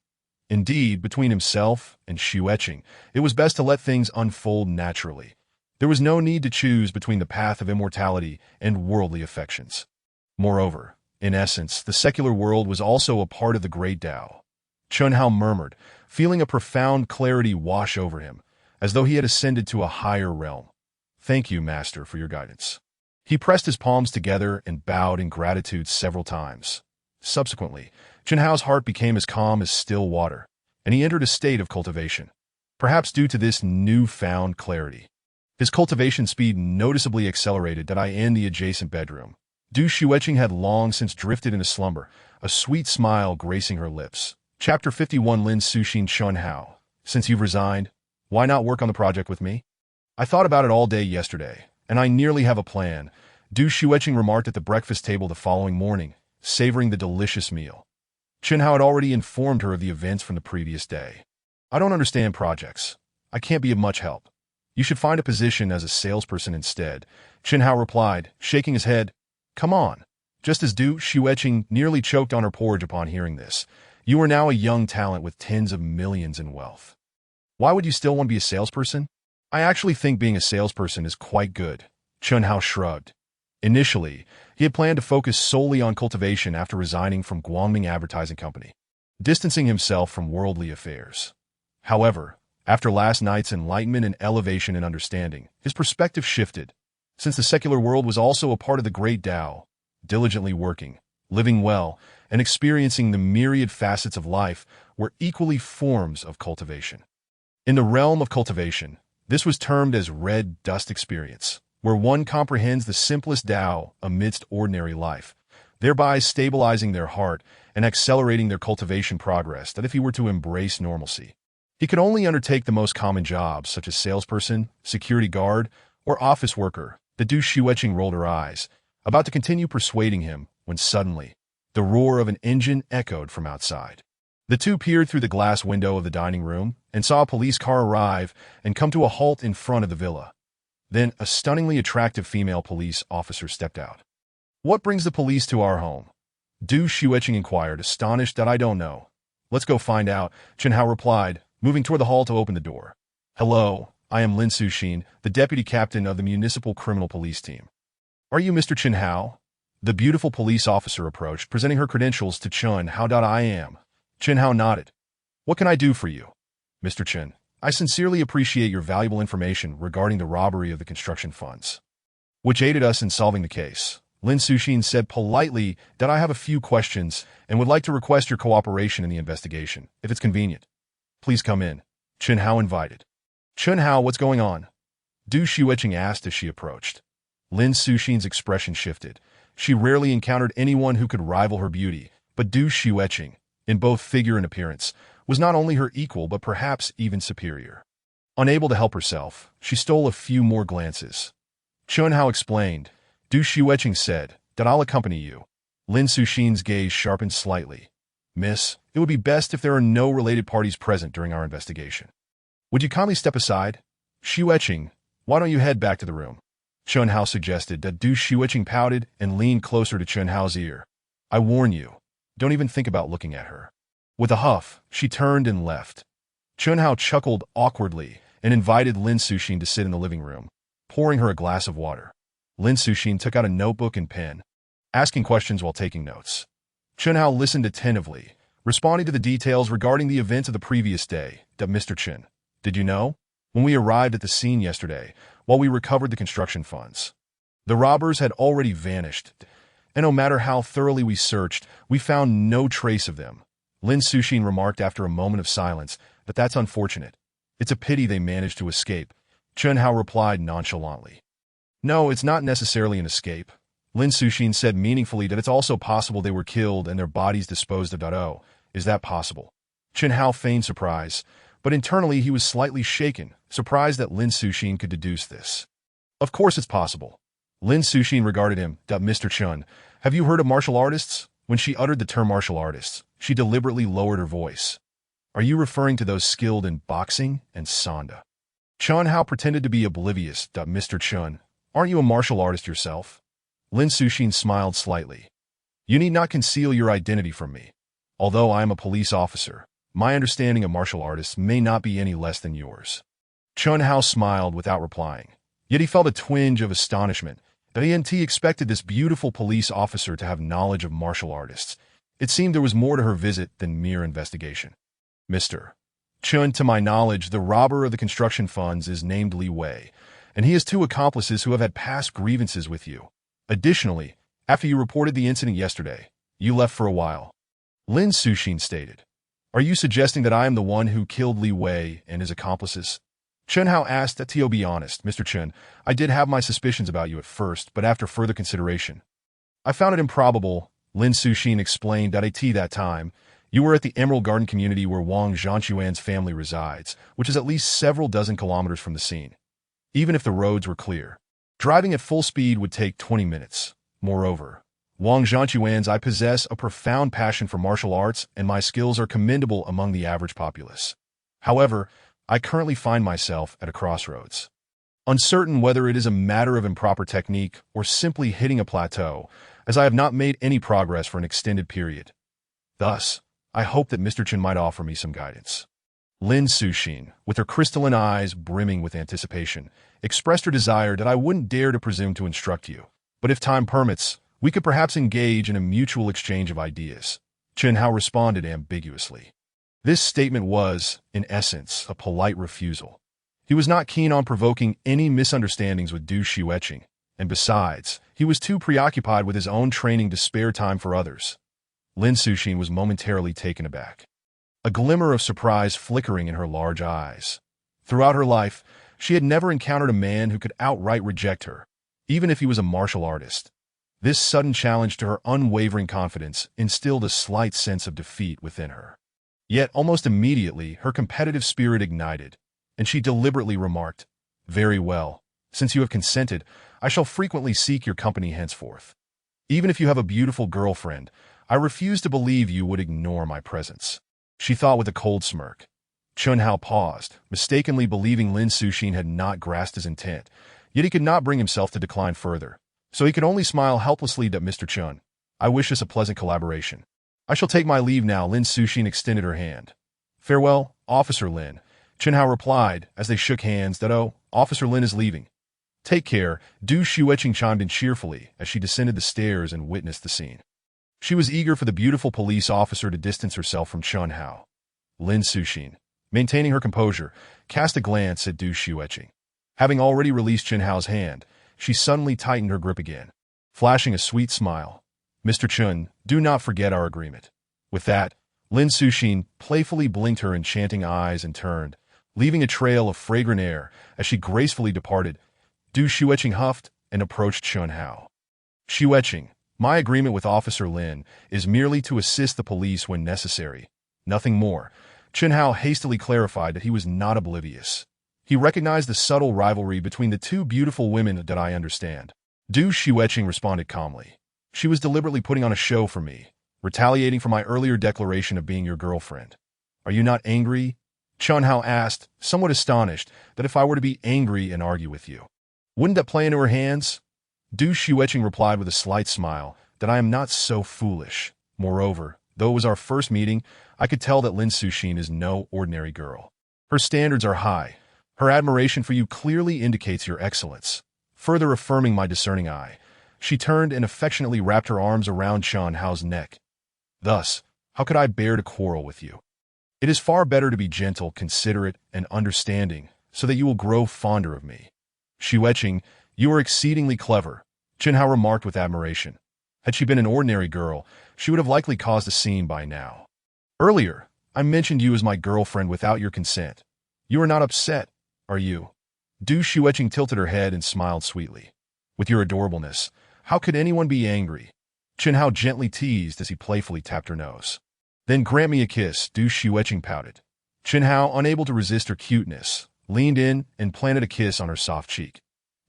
Indeed, between himself and Xueqing, it was best to let things unfold naturally. There was no need to choose between the path of immortality and worldly affections. Moreover, in essence, the secular world was also a part of the great Tao. Chen Hao murmured, feeling a profound clarity wash over him, as though he had ascended to a higher realm. Thank you, Master, for your guidance. He pressed his palms together and bowed in gratitude several times. Subsequently, Chen Hao's heart became as calm as still water, and he entered a state of cultivation, perhaps due to this newfound clarity. His cultivation speed noticeably accelerated in the adjacent bedroom. Du Xueqing had long since drifted into slumber, a sweet smile gracing her lips. Chapter 51 Lin Suxin Chen Hao. Since you've resigned, why not work on the project with me? I thought about it all day yesterday, and I nearly have a plan. Du Xueqing remarked at the breakfast table the following morning, savoring the delicious meal. Chen Hao had already informed her of the events from the previous day. I don't understand projects. I can't be of much help. You should find a position as a salesperson instead, Chen Hao replied, shaking his head. Come on. Just as Du Xueqing nearly choked on her porridge upon hearing this, you are now a young talent with tens of millions in wealth. Why would you still want to be a salesperson? I actually think being a salesperson is quite good, Chen Hao shrugged. Initially, he had planned to focus solely on cultivation after resigning from Guangming Advertising Company, distancing himself from worldly affairs. However, after last night's enlightenment and elevation in understanding, his perspective shifted. Since the secular world was also a part of the great Tao, diligently working, living well, and experiencing the myriad facets of life were equally forms of cultivation. In the realm of cultivation, this was termed as red dust experience, where one comprehends the simplest Tao amidst ordinary life, thereby stabilizing their heart and accelerating their cultivation progress that if he were to embrace normalcy. He could only undertake the most common jobs such as salesperson, security guard, or office worker. The Du Xueqing rolled her eyes, about to continue persuading him, when suddenly, the roar of an engine echoed from outside. The two peered through the glass window of the dining room and saw a police car arrive and come to a halt in front of the villa. Then a stunningly attractive female police officer stepped out. What brings the police to our home? Du Xueqing inquired, astonished. That I don't know. Let's go find out, Chen Hao replied, moving toward the hall to open the door. Hello, I am Lin Suxin, the deputy captain of the municipal criminal police team. Are you Mr. Chen Hao? The beautiful police officer approached, presenting her credentials to Chen Hao. I am. Chen Hao nodded. What can I do for you? Mr. Chen, I sincerely appreciate your valuable information regarding the robbery of the construction funds, which aided us in solving the case. Lin Suxin said politely that I have a few questions and would like to request your cooperation in the investigation, if it's convenient. Please come in, Chen Hao invited. Chen Hao, what's going on? Du Xueqing asked as she approached. Lin Suxin's expression shifted. She rarely encountered anyone who could rival her beauty, but Du Xueqing, in both figure and appearance, was not only her equal but perhaps even superior. Unable to help herself, she stole a few more glances. Chen Hao explained. Du Xueqing said, that I'll accompany you. Lin Suxin's gaze sharpened slightly. Miss, it would be best if there are no related parties present during our investigation. Would you kindly step aside? Xueqing, why don't you head back to the room? Chen Hao suggested. That Du Xueqing pouted and leaned closer to Chen Hao's ear. I warn you, don't even think about looking at her. With a huff, she turned and left. Chen Hao chuckled awkwardly and invited Lin Suxin to sit in the living room, pouring her a glass of water. Lin Suxin took out a notebook and pen, asking questions while taking notes. Chen Hao listened attentively, responding to the details regarding the events of the previous day. Mr. Chen, did you know? When we arrived at the scene yesterday, while we recovered the construction funds, the robbers had already vanished, and no matter how thoroughly we searched, we found no trace of them. Lin Suxin remarked after a moment of silence, but that's unfortunate. It's a pity they managed to escape. Chen Hao replied nonchalantly. No, it's not necessarily an escape. Lin Suxin said meaningfully that it's also possible they were killed and their bodies disposed of. Oh, is that possible? Chen Hao feigned surprise, but internally he was slightly shaken, surprised that Lin Suxin could deduce this. Of course it's possible. Lin Suxin regarded him. Mr. Chen, have you heard of martial artists? When she uttered the term martial artists, she deliberately lowered her voice. Are you referring to those skilled in boxing and sanda? Chen Hao pretended to be oblivious. Mr. Chen, aren't you a martial artist yourself? Lin Suxin smiled slightly. You need not conceal your identity from me. Although I am a police officer, my understanding of martial artists may not be any less than yours. Chen Hao smiled without replying. Yet he felt a twinge of astonishment that he expected this beautiful police officer to have knowledge of martial artists. It seemed there was more to her visit than mere investigation. Mr. Chen, to my knowledge, the robber of the construction funds is named Li Wei, and he has two accomplices who have had past grievances with you. Additionally, after you reported the incident yesterday, you left for a while. Lin Suxin stated. Are you suggesting that I am the one who killed Li Wei and his accomplices? Chen Hao asked. To be honest, Mr. Chen, I did have my suspicions about you at first, but after further consideration, I found it improbable. Lin Suxin explained. At that time, you were at the Emerald Garden community where Wang Zhanquan's family resides, which is at least several dozen kilometers from the scene. Even if the roads were clear, driving at full speed would take 20 minutes. Moreover, Wang Zhanquan's I possess a profound passion for martial arts and my skills are commendable among the average populace. However, I currently find myself at a crossroads. uncertain whether it is a matter of improper technique or simply hitting a plateau, as I have not made any progress for an extended period. Thus, I hope that Mr. Chen might offer me some guidance. Lin Suxin, with her crystalline eyes brimming with anticipation, expressed her desire that I wouldn't dare to presume to instruct you, but if time permits, we could perhaps engage in a mutual exchange of ideas. Chen Hao responded ambiguously. This statement was, in essence, a polite refusal. He was not keen on provoking any misunderstandings with Du Xueqing, and besides, he was too preoccupied with his own training to spare time for others. Lin Suxin was momentarily taken aback, a glimmer of surprise flickering in her large eyes. Throughout her life, she had never encountered a man who could outright reject her, even if he was a martial artist. This sudden challenge to her unwavering confidence instilled a slight sense of defeat within her. Yet almost immediately, her competitive spirit ignited, and she deliberately remarked, "Very well. Since you have consented, I shall frequently seek your company henceforth. Even if you have a beautiful girlfriend, I refuse to believe you would ignore my presence." She thought with a cold smirk. Chen Hao paused, mistakenly believing Lin Suxin had not grasped his intent, yet he could not bring himself to decline further, so he could only smile helplessly at Mr. Chen. "I wish us a pleasant collaboration. I shall take my leave now." Lin Suxin extended her hand. "Farewell, Officer Lin," Chen Hao replied as they shook hands that, "Oh, Officer Lin is leaving." "Take care," Du Xueqing chimed in cheerfully as she descended the stairs and witnessed the scene. She was eager for the beautiful police officer to distance herself from Chen Hao. Lin Suxin, maintaining her composure, cast a glance at Du Xueqing. Having already released Chen Hao's hand, she suddenly tightened her grip again, flashing a sweet smile. "Mr. Chen, do not forget our agreement." With that, Lin Suxin playfully blinked her enchanting eyes and turned, leaving a trail of fragrant air as she gracefully departed. Du Xueqing huffed and approached Chen Hao. "Xueqing, my agreement with Officer Lin is merely to assist the police when necessary. Nothing more." Chen Hao hastily clarified that he was not oblivious. He recognized the subtle rivalry between the two beautiful women. "That I understand." Du Xueqing responded calmly. "She was deliberately putting on a show for me, retaliating for my earlier declaration of being your girlfriend." "Are you not angry?" Chen Hao asked, somewhat astonished that if I were to be angry and argue with you, wouldn't that play into her hands? Du Xueqing replied with a slight smile that I am not so foolish. Moreover, though it was our first meeting, I could tell that Lin Suxin is no ordinary girl. Her standards are high. Her admiration for you clearly indicates your excellence. Further affirming my discerning eye, she turned and affectionately wrapped her arms around Chen Hao's neck. "Thus, how could I bear to quarrel with you? It is far better to be gentle, considerate, and understanding, so that you will grow fonder of me." "Xueqing, you are exceedingly clever," Chen Hao remarked with admiration. Had she been an ordinary girl, she would have likely caused a scene by now. "Earlier, I mentioned you as my girlfriend without your consent. You are not upset, are you?" Du Xueqing tilted her head and smiled sweetly. "With your adorableness, how could anyone be angry?" Chen Hao gently teased as he playfully tapped her nose. "Then grant me a kiss," Du Xueqing pouted. Chen Hao, unable to resist her cuteness, leaned in and planted a kiss on her soft cheek.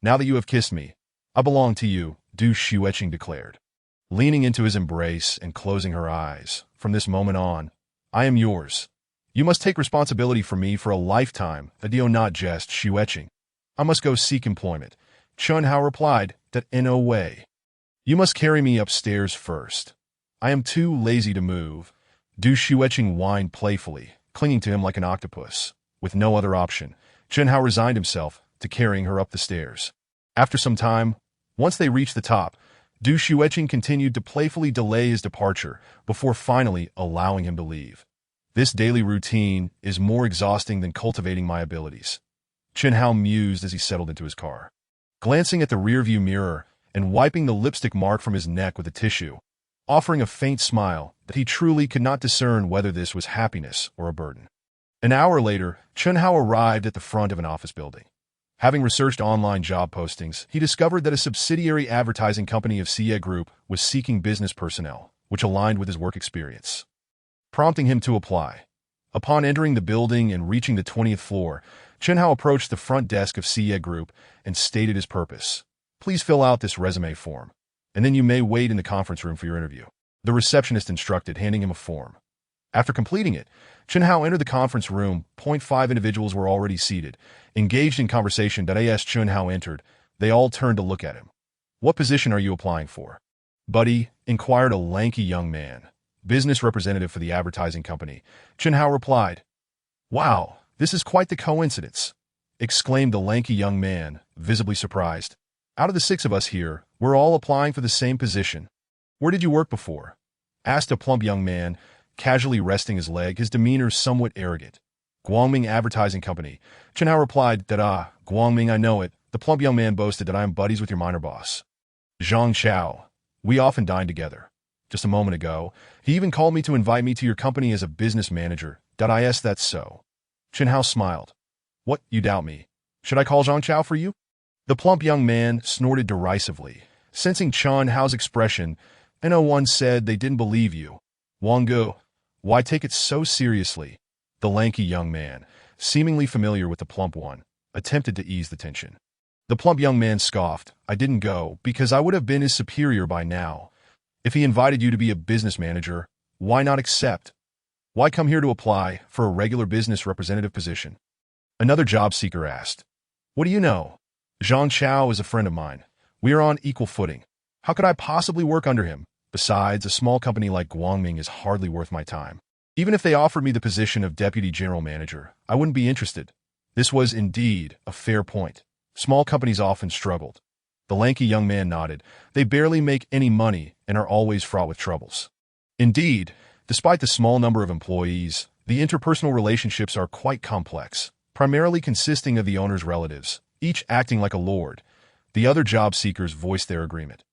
"Now that you have kissed me, I belong to you," Du Xueqing declared. Leaning into his embrace and closing her eyes, "From this moment on, I am yours. You must take responsibility for me for a lifetime, adio not jest, Xueqing." "I must go seek employment," Chen Hao replied, "that in no way. You must carry me upstairs first. I am too lazy to move." Du Xueqing whined playfully, clinging to him like an octopus. With no other option, Chen Hao resigned himself to carrying her up the stairs. After some time, once they reached the top, Du Xueqing continued to playfully delay his departure before finally allowing him to leave. "This daily routine is more exhausting than cultivating my abilities," Chen Hao mused as he settled into his car. Glancing at the rearview mirror and wiping the lipstick mark from his neck with a tissue, offering a faint smile that he truly could not discern whether this was happiness or a burden. An hour later, Chen Hao arrived at the front of an office building. Having researched online job postings, he discovered that a subsidiary advertising company of Xie Group was seeking business personnel, which aligned with his work experience, prompting him to apply. Upon entering the building and reaching the 20th floor, Chen Hao approached the front desk of Xie Group and stated his purpose. "Please fill out this resume form, and then you may wait in the conference room for your interview," the receptionist instructed, handing him a form. After completing it, Chen Hao entered the conference room. 5 individuals were already seated, engaged in conversation. As Chen Hao entered, they all turned to look at him. "What position are you applying for?" "Buddy," inquired a lanky young man, business representative for the advertising company. Chen Hao replied. "Wow, this is quite the coincidence," exclaimed the lanky young man, visibly surprised. "Out of the 6 of us here, we're all applying for the same position." "Where did you work before?" asked a plump young man, casually resting his leg, his demeanor somewhat arrogant. "Guangming Advertising Company." Chen Hao replied that, Guangming, I know it." The plump young man boasted that I am buddies with your minor boss, Zhang Chao. "We often dine together. Just a moment ago, he even called me to invite me to your company as a business manager. That's so." Chen Hao smiled. "What, you doubt me? Should I call Zhang Chao for you?" The plump young man snorted derisively, sensing Chen Hao's expression. "No one said they didn't believe you. Wang Gu, why take it so seriously?" The lanky young man, seemingly familiar with the plump one, attempted to ease the tension. The plump young man scoffed. "I didn't go because I would have been his superior by now. If he invited you to be a business manager, why not accept? Why come here to apply for a regular business representative position?" Another job seeker asked. "What do you know? Zhang Chao is a friend of mine. We are on equal footing. How could I possibly work under him? Besides, a small company like Guangming is hardly worth my time. Even if they offered me the position of deputy general manager, I wouldn't be interested." This was indeed a fair point. Small companies often struggled. The lanky young man nodded. "They barely make any money and are always fraught with troubles. Indeed, despite the small number of employees, the interpersonal relationships are quite complex, primarily consisting of the owner's relatives, each acting like a lord." The other job seekers voiced their agreement.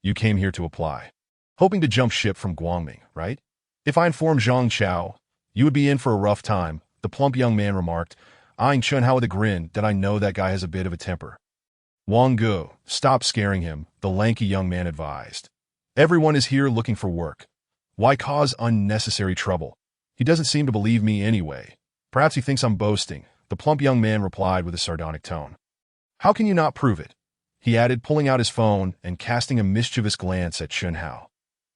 "You came here to apply, hoping to jump ship from Guangming, right? If I inform Zhang Chao, you would be in for a rough time," the plump young man remarked, eyeing Chen Hao with a grin. "I know that guy has a bit of a temper." "Wang Gu, stop scaring him," the lanky young man advised. "Everyone is here looking for work. Why cause unnecessary trouble? He doesn't seem to believe me anyway. Perhaps he thinks I'm boasting," the plump young man replied with a sardonic tone. "How can you not prove it?" he added, pulling out his phone and casting a mischievous glance at Chen Hao.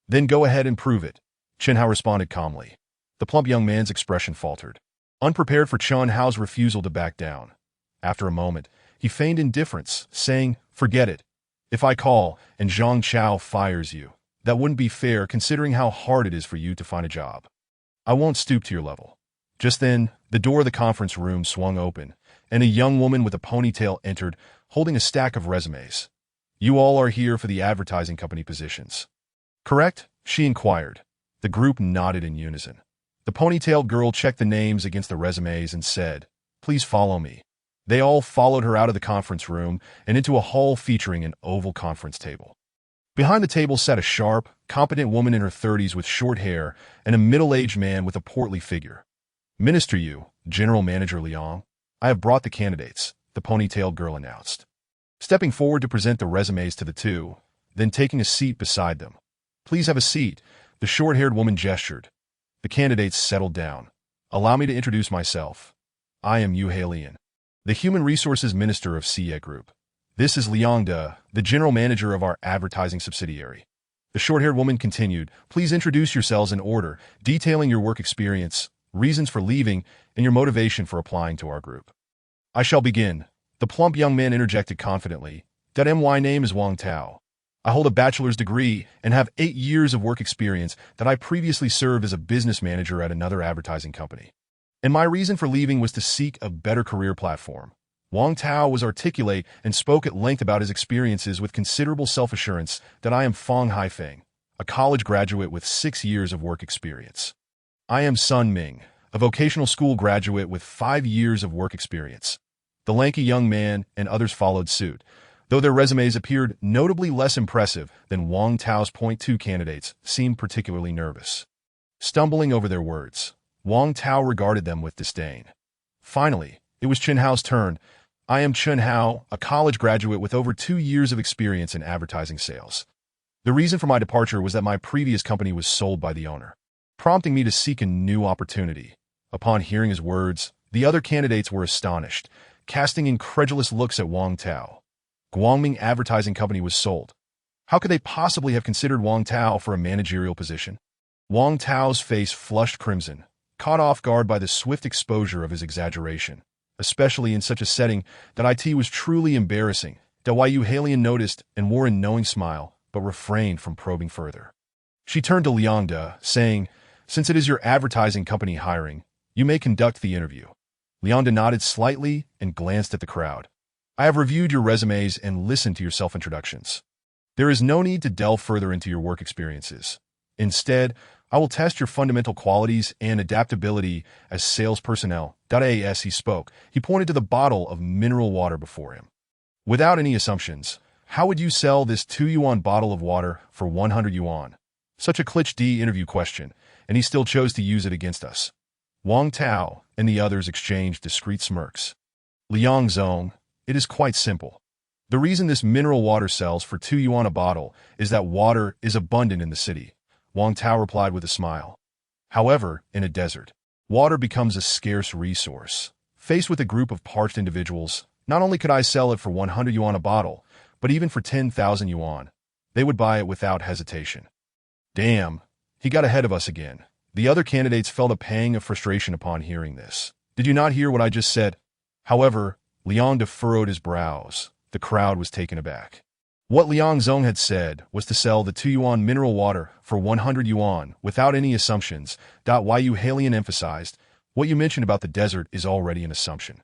"Then go ahead and prove it," Chen Hao responded calmly. The plump young man's expression faltered, unprepared for Chen Hao's refusal to back down. After a moment, he feigned indifference, saying, "Forget it. If I call and Zhang Chao fires you, that wouldn't be fair considering how hard it is for you to find a job. I won't stoop to your level." Just then, the door of the conference room swung open, and a young woman with a ponytail entered, holding a stack of resumes. "You all are here for the advertising company positions, correct?" she inquired. The group nodded in unison. The ponytailed girl checked the names against the resumes and said, "Please follow me." They all followed her out of the conference room and into a hall featuring an oval conference table. Behind the table sat a sharp, competent woman in her 30s with short hair and a middle-aged man with a portly figure. "Minister Yu, General Manager Liang, I have brought the candidates," the ponytailed girl announced, stepping forward to present the resumes to the two, then taking a seat beside them. "Please have a seat," the short-haired woman gestured. The candidates settled down. "Allow me to introduce myself. I am Yu Lian, the Human Resources Minister of Xie Group. This is Liang De, the General Manager of our advertising subsidiary." The short-haired woman continued, "Please introduce yourselves in order, detailing your work experience, reasons for leaving, and your motivation for applying to our group." "I shall begin," the plump young man interjected confidently. "My name is Wang Tao. I hold a bachelor's degree and have 8 years of work experience. I previously served as a business manager at another advertising company. And my reason for leaving was to seek a better career platform." Wang Tao was articulate and spoke at length about his experiences with considerable self-assurance. "I am Feng Haifeng, a college graduate with 6 years of work experience. I am Sun Ming, a vocational school graduate with 5 years of work experience." The lanky young man and others followed suit, though their resumes appeared notably less impressive than Wang Tao's. Two candidates seemed particularly nervous, stumbling over their words. Wang Tao regarded them with disdain. Finally, it was Chen Hao's turn. "I am Chen Hao, a college graduate with over 2 years of experience in advertising sales. The reason for my departure was that my previous company was sold by the owner, prompting me to seek a new opportunity." Upon hearing his words, the other candidates were astonished, casting incredulous looks at Wang Tao. Guangming Advertising Company was sold. How could they possibly have considered Wang Tao for a managerial position? Wang Tao's face flushed crimson, caught off guard by the swift exposure of his exaggeration, especially in such a setting that it was truly embarrassing. Yu Halian noticed and wore a knowing smile, but refrained from probing further. She turned to Liang De, saying, "Since it is your advertising company hiring, you may conduct the interview." Liang De nodded slightly and glanced at the crowd. "I have reviewed your resumes and listened to your self-introductions. There is no need to delve further into your work experiences. Instead, I will test your fundamental qualities and adaptability as sales personnel." As he spoke, he pointed to the bottle of mineral water before him. "Without any assumptions, how would you sell this 2 yuan bottle of water for 100 yuan? Such a cliché interview question, and he still chose to use it against us." Wang Tao and the others exchanged discreet smirks. "Liang Zong, it is quite simple. The reason this mineral water sells for 2 yuan a bottle is that water is abundant in the city," Wang Tao replied with a smile. "However, in a desert, water becomes a scarce resource. Faced with a group of parched individuals, not only could I sell it for 100 yuan a bottle, but even for 10,000 yuan, they would buy it without hesitation." Damn, he got ahead of us again. The other candidates felt a pang of frustration upon hearing this. "Did you not hear what I just said?" However, Liang De furrowed his brows. The crowd was taken aback. What Liang Zong had said was to sell the 2 yuan mineral water for 100 yuan without any assumptions. Yu Halian emphasized, "What you mentioned about the desert is already an assumption."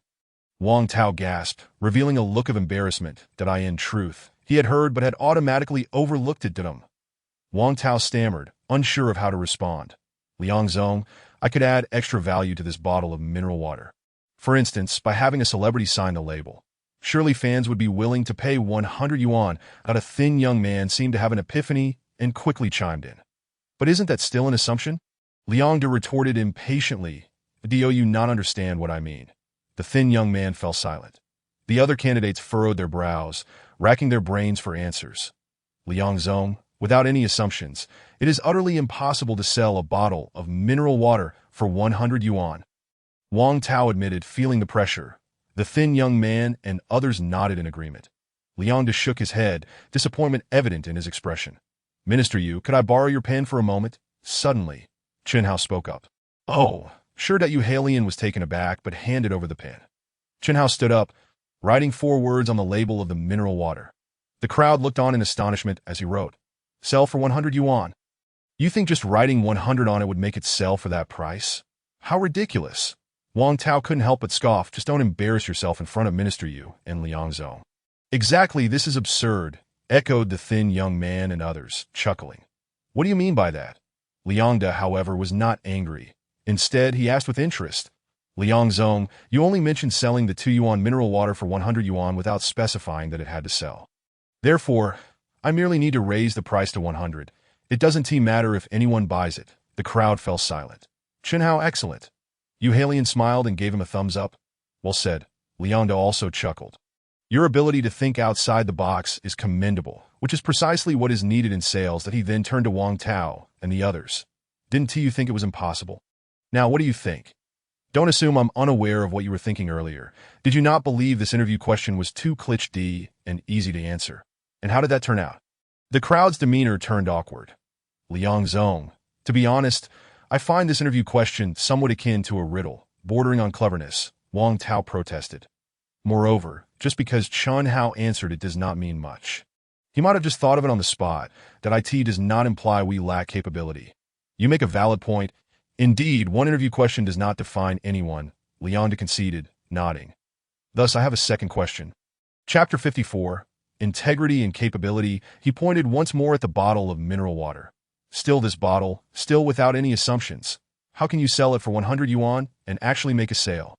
Wang Tao gasped, revealing a look of embarrassment that in truth, he had heard but had automatically overlooked it. Wang Tao stammered, unsure of how to respond. "Liang Zong, I could add extra value to this bottle of mineral water. For instance, by having a celebrity sign the label. Surely fans would be willing to pay 100 yuan." A thin young man seemed to have an epiphany and quickly chimed in. "But isn't that still an assumption?" Liang De retorted impatiently. "Do you not understand what I mean?" The thin young man fell silent. The other candidates furrowed their brows, racking their brains for answers. "Liang Zong, without any assumptions, it is utterly impossible to sell a bottle of mineral water for 100 yuan. Wang Tao admitted, feeling the pressure. The thin young man and others nodded in agreement. Liang De shook his head, disappointment evident in his expression. "Minister Yu, could I borrow your pen for a moment?" Suddenly, Chen Hao spoke up. "Oh." Sure that Yu Halian was taken aback, but handed over the pen. Chen Hao stood up, writing 4 words on the label of the mineral water. The crowd looked on in astonishment as he wrote, "Sell for 100 yuan. You think just writing 100 on it would make it sell for that price? How ridiculous." Wang Tao couldn't help but scoff. "Just don't embarrass yourself in front of Minister Yu and Liang Zong." "Exactly, this is absurd," echoed the thin young man and others, chuckling. "What do you mean by that?" Liang De, however, was not angry. Instead, he asked with interest, "Liang Zong, you only mentioned selling the 2 yuan mineral water for 100 yuan without specifying that it had to sell. Therefore, I merely need to raise the price to 100. It doesn't matter if anyone buys it." The crowd fell silent. "Chen Hao, excellent." Yu Halian smiled and gave him a thumbs up. "Well said." Liang De also chuckled. "Your ability to think outside the box is commendable, which is precisely what is needed in sales." He then turned to Wang Tao and the others. "Didn't you think it was impossible? Now, what do you think? Don't assume I'm unaware of what you were thinking earlier. Did you not believe this interview question was too cliché and easy to answer? And how did that turn out?" The crowd's demeanor turned awkward. "Liang Zong, to be honest, I find this interview question somewhat akin to a riddle, bordering on cleverness," Wang Tao protested. "Moreover, just because Chen Hao answered it does not mean much. He might have just thought of it on the spot. That does not imply we lack capability. You make a valid point. Indeed, one interview question does not define anyone," Liang De conceded, nodding. "Thus, I have a second question." Chapter 54, Integrity and Capability. He pointed once more at the bottle of mineral water. "Still this bottle, still without any assumptions. How can you sell it for 100 yuan and actually make a sale?"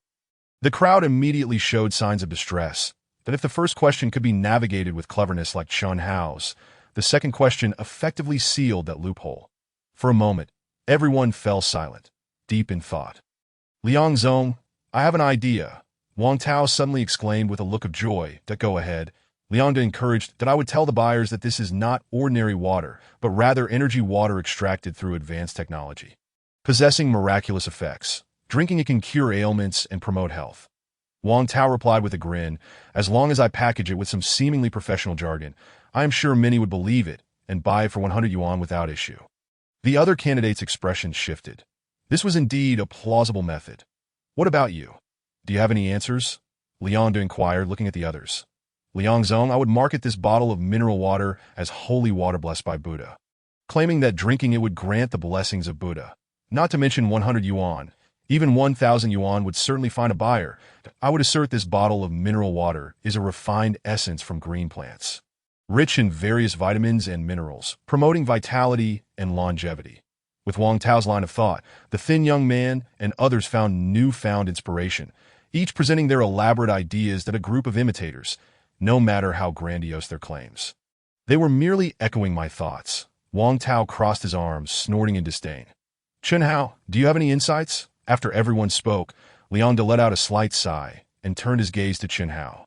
The crowd immediately showed signs of distress, that if the first question could be navigated with cleverness like Chen Hao's, the second question effectively sealed that loophole. For a moment, everyone fell silent, deep in thought. "Liang Zong, I have an idea," Wang Tao suddenly exclaimed with a look of joy. "Go ahead." Liang De encouraged, "I would tell the buyers that this is not ordinary water, but rather energy water extracted through advanced technology, possessing miraculous effects. Drinking it can cure ailments and promote health." Wang Tao replied with a grin, "As long as I package it with some seemingly professional jargon, I am sure many would believe it and buy it for 100 yuan without issue." The other candidate's expression shifted. This was indeed a plausible method. What about you? Do you have any answers? Liang inquired, looking at the others. Liang Zong, I would market this bottle of mineral water as holy water blessed by Buddha, claiming that drinking it would grant the blessings of Buddha. Not to mention 100 yuan. Even 1,000 yuan would certainly find a buyer. I would assert this bottle of mineral water is a refined essence from green plants, rich in various vitamins and minerals, promoting vitality and longevity. With Wang Tao's line of thought, the thin young man and others found newfound inspiration, each presenting their elaborate ideas that a group of imitators, no matter how grandiose their claims. They were merely echoing my thoughts. Wang Tao crossed his arms, snorting in disdain. Chen Hao, do you have any insights? After everyone spoke, Liang let out a slight sigh and turned his gaze to Chen Hao.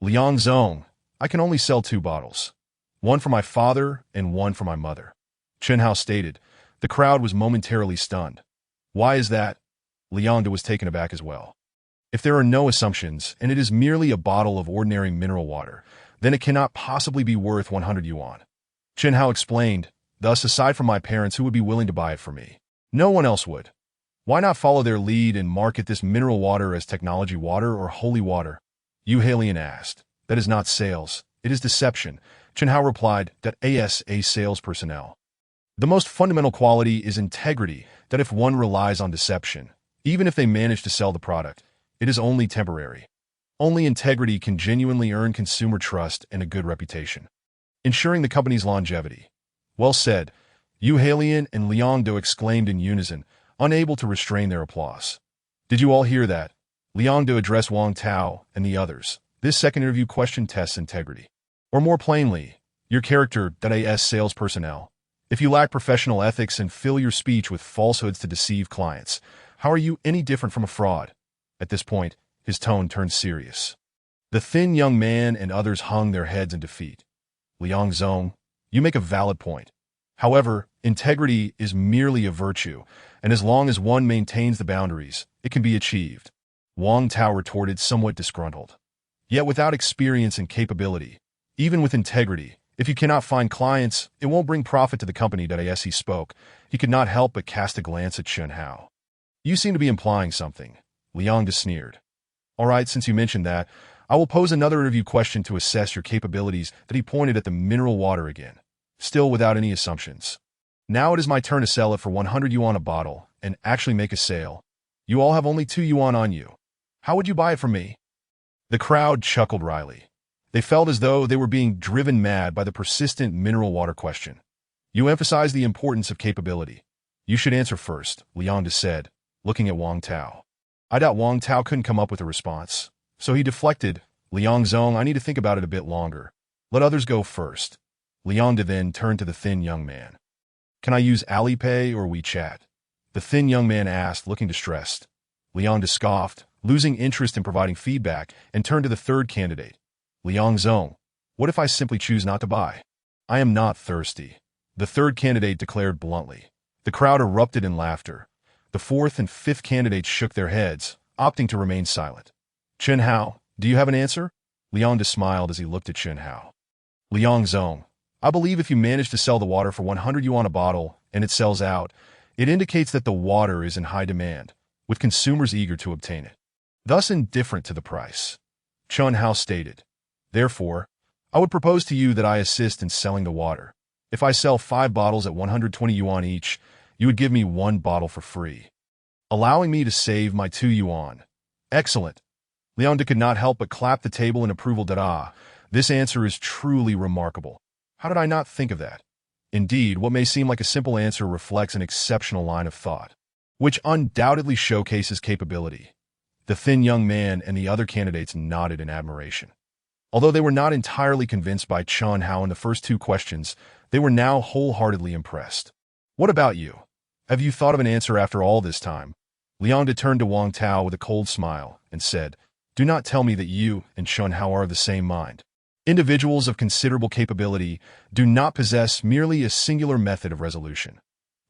Liang Zong, I can only sell 2 bottles. One for my father and one for my mother. Chen Hao stated. The crowd was momentarily stunned. Why is that? Liang was taken aback as well. If there are no assumptions, and it is merely a bottle of ordinary mineral water, then it cannot possibly be worth 100 yuan. Chen Hao explained, thus aside from my parents who would be willing to buy it for me, no one else would. Why not follow their lead and market this mineral water as technology water or holy water? Yu Halian asked. That is not sales, it is deception. Chen Hao replied, that as a sales personnel. The most fundamental quality is integrity, that if one relies on deception, even if they manage to sell the product, it is only temporary. Only integrity can genuinely earn consumer trust and a good reputation, ensuring the company's longevity. Well said, Yu Halian and Liang Do exclaimed in unison, unable to restrain their applause. Did you all hear that? Liang Do addressed Wang Tao and the others. This second interview question tests integrity. Or more plainly, your character, that as sales personnel. If you lack professional ethics and fill your speech with falsehoods to deceive clients, how are you any different from a fraud? At this point, his tone turned serious. The thin young man and others hung their heads in defeat. Liang Zong, you make a valid point. However, integrity is merely a virtue, and as long as one maintains the boundaries, it can be achieved. Wang Tao retorted, somewhat disgruntled. Yet without experience and capability, even with integrity, if you cannot find clients, it won't bring profit to the company. As he spoke, he could not help but cast a glance at Chen Hao. You seem to be implying something. Liang sneered. All right, since you mentioned that, I will pose another interview question to assess your capabilities. That he pointed at the mineral water again, still without any assumptions. Now it is my turn to sell it for 100 yuan a bottle and actually make a sale. You all have only 2 yuan on you. How would you buy it from me? The crowd chuckled wryly. They felt as though they were being driven mad by the persistent mineral water question. You emphasize the importance of capability. You should answer first, Liang said, looking at Wang Tao. I doubt Wang Tao couldn't come up with a response, so he deflected. Liang Zong, I need to think about it a bit longer. Let others go first. Liang then turned to the thin young man. Can I use Alipay or WeChat? The thin young man asked, looking distressed. Liang scoffed, losing interest in providing feedback, and turned to the third candidate. Liang Zong, what if I simply choose not to buy? I am not thirsty. The third candidate declared bluntly. The crowd erupted in laughter. The fourth and fifth candidates shook their heads, opting to remain silent. Chen Hao, do you have an answer? Liang smiled as he looked at Chen Hao. Liang Zong, I believe if you manage to sell the water for 100 yuan a bottle and it sells out, it indicates that the water is in high demand, with consumers eager to obtain it, thus indifferent to the price. Chen Hao stated. Therefore, I would propose to you that I assist in selling the water. If I sell 5 bottles at 120 yuan each, you would give me 1 bottle for free, allowing me to save my 2 yuan. Excellent. Liang could not help but clap the table in approval. This answer is truly remarkable. How did I not think of that? Indeed, what may seem like a simple answer reflects an exceptional line of thought, which undoubtedly showcases capability. The thin young man and the other candidates nodded in admiration. Although they were not entirely convinced by Chen Hao in the first 2 questions, they were now wholeheartedly impressed. What about you? Have you thought of an answer after all this time? Liang turned to Wang Tao with a cold smile and said, Do not tell me that you and Chen Hao are of the same mind. Individuals of considerable capability do not possess merely a singular method of resolution.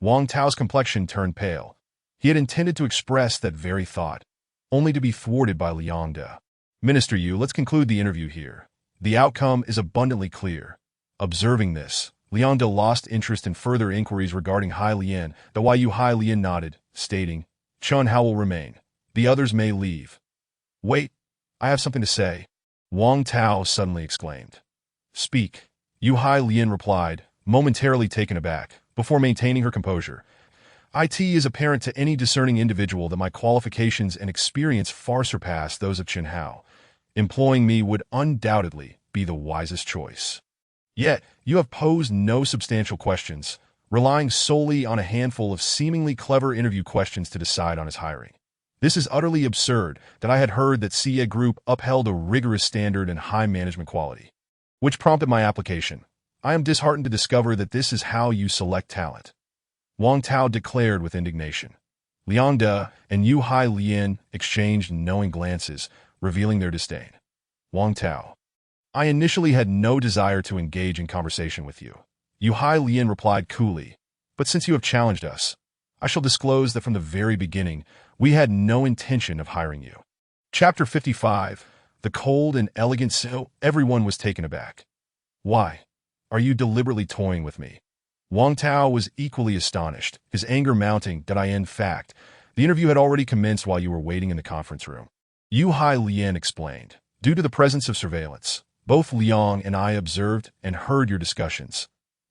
Wang Tao's complexion turned pale. He had intended to express that very thought, only to be thwarted by Liang De. Minister Yu, let's conclude the interview here. The outcome is abundantly clear. Observing this, Liang lost interest in further inquiries regarding Hai Lian, though Wai Yu Hai Lian nodded, stating, Chun Hao will remain. The others may leave. Wait, I have something to say. Wang Tao suddenly exclaimed. Speak. Yu Hai Lian replied, momentarily taken aback, before maintaining her composure. It is apparent to any discerning individual that my qualifications and experience far surpass those of Chen Hao. Employing me would undoubtedly be the wisest choice. Yet, you have posed no substantial questions, relying solely on a handful of seemingly clever interview questions to decide on his hiring. This is utterly absurd that I had heard that CA Group upheld a rigorous standard and high management quality, which prompted my application. I am disheartened to discover that this is how you select talent. Wang Tao declared with indignation. Liang De and Yu Hai Lian exchanged knowing glances, revealing their disdain. Wang Tao. I initially had no desire to engage in conversation with you. Yu Hai Lian replied coolly, but since you have challenged us, I shall disclose that from the very beginning, we had no intention of hiring you. Chapter 55. The cold and elegant so everyone was taken aback. Why? Are you deliberately toying with me? Wang Tao was equally astonished, his anger mounting that in fact, the interview had already commenced while you were waiting in the conference room. Yu Hai Lian explained, due to the presence of surveillance, both Liang and I observed and heard your discussions.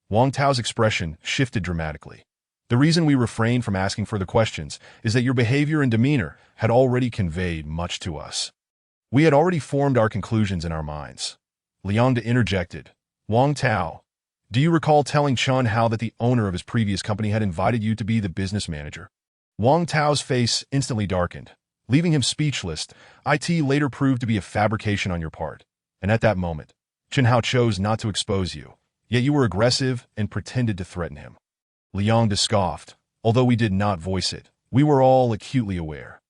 Wang Tao's expression shifted dramatically. The reason we refrained from asking further questions is that your behavior and demeanor had already conveyed much to us. We had already formed our conclusions in our minds. Liang interjected, Wang Tao, do you recall telling Chun Hao that the owner of his previous company had invited you to be the business manager? Wang Tao's face instantly darkened, leaving him speechless. It later proved to be a fabrication on your part. And at that moment, Chen Hao chose not to expose you, yet you were aggressive and pretended to threaten him. Liang scoffed, although we did not voice it, we were all acutely aware.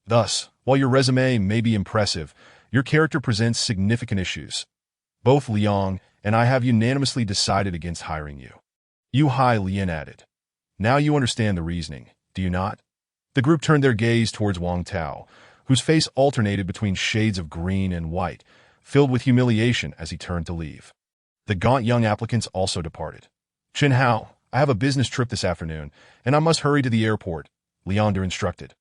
Thus, while your resume may be impressive, your character presents significant issues. Both Liang and I have unanimously decided against hiring you. Yu Hai Lian added. Now you understand the reasoning, do you not? The group turned their gaze towards Wang Tao, whose face alternated between shades of green and white, filled with humiliation as he turned to leave. The gaunt young applicants also departed. Chen Hao, I have a business trip this afternoon, and I must hurry to the airport, Leander instructed.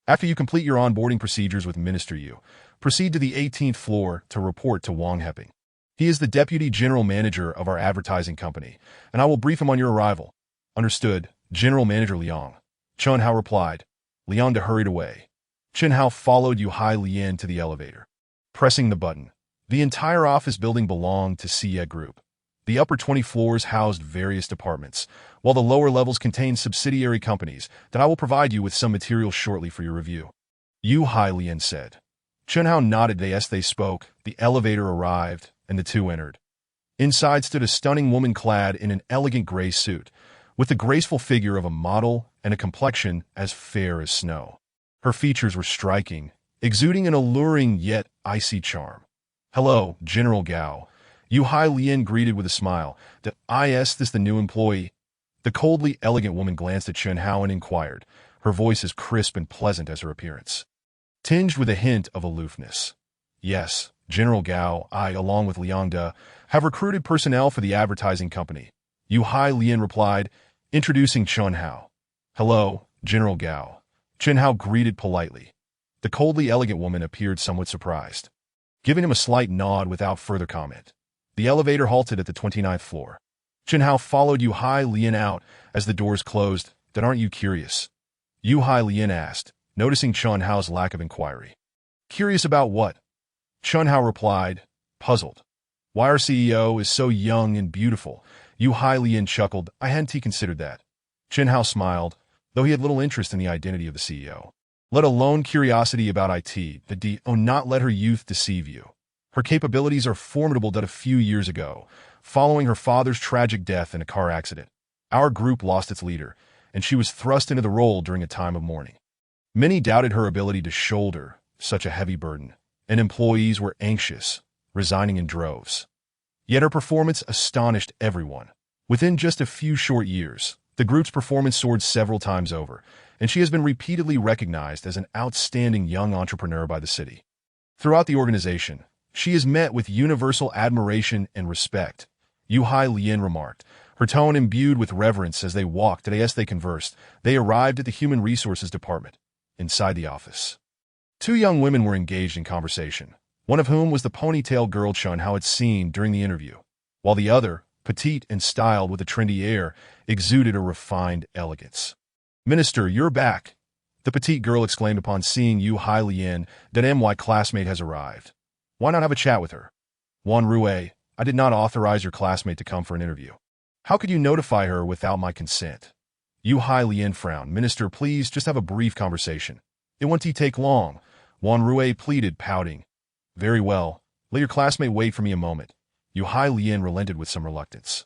After you complete your onboarding procedures with Minister Yu, proceed to the 18th floor to report to Wang Heping. He is the deputy general manager of our advertising company, and I will brief him on your arrival. Understood, General Manager Liang. Chen Hao replied. Leander hurried away. Chen Hao followed Yu Hai Lian to the elevator. Pressing the button, the entire office building belonged to CA Group. The upper 20 floors housed various departments, while the lower levels contained subsidiary companies that I will provide you with some material shortly for your review. Yu Hai Lian said. Chen Hao nodded as they spoke. The elevator arrived, and the two entered. Inside stood a stunning woman clad in an elegant gray suit, with the graceful figure of a model and a complexion as fair as snow. Her features were striking, exuding an alluring yet icy charm. Hello, General Gao. Yu Hai Lian greeted with a smile. Is this the new employee? The coldly elegant woman glanced at Chen Hao and inquired, her voice as crisp and pleasant as her appearance, tinged with a hint of aloofness. Yes, General Gao, I, along with Liang De, have recruited personnel for the advertising company. Yu Hai Lian replied, introducing Chen Hao. Hello, General Gao. Chen Hao greeted politely. The coldly elegant woman appeared somewhat surprised, giving him a slight nod without further comment. The elevator halted at the 29th floor. Chen Hao followed Yu Hai Lian out as the doors closed. Aren't you curious? Yu Hai Lian asked, noticing Chen Hao's lack of inquiry. Curious about what? Chen Hao replied, puzzled. Why our CEO is so young and beautiful. Yu Hai Lian chuckled. I hadn't considered that. Chen Hao smiled, though he had little interest in the identity of the CEO. Let alone curiosity about IT, not let her youth deceive you. Her capabilities are formidable. A few years ago, following her father's tragic death in a car accident, our group lost its leader, and she was thrust into the role during a time of mourning. Many doubted her ability to shoulder such a heavy burden, and employees were anxious, resigning in droves. Yet her performance astonished everyone. Within just a few short years, the group's performance soared several times over, and she has been repeatedly recognized as an outstanding young entrepreneur by the city. Throughout the organization, she is met with universal admiration and respect, Yu Hai Lian remarked, her tone imbued with reverence as they walked. As they conversed, they arrived at the Human Resources Department. Inside the office, two young women were engaged in conversation, one of whom was the ponytail girl Chun Hao had seen during the interview, while the other, petite and styled with a trendy air, exuded a refined elegance. "Minister, you're back," the petite girl exclaimed upon seeing Yu Hai Lian, that my classmate has arrived. "Why not have a chat with her?" "Wan Rue, I did not authorize your classmate to come for an interview. How could you notify her without my consent?" Yu Hai Lian frowned. "Minister, please just have a brief conversation. It won't take long," Wan Rue pleaded, pouting. "Very well. Let your classmate wait for me a moment." Yu Hai Lian relented with some reluctance.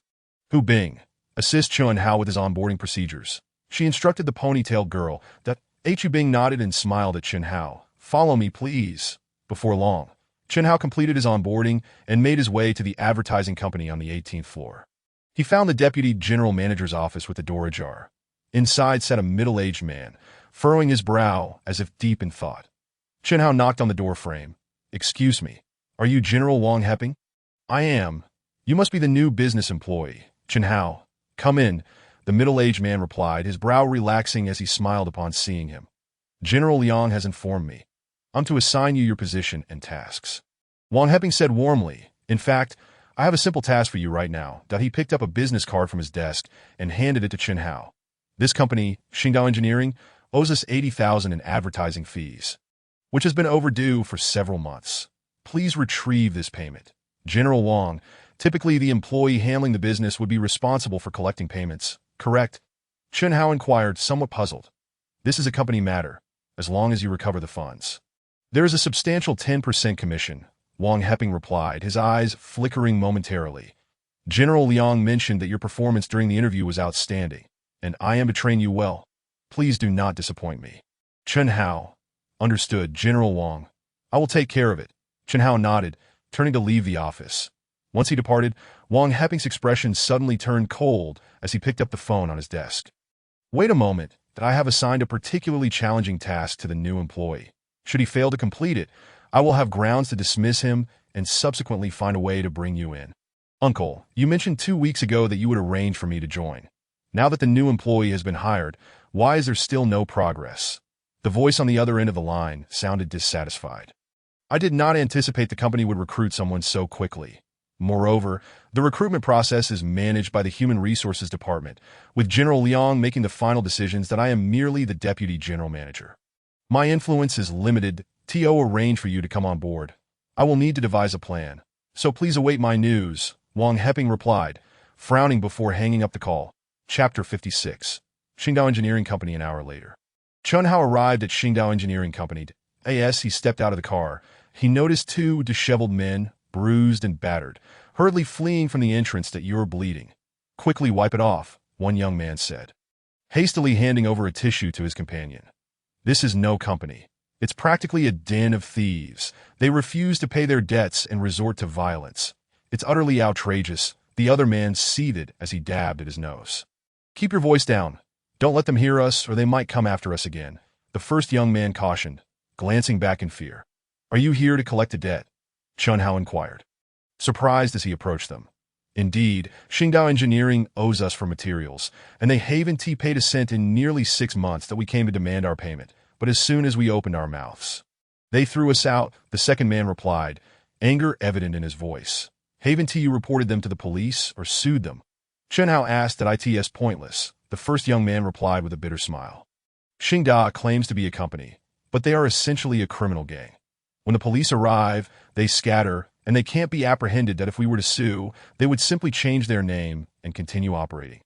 "Hu Bing, assist Chun Hao with his onboarding procedures," she instructed the ponytail girl. That Hu Bing nodded and smiled at Chun Hao. "Follow me, please." Before long, Chun Hao completed his onboarding and made his way to the advertising company on the 18th floor. He found the deputy general manager's office with the door ajar. Inside sat a middle-aged man, furrowing his brow as if deep in thought. Chun Hao knocked on the door frame. "Excuse me, are you General Wang Heping?" "I am. You must be the new business employee." "Chun Hao, come in," the middle-aged man replied, his brow relaxing as he smiled upon seeing him. "General Liang has informed me. I'm to assign you your position and tasks." Wang Heping said warmly, "In fact, I have a simple task for you right now." He picked up a business card from his desk and handed it to Chun Hao. "This company, Xingdao Engineering, owes us 80,000 in advertising fees, which has been overdue for several months. Please retrieve this payment." General Wang, typically the employee handling the business, would be responsible for collecting payments, correct? Chun Hao inquired, somewhat puzzled. "This is a company matter, as long as you recover the funds. There is a substantial 10% commission," Wang Heping replied, his eyes flickering momentarily. "General Liang mentioned that your performance during the interview was outstanding, and I am to train you well. Please do not disappoint me." Chun Hao, "Understood, General Wang. I will take care of it." Chun Hao nodded, turning to leave the office. Once he departed, Wang Heping's expression suddenly turned cold as he picked up the phone on his desk. "Wait a moment, I have assigned a particularly challenging task to the new employee. Should he fail to complete it, I will have grounds to dismiss him and subsequently find a way to bring you in." "Uncle, you mentioned 2 weeks ago that you would arrange for me to join. Now that the new employee has been hired, why is there still no progress?" The voice on the other end of the line sounded dissatisfied. "I did not anticipate the company would recruit someone so quickly. Moreover, the recruitment process is managed by the Human Resources Department, with General Liang making the final decisions. That I am merely the deputy general manager. My influence is limited. To arrange for you to come on board, I will need to devise a plan, so please await my news," Wang Heping replied, frowning before hanging up the call. Chapter 56. Xingdao Engineering Company. An hour later, Chun Hao arrived at Xingdao Engineering Company. As he stepped out of the car, he noticed 2 disheveled men, bruised and battered, hurriedly fleeing from the entrance. "That you're bleeding. Quickly wipe it off," one young man said, hastily handing over a tissue to his companion. "This is no company. It's practically a den of thieves. They refuse to pay their debts and resort to violence. It's utterly outrageous," the other man seethed as he dabbed at his nose. "Keep your voice down. Don't let them hear us or they might come after us again," the first young man cautioned, glancing back in fear. "Are you here to collect a debt?" Chun Hao inquired, surprised as he approached them. "Indeed, Xingdao Engineering owes us for materials, and they haven't paid a cent in nearly 6 months. That we came to demand our payment. But as soon as we opened our mouths, they threw us out," the second man replied, anger evident in his voice. "Haven't you reported them to the police or sued them?" Chun Hao asked. "That it's pointless," the first young man replied with a bitter smile. "Xingda claims to be a company, but they are essentially a criminal gang. When the police arrive, they scatter, and they can't be apprehended. That if we were to sue, they would simply change their name and continue operating,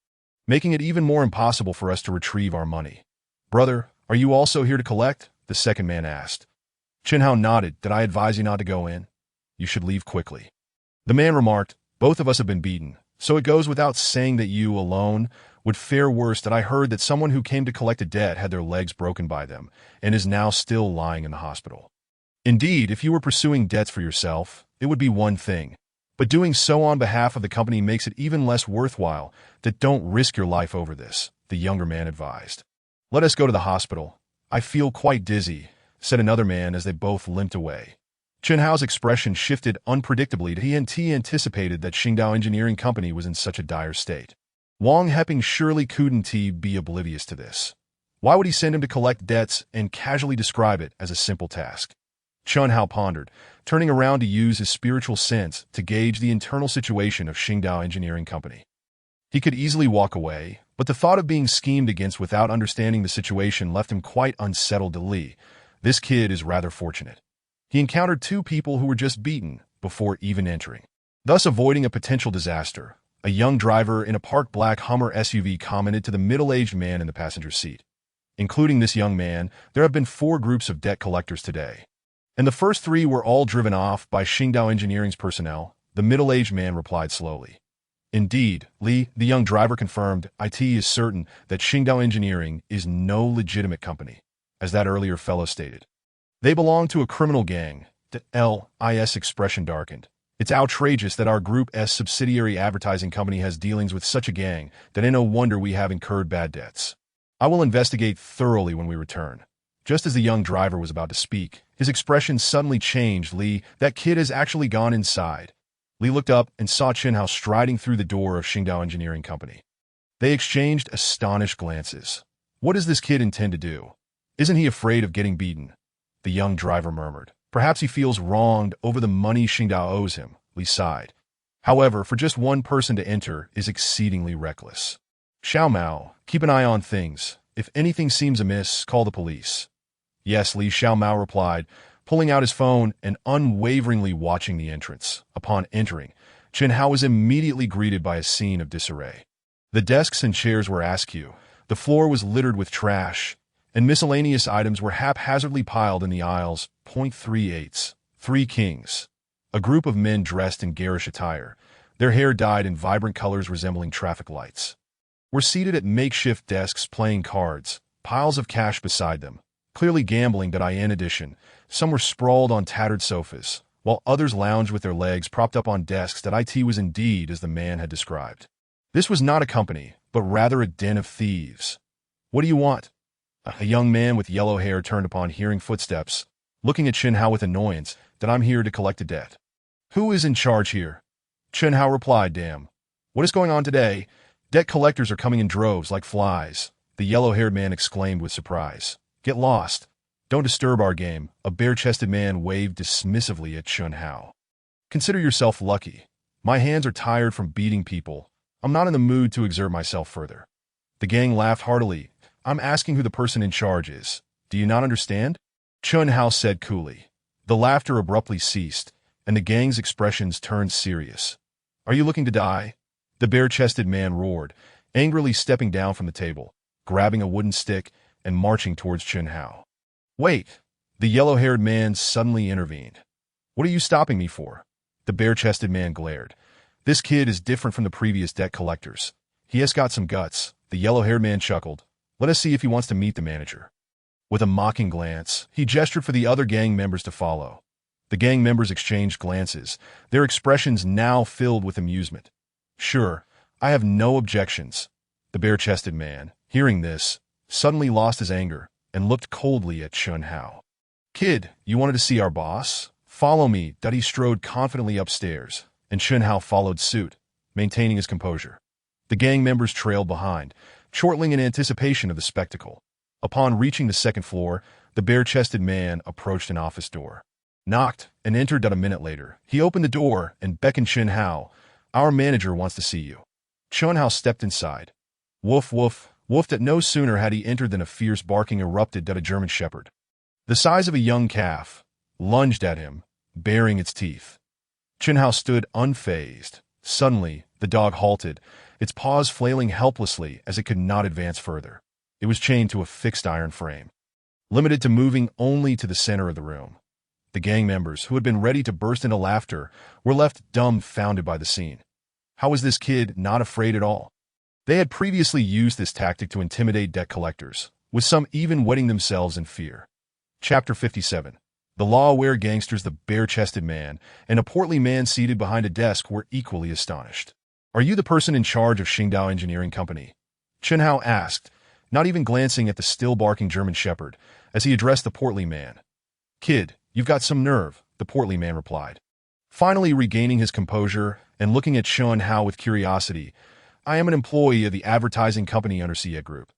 making it even more impossible for us to retrieve our money." "Brother, are you also here to collect?" the second man asked. Chun Hao nodded. "Did I advise you not to go in? You should leave quickly." The man remarked, "Both of us have been beaten, so it goes without saying that you alone would fare worse. That I heard that someone who came to collect a debt had their legs broken by them and is now still lying in the hospital. Indeed, if you were pursuing debts for yourself, it would be one thing, but doing so on behalf of the company makes it even less worthwhile. That don't risk your life over this," the younger man advised. "Let us go to the hospital. I feel quite dizzy," said another man as they both limped away. Chun Hao's expression shifted unpredictably. He anticipated that Xingdao Engineering Company was in such a dire state. Wang Heping surely couldn't be oblivious to this. Why would he send him to collect debts and casually describe it as a simple task? Chun Hao pondered, turning around to use his spiritual sense to gauge the internal situation of Qingdao Engineering Company. He could easily walk away, but the thought of being schemed against without understanding the situation left him quite unsettled. To Li, this kid is rather fortunate. He encountered two people who were just beaten before even entering, thus avoiding a potential disaster. A young driver in a parked black Hummer SUV commented to the middle-aged man in the passenger seat. Including this young man, there have been 4 groups of debt collectors today. And the first 3 were all driven off by Qingdao Engineering's personnel, the middle-aged man replied slowly. Indeed, Li, the young driver confirmed, it is certain that Qingdao Engineering is no legitimate company, as that earlier fellow stated. They belong to a criminal gang. The LIS expression darkened. It's outrageous that our Group's subsidiary advertising company has dealings with such a gang that no wonder we have incurred bad debts. I will investigate thoroughly when we return. Just as the young driver was about to speak, his expression suddenly changed. Li, that kid has actually gone inside. Li looked up and saw Chen Hao striding through the door of Qingdao Engineering Company. They exchanged astonished glances. What does this kid intend to do? Isn't he afraid of getting beaten? The young driver murmured. Perhaps he feels wronged over the money Qingdao owes him, Li sighed. However, for just one person to enter is exceedingly reckless. Xiao Mao, keep an eye on things. If anything seems amiss, call the police. Yes, Li, Xiao Mao replied, pulling out his phone and unwaveringly watching the entrance. Upon entering, Chen Hao was immediately greeted by a scene of disarray. The desks and chairs were askew, the floor was littered with trash, and miscellaneous items were haphazardly piled in the aisles. 3/8. 3 kings. A group of men dressed in garish attire, their hair dyed in vibrant colors resembling traffic lights, were seated at makeshift desks playing cards, piles of cash beside them, clearly gambling. In addition, some were sprawled on tattered sofas, while others lounged with their legs propped up on desks. It was indeed as the man had described. This was not a company, but rather a den of thieves. What do you want? A young man with yellow hair turned upon hearing footsteps, looking at Chen Hao with annoyance. I'm here to collect a debt. Who is in charge here? Chen Hao replied, Damn. What is going on today? Debt collectors are coming in droves like flies. The yellow-haired man exclaimed with surprise. Get lost. Don't disturb our game. A bare-chested man waved dismissively at Chen Hao. Consider yourself lucky. My hands are tired from beating people. I'm not in the mood to exert myself further. The gang laughed heartily. I'm asking who the person in charge is. Do you not understand? Chen Hao said coolly. The laughter abruptly ceased, and the gang's expressions turned serious. Are you looking to die? The bare-chested man roared, angrily stepping down from the table, grabbing a wooden stick, and marching towards Chen Hao. Wait! The yellow-haired man suddenly intervened. What are you stopping me for? The bare-chested man glared. This kid is different from the previous debt collectors. He has got some guts. The yellow-haired man chuckled. Let us see if he wants to meet the manager. With a mocking glance, he gestured for the other gang members to follow. The gang members exchanged glances, their expressions now filled with amusement. Sure, I have no objections. The bare-chested man, hearing this, suddenly lost his anger and looked coldly at Chen Hao. Kid, you wanted to see our boss? Follow me. He strode confidently upstairs, and Chen Hao followed suit, maintaining his composure. The gang members trailed behind, chortling in anticipation of the spectacle. Upon reaching the second floor, the bare-chested man approached an office door. Knocked and entered. A minute later, he opened the door and beckoned Chen Hao. Our manager wants to see you. Chen Hao stepped inside. Woof, woof, woofed. No sooner had he entered than a fierce barking erupted. A German shepherd, the size of a young calf, lunged at him, baring its teeth. Chen Hao stood unfazed. Suddenly, the dog halted, its paws flailing helplessly as it could not advance further. It was chained to a fixed iron frame, limited to moving only to the center of the room. The gang members, who had been ready to burst into laughter, were left dumbfounded by the scene. How was this kid not afraid at all? They had previously used this tactic to intimidate debt collectors, with some even wetting themselves in fear. Chapter 57. The law-aware gangsters, the bare-chested man, and a portly man seated behind a desk were equally astonished. Are you the person in charge of Qingdao Engineering Company? Chen Hao asked, not even glancing at the still-barking German shepherd, as he addressed the portly man. Kid, you've got some nerve, the portly man replied. Finally regaining his composure and looking at Chen Hao with curiosity, I am an employee of the advertising company under Cia Group.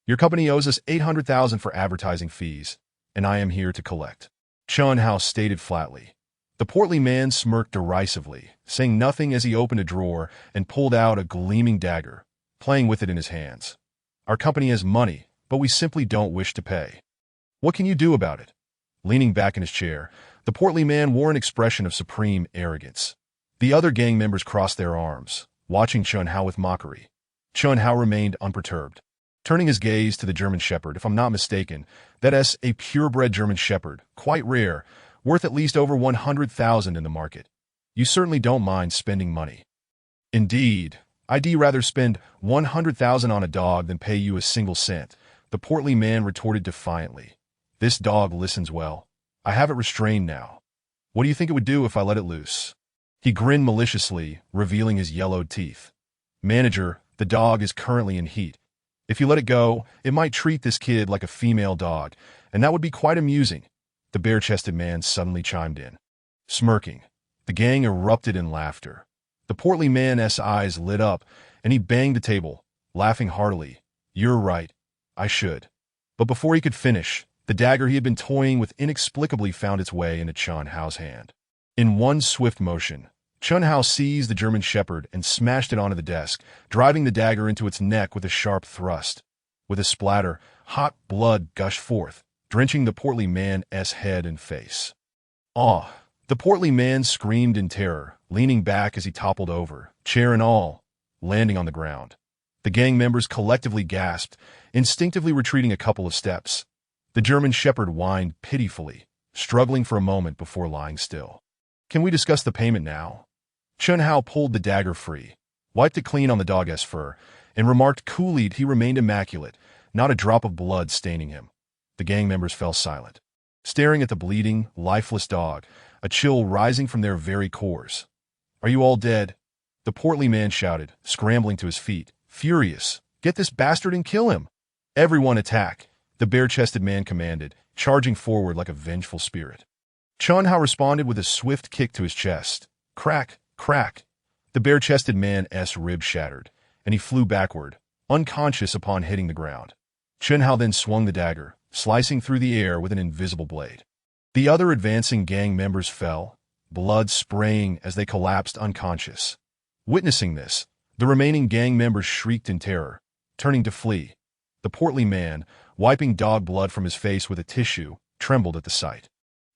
Your company owes us 800,000 for advertising fees, and I am here to collect. Chun Hao stated flatly. The portly man smirked derisively, saying nothing as he opened a drawer and pulled out a gleaming dagger, playing with it in his hands. Our company has money, but we simply don't wish to pay. What can you do about it? Leaning back in his chair, the portly man wore an expression of supreme arrogance. The other gang members crossed their arms, watching Chun Hao with mockery. Chun Hao remained unperturbed. Turning his gaze to the German Shepherd, if I'm not mistaken, that is a purebred German Shepherd, quite rare, worth at least over 100,000 in the market. You certainly don't mind spending money. Indeed, I'd rather spend 100,000 on a dog than pay you a single cent, the portly man retorted defiantly. This dog listens well. I have it restrained now. What do you think it would do if I let it loose? He grinned maliciously, revealing his yellowed teeth. Manager, the dog is currently in heat. If you let it go, it might treat this kid like a female dog, and that would be quite amusing. The bare-chested man suddenly chimed in. Smirking, the gang erupted in laughter. The portly man's eyes lit up, and he banged the table, laughing heartily. You're right. I should. But before he could finish, the dagger he had been toying with inexplicably found its way into Chun Hao's hand. In one swift motion, Chun Hao seized the German Shepherd and smashed it onto the desk, driving the dagger into its neck with a sharp thrust. With a splatter, hot blood gushed forth, drenching the portly man's head and face. Ah! The portly man screamed in terror, leaning back as he toppled over, chair and all, landing on the ground. The gang members collectively gasped, instinctively retreating a couple of steps. The German Shepherd whined pitifully, struggling for a moment before lying still. Can we discuss the payment now? Chun Hao pulled the dagger free, wiped it clean on the dog's fur, and remarked coolly he remained immaculate, not a drop of blood staining him. The gang members fell silent, staring at the bleeding, lifeless dog, a chill rising from their very cores. Are you all dead? The portly man shouted, scrambling to his feet, furious. Get this bastard and kill him. Everyone attack, the bare-chested man commanded, charging forward like a vengeful spirit. Chun Hao responded with a swift kick to his chest. Crack, crack. The bare-chested man's ribs shattered, and he flew backward, unconscious upon hitting the ground. Chun Hao then swung the dagger, slicing through the air with an invisible blade. The other advancing gang members fell, blood spraying as they collapsed unconscious. Witnessing this, the remaining gang members shrieked in terror, turning to flee. The portly man, wiping dog blood from his face with a tissue, trembled at the sight,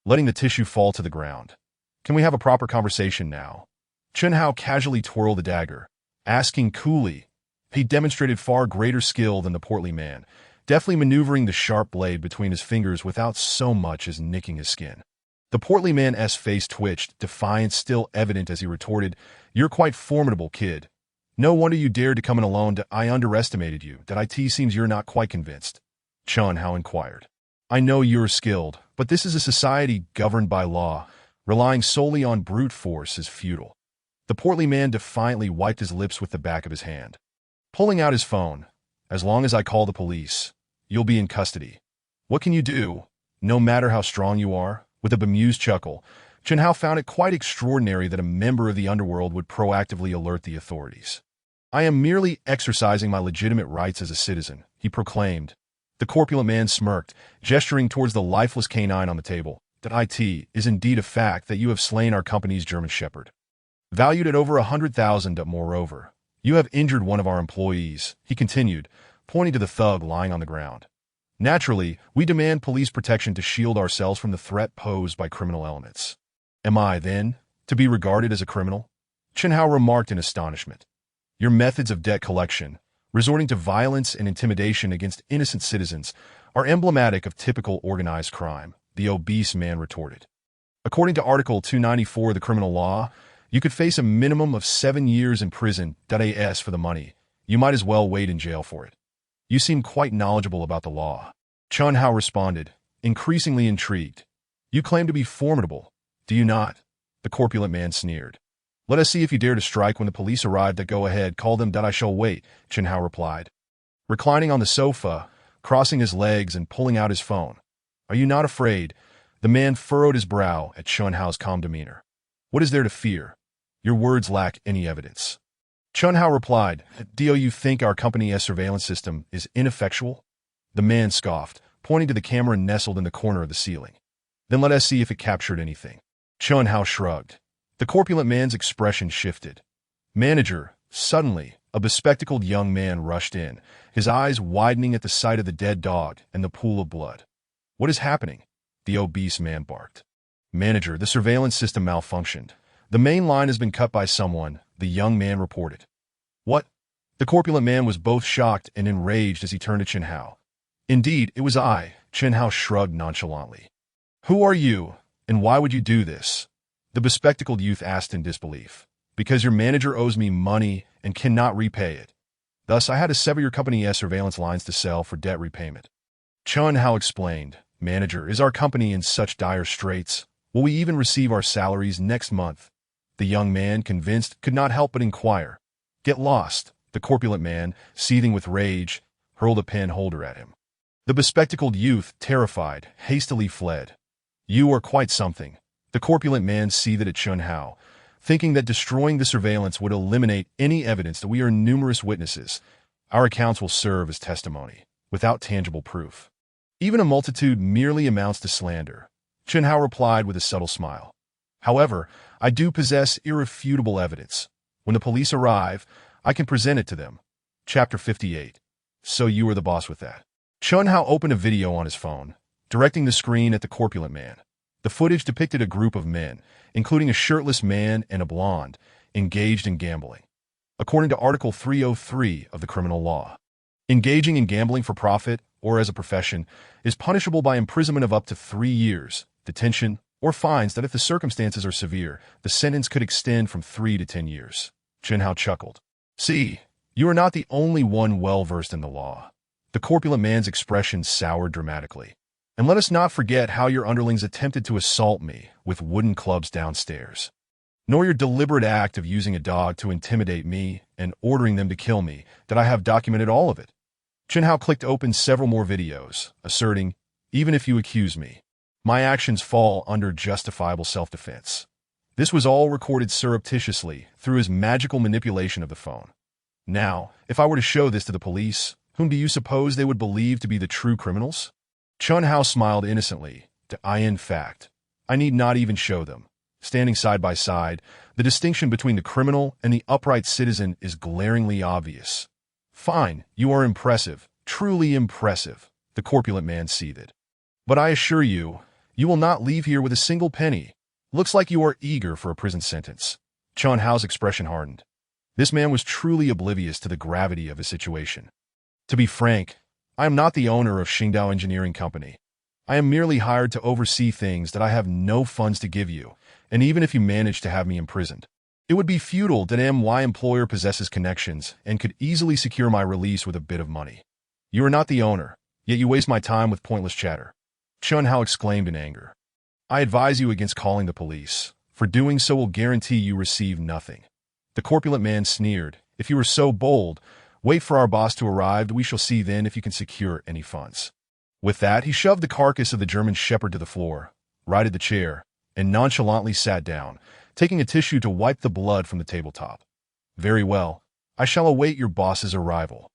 letting the tissue fall to the ground. Can we have a proper conversation now? Chun Hao casually twirled the dagger, asking coolly. He demonstrated far greater skill than the portly man, deftly maneuvering the sharp blade between his fingers without so much as nicking his skin. The portly man's face twitched, defiance still evident as he retorted, You're quite formidable, kid. No wonder you dared to come in alone. I underestimated you. That it seems you're not quite convinced. Chun Hao inquired. I know you're skilled, but this is a society governed by law. Relying solely on brute force is futile. The portly man defiantly wiped his lips with the back of his hand. Pulling out his phone, as long as I call the police, you'll be in custody. What can you do? No matter how strong you are? With a bemused chuckle, Chun Hao found it quite extraordinary that a member of the underworld would proactively alert the authorities. I am merely exercising my legitimate rights as a citizen, he proclaimed. The corpulent man smirked, gesturing towards the lifeless canine on the table. That it is indeed a fact that you have slain our company's German Shepherd. Valued at over 100,000, moreover. You have injured one of our employees, he continued, pointing to the thug lying on the ground. Naturally, we demand police protection to shield ourselves from the threat posed by criminal elements. Am I, then, to be regarded as a criminal? Chun Hao remarked in astonishment. Your methods of debt collection, resorting to violence and intimidation against innocent citizens, are emblematic of typical organized crime, the obese man retorted. According to Article 294 of the criminal law, you could face a minimum of 7 years in prison. As for the money, you might as well wait in jail for it. You seem quite knowledgeable about the law. Chun Hao responded, increasingly intrigued. You claim to be formidable, do you not? The corpulent man sneered. Let us see if you dare to strike when the police arrive. Go ahead, call them. I shall wait, Chun Hao replied. Reclining on the sofa, crossing his legs and pulling out his phone. Are you not afraid? The man furrowed his brow at Chun Hao's calm demeanor. What is there to fear? Your words lack any evidence. Chun Hao replied, "Do you think our company's surveillance system is ineffectual?" The man scoffed, pointing to the camera nestled in the corner of the ceiling. "Then let us see if it captured anything." Chun Hao shrugged. The corpulent man's expression shifted. "Manager," suddenly, a bespectacled young man rushed in, his eyes widening at the sight of the dead dog and the pool of blood. "What is happening?" the obese man barked. "Manager, the surveillance system malfunctioned. The main line has been cut by someone," the young man reported. "What?" The corpulent man was both shocked and enraged as he turned to Chun Hao. "Indeed, it was I," Chun Hao shrugged nonchalantly. "Who are you, and why would you do this?" the bespectacled youth asked in disbelief. "Because your manager owes me money and cannot repay it. Thus, I had to sever your company's surveillance lines to sell for debt repayment." Chun Hao explained, "Manager, is our company in such dire straits? Will we even receive our salaries next month?" The young man, convinced, could not help but inquire. "Get lost," the corpulent man, seething with rage, hurled a pen holder at him. The bespectacled youth, terrified, hastily fled. "You are quite something," the corpulent man seethed at Chun Hao, thinking that destroying the surveillance would eliminate any evidence that we are numerous witnesses. Our accounts will serve as testimony, without tangible proof. Even a multitude merely amounts to slander. Chun Hao replied with a subtle smile. "However, I do possess irrefutable evidence. When the police arrive, I can present it to them." Chapter 58. So you are the boss with that. Chun Hao opened a video on his phone, directing the screen at the corpulent man. The footage depicted a group of men, including a shirtless man and a blonde, engaged in gambling. According to Article 303 of the criminal law, engaging in gambling for profit or as a profession is punishable by imprisonment of up to 3 years, detention, or fines that if the circumstances are severe, the sentence could extend from 3 to 10 years. Chun Hao chuckled. "See, you are not the only one well-versed in the law." The corpulent man's expression soured dramatically. "And let us not forget how your underlings attempted to assault me with wooden clubs downstairs. Nor your deliberate act of using a dog to intimidate me and ordering them to kill me, that I have documented all of it." Chun Hao clicked open several more videos, asserting, "Even if you accuse me, my actions fall under justifiable self-defense." This was all recorded surreptitiously through his magical manipulation of the phone. Now, if I were to show this to the police, whom do you suppose they would believe to be the true criminals? Chun Hao smiled innocently. In fact, I need not even show them. Standing side by side, the distinction between the criminal and the upright citizen is glaringly obvious. "Fine, you are impressive, truly impressive," the corpulent man seethed. "But I assure you, you will not leave here with a single penny. Looks like you are eager for a prison sentence." Chun Hao's expression hardened. This man was truly oblivious to the gravity of his situation. "To be frank, I am not the owner of Xingdao Engineering Company. I am merely hired to oversee things that I have no funds to give you, and even if you manage to have me imprisoned, it would be futile that my employer possesses connections and could easily secure my release with a bit of money. You are not the owner, yet you waste my time with pointless chatter." Chun Hao exclaimed in anger. "I advise you against calling the police, for doing so will guarantee you receive nothing." The corpulent man sneered. "If you are so bold, wait for our boss to arrive, we shall see then if you can secure any funds." With that, he shoved the carcass of the German shepherd to the floor, righted the chair, and nonchalantly sat down, taking a tissue to wipe the blood from the tabletop. "Very well, I shall await your boss's arrival."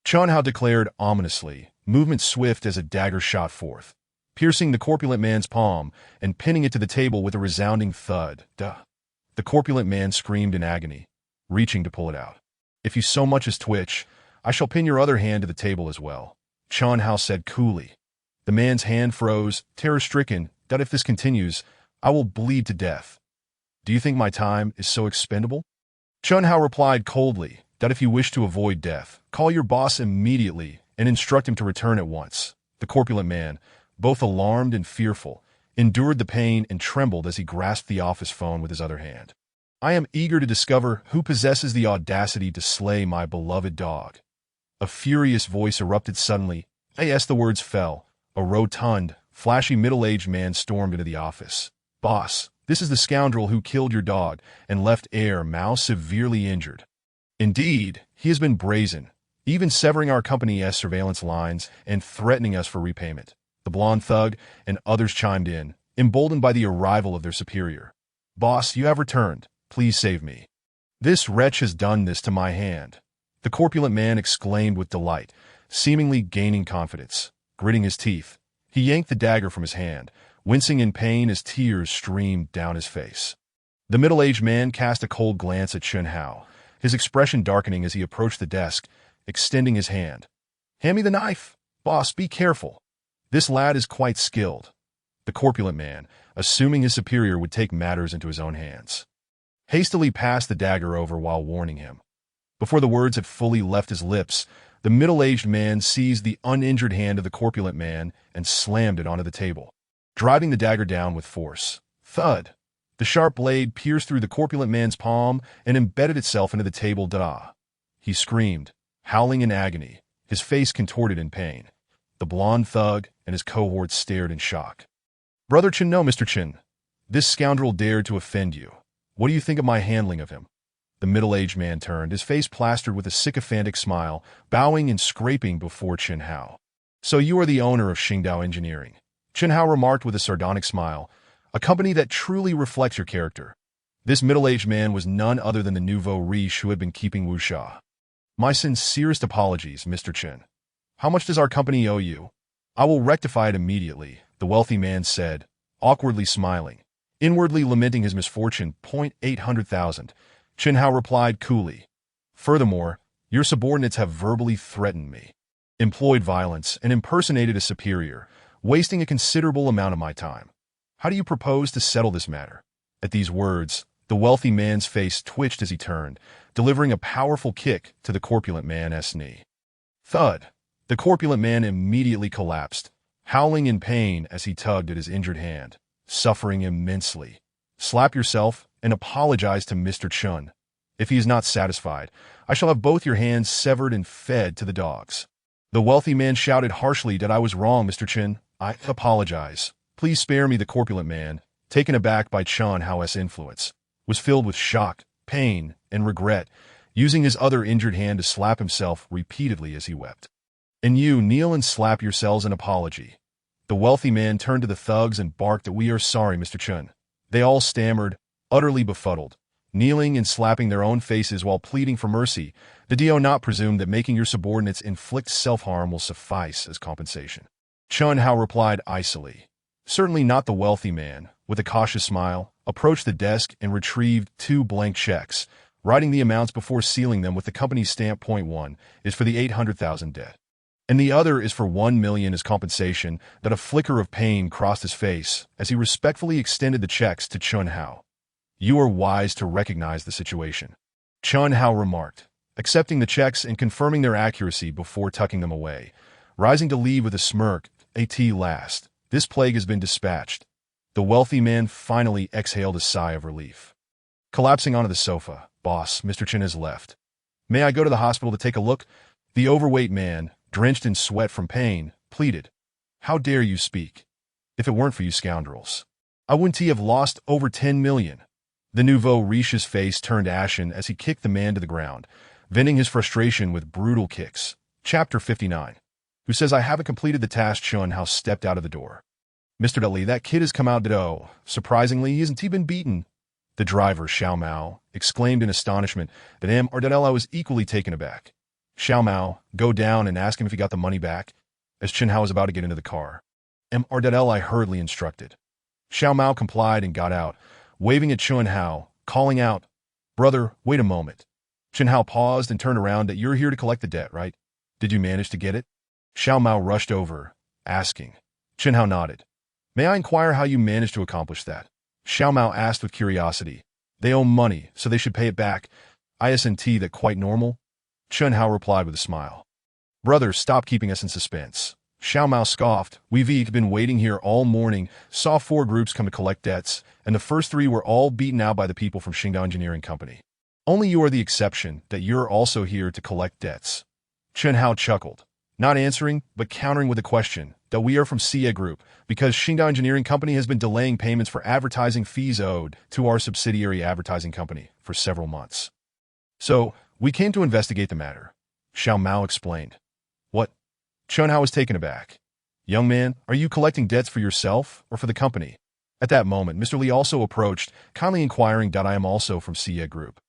Chun Hao declared ominously, movement swift as a dagger shot forth, piercing the corpulent man's palm and pinning it to the table with a resounding thud. "Duh!" The corpulent man screamed in agony, reaching to pull it out. "If you so much as twitch, I shall pin your other hand to the table as well," Chun Hao said coolly. The man's hand froze, terror-stricken, that if this continues, I will bleed to death. "Do you think my time is so expendable?" Chun Hao replied coldly, "That if you wish to avoid death, call your boss immediately and instruct him to return at once." The corpulent man, both alarmed and fearful, endured the pain and trembled as he grasped the office phone with his other hand. "I am eager to discover who possesses the audacity to slay my beloved dog." A furious voice erupted suddenly. As the words fell, a rotund, flashy middle-aged man stormed into the office. "Boss, this is the scoundrel who killed your dog and left Mao severely injured. Indeed, he has been brazen, even severing our company's surveillance lines and threatening us for repayment." The blonde thug and others chimed in, emboldened by the arrival of their superior. "Boss, you have returned. Please save me." This wretch has done this to my hand. The corpulent man exclaimed with delight, seemingly gaining confidence. Gritting his teeth, he yanked the dagger from his hand, wincing in pain as tears streamed down his face. The middle-aged man cast a cold glance at Chun Hao, his expression darkening as he approached the desk, extending his hand. "Hand me the knife. Boss, be careful. This lad is quite skilled." The corpulent man, assuming his superior would take matters into his own hands, hastily passed the dagger over while warning him. Before the words had fully left his lips, the middle-aged man seized the uninjured hand of the corpulent man and slammed it onto the table, driving the dagger down with force. Thud! The sharp blade pierced through the corpulent man's palm and embedded itself into the table. Da! He screamed, howling in agony, his face contorted in pain. The blond thug and his cohorts stared in shock. "Brother Chin, no, Mr. Chin. This scoundrel dared to offend you. What do you think of my handling of him?" The middle-aged man turned, his face plastered with a sycophantic smile, bowing and scraping before Chin Hao. "So you are the owner of Qingdao Engineering," Chin Hao remarked with a sardonic smile, "a company that truly reflects your character." This middle-aged man was none other than the nouveau riche who had been keeping Wu Sha. "My sincerest apologies, Mr. Chin. How much does our company owe you?" "I will rectify it immediately," the wealthy man said, awkwardly smiling, inwardly lamenting his misfortune. 800,000. Chin Hao replied coolly. "Furthermore, your subordinates have verbally threatened me, employed violence, and impersonated a superior, wasting a considerable amount of my time. How do you propose to settle this matter?" At these words, the wealthy man's face twitched as he turned, delivering a powerful kick to the corpulent man's knee. Thud! The corpulent man immediately collapsed, howling in pain as he tugged at his injured hand, suffering immensely. "Slap yourself and apologize to Mr. Chun. If he is not satisfied, I shall have both your hands severed and fed to the dogs." The wealthy man shouted harshly that I was wrong, Mr. Chin. "I apologize. Please spare me." The corpulent man, taken aback by Chun Hao's influence, was filled with shock, pain, and regret, using his other injured hand to slap himself repeatedly as he wept. "And you, kneel and slap yourselves in apology." The wealthy man turned to the thugs and barked that "We are sorry, Mr. Chun." They all stammered, utterly befuddled, kneeling and slapping their own faces while pleading for mercy. "The do not presume that making your subordinates inflict self-harm will suffice as compensation." Chun Hao replied icily. "Certainly not." The wealthy man, with a cautious smile, approached the desk and retrieved 2 blank checks, writing the amounts before sealing them with the company's stamp. "1 is for the 800,000 debt, and the other is for 1 million as compensation." That a flicker of pain crossed his face as he respectfully extended the checks to Chun Hao. "You are wise to recognize the situation," Chun Hao remarked, accepting the checks and confirming their accuracy before tucking them away, rising to leave with a smirk. "At last, this plague has been dispatched." The wealthy man finally exhaled a sigh of relief. Collapsing onto the sofa, "Boss, Mr. Chin has left. May I go to the hospital to take a look?" The overweight man, drenched in sweat from pain, pleaded. "How dare you speak? If it weren't for you scoundrels, I wouldn't have lost over 10 million. The nouveau riche's face turned ashen as he kicked the man to the ground, venting his frustration with brutal kicks. Chapter 59. Who says I haven't completed the task? Chun Hao stepped out of the door. "Mr. Dudley, that kid has come out ditto. Surprisingly, hasn't he been beaten?" The driver, Xiao Mao, exclaimed in astonishment. That Ardella was equally taken aback. "Xiao Mao, go down and ask him if he got the money back," as Chin Hao was about to get into the car. Ardella hurriedly instructed. Xiao Mao complied and got out, waving at Chun Hao, calling out, "Brother, wait a moment." Chin Hao paused and turned around. "That you're here to collect the debt, right? Did you manage to get it?" Xiao Mao rushed over, asking. Chin Hao nodded. "May I inquire how you managed to accomplish that?" Xiao Mao asked with curiosity. "They owe money, so they should pay it back. Isn't that quite normal?" Chun Hao replied with a smile. "Brother, stop keeping us in suspense." Xiao Mao scoffed. "We've been waiting here all morning, saw 4 groups come to collect debts, and the first 3 were all beaten out by the people from Qingdao Engineering Company. Only you are the exception, that you're also here to collect debts." Chun Hao chuckled, not answering, but countering with a question. "That we are from Xie Group, because Qingdao Engineering Company has been delaying payments for advertising fees owed to our subsidiary advertising company for several months. So, we came to investigate the matter," Xiao Mao explained. "What?" Chun Hao was taken aback. "Young man, are you collecting debts for yourself or for the company?" At that moment, Mr. Li also approached, kindly inquiring. "I am also from Xie Group."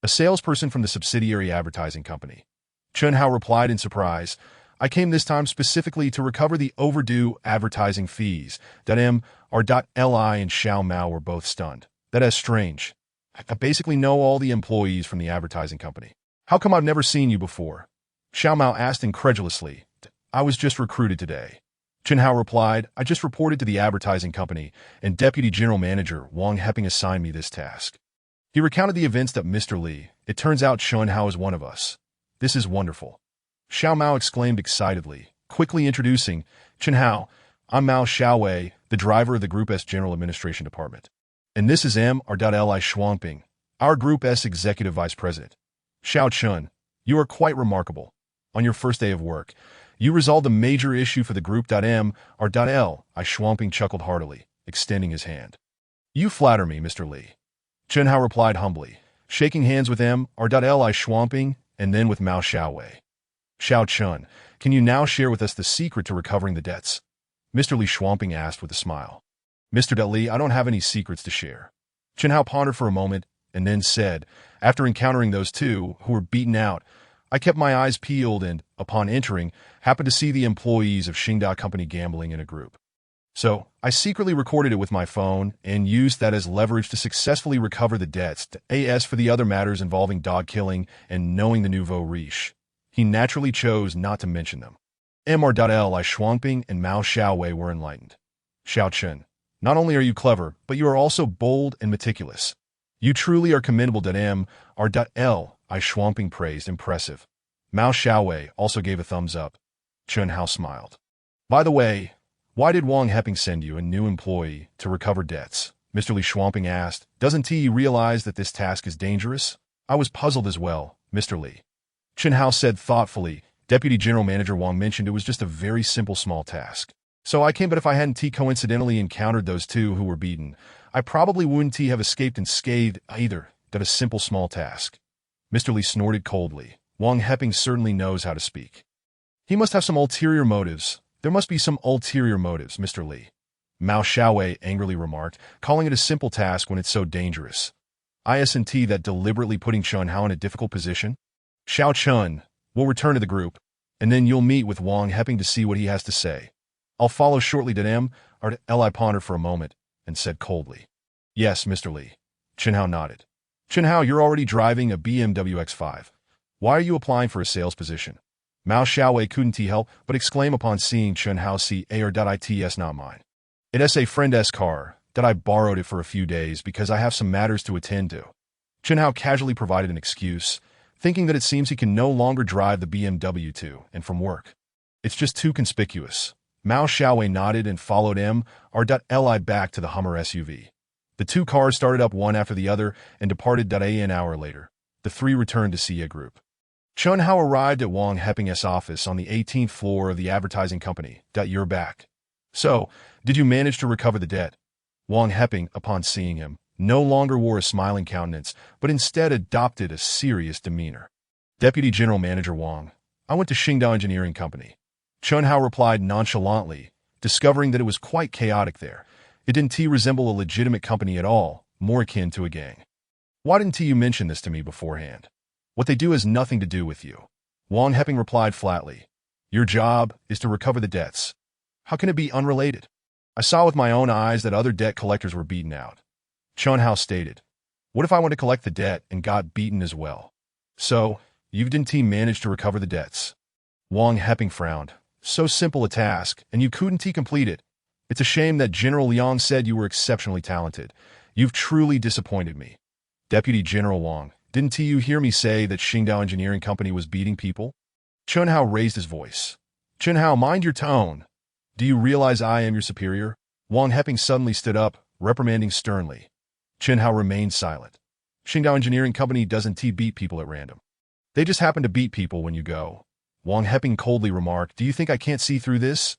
A salesperson from the subsidiary advertising company. Chun Hao replied in surprise, I came this time specifically to recover the overdue advertising fees. Li and Xiao Mao were both stunned. That is strange. I basically know all the employees from the advertising company. How come I've never seen you before? Xiao Mao asked incredulously. I was just recruited today. Chun Hao replied, I just reported to the advertising company, and Deputy General Manager Wang Heping assigned me this task. He recounted the events that Mr. Li. It turns out Chun Hao is one of us. This is wonderful. Xiao Mao exclaimed excitedly, quickly introducing, Chun Hao, I'm Mao Xiaowei, the driver of the Group S General Administration Department. And this is Li Shuangping, our Group S Executive Vice President. Xiao Chun, you are quite remarkable. On your first day of work, you resolved a major issue for the Group. Li Shuangping chuckled heartily, extending his hand. You flatter me, Mr. Li. Chun Hao replied humbly, shaking hands with Li Shuangping and then with Mao Xiaowei. Xiao Chun, can you now share with us the secret to recovering the debts? Mr. Li Shuangping asked with a smile. Mr. Li, I don't have any secrets to share. Chun Hao pondered for a moment and then said, after encountering those two who were beaten out, I kept my eyes peeled and, upon entering, happened to see the employees of Xingda Company gambling in a group. So, I secretly recorded it with my phone and used that as leverage to successfully recover the debts, as for the other matters involving dog killing and knowing the nouveau riche. He naturally chose not to mention them. Li Shuangping and Mao Xiaowei were enlightened. Xiao Chun, not only are you clever, but you are also bold and meticulous. You truly are commendable. Li Shuangping praised, impressive. Mao Xiaowei also gave a thumbs up. Chun Hao smiled. By the way, why did Wang Heping send you, a new employee, to recover debts? Mr. Li Shuangping asked. Doesn't he realize that this task is dangerous? I was puzzled as well, Mr. Li. Chun Hao said thoughtfully. Deputy General Manager Wang mentioned it was just a very simple small task. So I came, but if I hadn't coincidentally encountered those two who were beaten, I probably wouldn't have escaped unscathed either. That a simple small task. Mr. Li snorted coldly. Wang Heping certainly knows how to speak. He must have some ulterior motives. There must be some ulterior motives, Mr. Li. Mao Xiaowei angrily remarked, calling it a simple task when it's so dangerous. Isn't that deliberately putting Chun Hao in a difficult position? Xiao Chun, we'll return to the group, and then you'll meet with Wang Heping to see what he has to say. I'll follow shortly. Li pondered for a moment and said coldly. Yes, Mr. Li. Chun Hao nodded. Chun Hao, you're already driving a BMW X5. Why are you applying for a sales position? Mao Xiaowei couldn't help but exclaim upon seeing Chun Hao see it's not mine. It's a friend's car, that I borrowed it for a few days because I have some matters to attend to. Chun Hao casually provided an excuse, thinking that it seems he can no longer drive the BMW to and from work. It's just too conspicuous. Mao Xiaowei nodded and followed Li back to the Hummer SUV. The two cars started up one after the other and departed. An hour later, the three returned to Xia Group. Chun Hao arrived at Wang Heping's office on the 18th floor of the advertising company. You're back. So, did you manage to recover the debt? Wang Heping, upon seeing him, no longer wore a smiling countenance, but instead adopted a serious demeanor. Deputy General Manager Wang, I went to Xingda Engineering Company. Chun Hao replied nonchalantly, discovering that it was quite chaotic there. It didn't resemble a legitimate company at all, more akin to a gang. Why didn't you mention this to me beforehand? What they do has nothing to do with you. Wang Heping replied flatly. Your job is to recover the debts. How can it be unrelated? I saw with my own eyes that other debt collectors were beaten out. Chun Hao stated. What if I went to collect the debt and got beaten as well? So, you didn't manage to recover the debts. Wang Heping frowned. So simple a task, and you couldn't complete it. It's a shame that General Liang said you were exceptionally talented. You've truly disappointed me. Deputy General Wang, didn't you hear me say that Xingda Engineering Company was beating people? Chun Hao raised his voice. Chun Hao, mind your tone. Do you realize I am your superior? Wang Heping suddenly stood up, reprimanding sternly. Chun Hao remained silent. Xingda Engineering Company doesn't beat people at random. They just happen to beat people when you go. Wang Heping coldly remarked, do you think I can't see through this?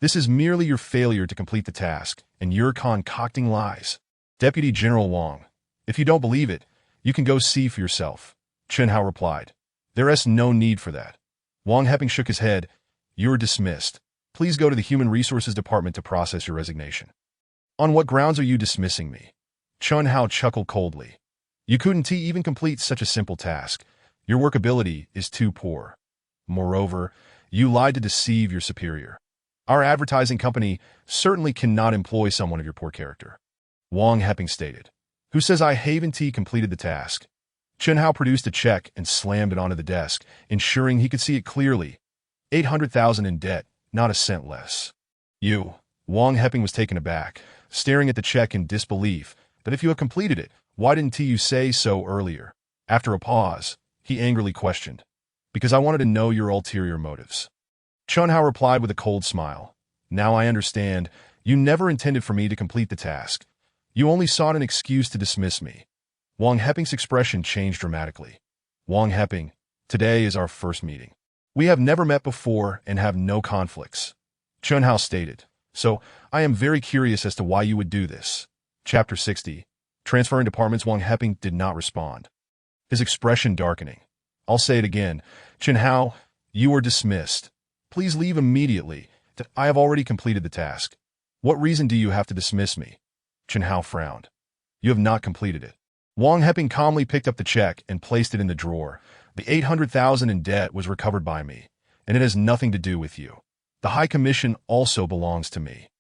This is merely your failure to complete the task, and you're concocting lies. Deputy General Wang, if you don't believe it, you can go see for yourself. Chun Hao replied. There is no need for that. Wang Heping shook his head. You're dismissed. Please go to the Human Resources Department to process your resignation. On what grounds are you dismissing me? Chun Hao chuckled coldly. You couldn't even complete such a simple task. Your workability is too poor. Moreover, you lied to deceive your superior. Our advertising company certainly cannot employ someone of your poor character. Wang Heping stated. Who says I haven't completed the task? Chen Hao produced a check and slammed it onto the desk, ensuring he could see it clearly. 800,000 in debt, not a cent less. You. Wang Heping was taken aback, staring at the check in disbelief. But if you have completed it, why didn't you say so earlier? After a pause, he angrily questioned. Because I wanted to know your ulterior motives. Chen Hao replied with a cold smile. Now I understand. You never intended for me to complete the task. You only sought an excuse to dismiss me. Wang Heping's expression changed dramatically. Wang Heping, today is our first meeting. We have never met before and have no conflicts. Chen Hao stated. So, I am very curious as to why you would do this. Chapter 60. Transferring departments. Wang Heping did not respond. His expression darkening. I'll say it again. Chen Hao, you are dismissed. Please leave immediately. I have already completed the task. What reason do you have to dismiss me? Chen Hao frowned. You have not completed it. Wang Heping calmly picked up the check and placed it in the drawer. The 800,000 in debt was recovered by me, and it has nothing to do with you. The high commission also belongs to me.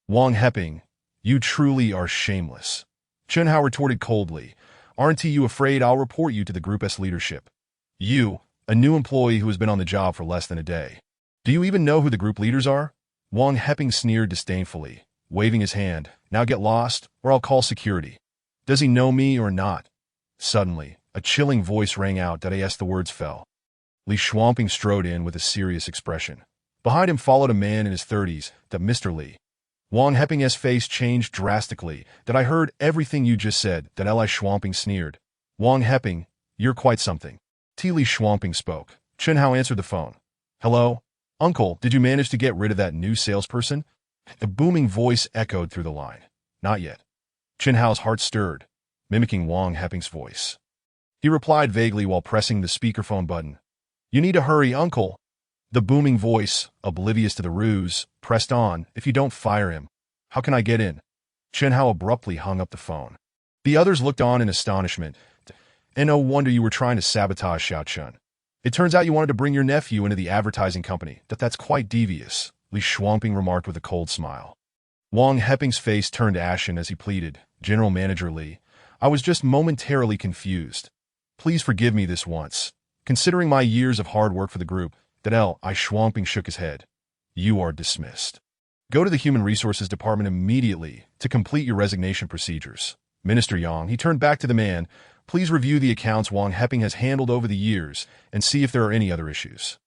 Wang Heping, you truly are shameless. Chen Hao retorted coldly. Aren't you afraid I'll report you to the group's leadership? You, a new employee who has been on the job for less than a day. Do you even know who the group leaders are? Wang Heping sneered disdainfully, waving his hand. Now get lost, or I'll call security. Does he know me or not? Suddenly, a chilling voice rang out as the words fell. Li Shuangping strode in with a serious expression. Behind him followed a man in his 30s, Mr. Li. Wang Heping's face changed drastically. I heard everything you just said, Li Shuangping sneered. Wang Heping, you're quite something. Li Shuangping spoke. Chen Hao answered the phone. Hello? Uncle, did you manage to get rid of that new salesperson? A booming voice echoed through the line. Not yet. Chen Hao's heart stirred, mimicking Wang Heping's voice. He replied vaguely while pressing the speakerphone button. You need to hurry, Uncle. The booming voice, oblivious to the ruse, pressed on. If you don't fire him, how can I get in? Chen Hao abruptly hung up the phone. The others looked on in astonishment. And no wonder you were trying to sabotage Xiao Chun. It turns out you wanted to bring your nephew into the advertising company. That's quite devious, Li Shuangping remarked with a cold smile. Wang Heping's face turned ashen as he pleaded. General Manager Li, I was just momentarily confused. Please forgive me this once. Considering my years of hard work for the group, Li Shuangping shook his head. You are dismissed. Go to the Human Resources Department immediately to complete your resignation procedures. Minister Yang, he turned back to the man. Please review the accounts Wang Heping has handled over the years and see if there are any other issues.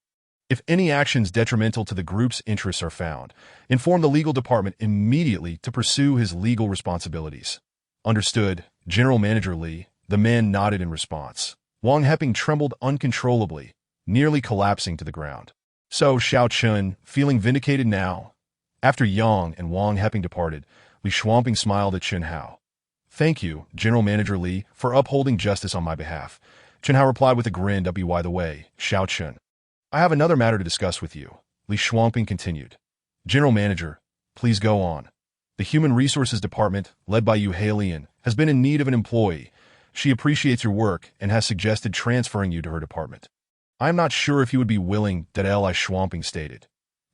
If any actions detrimental to the group's interests are found, inform the legal department immediately to pursue his legal responsibilities. Understood, General Manager Li. The man nodded in response. Wang Heping trembled uncontrollably, nearly collapsing to the ground. So Xiao Chun, feeling vindicated now. After Yang and Wang Heping departed, Li Shuangping smiled at Chen Hao. Thank you, General Manager Li, for upholding justice on my behalf. Chen Hao replied with a grin. By the way, Xiao Chun, I have another matter to discuss with you. Li Shuangping continued. General Manager, please go on. The Human Resources Department, led by Yu Halian, has been in need of an employee. She appreciates your work and has suggested transferring you to her department. I am not sure if you would be willing, Li Shuangping stated.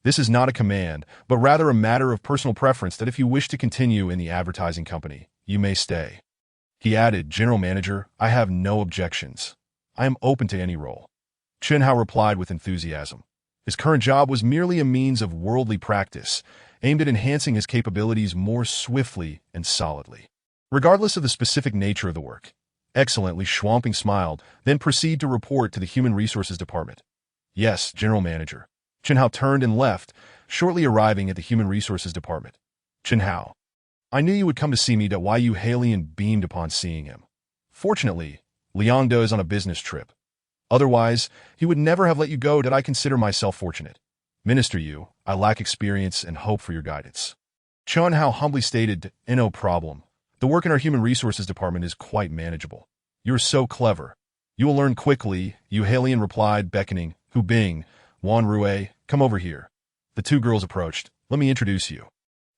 This is not a command, but rather a matter of personal preference that if you wish to continue in the advertising company, you may stay. He added, General Manager, I have no objections. I am open to any role. Chen Hao replied with enthusiasm. His current job was merely a means of worldly practice, aimed at enhancing his capabilities more swiftly and solidly. Regardless of the specific nature of the work. Excellently, Shuangping smiled, then proceeded to report to the Human Resources Department. Yes, General Manager. Chen Hao turned and left, shortly arriving at the Human Resources Department. Chen Hao. I knew you would come to see me. Why Yu Halian beamed upon seeing him. Fortunately, Liang Da is on a business trip. Otherwise, he would never have let you go. I consider myself fortunate. Minister Yu, I lack experience and hope for your guidance. Chen Hao humbly stated, no problem. The work in our Human Resources Department is quite manageable. You're so clever. You will learn quickly, Yu Halian replied, beckoning. Hu Bing, Wan Rui, come over here. The two girls approached. Let me introduce you.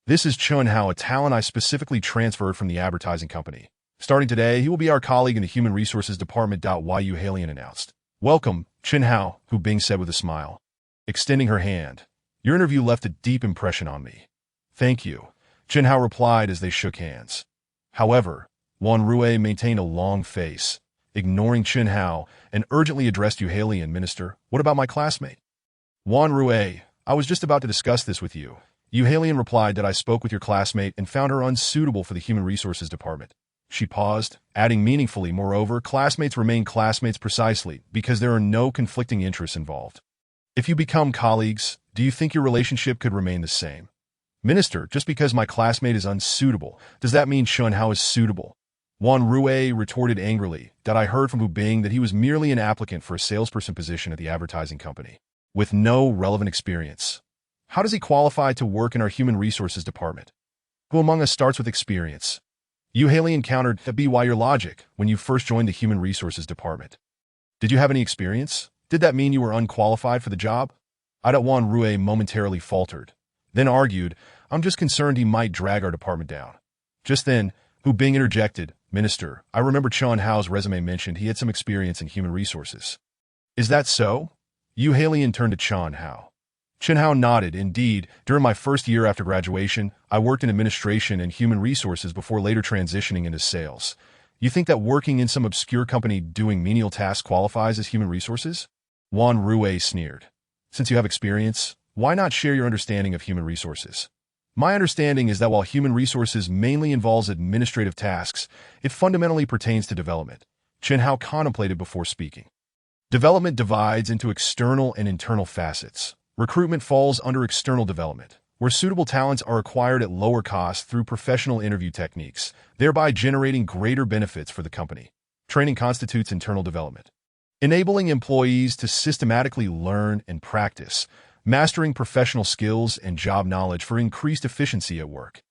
This is Chen Hao, a talent I specifically transferred from the advertising company. Starting today, he will be our colleague in the Human Resources Department. Yu Halian announced. Welcome, Chen Hao, Hu Bing said with a smile, extending her hand. Your interview left a deep impression on me. Thank you, Chen Hao replied as they shook hands. However, Wan Rui maintained a long face, ignoring Chen Hao, and urgently addressed Yu Halian. Minister, what about my classmate? Wan Rui, I was just about to discuss this with you. Yu Halian replied that I spoke with your classmate and found her unsuitable for the Human Resources Department. She paused, adding meaningfully, moreover, classmates remain classmates precisely because there are no conflicting interests involved. If you become colleagues, do you think your relationship could remain the same? Minister, just because my classmate is unsuitable, does that mean Chen Hao is suitable? Wan Rui retorted angrily that I heard from Hu Bing that he was merely an applicant for a salesperson position at the advertising company, with no relevant experience. How does he qualify to work in our Human Resources Department? Who among us starts with experience? Yu Halian countered that be why your logic when you first joined the Human Resources Department. Did you have any experience? Did that mean you were unqualified for the job? Wan Rui momentarily faltered, then argued, I'm just concerned he might drag our department down. Just then, Hu Bing interjected, Minister, I remember Chen Hao's resume mentioned he had some experience in human resources. Is that so? Yu Halian turned to Chen Hao. Chen Hao nodded. Indeed, during my first year after graduation, I worked in administration and human resources before later transitioning into sales. You think that working in some obscure company doing menial tasks qualifies as human resources? Wan Rui sneered. Since you have experience, why not share your understanding of human resources? My understanding is that while human resources mainly involves administrative tasks, it fundamentally pertains to development. Chen Hao contemplated before speaking. Development divides into external and internal facets. Recruitment falls under external development, where suitable talents are acquired at lower cost through professional interview techniques, thereby generating greater benefits for the company. Training constitutes internal development, enabling employees to systematically learn and practice, mastering professional skills and job knowledge for increased efficiency at work.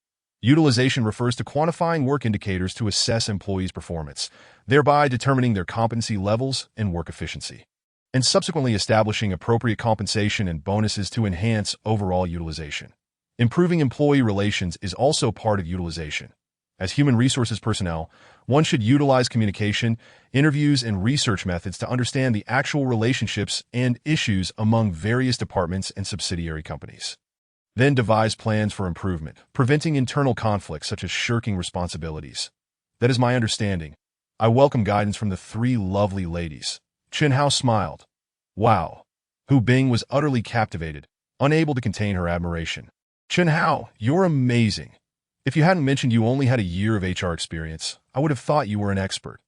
Utilization refers to quantifying work indicators to assess employees' performance, thereby determining their competency levels and work efficiency, and subsequently establishing appropriate compensation and bonuses to enhance overall utilization. Improving employee relations is also part of utilization. As human resources personnel, one should utilize communication, interviews, and research methods to understand the actual relationships and issues among various departments and subsidiary companies. Then devise plans for improvement, preventing internal conflicts such as shirking responsibilities. That is my understanding. I welcome guidance from the three lovely ladies. Chen Hao smiled. Wow. Hu Bing was utterly captivated, unable to contain her admiration. Chen Hao, you're amazing. If you hadn't mentioned you only had a year of HR experience, I would have thought you were an expert.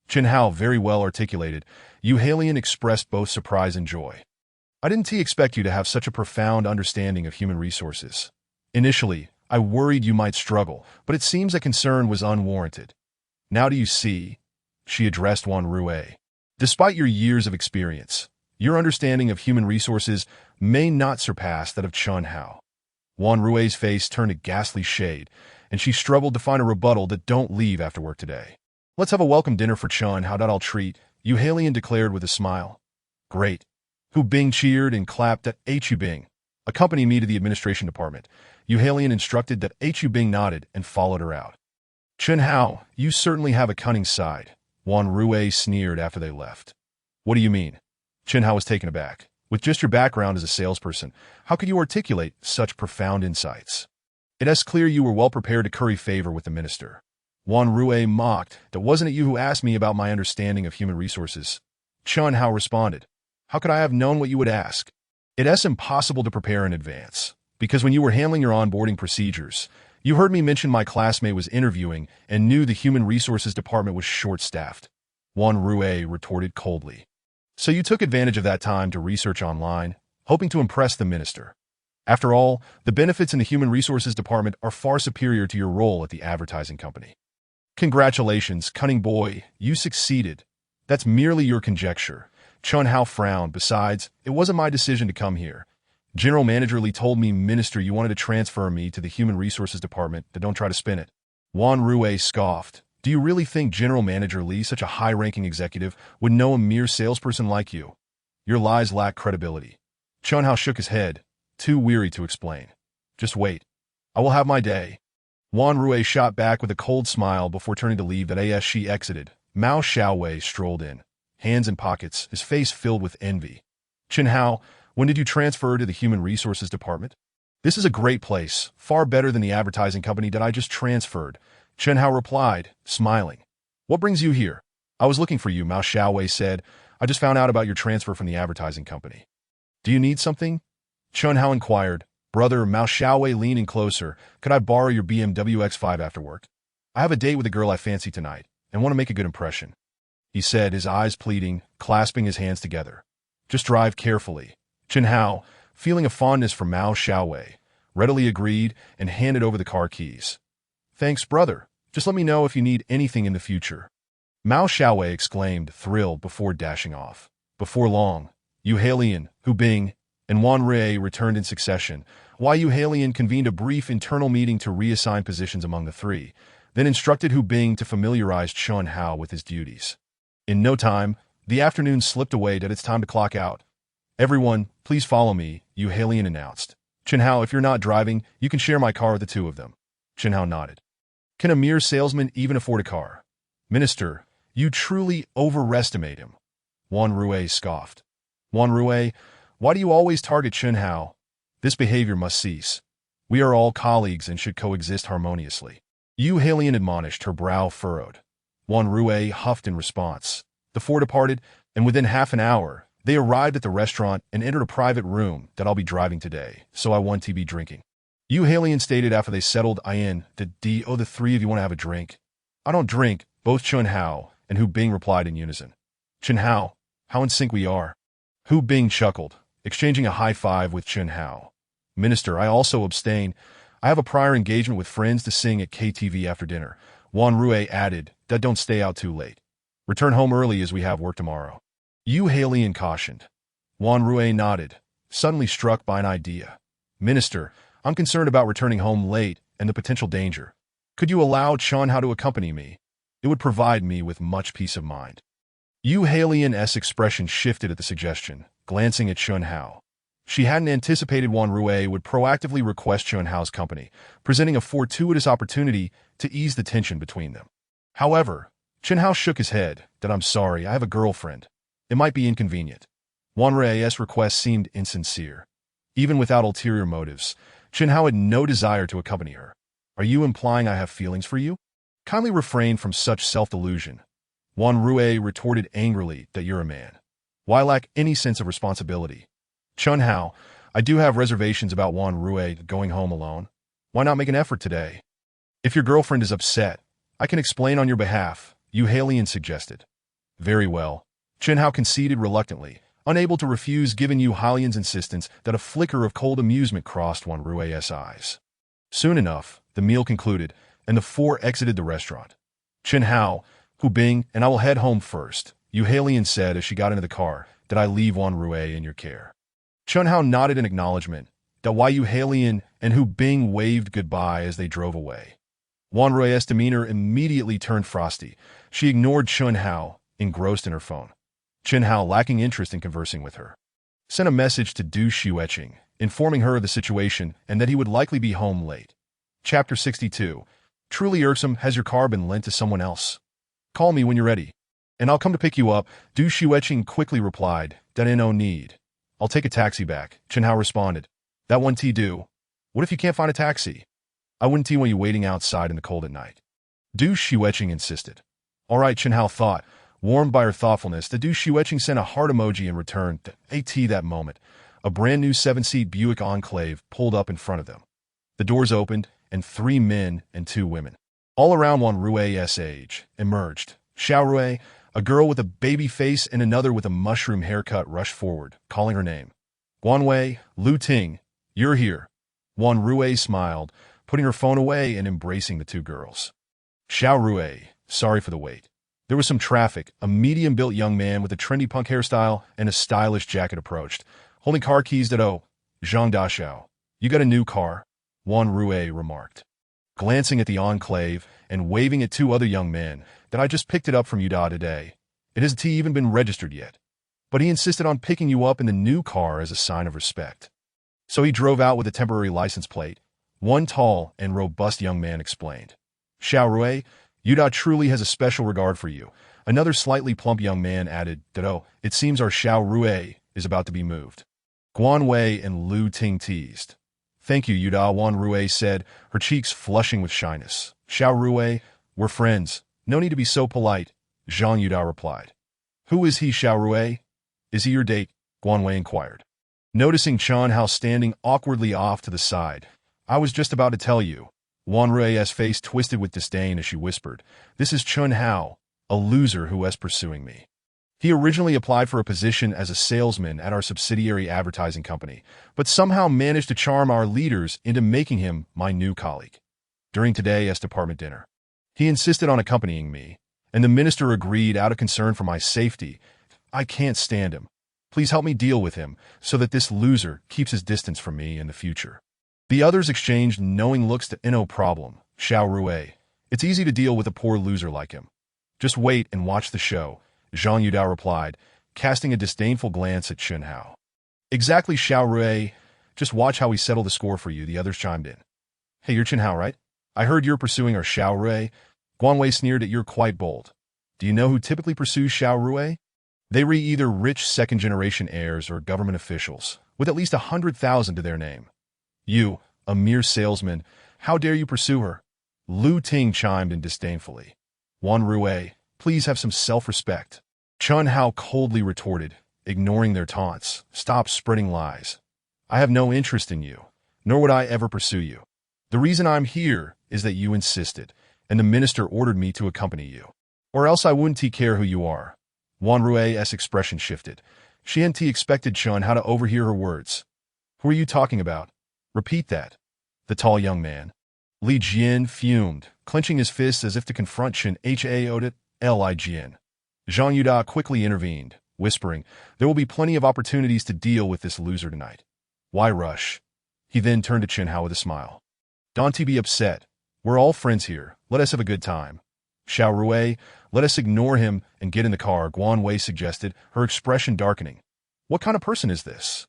Chen Hao very well articulated. Yu Halian expressed both surprise and joy. I didn't expect you to have such a profound understanding of human resources. Initially, I worried you might struggle, but it seems that concern was unwarranted. Now do you see? She addressed Wan Rui. Despite your years of experience, your understanding of human resources may not surpass that of Chen Hao. Wan Rui's face turned a ghastly shade, and she struggled to find a rebuttal that don't leave after work today. Let's have a welcome dinner for Chen Hao that I'll treat, Yu Halian declared with a smile. Great. Hu Bing cheered and clapped at Hu Bing. Accompany me to the administration department. Yu Halian instructed that Hu Bing nodded and followed her out. Chen Hao, you certainly have a cunning side, Wan Rui sneered after they left. What do you mean? Chen Hao was taken aback. With just your background as a salesperson, how could you articulate such profound insights? It is clear you were well prepared to curry favor with the minister. Wan Rui mocked. That wasn't it you who asked me about my understanding of human resources? Chen Hao responded. How could I have known what you would ask? It is impossible to prepare in advance, because when you were handling your onboarding procedures, you heard me mention my classmate was interviewing and knew the Human Resources Department was short-staffed. Wan Rui retorted coldly. So you took advantage of that time to research online, hoping to impress the minister. After all, the benefits in the Human Resources Department are far superior to your role at the advertising company. Congratulations, cunning boy, you succeeded. That's merely your conjecture. Chen Hao frowned. Besides, it wasn't my decision to come here. General Manager Li told me, Minister, you wanted to transfer me to the Human Resources Department, but don't try to spin it. Wan Rui scoffed. Do you really think General Manager Li, such a high-ranking executive, would know a mere salesperson like you? Your lies lack credibility. Chen Hao shook his head, too weary to explain. Just wait. I will have my day. Wan Rui shot back with a cold smile before turning to leave. That as she exited, Mao Xiaowei strolled in, hands in pockets, his face filled with envy. Chen Hao, when did you transfer to the Human Resources Department? This is a great place, far better than the advertising company that I just transferred, Chen Hao replied, smiling. What brings you here? I was looking for you, Mao Xiaowei said. I just found out about your transfer from the advertising company. Do you need something? Chen Hao inquired. Brother, Mao Xiaowei leaned in closer. Could I borrow your BMW X5 after work? I have a date with a girl I fancy tonight and want to make a good impression, he said, his eyes pleading, clasping his hands together. Just drive carefully. Chen Hao, feeling a fondness for Mao Xiaowei, readily agreed and handed over the car keys. Thanks, brother. Just let me know if you need anything in the future. Mao Xiaowei exclaimed, thrilled, before dashing off. Before long, Yu Halian, Hu Bing, and Wan Rui returned in succession, while Yu Halian convened a brief internal meeting to reassign positions among the three, then instructed Hu Bing to familiarize Chen Hao with his duties. In no time, the afternoon slipped away that it's time to clock out. Everyone, please follow me, Yu Halian announced. Chen Hao, if you're not driving, you can share my car with the two of them. Chen Hao nodded. Can a mere salesman even afford a car? Minister, you truly overestimate him. Wan Rui scoffed. Wan Rui, why do you always target Chen Hao? This behavior must cease. We are all colleagues and should coexist harmoniously. Yu Halian admonished, her brow furrowed. Wan Rui huffed in response. The four departed, and within half an hour, they arrived at the restaurant and entered a private room that I'll be driving today, so I want to be drinking. Yu Halian stated after they settled in, the three of you want to have a drink? I don't drink, both Chen Hao and Hu Bing replied in unison. Chen Hao, how in sync we are. Hu Bing chuckled, exchanging a high five with Chen Hao. Minister, I also abstain. I have a prior engagement with friends to sing at KTV after dinner. Wan Rui added, that don't stay out too late. Return home early as we have work tomorrow. Yu Halian cautioned. Wan Rui nodded, suddenly struck by an idea. Minister, I'm concerned about returning home late and the potential danger. Could you allow Chen Hao to accompany me? It would provide me with much peace of mind. Yu Halian's expression shifted at the suggestion, glancing at Chen Hao. She hadn't anticipated Wan Rui would proactively request Chen Hao's company, presenting a fortuitous opportunity to ease the tension between them. However, Chen Hao shook his head. That I'm sorry, I have a girlfriend. It might be inconvenient. Wan Rui's request seemed insincere. Even without ulterior motives, Chen Hao had no desire to accompany her. Are you implying I have feelings for you? Kindly refrain from such self-delusion. Wan Rui retorted angrily that you're a man. Why lack any sense of responsibility? Chen Hao, I do have reservations about Wan Rui going home alone. Why not make an effort today? If your girlfriend is upset, I can explain on your behalf, Yu Halian suggested. Very well. Chen Hao conceded reluctantly, unable to refuse given Yu Halian's insistence that a flicker of cold amusement crossed Wan Rui's eyes. Soon enough, the meal concluded, and the four exited the restaurant. Chen Hao, Hu Bing, and I will head home first, Yu Halian said as she got into the car. Did I leave Wan Rui in your care? Chen Hao nodded in acknowledgement, that why Yu Halian and Hu Bing waved goodbye as they drove away. Wan Rui's demeanor immediately turned frosty. She ignored Chen Hao, engrossed in her phone. Chen Hao, lacking interest in conversing with her, sent a message to Du Xueqing, informing her of the situation and that he would likely be home late. Chapter 62. Truly irksome, has your car been lent to someone else? Call me when you're ready, and I'll come to pick you up, Du Xueqing quickly replied. That ain't no need. I'll take a taxi back, Chen Hao responded. That one tea do. What if you can't find a taxi? I wouldn't tea when you waiting outside in the cold at night. Du Xueqing insisted. All right, Chen Hao thought. Warmed by her thoughtfulness, the Du Xueqing sent a heart emoji in return. That moment, a brand new 7-seat Buick Enclave pulled up in front of them. The doors opened, and 3 men and 2 women, all around Wan Rui's age, emerged. Xiao Rui, a girl with a baby face and another with a mushroom haircut, rushed forward, calling her name. Guanwei, Lu Ting, you're here. Wan Rui smiled, putting her phone away and embracing the 2 girls. Xiao Rui, sorry for the wait. There was some traffic. A medium-built young man with a trendy punk hairstyle and a stylish jacket approached, holding car keys that Zhang Daxiao. You got a new car? Wan Rui remarked, glancing at the Enclave and waving at 2 other young men. That I just picked it up from Yuda today. It hasn't even been registered yet. But he insisted on picking you up in the new car as a sign of respect. So he drove out with a temporary license plate. One tall and robust young man explained. Xiao Rui, Yuda truly has a special regard for you. Another slightly plump young man added, Dado, it seems our Xiao Rui is about to be moved. Guan Wei and Lu Ting teased. Thank you, Yuda, Wan Rui said, her cheeks flushing with shyness. Xiao Rui, we're friends. No need to be so polite, Zhang Yuda replied. Who is he, Xiao Rui? Is he your date? Guan Wei inquired. Noticing Chen Hao standing awkwardly off to the side. I was just about to tell you. Wan Rui's face twisted with disdain as she whispered, This is Chen Hao, a loser who is pursuing me. He originally applied for a position as a salesman at our subsidiary advertising company, but somehow managed to charm our leaders into making him my new colleague. During today's department dinner, he insisted on accompanying me, and the minister agreed out of concern for my safety. I can't stand him. Please help me deal with him so that this loser keeps his distance from me in the future. The others exchanged knowing looks to no problem. Xiao Rui. It's easy to deal with a poor loser like him. Just wait and watch the show, Zhang Yudao replied, casting a disdainful glance at Chen Hao. Exactly, Xiao Rui. Just watch how we settle the score for you, the others chimed in. Hey, you're Chen Hao, right? I heard you're pursuing our Xiao Rui. Guan Wei sneered at you're quite bold. Do you know who typically pursues Xiao Rui? They were either rich second-generation heirs or government officials, with at least 100,000 to their name. You, a mere salesman, how dare you pursue her? Lu Ting chimed in disdainfully. Wan Rui, please have some self-respect. Chen Hao coldly retorted, ignoring their taunts. Stop spreading lies. I have no interest in you, nor would I ever pursue you. The reason I'm here is that you insisted, and the minister ordered me to accompany you. Or else I wouldn't care who you are. Wan Rui's expression shifted. She hadn't expected Chen Hao to overhear her words. Who are you talking about? Repeat that. The tall young man. Li Jian fumed, clenching his fists as if to confront Chen Hao. Li Jian. Zhang Yuda quickly intervened, whispering, There will be plenty of opportunities to deal with this loser tonight. Why rush? He then turned to Chen Hao with a smile. Don't be upset. We're all friends here. Let us have a good time. Xiao Rui, let us ignore him and get in the car, Guan Wei suggested, her expression darkening. What kind of person is this?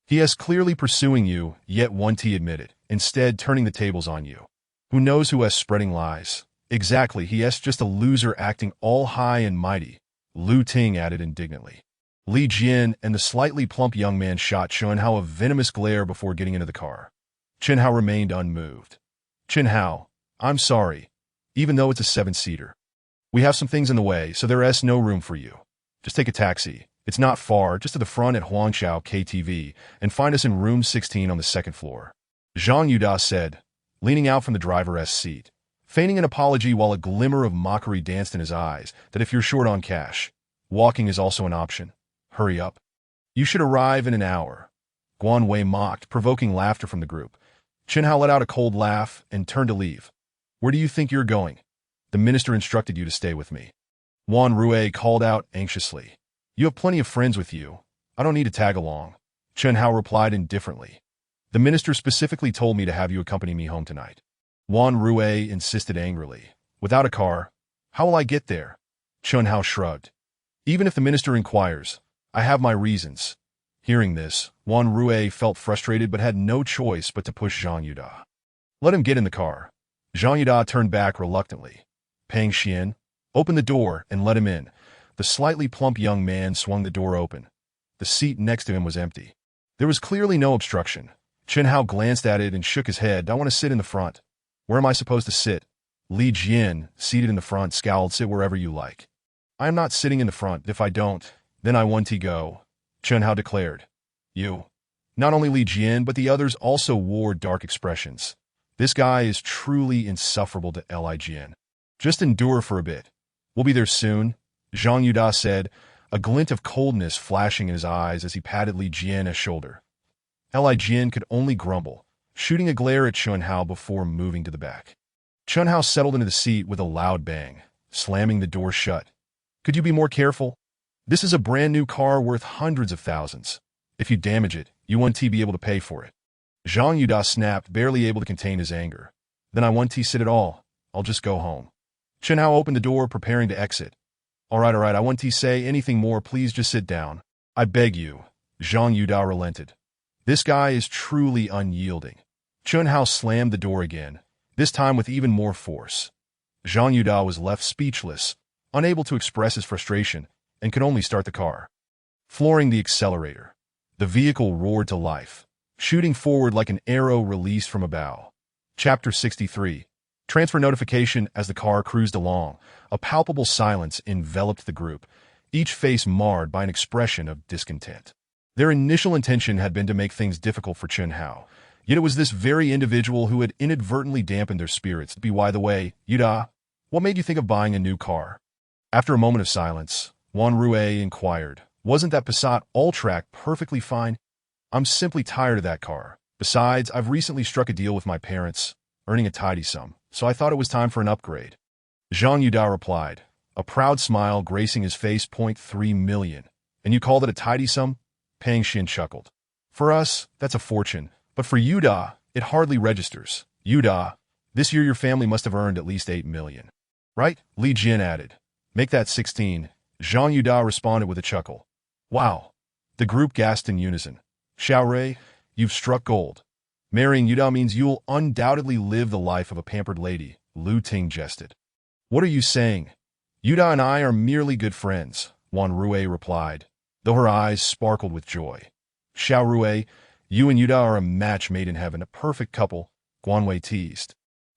He is clearly pursuing you, yet won't admit, instead turning the tables on you. Who knows who is spreading lies? Exactly, he is just a loser acting all high and mighty, Lu Ting added indignantly. Li Jian and the slightly plump young man shot Chen Hao a venomous glare before getting into the car. Chen Hao remained unmoved. Chen Hao, I'm sorry, even though it's a 7-seater. We have some things in the way, so there is no room for you. Just take a taxi. It's not far, just to the front at Huangqiao KTV, and find us in room 16 on the second floor. Zhang Yuda said, leaning out from the driver's seat, feigning an apology while a glimmer of mockery danced in his eyes, that if you're short on cash, walking is also an option. Hurry up. You should arrive in an hour. Guan Wei mocked, provoking laughter from the group. Chen Hao let out a cold laugh and turned to leave. Where do you think you're going? The minister instructed you to stay with me. Wan Rui called out anxiously. You have plenty of friends with you. I don't need to tag along. Chen Hao replied indifferently. The minister specifically told me to have you accompany me home tonight. Wan Rui insisted angrily. Without a car, how will I get there? Chen Hao shrugged. Even if the minister inquires, I have my reasons. Hearing this, Wan Rui felt frustrated but had no choice but to push Zhang Yuda. Let him get in the car. Zhang Yuda turned back reluctantly. Pang Xian, open the door and let him in. The slightly plump young man swung the door open. The seat next to him was empty. There was clearly no obstruction. Chen Hao glanced at it and shook his head. I want to sit in the front. Where am I supposed to sit? Li Jian, seated in the front, scowled. Sit wherever you like. I am not sitting in the front. If I don't, then I want to go, Chen Hao declared. You. Not only Li Jian, but the others also wore dark expressions. This guy is truly insufferable to Li Jian. Just endure for a bit. We'll be there soon, Zhang Yuda said, a glint of coldness flashing in his eyes as he patted Li Jian's shoulder. Li Jian could only grumble, shooting a glare at Chen Hao before moving to the back. Chen Hao settled into the seat with a loud bang, slamming the door shut. Could you be more careful? This is a brand new car worth hundreds of thousands. If you damage it, you won't be able to pay for it. Zhang Yuda snapped, barely able to contain his anger. Then I won't sit at all. I'll just go home. Chen Hao opened the door, preparing to exit. All right, I won't say anything more. Please just sit down. I beg you. Zhang Yuda relented. This guy is truly unyielding. Chun Hao slammed the door again, this time with even more force. Zhang Yuda was left speechless, unable to express his frustration, and could only start the car. Flooring the accelerator, the vehicle roared to life, shooting forward like an arrow released from a bow. Chapter 63. Transfer notification. As the car cruised along, a palpable silence enveloped the group, each face marred by an expression of discontent. Their initial intention had been to make things difficult for Chun Hao, yet it was this very individual who had inadvertently dampened their spirits. By the way, Yuda, what made you think of buying a new car? After a moment of silence, Wan Rue inquired, wasn't that Passat All-Track perfectly fine? I'm simply tired of that car. Besides, I've recently struck a deal with my parents, earning a tidy sum, so I thought it was time for an upgrade. Zhang Yuda replied, a proud smile gracing his face. $0.3 million. And you called it a tidy sum? Pang Xin chuckled. For us, that's a fortune, but for Yuda, it hardly registers. Yuda, this year your family must have earned at least $8 million. Right? Li Jin added. Make that 16. Zhang Yuda responded with a chuckle. Wow. The group gasped in unison. Xiaorui, you've struck gold. Marrying Yuda means you'll undoubtedly live the life of a pampered lady, Lu Ting jested. What are you saying? Yuda and I are merely good friends, Wan Rue replied, though her eyes sparkled with joy. Xiaorui, you and Yuda are a match made in heaven, a perfect couple, Guanwei teased.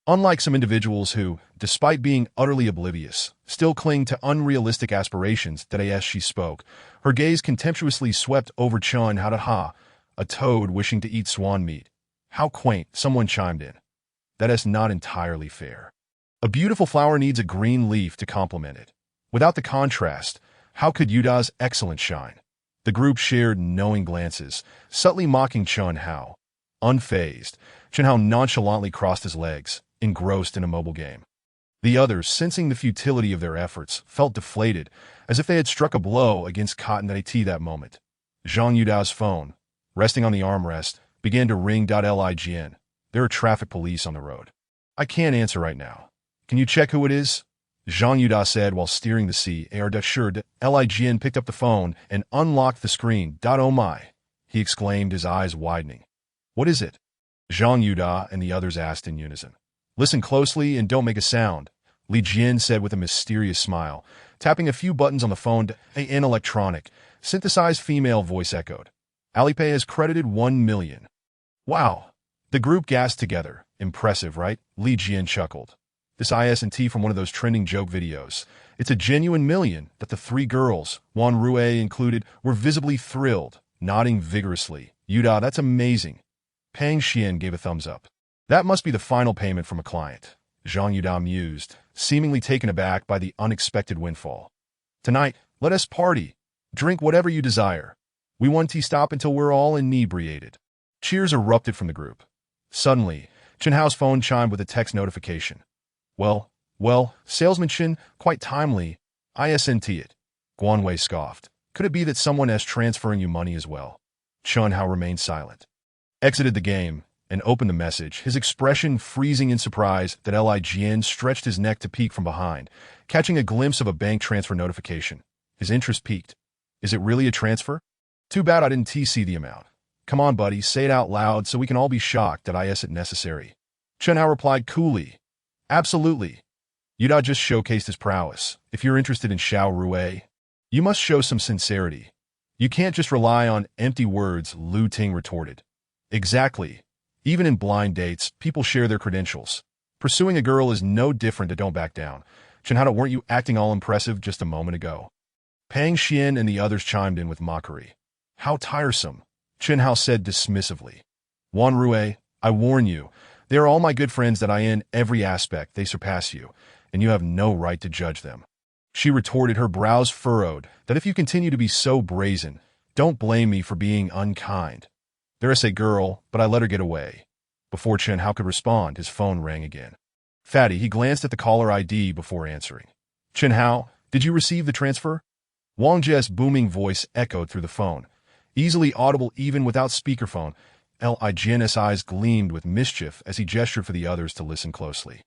Unlike some individuals who, despite being utterly oblivious, still cling to unrealistic aspirations, as she spoke, her gaze contemptuously swept over Chun Hao, a toad wishing to eat swan meat. How quaint, someone chimed in. That is not entirely fair. A beautiful flower needs a green leaf to complement it. Without the contrast, how could Yuda's excellence shine? The group shared knowing glances, subtly mocking Chun Hao. Unfazed, Chun Hao nonchalantly crossed his legs, engrossed in a mobile game. The others, sensing the futility of their efforts, felt deflated, as if they had struck a blow against cotton that moment. Zhang Yuda's phone, resting on the armrest, began to ring. Lign. There are traffic police on the road. I can't answer right now. Can you check who it is? Zhang Yuda said while steering the car. Sure. Lign picked up the phone and unlocked the screen. Oh my, he exclaimed, his eyes widening. What is it? Zhang Yuda and the others asked in unison. Listen closely and don't make a sound, Li Jin said with a mysterious smile, tapping a few buttons on the phone. An electronic, synthesized female voice echoed. Alipay has credited 1 million. Wow. The group gasped together. Impressive, right? Li Jin chuckled. This IS&T from one of those trending joke videos. It's a genuine million. That the three girls, Wan Rue included, were visibly thrilled, nodding vigorously. Yuda, that's amazing. Pang Xian gave a thumbs up. That must be the final payment from a client. Zhang Yuda mused, seemingly taken aback by the unexpected windfall. Tonight, let us party. Drink whatever you desire. We won't stop until we're all inebriated. Cheers erupted from the group. Suddenly, Chun Hao's phone chimed with a text notification. Well, salesman Chin, quite timely. ISNT it. Guanwei scoffed. Could it be that someone is transferring you money as well? Chun Hao remained silent. Exited the game and opened the message, his expression freezing in surprise. Lign stretched his neck to peek from behind, catching a glimpse of a bank transfer notification. His interest peaked. Is it really a transfer? Too bad I didn't see the amount. Come on, buddy, say it out loud so we can all be shocked that is it necessary. Chun Hao replied coolly. Absolutely. Yuda just showcased his prowess. If you're interested in Xiaorui, you must show some sincerity. You can't just rely on empty words, Lu Ting retorted. Exactly. Even in blind dates, people share their credentials. Pursuing a girl is no different. Don't back down. Chun Hao, weren't you acting all impressive just a moment ago? Pang Xian and the others chimed in with mockery. How tiresome, Chun Hao said dismissively. Wan Rue, I warn you, they are all my good friends that in every aspect they surpass you, and you have no right to judge them. She retorted, her brows furrowed, that if you continue to be so brazen, don't blame me for being unkind. There is a girl, but I let her get away. Before Chun Hao could respond, his phone rang again. Fatty, he glanced at the caller ID before answering. Chun Hao, did you receive the transfer? Wang Jie's booming voice echoed through the phone, easily audible even without speakerphone. Lign's eyes gleamed with mischief as he gestured for the others to listen closely.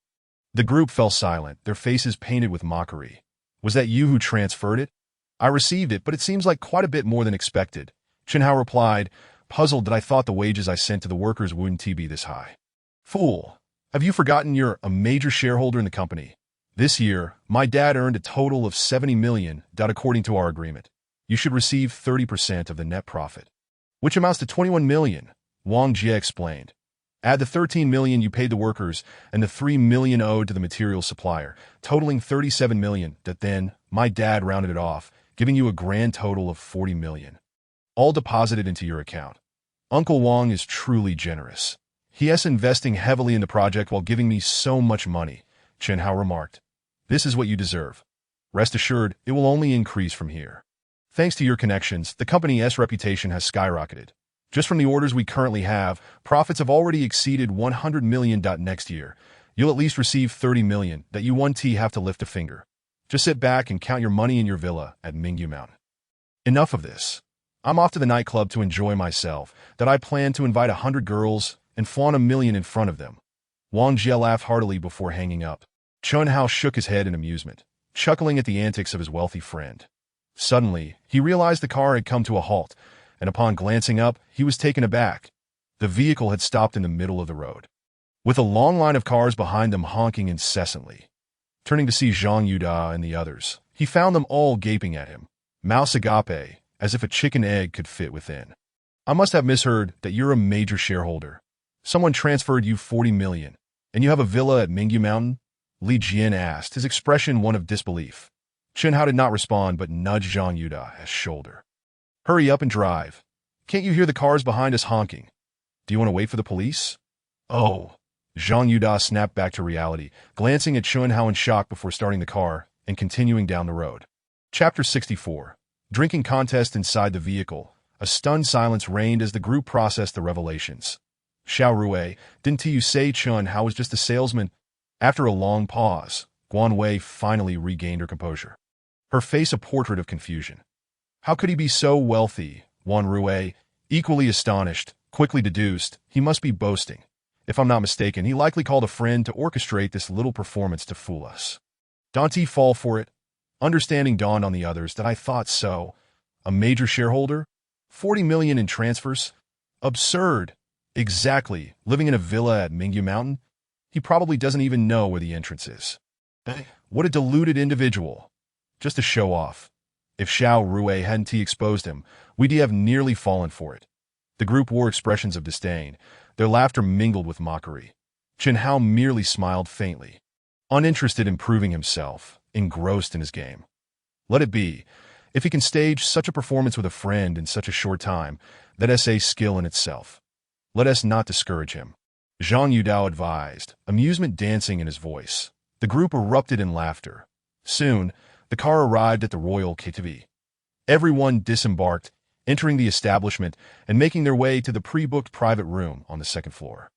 The group fell silent, their faces painted with mockery. Was that you who transferred it? I received it, but it seems like quite a bit more than expected. Chun Hao replied, puzzled that I thought the wages I sent to the workers wouldn't be this high. Fool, have you forgotten you're a major shareholder in the company? This year, my dad earned a total of 70 million, according to our agreement. You should receive 30% of the net profit, which amounts to 21 million, Wang Jie explained. Add the 13 million you paid the workers and the 3 million owed to the material supplier, totaling 37 million. Then, my dad rounded it off, giving you a grand total of 40 million. All deposited into your account. Uncle Wang is truly generous. He is investing heavily in the project while giving me so much money, Chen Hao remarked. This is what you deserve. Rest assured, it will only increase from here. Thanks to your connections, the company's reputation has skyrocketed. Just from the orders we currently have, profits have already exceeded 100 million. Next year, you'll at least receive 30 million that you won't have to lift a finger. Just sit back and count your money in your villa at Mingyu Mountain. Enough of this. I'm off to the nightclub to enjoy myself, that I plan to invite 100 girls and flaunt 1 million in front of them. Wang Jie laughed heartily before hanging up. Chen Hao shook his head in amusement, chuckling at the antics of his wealthy friend. Suddenly, he realized the car had come to a halt, and upon glancing up, he was taken aback. The vehicle had stopped in the middle of the road, with a long line of cars behind them honking incessantly. Turning to see Zhang Yuda and the others, he found them all gaping at him, mouse agape, as if a chicken egg could fit within. I must have misheard that you're a major shareholder. Someone transferred you 40 million, and you have a villa at Mingyu Mountain? Li Jian asked, his expression one of disbelief. Chen Hao did not respond but nudged Zhang Yuda's shoulder. Hurry up and drive. Can't you hear the cars behind us honking? Do you want to wait for the police? Oh. Zhang Yuda snapped back to reality, glancing at Chen Hao in shock before starting the car and continuing down the road. Chapter 64. Drinking contest inside the vehicle. A stunned silence reigned as the group processed the revelations. Xiao Rui, didn't you say Chen Hao was just a salesman? After a long pause, Guan Wei finally regained her composure, her face a portrait of confusion. How could he be so wealthy? Wan Rui, equally astonished, quickly deduced, he must be boasting. If I'm not mistaken, he likely called a friend to orchestrate this little performance to fool us. Don't he fall for it? Understanding dawned on the others that I thought so. A major shareholder? 40 million in transfers? Absurd. Exactly. Living in a villa at Mingyu Mountain? He probably doesn't even know where the entrance is. What a deluded individual. Just to show off. If Xiao Rui hadn't exposed him, we'd have nearly fallen for it. The group wore expressions of disdain. Their laughter mingled with mockery. Chen Hao merely smiled faintly, uninterested in proving himself, engrossed in his game. Let it be. If he can stage such a performance with a friend in such a short time, that's a skill in itself. Let us not discourage him. Zhang Yudao advised, amusement dancing in his voice. The group erupted in laughter. Soon, the car arrived at the Royal KTV. Everyone disembarked, entering the establishment and making their way to the pre-booked private room on the second floor.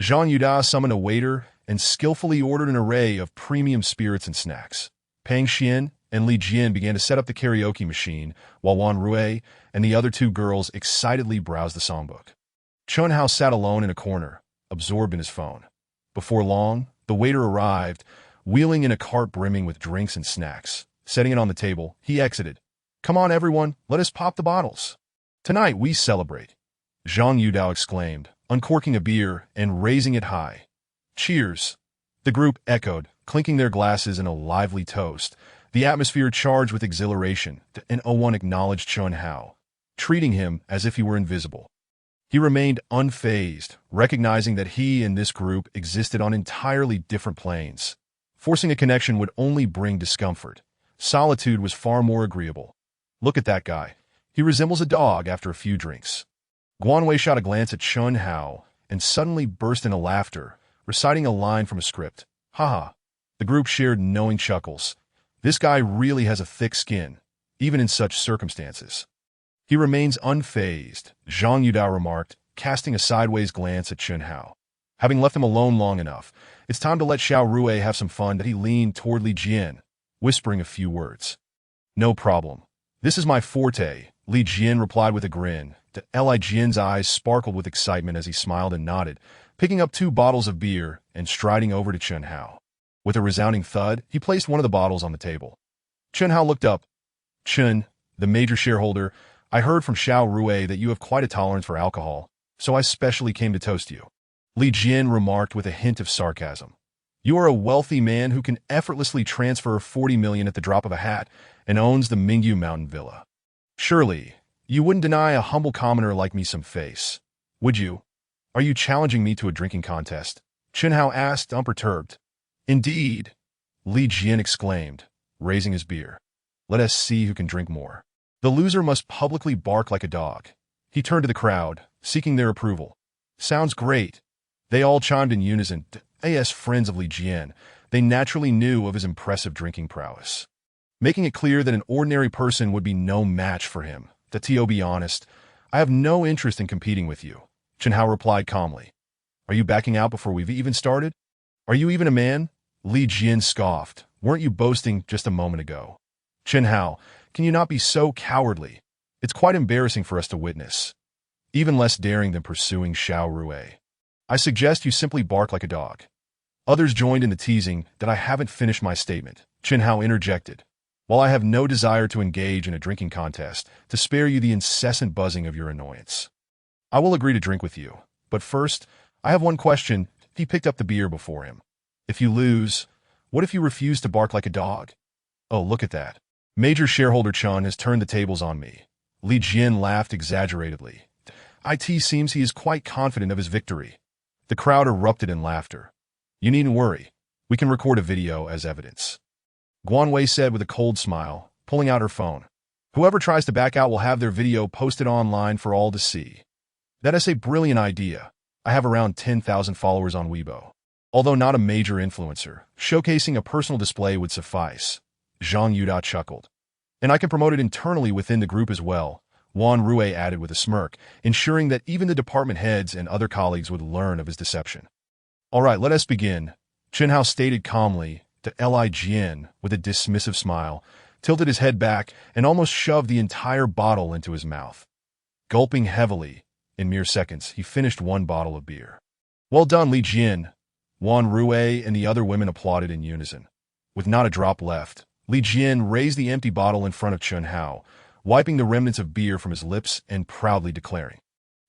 Zhang Yuda summoned a waiter and skillfully ordered an array of premium spirits and snacks. Pang Xian and Li Jian began to set up the karaoke machine, while Wan Rui and the other two girls excitedly browsed the songbook. Chen Hao sat alone in a corner, absorbed in his phone. Before long, the waiter arrived, wheeling in a cart brimming with drinks and snacks. Setting it on the table, he exited. Come on, everyone, let us pop the bottles. Tonight we celebrate. Zhang Yudao exclaimed, uncorking a beer and raising it high. Cheers. The group echoed, clinking their glasses in a lively toast, the atmosphere charged with exhilaration, and Owen acknowledged Chen Hao, treating him as if he were invisible. He remained unfazed, recognizing that he and this group existed on entirely different planes. Forcing a connection would only bring discomfort. Solitude was far more agreeable. Look at that guy. He resembles a dog after a few drinks. Guan Wei shot a glance at Chen Hao and suddenly burst into laughter, reciting a line from a script. Haha. The group shared knowing chuckles. This guy really has a thick skin, even in such circumstances. He remains unfazed, Zhang Yudao remarked, casting a sideways glance at Chen Hao. Having left him alone long enough, it's time to let Xiao Rui have some fun. That he leaned toward Li Jian, whispering a few words. No problem. This is my forte, Li Jian replied with a grin. Li Jian's eyes sparkled with excitement as he smiled and nodded, picking up 2 bottles of beer and striding over to Chen Hao. With a resounding thud, he placed one of the bottles on the table. Chen Hao looked up. Chen, the major shareholder, I heard from Xiao Rui that you have quite a tolerance for alcohol, so I specially came to toast you. Li Jian remarked with a hint of sarcasm. You are a wealthy man who can effortlessly transfer 40 million at the drop of a hat and owns the Mingyu Mountain Villa. Surely, you wouldn't deny a humble commoner like me some face, would you? Are you challenging me to a drinking contest? Chen Hao asked, unperturbed. Indeed, Li Jian exclaimed, raising his beer. Let us see who can drink more. The loser must publicly bark like a dog. He turned to the crowd, seeking their approval. Sounds great. They all chimed in unison. As friends of Li Jian, they naturally knew of his impressive drinking prowess, making it clear that an ordinary person would be no match for him. To be honest, I have no interest in competing with you, Chen Hao replied calmly. Are you backing out before we've even started? Are you even a man? Li Jian scoffed. Weren't you boasting just a moment ago? Chen Hao, can you not be so cowardly? It's quite embarrassing for us to witness. Even less daring than pursuing Xiao Rui. I suggest you simply bark like a dog. Others joined in the teasing that I haven't finished my statement. Chen Hao interjected. While I have no desire to engage in a drinking contest, to spare you the incessant buzzing of your annoyance, I will agree to drink with you. But first, I have one question. He picked up the beer before him. If you lose, what if you refuse to bark like a dog? Oh, look at that. Major shareholder Chun has turned the tables on me. Li Jian laughed exaggeratedly. It seems he is quite confident of his victory. The crowd erupted in laughter. You needn't worry. We can record a video as evidence. Guan Wei said with a cold smile, pulling out her phone. Whoever tries to back out will have their video posted online for all to see. That is a brilliant idea. I have around 10,000 followers on Weibo. Although not a major influencer, showcasing a personal display would suffice. Zhang Yuda chuckled. And I can promote it internally within the group as well, Wan Rui added with a smirk, ensuring that even the department heads and other colleagues would learn of his deception. All right, let us begin, Chen Hao stated calmly to Li Jian with a dismissive smile, tilted his head back, and almost shoved the entire bottle into his mouth. Gulping heavily, in mere seconds, he finished one bottle of beer. Well done, Li Jian. Wan Rui and the other women applauded in unison. With not a drop left, Li Jian raised the empty bottle in front of Chen Hao, wiping the remnants of beer from his lips and proudly declaring,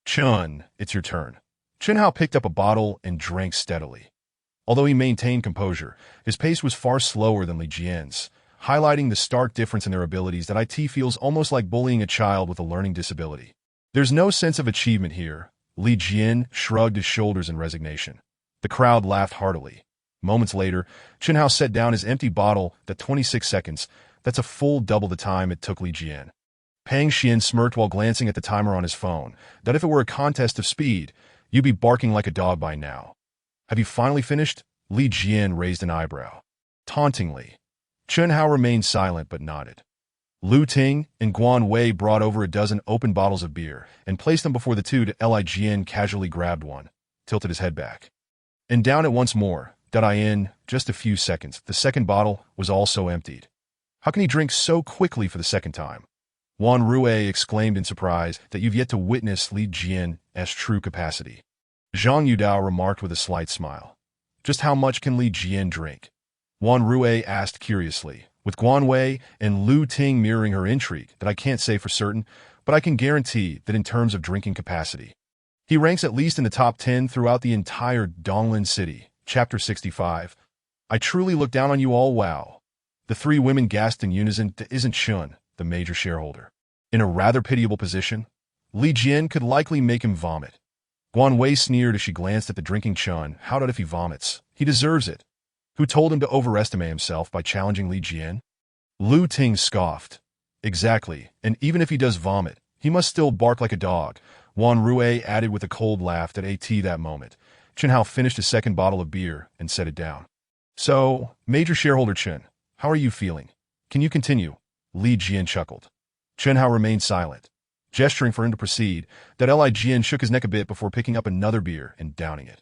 Chun, it's your turn. Chen Hao picked up a bottle and drank steadily. Although he maintained composure, his pace was far slower than Li Jian's, highlighting the stark difference in their abilities that feels almost like bullying a child with a learning disability. There's no sense of achievement here. Li Jian shrugged his shoulders in resignation. The crowd laughed heartily. Moments later, Chen Hao set down his empty bottle. That 26 seconds, that's a full double the time it took Li Jian. Pang Xian smirked while glancing at the timer on his phone. That if it were a contest of speed, you'd be barking like a dog by now. Have you finally finished? Li Jian raised an eyebrow. Tauntingly. Chen Hao remained silent but nodded. Lu Ting and Guan Wei brought over a dozen open bottles of beer and placed them before the two. Li Jian casually grabbed one, tilted his head back, and down it once more. In just a few seconds, the second bottle was also emptied. How can he drink so quickly for the second time? Wan Rui exclaimed in surprise that you've yet to witness Li Jian's true capacity. Zhang Yudao remarked with a slight smile. Just how much can Li Jian drink? Wan Rui asked curiously, with Guan Wei and Lu Ting mirroring her intrigue. That I can't say for certain, but I can guarantee that in terms of drinking capacity, he ranks at least in the top 10 throughout the entire Donglin city. Chapter 65. I truly look down on you all. Wow. The three women gasped in unison. Isn't Chun, the major shareholder, in a rather pitiable position? Li Jian could likely make him vomit. Guan Wei sneered as she glanced at the drinking Chun. How about if he vomits? He deserves it. Who told him to overestimate himself by challenging Li Jian? Lu Ting scoffed. Exactly, and even if he does vomit, he must still bark like a dog. Wan Rui added with a cold laugh. That moment, Chen Hao finished his second bottle of beer and set it down. So, Major Shareholder Chen, how are you feeling? Can you continue? Li Jian chuckled. Chen Hao remained silent, gesturing for him to proceed. Li Jian shook his neck a bit before picking up another beer and downing it.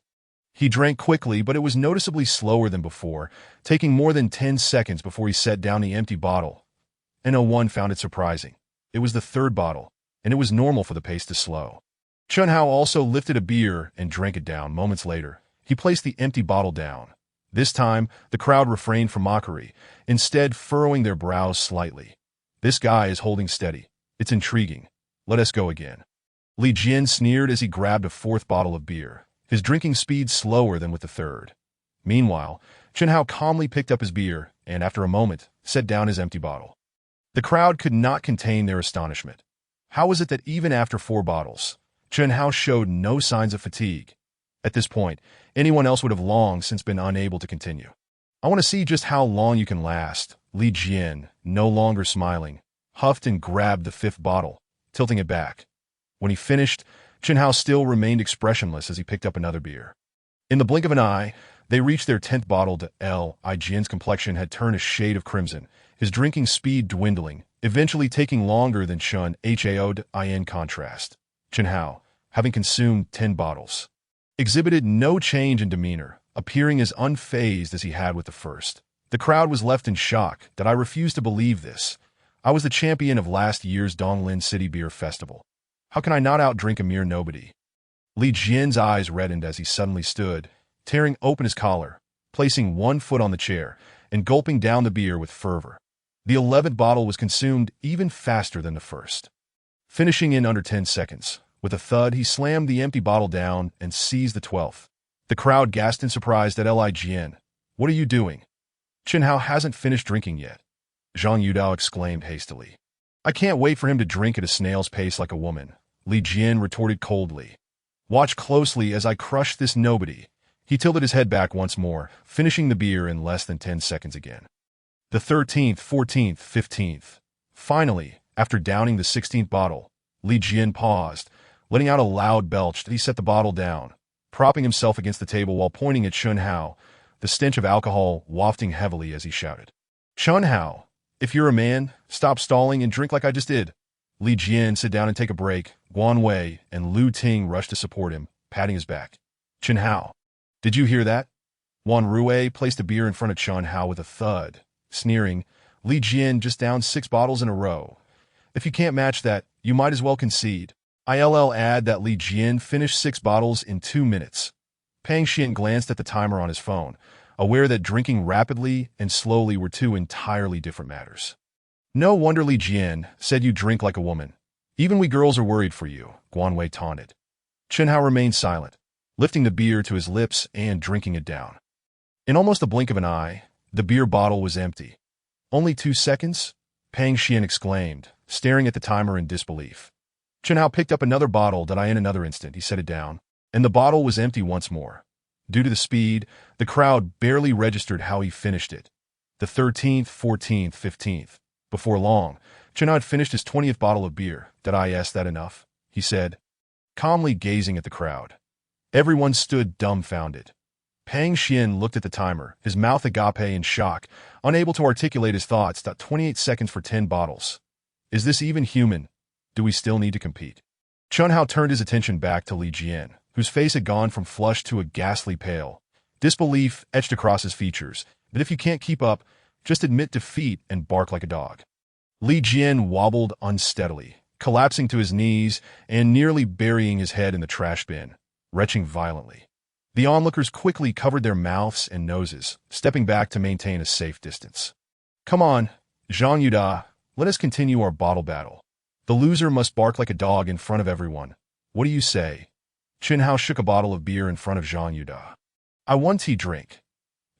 He drank quickly, but it was noticeably slower than before, taking more than 10 seconds before he set down the empty bottle. No-one found it surprising. It was the third bottle, and it was normal for the pace to slow. Chen Hao also lifted a beer and drank it down. Moments later, he placed the empty bottle down. This time, the crowd refrained from mockery, instead furrowing their brows slightly. This guy is holding steady. It's intriguing. Let us go again. Li Jian sneered as he grabbed a fourth bottle of beer. his drinking speed slower than with the third. Meanwhile, Chen Hao calmly picked up his beer and, after a moment, set down his empty bottle. The crowd could not contain their astonishment. How was it that even after 4 bottles, Chen Hao showed no signs of fatigue? At this point, anyone else would have long since been unable to continue. I want to see just how long you can last. Li Jian, no longer smiling, huffed and grabbed the 5th bottle, tilting it back. When he finished, Chen Hao still remained expressionless as he picked up another beer. In the blink of an eye, they reached their 10th bottle. Li Jian's complexion had turned a shade of crimson, his drinking speed dwindling, eventually taking longer than Chen Hao. In contrast, Chen Hao, having consumed 10 bottles, exhibited no change in demeanor, appearing as unfazed as he had with the first. The crowd was left in shock. I refused to believe this. I was the champion of last year's Donglin City Beer Festival. How can I not outdrink a mere nobody? Li Jian's eyes reddened as he suddenly stood, tearing open his collar, placing one foot on the chair, and gulping down the beer with fervor. The 11th bottle was consumed even faster than the first, finishing in under 10 seconds. With a thud, he slammed the empty bottle down and seized the 12th. The crowd gasped in surprise at Li Jian. What are you doing? Chen Hao hasn't finished drinking yet, Zhang Yudao exclaimed hastily. I can't wait for him to drink at a snail's pace like a woman, Li Jian retorted coldly. Watch closely as I crush this nobody. He tilted his head back once more, finishing the beer in less than 10 seconds again. The 13th, 14th, 15th. Finally, after downing the 16th bottle, Li Jian paused, letting out a loud belch. He set the bottle down, propping himself against the table while pointing at Chen Hao, the stench of alcohol wafting heavily as he shouted. Chen Hao, if you're a man, stop stalling and drink like I just did. Li Jian, sit down and take a break. Guan Wei and Lu Ting rushed to support him, patting his back. Chen Hao, did you hear that? Wan Rui placed a beer in front of Chen Hao with a thud, sneering. Li Jian just downed 6 bottles in a row. If you can't match that, you might as well concede. I'll add that Li Jian finished 6 bottles in 2 minutes. Pang Xian glanced at the timer on his phone, aware that drinking rapidly and slowly were 2 entirely different matters. No wonder Li Jian said you drink like a woman. Even we girls are worried for you, Guan Wei taunted. Chen Hao remained silent, lifting the beer to his lips and drinking it down. In almost the blink of an eye, the beer bottle was empty. Only 2 seconds? Pang Xian exclaimed, staring at the timer in disbelief. Chen Hao picked up another bottle. In another instant, he set it down, and the bottle was empty once more. Due to the speed, the crowd barely registered how he finished it. The 13th, 14th, 15th. Before long, Chen Hao had finished his 20th bottle of beer. Is that enough? He said, calmly gazing at the crowd. Everyone stood dumbfounded. Pang Xian looked at the timer, his mouth agape in shock, unable to articulate his thoughts. 28 seconds for 10 bottles. Is this even human? Do we still need to compete? Chen Hao turned his attention back to Li Jian, whose face had gone from flushed to a ghastly pale. Disbelief etched across his features, that if you can't keep up, just admit defeat and bark like a dog. Li Jian wobbled unsteadily, collapsing to his knees and nearly burying his head in the trash bin, retching violently. The onlookers quickly covered their mouths and noses, stepping back to maintain a safe distance. Come on, Zhang Yuda, let us continue our bottle battle. The loser must bark like a dog in front of everyone. What do you say? Chen Hao shook a bottle of beer in front of Zhang Yuda. I want tea drink.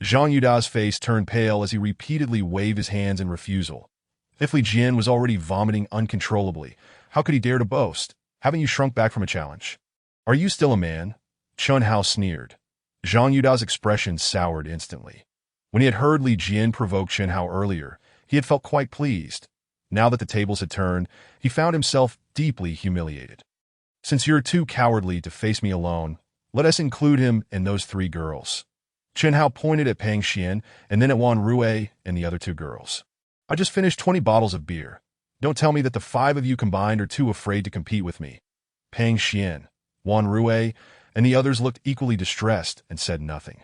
Zhang Yuda's face turned pale as he repeatedly waved his hands in refusal. If Li Jian was already vomiting uncontrollably, how could he dare to boast? Haven't you shrunk back from a challenge? Are you still a man? Chen Hao sneered. Zhang Yuda's expression soured instantly. When he had heard Li Jian provoke Chen Hao earlier, he had felt quite pleased. Now that the tables had turned, he found himself deeply humiliated. Since you're too cowardly to face me alone, let us include him and those 3 girls. Chen Hao pointed at Pang Xian and then at Wan Rui and the other 2 girls. I just finished 20 bottles of beer. Don't tell me that the 5 of you combined are too afraid to compete with me. Pang Xian, Wan Rui, and the others looked equally distressed and said nothing.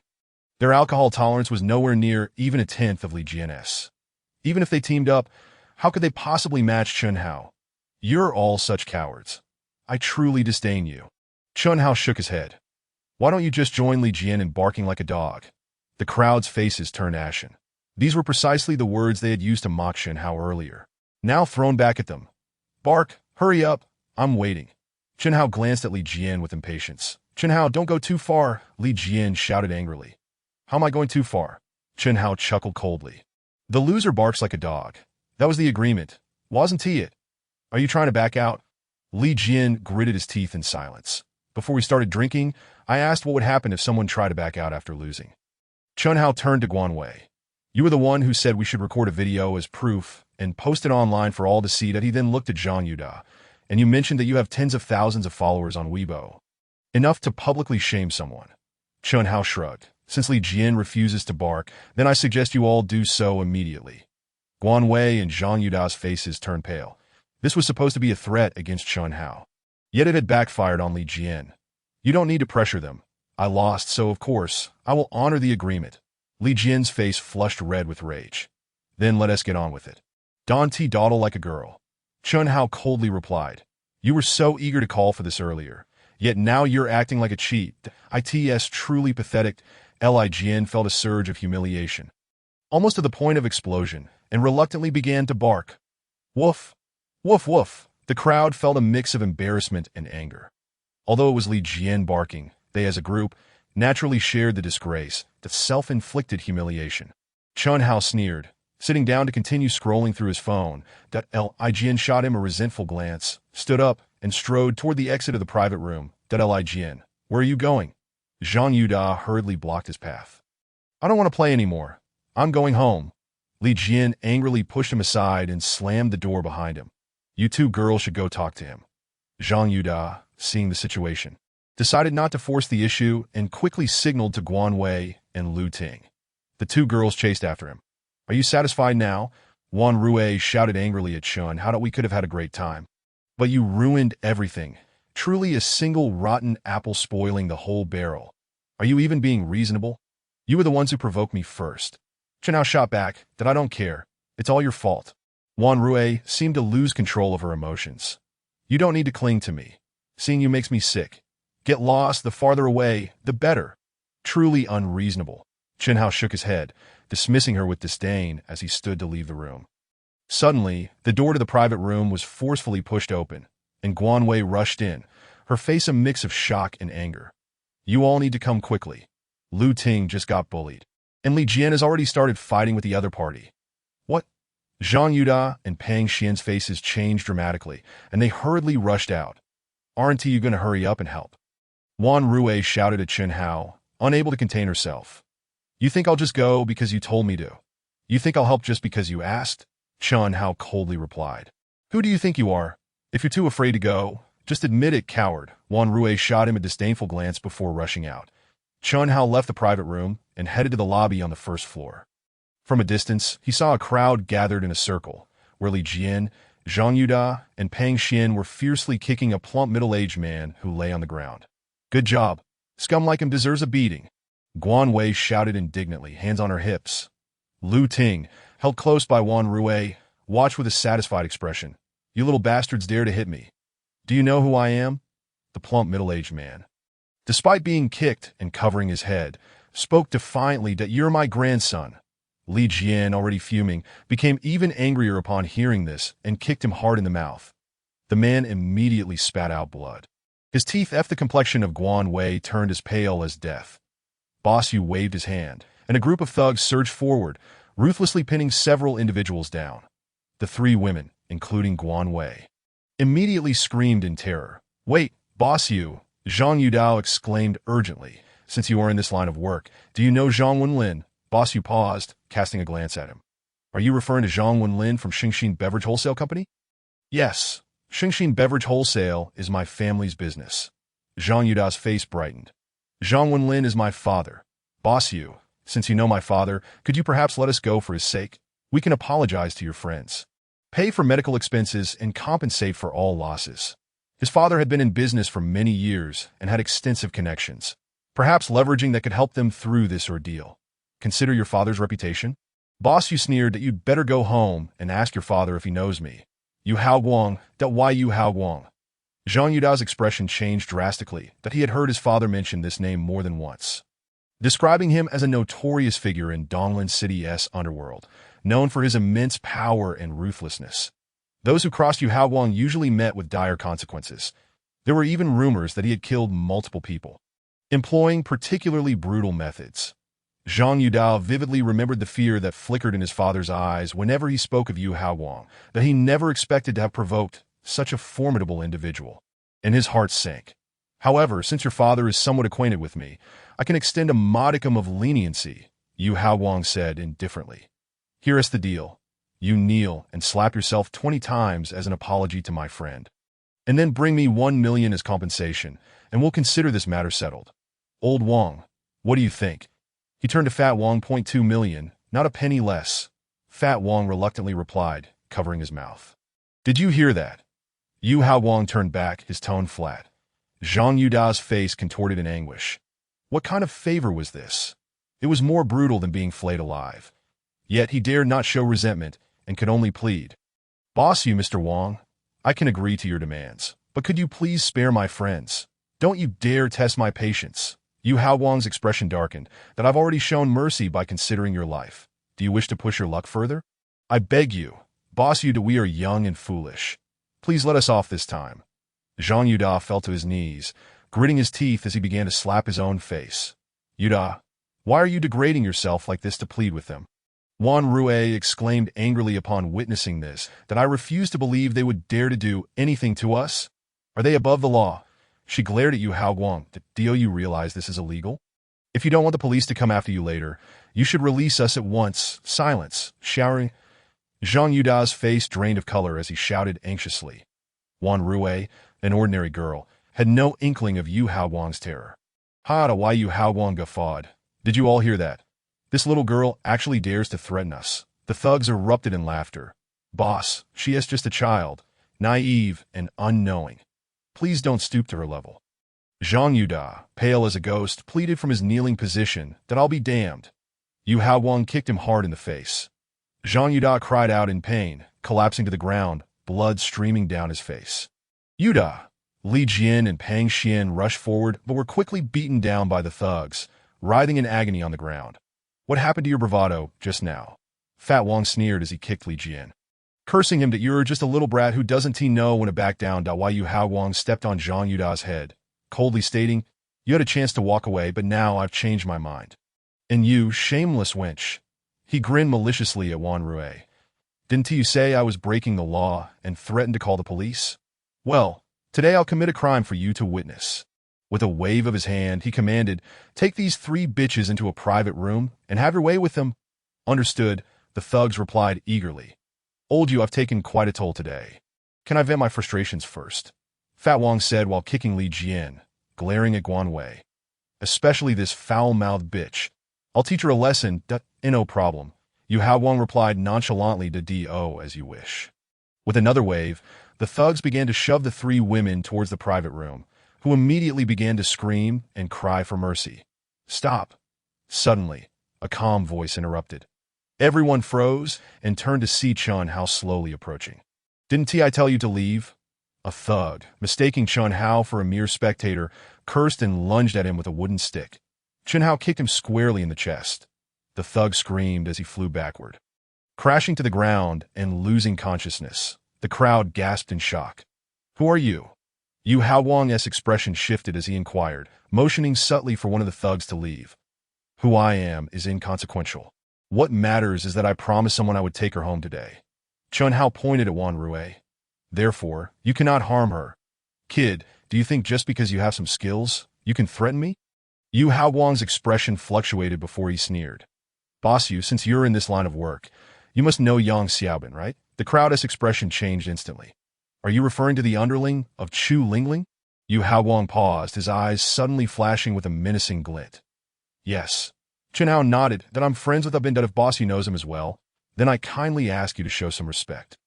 Their alcohol tolerance was nowhere near even a tenth of Li Jian's. Even if they teamed up, how could they possibly match Chen Hao? You're all such cowards. I truly disdain you. Chen Hao shook his head. Why don't you just join Li Jian in barking like a dog? The crowd's faces turned ashen. These were precisely the words they had used to mock Chen Hao earlier, now thrown back at them. Bark, hurry up, I'm waiting. Chen Hao glanced at Li Jian with impatience, Chen Hao, don't go too far, Li Jian shouted angrily. How am I going too far? Chen Hao chuckled coldly. The loser barks like a dog. That was the agreement. Wasn't he it? Are you trying to back out? Li Jian gritted his teeth in silence. Before we started drinking, I asked what would happen if someone tried to back out after losing. Chen Hao turned to Guan Wei. You were the one who said we should record a video as proof and post it online for all to see. That he then looked at Zhang Yuda, and you mentioned that you have tens of thousands of followers on Weibo. Enough to publicly shame someone. Chen Hao shrugged. Since Li Jian refuses to bark, then I suggest you all do so immediately. Guan Wei and Zhang Yuda's faces turned pale. This was supposed to be a threat against Chen Hao. Yet it had backfired on Li Jian. You don't need to pressure them. I lost, so of course, I will honor the agreement. Li Jian's face flushed red with rage. Then let us get on with it. Don't dawdle like a girl. Chen Hao coldly replied. You were so eager to call for this earlier. Yet now you're acting like a cheat. It's truly pathetic. Li Jian felt a surge of humiliation, almost to the point of explosion, and reluctantly began to bark. Woof! Woof woof! The crowd felt a mix of embarrassment and anger. Although it was Li Jian barking, they as a group naturally shared the disgrace, the self-inflicted humiliation. Chen Hao sneered, sitting down to continue scrolling through his phone. Li Jian shot him a resentful glance, stood up, and strode toward the exit of the private room. Li Jian, where are you going? Zhang Yuda hurriedly blocked his path. I don't want to play anymore. I'm going home. Li Jian angrily pushed him aside and slammed the door behind him. You two girls should go talk to him. Zhang Yuda, seeing the situation, decided not to force the issue and quickly signaled to Guan Wei and Lu Ting. The two girls chased after him. Are you satisfied now? Wan Rui shouted angrily at Chen Hao that we could have had a great time. But you ruined everything. Truly a single rotten apple spoiling the whole barrel. Are you even being reasonable? You were the ones who provoked me first. Chen Hao shot back that I don't care. It's all your fault. Wan Rui seemed to lose control of her emotions. You don't need to cling to me. Seeing you makes me sick. Get lost, the farther away, the better. Truly unreasonable. Chen Hao shook his head, dismissing her with disdain as he stood to leave the room. Suddenly, the door to the private room was forcefully pushed open, and Guan Wei rushed in, her face a mix of shock and anger. You all need to come quickly. Lu Ting just got bullied, and Li Jian has already started fighting with the other party. What? Zhang Yuda and Pang Xian's faces changed dramatically, and they hurriedly rushed out. Aren't you going to hurry up and help? Wan Rui shouted at Chen Hao, unable to contain herself. You think I'll just go because you told me to? You think I'll help just because you asked? Chen Hao coldly replied. Who do you think you are? If you're too afraid to go, just admit it, coward. Wan Rui shot him a disdainful glance before rushing out. Chen Hao left the private room and headed to the lobby on the first floor. From a distance, he saw a crowd gathered in a circle, where Li Jian, Zhang Yuda, and Pang Xian were fiercely kicking a plump middle-aged man who lay on the ground. Good job. Scum like him deserves a beating. Guan Wei shouted indignantly, hands on her hips. Lu Ting, held close by Wan Rui, watched with a satisfied expression. You little bastards dare to hit me. Do you know who I am? The plump middle-aged man, despite being kicked and covering his head, spoke defiantly that you're my grandson. Li Jian, already fuming, became even angrier upon hearing this and kicked him hard in the mouth. The man immediately spat out blood. His teeth F the complexion of Guan Wei turned as pale as death. Boss Yu waved his hand, and a group of thugs surged forward, ruthlessly pinning several individuals down. The three women, including Guan Wei, immediately screamed in terror. Wait, Boss Yu, Zhang Yudao exclaimed urgently. Since you are in this line of work, do you know Zhang Wenlin? Boss Yu paused, casting a glance at him. Are you referring to Zhang Wenlin from Xingxin Beverage Wholesale Company? Yes, Xingxin Beverage Wholesale is my family's business. Zhang Yuda's face brightened. Zhang Wenlin is my father. Boss Yu, since you know my father, could you perhaps let us go for his sake? We can apologize to your friends, pay for medical expenses, and compensate for all losses. His father had been in business for many years and had extensive connections, perhaps leveraging that could help them through this ordeal. Consider your father's reputation. Boss Yu sneered that you'd better go home and ask your father if he knows me. Yu Haoguang, that why Yu Haoguang? Zhang Yuda's expression changed drastically, that he had heard his father mention this name more than once, describing him as a notorious figure in Donglan City's underworld, known for his immense power and ruthlessness. Those who crossed Yu Haoguang usually met with dire consequences. There were even rumors that he had killed multiple people. employing particularly brutal methods. Zhang Yudao vividly remembered the fear that flickered in his father's eyes whenever he spoke of Yu Haowang, that he never expected to have provoked such a formidable individual. And his heart sank. However, since your father is somewhat acquainted with me, I can extend a modicum of leniency, Yu Haowang said indifferently. Here is the deal. You kneel and slap yourself 20 times as an apology to my friend. And then bring me 1 million as compensation, and we'll consider this matter settled. Old Wang, what do you think? He turned to Fat Wang. 2 million, not a penny less. Fat Wang reluctantly replied, covering his mouth. Did you hear that? Yu Haowang turned back, his tone flat. Zhang Yuda's face contorted in anguish. What kind of favor was this? It was more brutal than being flayed alive. Yet he dared not show resentment and could only plead. Boss you, Mr. Wang. I can agree to your demands, but could you please spare my friends? Don't you dare test my patience. Yu Haowang's expression darkened, that I've already shown mercy by considering your life. Do you wish to push your luck further? I beg you, boss Yuda, we are young and foolish. Please let us off this time. Zhang Yuda fell to his knees, gritting his teeth as he began to slap his own face. Yuda, why are you degrading yourself like this to plead with them? Wan Rue exclaimed angrily upon witnessing this, that I refuse to believe they would dare to do anything to us. Are they above the law? She glared at Yu Haowang. Do you realize this is illegal? If you don't want the police to come after you later, you should release us at once. Silence. Showering. Zhang Yuda's face drained of color as he shouted anxiously. Wan Rue, an ordinary girl, had no inkling of Yu Haowang's terror. Hada, why Yu Haowang guffawed. Did you all hear that? This little girl actually dares to threaten us. The thugs erupted in laughter. Boss, she is just a child, naive and unknowing. Please don't stoop to her level. Zhang Yuda, pale as a ghost, pleaded from his kneeling position that I'll be damned. Yu Haowang kicked him hard in the face. Zhang Yuda cried out in pain, collapsing to the ground, blood streaming down his face. Yuda! Li Jian and Pang Xian rushed forward but were quickly beaten down by the thugs, writhing in agony on the ground. What happened to your bravado just now? Fat Wang sneered as he kicked Li Jian, cursing him that you're just a little brat who doesn't know when to back down. Why Yu Haowang stepped on Zhang Yuda's head, coldly stating, you had a chance to walk away, but now I've changed my mind. And you, shameless wench. He grinned maliciously at Wan Rue. Didn't you say I was breaking the law and threatened to call the police? Well, today I'll commit a crime for you to witness. With a wave of his hand, he commanded, take these 3 bitches into a private room and have your way with them. Understood, the thugs replied eagerly. Old you, I've taken quite a toll today. Can I vent my frustrations first? Fat Wang said while kicking Li Jian, glaring at Guan Wei. Especially this foul-mouthed bitch. I'll teach her a lesson, no problem. Yu Haowang replied nonchalantly to Do as you wish. With another wave, the thugs began to shove the 3 women towards the private room, who immediately began to scream and cry for mercy. Stop. Suddenly, a calm voice interrupted. Everyone froze and turned to see Chun Hao slowly approaching. Didn't I tell you to leave? A thug, mistaking Chun Hao for a mere spectator, cursed and lunged at him with a wooden stick. Chun Hao kicked him squarely in the chest. The thug screamed as he flew backward. Crashing to the ground and losing consciousness, the crowd gasped in shock. Who are you? Yu Haowang's expression shifted as he inquired, motioning subtly for one of the thugs to leave. Who I am is inconsequential. What matters is that I promised someone I would take her home today. Chun Hao pointed at Wan Rue. Therefore, you cannot harm her. Kid, do you think just because you have some skills, you can threaten me? Yu Haowang's expression fluctuated before he sneered. Boss you, since you're in this line of work, you must know Yang Xiaobin, right? The crowd's expression changed instantly. Are you referring to the underling of Chu Lingling? Yu Haowang paused, his eyes suddenly flashing with a menacing glint. Yes. Chun Hao nodded, that I'm friends with Abin, that if Bossy knows him as well, then I kindly ask you to show some respect.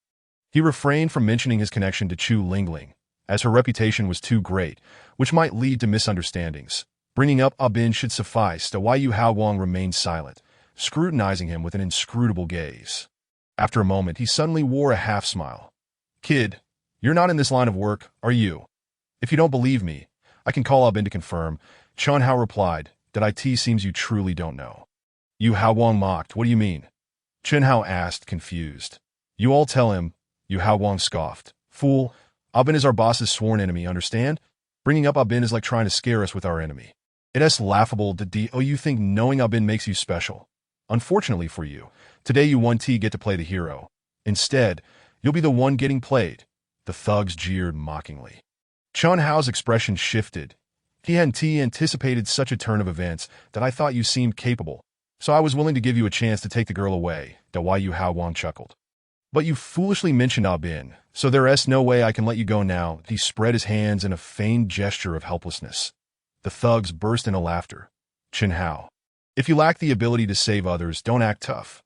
He refrained from mentioning his connection to Chu Lingling, as her reputation was too great, which might lead to misunderstandings. Bringing up Abin should suffice. Why Yu Haowang remained silent, scrutinizing him with an inscrutable gaze. After a moment, he suddenly wore a half-smile. Kid, you're not in this line of work, are you? If you don't believe me, I can call Abin to confirm. Chun Hao replied, that it seems you truly don't know. Yu Haowang mocked, what do you mean? Chun Hao asked, confused. You all tell him, Yu Haowang scoffed. Fool, Abin is our boss's sworn enemy, understand? Bringing up Abin is like trying to scare us with our enemy. It is laughable that you think knowing I've been makes you special. Unfortunately for you, today you won't get to play the hero. Instead, you'll be the one getting played. The thugs jeered mockingly. Chun Hao's expression shifted. He hadn't anticipated such a turn of events that I thought you seemed capable, so I was willing to give you a chance to take the girl away, the Yu Hao Wang chuckled. But you foolishly mentioned Ah Bin, so there's no way I can let you go now. He spread his hands in a feigned gesture of helplessness. The thugs burst into laughter. Chen Hao, if you lack the ability to save others, don't act tough.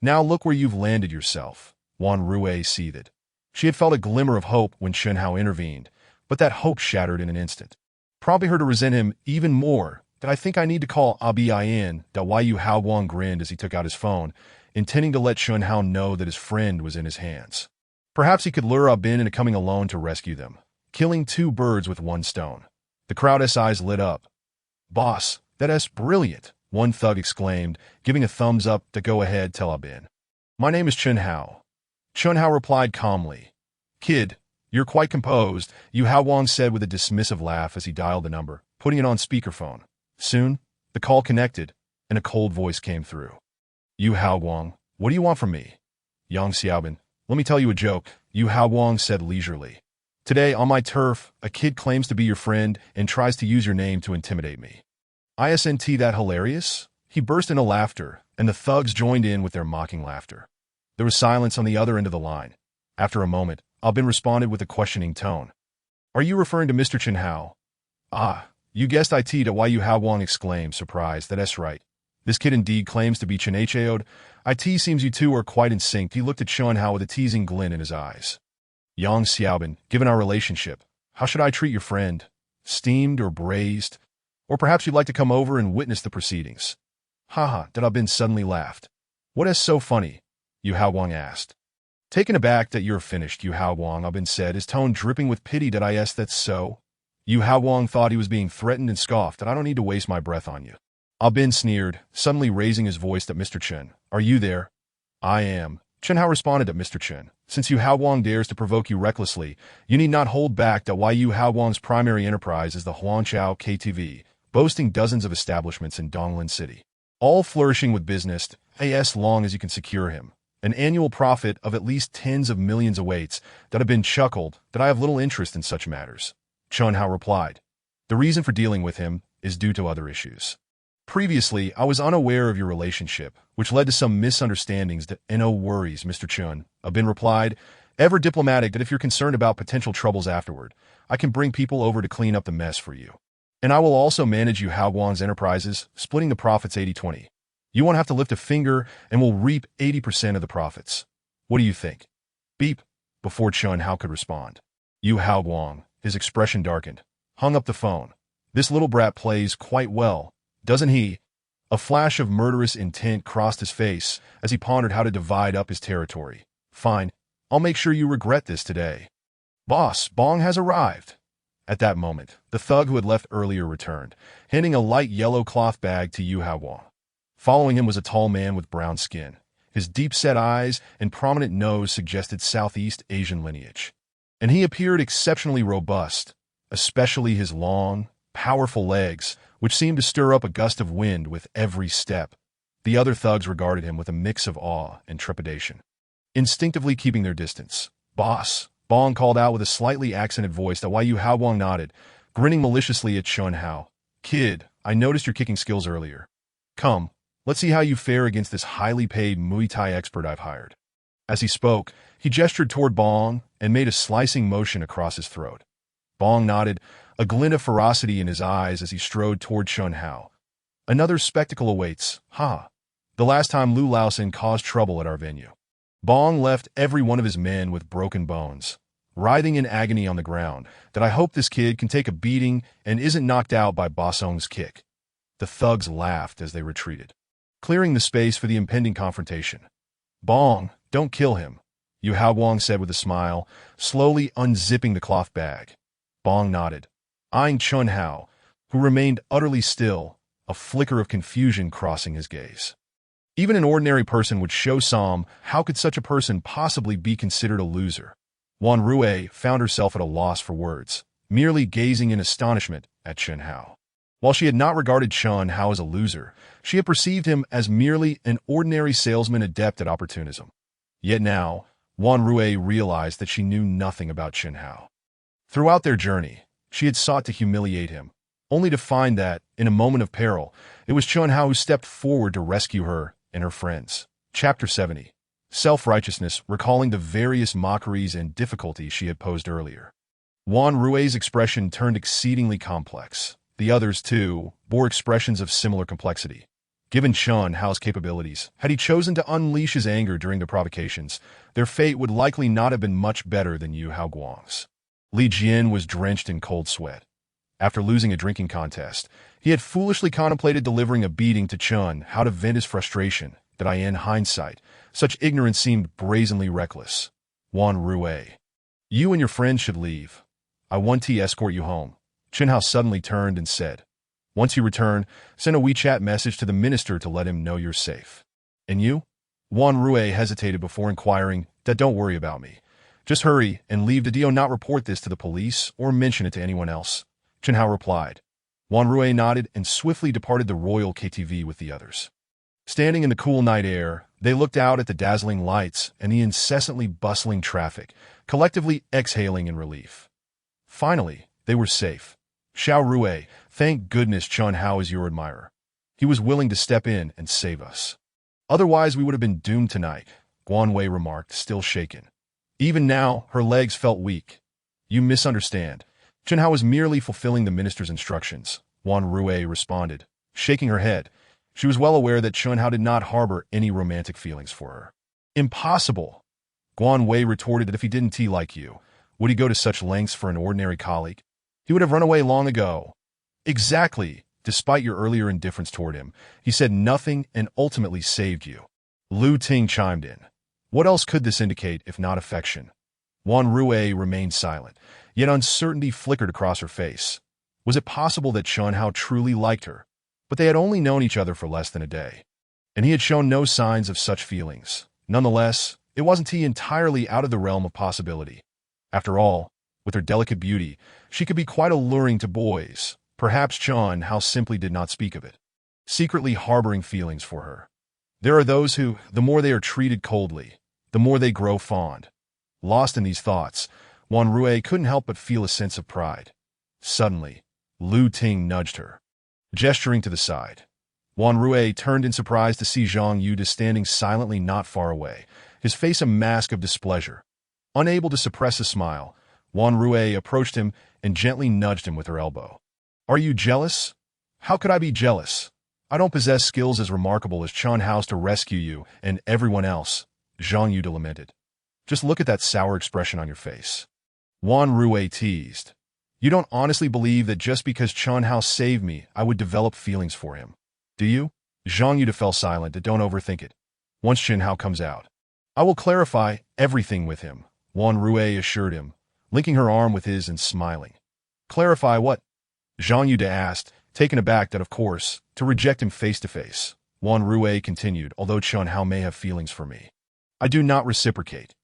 Now look where you've landed yourself. Wan Rui seethed. She had felt a glimmer of hope when Chen Hao intervened, but that hope shattered in an instant, prompting her to resent him even more. That I think I need to call Abin. Yu Hao Wang grinned as he took out his phone, intending to let Chen Hao know that his friend was in his hands. Perhaps he could lure Abin into coming alone to rescue them, killing two birds with one stone. The crowd's eyes lit up. Boss, that's brilliant, one thug exclaimed, giving a thumbs up to go ahead tell Abin. My name is Chen Hao. Chen Hao replied calmly. Kid, you're quite composed, Yu Hao Wang said with a dismissive laugh as he dialed the number, putting it on speakerphone. Soon, the call connected, and a cold voice came through. Yu Hao Wang, what do you want from me? Yang Xiaobin, let me tell you a joke, Yu Hao Wang said leisurely. Today, on my turf, a kid claims to be your friend and tries to use your name to intimidate me. Isn't that hilarious? He burst into laughter, and the thugs joined in with their mocking laughter. There was silence on the other end of the line. After a moment, Albin responded with a questioning tone. Are you referring to Mr. Chen Hao? Ah, you guessed it. Yu Hao Wang exclaimed, surprised. That's right. This kid indeed claims to be Chen Hao'd. It seems you two are quite in sync. He looked at Chen Hao with a teasing glint in his eyes. Yang Xiaobin, given our relationship, how should I treat your friend? Steamed or braised? Or perhaps you'd like to come over and witness the proceedings. Haha, Abin suddenly laughed. What is so funny? Yu Hao Wang asked. Taken aback that you're finished, Yu Hao Wang, Abin said, his tone dripping with pity. That's so? Yu Hao Wang thought he was being threatened and scoffed. I don't need to waste my breath on you. Abin sneered, suddenly raising his voice at Mr. Chen. Are you there? I am. Chen Hao responded at Mr. Chen. Since Yu Hao Wang dares to provoke you recklessly, you need not hold back. Yu Hao Wang's primary enterprise is the Huangchao KTV, boasting dozens of establishments in Donglin City, all flourishing with business, as long as you can secure him. An annual profit of at least tens of millions awaits. Abin chuckled that I have little interest in such matters. Chen Hao replied. The reason for dealing with him is due to other issues. Previously, I was unaware of your relationship, which led to some misunderstandings. No worries, Mr. Chen, Abin replied, ever diplomatic. That if you're concerned about potential troubles afterward, I can bring people over to clean up the mess for you. And I will also manage Yu Hao Wang's enterprises, splitting the profits 80-20. You won't have to lift a finger and will reap 80% of the profits. What do you think? Beep. Before Chen Hao could respond, Yu Hao Wang, his expression darkened, hung up the phone. This little brat plays quite well, doesn't he? A flash of murderous intent crossed his face as he pondered how to divide up his territory. Fine, I'll make sure you regret this today. Boss, Bong has arrived. At that moment, the thug who had left earlier returned, handing a light yellow cloth bag to Yu Hao Wang. Following him was a tall man with brown skin. His deep-set eyes and prominent nose suggested Southeast Asian lineage. And he appeared exceptionally robust, especially his long, powerful legs, which seemed to stir up a gust of wind with every step. The other thugs regarded him with a mix of awe and trepidation, instinctively keeping their distance. Boss, Bong called out with a slightly accented voice. Yu Hao Wang nodded, grinning maliciously at Chen Hao. Kid, I noticed your kicking skills earlier. Come, let's see how you fare against this highly paid Muay Thai expert I've hired. As he spoke, he gestured toward Bong and made a slicing motion across his throat. Bong nodded, a glint of ferocity in his eyes as he strode toward Chen Hao. Another spectacle awaits, the last time Lu Laosin caused trouble at our venue. Bong left every one of his men with broken bones, writhing in agony on the ground. I hope this kid can take a beating and isn't knocked out by Bosong's kick. The thugs laughed as they retreated, clearing the space for the impending confrontation. Bong, don't kill him, Yu Hao Wang said with a smile, slowly unzipping the cloth bag. Bong nodded, eyeing Chen Hao, who remained utterly still, a flicker of confusion crossing his gaze. Even an ordinary person would show some. How could such a person possibly be considered a loser? Wan Rui found herself at a loss for words, merely gazing in astonishment at Chen Hao. While she had not regarded Chun Hao as a loser, she had perceived him as merely an ordinary salesman adept at opportunism. Yet now, Wan Rui realized that she knew nothing about Chen Hao. Throughout their journey, she had sought to humiliate him, only to find that, in a moment of peril, it was Chun Hao who stepped forward to rescue her and her friends. Chapter 70. Self-righteousness, recalling the various mockeries and difficulties she had posed earlier. Wan Rui's expression turned exceedingly complex. The others, too, bore expressions of similar complexity. Given Chun Hao's capabilities, had he chosen to unleash his anger during the provocations, their fate would likely not have been much better than Yu Hao Guang's. Li Jian was drenched in cold sweat. After losing a drinking contest, he had foolishly contemplated delivering a beating to Chun Hao to vent his frustration, that in hindsight, such ignorance seemed brazenly reckless. Wan Rui. You and your friends should leave. I want to escort you home. Chen Hao suddenly turned and said, once you return, send a WeChat message to the minister to let him know you're safe. And you? Wan Rui hesitated before inquiring, don't worry about me. Just hurry and leave the not report this to the police or mention it to anyone else. Chen Hao replied. Wan Rui nodded and swiftly departed the royal KTV with the others. Standing in the cool night air, they looked out at the dazzling lights and the incessantly bustling traffic, collectively exhaling in relief. Finally, they were safe. Xiao Rui, thank goodness Chun Hao is your admirer. He was willing to step in and save us. Otherwise we would have been doomed tonight, Guan Wei remarked, still shaken. Even now, her legs felt weak. You misunderstand. Chen Hao was merely fulfilling the minister's instructions, Wan Rui responded, shaking her head. She was well aware that Chun Hao did not harbor any romantic feelings for her. Impossible! Guan Wei retorted that if he didn't like you, would he go to such lengths for an ordinary colleague? He would have run away long ago. Exactly. Despite your earlier indifference toward him, he said nothing and ultimately saved you. Lu Ting chimed in. What else could this indicate if not affection? Wan Rui remained silent, yet uncertainty flickered across her face. Was it possible that Chun Hao truly liked her? But they had only known each other for less than a day, and he had shown no signs of such feelings. Nonetheless, it wasn't entirely out of the realm of possibility. After all, with her delicate beauty, she could be quite alluring to boys. Perhaps Chun Hao simply did not speak of it, secretly harboring feelings for her. There are those who, the more they are treated coldly, the more they grow fond. Lost in these thoughts, Wan Rui couldn't help but feel a sense of pride. Suddenly, Lu Ting nudged her, gesturing to the side. Wan Rui turned in surprise to see Zhang Yu standing silently not far away, his face a mask of displeasure. Unable to suppress a smile, Wan Rui approached him and gently nudged him with her elbow. Are you jealous? How could I be jealous? I don't possess skills as remarkable as Chun Hao's to rescue you and everyone else, Zhang Yu lamented. Just look at that sour expression on your face. Wan Rui teased. You don't honestly believe that just because Chun Hao saved me, I would develop feelings for him. Do you? Zhang Yu fell silent. Don't overthink it. Once Chen Hao comes out, I will clarify everything with him, Wan Rui assured him, linking her arm with his and smiling. Clarify what? Zhang Yu asked, taken aback that, of course, to reject him face to face. Wan Rui continued, although Chun Hao may have feelings for me, I do not reciprocate.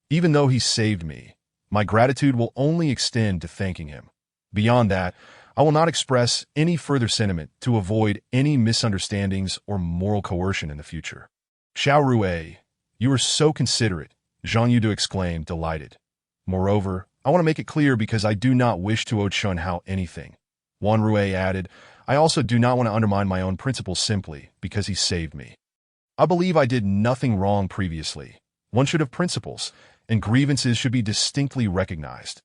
Even though he saved me, my gratitude will only extend to thanking him. Beyond that, I will not express any further sentiment to avoid any misunderstandings or moral coercion in the future. Xiao Rui, you are so considerate, Zhang Yu exclaimed, delighted. Moreover, I want to make it clear because I do not wish to owe Chun Hao anything. Wan Rui added, I also do not want to undermine my own principles simply because he saved me. I believe I did nothing wrong previously. One should have principles, and grievances should be distinctly recognized.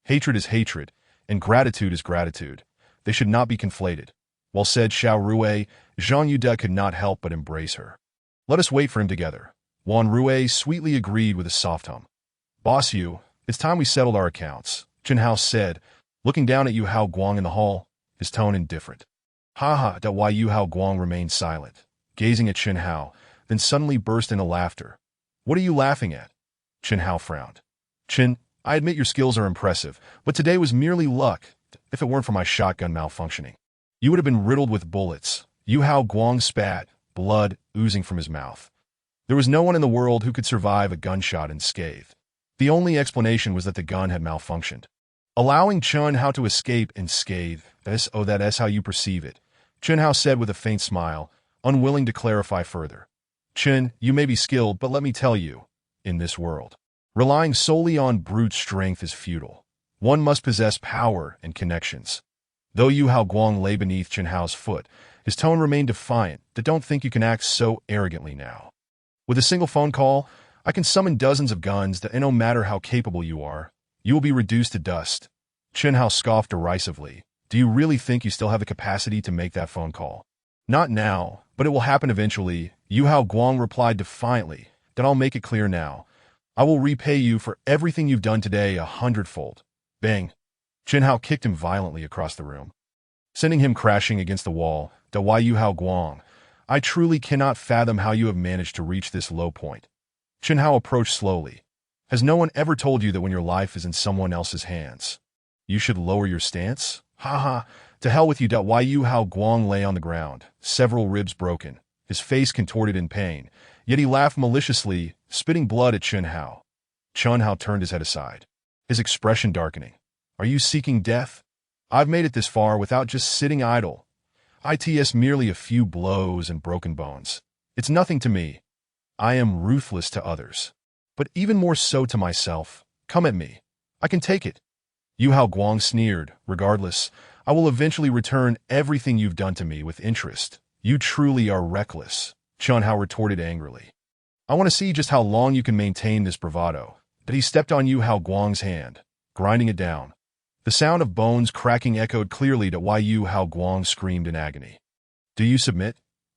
Hatred is hatred, and gratitude is gratitude. They should not be conflated. Well said, Xiao Rui. Zhang Yu could not help but embrace her. Let us wait for him together. Wan Rui sweetly agreed with a soft hum. Boss Yu, it's time we settled our accounts, Chen Hao said, looking down at Yu Hao Guang in the hall, his tone indifferent. Why Yu Hao Guang remained silent, gazing at Chen Hao, then suddenly burst into laughter. What are you laughing at? Chen Hao frowned. Chen, I admit your skills are impressive, but today was merely luck. If it weren't for my shotgun malfunctioning, you would have been riddled with bullets. Yu Hao Guang spat, blood oozing from his mouth. There was no one in the world who could survive a gunshot unscathed. The only explanation was that the gun had malfunctioned, allowing Chun Hao to escape unscathed. That's how you perceive it, Chen Hao said with a faint smile, unwilling to clarify further. Chen, you may be skilled, but let me tell you, in this world, relying solely on brute strength is futile. One must possess power and connections. Though Yu Hao Guang lay beneath Chen Hao's foot, his tone remained defiant. Don't think you can act so arrogantly now. With a single phone call, I can summon dozens of guns that, no matter how capable you are, you will be reduced to dust. Chen Hao scoffed derisively. Do you really think you still have the capacity to make that phone call? Not now, but it will happen eventually, Yu Hao Guang replied defiantly. Then I'll make it clear now. I will repay you for everything you've done today 100-fold. Bang! Chen Hao kicked him violently across the room, sending him crashing against the wall. Yu Hao Guang, I truly cannot fathom how you have managed to reach this low point. Chen Hao approached slowly. Has no one ever told you that when your life is in someone else's hands, you should lower your stance? Ha. To hell with you. Yu Hao Guang lay on the ground, several ribs broken, his face contorted in pain, yet he laughed maliciously, spitting blood at Chen Hao. Chen Hao turned his head aside, his expression darkening. Are you seeking death? I've made it this far without just sitting idle. It's merely a few blows and broken bones. It's nothing to me. I am ruthless to others, but even more so to myself. Come at me. I can take it. Yu Hao Guang sneered. Regardless, I will eventually return everything you've done to me with interest. You truly are reckless, Chen Hao retorted angrily. I want to see just how long you can maintain this bravado. But he stepped on Yu Hao Guang's hand, grinding it down. The sound of bones cracking echoed clearly to why Yu Hao Guang screamed in agony. Do you submit?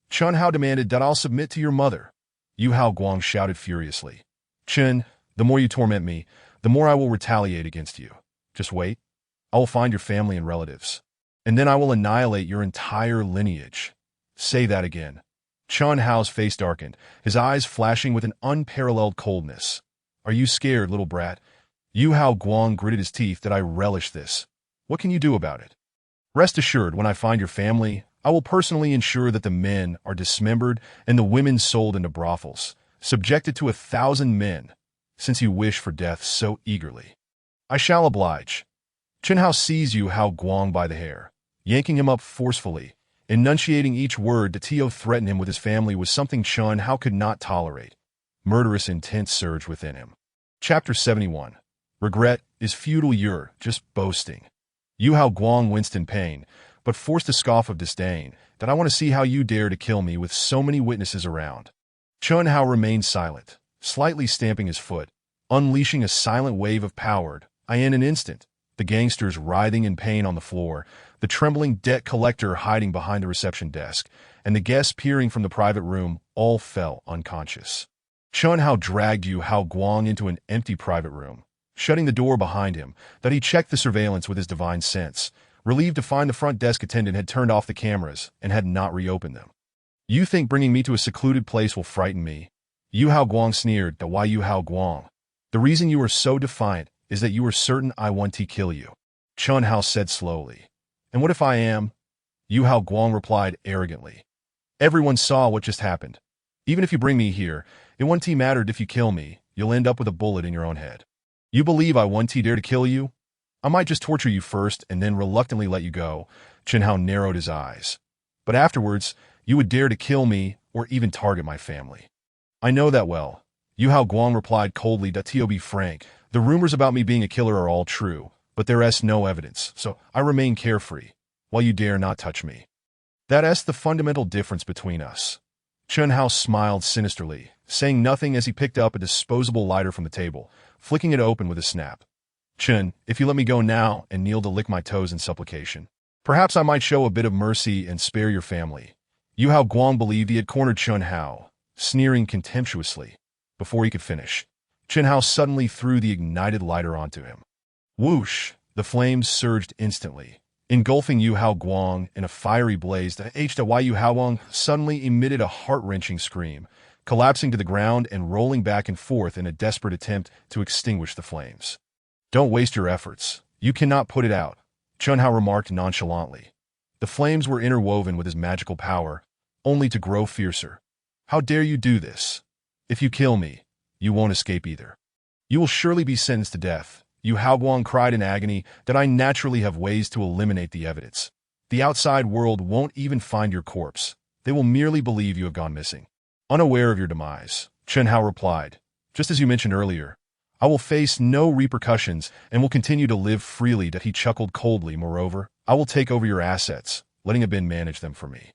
Chen Hao demanded. I'll submit to your mother. Yu Hao Guang shouted furiously. Chen, the more you torment me, the more I will retaliate against you. Just wait. I will find your family and relatives, and then I will annihilate your entire lineage. Say that again. Chen Hao's face darkened, his eyes flashing with an unparalleled coldness. Are you scared, little brat? Yu Hao Guang gritted his teeth. I relish this. What can you do about it? Rest assured, when I find your family, I will personally ensure that the men are dismembered and the women sold into brothels, subjected to 1,000 men, since you wish for death so eagerly. I shall oblige. Chen Hao seized Yu Hao Guang by the hair, yanking him up forcefully, enunciating each word. To threaten him with his family was something Chen Hao could not tolerate. Murderous intent surged within him. Chapter 71. Regret is futile. You're just boasting. Yu Hao Guang winced in pain, but forced a scoff of disdain. I want to see how you dare to kill me with so many witnesses around. Chen Hao remained silent, slightly stamping his foot, unleashing a silent wave of power. In an instant, the gangsters writhing in pain on the floor, the trembling debt collector hiding behind the reception desk, and the guests peering from the private room all fell unconscious. Chen Hao dragged Yu Hao Guang into an empty private room, shutting the door behind him. He checked the surveillance with his divine sense, relieved to find the front desk attendant had turned off the cameras and had not reopened them. You think bringing me to a secluded place will frighten me? Yu Hao Guang sneered. Why Yu Hao Guang? The reason you are so defiant is that you are certain I want to kill you, Chen Hao said slowly. And what if I am? Yu Hao Guang replied arrogantly. Everyone saw what just happened. Even if you bring me here, it won't matter if you kill me, you'll end up with a bullet in your own head. You believe I won't dare to kill you? I might just torture you first and then reluctantly let you go. Chen Hao narrowed his eyes. But afterwards, you would dare to kill me or even target my family. I know that well. Yu Hao Guang replied coldly. To be frank, the rumors about me being a killer are all true, but there's no evidence, so I remain carefree, while you dare not touch me. That's the fundamental difference between us. Chen Hao smiled sinisterly, saying nothing as he picked up a disposable lighter from the table, flicking it open with a snap. Chen, if you let me go now and kneel to lick my toes in supplication, perhaps I might show a bit of mercy and spare your family. Yu Hao Guang believed he had cornered Chen Hao, sneering contemptuously. Before he could finish, Chen Hao suddenly threw the ignited lighter onto him. Whoosh! The flames surged instantly, engulfing Yu Hao Guang in a fiery blaze. Yu Hao Guang suddenly emitted a heart-wrenching scream, collapsing to the ground and rolling back and forth in a desperate attempt to extinguish the flames. Don't waste your efforts. You cannot put it out, Chen Hao remarked nonchalantly. The flames were interwoven with his magical power, only to grow fiercer. How dare you do this? If you kill me, you won't escape either. You will surely be sentenced to death. Yu Hao Guang cried in agony. I naturally have ways to eliminate the evidence. The outside world won't even find your corpse. They will merely believe you have gone missing. Unaware of your demise, Chen Hao replied, just as you mentioned earlier, I will face no repercussions and will continue to live freely. That he chuckled coldly. Moreover, I will take over your assets, letting Abin manage them for me.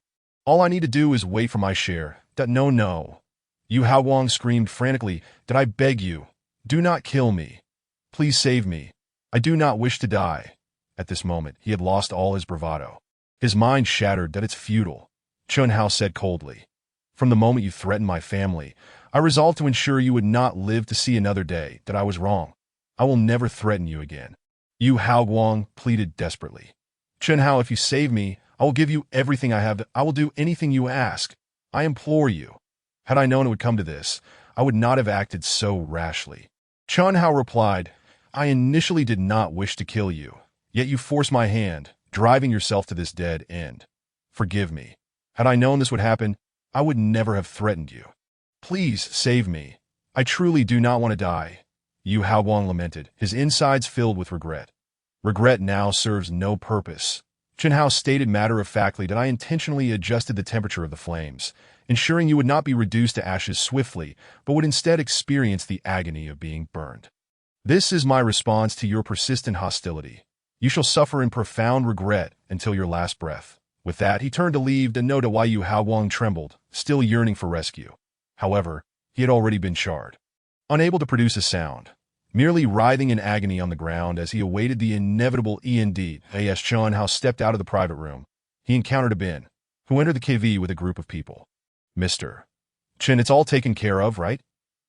All I need to do is wait for my share. No. Yu Haowang screamed frantically. Did I beg you? Do not kill me. Please save me. I do not wish to die. At this moment, he had lost all his bravado. His mind shattered. That it's futile. Chen Hao said coldly. From the moment you threatened my family, I resolved to ensure you would not live to see another day. That I was wrong. I will never threaten you again. Yu Haowang pleaded desperately. Chen Hao, if you save me, I will give you everything I have. I will do anything you ask. I implore you. Had I known it would come to this, I would not have acted so rashly. Chen Hao replied, I initially did not wish to kill you, yet you forced my hand, driving yourself to this dead end. Forgive me. Had I known this would happen, I would never have threatened you. Please save me. I truly do not want to die. Yu Haowang lamented, his insides filled with regret. Regret now serves no purpose. Chen Hao stated matter-of-factly that I intentionally adjusted the temperature of the flames, ensuring you would not be reduced to ashes swiftly, but would instead experience the agony of being burned. This is my response to your persistent hostility. You shall suffer in profound regret until your last breath. With that, he turned to leave, and noted why Yu Haowang trembled, still yearning for rescue. However, he had already been charred. Unable to produce a sound, merely writhing in agony on the ground as he awaited the inevitable end. As Chen Hao stepped out of the private room, he encountered Abin, who entered the KV with a group of people. Mr. Chen, it's all taken care of, right?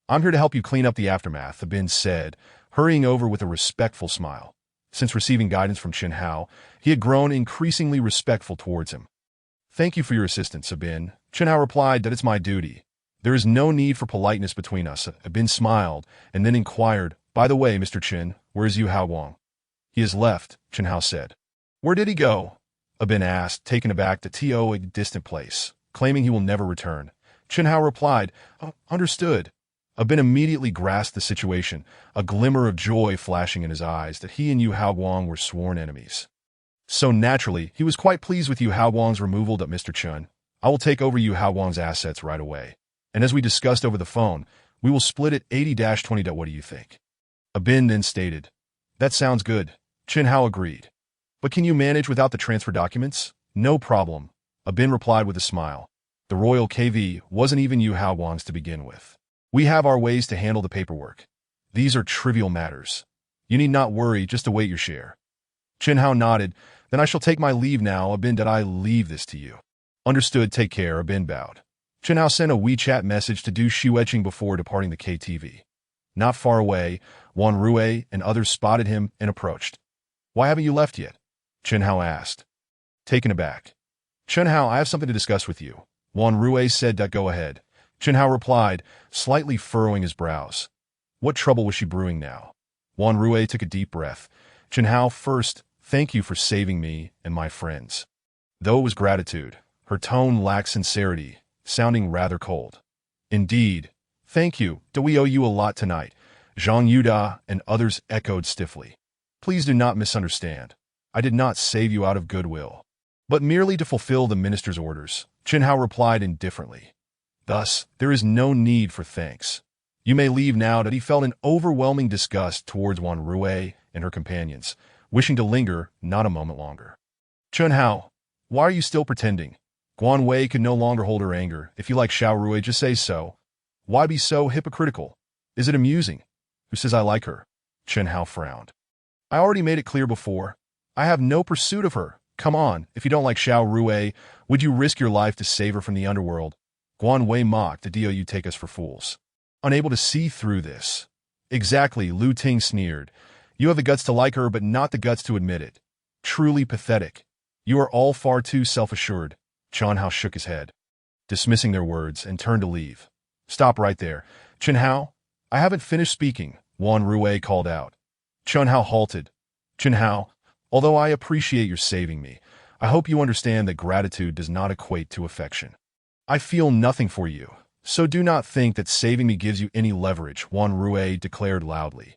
I'm here to help you clean up the aftermath, Abin said, hurrying over with a respectful smile. Since receiving guidance from Chen Hao, he had grown increasingly respectful towards him. Thank you for your assistance, Abin. Chen Hao replied that it's my duty. There is no need for politeness between us. Abin smiled and then inquired, by the way, Mr. Chen, where is Yu Haowang? He has left, Chen Hao said. Where did he go? Abin asked, taken aback, to a distant place, claiming he will never return. Chen Hao replied, understood. Abin immediately grasped the situation, a glimmer of joy flashing in his eyes that he and Yu Haowang were sworn enemies. So naturally, he was quite pleased with Yu Haowang's removal. Mr. Chen, I will take over Yu Haowang's assets right away. And as we discussed over the phone, we will split it 80-20. What do you think? Abin then stated, that sounds good. Chen Hao agreed. But can you manage without the transfer documents? No problem. Abin replied with a smile. The royal KV wasn't even Yu Haowang's to begin with. We have our ways to handle the paperwork. These are trivial matters. You need not worry, just await your share. Chen Hao nodded. Then I shall take my leave now. Abin, did I leave this to you? Understood, take care. Abin bowed. Chen Hao sent a WeChat message to Du Shueching before departing the KTV. Not far away, Wan Rui and others spotted him and approached. Why haven't you left yet? Chen Hao asked. Taken aback. Chen Hao, I have something to discuss with you. Wan Rui said, go ahead. Chen Hao replied, slightly furrowing his brows. What trouble was she brewing now? Wan Rui took a deep breath. Chen Hao, first, thank you for saving me and my friends. Though it was gratitude, her tone lacked sincerity, sounding rather cold. Indeed. Thank you. Do we owe you a lot tonight? Zhang Yuda and others echoed stiffly. Please do not misunderstand. I did not save you out of goodwill, but merely to fulfill the minister's orders. Chen Hao replied indifferently. Thus, there is no need for thanks. You may leave now. That he felt an overwhelming disgust towards Wan Rui and her companions, wishing to linger not a moment longer. Chen Hao, why are you still pretending? Guan Wei could no longer hold her anger. If you like Xiao Rui, just say so. Why be so hypocritical? Is it amusing? Who says I like her? Chen Hao frowned. I already made it clear before. I have no pursuit of her. Come on, if you don't like Xiao Rui, would you risk your life to save her from the underworld? Guan Wei mocked. Do you take us for fools? Unable to see through this. Exactly, Lu Ting sneered. You have the guts to like her, but not the guts to admit it. Truly pathetic. You are all far too self-assured. Chen Hao shook his head, dismissing their words, and turned to leave. Stop right there. Chen Hao, I haven't finished speaking, Wan Rui called out. Chen Hao halted. Chen Hao, although I appreciate your saving me, I hope you understand that gratitude does not equate to affection. I feel nothing for you, so do not think that saving me gives you any leverage, Wan Rui declared loudly.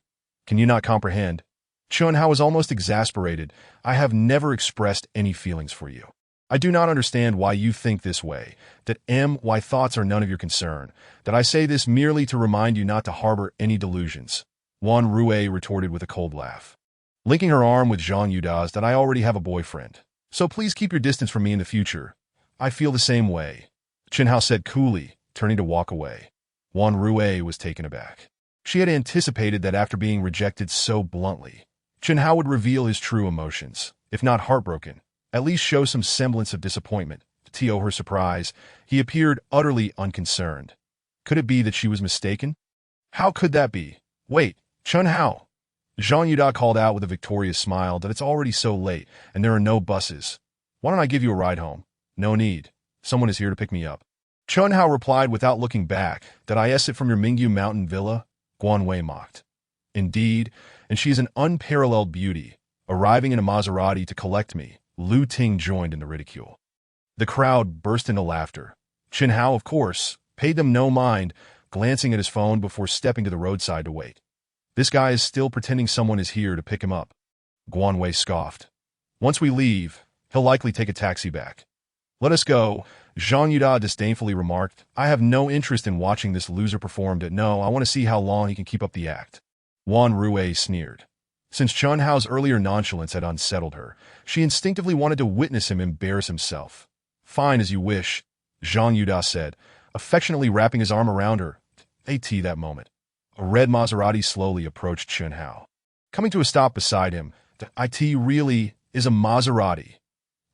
Can you not comprehend? Chun Hao was almost exasperated. I have never expressed any feelings for you. I do not understand why you think this way, that my thoughts are none of your concern, that I say this merely to remind you not to harbor any delusions. Wan Rue retorted with a cold laugh, linking her arm with Zhang Yuda's, that I already have a boyfriend. So please keep your distance from me in the future. I feel the same way, Chen Hao said coolly, turning to walk away. Wan Rue was taken aback. She had anticipated that after being rejected so bluntly, Chen Hao would reveal his true emotions, if not heartbroken, at least show some semblance of disappointment. To her surprise, he appeared utterly unconcerned. Could it be that she was mistaken? How could that be? Wait, Chun Hao! Zhang Yuda called out with a victorious smile that it's already so late and there are no buses. Why don't I give you a ride home? No need. Someone is here to pick me up. Chun Hao replied without looking back, that I it from your Mingyu mountain villa? Guan Wei mocked. Indeed, and she is an unparalleled beauty, arriving in a Maserati to collect me. Lu Ting joined in the ridicule. The crowd burst into laughter. Chen Hao, of course, paid them no mind, glancing at his phone before stepping to the roadside to wait. This guy is still pretending someone is here to pick him up. Guan Wei scoffed. Once we leave, he'll likely take a taxi back. Let us go, Zhang Yuda disdainfully remarked. I have no interest in watching this loser perform. No, I want to see how long he can keep up the act. Wan Rue sneered. Since Chun Hao's earlier nonchalance had unsettled her, she instinctively wanted to witness him embarrass himself. Fine as you wish, Zhang Yuda said, affectionately wrapping his arm around her. That moment. A red Maserati slowly approached Chun Hao. Coming to a stop beside him, it really is a Maserati.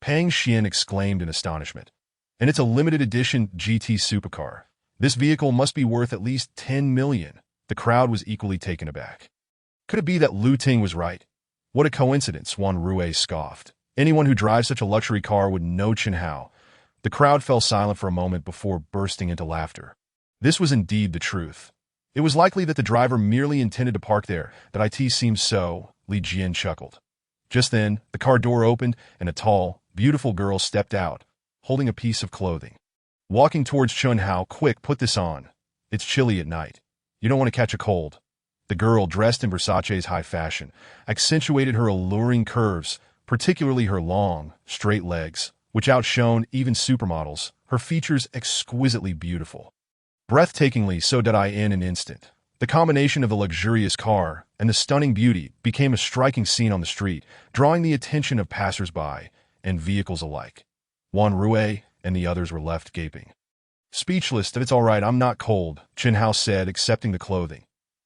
Pang Xian exclaimed in astonishment. And it's a limited edition GT supercar. This vehicle must be worth at least 10 million. The crowd was equally taken aback. Could it be that Lu Ting was right? What a coincidence, Wan Rue scoffed. Anyone who drives such a luxury car would know Chen Hao. The crowd fell silent for a moment before bursting into laughter. This was indeed the truth. It was likely that the driver merely intended to park there, that it seemed so, Li Jian chuckled. Just then, the car door opened and a tall, beautiful girl stepped out, holding a piece of clothing. Walking towards Chun Hao, quick, put this on. It's chilly at night. You don't want to catch a cold. The girl, dressed in Versace's high fashion, accentuated her alluring curves, particularly her long, straight legs, which outshone even supermodels, her features exquisitely beautiful. Breathtakingly so did I in an instant. The combination of the luxurious car and the stunning beauty became a striking scene on the street, drawing the attention of passers-by and vehicles alike. Wan Rue and the others were left gaping. Speechless. That it's all right, I'm not cold, Chen Hao said, accepting the clothing.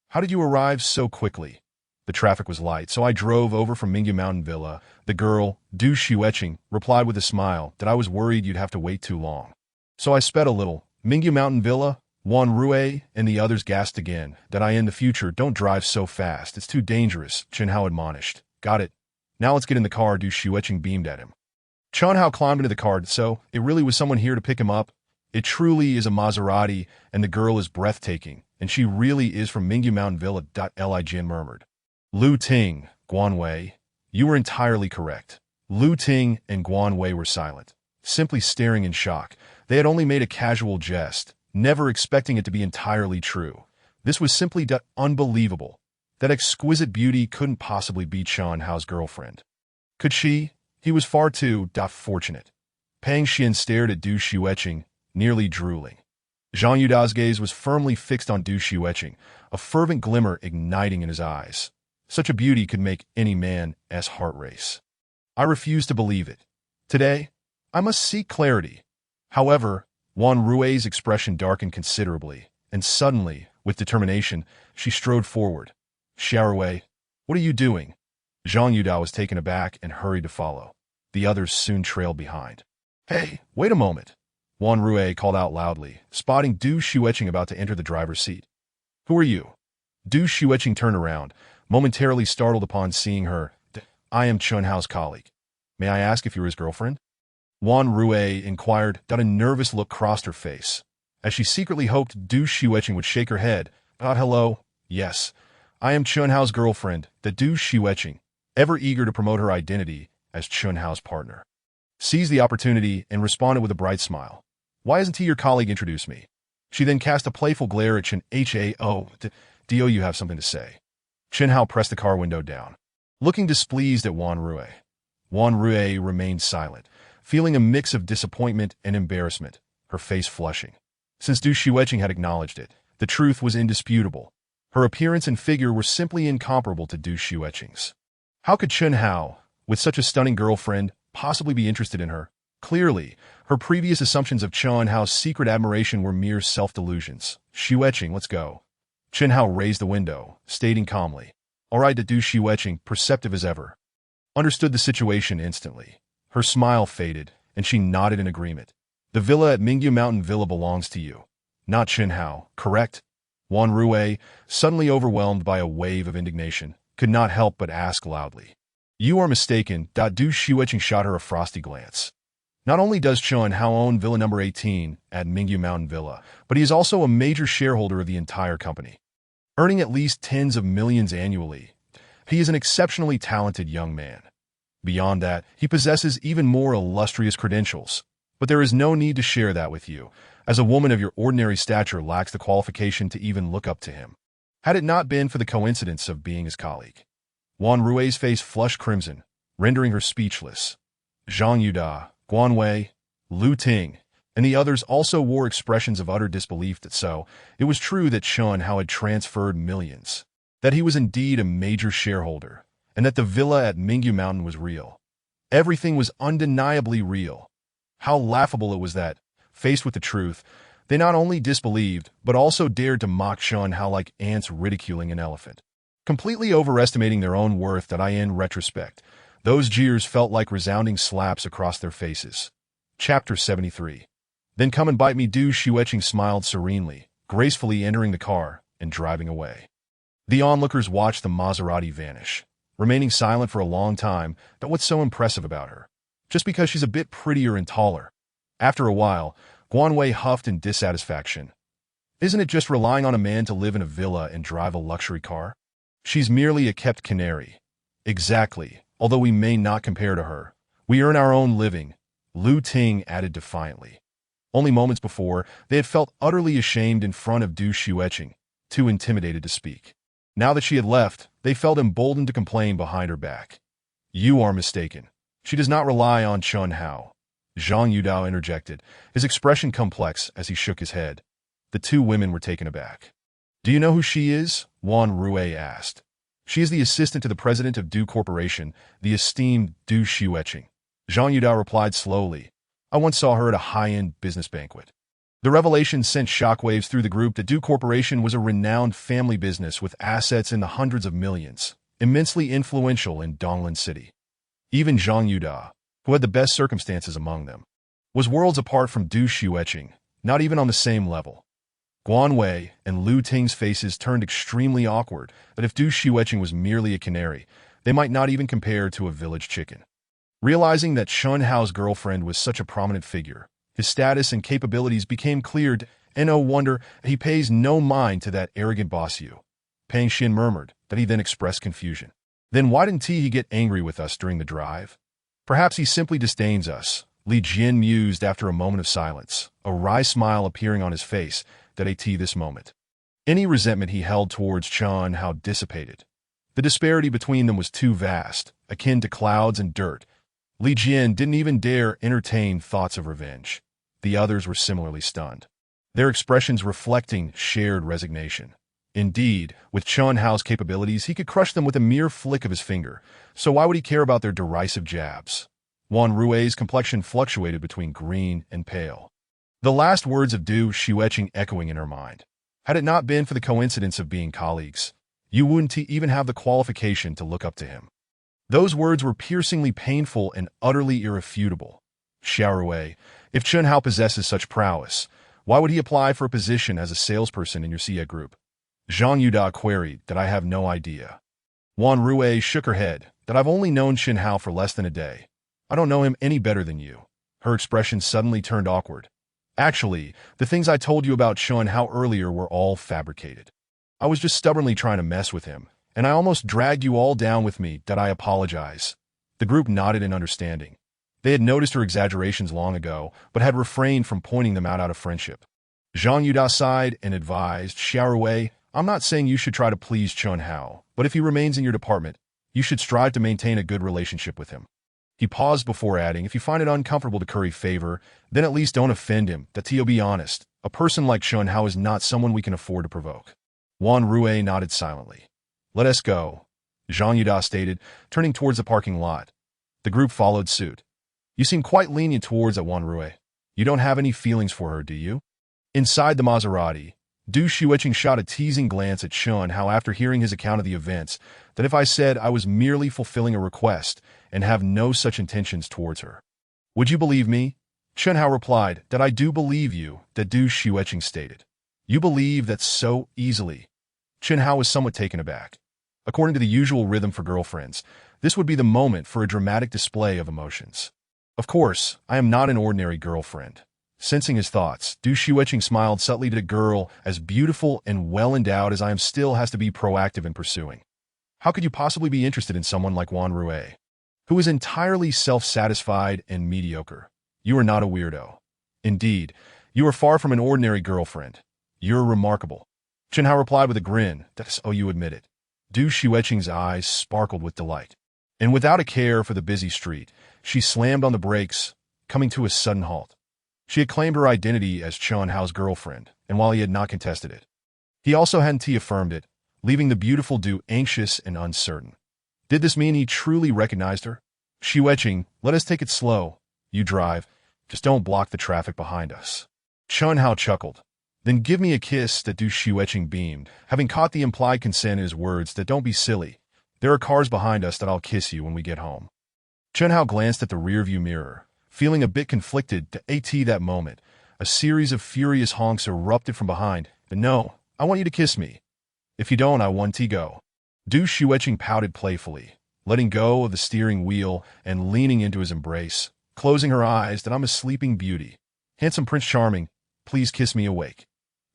How did you arrive so quickly? The traffic was light, so I drove over from Mingyu Mountain Villa. The girl, Du Xueqing, replied with a smile that I was worried you'd have to wait too long. So I sped a little. Mingyu Mountain Villa? Wan Rue and the others gasped again. That I in the future don't drive so fast. It's too dangerous, Chen Hao admonished. Got it. Now let's get in the car, Du Xueqing beamed at him. Chen Hao climbed into the car. So, it really was someone here to pick him up? It truly is a Maserati, and the girl is breathtaking, and she really is from Mingyu Mountain Villa. Li Jian murmured. Lu Ting, Guan Wei, you were entirely correct. Lu Ting and Guan Wei were silent, simply staring in shock. They had only made a casual jest, never expecting it to be entirely true. This was simply unbelievable. That exquisite beauty couldn't possibly be Chun Hao's girlfriend. Could she? He was far too fortunate. Pang Xian stared at Du Xueqing, nearly drooling. Zhang Yuda's gaze was firmly fixed on Du Xueqing, a fervent glimmer igniting in his eyes. Such a beauty could make any man's heart race. I refuse to believe it. Today, I must seek clarity. However, Wan Rue's expression darkened considerably, and suddenly, with determination, she strode forward. Xiaorui, what are you doing? Zhang Yuda was taken aback and hurried to follow. The others soon trailed behind. Hey, wait a moment. Wan Rue called out loudly, spotting Du Xueqing about to enter the driver's seat. Who are you? Du Xueqing turned around, momentarily startled upon seeing her. I am Chun Hao's colleague. May I ask if you're his girlfriend? Wan Rue inquired. A nervous look crossed her face, as she secretly hoped Du Xueqing would shake her head. Hello, yes. I am Chun Hao's girlfriend, Du Xueqing, ever eager to promote her identity as Chun Hao's partner. Seized the opportunity and responded with a bright smile. Why hasn't he your colleague introduced me? She then cast a playful glare at Chen Hao. Do you have something to say? Chen Hao pressed the car window down. looking displeased at Wan Rui. Wan Rui remained silent, feeling a mix of disappointment and embarrassment, her face flushing. Since Du Xueqing had acknowledged it, the truth was indisputable. Her appearance and figure were simply incomparable to Du Xueqing's. How could Chen Hao, with such a stunning girlfriend, possibly be interested in her? Clearly, her previous assumptions of Chen Hao's secret admiration were mere self-delusions. Xueqing, let's go. Chen Hao raised the window, stating calmly. All right, to Du Xueqing, perceptive as ever, understood the situation instantly. Her smile faded, and she nodded in agreement. The villa at Mingyu Mountain Villa belongs to you, not Chen Hao, correct? Wan Rui, suddenly overwhelmed by a wave of indignation, could not help but ask loudly. You are mistaken. Du Xueqing shot her a frosty glance. Not only does Chen Hao own Villa number 18 at Mingyu Mountain Villa, but he is also a major shareholder of the entire company, earning at least tens of millions annually. He is an exceptionally talented young man. Beyond that, he possesses even more illustrious credentials. But there is no need to share that with you, as a woman of your ordinary stature lacks the qualification to even look up to him. Had it not been for the coincidence of being his colleague. Wan Rui's face flushed crimson, rendering her speechless. Zhang Yuda, Guan Wei, Lu Ting, and the others also wore expressions of utter disbelief that it was true that Chen Hao had transferred millions, that he was indeed a major shareholder, and that the villa at Mingyu Mountain was real. Everything was undeniably real. How laughable it was that, faced with the truth, they not only disbelieved, but also dared to mock Chen Hao like ants ridiculing an elephant. Completely overestimating their own worth in retrospect, those jeers felt like resounding slaps across their faces. Chapter 73. Then come and bite me. Du Xueqing smiled serenely, gracefully entering the car and driving away. The onlookers watched the Maserati vanish, remaining silent for a long time. But what's so impressive about her? Just because she's a bit prettier and taller. After a while, Guan Wei huffed in dissatisfaction. Isn't it just relying on a man to live in a villa and drive a luxury car? She's merely a kept canary. Exactly, although we may not compare to her. We earn our own living, Lu Ting added defiantly. Only moments before, they had felt utterly ashamed in front of Du Xueqing, too intimidated to speak. Now that she had left, they felt emboldened to complain behind her back. You are mistaken. She does not rely on Chen Hao. Zhang Yudao interjected, his expression complex as he shook his head. The two women were taken aback. Do you know who she is? Wan Rui asked. She is the assistant to the president of Du Corporation, the esteemed Du Xueqing. Zhang Yudao replied slowly. I once saw her at a high-end business banquet. The revelation sent shockwaves through the group that Du Corporation was a renowned family business with assets in the hundreds of millions, immensely influential in Donglin City. Even Zhang Yuda, who had the best circumstances among them, was worlds apart from Du Xueqing, not even on the same level. Guan Wei and Lu Ting's faces turned extremely awkward, but if Du Xueqing was merely a canary, they might not even compare to a village chicken. Realizing that Chen Hao's girlfriend was such a prominent figure, his status and capabilities became clear, and no wonder he pays no mind to that arrogant boss you. Pang Xin murmured, that he then expressed confusion. Then why didn't he get angry with us during the drive? Perhaps he simply disdains us, Li Jian mused after a moment of silence, a wry smile appearing on his face that this moment. Any resentment he held towards Chen Hao dissipated. The disparity between them was too vast, akin to clouds and dirt. Li Jian didn't even dare entertain thoughts of revenge. The others were similarly stunned, their expressions reflecting shared resignation. Indeed, with Chen Hao's capabilities, he could crush them with a mere flick of his finger, so why would he care about their derisive jabs? Wan Rui's complexion fluctuated between green and pale. The last words of Du Xueqing echoing in her mind. Had it not been for the coincidence of being colleagues, you wouldn't even have the qualification to look up to him. Those words were piercingly painful and utterly irrefutable. Xiaorui, if Chen Hao possesses such prowess, why would he apply for a position as a salesperson in your Xia group? Zhang Yuda queried, that I have no idea. Wan Rui shook her head, that I've only known Chen Hao for less than a day. I don't know him any better than you. Her expression suddenly turned awkward. Actually, the things I told you about Chen Hao earlier were all fabricated. I was just stubbornly trying to mess with him, and I almost dragged you all down with me. That I apologize. The group nodded in understanding. They had noticed her exaggerations long ago, but had refrained from pointing them out of friendship. Zhang Yuda sighed and advised, Xiaorui, I'm not saying you should try to please Chen Hao, but if he remains in your department, You should strive to maintain a good relationship with him. He paused before adding, if you find it uncomfortable to curry favor, then at least don't offend him. To be honest, a person like Chun Hao is not someone we can afford to provoke. Wan Rui nodded silently. Let us go, Zhang Yuda stated, turning towards the parking lot. The group followed suit. You seem quite lenient towards that Wan Rui. You don't have any feelings for her, do you? Inside the Maserati, Du Xueqing shot a teasing glance at Chun Hao after hearing his account of the events, that if I said I was merely fulfilling a request and have no such intentions towards her. Would you believe me? Chun Hao replied, that I do believe you, that Du Xueqing stated. You believe that so easily. Chun Hao was somewhat taken aback. According to the usual rhythm for girlfriends, this would be the moment for a dramatic display of emotions. Of course, I am not an ordinary girlfriend. Sensing his thoughts, Du Xueqing smiled subtly to the girl, as beautiful and well-endowed as I am still has to be proactive in pursuing. How could you possibly be interested in someone like Wan Rui, who is entirely self-satisfied and mediocre? You are not a weirdo. Indeed, you are far from an ordinary girlfriend. You're remarkable. Chun Hao replied with a grin, that's oh you admit it. Du Xueqing's eyes sparkled with delight. And without a care for the busy street, she slammed on the brakes, coming to a sudden halt. She had claimed her identity as Chun Hao's girlfriend, and while he had not contested it, he also hadn't affirmed it, leaving the beautiful Du anxious and uncertain. Did this mean he truly recognized her? Xueqing, let us take it slow. You drive. Just don't block the traffic behind us. Chun Hao chuckled. Then give me a kiss, that Du Xueqing beamed, having caught the implied consent in his words, that don't be silly. There are cars behind us that I'll kiss you when we get home. Chun Hao glanced at the rearview mirror, feeling a bit conflicted. That moment, a series of furious honks erupted from behind. No, I want you to kiss me. If you don't, I want to go. Du Xueqing pouted playfully, letting go of the steering wheel and leaning into his embrace, closing her eyes. That I'm a sleeping beauty. Handsome Prince Charming, please kiss me awake.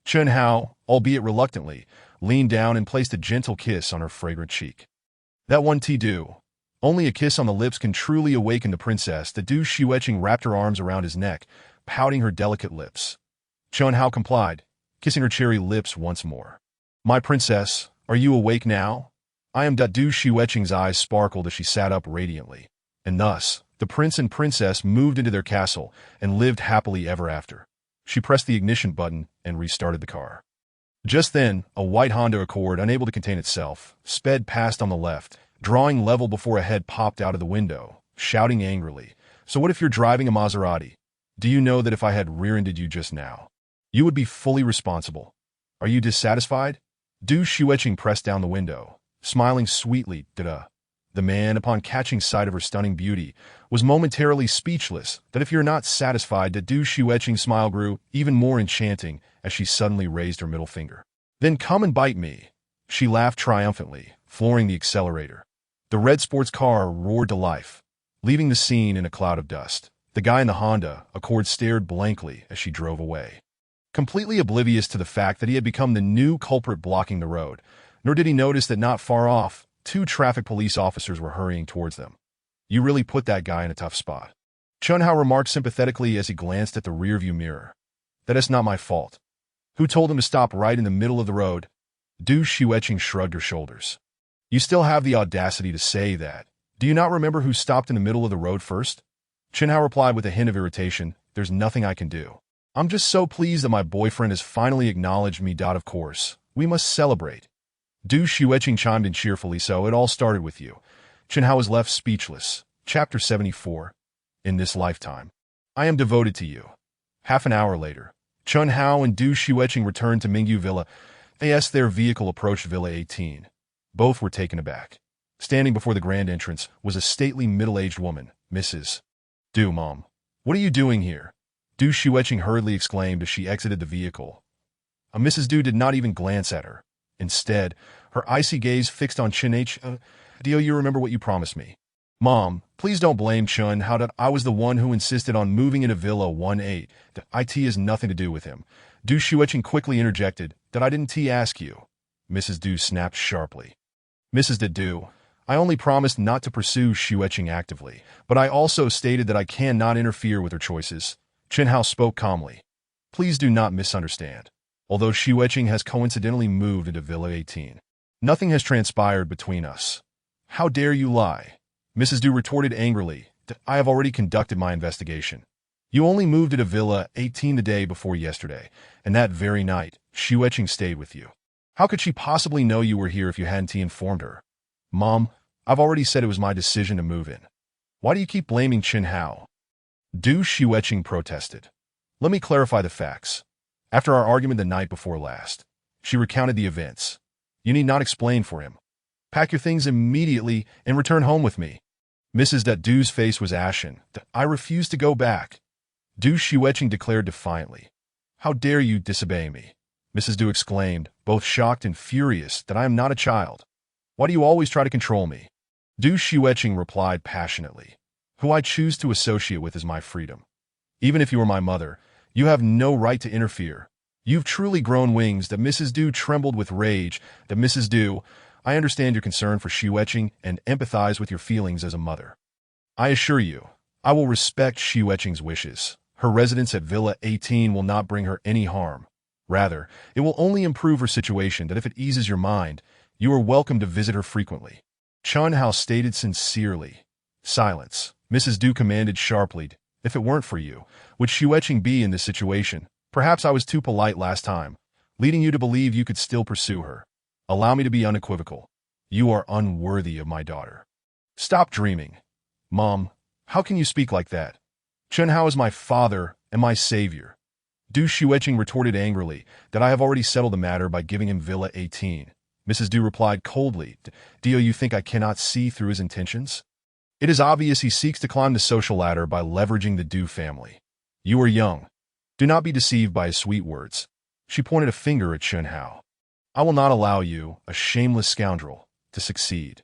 Chun Hao, albeit reluctantly, leaned down and placed a gentle kiss on her fragrant cheek. That one do. Only a kiss on the lips can truly awaken the princess. The Du Xueqing wrapped her arms around his neck, pouting her delicate lips. Chun Hao complied, kissing her cherry lips once more. My princess, are you awake now? I am. Du Xueqing's eyes sparkled as she sat up radiantly. And thus, the prince and princess moved into their castle and lived happily ever after. She pressed the ignition button and restarted the car. Just then, a white Honda Accord, unable to contain itself, sped past on the left, drawing level before a head popped out of the window, shouting angrily, so what if you're driving a Maserati? Do you know that if I had rear-ended you just now, you would be fully responsible? Are you dissatisfied? Du Xueqing pressed down the window, smiling sweetly. The man, upon catching sight of her stunning beauty, was momentarily speechless. That if you're not satisfied, that Du Xueqing's smile grew even more enchanting as she suddenly raised her middle finger. Then come and bite me. She laughed triumphantly, flooring the accelerator. The red sports car roared to life, leaving the scene in a cloud of dust. The guy in the Honda Accord stared blankly as she drove away, completely oblivious to the fact that he had become the new culprit blocking the road, nor did he notice that not far off, 2 traffic police officers were hurrying towards them. You really put that guy in a tough spot. Chun Hao remarked sympathetically as he glanced at the rearview mirror. That is not my fault. Who told him to stop right in the middle of the road? Du Xueqing shrugged her shoulders. You still have the audacity to say that. Do you not remember who stopped in the middle of the road first? Chun Hao replied with a hint of irritation, there's nothing I can do. I'm just so pleased that my boyfriend has finally acknowledged me. Of course, we must celebrate. Du Xueqing chimed in cheerfully, so it all started with you. Chun Hao was left speechless. Chapter 74. In this lifetime, I am devoted to you. Half an hour later, Chun Hao and Du Xueqing returned to Mingyu Villa. As their vehicle approached Villa 18, both were taken aback. Standing before the grand entrance was a stately middle-aged woman, Mrs. Du. Mom, what are you doing here? Du Xueqing hurriedly exclaimed as she exited the vehicle. Mrs. Du did not even glance at her. Instead, her icy gaze fixed on Chun Hao. Do you remember what you promised me? Mom, please don't blame Chun Hao. I was the one who insisted on moving into Villa 18. The IT has nothing to do with him. Du Xueqing quickly interjected, that I didn't ask you. Mrs. Du snapped sharply. Mrs. Du, I only promised not to pursue Xueqing actively, but I also stated that I cannot interfere with her choices. Chun Hao spoke calmly. Please do not misunderstand. Although Xueqing has coincidentally moved into Villa 18, nothing has transpired between us. How dare you lie? Mrs. Du retorted angrily. I have already conducted my investigation. You only moved to Villa 18 the day before yesterday, and that very night, Xueqing stayed with you. How could she possibly know you were here if you hadn't informed her? Mom, I've already said it was my decision to move in. Why do you keep blaming Qin Hao? Du Xueqing protested. Let me clarify the facts. After our argument the night before last, she recounted the events. You need not explain for him. Pack your things immediately and return home with me. Mrs. Du's face was ashen. I refuse to go back. Du Xueqing declared defiantly. How dare you disobey me? Mrs. Du exclaimed, both shocked and furious that I am not a child. Why do you always try to control me? Du Xueqing replied passionately. Who I choose to associate with is my freedom. Even if you were my mother, you have no right to interfere. You've truly grown wings. That Mrs. Du trembled with rage. That Mrs. Du, I understand your concern for Xueqing and empathize with your feelings as a mother. I assure you, I will respect Xueqing's wishes. Her residence at Villa 18 will not bring her any harm. Rather, it will only improve her situation. That if it eases your mind, you are welcome to visit her frequently. Qin Hao stated sincerely. Silence. Mrs. Du commanded sharply. If it weren't for you, would Xueqing be in this situation? Perhaps I was too polite last time, leading you to believe you could still pursue her. Allow me to be unequivocal. You are unworthy of my daughter. Stop dreaming. Mom, how can you speak like that? Qin Hao is my father and my savior. Du Xueqing retorted angrily that I have already settled the matter by giving him Villa 18. Mrs. Du replied coldly, Do you think I cannot see through his intentions? It is obvious he seeks to climb the social ladder by leveraging the Du family. You are young. Do not be deceived by his sweet words. She pointed a finger at Qin Hao. I will not allow you, a shameless scoundrel, to succeed.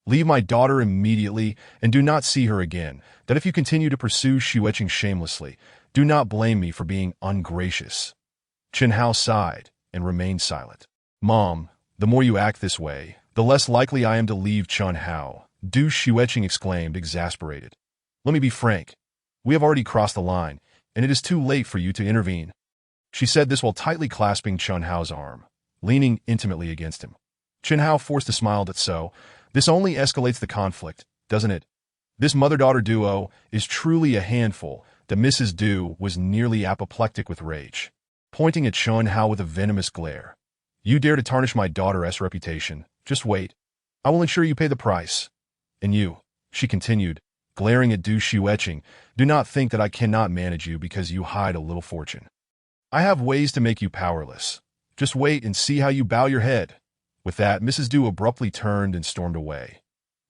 Leave my daughter immediately and do not see her again. That if you continue to pursue Xueqing shamelessly, do not blame me for being ungracious. Qin Hao sighed and remained silent. Mom, the more you act this way, the less likely I am to leave Qin Hao. Du Xueqing exclaimed, exasperated. Let me be frank. We have already crossed the line, and it is too late for you to intervene. She said this while tightly clasping Qin Hao's arm, leaning intimately against him. Qin Hao forced a smile that this only escalates the conflict, doesn't it? This mother-daughter duo is truly a handful. That Mrs. Du was nearly apoplectic with rage, pointing at Qin Hao with a venomous glare. You dare to tarnish my daughter's reputation. Just wait. I will ensure you pay the price. And you, she continued, glaring at Du Xueqing, do not think that I cannot manage you because you hide a little fortune. I have ways to make you powerless. Just wait and see how you bow your head. With that, Mrs. Du abruptly turned and stormed away.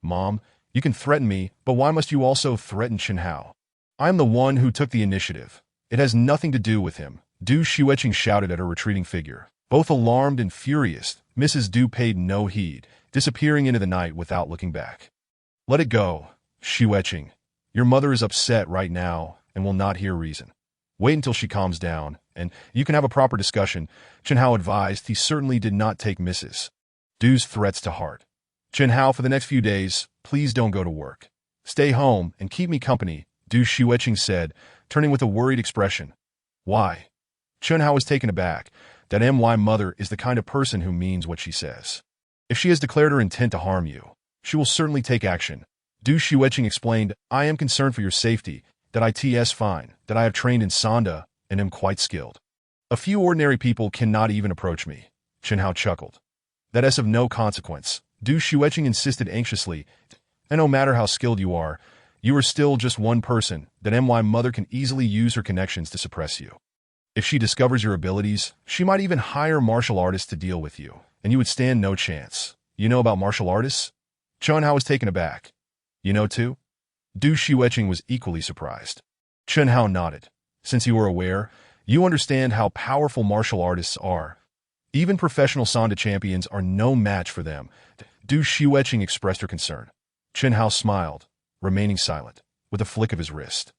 Mom, you can threaten me, but why must you also threaten Qin Hao? I am the one who took the initiative. It has nothing to do with him. Du Xueqing shouted at her retreating figure. Both alarmed and furious, Mrs. Du paid no heed, disappearing into the night without looking back. Let it go, Xueqing. Your mother is upset right now and will not hear reason. Wait until she calms down, and you can have a proper discussion. Qin Hao advised. He certainly did not take Mrs. Du's threats to heart. Qin Hao, for the next few days, please don't go to work. Stay home and keep me company, Du Xueqing said, turning with a worried expression. Why? Qin Hao was taken aback. That my mother is the kind of person who means what she says. If she has declared her intent to harm you, she will certainly take action. Du Xueqing explained, I am concerned for your safety, that it's fine, that I have trained in Sanda and am quite skilled. A few ordinary people cannot even approach me. Qin Hao chuckled. That is of no consequence. Du Xueqing insisted anxiously, and no matter how skilled you are still just one person. That my mother can easily use her connections to suppress you. If she discovers your abilities, she might even hire martial artists to deal with you, and you would stand no chance. You know about martial artists? Qin Hao was taken aback. You know too? Du Xueqing was equally surprised. Qin Hao nodded. Since you are aware, you understand how powerful martial artists are. Even professional Sanda champions are no match for them. Du Xueqing expressed her concern. Qin Hao smiled, remaining silent, with a flick of his wrist.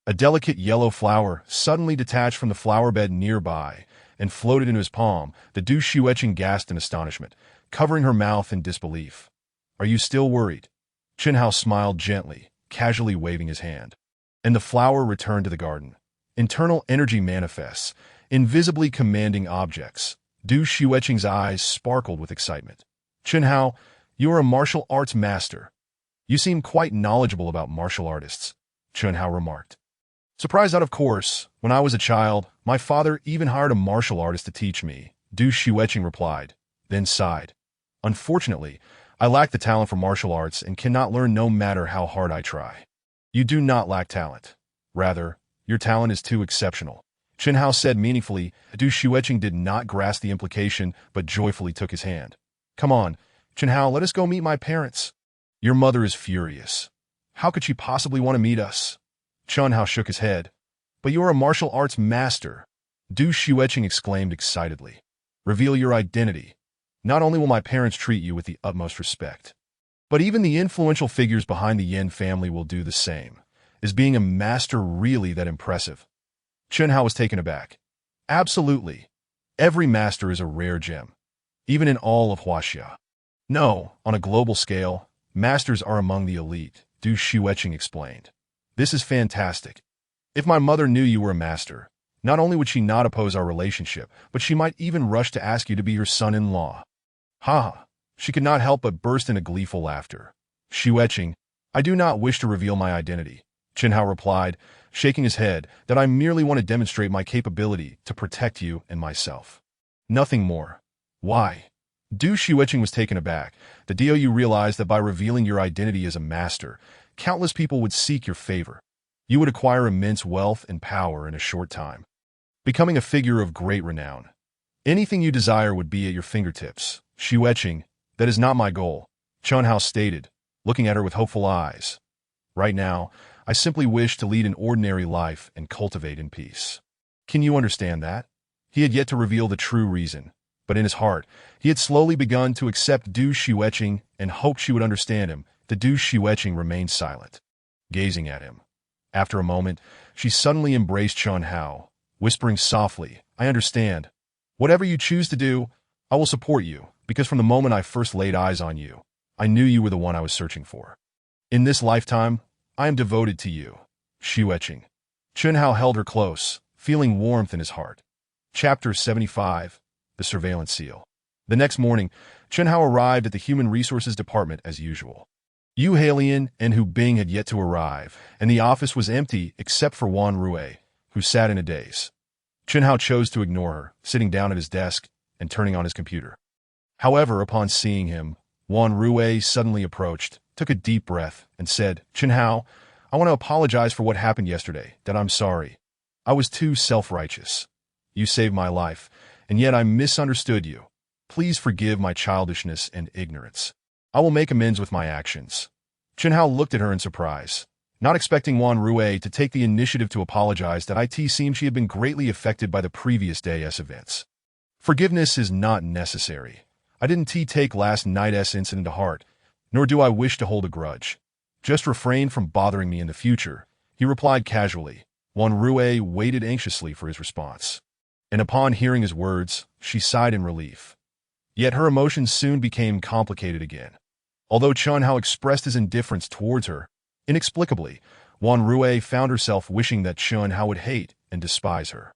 A delicate yellow flower suddenly detached from the flower bed nearby and floated into his palm. The Du Xueqing gasped in astonishment, covering her mouth in disbelief. Are you still worried? Qin Hao smiled gently, casually waving his hand. And the flower returned to the garden. Internal energy manifests, invisibly commanding objects. Du Xueqing's eyes sparkled with excitement. Qin Hao, You are a martial arts master. You seem quite knowledgeable about martial artists, Chunhao remarked. Surprised out of course. When I was a child, my father even hired a martial artist to teach me, Du Xueqing replied, then sighed. Unfortunately, I lack the talent for martial arts and cannot learn no matter how hard I try. You do not lack talent. Rather, your talent is too exceptional, Chunhao said meaningfully. Du Xueqing did not grasp the implication, but joyfully took his hand. Come on, Chunhao, let us go meet my parents. Your mother is furious. How could she possibly want to meet us? Chunhao shook his head. But you are a martial arts master, Du Xueqing exclaimed excitedly. Reveal your identity. Not only will my parents treat you with the utmost respect, but even the influential figures behind the Yin family will do the same. Is being a master really that impressive? Chunhao was taken aback. Absolutely. Every master is a rare gem, even in all of Huaxia. No, on a global scale, masters are among the elite, Du Xueqing explained. This is fantastic. If my mother knew you were a master, not only would she not oppose our relationship, but she might even rush to ask you to be her son-in-law. Ha! She could not help but burst into gleeful laughter. Xueqing, I do not wish to reveal my identity, Chunhao replied, shaking his head, that I merely want to demonstrate my capability to protect you and myself. Nothing more. Why? Du Xueqing was taken aback. The DOU realized that by revealing your identity as a master, countless people would seek your favor. You would acquire immense wealth and power in a short time, becoming a figure of great renown. Anything you desire would be at your fingertips. Xueqing, that is not my goal, Chunhao stated, looking at her with hopeful eyes. Right now, I simply wish to lead an ordinary life and cultivate in peace. Can you understand that? He had yet to reveal the true reason, but in his heart, he had slowly begun to accept Du Xueqing and hoped she would understand him. The Du Xueqing remained silent, gazing at him. After a moment, she suddenly embraced Chunhao, whispering softly, I understand. Whatever you choose to do, I will support you, because from the moment I first laid eyes on you, I knew you were the one I was searching for. In this lifetime, I am devoted to you, Xueqing. Chunhao held her close, feeling warmth in his heart. Chapter 75, The Surveillance Seal. The next morning, Chunhao arrived at the Human Resources Department as usual. Yu Halian and Hu Bing had yet to arrive, and the office was empty except for Wan Rui, who sat in a daze. Chunhao chose to ignore her, sitting down at his desk and turning on his computer. However, upon seeing him, Wan Rui suddenly approached, took a deep breath, and said, Chunhao, I want to apologize for what happened yesterday, that I'm sorry. I was too self-righteous. You saved my life, and yet I misunderstood you. Please forgive my childishness and ignorance. I will make amends with my actions. Chunhao looked at her in surprise, not expecting Wan Rui to take the initiative to apologize. That it seemed she had been greatly affected by the previous day's events. Forgiveness is not necessary. I didn't take last night's incident to heart, nor do I wish to hold a grudge. Just refrain from bothering me in the future, he replied casually. Wan Rui waited anxiously for his response, and upon hearing his words, she sighed in relief. Yet her emotions soon became complicated again. Although Chunhao expressed his indifference towards her, inexplicably, Wan Rui found herself wishing that Chunhao would hate and despise her.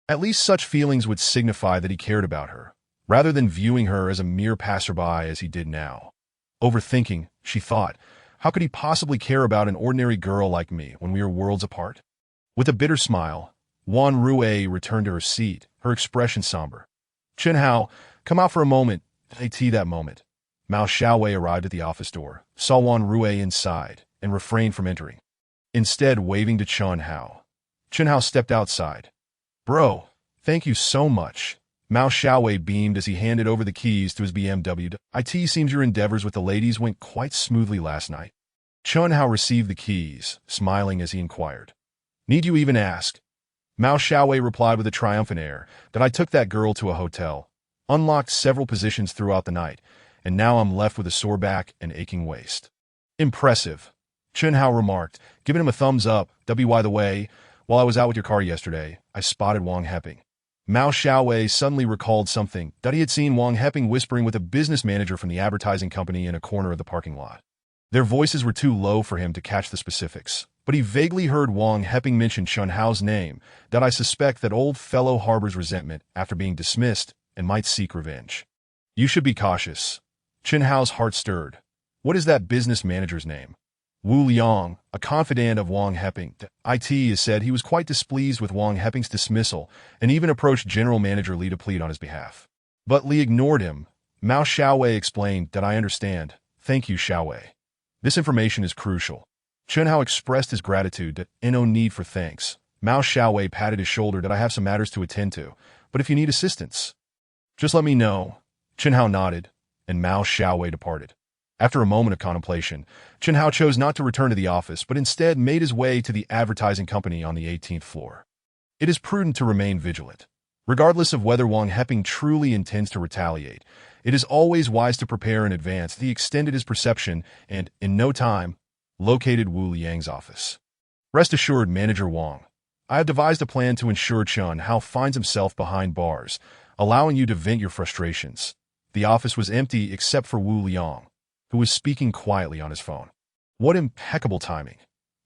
At least such feelings would signify that he cared about her, rather than viewing her as a mere passerby as he did now. Overthinking, she thought, how could he possibly care about an ordinary girl like me when we are worlds apart? With a bitter smile, Wan Rui returned to her seat, her expression somber. Chunhao, come out for a moment. That moment, Mao Xiaowei arrived at the office door, saw Wan Rui inside, and refrained from entering, instead waving to Chunhao. Chunhao stepped outside. Bro, thank you so much. Mao Xiaowei beamed as he handed over the keys to his BMW. It seems your endeavors with the ladies went quite smoothly last night. Chunhao received the keys, smiling as he inquired. Need you even ask? Mao Xiaowei replied with a triumphant air, that I took that girl to a hotel, unlocked several positions throughout the night, and now I'm left with a sore back and aching waist. Impressive, Chunhao remarked, giving him a thumbs up. By the way, while I was out with your car yesterday, I spotted Wang Heping. Mao Xiaowei suddenly recalled something, that he had seen Wang Heping whispering with a business manager from the advertising company in a corner of the parking lot. Their voices were too low for him to catch the specifics, but he vaguely heard Wang Heping mention Chunhao's name. That I suspect that old fellow harbors resentment after being dismissed and might seek revenge. You should be cautious, Chen Hao's heart stirred. What is that business manager's name? Wu Liang, a confidant of Wang Heping, IT has said he was quite displeased with Wang Heping's dismissal and even approached General Manager Li to plead on his behalf. But Li ignored him. Mao Xiaowei explained that I understand. Thank you, Xiaowei. This information is crucial. Chen Hao expressed his gratitude that no need for thanks. Mao Xiaowei patted his shoulder that I have some matters to attend to, but if you need assistance, just let me know. Chen Hao nodded, and Mao Xiaowei departed. After a moment of contemplation, Chen Hao chose not to return to the office, but instead made his way to the advertising company on the 18th floor. It is prudent to remain vigilant. Regardless of whether Wang Heping truly intends to retaliate, it is always wise to prepare in advance. He extended his perception and, in no time, located Wu Liang's office. Rest assured, Manager Wang, I have devised a plan to ensure Chen Hao finds himself behind bars, allowing you to vent your frustrations. The office was empty except for Wu Liang, who was speaking quietly on his phone. What impeccable timing!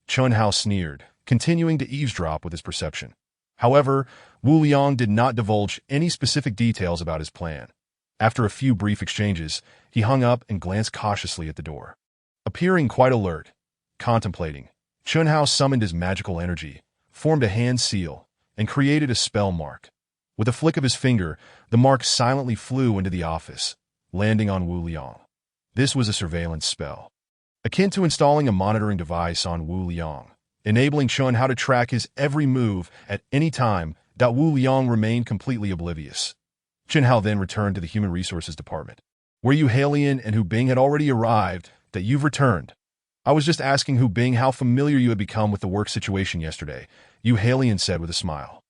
Chen Hao sneered, continuing to eavesdrop with his perception. However, Wu Liang did not divulge any specific details about his plan. After a few brief exchanges, he hung up and glanced cautiously at the door. Appearing quite alert, contemplating, Chen Hao summoned his magical energy, formed a hand seal, and created a spell mark. With a flick of his finger, the mark silently flew into the office, landing on Wu Liang. This was a surveillance spell, akin to installing a monitoring device on Wu Liang, enabling Chen Hao to track his every move at any time. Wu Liang remained completely oblivious. Chen Hao then returned to the Human Resources Department, where Yu Halian and Hu Bing had already arrived. That you've returned. I was just asking Hu Bing how familiar you had become with the work situation yesterday, Yu Halian said with a smile.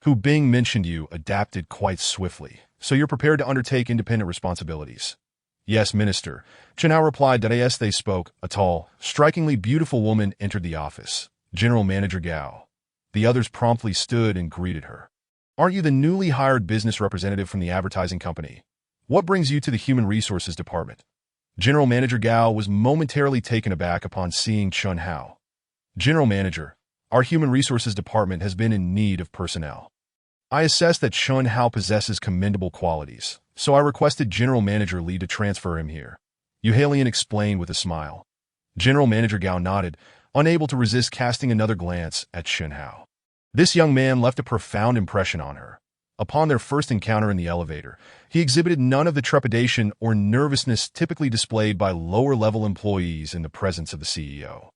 Hu Bing mentioned you adapted quite swiftly, so you're prepared to undertake independent responsibilities. Yes, Minister. Chen Hao replied that as they spoke, a tall, strikingly beautiful woman entered the office, General Manager Gao. The others promptly stood and greeted her. Aren't you the newly hired business representative from the advertising company? What brings you to the Human Resources Department? General Manager Gao was momentarily taken aback upon seeing Chen Hao. General Manager, our Human Resources Department has been in need of personnel. I assess that Chen Hao possesses commendable qualities, so I requested General Manager Li to transfer him here. Yu Halian explained with a smile. General Manager Gao nodded, unable to resist casting another glance at Chen Hao. This young man left a profound impression on her. Upon their first encounter in the elevator, he exhibited none of the trepidation or nervousness typically displayed by lower-level employees in the presence of the CEO.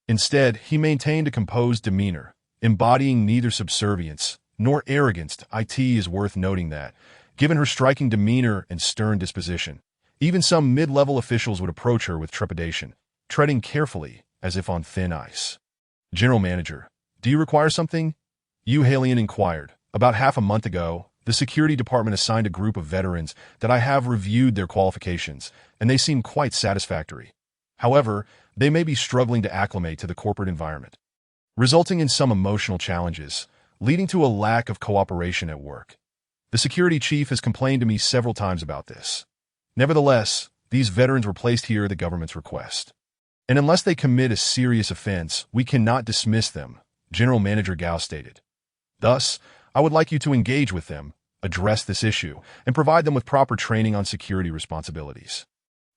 Instead, he maintained a composed demeanor, embodying neither subservience nor arrogance. It is worth noting that, given her striking demeanor and stern disposition, even some mid-level officials would approach her with trepidation, treading carefully as if on thin ice. General Manager, do you require something? Yu Halian inquired. About half a month ago, the security department assigned a group of veterans that I have reviewed their qualifications, and they seem quite satisfactory. However, they may be struggling to acclimate to the corporate environment, resulting in some emotional challenges, leading to a lack of cooperation at work. The security chief has complained to me several times about this. Nevertheless, these veterans were placed here at the government's request. And unless they commit a serious offense, we cannot dismiss them, General Manager Gao stated. Thus, I would like you to engage with them, address this issue, and provide them with proper training on security responsibilities.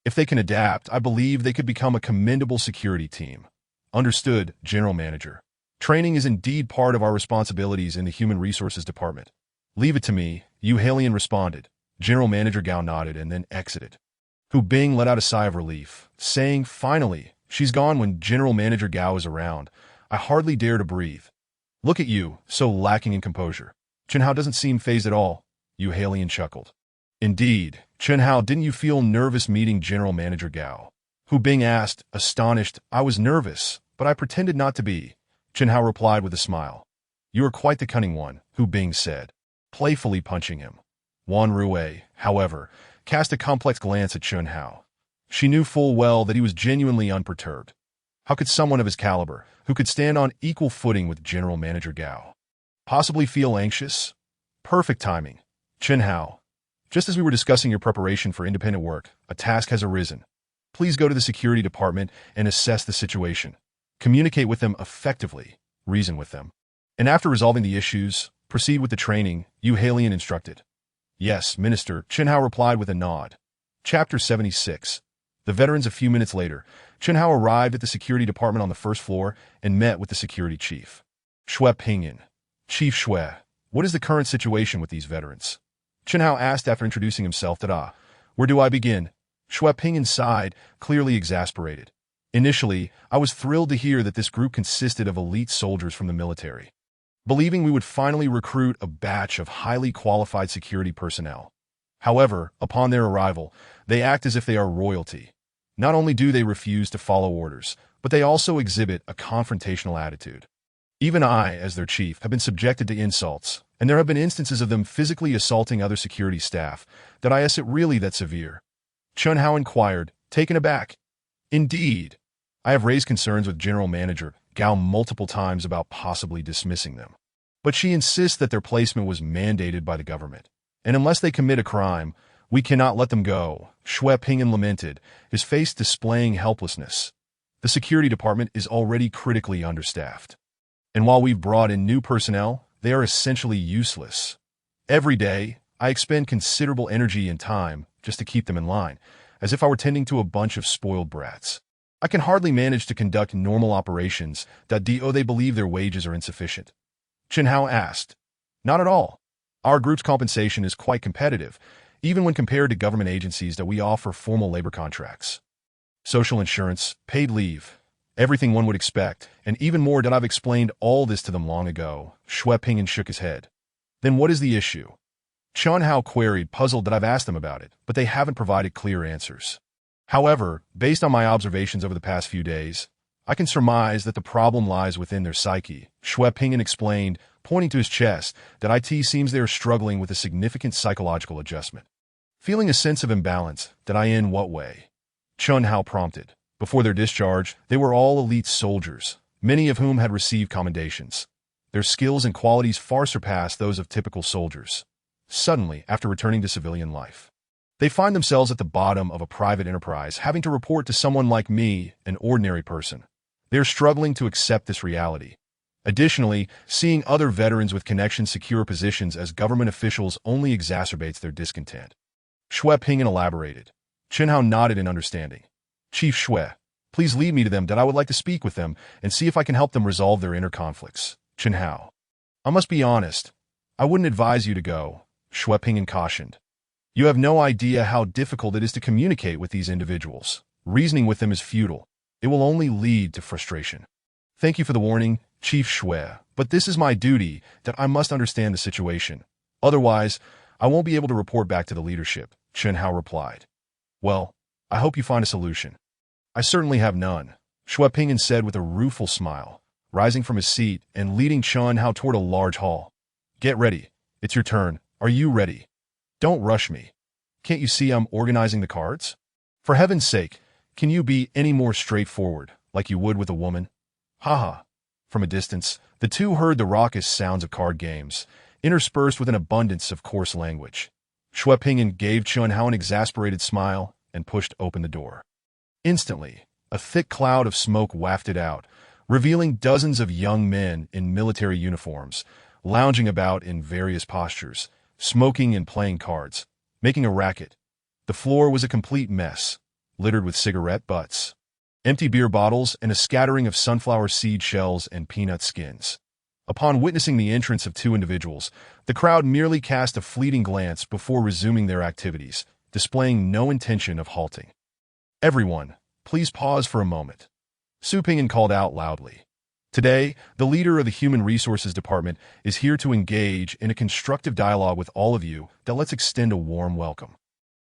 If they can adapt, I believe they could become a commendable security team. Understood, General Manager. Training is indeed part of our responsibilities in the Human Resources Department. Leave it to me, Yu Halian responded. General Manager Gao nodded and then exited. Hu Bing let out a sigh of relief, saying, finally, she's gone. When General Manager Gao is around, I hardly dare to breathe. Look at you, so lacking in composure. Chen Hao doesn't seem fazed at all, Yu Halian chuckled. Indeed, Chen Hao, didn't you feel nervous meeting General Manager Gao? Hu Bing asked, astonished. I was nervous, but I pretended not to be. Chen Hao replied with a smile. You are quite the cunning one, Hu Bing said, playfully punching him. Wan Rui, however, cast a complex glance at Chen Hao. She knew full well that he was genuinely unperturbed. How could someone of his caliber, who could stand on equal footing with General Manager Gao, possibly feel anxious? Perfect timing. Chen Hao, just as we were discussing your preparation for independent work, a task has arisen. Please go to the security department and assess the situation. Communicate with them effectively, reason with them. And after resolving the issues, proceed with the training, Yu Halian instructed. Yes, Minister, Chen Hao replied with a nod. Chapter 76. The veterans. A few minutes later, Chen Hao arrived at the security department on the first floor and met with the security chief. Shui Pingyun. Chief Shui, what is the current situation with these veterans? Chen Hao asked after introducing himself. Where do I begin? Shui Pingyun sighed, clearly exasperated. Initially, I was thrilled to hear that this group consisted of elite soldiers from the military, believing we would finally recruit a batch of highly qualified security personnel. However, upon their arrival, they act as if they are royalty. Not only do they refuse to follow orders, but they also exhibit a confrontational attitude. Even I, as their chief, have been subjected to insults, and there have been instances of them physically assaulting other security staff. Is it really that severe? Chen Hao inquired, taken aback. Indeed. I have raised concerns with General Manager Gao multiple times about possibly dismissing them. But she insists that their placement was mandated by the government, and unless they commit a crime, we cannot let them go. Shui Pingyun lamented, his face displaying helplessness. The security department is already critically understaffed. And while we've brought in new personnel, they are essentially useless. Every day, I expend considerable energy and time just to keep them in line, as if I were tending to a bunch of spoiled brats. I can hardly manage to conduct normal operations. They believe their wages are insufficient. Chen Hao asked. Not at all. Our group's compensation is quite competitive, even when compared to government agencies that we offer formal labor contracts. Social insurance, paid leave, everything one would expect, and even more. I've explained all this to them long ago. Shui Pingyun shook his head. Then what is the issue? Chen Hao queried, puzzled. I've asked them about it, but they haven't provided clear answers. However, based on my observations over the past few days, I can surmise that the problem lies within their psyche. Shui Pingyun explained, pointing to his chest, that it seems they are struggling with a significant psychological adjustment. Feeling a sense of imbalance. In what way? Chen Hao prompted. Before their discharge, they were all elite soldiers, many of whom had received commendations. Their skills and qualities far surpassed those of typical soldiers. Suddenly, after returning to civilian life, they find themselves at the bottom of a private enterprise, having to report to someone like me, an ordinary person. They are struggling to accept this reality. Additionally, seeing other veterans with connections secure positions as government officials only exacerbates their discontent. Shui Pingyun elaborated. Chen Hao nodded in understanding. Chief Shui, please lead me to them. I would like to speak with them and see if I can help them resolve their inner conflicts. Chen Hao. I must be honest. I wouldn't advise you to go, Shui Pingyun cautioned. You have no idea how difficult it is to communicate with these individuals. Reasoning with them is futile. It will only lead to frustration. Thank you for the warning, Chief Shui, but this is my duty. I must understand the situation. Otherwise, I won't be able to report back to the leadership, Chen Hao replied. Well, I hope you find a solution. I certainly have none, Shui Pingyun said with a rueful smile, rising from his seat and leading Chen Hao toward a large hall. Get ready. It's your turn. Are you ready? Don't rush me. Can't you see I'm organizing the cards? For heaven's sake, can you be any more straightforward, like you would with a woman? Haha. From a distance, the two heard the raucous sounds of card games, interspersed with an abundance of coarse language. Shui Pingyun gave Chen Hao an exasperated smile and pushed open the door. Instantly, a thick cloud of smoke wafted out, revealing dozens of young men in military uniforms, lounging about in various postures, smoking and playing cards, making a racket. The floor was a complete mess, littered with cigarette butts, empty beer bottles, and a scattering of sunflower seed shells and peanut skins. Upon witnessing the entrance of two individuals, the crowd merely cast a fleeting glance before resuming their activities, displaying no intention of halting. Everyone, please pause for a moment. Su Pingyun called out loudly. Today, the leader of the Human Resources Department is here to engage in a constructive dialogue with all of you. Let's extend a warm welcome.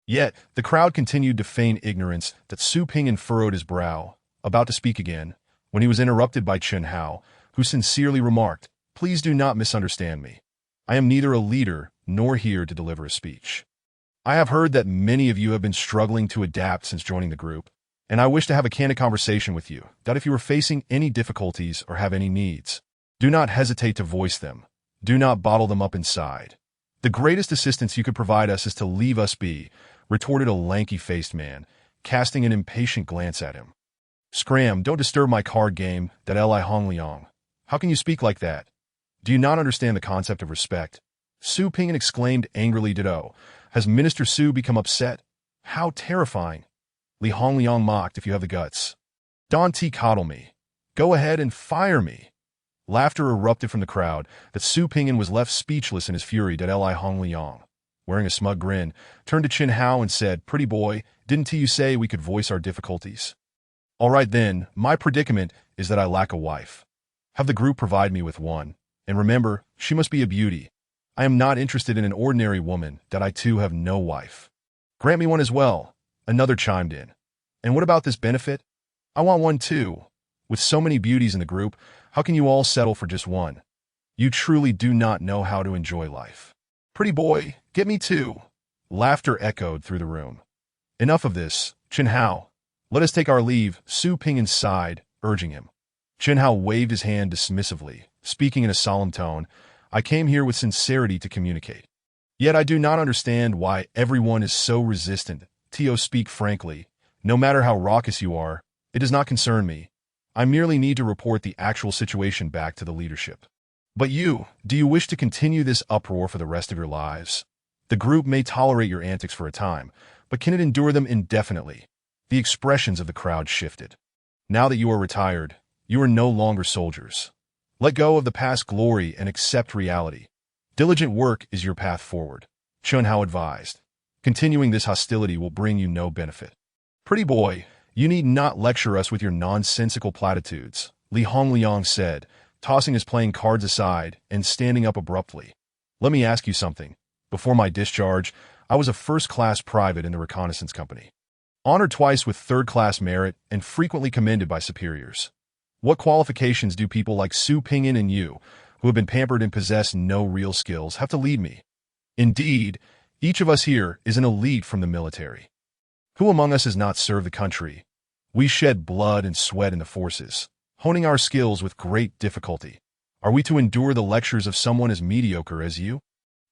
Yet, the crowd continued to feign ignorance. Su Pingyun furrowed his brow, about to speak again, when he was interrupted by Chen Hao, who sincerely remarked, Please do not misunderstand me. I am neither a leader nor here to deliver a speech. I have heard that many of you have been struggling to adapt since joining the group, and I wish to have a candid conversation with you. If you are facing any difficulties or have any needs, do not hesitate to voice them. Do not bottle them up inside. The greatest assistance you could provide us is to leave us be, retorted a lanky-faced man, casting an impatient glance at him. Scram, don't disturb my card game, Li Hong Liang. How can you speak like that? Do you not understand the concept of respect? Su Pingyun exclaimed angrily. Has Minister Su become upset? How terrifying. Li Hongliang mocked, if you have the guts. Don T coddle me. Go ahead and fire me. Laughter erupted from the crowd, that Su Pingyan was left speechless in his fury. Li Hongliang, wearing a smug grin, turned to Qin Hao and said, "Pretty boy, didn't you say we could voice our difficulties? All right then, my predicament is that I lack a wife. Have the group provide me with one, and remember, she must be a beauty. I am not interested in an ordinary woman, that I too have no wife. Grant me one as well," another chimed in. "And what about this benefit? I want one too. With so many beauties in the group, how can you all settle for just one? You truly do not know how to enjoy life. Pretty boy, get me two." Laughter echoed through the room. "Enough of this, Qin Hao. Let us take our leave," Su Pingyan sighed, urging him. Qin Hao waved his hand dismissively, speaking in a solemn tone. "I came here with sincerity to communicate. Yet I do not understand why everyone is so resistant. To speak frankly, no matter how raucous you are, it does not concern me. I merely need to report the actual situation back to the leadership. But you, do you wish to continue this uproar for the rest of your lives? The group may tolerate your antics for a time, but can it endure them indefinitely?" The expressions of the crowd shifted. "Now that you are retired, you are no longer soldiers. Let go of the past glory and accept reality. Diligent work is your path forward," Qin Hao advised. "Continuing this hostility will bring you no benefit. Pretty boy, you need not lecture us with your nonsensical platitudes," Li Hongliang said, tossing his playing cards aside and standing up abruptly. "Let me ask you something. Before my discharge, I was a first-class private in the reconnaissance company. Honored twice with third-class merit and frequently commended by superiors. What qualifications do people like Su Pingyan and you, who have been pampered and possess no real skills, have to lead me? Indeed, each of us here is an elite from the military. Who among us has not served the country? We shed blood and sweat in the forces, honing our skills with great difficulty. Are we to endure the lectures of someone as mediocre as you?"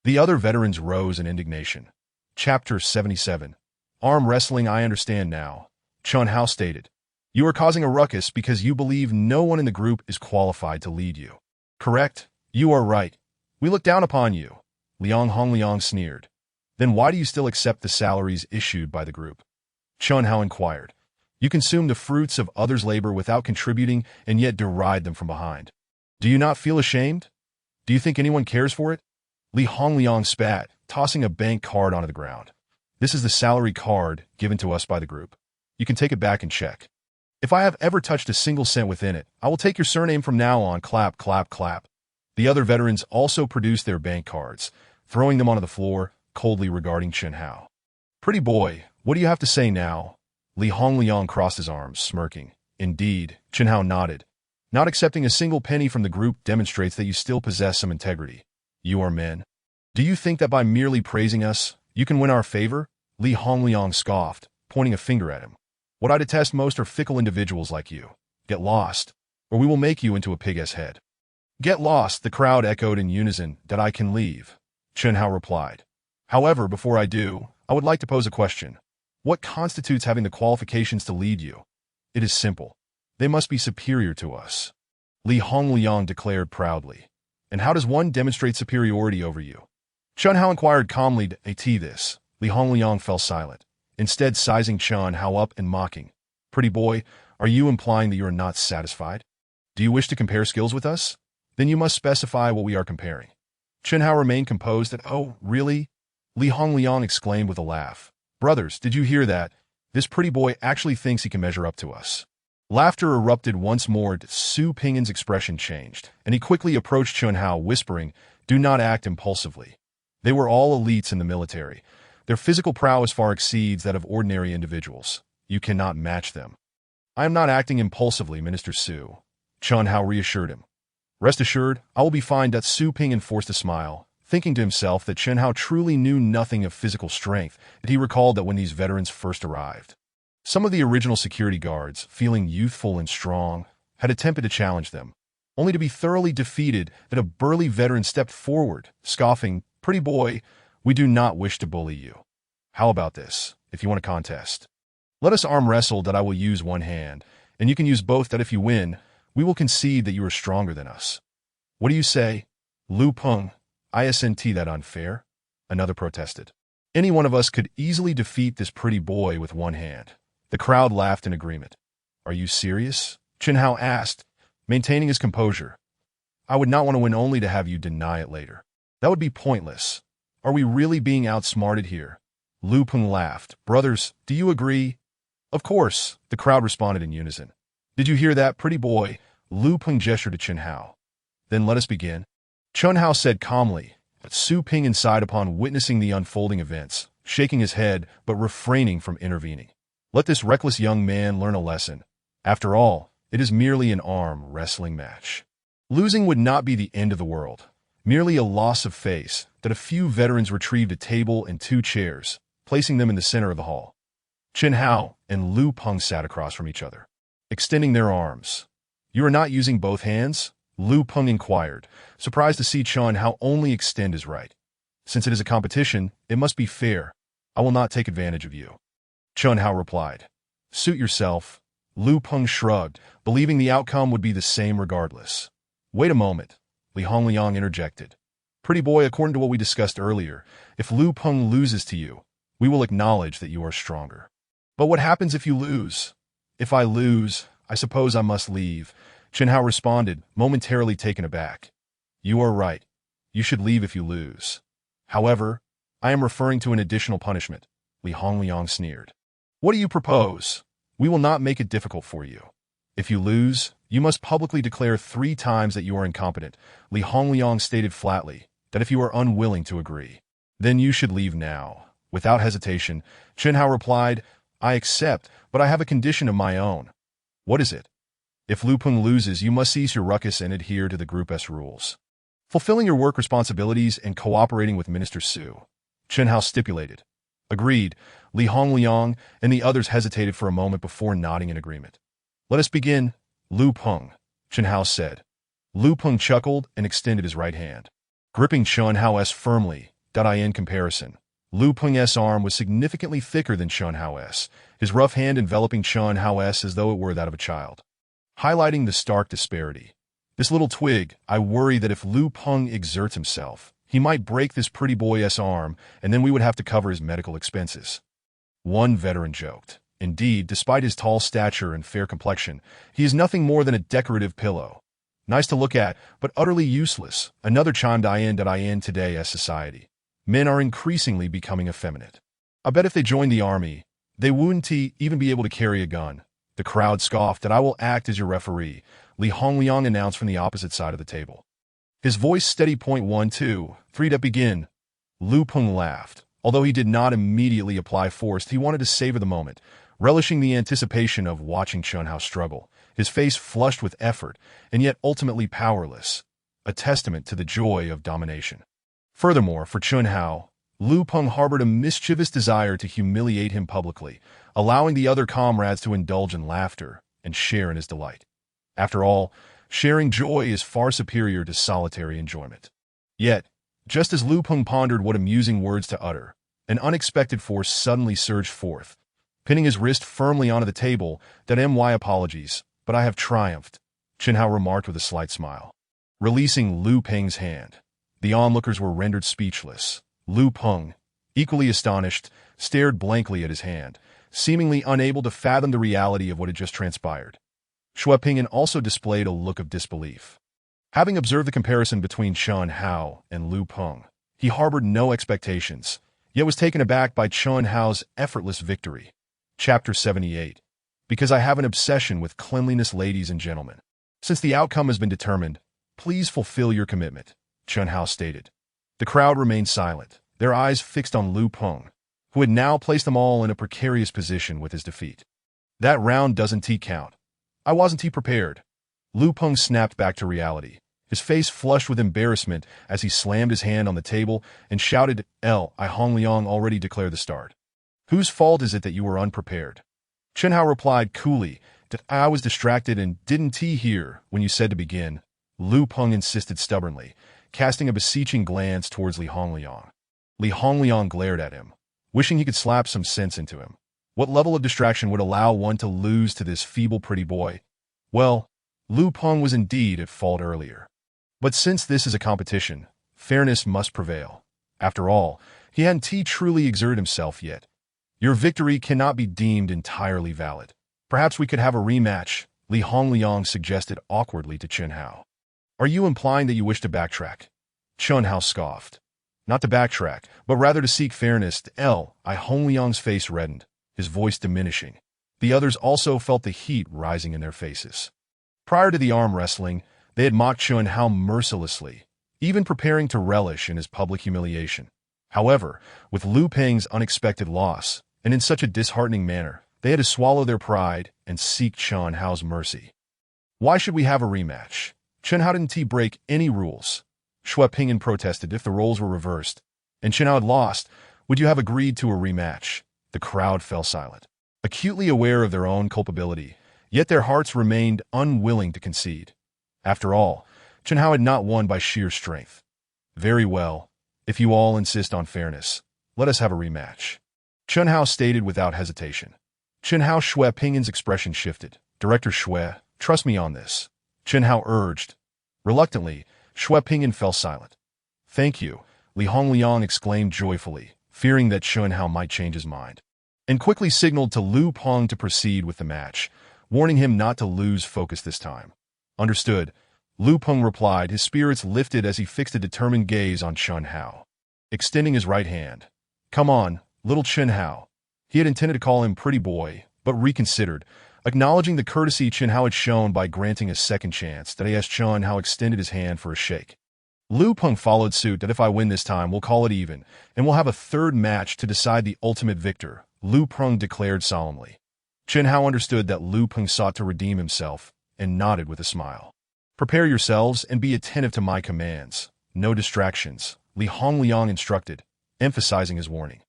The other veterans rose in indignation. Chapter 77. Arm wrestling. "I understand now," Qin Hao stated. "You are causing a ruckus because you believe no one in the group is qualified to lead you. Correct, you are right. We look down upon you," Li Hongliang sneered. "Then why do you still accept the salaries issued by the group?" Qin Hao inquired. "You consume the fruits of others' labor without contributing and yet deride them from behind. Do you not feel ashamed? Do you think anyone cares for it?" Li Hongliang spat, tossing a bank card onto the ground. "This is the salary card given to us by the group. You can take it back and check. If I have ever touched a single cent within it, I will take your surname from now on." Clap, clap, clap. The other veterans also produced their bank cards, throwing them onto the floor, coldly regarding Qin Hao. "Pretty boy, what do you have to say now?" Li Hongliang crossed his arms, smirking. "Indeed," Qin Hao nodded. "Not accepting a single penny from the group demonstrates that you still possess some integrity. You are men. Do you think that by merely praising us, you can win our favor?" Li Hongliang scoffed, pointing a finger at him. "What I detest most are fickle individuals like you. Get lost, or we will make you into a pig-ass head." "Get lost," the crowd echoed in unison. "That I can leave," Qin Hao replied. "However, before I do, I would like to pose a question. What constitutes having the qualifications to lead you? It is simple. They must be superior to us," Li Hongliang declared proudly. "And how does one demonstrate superiority over you?" Qin Hao inquired calmly. "At this," Li Hongliang fell silent, instead sizing Qin Hao up and mocking. "Pretty boy, are you implying that you are not satisfied? Do you wish to compare skills with us? Then you must specify what we are comparing." Qin Hao remained composed. "Oh, really?" Li Hongliang exclaimed with a laugh. "Brothers, did you hear that? This pretty boy actually thinks he can measure up to us." Laughter erupted once more. Su Pingyan's expression changed, and he quickly approached Qin Hao, whispering, "Do not act impulsively. They were all elites in the military. Their physical prowess far exceeds that of ordinary individuals. You cannot match them." "I am not acting impulsively, Minister Su," Qin Hao reassured him. "Rest assured, I will be fine." Su Pingyan forced a smile, thinking to himself that Qin Hao truly knew nothing of physical strength, and he recalled that when these veterans first arrived, some of the original security guards, feeling youthful and strong, had attempted to challenge them, only to be thoroughly defeated. That a burly veteran stepped forward, scoffing, "Pretty boy, we do not wish to bully you. How about this, if you want a contest? Let us arm wrestle. That I will use one hand, and you can use both. That if you win, we will concede that you are stronger than us. What do you say?" "Lu Peng, isn't that unfair?" another protested. Any one of us could easily defeat this pretty boy with one hand. The crowd laughed in agreement. Are you serious? Chen Hao asked, maintaining his composure. I would not want to win only to have you deny it later. That would be pointless. Are we really being outsmarted here? Lu Peng laughed. Brothers, do you agree? Of course, the crowd responded in unison. Did you hear that, pretty boy? Lu Peng gestured to Chen Hao. Then let us begin. Chen Hao said calmly, but Su Ping inside upon witnessing the unfolding events, shaking his head but refraining from intervening. Let this reckless young man learn a lesson. After all, it is merely an arm wrestling match. Losing would not be the end of the world, merely a loss of face that a few veterans retrieved a table and 2 chairs, placing them in the center of the hall. Chen Hao and Lu Peng sat across from each other, extending their arms. You are not using both hands? Lu Peng inquired, surprised to see Chen Hao only extend his right. Since it is a competition, it must be fair. I will not take advantage of you. Chen Hao replied. Suit yourself. Lu Peng shrugged, believing the outcome would be the same regardless. Wait a moment, Li Hongliang interjected. Pretty boy, according to what we discussed earlier, if Lu Peng loses to you, we will acknowledge that you are stronger. But what happens if you lose? If I lose, I suppose I must leave, Chen Hao responded, momentarily taken aback. You are right. You should leave if you lose. However, I am referring to an additional punishment, Li Hongliang sneered. What do you propose? We will not make it difficult for you. If you lose, you must publicly declare 3 times that you are incompetent, Li Hongliang stated flatly, that if you are unwilling to agree, then you should leave now. Without hesitation, Chen Hao replied, I accept, but I have a condition of my own. What is it? If Lu Peng loses, you must cease your ruckus and adhere to the Group S rules. Fulfilling your work responsibilities and cooperating with Minister Su, Chen Hao stipulated. Agreed, Li Hongliang and the others hesitated for a moment before nodding in agreement. Let us begin, Lu Peng, Chen Hao said. Lu Peng chuckled and extended his right hand, gripping Chen Hao's firmly. In comparison, Lu Peng's arm was significantly thicker than Chen Hao's, his rough hand enveloping Chen Hao's as though it were that of a child, highlighting the stark disparity. This little twig, I worry that if Lu Peng exerts himself, he might break this pretty boy's arm, and then we would have to cover his medical expenses. One veteran joked. Indeed, despite his tall stature and fair complexion, he is nothing more than a decorative pillow. Nice to look at, but utterly useless. Another chimed in today as society. Men are increasingly becoming effeminate. I bet if they joined the army, they wouldn't even be able to carry a gun. The crowd scoffed that I will act as your referee, Li Hongliang announced from the opposite side of the table. His voice steady. 1, 2, 3 to begin. Lu Peng laughed. Although he did not immediately apply force, he wanted to savor the moment, relishing the anticipation of watching Chen Hao struggle, his face flushed with effort, and yet ultimately powerless, a testament to the joy of domination. Furthermore, for Chen Hao, Lu Peng harbored a mischievous desire to humiliate him publicly, allowing the other comrades to indulge in laughter and share in his delight. After all, sharing joy is far superior to solitary enjoyment. Yet, just as Lu Peng pondered what amusing words to utter, an unexpected force suddenly surged forth, pinning his wrist firmly onto the table. My apologies, but I have triumphed, Chen Hao remarked with a slight smile, releasing Lu Peng's hand. The onlookers were rendered speechless. Lu Peng, equally astonished, stared blankly at his hand, seemingly unable to fathom the reality of what had just transpired. Xue Pingyan also displayed a look of disbelief. Having observed the comparison between Chen Hao and Lu Peng, he harbored no expectations, yet was taken aback by Chen Hao's effortless victory. Chapter 78. Because I have an obsession with cleanliness, ladies and gentlemen. Since the outcome has been determined, please fulfill your commitment, Chen Hao stated. The crowd remained silent, their eyes fixed on Lu Peng, who had now placed them all in a precarious position with his defeat. That round doesn't count. I wasn't prepared. Lu Peng snapped back to reality, his face flushed with embarrassment as he slammed his hand on the table and shouted, I Hongliang already declared the start. Whose fault is it that you were unprepared? Chen Hao replied coolly that I was distracted and didn't hear when you said to begin. Lu Peng insisted stubbornly, casting a beseeching glance towards Li Hongliang. Li Hongliang glared at him, wishing he could slap some sense into him. What level of distraction would allow one to lose to this feeble pretty boy? Well, Lu Peng was indeed at fault earlier. But since this is a competition, fairness must prevail. After all, he hadn't truly exerted himself yet. Your victory cannot be deemed entirely valid. Perhaps we could have a rematch, Li Hongliang suggested awkwardly to Chen Hao. Are you implying that you wish to backtrack? Chen Hao scoffed. Not to backtrack, but rather to seek fairness. I Hongliang's face reddened, his voice diminishing. The others also felt the heat rising in their faces. Prior to the arm wrestling, they had mocked Chen Hao mercilessly, even preparing to relish in his public humiliation. However, with Lu Peng's unexpected loss, and in such a disheartening manner, they had to swallow their pride and seek Chen Hao's mercy. Why should we have a rematch? Chen Hao didn't break any rules. Shui Pingyan protested. If the roles were reversed, and Chen Hao had lost, would you have agreed to a rematch? The crowd fell silent, acutely aware of their own culpability, yet their hearts remained unwilling to concede. After all, Chen Hao had not won by sheer strength. Very well, if you all insist on fairness, let us have a rematch. Chen Hao stated without hesitation. Chen Hao Shui Pingyan's expression shifted. Director Shui, trust me on this. Chen Hao urged. Reluctantly, Shui Pingyan fell silent. Thank you, Li Hongliang exclaimed joyfully, fearing that Chen Hao might change his mind, and quickly signaled to Lu Peng to proceed with the match, warning him not to lose focus this time. Understood, Lu Peng replied, his spirits lifted as he fixed a determined gaze on Chen Hao. Extending his right hand. Come on, little Chen Hao. He had intended to call him pretty boy, but reconsidered, acknowledging the courtesy Chen Hao had shown by granting a second chance. That as Chen Hao extended his hand for a shake. Lu Peng followed suit. That if I win this time, we'll call it even, and we'll have a third match to decide the ultimate victor, Lu Peng declared solemnly. Chen Hao understood that Lu Peng sought to redeem himself, and nodded with a smile. Prepare yourselves and be attentive to my commands. No distractions, Li Hongliang instructed, emphasizing his warning.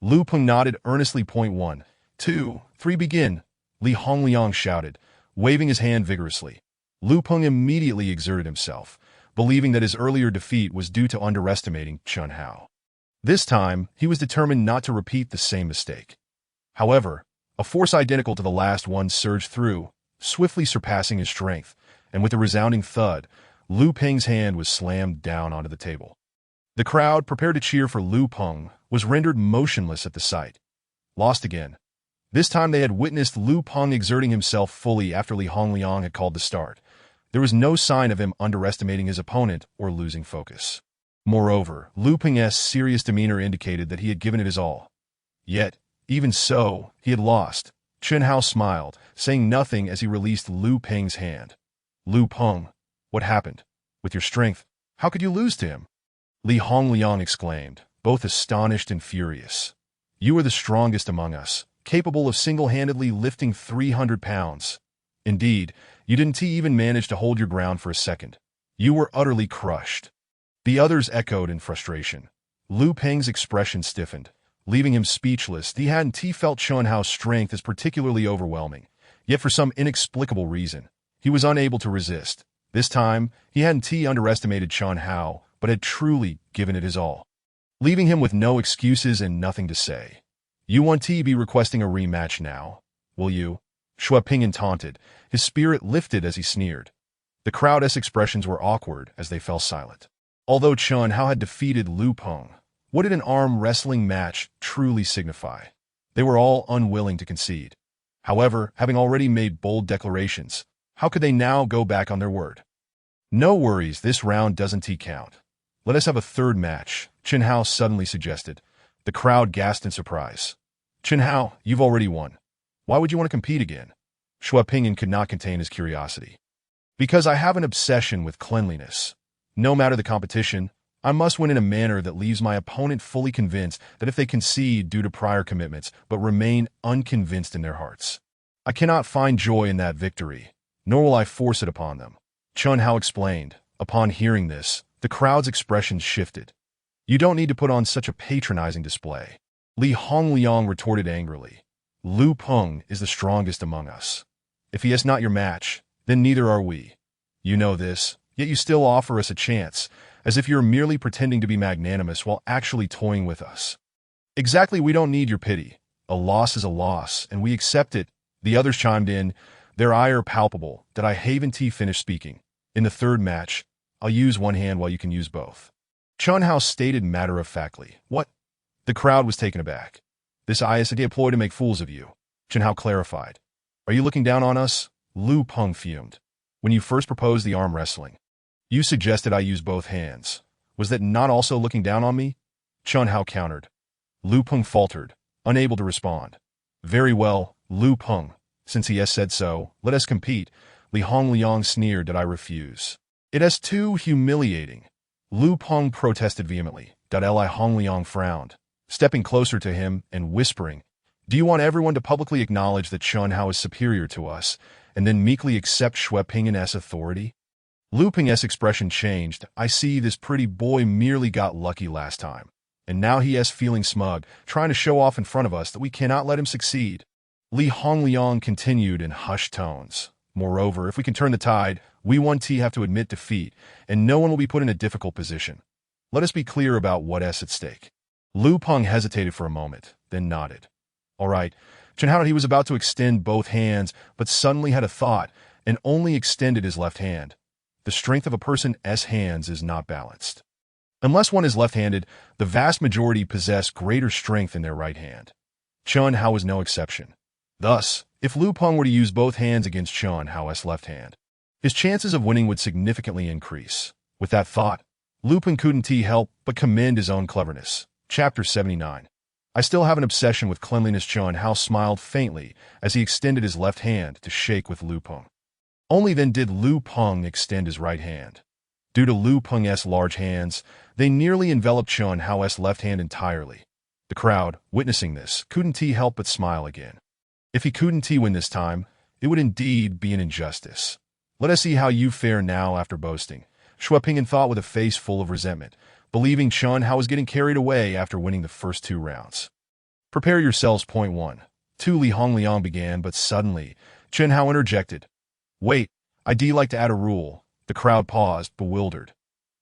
Lu Peng nodded earnestly. Point 1, 2, 3, begin, Li Hongliang shouted, waving his hand vigorously. Lu Peng immediately exerted himself, believing that his earlier defeat was due to underestimating Chen Hao. This time, he was determined not to repeat the same mistake. However, a force identical to the last one surged through, swiftly surpassing his strength, and with a resounding thud, Lu Peng's hand was slammed down onto the table. The crowd, prepared to cheer for Lu Peng, was rendered motionless at the sight. Lost again. This time they had witnessed Lu Peng exerting himself fully after Li Hongliang had called the start. There was no sign of him underestimating his opponent or losing focus. Moreover, Lu Peng's serious demeanor indicated that he had given it his all. Yet, even so, he had lost. Chen Hao smiled, saying nothing as he released Lu Peng's hand. Lu Peng, what happened? With your strength, how could you lose to him? Li Hongliang exclaimed, both astonished and furious. You are the strongest among us, capable of single-handedly lifting 300 pounds. Indeed, you didn't even manage to hold your ground for a second. You were utterly crushed. The others echoed in frustration. Lu Peng's expression stiffened, leaving him speechless. He hadn't felt Chen Hao's strength as particularly overwhelming, yet for some inexplicable reason, he was unable to resist. This time, he hadn't underestimated Chen Hao, but had truly given it his all, leaving him with no excuses and nothing to say. You won't be requesting a rematch now, will you? Shui Pingyan taunted, his spirit lifted as he sneered. The crowd's expressions were awkward as they fell silent. Although Chen Hao had defeated Lu Peng, what did an arm wrestling match truly signify? They were all unwilling to concede. However, having already made bold declarations, how could they now go back on their word? No worries, this round doesn't count. Let us have a third match, Chen Hao suddenly suggested. The crowd gasped in surprise. Chen Hao, you've already won. Why would you want to compete again? Shui Pingyan could not contain his curiosity. Because I have an obsession with cleanliness. No matter the competition, I must win in a manner that leaves my opponent fully convinced that if they concede due to prior commitments but remain unconvinced in their hearts, I cannot find joy in that victory, nor will I force it upon them. Chen Hao explained. Upon hearing this, the crowd's expressions shifted. You don't need to put on such a patronizing display. Li Hongliang retorted angrily. Lu Peng is the strongest among us. If he is not your match, then neither are we. You know this, yet you still offer us a chance, as if you're merely pretending to be magnanimous while actually toying with us. Exactly, we don't need your pity. A loss is a loss, and we accept it. The others chimed in, their ire palpable. That I haven't finished speaking. In the third match, I'll use one hand while you can use both. Chen Hao stated matter-of-factly. What? The crowd was taken aback. This is a ploy to make fools of you, Chen Hao clarified. Are you looking down on us? Lu Peng fumed. When you first proposed the arm wrestling, you suggested I use both hands. Was that not also looking down on me? Chen Hao countered. Lu Peng faltered, unable to respond. Very well, Lu Peng. Since he has said so, let us compete. Li Hongliang sneered. Did I refuse? It is too humiliating. Lu Peng protested vehemently. Li Hongliang frowned, stepping closer to him and whispering, do you want everyone to publicly acknowledge that Chen Hao is superior to us, and then meekly accept Xue Ping's authority? Lu Peng's expression changed. I see this pretty boy merely got lucky last time, and now he is feeling smug, trying to show off in front of us that we cannot let him succeed. Li Hongliang continued in hushed tones. Moreover, if we can turn the tide, we have to admit defeat, and no one will be put in a difficult position. Let us be clear about what is at stake. Lu Peng hesitated for a moment, then nodded. All right. Chen Hao, he was about to extend both hands, but suddenly had a thought, and only extended his left hand. The strength of a person's hands is not balanced. Unless one is left-handed, the vast majority possess greater strength in their right hand. Chen Hao was no exception. Thus, if Lu Peng were to use both hands against Chen Hao's left hand, his chances of winning would significantly increase. With that thought, Lu Peng couldn't help but commend his own cleverness. Chapter 79. I still have an obsession with cleanliness. Chen Hao smiled faintly as he extended his left hand to shake with Lu Peng. Only then did Lu Peng extend his right hand. Due to Lu Peng's large hands, they nearly enveloped Chen Hao's left hand entirely. The crowd, witnessing this, couldn't help but smile again. If he couldn't win this time, it would indeed be an injustice. Let us see how you fare now after boasting. Xue Ping thought with a face full of resentment, believing Chen Hao was getting carried away after winning the first 2 rounds. Prepare yourselves. Point 1. Li Hongliang began, but suddenly, Chen Hao interjected. Wait, I'd like to add a rule. The crowd paused, bewildered.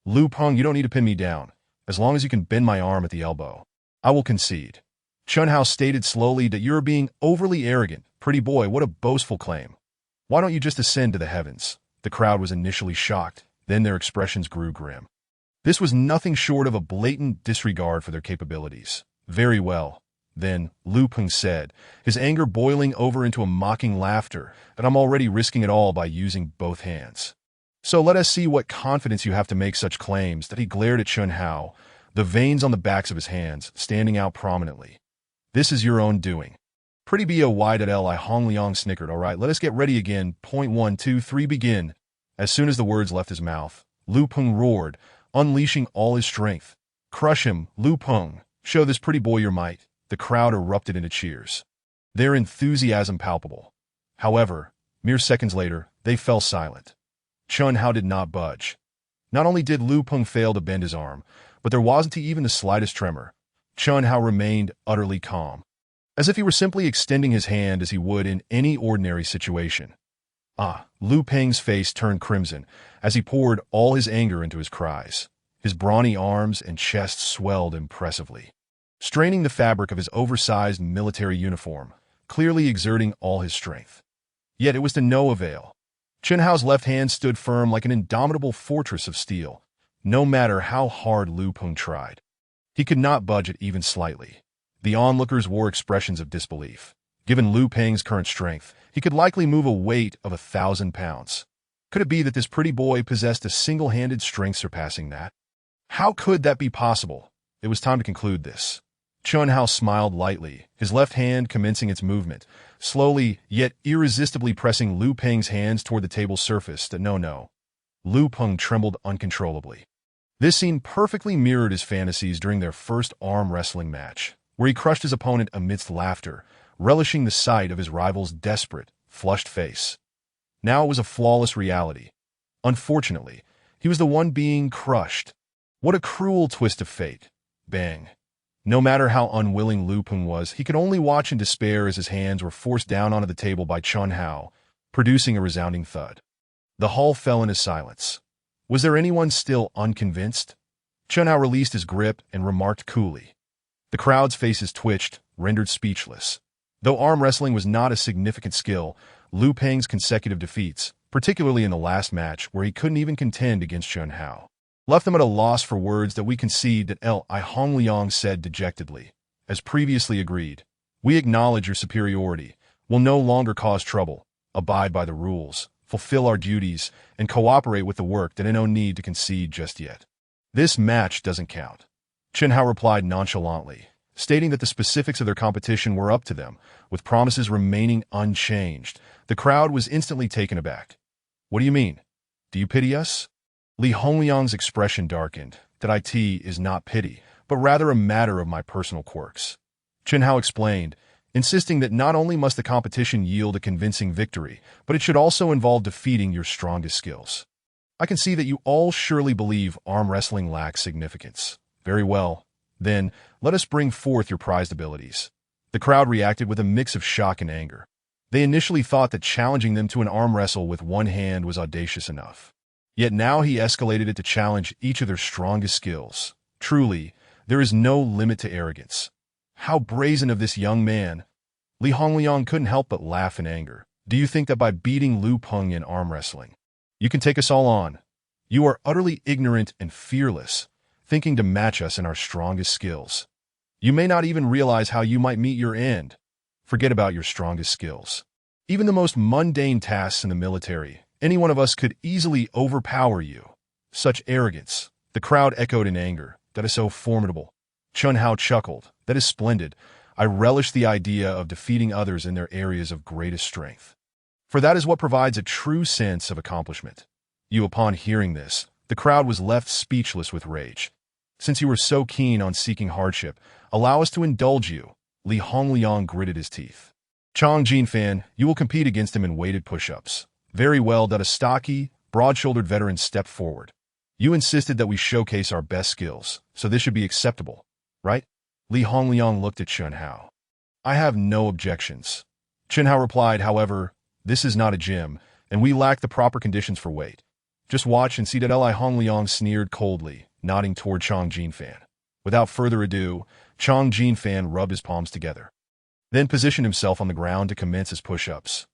Lu Peng, you don't need to pin me down. As long as you can bend my arm at the elbow, I will concede. Chen Hao stated slowly that you're being overly arrogant. Pretty boy, what a boastful claim. Why don't you just ascend to the heavens? The crowd was initially shocked, then their expressions grew grim. This was nothing short of a blatant disregard for their capabilities. Very well, then, Lu Peng said, his anger boiling over into a mocking laughter, that I'm already risking it all by using both hands. So let us see what confidence you have to make such claims. That he glared at Chen Hao, the veins on the backs of his hands standing out prominently. This is your own doing. Pretty boy. Li Hongliang snickered. All right, let us get ready again. Point 1, 2, 3, begin. As soon as the words left his mouth, Lu Peng roared, unleashing all his strength. Crush him, Lu Peng. Show this pretty boy your might. The crowd erupted into cheers, their enthusiasm palpable. However, mere seconds later, they fell silent. Chen Hao did not budge. Not only did Lu Peng fail to bend his arm, but there wasn't even the slightest tremor. Chen Hao remained utterly calm, as if he were simply extending his hand as he would in any ordinary situation. Lu Peng's face turned crimson as he poured all his anger into his cries. His brawny arms and chest swelled impressively, straining the fabric of his oversized military uniform, clearly exerting all his strength. Yet it was to no avail. Chen Hao's left hand stood firm like an indomitable fortress of steel, no matter how hard Lu Peng tried. He could not budge it even slightly. The onlookers wore expressions of disbelief. Given Lu Peng's current strength, he could likely move a weight of 1,000 pounds. Could it be that this pretty boy possessed a single-handed strength surpassing that? How could that be possible? It was time to conclude this. Chen Hao smiled lightly, his left hand commencing its movement, slowly yet irresistibly pressing Lu Peng's hands toward the table's surface. No. Lu Peng trembled uncontrollably. This scene perfectly mirrored his fantasies during their first arm wrestling match, where he crushed his opponent amidst laughter, relishing the sight of his rival's desperate, flushed face. Now it was a flawless reality. Unfortunately, he was the one being crushed. What a cruel twist of fate. Bang. No matter how unwilling Lu Peng was, he could only watch in despair as his hands were forced down onto the table by Chen Hao, producing a resounding thud. The hall fell into silence. Was there anyone still unconvinced? Chen Hao released his grip and remarked coolly. The crowd's faces twitched, rendered speechless. Though arm wrestling was not a significant skill, Lu Peng's consecutive defeats, particularly in the last match where he couldn't even contend against Chen Hao, left them at a loss for words. That we concede, that Li Hongliang said dejectedly. As previously agreed, we acknowledge your superiority, will no longer cause trouble, abide by the rules, fulfill our duties, and cooperate with the work that no need to concede just yet. This match doesn't count. Chen Hao replied nonchalantly, stating that the specifics of their competition were up to them, with promises remaining unchanged. The crowd was instantly taken aback. What do you mean? Do you pity us? Li Hongliang's expression darkened. That IT is not pity, but rather a matter of my personal quirks. Chen Hao explained, insisting that not only must the competition yield a convincing victory, but it should also involve defeating your strongest skills. I can see that you all surely believe arm wrestling lacks significance. Very well. Then, let us bring forth your prized abilities. The crowd reacted with a mix of shock and anger. They initially thought that challenging them to an arm wrestle with one hand was audacious enough. Yet now he escalated it to challenge each of their strongest skills. Truly, there is no limit to arrogance. How brazen of this young man! Li Hongliang couldn't help but laugh in anger. Do you think that by beating Lu Peng in arm wrestling, you can take us all on? You are utterly ignorant and fearless, thinking to match us in our strongest skills. You may not even realize how you might meet your end. Forget about your strongest skills. Even the most mundane tasks in the military, any one of us could easily overpower you. Such arrogance. The crowd echoed in anger. That is so formidable. Chen Hao chuckled. That is splendid. I relish the idea of defeating others in their areas of greatest strength. For that is what provides a true sense of accomplishment. Upon hearing this, the crowd was left speechless with rage. Since you were so keen on seeking hardship, allow us to indulge you. Li Hongliang gritted his teeth. Chang Jinfan, you will compete against him in weighted push-ups. Very well. A stocky, broad-shouldered veteran stepped forward. You insisted that we showcase our best skills, so this should be acceptable, right? Li Hongliang looked at Chen Hao. I have no objections. Chen Hao replied, however, this is not a gym, and we lack the proper conditions for weight. Just watch and see that Li Hongliang sneered coldly, nodding toward Chang Jinfan. Without further ado, Chang Jinfan rubbed his palms together, then positioned himself on the ground to commence his push-ups.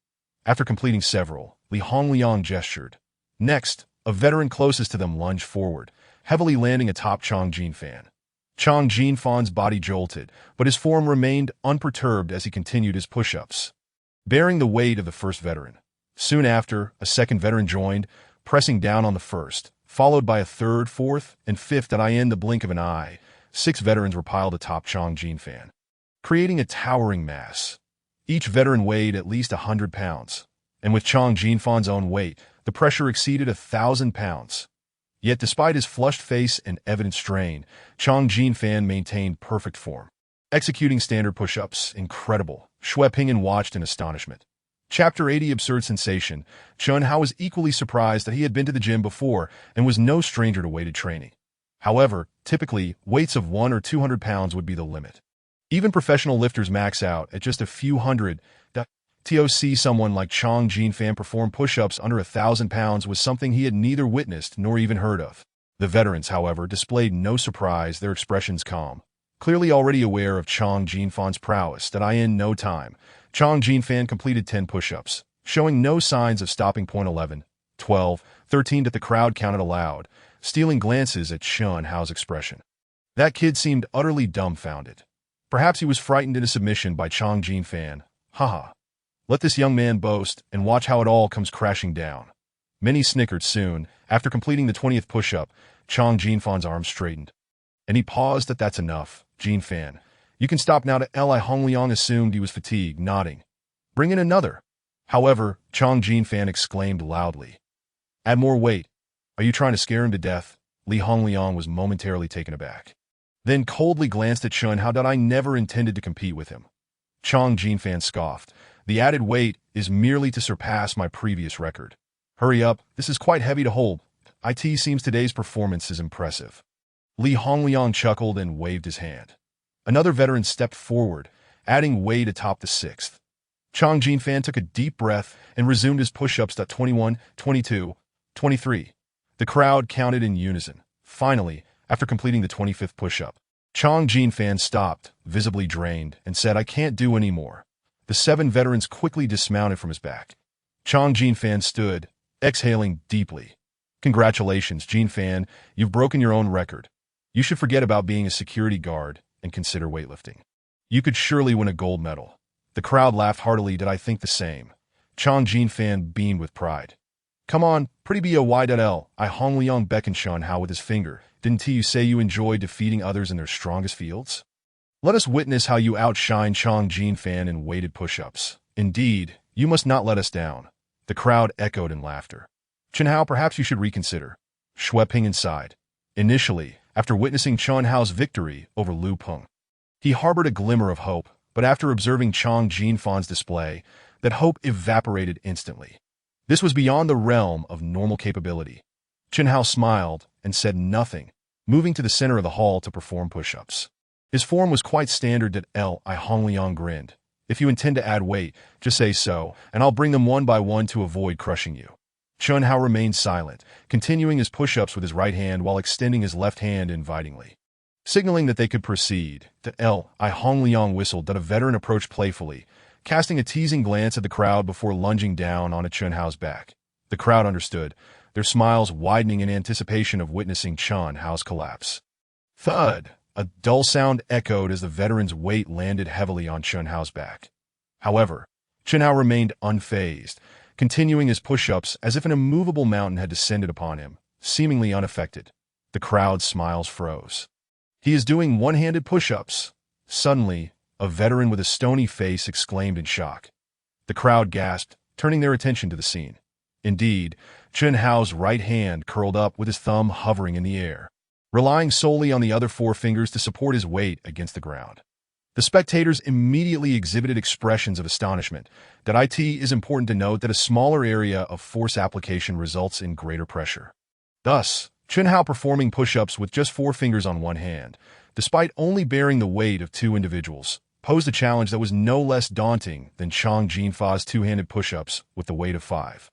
After completing several, Li Hongliang gestured. Next, a veteran closest to them lunged forward, heavily landing atop Chang Jinfan. Chang Jinfan's body jolted, but his form remained unperturbed as he continued his push-ups, bearing the weight of the first veteran. Soon after, a second veteran joined, pressing down on the first, followed by a third, fourth, and fifth. In the blink of an eye, 6 veterans were piled atop Chang Jinfan, creating a towering mass. Each veteran weighed at least 100 pounds, and with Chang Jinfan's own weight, the pressure exceeded 1,000 pounds. Yet despite his flushed face and evident strain, Chang Jinfan maintained perfect form, executing standard push-ups. Incredible. Xue Pingyan watched in astonishment. Chapter 80 Absurd Sensation. Chen Hao was equally surprised that he had been to the gym before and was no stranger to weighted training. However, typically, weights of 100 or 200 pounds would be the limit. Even professional lifters max out at just a few hundred. To see someone like Chang Jinfan perform push-ups under 1,000 pounds was something he had neither witnessed nor even heard of. The veterans, however, displayed no surprise, their expressions calm. Clearly already aware of Chang Jinfan's prowess, in no time, Chang Jinfan completed 10 push-ups, showing no signs of stopping. 11, 12, 13 that the crowd counted aloud, stealing glances at Chen Hao's expression. That kid seemed utterly dumbfounded. Perhaps he was frightened into submission by Chang Jinfan. Haha. Let this young man boast, and watch how it all comes crashing down. Many snickered. Soon, after completing the 20th push-up, Chang Jinfan's arms straightened, and he paused. That's enough, Jinfan. You can stop now. Li Hongliang assumed he was fatigued, nodding. Bring in another. However, Chang Jinfan exclaimed loudly. Add more weight. Are you trying to scare him to death? Li Hongliang was momentarily taken aback, then coldly glanced at Chen Hao. I never intended to compete with him. Chang Jinfan scoffed. The added weight is merely to surpass my previous record. Hurry up, this is quite heavy to hold. It seems today's performance is impressive. Li Hongliang chuckled and waved his hand. Another veteran stepped forward, adding weight atop the 6th. Chang Jinfan took a deep breath and resumed his push-ups. 21, 22, 23. The crowd counted in unison. Finally, after completing the 25th push-up, Chang Jinfan stopped, visibly drained, and said, I can't do any more. The 7 veterans quickly dismounted from his back. Chang Jinfan stood, exhaling deeply. Congratulations, Jinfan, you've broken your own record. You should forget about being a security guard and consider weightlifting. You could surely win a gold medal. The crowd laughed heartily. Did I think the same? Chang Jinfan beamed with pride. Come on, pretty boy.l. I Hong Liang beckoned Chun Hao with his finger. Didn't you say you enjoyed defeating others in their strongest fields? Let us witness how you outshine Chang Jinfan in weighted push-ups. Indeed, you must not let us down. The crowd echoed in laughter. Chun Hao, perhaps you should reconsider. Xue Ping sighed. Initially, after witnessing Chun Hao's victory over Lu Peng, he harbored a glimmer of hope, but after observing Chang Jinfan's display, that hope evaporated instantly. This was beyond the realm of normal capability. Chun Hao smiled and said nothing, moving to the center of the hall to perform push-ups. His form was quite standard that I Hong Liang grinned. If you intend to add weight, just say so, and I'll bring them one by one to avoid crushing you. Chun Hao remained silent, continuing his push-ups with his right hand while extending his left hand invitingly. Signaling that they could proceed, I Hong Liang whistled that a veteran approached playfully, casting a teasing glance at the crowd before lunging down on Chun Hao's back. The crowd understood, their smiles widening in anticipation of witnessing Chun Hao's collapse. Thud! A dull sound echoed as the veteran's weight landed heavily on Chun Hao's back. However, Chun Hao remained unfazed, continuing his push-ups as if an immovable mountain had descended upon him, seemingly unaffected. The crowd's smiles froze. He is doing one-handed push-ups. Suddenly, a veteran with a stony face exclaimed in shock. The crowd gasped, turning their attention to the scene. Indeed, Chun Hao's right hand curled up with his thumb hovering in the air, relying solely on the other four fingers to support his weight against the ground. The spectators immediately exhibited expressions of astonishment. It is important to note that a smaller area of force application results in greater pressure. Thus, Chun Hao performing push-ups with just four fingers on one hand, despite only bearing the weight of two individuals, posed a challenge that was no less daunting than Chang Jinfa's two-handed push-ups with the weight of 5.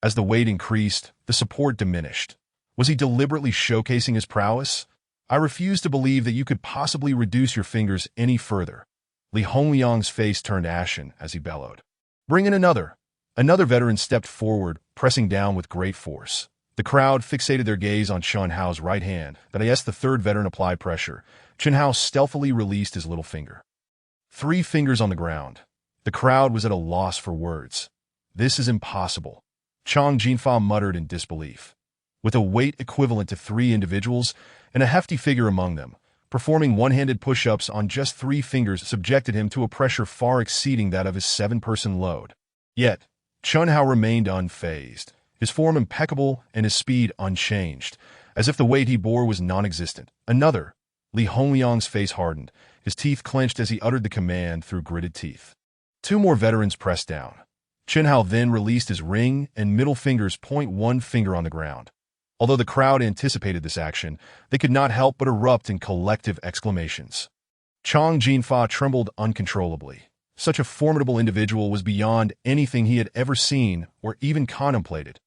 As the weight increased, the support diminished. Was he deliberately showcasing his prowess? I refuse to believe that you could possibly reduce your fingers any further. Li Hongliang's face turned ashen as he bellowed. Bring in another. Another veteran stepped forward, pressing down with great force. The crowd fixated their gaze on Chun Hao's right hand. The third veteran applied pressure. Chun Hao stealthily released his little finger. 3 fingers on the ground. The crowd was at a loss for words. This is impossible. Chang Jinfa muttered in disbelief. With a weight equivalent to 3 individuals and a hefty figure among them, performing one-handed push-ups on just 3 fingers subjected him to a pressure far exceeding that of his 7-person load. Yet, Chun Hao remained unfazed, his form impeccable and his speed unchanged, as if the weight he bore was non-existent. Another. Li Hongliang's face hardened, his teeth clenched as he uttered the command through gritted teeth. 2 more veterans pressed down. Chun Hao then released his ring and middle fingers, point one finger on the ground. Although the crowd anticipated this action, they could not help but erupt in collective exclamations. Chang Jinfa trembled uncontrollably. Such a formidable individual was beyond anything he had ever seen or even contemplated.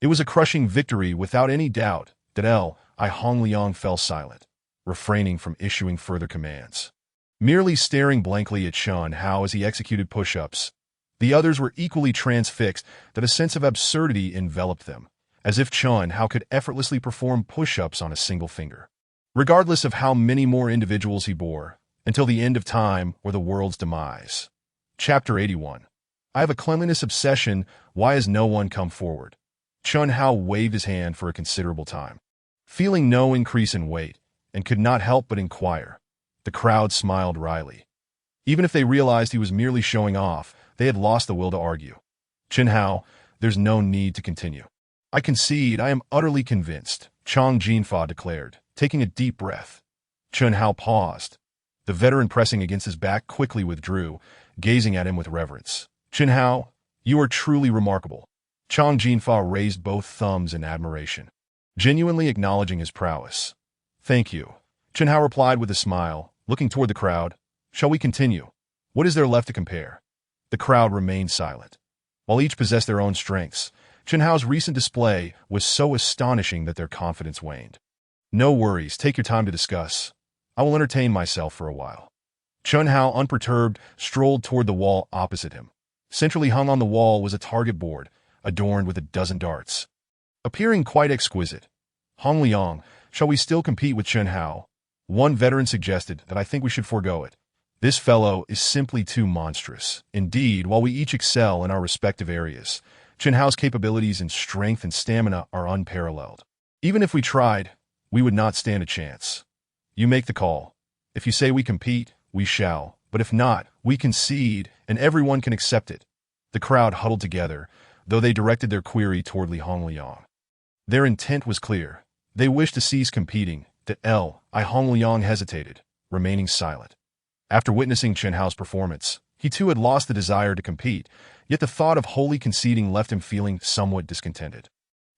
It was a crushing victory without any doubt. I Hong Liang fell silent, refraining from issuing further commands. Merely staring blankly at Chun Hao as he executed push-ups. The others were equally transfixed that a sense of absurdity enveloped them, as if Chun Hao could effortlessly perform push-ups on a single finger, regardless of how many more individuals he bore, until the end of time or the world's demise. Chapter 81. I have a cleanliness obsession. Why has no one come forward? Chun Hao waved his hand for a considerable time, feeling no increase in weight, and could not help but inquire. The crowd smiled wryly. Even if they realized he was merely showing off, they had lost the will to argue. Chun Hao, there's no need to continue. I concede, I am utterly convinced, Chang Jinfa declared, taking a deep breath. Chun Hao paused. The veteran pressing against his back quickly withdrew, gazing at him with reverence. Chun Hao, you are truly remarkable. Chang Jinfa raised both thumbs in admiration, genuinely acknowledging his prowess. Thank you. Chun Hao replied with a smile, looking toward the crowd. Shall we continue? What is there left to compare? The crowd remained silent. While each possessed their own strengths, Chun Hao's recent display was so astonishing that their confidence waned. No worries, take your time to discuss. I will entertain myself for a while. Chun Hao, unperturbed, strolled toward the wall opposite him. Centrally hung on the wall was a target board, adorned with a dozen darts, appearing quite exquisite. Hong Liang, shall we still compete with Chun Hao? One veteran suggested that I think we should forego it. This fellow is simply too monstrous. Indeed, while we each excel in our respective areas, Chen Hao's capabilities in strength and stamina are unparalleled. Even if we tried, we would not stand a chance. You make the call. If you say we compete, we shall. But if not, we concede, and everyone can accept it. The crowd huddled together, though they directed their query toward Li Hongliang. Their intent was clear. They wished to cease competing. Hongliang hesitated, remaining silent. After witnessing Chen Hao's performance, he too had lost the desire to compete, yet the thought of wholly conceding left him feeling somewhat discontented.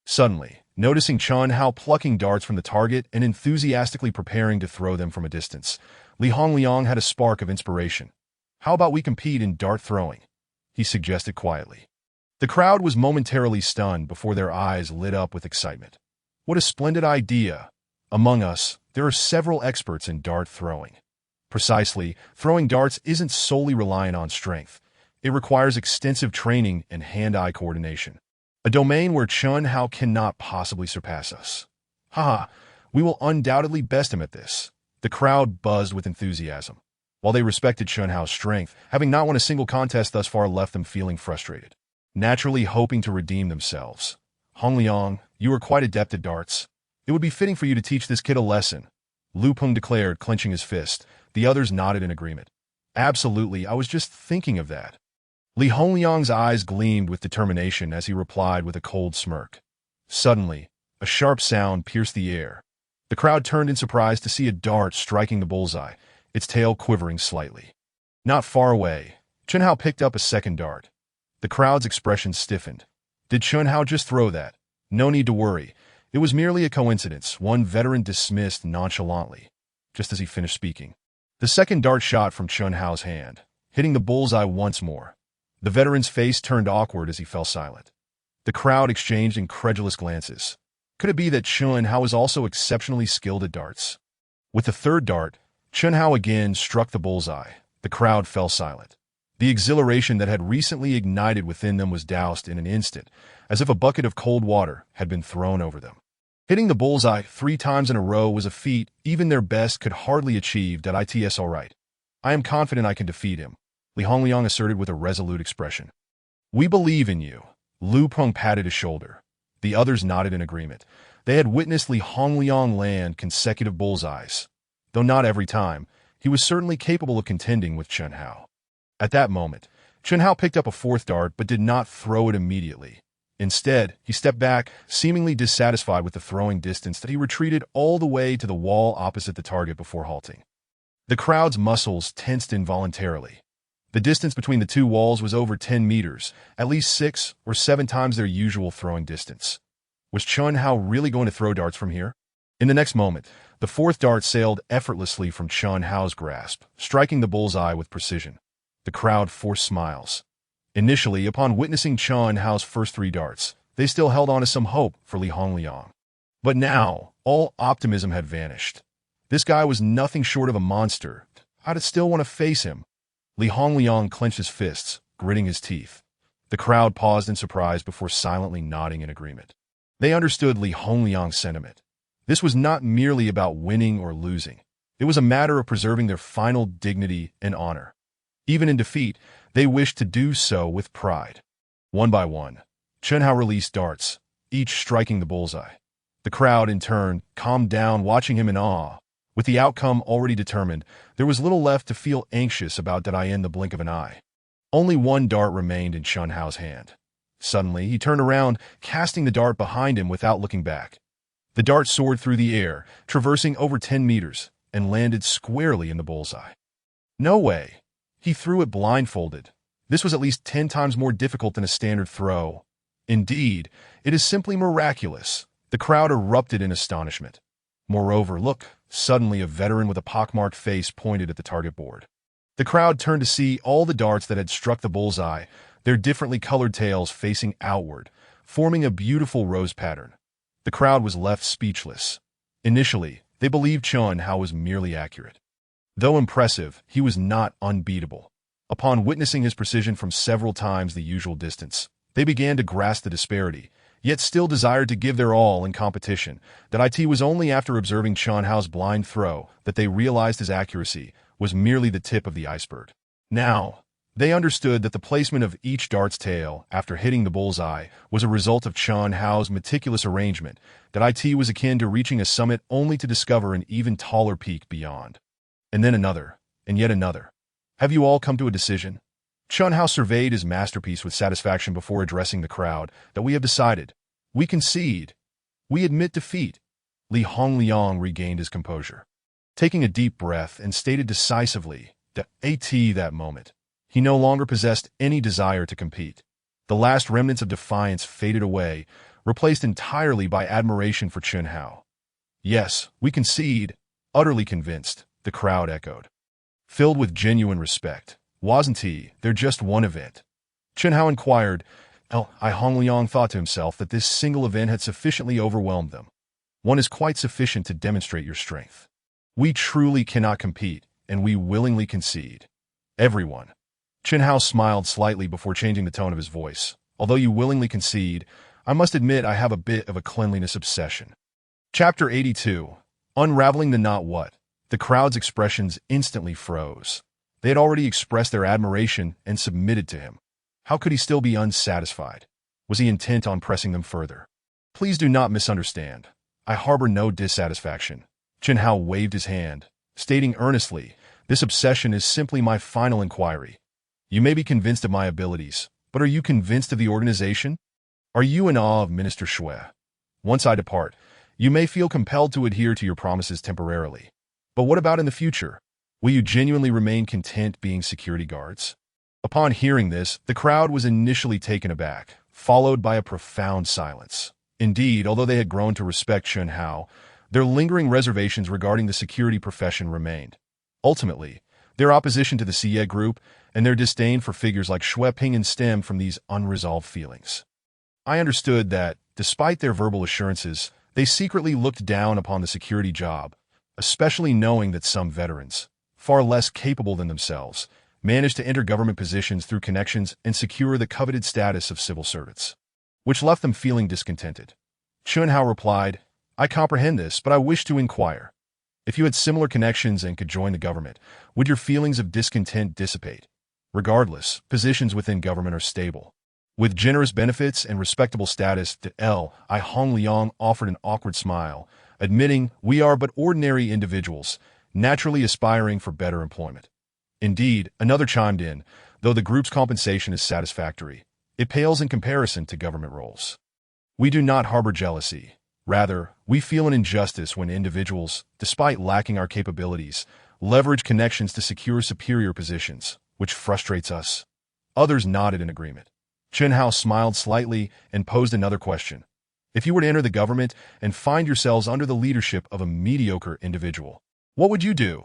Suddenly, noticing Chen Hao plucking darts from the target and enthusiastically preparing to throw them from a distance, Li Hongliang had a spark of inspiration. "How about we compete in dart throwing?" he suggested quietly. The crowd was momentarily stunned before their eyes lit up with excitement. What a splendid idea! Among us, there are several experts in dart throwing. Precisely, throwing darts isn't solely reliant on strength. It requires extensive training and hand-eye coordination, a domain where Chen Hao cannot possibly surpass us. Haha, we will undoubtedly best him at this. The crowd buzzed with enthusiasm. While they respected Chen Hao's strength, having not won a single contest thus far left them feeling frustrated, naturally hoping to redeem themselves. "Hongliang, you are quite adept at darts. It would be fitting for you to teach this kid a lesson," Lu Peng declared, clenching his fist. The others nodded in agreement. "Absolutely, I was just thinking of that." Li Hongliang's eyes gleamed with determination as he replied with a cold smirk. Suddenly, a sharp sound pierced the air. The crowd turned in surprise to see a dart striking the bullseye, its tail quivering slightly. Not far away, Chen Hao picked up a second dart. The crowd's expression stiffened. Did Chen Hao just throw that? No need to worry. It was merely a coincidence, one veteran dismissed nonchalantly, just as he finished speaking. The second dart shot from Chen Hao's hand, hitting the bullseye once more. The veteran's face turned awkward as he fell silent. The crowd exchanged incredulous glances. Could it be that Chen Hao was also exceptionally skilled at darts? With the third dart, Chen Hao again struck the bullseye. The crowd fell silent. The exhilaration that had recently ignited within them was doused in an instant, as if a bucket of cold water had been thrown over them. Hitting the bullseye 3 times in a row was a feat even their best could hardly achieve. It's all right. I am confident I can defeat him, Li Hongliang asserted with a resolute expression. "We believe in you." Lu Peng patted his shoulder. The others nodded in agreement. They had witnessed Li Hongliang land consecutive bullseyes. Though not every time, he was certainly capable of contending with Chen Hao. At that moment, Chen Hao picked up a fourth dart but did not throw it immediately. Instead, he stepped back, seemingly dissatisfied with the throwing distance that he retreated all the way to the wall opposite the target before halting. The crowd's muscles tensed involuntarily. The distance between the two walls was over 10 meters, at least 6 or 7 times their usual throwing distance. Was Chen Hao really going to throw darts from here? In the next moment, the fourth dart sailed effortlessly from Chen Hao's grasp, striking the bullseye with precision. The crowd forced smiles. Initially, upon witnessing Chen Hao's first 3 darts, they still held on to some hope for Li Hongliang. But now, all optimism had vanished. This guy was nothing short of a monster. I'd still want to face him. Li Hongliang clenched his fists, gritting his teeth. The crowd paused in surprise before silently nodding in agreement. They understood Li Hongliang's sentiment. This was not merely about winning or losing. It was a matter of preserving their final dignity and honor. Even in defeat, they wished to do so with pride. One by one, Chen Hao released darts, each striking the bullseye. The crowd, in turn, calmed down, watching him in awe. With the outcome already determined, there was little left to feel anxious about in the blink of an eye. Only one dart remained in Chen Hao's hand. Suddenly, he turned around, casting the dart behind him without looking back. The dart soared through the air, traversing over 10 meters, and landed squarely in the bullseye. No way! He threw it blindfolded. This was at least 10 times more difficult than a standard throw. Indeed, it is simply miraculous. The crowd erupted in astonishment. Moreover, look, suddenly a veteran with a pockmarked face pointed at the target board. The crowd turned to see all the darts that had struck the bullseye, their differently colored tails facing outward, forming a beautiful rose pattern. The crowd was left speechless. Initially, they believed Chen Hao was merely accurate. Though impressive, he was not unbeatable. Upon witnessing his precision from several times the usual distance, they began to grasp the disparity, yet still desired to give their all in competition. It was only after observing Chen Hao's blind throw that they realized his accuracy, was merely the tip of the iceberg. Now, they understood that the placement of each dart's tail after hitting the bullseye was a result of Chun Hao's meticulous arrangement, that it was akin to reaching a summit only to discover an even taller peak beyond. And then another, and yet another. Have you all come to a decision? Chun Hao surveyed his masterpiece with satisfaction before addressing the crowd. That we have decided. We concede. We admit defeat. Li Hongliang regained his composure. Taking a deep breath and stated decisively that that moment. He no longer possessed any desire to compete. The last remnants of defiance faded away, replaced entirely by admiration for Chun Hao. Yes, we concede. Utterly convinced, the crowd echoed. Filled with genuine respect. Wasn't he? They're just one event. Chun Hao inquired. Hongliang thought to himself that this single event had sufficiently overwhelmed them. One is quite sufficient to demonstrate your strength. We truly cannot compete, and we willingly concede. Everyone. Chun Hao smiled slightly before changing the tone of his voice. Although you willingly concede, I must admit I have a bit of a cleanliness obsession. Chapter 82. Unraveling the knot. What? The crowd's expressions instantly froze. They had already expressed their admiration and submitted to him. How could he still be unsatisfied? Was he intent on pressing them further? Please do not misunderstand. I harbor no dissatisfaction. Chun Hao waved his hand, stating earnestly, this obsession is simply my final inquiry. You may be convinced of my abilities, but are you convinced of the organization? Are you in awe of Minister Shui? Once I depart, you may feel compelled to adhere to your promises temporarily. But what about in the future? Will you genuinely remain content being security guards? Upon hearing this, the crowd was initially taken aback, followed by a profound silence. Indeed, although they had grown to respect Chun Hao, their lingering reservations regarding the security profession remained. Ultimately, their opposition to the Xie group and their disdain for figures like Shui Pingyan stemmed from these unresolved feelings. I understood that, despite their verbal assurances, they secretly looked down upon the security job, especially knowing that some veterans, far less capable than themselves, managed to enter government positions through connections and secure the coveted status of civil servants, which left them feeling discontented. Chun Hao replied, I comprehend this, but I wish to inquire. If you had similar connections and could join the government, would your feelings of discontent dissipate? Regardless, positions within government are stable. With generous benefits and respectable status, Hongliang offered an awkward smile, admitting we are but ordinary individuals, naturally aspiring for better employment. Indeed, another chimed in, though the group's compensation is satisfactory, it pales in comparison to government roles. We do not harbor jealousy. Rather, we feel an injustice when individuals, despite lacking our capabilities, leverage connections to secure superior positions, which frustrates us. Others nodded in agreement. Chun Hao smiled slightly and posed another question. If you were to enter the government and find yourselves under the leadership of a mediocre individual, what would you do?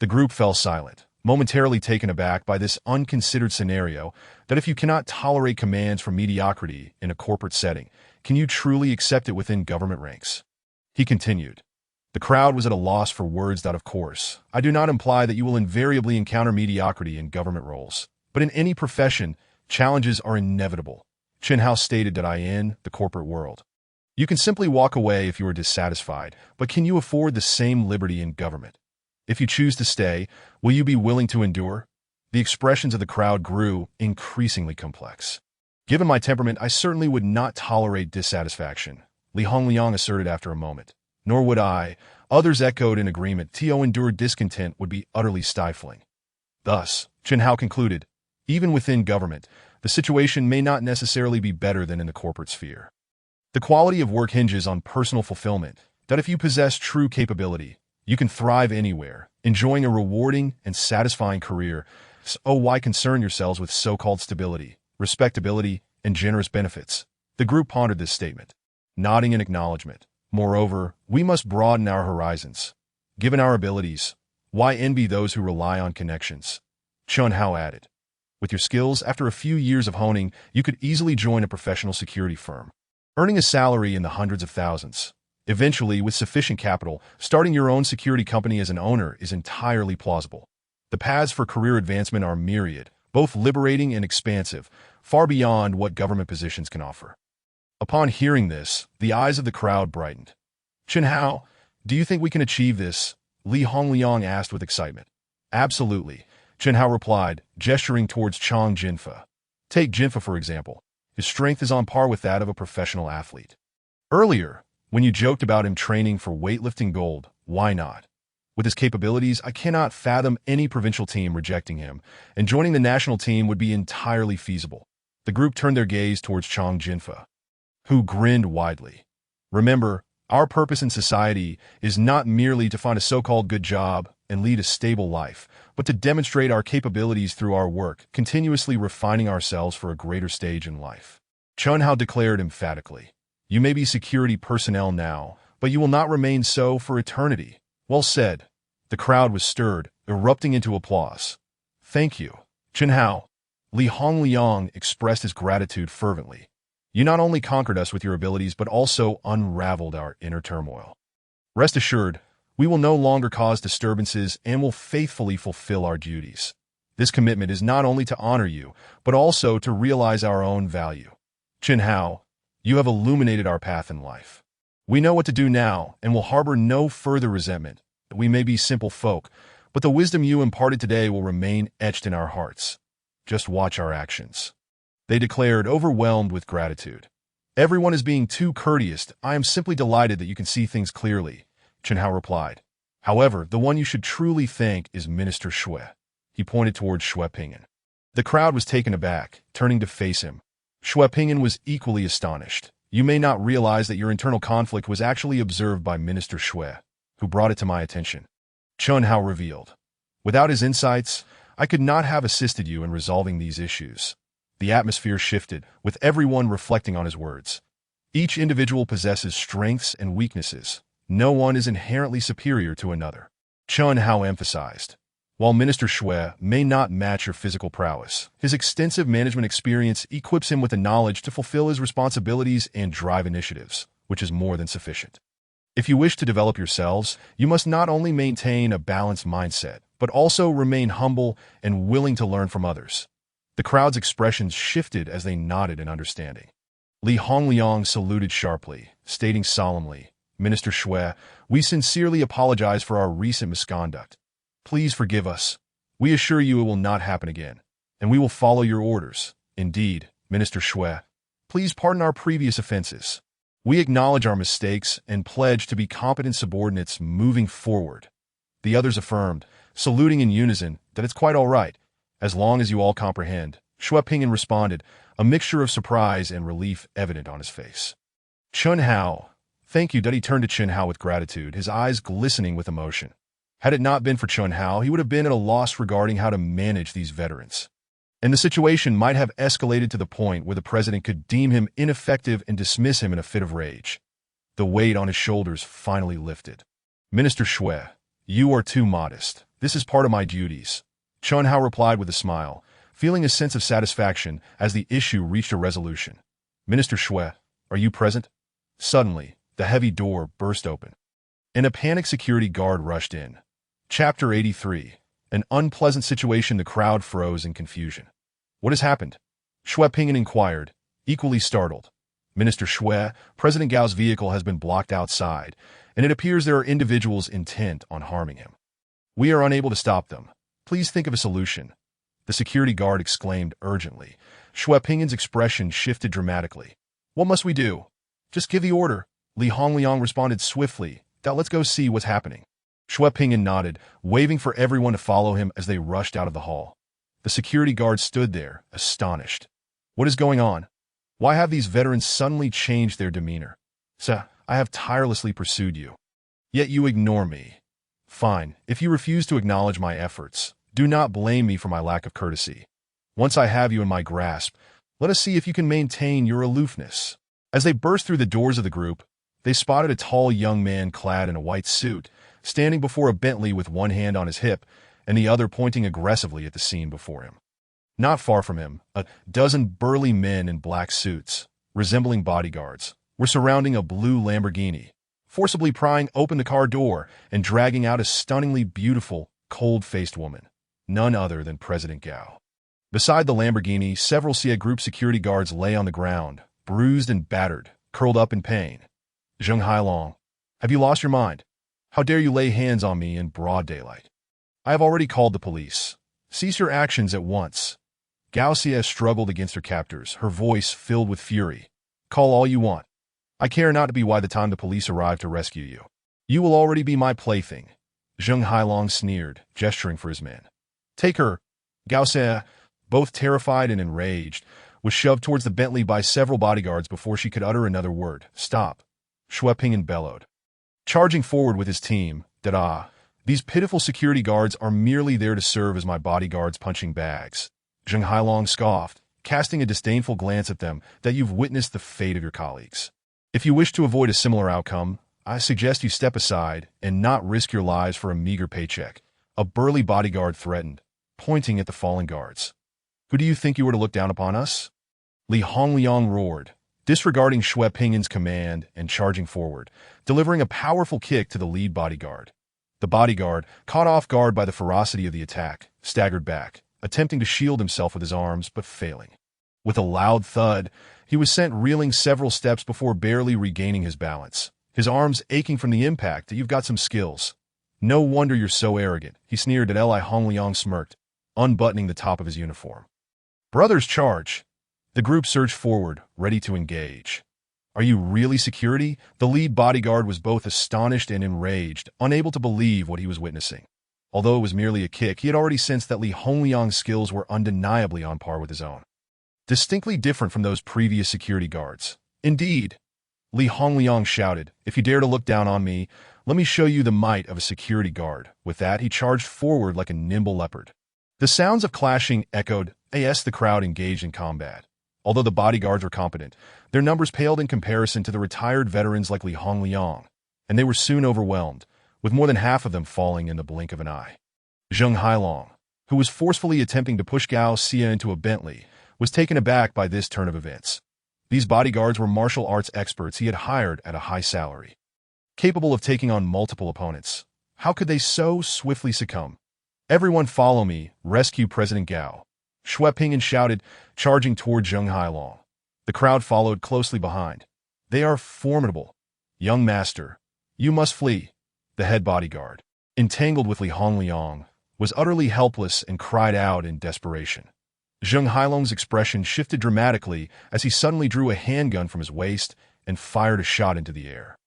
The group fell silent, momentarily taken aback by this unconsidered scenario that if you cannot tolerate commands from mediocrity in a corporate setting, can you truly accept it within government ranks? He continued. The crowd was at a loss for words that, of course, I do not imply that you will invariably encounter mediocrity in government roles, but in any profession, challenges are inevitable. Chun Hao stated that in the corporate world. You can simply walk away if you are dissatisfied, but can you afford the same liberty in government? If you choose to stay, will you be willing to endure? The expressions of the crowd grew increasingly complex. Given my temperament, I certainly would not tolerate dissatisfaction, Li Hongliang asserted after a moment. Nor would I. Others echoed in agreement. To endure discontent would be utterly stifling. Thus, Chun Hao concluded, even within government, the situation may not necessarily be better than in the corporate sphere. The quality of work hinges on personal fulfillment, that if you possess true capability, you can thrive anywhere, enjoying a rewarding and satisfying career. So why concern yourselves with so-called stability, respectability, and generous benefits? The group pondered this statement, nodding in acknowledgement. Moreover, we must broaden our horizons. Given our abilities, why envy those who rely on connections? Chun Hao added. With your skills, after a few years of honing, you could easily join a professional security firm, earning a salary in the hundreds of thousands. Eventually, with sufficient capital, starting your own security company as an owner is entirely plausible. The paths for career advancement are myriad, both liberating and expansive, far beyond what government positions can offer. Upon hearing this, the eyes of the crowd brightened. Chun Hao, do you think we can achieve this? Li Hongliang asked with excitement. Absolutely, Chen Hao replied, gesturing towards Chang Jinfa. Take Jinfa for example. His strength is on par with that of a professional athlete. Earlier, when you joked about him training for weightlifting gold, why not? With his capabilities, I cannot fathom any provincial team rejecting him, and joining the national team would be entirely feasible. The group turned their gaze towards Chang Jinfa, who grinned widely. Remember, our purpose in society is not merely to find a so-called good job and lead a stable life, but to demonstrate our capabilities through our work, continuously refining ourselves for a greater stage in life. Chun Hao declared emphatically, "You may be security personnel now, but you will not remain so for eternity." Well said. The crowd was stirred, erupting into applause. Thank you, Chen Hao. Li Hongliang expressed his gratitude fervently. You not only conquered us with your abilities, but also unraveled our inner turmoil. Rest assured, we will no longer cause disturbances and will faithfully fulfill our duties. This commitment is not only to honor you, but also to realize our own value. Chen Hao, you have illuminated our path in life. We know what to do now and will harbor no further resentment. We may be simple folk, but the wisdom you imparted today will remain etched in our hearts. Just watch our actions. They declared, overwhelmed with gratitude. Everyone is being too courteous. I am simply delighted that you can see things clearly, Chen Hao replied. However, the one you should truly thank is Minister Xue. He pointed towards Xue Pingyan. The crowd was taken aback, turning to face him. Xue Pingyan was equally astonished. You may not realize that your internal conflict was actually observed by Minister Xue, who brought it to my attention. Chen Hao revealed. Without his insights, I could not have assisted you in resolving these issues. The atmosphere shifted, with everyone reflecting on his words. Each individual possesses strengths and weaknesses. No one is inherently superior to another. Chen Hao emphasized. While Minister Xue may not match your physical prowess, his extensive management experience equips him with the knowledge to fulfill his responsibilities and drive initiatives, which is more than sufficient. If you wish to develop yourselves, you must not only maintain a balanced mindset, but also remain humble and willing to learn from others. The crowd's expressions shifted as they nodded in understanding. Li Hongliang saluted sharply, stating solemnly, Minister Xue, we sincerely apologize for our recent misconduct. Please forgive us. We assure you it will not happen again, and we will follow your orders. Indeed, Minister Xue, please pardon our previous offenses. We acknowledge our mistakes and pledge to be competent subordinates moving forward. The others affirmed, saluting in unison, that it's quite all right, as long as you all comprehend. Xue Pingyan responded, a mixture of surprise and relief evident on his face. Chen Hao, thank you. He turned to Chen Hao with gratitude, his eyes glistening with emotion. Had it not been for Chen Hao, he would have been at a loss regarding how to manage these veterans. And the situation might have escalated to the point where the president could deem him ineffective and dismiss him in a fit of rage. The weight on his shoulders finally lifted. Minister Xue, you are too modest. This is part of my duties. Chen Hao replied with a smile, feeling a sense of satisfaction as the issue reached a resolution. Minister Xue, are you present? Suddenly, the heavy door burst open, and a panicked security guard rushed in. Chapter 83. An unpleasant situation. The crowd froze in confusion. What has happened? Xue Pingyan inquired, equally startled. Minister Xue, President Gao's vehicle has been blocked outside, and it appears there are individuals intent on harming him. We are unable to stop them. Please think of a solution. The security guard exclaimed urgently. Xue Pingyan's expression shifted dramatically. What must we do? Just give the order. Li Hongliang responded swiftly. Now let's go see what's happening. Xue Pingyan nodded, waving for everyone to follow him as they rushed out of the hall. The security guard stood there, astonished. What is going on? Why have these veterans suddenly changed their demeanor? Sir, I have tirelessly pursued you. Yet you ignore me. Fine, if you refuse to acknowledge my efforts, do not blame me for my lack of courtesy. Once I have you in my grasp, let us see if you can maintain your aloofness. As they burst through the doors of the group, they spotted a tall young man clad in a white suit, standing before a Bentley with one hand on his hip and the other pointing aggressively at the scene before him. Not far from him, a dozen burly men in black suits, resembling bodyguards, were surrounding a blue Lamborghini, forcibly prying open the car door and dragging out a stunningly beautiful, cold-faced woman, none other than President Gao. Beside the Lamborghini, several CIA Group security guards lay on the ground, bruised and battered, curled up in pain. Zheng Hailong, have you lost your mind? How dare you lay hands on me in broad daylight? I have already called the police. Cease your actions at once. Gao Xie struggled against her captors, her voice filled with fury. Call all you want. I care not to be by the time the police arrive to rescue you. You will already be my plaything. Zheng Hailong sneered, gesturing for his men. Take her. Gao Xie, both terrified and enraged, was shoved towards the Bentley by several bodyguards before she could utter another word. Stop. Xue Pingyan bellowed. Charging forward with his team, da-da. These pitiful security guards are merely there to serve as my bodyguards' punching bags. Zheng Hailong scoffed, casting a disdainful glance at them, that you've witnessed the fate of your colleagues. If you wish to avoid a similar outcome, I suggest you step aside and not risk your lives for a meager paycheck. A burly bodyguard threatened, pointing at the fallen guards. Who do you think you were to look down upon us? Li Hongliang roared, disregarding Xue Pingyan's command and charging forward, delivering a powerful kick to the lead bodyguard. The bodyguard, caught off guard by the ferocity of the attack, staggered back, attempting to shield himself with his arms, but failing. With a loud thud, he was sent reeling several steps before barely regaining his balance, his arms aching from the impact. You've got some skills. No wonder you're so arrogant, he sneered at Li Hongliang smirked, unbuttoning the top of his uniform. Brothers, charge! The group surged forward, ready to engage. Are you really security? The lead bodyguard was both astonished and enraged, unable to believe what he was witnessing. Although it was merely a kick, he had already sensed that Li Hongliang's skills were undeniably on par with his own. Distinctly different from those previous security guards. Indeed, Li Hongliang shouted, if you dare to look down on me, let me show you the might of a security guard. With that, he charged forward like a nimble leopard. The sounds of clashing echoed as the crowd engaged in combat. Although the bodyguards were competent, their numbers paled in comparison to the retired veterans like Li Hongliang, and they were soon overwhelmed, with more than half of them falling in the blink of an eye. Zheng Hailong, who was forcefully attempting to push Gao Xie into a Bentley, was taken aback by this turn of events. These bodyguards were martial arts experts he had hired at a high salary. Capable of taking on multiple opponents, how could they so swiftly succumb? Everyone follow me, rescue President Gao. Xue Pingyan shouted, charging toward Zheng Hailong. The crowd followed closely behind. They are formidable. Young master, you must flee. The head bodyguard, entangled with Li Hongliang, was utterly helpless and cried out in desperation. Zheng Hailong's expression shifted dramatically as he suddenly drew a handgun from his waist and fired a shot into the air.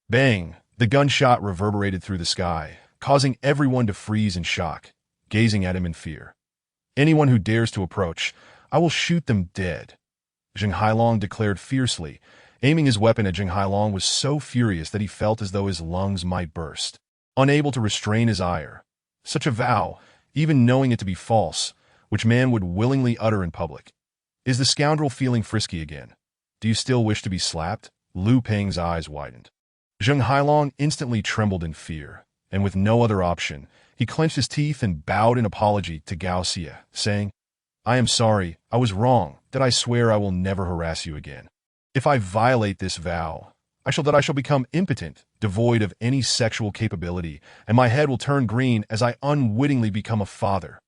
Bang! The gunshot reverberated through the sky, causing everyone to freeze in shock, gazing at him in fear. Anyone who dares to approach, I will shoot them dead. Zheng Hailong declared fiercely. Aiming his weapon at Zheng Hailong was so furious that he felt as though his lungs might burst. Unable to restrain his ire. Such a vow, even knowing it to be false, which man would willingly utter in public. Is the scoundrel feeling frisky again? Do you still wish to be slapped? Lu Peng's eyes widened. Zheng Hailong instantly trembled in fear, and with no other option, he clenched his teeth and bowed in apology to Gao Xie, saying, I am sorry, I was wrong, that I swear I will never harass you again. If I violate this vow, I shall become impotent, devoid of any sexual capability, and my head will turn green as I unwittingly become a father.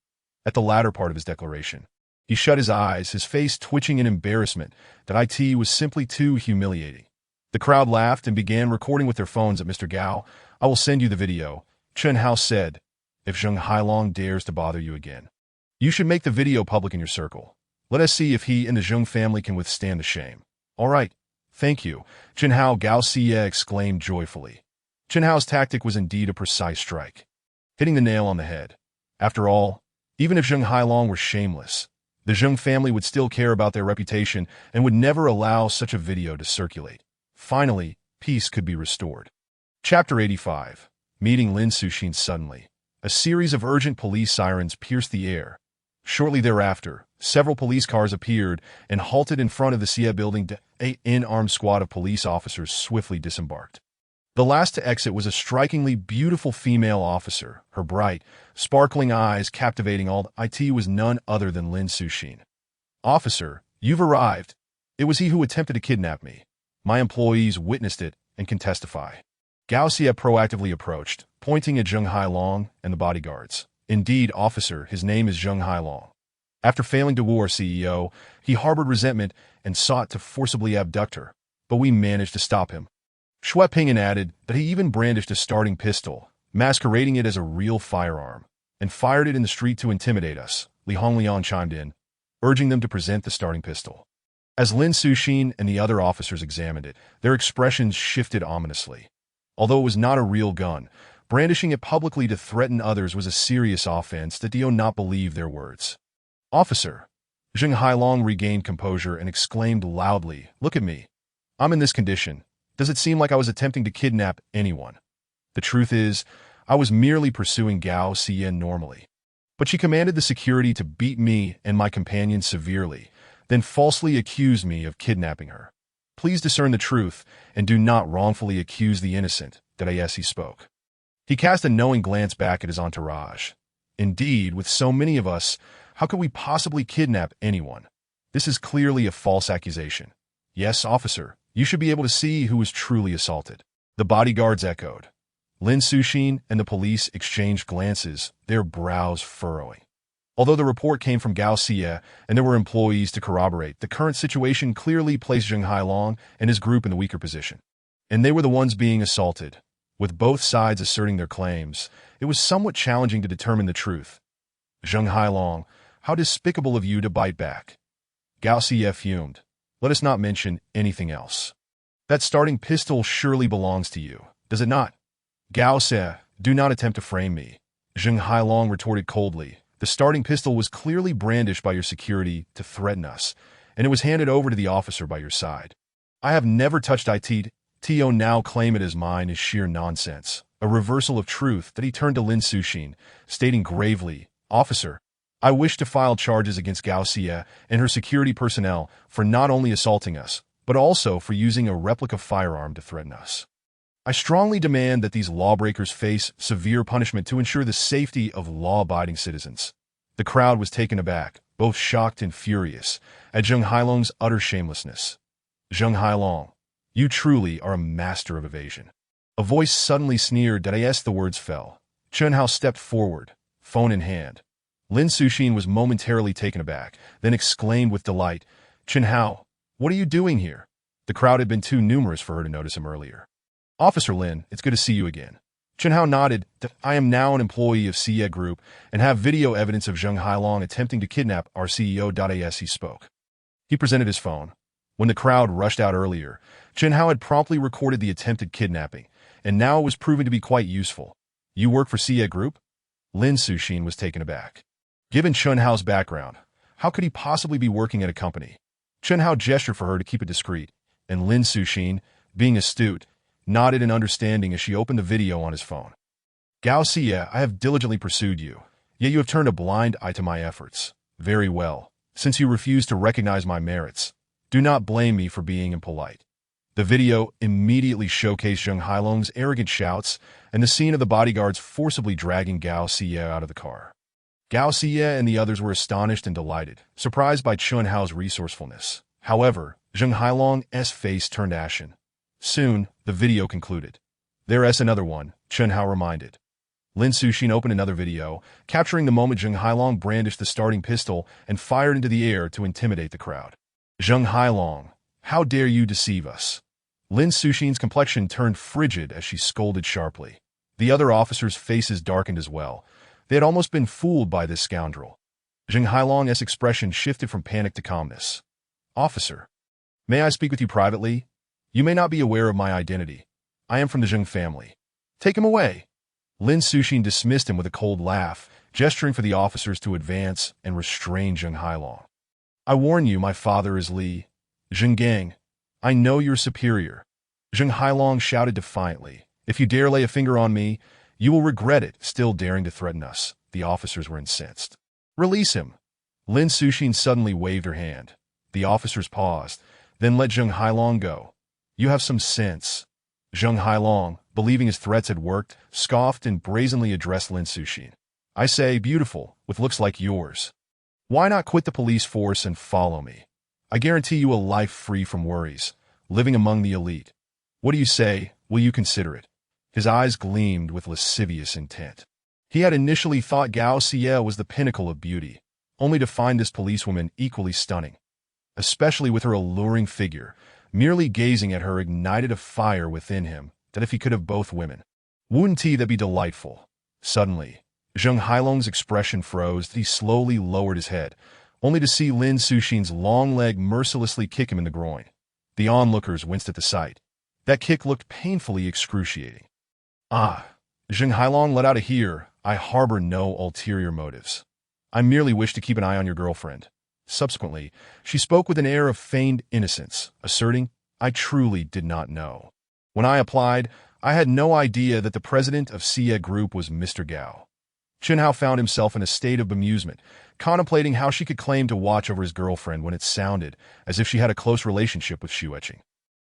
At the latter part of his declaration, he shut his eyes, his face twitching in embarrassment that it was simply too humiliating. The crowd laughed and began recording with their phones at Mr. Gao. I will send you the video, Chen Hao said, if Zheng Hailong dares to bother you again. You should make the video public in your circle. Let us see if he and the Zheng family can withstand the shame. All right, thank you, Chen Hao, Gao Xie exclaimed joyfully. Chen Hao's tactic was indeed a precise strike, hitting the nail on the head. After all, even if Zheng Hailong were shameless, the Zheng family would still care about their reputation and would never allow such a video to circulate. Finally, peace could be restored. Chapter 85. Meeting Lin Suxin suddenly. A series of urgent police sirens pierced the air. Shortly thereafter, several police cars appeared and halted in front of the Xie building. An armed squad of police officers swiftly disembarked. The last to exit was a strikingly beautiful female officer, her bright, sparkling eyes captivating all. It was none other than Lin Suxin. Officer, you've arrived. It was he who attempted to kidnap me. My employees witnessed it and can testify. Gao Xie proactively approached, pointing at Zheng Hailong and the bodyguards. Indeed, officer, his name is Zheng Hailong. After failing to woo our CEO, he harbored resentment and sought to forcibly abduct her, but we managed to stop him. Xue Pingyan added that he even brandished a starting pistol, masquerading it as a real firearm. and fired it in the street to intimidate us, Li Hongliang chimed in, urging them to present the starting pistol. As Lin Suxin and the other officers examined it, their expressions shifted ominously. Although it was not a real gun, brandishing it publicly to threaten others was a serious offense that Dio not believe their words. Officer, Zheng Hailong regained composure and exclaimed loudly, "Look at me. I'm in this condition. Does it seem like I was attempting to kidnap anyone? The truth is, I was merely pursuing Gao Xian normally. But she commanded the security to beat me and my companion severely, then falsely accused me of kidnapping her. Please discern the truth and do not wrongfully accuse the innocent," he spoke. He cast a knowing glance back at his entourage. Indeed, with so many of us, how could we possibly kidnap anyone? This is clearly a false accusation. Yes, officer, you should be able to see who was truly assaulted. The bodyguards echoed. Lin Suxin and the police exchanged glances, their brows furrowing. Although the report came from Gao Xie and there were employees to corroborate, the current situation clearly placed Zheng Hailong and his group in the weaker position. And they were the ones being assaulted. With both sides asserting their claims, it was somewhat challenging to determine the truth. Zheng Hailong, how despicable of you to bite back. Gao Xie fumed. Let us not mention anything else. That starting pistol surely belongs to you, does it not? Gao Xie, do not attempt to frame me. Zheng Hailong retorted coldly. The starting pistol was clearly brandished by your security to threaten us, and it was handed over to the officer by your side. I have never touched it. Tio now claim it as mine is sheer nonsense, a reversal of truth that he turned to Lin Suxin, stating gravely, Officer, I wish to file charges against Gao Xie and her security personnel for not only assaulting us, but also for using a replica firearm to threaten us. I strongly demand that these lawbreakers face severe punishment to ensure the safety of law-abiding citizens. The crowd was taken aback, both shocked and furious, at Zheng Hailong's utter shamelessness. Zheng Hailong, you truly are a master of evasion. A voice suddenly sneered as the words fell. Chen Hao stepped forward, phone in hand. Lin Suxin was momentarily taken aback, then exclaimed with delight, Chen Hao, what are you doing here? The crowd had been too numerous for her to notice him earlier. Officer Lin, it's good to see you again. Chen Hao nodded that I am now an employee of Xie Group and have video evidence of Zheng Hailong attempting to kidnap our CEO. As he spoke. He presented his phone. When the crowd rushed out earlier, Chen Hao had promptly recorded the attempted kidnapping, and now it was proving to be quite useful. You work for Xie Group? Lin Suxin was taken aback. Given Chen Hao's background, how could he possibly be working at a company? Chen Hao gestured for her to keep it discreet, and Lin Suxin, being astute, nodded in understanding as she opened the video on his phone. Gao Xie, I have diligently pursued you, yet you have turned a blind eye to my efforts. Very well. Since you refuse to recognize my merits, do not blame me for being impolite. The video immediately showcased Zheng Hailong's arrogant shouts and the scene of the bodyguards forcibly dragging Gao Xie out of the car. Gao Xie and the others were astonished and delighted, surprised by Chen Hao's resourcefulness. However, Zheng Hailong's face turned ashen. Soon, the video concluded. There's another one, Chen Hao reminded. Lin Suxin opened another video, capturing the moment Zheng Hailong brandished the starting pistol and fired into the air to intimidate the crowd. Zheng Hailong, how dare you deceive us? Lin Suxin's complexion turned frigid as she scolded sharply. The other officers' faces darkened as well. They had almost been fooled by this scoundrel. Zheng Hailong's expression shifted from panic to calmness. Officer, may I speak with you privately? You may not be aware of my identity. I am from the Zheng family. Take him away. Lin Suxin dismissed him with a cold laugh, gesturing for the officers to advance and restrain Zheng Hailong. I warn you, my father is Li Zhenggang. I know you're superior. Zheng Hailong shouted defiantly. If you dare lay a finger on me, you will regret it, still daring to threaten us. The officers were incensed. Release him. Lin Suxin suddenly waved her hand. The officers paused, then let Zheng Hailong go. You have some sense. Zheng Hailong, believing his threats had worked, scoffed and brazenly addressed Lin Suxin. I say, beautiful, with looks like yours. Why not quit the police force and follow me? I guarantee you a life free from worries, living among the elite. What do you say? Will you consider it? His eyes gleamed with lascivious intent. He had initially thought Gao Xie was the pinnacle of beauty, only to find this policewoman equally stunning. Especially with her alluring figure, merely gazing at her ignited a fire within him that if he could have both women, wouldn't that be delightful? Suddenly, Zheng Hailong's expression froze. He slowly lowered his head, only to see Lin Suxin's long leg mercilessly kick him in the groin. The onlookers winced at the sight. That kick looked painfully excruciating. Ah, Zheng Hailong let out a "here." I harbor no ulterior motives. I merely wish to keep an eye on your girlfriend. Subsequently, she spoke with an air of feigned innocence, asserting, I truly did not know. When I applied, I had no idea that the president of Xie Group was Mr. Gao. Chenhao found himself in a state of bemusement, contemplating how she could claim to watch over his girlfriend when it sounded as if she had a close relationship with Xueqing.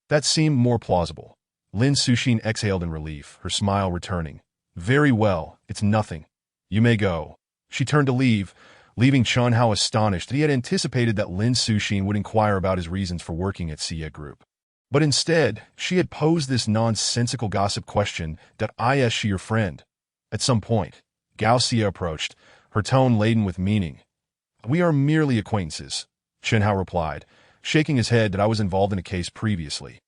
That seemed more plausible. Lin Suxin exhaled in relief, her smile returning. Very well, it's nothing. You may go. She turned to leave, leaving Chenhao astonished that he had anticipated that Lin Suxin would inquire about his reasons for working at Xie Group. But instead, she had posed this nonsensical gossip question that is she your friend? At some point, Gao Xie approached, her tone laden with meaning. We are merely acquaintances, Chenhao replied, shaking his head that I was involved in a case previously.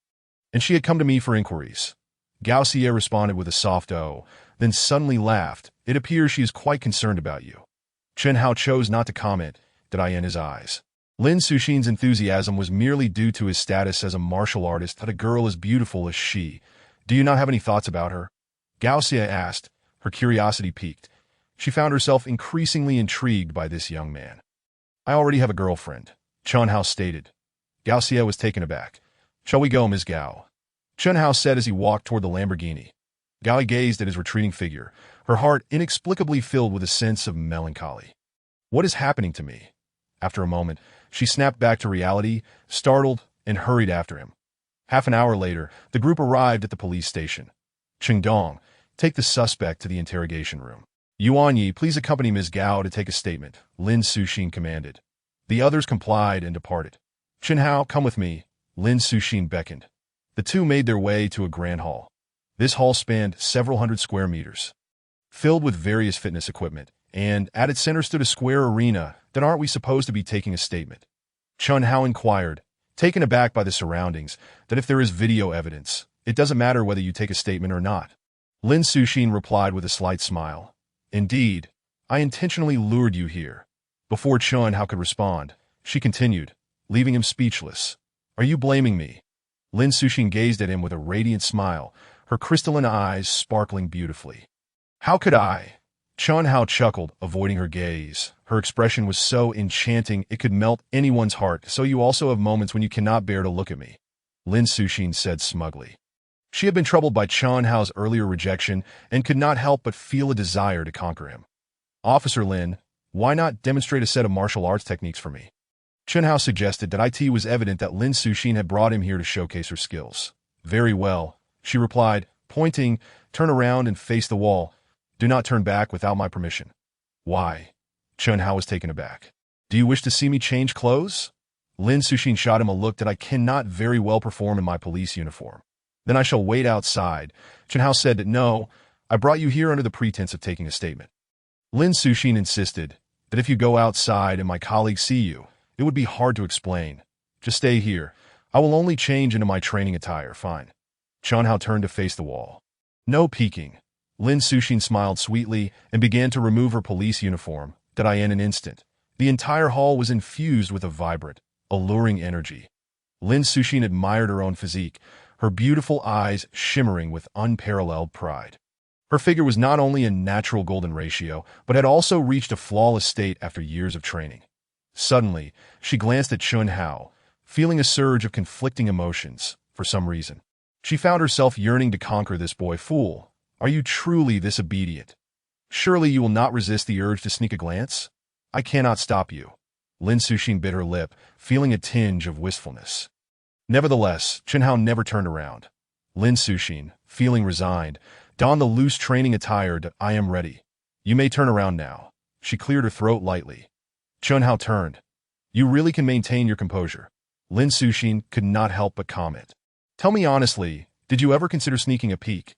And she had come to me for inquiries. Gao Xie responded with a soft "oh," then suddenly laughed. It appears she is quite concerned about you. Chenhao chose not to comment, that in his eyes. Lin Suxin's enthusiasm was merely due to his status as a martial artist. That a girl as beautiful as she. Do you not have any thoughts about her? Gao Xie asked, her curiosity piqued. She found herself increasingly intrigued by this young man. I already have a girlfriend, Chenhao stated. Gao Xie was taken aback. Shall we go, Ms. Gao? Chenhao said as he walked toward the Lamborghini. Gao gazed at his retreating figure, her heart inexplicably filled with a sense of melancholy. What is happening to me? After a moment, she snapped back to reality, startled, and hurried after him. Half an hour later, the group arrived at the police station. Qingdong, take the suspect to the interrogation room. Yuan Yi, please accompany Ms. Gao to take a statement, Lin Suxin commanded. The others complied and departed. Chenhao, come with me, Lin Suxin beckoned. The two made their way to a grand hall. This hall spanned several hundred square meters, filled with various fitness equipment, and at its center stood a square arena. Then aren't we supposed to be taking a statement? Chenhao inquired, taken aback by the surroundings, that if there is video evidence, it doesn't matter whether you take a statement or not. Lin Suxin replied with a slight smile. Indeed, I intentionally lured you here. Before Chenhao could respond, she continued, leaving him speechless. Are you blaming me? Lin Suxin gazed at him with a radiant smile, her crystalline eyes sparkling beautifully. How could I? Chenhao chuckled, avoiding her gaze. Her expression was so enchanting it could melt anyone's heart. So you also have moments when you cannot bear to look at me, Lin Suxin said smugly. She had been troubled by Chenhao's earlier rejection and could not help but feel a desire to conquer him. Officer Lin, why not demonstrate a set of martial arts techniques for me? Chenhao suggested that it was evident that Lin Suxin had brought him here to showcase her skills. Very well, she replied, pointing, turn around and face the wall. Do not turn back without my permission. Why? Chenhao was taken aback. Do you wish to see me change clothes? Lin Suxin shot him a look that I cannot very well perform in my police uniform. Then I shall wait outside. Chenhao said that no, I brought you here under the pretense of taking a statement. Lin Suxin insisted that if you go outside and my colleagues see you, it would be hard to explain. Just stay here. I will only change into my training attire, fine. Chenhao turned to face the wall. No peeking. Lin Suxin smiled sweetly and began to remove her police uniform, that in an instant. The entire hall was infused with a vibrant, alluring energy. Lin Suxin admired her own physique, her beautiful eyes shimmering with unparalleled pride. Her figure was not only in natural golden ratio, but had also reached a flawless state after years of training. Suddenly, she glanced at Chenhao, feeling a surge of conflicting emotions, for some reason. She found herself yearning to conquer this boy fool. Are you truly this obedient? Surely you will not resist the urge to sneak a glance? I cannot stop you. Lin Suxin bit her lip, feeling a tinge of wistfulness. Nevertheless, Chenhao never turned around. Lin Suxin, feeling resigned, donned the loose training attire. I am ready. You may turn around now. She cleared her throat lightly. Chenhao turned. You really can maintain your composure. Lin Suxin could not help but comment. Tell me honestly, did you ever consider sneaking a peek?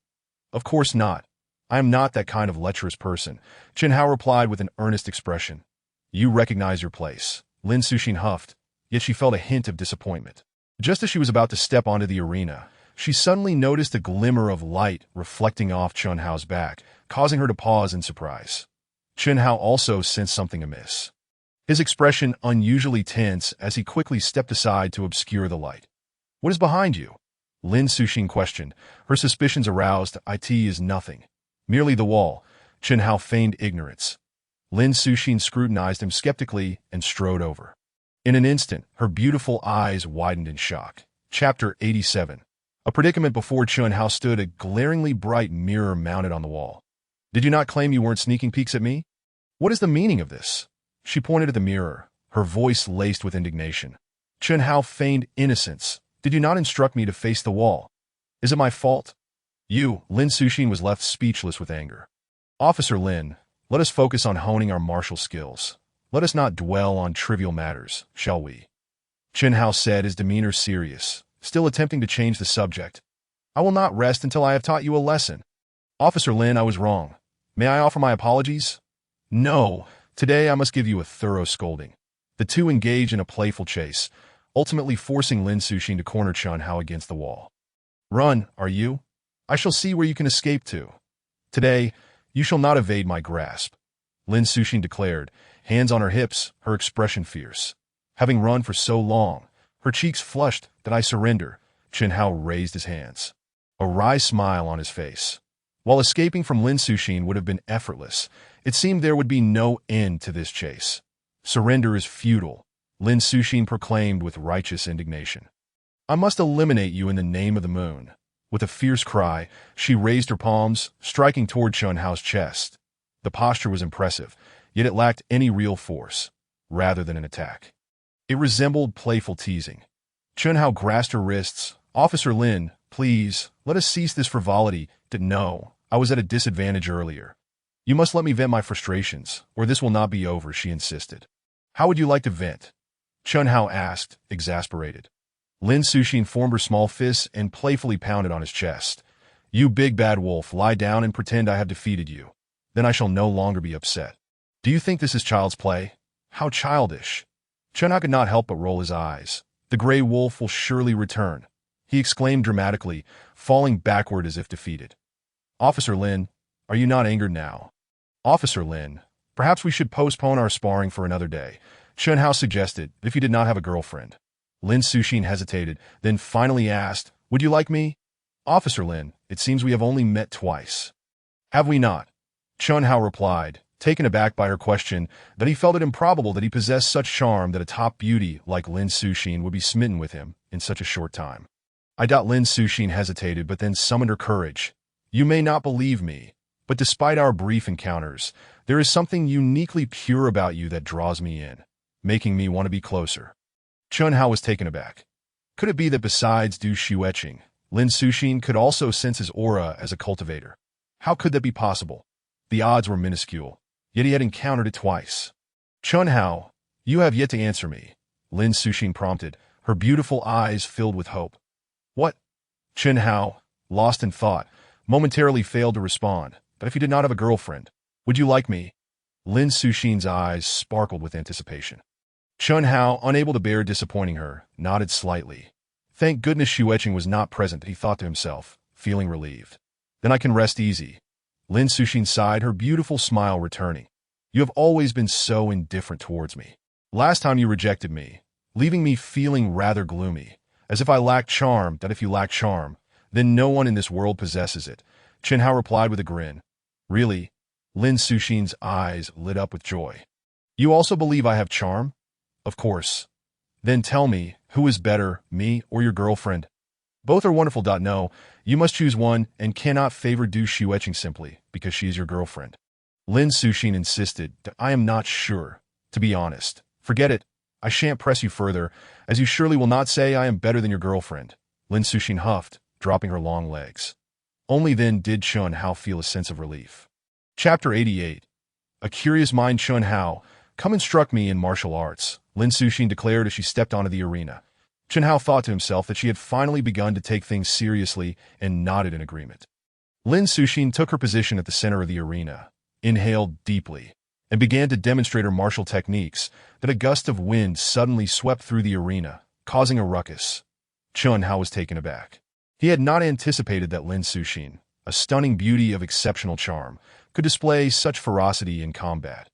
Of course not. I am not that kind of lecherous person, Chenhao replied with an earnest expression. You recognize your place. Lin Suxin huffed, yet she felt a hint of disappointment. Just as she was about to step onto the arena, she suddenly noticed a glimmer of light reflecting off Chenhao's back, causing her to pause in surprise. Chen Hao also sensed something amiss. His expression unusually tense as he quickly stepped aside to obscure the light. "What is behind you?" Lin Suxin questioned, her suspicions aroused. "It is nothing. Merely the wall." Chen Hao feigned ignorance. Lin Suxin scrutinized him skeptically and strode over. In an instant, her beautiful eyes widened in shock. Chapter 87. A predicament. Before Chen Hao stood a glaringly bright mirror mounted on the wall. "Did you not claim you weren't sneaking peeks at me? What is the meaning of this?" She pointed at the mirror, her voice laced with indignation. Chen Hao feigned innocence. "Did you not instruct me to face the wall? Is it my fault?" Lin Suxin was left speechless with anger. "Officer Lin, let us focus on honing our martial skills. Let us not dwell on trivial matters, shall we?" Chen Hao said, his demeanor serious, still attempting to change the subject. "I will not rest until I have taught you a lesson." "Officer Lin, I was wrong. May I offer my apologies?" "No. Today I must give you a thorough scolding." The two engaged in a playful chase, ultimately forcing Lin Suxin to corner Chen Hao against the wall. "Run, are you? I shall see where you can escape to. Today, you shall not evade my grasp," Lin Suxin declared, hands on her hips, her expression fierce. "Having run for so long, her cheeks flushed, that I surrender." Chen Hao raised his hands, a wry smile on his face. While escaping from Lin Suxin would have been effortless, it seemed there would be no end to this chase. "Surrender is futile," Lin Suxin proclaimed with righteous indignation. "I must eliminate you in the name of the moon." With a fierce cry, she raised her palms, striking toward Chen Hao's chest. The posture was impressive, yet it lacked any real force, rather than an attack. It resembled playful teasing. Chen Hao grasped her wrists. "Officer Lin, please, let us cease this frivolity. No, I was at a disadvantage earlier. You must let me vent my frustrations, or this will not be over," she insisted. "How would you like to vent?" Chen Hao asked, exasperated. Lin Suxin formed her small fists and playfully pounded on his chest. "You big bad wolf, lie down and pretend I have defeated you. Then I shall no longer be upset. Do you think this is child's play? How childish." Chen Hao could not help but roll his eyes. "The gray wolf will surely return," he exclaimed dramatically, falling backward as if defeated. "Officer Lin, are you not angered now?" "Officer Lin, perhaps we should postpone our sparring for another day," Chen Hao suggested, "if you did not have a girlfriend." Lin Suxin hesitated, then finally asked, "Would you like me?" "Officer Lin, it seems we have only met twice." "Have we not?" Chen Hao replied, taken aback by her question, that he felt it improbable that he possessed such charm that a top beauty like Lin Suxin would be smitten with him in such a short time. I doubt. Lin Suxin hesitated, but then summoned her courage. "You may not believe me, but despite our brief encounters, there is something uniquely pure about you that draws me in, making me want to be closer." Chen Hao was taken aback. Could it be that besides Du Xueqing, Lin Suxin could also sense his aura as a cultivator? How could that be possible? The odds were minuscule, yet he had encountered it twice. "Chen Hao, you have yet to answer me," Lin Suxin prompted, her beautiful eyes filled with hope. "What?" Chen Hao, lost in thought, momentarily failed to respond. "But if you did not have a girlfriend, would you like me?" Lin Suxin's eyes sparkled with anticipation. Chen Hao, unable to bear disappointing her, nodded slightly. Thank goodness Xueqing was not present, he thought to himself, feeling relieved. "Then I can rest easy." Lin Suxin sighed, her beautiful smile returning. "You have always been so indifferent towards me. Last time you rejected me, leaving me feeling rather gloomy, as if I lacked charm. That if you lack charm, then no one in this world possesses it." Chen Hao replied with a grin. "Really?" Lin Suxin's eyes lit up with joy. "You also believe I have charm?" "Of course." "Then tell me, who is better, me or your girlfriend?" "Both are wonderful. No, you must choose one and cannot favor Du Xueqing simply because she is your girlfriend." Lin Suxin insisted. "I am not sure, to be honest. Forget it. I shan't press you further, as you surely will not say I am better than your girlfriend." Lin Suxin huffed, dropping her long legs. Only then did Chen Hao feel a sense of relief. Chapter 88. A curious mind. "Chen Hao, come instruct me in martial arts," Lin Suxin declared as she stepped onto the arena. Chen Hao thought to himself that she had finally begun to take things seriously and nodded in agreement. Lin Suxin took her position at the center of the arena, inhaled deeply, and began to demonstrate her martial techniques. That a gust of wind suddenly swept through the arena, causing a ruckus. Chen Hao was taken aback. He had not anticipated that Lin Suxin, a stunning beauty of exceptional charm, could display such ferocity in combat.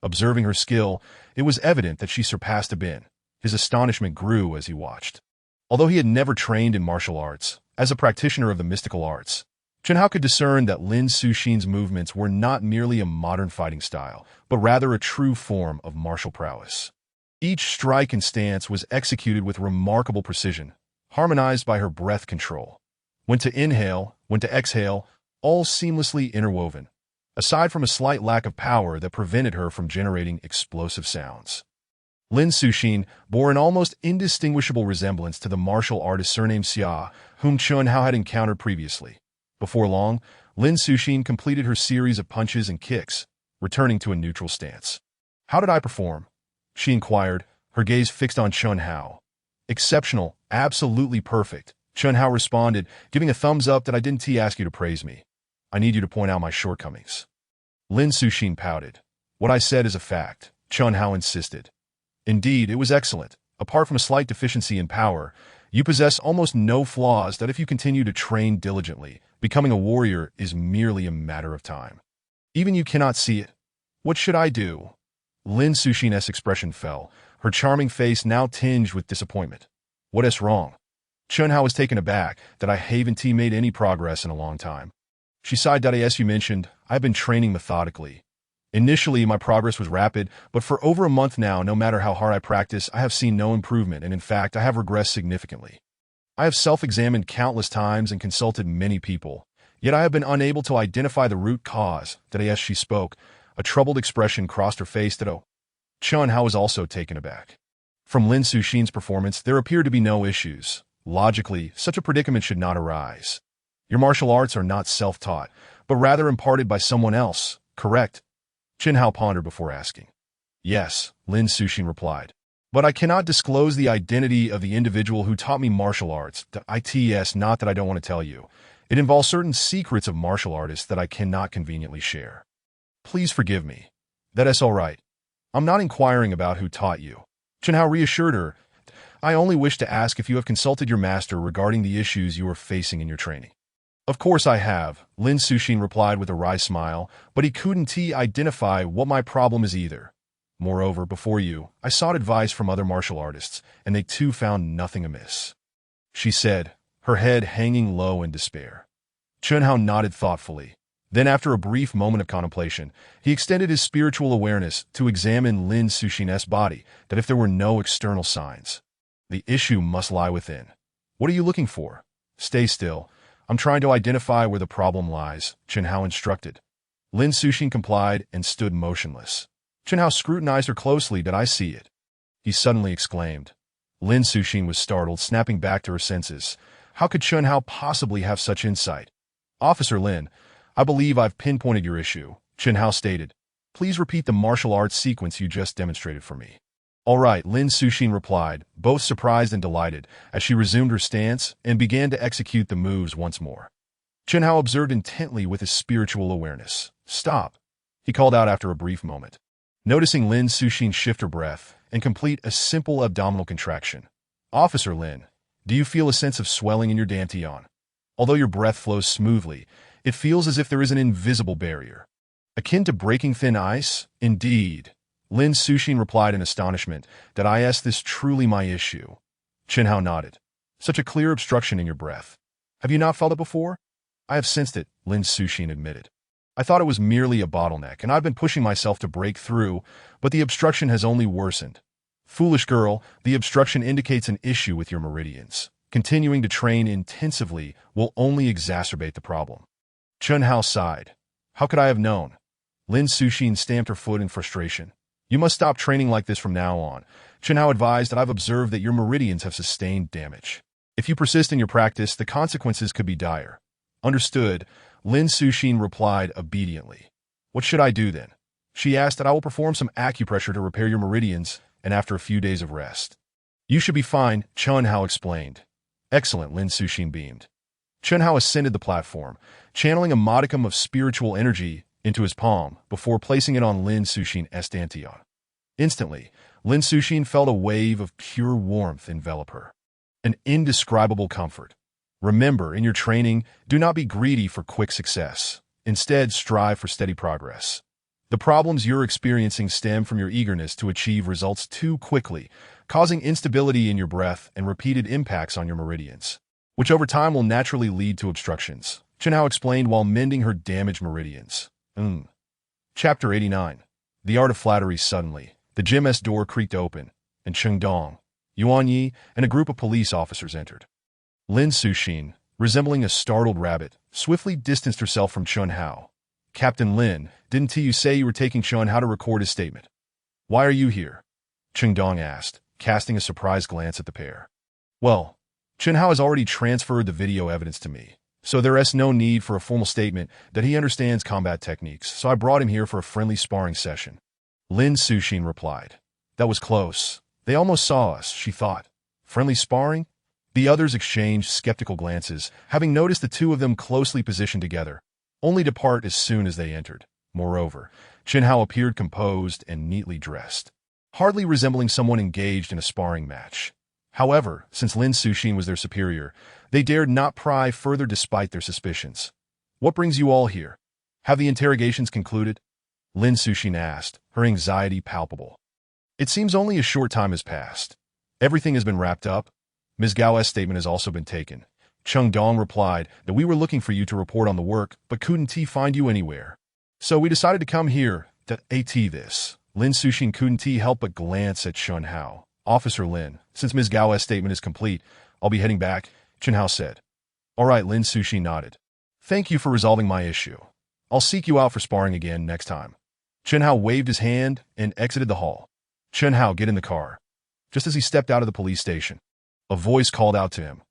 Observing her skill, it was evident that she surpassed Bin. His astonishment grew as he watched. Although he had never trained in martial arts, as a practitioner of the mystical arts, Chen Hao could discern that Lin Suxin's movements were not merely a modern fighting style, but rather a true form of martial prowess. Each strike and stance was executed with remarkable precision, harmonized by her breath control. When to inhale, when to exhale, all seamlessly interwoven, aside from a slight lack of power that prevented her from generating explosive sounds. Lin Suxin bore an almost indistinguishable resemblance to the martial artist surnamed Xia, whom Chen Hao had encountered previously. Before long, Lin Suxin completed her series of punches and kicks, returning to a neutral stance. "How did I perform?" she inquired, her gaze fixed on Chen Hao. "Exceptional, absolutely perfect," Chen Hao responded, giving a thumbs up. "That I didn't ask you to praise me. I need you to point out my shortcomings." Lin Suxin pouted. "What I said is a fact," Chen Hao insisted. "Indeed, it was excellent. Apart from a slight deficiency in power, you possess almost no flaws that if you continue to train diligently, becoming a warrior is merely a matter of time. Even you cannot see it. What should I do?" Lin Suxin's expression fell, her charming face now tinged with disappointment. "What is wrong?" Chen Hao was taken aback that I haven't made any progress in a long time. She sighed. "As you mentioned, I've been training methodically. Initially, my progress was rapid, but for over a month now, no matter how hard I practice, I have seen no improvement, and in fact, I have regressed significantly. I have self-examined countless times and consulted many people, yet I have been unable to identify the root cause." As she spoke, a troubled expression crossed her face. Chen Hao was also taken aback. From Lin Suxin's performance, there appeared to be no issues. Logically, such a predicament should not arise. Your martial arts are not self-taught, but rather imparted by someone else, correct? Chen Hao pondered before asking. "Yes," Lin Suxin replied. "But I cannot disclose the identity of the individual who taught me martial arts. It's not that I don't want to tell you. It involves certain secrets of martial artists that I cannot conveniently share. Please forgive me. That is all right. I'm not inquiring about who taught you." Chen Hao reassured her. "I only wish to ask if you have consulted your master regarding the issues you are facing in your training." "Of course I have," Lin Suxin replied with a wry smile, "but he couldn't identify what my problem is either. Moreover, before you, I sought advice from other martial artists, and they too found nothing amiss," she said, her head hanging low in despair. Chen Hao nodded thoughtfully. Then, after a brief moment of contemplation, he extended his spiritual awareness to examine Lin Suxin's body, that if there were no external signs, the issue must lie within. "What are you looking for?" "Stay still. I'm trying to identify where the problem lies," Chen Hao instructed. Lin Suxin complied and stood motionless. Chen Hao scrutinized her closely. "Did I see it?" he suddenly exclaimed. Lin Suxin was startled, snapping back to her senses. How could Chen Hao possibly have such insight? "Officer Lin, I believe I've pinpointed your issue," Chen Hao stated. "Please repeat the martial arts sequence you just demonstrated for me." "All right," Lin Suxin replied, both surprised and delighted, as she resumed her stance and began to execute the moves once more. Chen Hao observed intently with his spiritual awareness. "Stop," he called out after a brief moment. Noticing Lin Suxin shift her breath and complete a simple abdominal contraction. "Officer Lin, do you feel a sense of swelling in your dantian? Although your breath flows smoothly, it feels as if there is an invisible barrier. Akin to breaking thin ice?" "Indeed," Lin Suxin replied in astonishment. "Is this truly my issue?" Chen Hao nodded. "Such a clear obstruction in your breath. Have you not felt it before?" "I have sensed it," Lin Suxin admitted. "I thought it was merely a bottleneck, and I've been pushing myself to break through, but the obstruction has only worsened." "Foolish girl, the obstruction indicates an issue with your meridians. Continuing to train intensively will only exacerbate the problem." Chen Hao sighed. "How could I have known?" Lin Suxin stamped her foot in frustration. "You must stop training like this from now on." Chen Hao advised. "I've observed that your meridians have sustained damage. If you persist in your practice, the consequences could be dire." "Understood," Lin Suxin replied obediently. "What should I do then?" She asked. "I will perform some acupressure to repair your meridians, and after a few days of rest, you should be fine," Chen Hao explained. "Excellent," Lin Suxin beamed. Chen Hao ascended the platform, channeling a modicum of spiritual energy into his palm before placing it on Lin Suxin's dantian. Instantly, Lin Suxin felt a wave of pure warmth envelop her. An indescribable comfort. Remember, in your training, do not be greedy for quick success. Instead, strive for steady progress. The problems you're experiencing stem from your eagerness to achieve results too quickly, causing instability in your breath and repeated impacts on your meridians, which over time will naturally lead to obstructions, Chenhao explained while mending her damaged meridians. Chapter 89. The Art of Flattery. Suddenly, the gym's door creaked open, and Cheng Dong, Yuan Yi, and a group of police officers entered. Lin Suxin, resembling a startled rabbit, swiftly distanced herself from Chun Hao. Captain Lin, didn't you say you were taking Chun Hao to record his statement? Why are you here? Cheng Dong asked, casting a surprised glance at the pair. Well, Chun Hao has already transferred the video evidence to me, so there is no need for a formal statement that he understands combat techniques, so I brought him here for a friendly sparring session. Lin Suxin replied. That was close. They almost saw us, she thought. Friendly sparring? The others exchanged skeptical glances, having noticed the two of them closely positioned together, only to part as soon as they entered. Moreover, Chen Hao appeared composed and neatly dressed, hardly resembling someone engaged in a sparring match. However, since Lin Suxin was their superior, they dared not pry further despite their suspicions. What brings you all here? Have the interrogations concluded? Lin Suxin asked, her anxiety palpable. It seems only a short time has passed. Everything has been wrapped up. Ms. Gao's statement has also been taken. Cheng Dong replied that we were looking for you to report on the work, but couldn't find you anywhere. So we decided to come here to this. Lin Suxin couldn't help but glance at Chun Hao. Officer Lin, since Ms. Gao's statement is complete, I'll be heading back, Chen Hao said. All right, Lin Suxin nodded. Thank you for resolving my issue. I'll seek you out for sparring again next time. Chen Hao waved his hand and exited the hall. Chen Hao, get in the car. Just as he stepped out of the police station, a voice called out to him.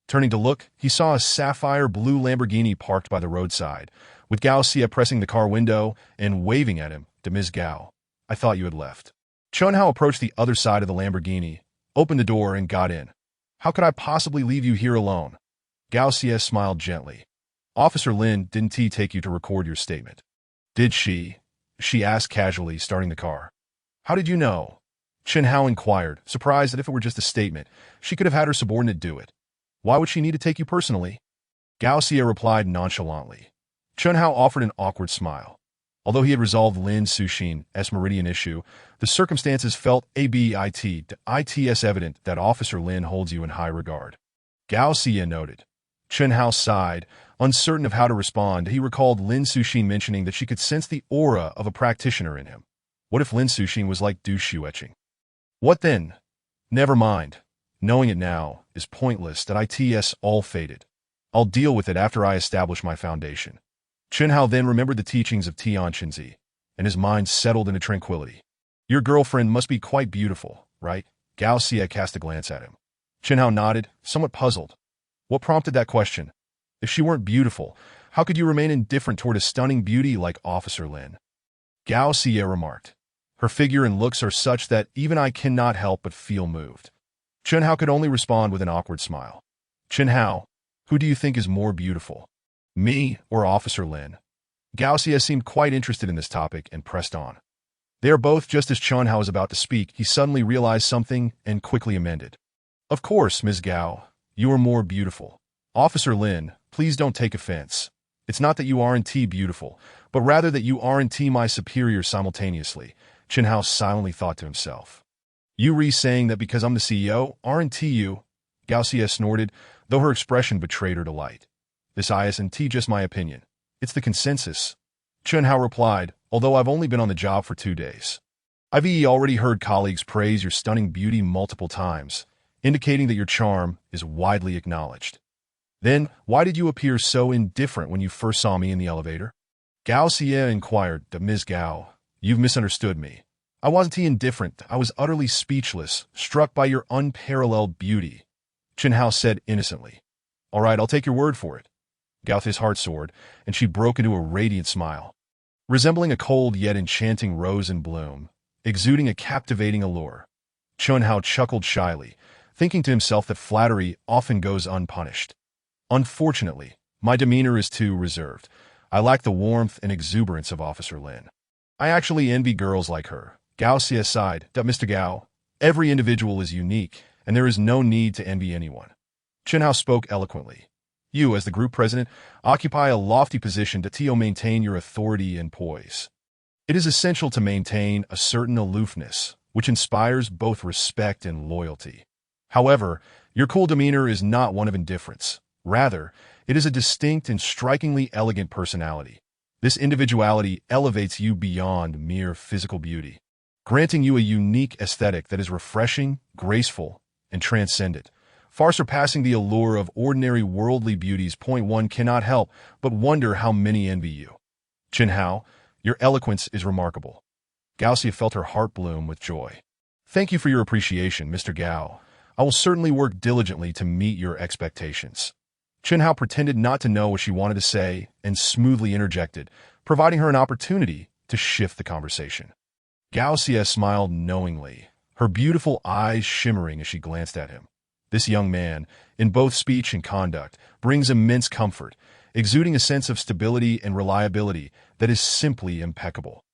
Turning to look, he saw a sapphire blue Lamborghini parked by the roadside, with Gao Xie pressing the car window and waving at him. To Ms. Gao, I thought you had left. Chun Hao approached the other side of the Lamborghini, opened the door, and got in. How could I possibly leave you here alone? Gao Xie smiled gently. Officer Lin, didn't he take you to record your statement? Did she? She asked casually, starting the car. How did you know? Chen Hao inquired, surprised that if it were just a statement, she could have had her subordinate do it. Why would she need to take you personally? Gao Xie replied nonchalantly. Chen Hao offered an awkward smile. Although he had resolved Lin Suxin's meridian issue, the circumstances felt it's evident that Officer Lin holds you in high regard. Gao Xie noted. Chen Hao sighed, uncertain of how to respond. He recalled Lin Suxin mentioning that she could sense the aura of a practitioner in him. What if Lin Suxin was like Du Shuetching? What then? Never mind. Knowing it now is pointless. That it's all faded. I'll deal with it after I establish my foundation. Chen Hao then remembered the teachings of Tian Qinzi, and his mind settled into tranquility. Your girlfriend must be quite beautiful, right? Gao Xie cast a glance at him. Chen Hao nodded, somewhat puzzled. What prompted that question? If she weren't beautiful, how could you remain indifferent toward a stunning beauty like Officer Lin? Gao Xie remarked. Her figure and looks are such that even I cannot help but feel moved. Chen Hao could only respond with an awkward smile. Chen Hao, who do you think is more beautiful? Me or Officer Lin? Gao Xie seemed quite interested in this topic and pressed on. They are both. Just as Chen Hao was about to speak, he suddenly realized something and quickly amended. Of course, Ms. Gao, you are more beautiful. Officer Lin, please don't take offense. It's not that you aren't beautiful, but rather that you aren't my superior simultaneously, Chen Hao silently thought to himself. You saying that because I'm the CEO, aren't you? Gao Xie snorted, though her expression betrayed her delight. This isn't just my opinion. It's the consensus. Chen Hao replied, although I've only been on the job for 2 days. I've already heard colleagues praise your stunning beauty multiple times, indicating that your charm is widely acknowledged. Then, why did you appear so indifferent when you first saw me in the elevator? Gao Xie inquired. Ms. Gao, you've misunderstood me. I wasn't indifferent. I was utterly speechless, struck by your unparalleled beauty. Chen Hao said innocently. All right, I'll take your word for it. Gao Xie's heart soared, and she broke into a radiant smile. Resembling a cold yet enchanting rose in bloom, exuding a captivating allure. Chen Hao chuckled shyly, thinking to himself that flattery often goes unpunished. Unfortunately, my demeanor is too reserved. I lack the warmth and exuberance of Officer Lin. I actually envy girls like her. Gao Xie sighed. Mr. Gao, every individual is unique, and there is no need to envy anyone. Chen Hao spoke eloquently. You, as the group president, occupy a lofty position to maintain your authority and poise. It is essential to maintain a certain aloofness, which inspires both respect and loyalty. However, your cool demeanor is not one of indifference. Rather, it is a distinct and strikingly elegant personality. This individuality elevates you beyond mere physical beauty, granting you a unique aesthetic that is refreshing, graceful, and transcendent, far surpassing the allure of ordinary worldly beauties. One cannot help but wonder how many envy you. Chen Hao, your eloquence is remarkable. Gaoxia felt her heart bloom with joy. Thank you for your appreciation, Mr. Gao. I will certainly work diligently to meet your expectations. Chen Hao pretended not to know what she wanted to say and smoothly interjected, providing her an opportunity to shift the conversation. Gaoxia smiled knowingly, her beautiful eyes shimmering as she glanced at him. This young man, in both speech and conduct, brings immense comfort, exuding a sense of stability and reliability that is simply impeccable.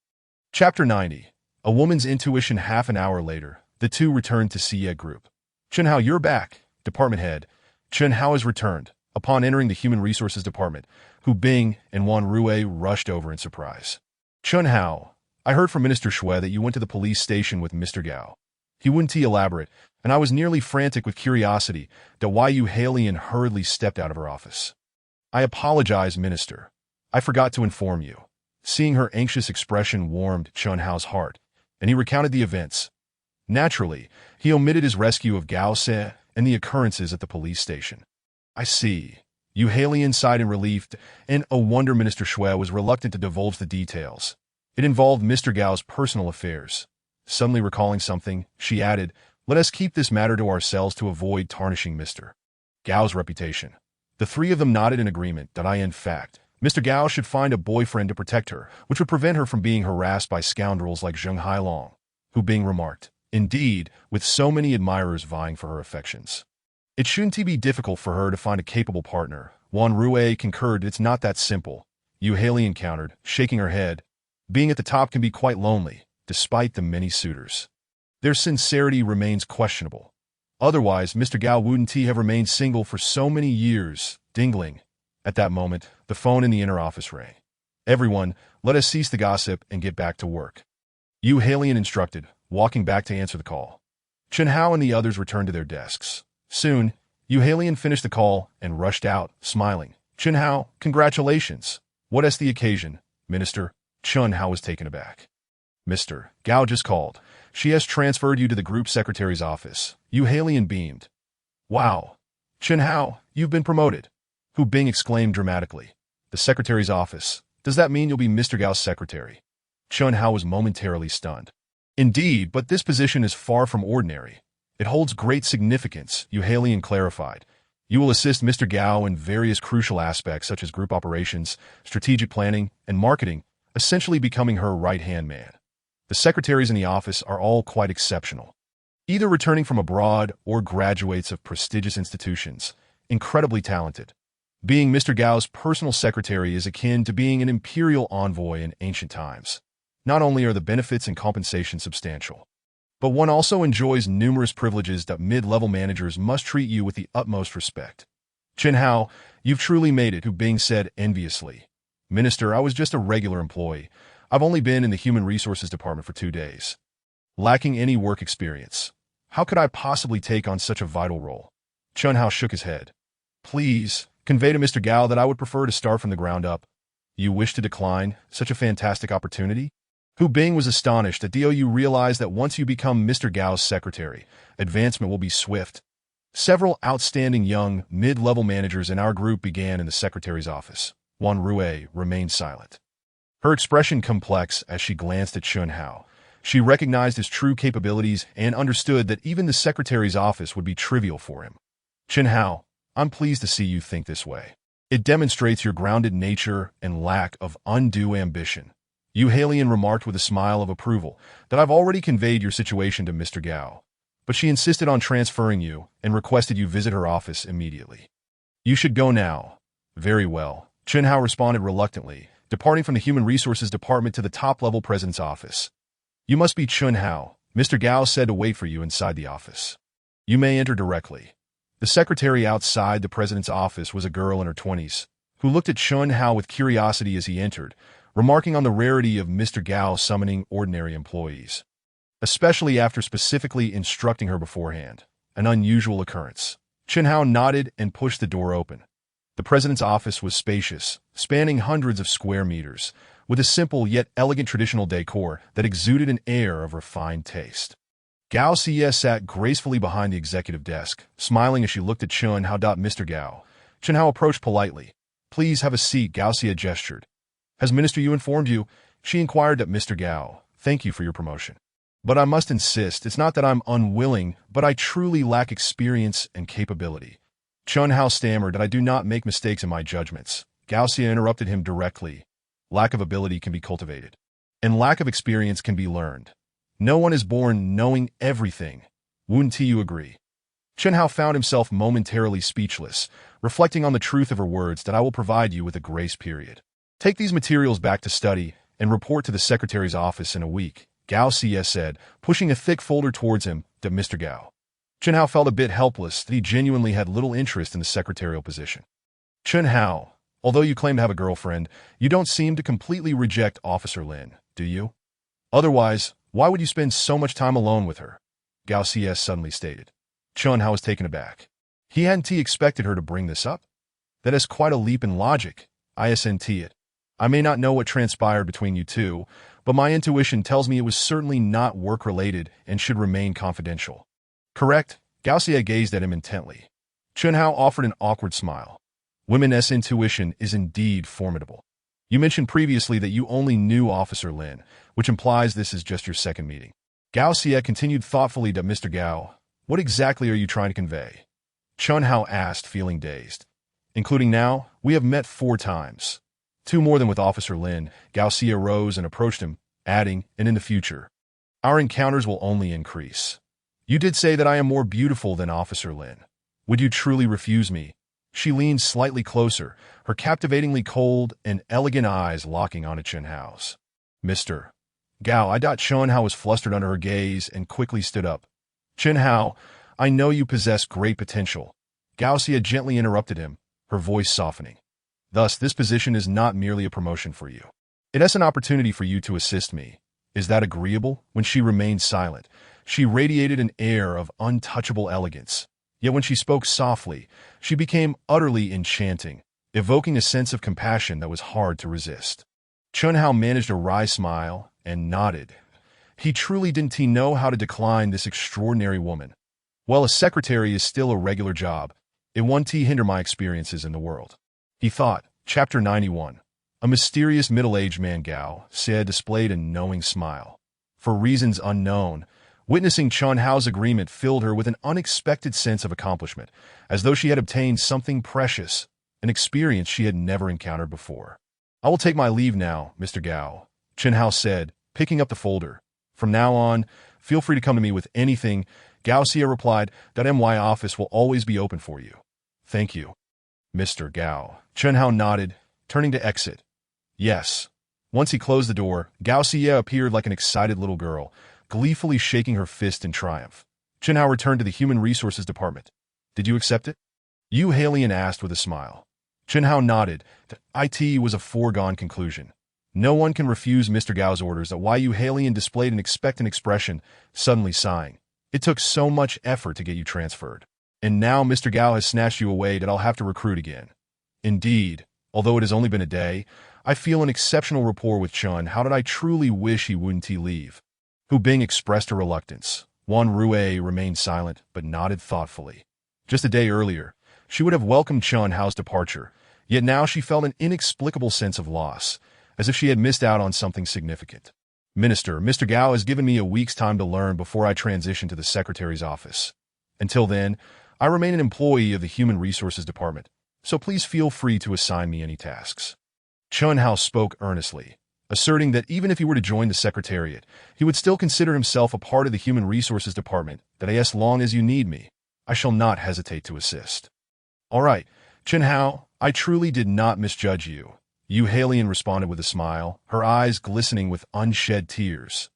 Chapter 90. A Woman's Intuition. Half an hour later, the two returned to Xie Group. Chen Hao, you're back. Department head. Chen Hao has returned. Upon entering the Human Resources Department, Hu Bing and Wan Rui rushed over in surprise. Chen Hao, I heard from Minister Xue that you went to the police station with Mr. Gao. He wouldn't elaborate, and I was nearly frantic with curiosity to why Yu Halian hurriedly stepped out of her office. I apologize, Minister. I forgot to inform you. Seeing her anxious expression warmed Chen Hao's heart, and he recounted the events. Naturally, he omitted his rescue of Gao Se and the occurrences at the police station. I see. Yu Halian sighed in relief, and a wonder Minister Xue was reluctant to divulge the details. It involved Mr. Gao's personal affairs. Suddenly recalling something, she added, let us keep this matter to ourselves to avoid tarnishing Mr. Gao's reputation. The three of them nodded in agreement that in fact, Mr. Gao should find a boyfriend to protect her, which would prevent her from being harassed by scoundrels like Zheng Hailong, Hu Bing remarked. Indeed, with so many admirers vying for her affections, it shouldn't be difficult for her to find a capable partner. Wan Rui concurred. It's not that simple. Yu Halian countered, shaking her head. Being at the top can be quite lonely, despite the many suitors. Their sincerity remains questionable. Otherwise, Mr. Gao wouldn't have remained single for so many years. Dingling. At that moment, the phone in the inner office rang. Everyone, let us cease the gossip and get back to work. Yu Halian instructed, walking back to answer the call. Chen Hao and the others returned to their desks. Soon, Yu Halian finished the call and rushed out, smiling. Chen Hao, congratulations. What is the occasion, Minister? Chen Hao was taken aback. Mr. Gao just called. She has transferred you to the group secretary's office. Yu Halian beamed. Wow. Chen Hao, you've been promoted. Hu Bing exclaimed dramatically. The secretary's office. Does that mean you'll be Mr. Gao's secretary? Chen Hao was momentarily stunned. Indeed, but this position is far from ordinary. It holds great significance, Yu Halian clarified. You will assist Mr. Gao in various crucial aspects such as group operations, strategic planning, and marketing, essentially becoming her right-hand man. The secretaries in the office are all quite exceptional, either returning from abroad or graduates of prestigious institutions, incredibly talented. Being Mr. Gao's personal secretary is akin to being an imperial envoy in ancient times. Not only are the benefits and compensation substantial, but one also enjoys numerous privileges that mid-level managers must treat you with the utmost respect. Chen Hao, you've truly made it, Hu Bing said enviously. Minister, I was just a regular employee. I've only been in the Human Resources Department for 2 days. Lacking any work experience. How could I possibly take on such a vital role? Chen Hao shook his head. Please, convey to Mr. Gao that I would prefer to start from the ground up. You wish to decline such a fantastic opportunity? Hu Bing was astonished that you realized that once you become Mr. Gao's secretary, advancement will be swift. Several outstanding young, mid-level managers in our group began in the secretary's office. Wan Rui remained silent. Her expression complex as she glanced at Chen Hao. She recognized his true capabilities and understood that even the secretary's office would be trivial for him. Chen Hao, I'm pleased to see you think this way. It demonstrates your grounded nature and lack of undue ambition. Yu Halian remarked with a smile of approval that I've already conveyed your situation to Mr. Gao, but she insisted on transferring you and requested you visit her office immediately. You should go now. Very well. Chen Hao responded reluctantly, departing from the Human Resources Department to the top-level president's office. You must be Chen Hao. Mr. Gao said to wait for you inside the office. You may enter directly. The secretary outside the president's office was a girl in her 20s, who looked at Chun Hao with curiosity as he entered, remarking on the rarity of Mr. Gao summoning ordinary employees, especially after specifically instructing her beforehand. An unusual occurrence. Chun Hao nodded and pushed the door open. The president's office was spacious, spanning hundreds of square meters, with a simple yet elegant traditional decor that exuded an air of refined taste. Gao Xie sat gracefully behind the executive desk, smiling as she looked at Chun Hao. Mr. Gao. Chun Hao approached politely. Please have a seat, Gao Xie gestured. Has Minister Yu informed you? She inquired at Mr. Gao. Thank you for your promotion. But I must insist, it's not that I'm unwilling, but I truly lack experience and capability. Chun Hao stammered that I do not make mistakes in my judgments. Gao Xie interrupted him directly. Lack of ability can be cultivated, and lack of experience can be learned. No one is born knowing everything. Wouldn't you agree? Chun Hao found himself momentarily speechless, reflecting on the truth of her words that I will provide you with a grace period. Take these materials back to study and report to the secretary's office in a week, Gao Xie said, pushing a thick folder towards him. To Mr. Gao. Chun Hao felt a bit helpless that he genuinely had little interest in the secretarial position. Chun Hao, although you claim to have a girlfriend, you don't seem to completely reject Officer Lin, do you? Otherwise, why would you spend so much time alone with her? Gao Xie suddenly stated. Chun Hao was taken aback. He hadn't expected her to bring this up. That is quite a leap in logic. Isn't it? I may not know what transpired between you two, but my intuition tells me it was certainly not work-related and should remain confidential. Correct? Gao Xie gazed at him intently. Chun Hao offered an awkward smile. Women's intuition is indeed formidable. You mentioned previously that you only knew Officer Lin, which implies this is just your second meeting. Gao Xie continued thoughtfully to Mr. Gao. What exactly are you trying to convey? Chun Hao asked, feeling dazed. Including now, we have met 4 times. 2 more than with Officer Lin. Gao Xie rose and approached him, adding, and in the future, our encounters will only increase. You did say that I am more beautiful than Officer Lin. Would you truly refuse me? She leaned slightly closer, her captivatingly cold and elegant eyes locking onto Chun Hao's. Mr. Gao. Chun Hao was flustered under her gaze and quickly stood up. Chun Hao, I know you possess great potential. Gao Xie gently interrupted him, her voice softening. Thus, this position is not merely a promotion for you. It is an opportunity for you to assist me. Is that agreeable? When she remained silent, she radiated an air of untouchable elegance. Yet when she spoke softly, she became utterly enchanting, evoking a sense of compassion that was hard to resist. Chun Hao managed a wry smile and nodded. He truly didn't know how to decline this extraordinary woman. While a secretary is still a regular job, it won't hinder my experiences in the world. He thought. Chapter 91. A mysterious middle-aged man, Gao Xie displayed a knowing smile. For reasons unknown, witnessing Chun Hao's agreement filled her with an unexpected sense of accomplishment, as though she had obtained something precious, an experience she had never encountered before. I will take my leave now, Mr. Gao, Chun Hao said, picking up the folder. From now on, feel free to come to me with anything. Gao Xie replied, that my office will always be open for you. Thank you, Mr. Gao. Chun Hao nodded, turning to exit. Yes. Once he closed the door, Gao Xie appeared like an excited little girl, gleefully shaking her fist in triumph. Chun Hao returned to the Human Resources Department. Did you accept it? Yu Halian asked with a smile. Chun Hao nodded. It was a foregone conclusion. No one can refuse Mr. Gao's orders. Yu Halian displayed an expectant expression, suddenly sighing. It took so much effort to get you transferred. And now Mr. Gao has snatched you away that I'll have to recruit again. Indeed, although it has only been a day, I feel an exceptional rapport with Chun. How did I truly wish he wouldn't leave? Hu Bing expressed her reluctance. Wan Rui remained silent, but nodded thoughtfully. Just a day earlier, she would have welcomed Chun Hao's departure, yet now she felt an inexplicable sense of loss, as if she had missed out on something significant. Mr. Gao has given me a week's time to learn before I transition to the secretary's office. Until then, I remain an employee of the Human Resources Department, so please feel free to assign me any tasks. Chun Hao spoke earnestly, asserting that even if he were to join the Secretariat, he would still consider himself a part of the Human Resources Department, that as long as you need me, I shall not hesitate to assist. All right, Chun Hao, I truly did not misjudge you, Yu Halian responded with a smile, her eyes glistening with unshed tears.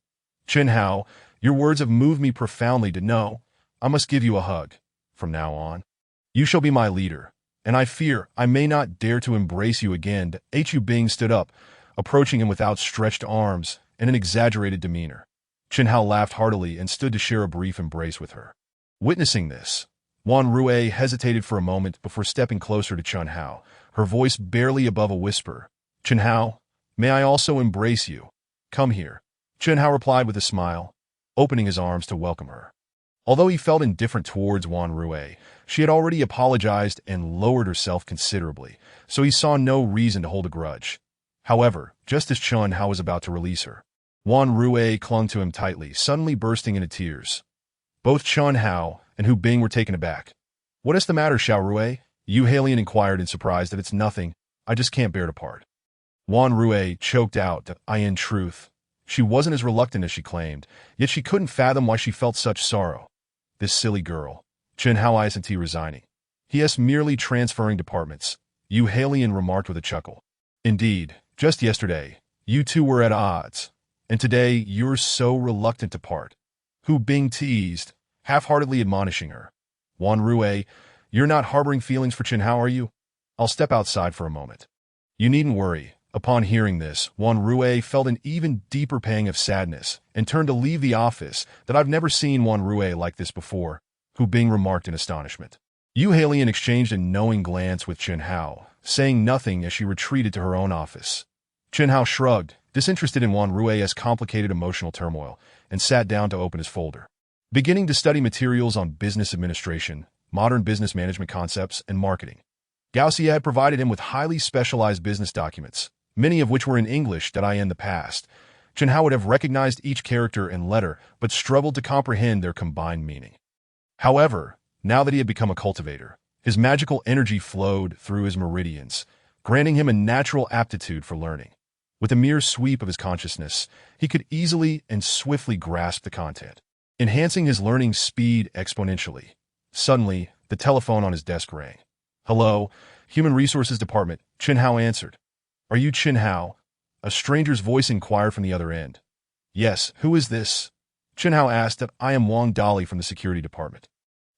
Chun Hao, your words have moved me profoundly to know. I must give you a hug. From now on. You shall be my leader, and I fear I may not dare to embrace you again. Hu Bing stood up, approaching him with outstretched arms and an exaggerated demeanor. Chen Hao laughed heartily and stood to share a brief embrace with her. Witnessing this, Wan Rui hesitated for a moment before stepping closer to Chen Hao, her voice barely above a whisper. Chen Hao, may I also embrace you? Come here. Chen Hao replied with a smile, opening his arms to welcome her. Although he felt indifferent towards Wan Rui, she had already apologized and lowered herself considerably, so he saw no reason to hold a grudge. However, just as Chen Hao was about to release her, Wan Rui clung to him tightly, suddenly bursting into tears. Both Chen Hao and Hu Bing were taken aback. What is the matter, Xiao Rui? Yu Halian inquired in surprise. That it's nothing. I just can't bear to part. Wan Rui choked out that in truth, she wasn't as reluctant as she claimed, yet she couldn't fathom why she felt such sorrow. This silly girl. Chen Hao isn't he resigning? He is merely transferring departments, Yu Halian remarked with a chuckle. Indeed, just yesterday, you two were at odds, and today you're so reluctant to part. Hu Bing teased, half-heartedly admonishing her. Wan Rui, you're not harboring feelings for Chen Hao, are you? I'll step outside for a moment. You needn't worry. Upon hearing this, Wan Rui felt an even deeper pang of sadness and turned to leave the office. That I've never seen Wan Rui like this before, Hu Bing remarked in astonishment. Yu Halian exchanged a knowing glance with Chen Hao, saying nothing as she retreated to her own office. Chen Hao shrugged, disinterested in Wan Rui's complicated emotional turmoil, and sat down to open his folder. Beginning to study materials on business administration, modern business management concepts, and marketing. Gaoxia had provided him with highly specialized business documents, many of which were in English that in the past, Chen Hao would have recognized each character and letter, but struggled to comprehend their combined meaning. However, now that he had become a cultivator, his magical energy flowed through his meridians, granting him a natural aptitude for learning. With a mere sweep of his consciousness, he could easily and swiftly grasp the content, enhancing his learning speed exponentially. Suddenly, the telephone on his desk rang. Hello, Human Resources Department, Chen Hao answered. Are you Chen Hao? A stranger's voice inquired from the other end. Yes, who is this? Chen Hao asked. That I am Wang Dali from the security department.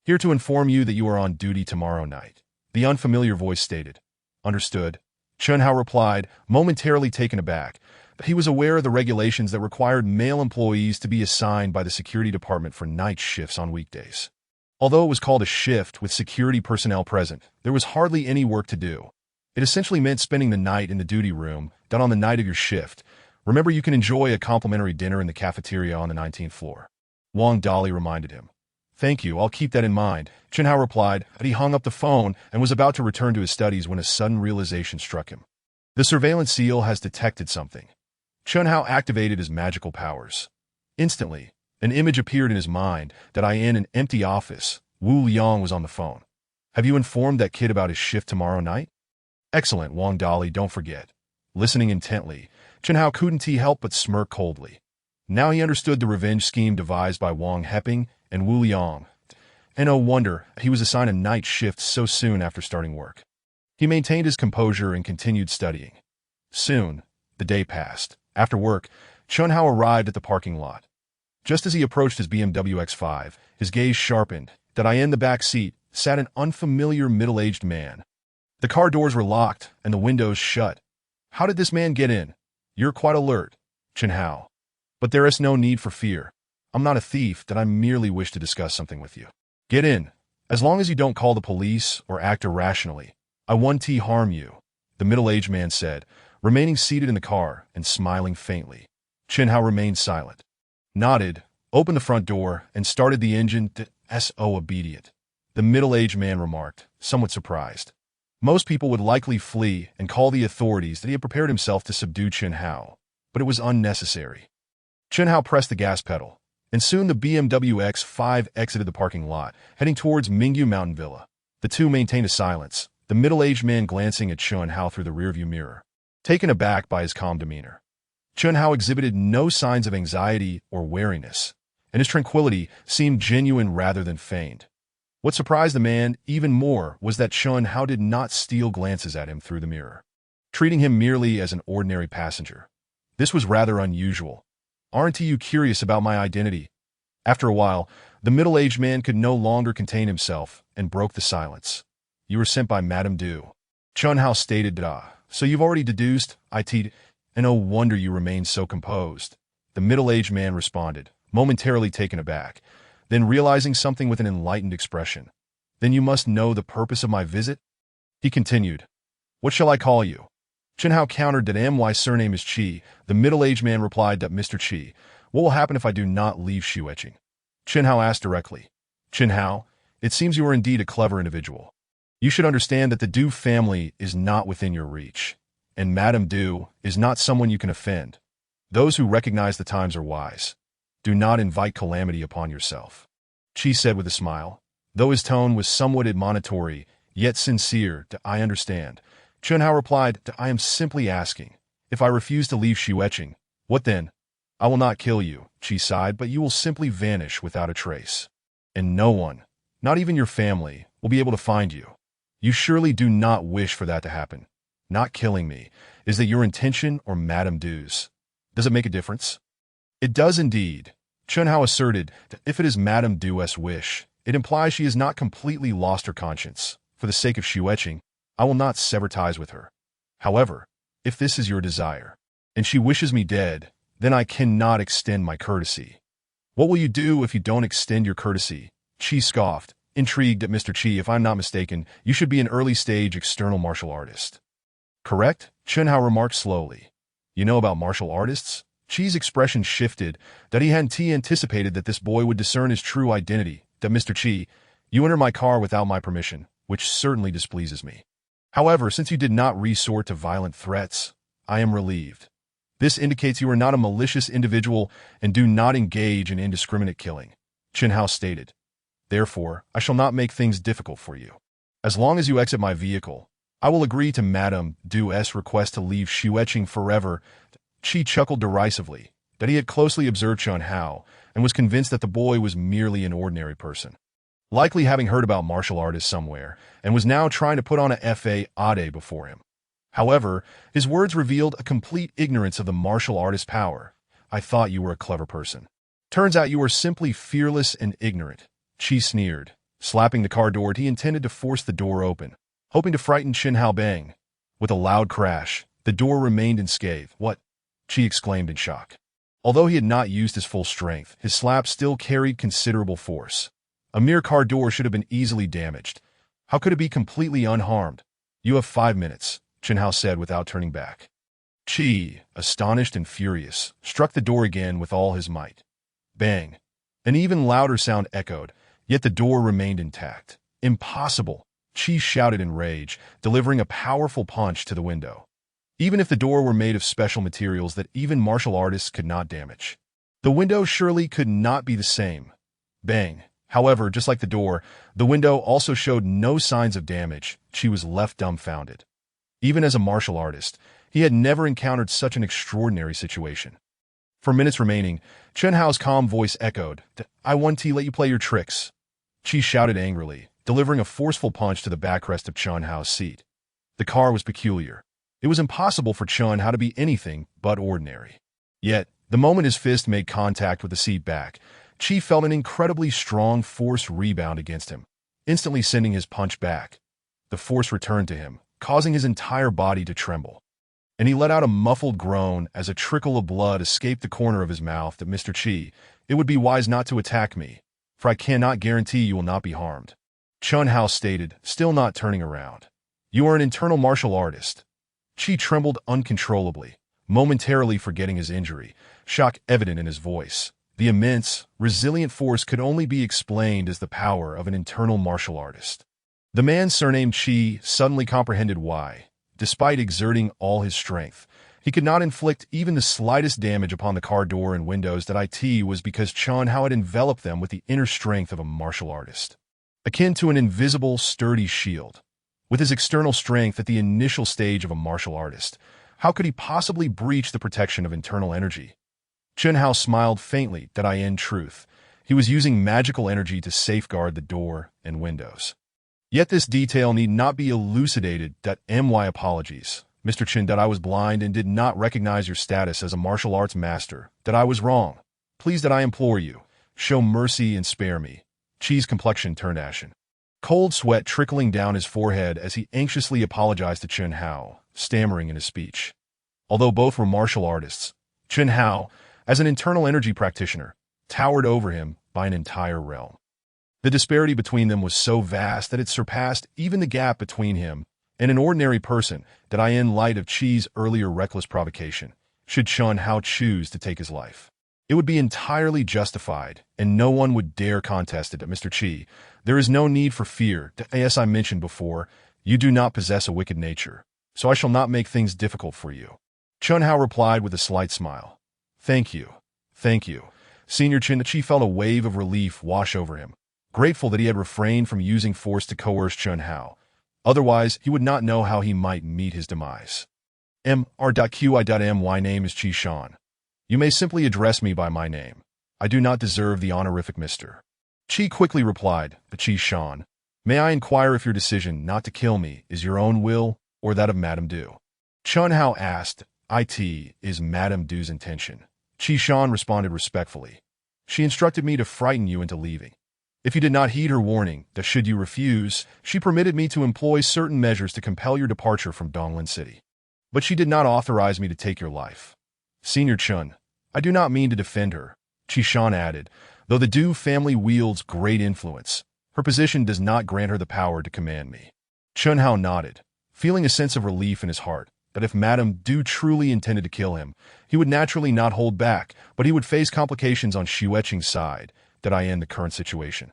Here to inform you that you are on duty tomorrow night, the unfamiliar voice stated. Understood. Chen Hao replied, momentarily taken aback, but he was aware of the regulations that required male employees to be assigned by the security department for night shifts on weekdays. Although it was called a shift with security personnel present, there was hardly any work to do. It essentially meant spending the night in the duty room, done on the night of your shift. Remember, you can enjoy a complimentary dinner in the cafeteria on the 19th floor. Wang Dali reminded him. Thank you, I'll keep that in mind, Chen Hao replied, but he hung up the phone and was about to return to his studies when a sudden realization struck him. The surveillance seal has detected something. Chen Hao activated his magical powers. Instantly, an image appeared in his mind that in an empty office, Wu Liang was on the phone. Have you informed that kid about his shift tomorrow night? Excellent, Wang Dali, don't forget. Listening intently, Chen Hao couldn't help but smirk coldly. Now he understood the revenge scheme devised by Wang Heping and Wu Liang, and no wonder he was assigned a night shift so soon after starting work. He maintained his composure and continued studying. Soon, the day passed. After work, Chen Hao arrived at the parking lot. Just as he approached his BMW X5, his gaze sharpened. That in the back seat sat an unfamiliar middle-aged man. The car doors were locked and the windows shut. How did this man get in? You're quite alert, Chen Hao. But there is no need for fear. I'm not a thief. That I merely wish to discuss something with you. Get in. As long as you don't call the police or act irrationally, I won't harm you, the middle-aged man said, remaining seated in the car and smiling faintly. Chen Hao remained silent, nodded, opened the front door, and started the engine. So obedient, the middle-aged man remarked, somewhat surprised. Most people would likely flee and call the authorities. That he had prepared himself to subdue Chen Hao, but it was unnecessary. Chen Hao pressed the gas pedal, and soon the BMW X5 exited the parking lot, heading towards Mingyu Mountain Villa. The two maintained a silence, the middle-aged man glancing at Chen Hao through the rearview mirror, taken aback by his calm demeanor. Chen Hao exhibited no signs of anxiety or wariness, and his tranquility seemed genuine rather than feigned. What surprised the man even more was that Chen Hao did not steal glances at him through the mirror, treating him merely as an ordinary passenger. This was rather unusual. Aren't you curious about my identity? After a while, the middle-aged man could no longer contain himself and broke the silence. You were sent by Madame Du. Chun Hao stated, so you've already deduced, and no wonder you remain so composed. The middle-aged man responded, momentarily taken aback, then realizing something with an enlightened expression. Then you must know the purpose of my visit? He continued. What shall I call you? Chun Hao countered that my surname is Qi. The middle-aged man replied that Mr. Qi, what will happen if I do not leave Xueqing? Chun Hao asked directly. Chun Hao, it seems you are indeed a clever individual. You should understand that the Du family is not within your reach, and Madame Du is not someone you can offend. Those who recognize the times are wise. Do not invite calamity upon yourself. Qi said with a smile, though his tone was somewhat admonitory, yet sincere. I understand. Chun Hao replied, I am simply asking. If I refuse to leave Xueqing, what then? I will not kill you, Qi sighed, but you will simply vanish without a trace. And no one, not even your family, will be able to find you. You surely do not wish for that to happen. Not killing me. Is that your intention or Madame Du's? Does it make a difference? It does indeed. Chun Hao asserted that if it is Madame Du's wish, it implies she has not completely lost her conscience. For the sake of Xueqing, I will not sever ties with her. However, if this is your desire, and she wishes me dead, then I cannot extend my courtesy. What will you do if you don't extend your courtesy? Qi scoffed, intrigued at Mr. Qi. If I'm not mistaken, you should be an early-stage external martial artist. Correct? Chun Hao remarked slowly. You know about martial artists? Qi's expression shifted, that he hadn't anticipated that this boy would discern his true identity. That Mr. Qi, you enter my car without my permission, which certainly displeases me. However, since you did not resort to violent threats, I am relieved. This indicates you are not a malicious individual and do not engage in indiscriminate killing, Chun Hao stated. Therefore, I shall not make things difficult for you. As long as you exit my vehicle, I will agree to Madame Du's request to leave Xueqing forever. Qi chuckled derisively, that he had closely observed Chun Hao and was convinced that the boy was merely an ordinary person, likely having heard about martial artists somewhere, and was now trying to put on a fade before him. However, his words revealed a complete ignorance of the martial artist's power. I thought you were a clever person. Turns out you are simply fearless and ignorant. Qi sneered. Slapping the car door, he intended to force the door open, hoping to frighten Chun Hao. Bang! With a loud crash, the door remained unscathed. What? Qi exclaimed in shock. Although he had not used his full strength, his slap still carried considerable force. A mere car door should have been easily damaged. How could it be completely unharmed? You have 5 minutes, Chun Hao said without turning back. Qi, astonished and furious, struck the door again with all his might. Bang! An even louder sound echoed, yet the door remained intact. Impossible! Qi shouted in rage, delivering a powerful punch to the window. Even if the door were made of special materials that even martial artists could not damage, the window surely could not be the same. Bang! However, just like the door, the window also showed no signs of damage. Qi was left dumbfounded. Even as a martial artist, he had never encountered such an extraordinary situation. For minutes remaining, Chun Hao's calm voice echoed, I want to let you play your tricks. Qi shouted angrily, delivering a forceful punch to the backrest of Chun Hao's seat. The car was peculiar. It was impossible for Chun Hao to be anything but ordinary. Yet, the moment his fist made contact with the seat back, Qi felt an incredibly strong force rebound against him, instantly sending his punch back. The force returned to him, causing his entire body to tremble. And he let out a muffled groan as a trickle of blood escaped the corner of his mouth. That Mr. Qi, it would be wise not to attack me, for I cannot guarantee you will not be harmed. Chun Hao stated, still not turning around. You are an internal martial artist. Qi trembled uncontrollably, momentarily forgetting his injury, shock evident in his voice. The immense, resilient force could only be explained as the power of an internal martial artist. The man surnamed Qi suddenly comprehended why, despite exerting all his strength, he could not inflict even the slightest damage upon the car door and windows. That it was because Chun Hao had enveloped them with the inner strength of a martial artist, akin to an invisible, sturdy shield. With his external strength at the initial stage of a martial artist, how could he possibly breach the protection of internal energy? Chun Hao smiled faintly. That in truth, he was using magical energy to safeguard the door and windows. Yet this detail need not be elucidated. My apologies, Mr. Chin. I was blind and did not recognize your status as a martial arts master. That I was wrong. Please, I implore you, show mercy and spare me. Qi's complexion turned ashen. cold sweat trickling down his forehead as he anxiously apologized to Chen Hao, stammering in his speech. Although both were martial artists, Chen Hao, as an internal energy practitioner, towered over him by an entire realm. The disparity between them was so vast that it surpassed even the gap between him and an ordinary person that in light of Qi's earlier reckless provocation, should Chen Hao choose to take his life. It would be entirely justified, and no one would dare contest it. Mr. Qi, there is no need for fear. As I mentioned before, you do not possess a wicked nature, so I shall not make things difficult for you. Chen Hao replied with a slight smile. Thank you. Thank you. Senior Qi felt a wave of relief wash over him, grateful that he had refrained from using force to coerce Chen Hao. Otherwise, he would not know how he might meet his demise. My name is Qi Shan. You may simply address me by my name. I do not deserve the honorific Mr. Qi quickly replied, Qi Shan. May I inquire if your decision not to kill me is your own will or that of Madame Du? Chen Hao asked, It is Madame Du's intention. Qi Shan responded respectfully. She instructed me to frighten you into leaving. If you did not heed her warning that should you refuse, she permitted me to employ certain measures to compel your departure from Donglin City. But she did not authorize me to take your life. Senior Chen, I do not mean to defend her, Qi Shan added. Though the Du family wields great influence, her position does not grant her the power to command me. Chen Hao nodded, feeling a sense of relief in his heart that if Madame Du truly intended to kill him, he would naturally not hold back, but he would face complications on Xueqing's side in the current situation.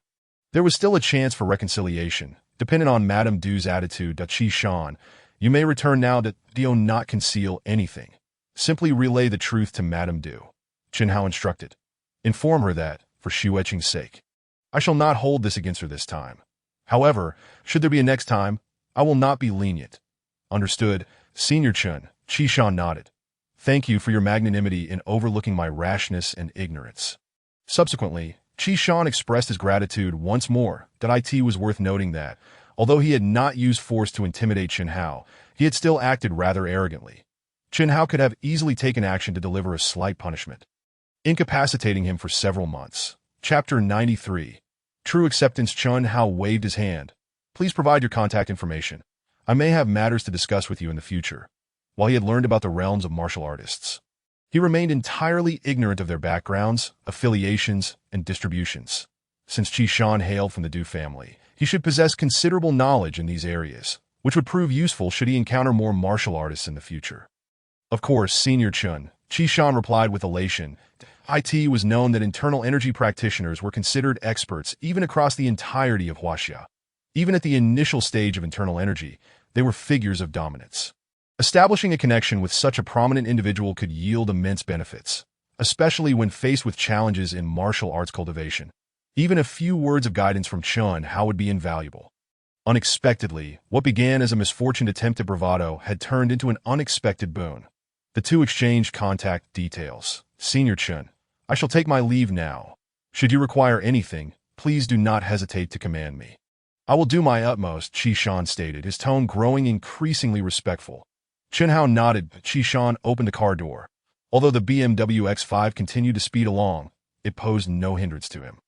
There was still a chance for reconciliation, dependent on Madame Du's attitude. Qi Shan, you may return now. Do not conceal anything. Simply relay the truth to Madame Du. Chen Hao instructed. Inform her that, for Xueqing's sake, I shall not hold this against her this time. However, should there be a next time, I will not be lenient. Understood, Senior Chen. Qi Shan nodded. Thank you for your magnanimity in overlooking my rashness and ignorance. Subsequently, Qi Shan expressed his gratitude once more. It was worth noting that, although he had not used force to intimidate Chen Hao, he had still acted rather arrogantly. Chen Hao could have easily taken action to deliver a slight punishment, incapacitating him for several months. Chapter 93. True Acceptance. Chen Hao waved his hand. Please provide your contact information. I may have matters to discuss with you in the future. While he had learned about the realms of martial artists, he remained entirely ignorant of their backgrounds, affiliations, and distributions. Since Qi Shan hailed from the Du family, he should possess considerable knowledge in these areas, which would prove useful should he encounter more martial artists in the future. Of course, Senior Chen, Qi Shan replied with elation. It was known that internal energy practitioners were considered experts even across the entirety of Huaxia. Even at the initial stage of internal energy, they were figures of dominance. Establishing a connection with such a prominent individual could yield immense benefits, especially when faced with challenges in martial arts cultivation. Even a few words of guidance from Chen Hao would be invaluable. Unexpectedly, what began as a misfortuned attempt at bravado had turned into an unexpected boon. The two exchanged contact details. Senior Chen, I shall take my leave now. Should you require anything, please do not hesitate to command me. I will do my utmost, Qi Shan stated, his tone growing increasingly respectful. Chen Hao nodded. Qi Shan opened the car door. Although the BMW X5 continued to speed along, it posed no hindrance to him.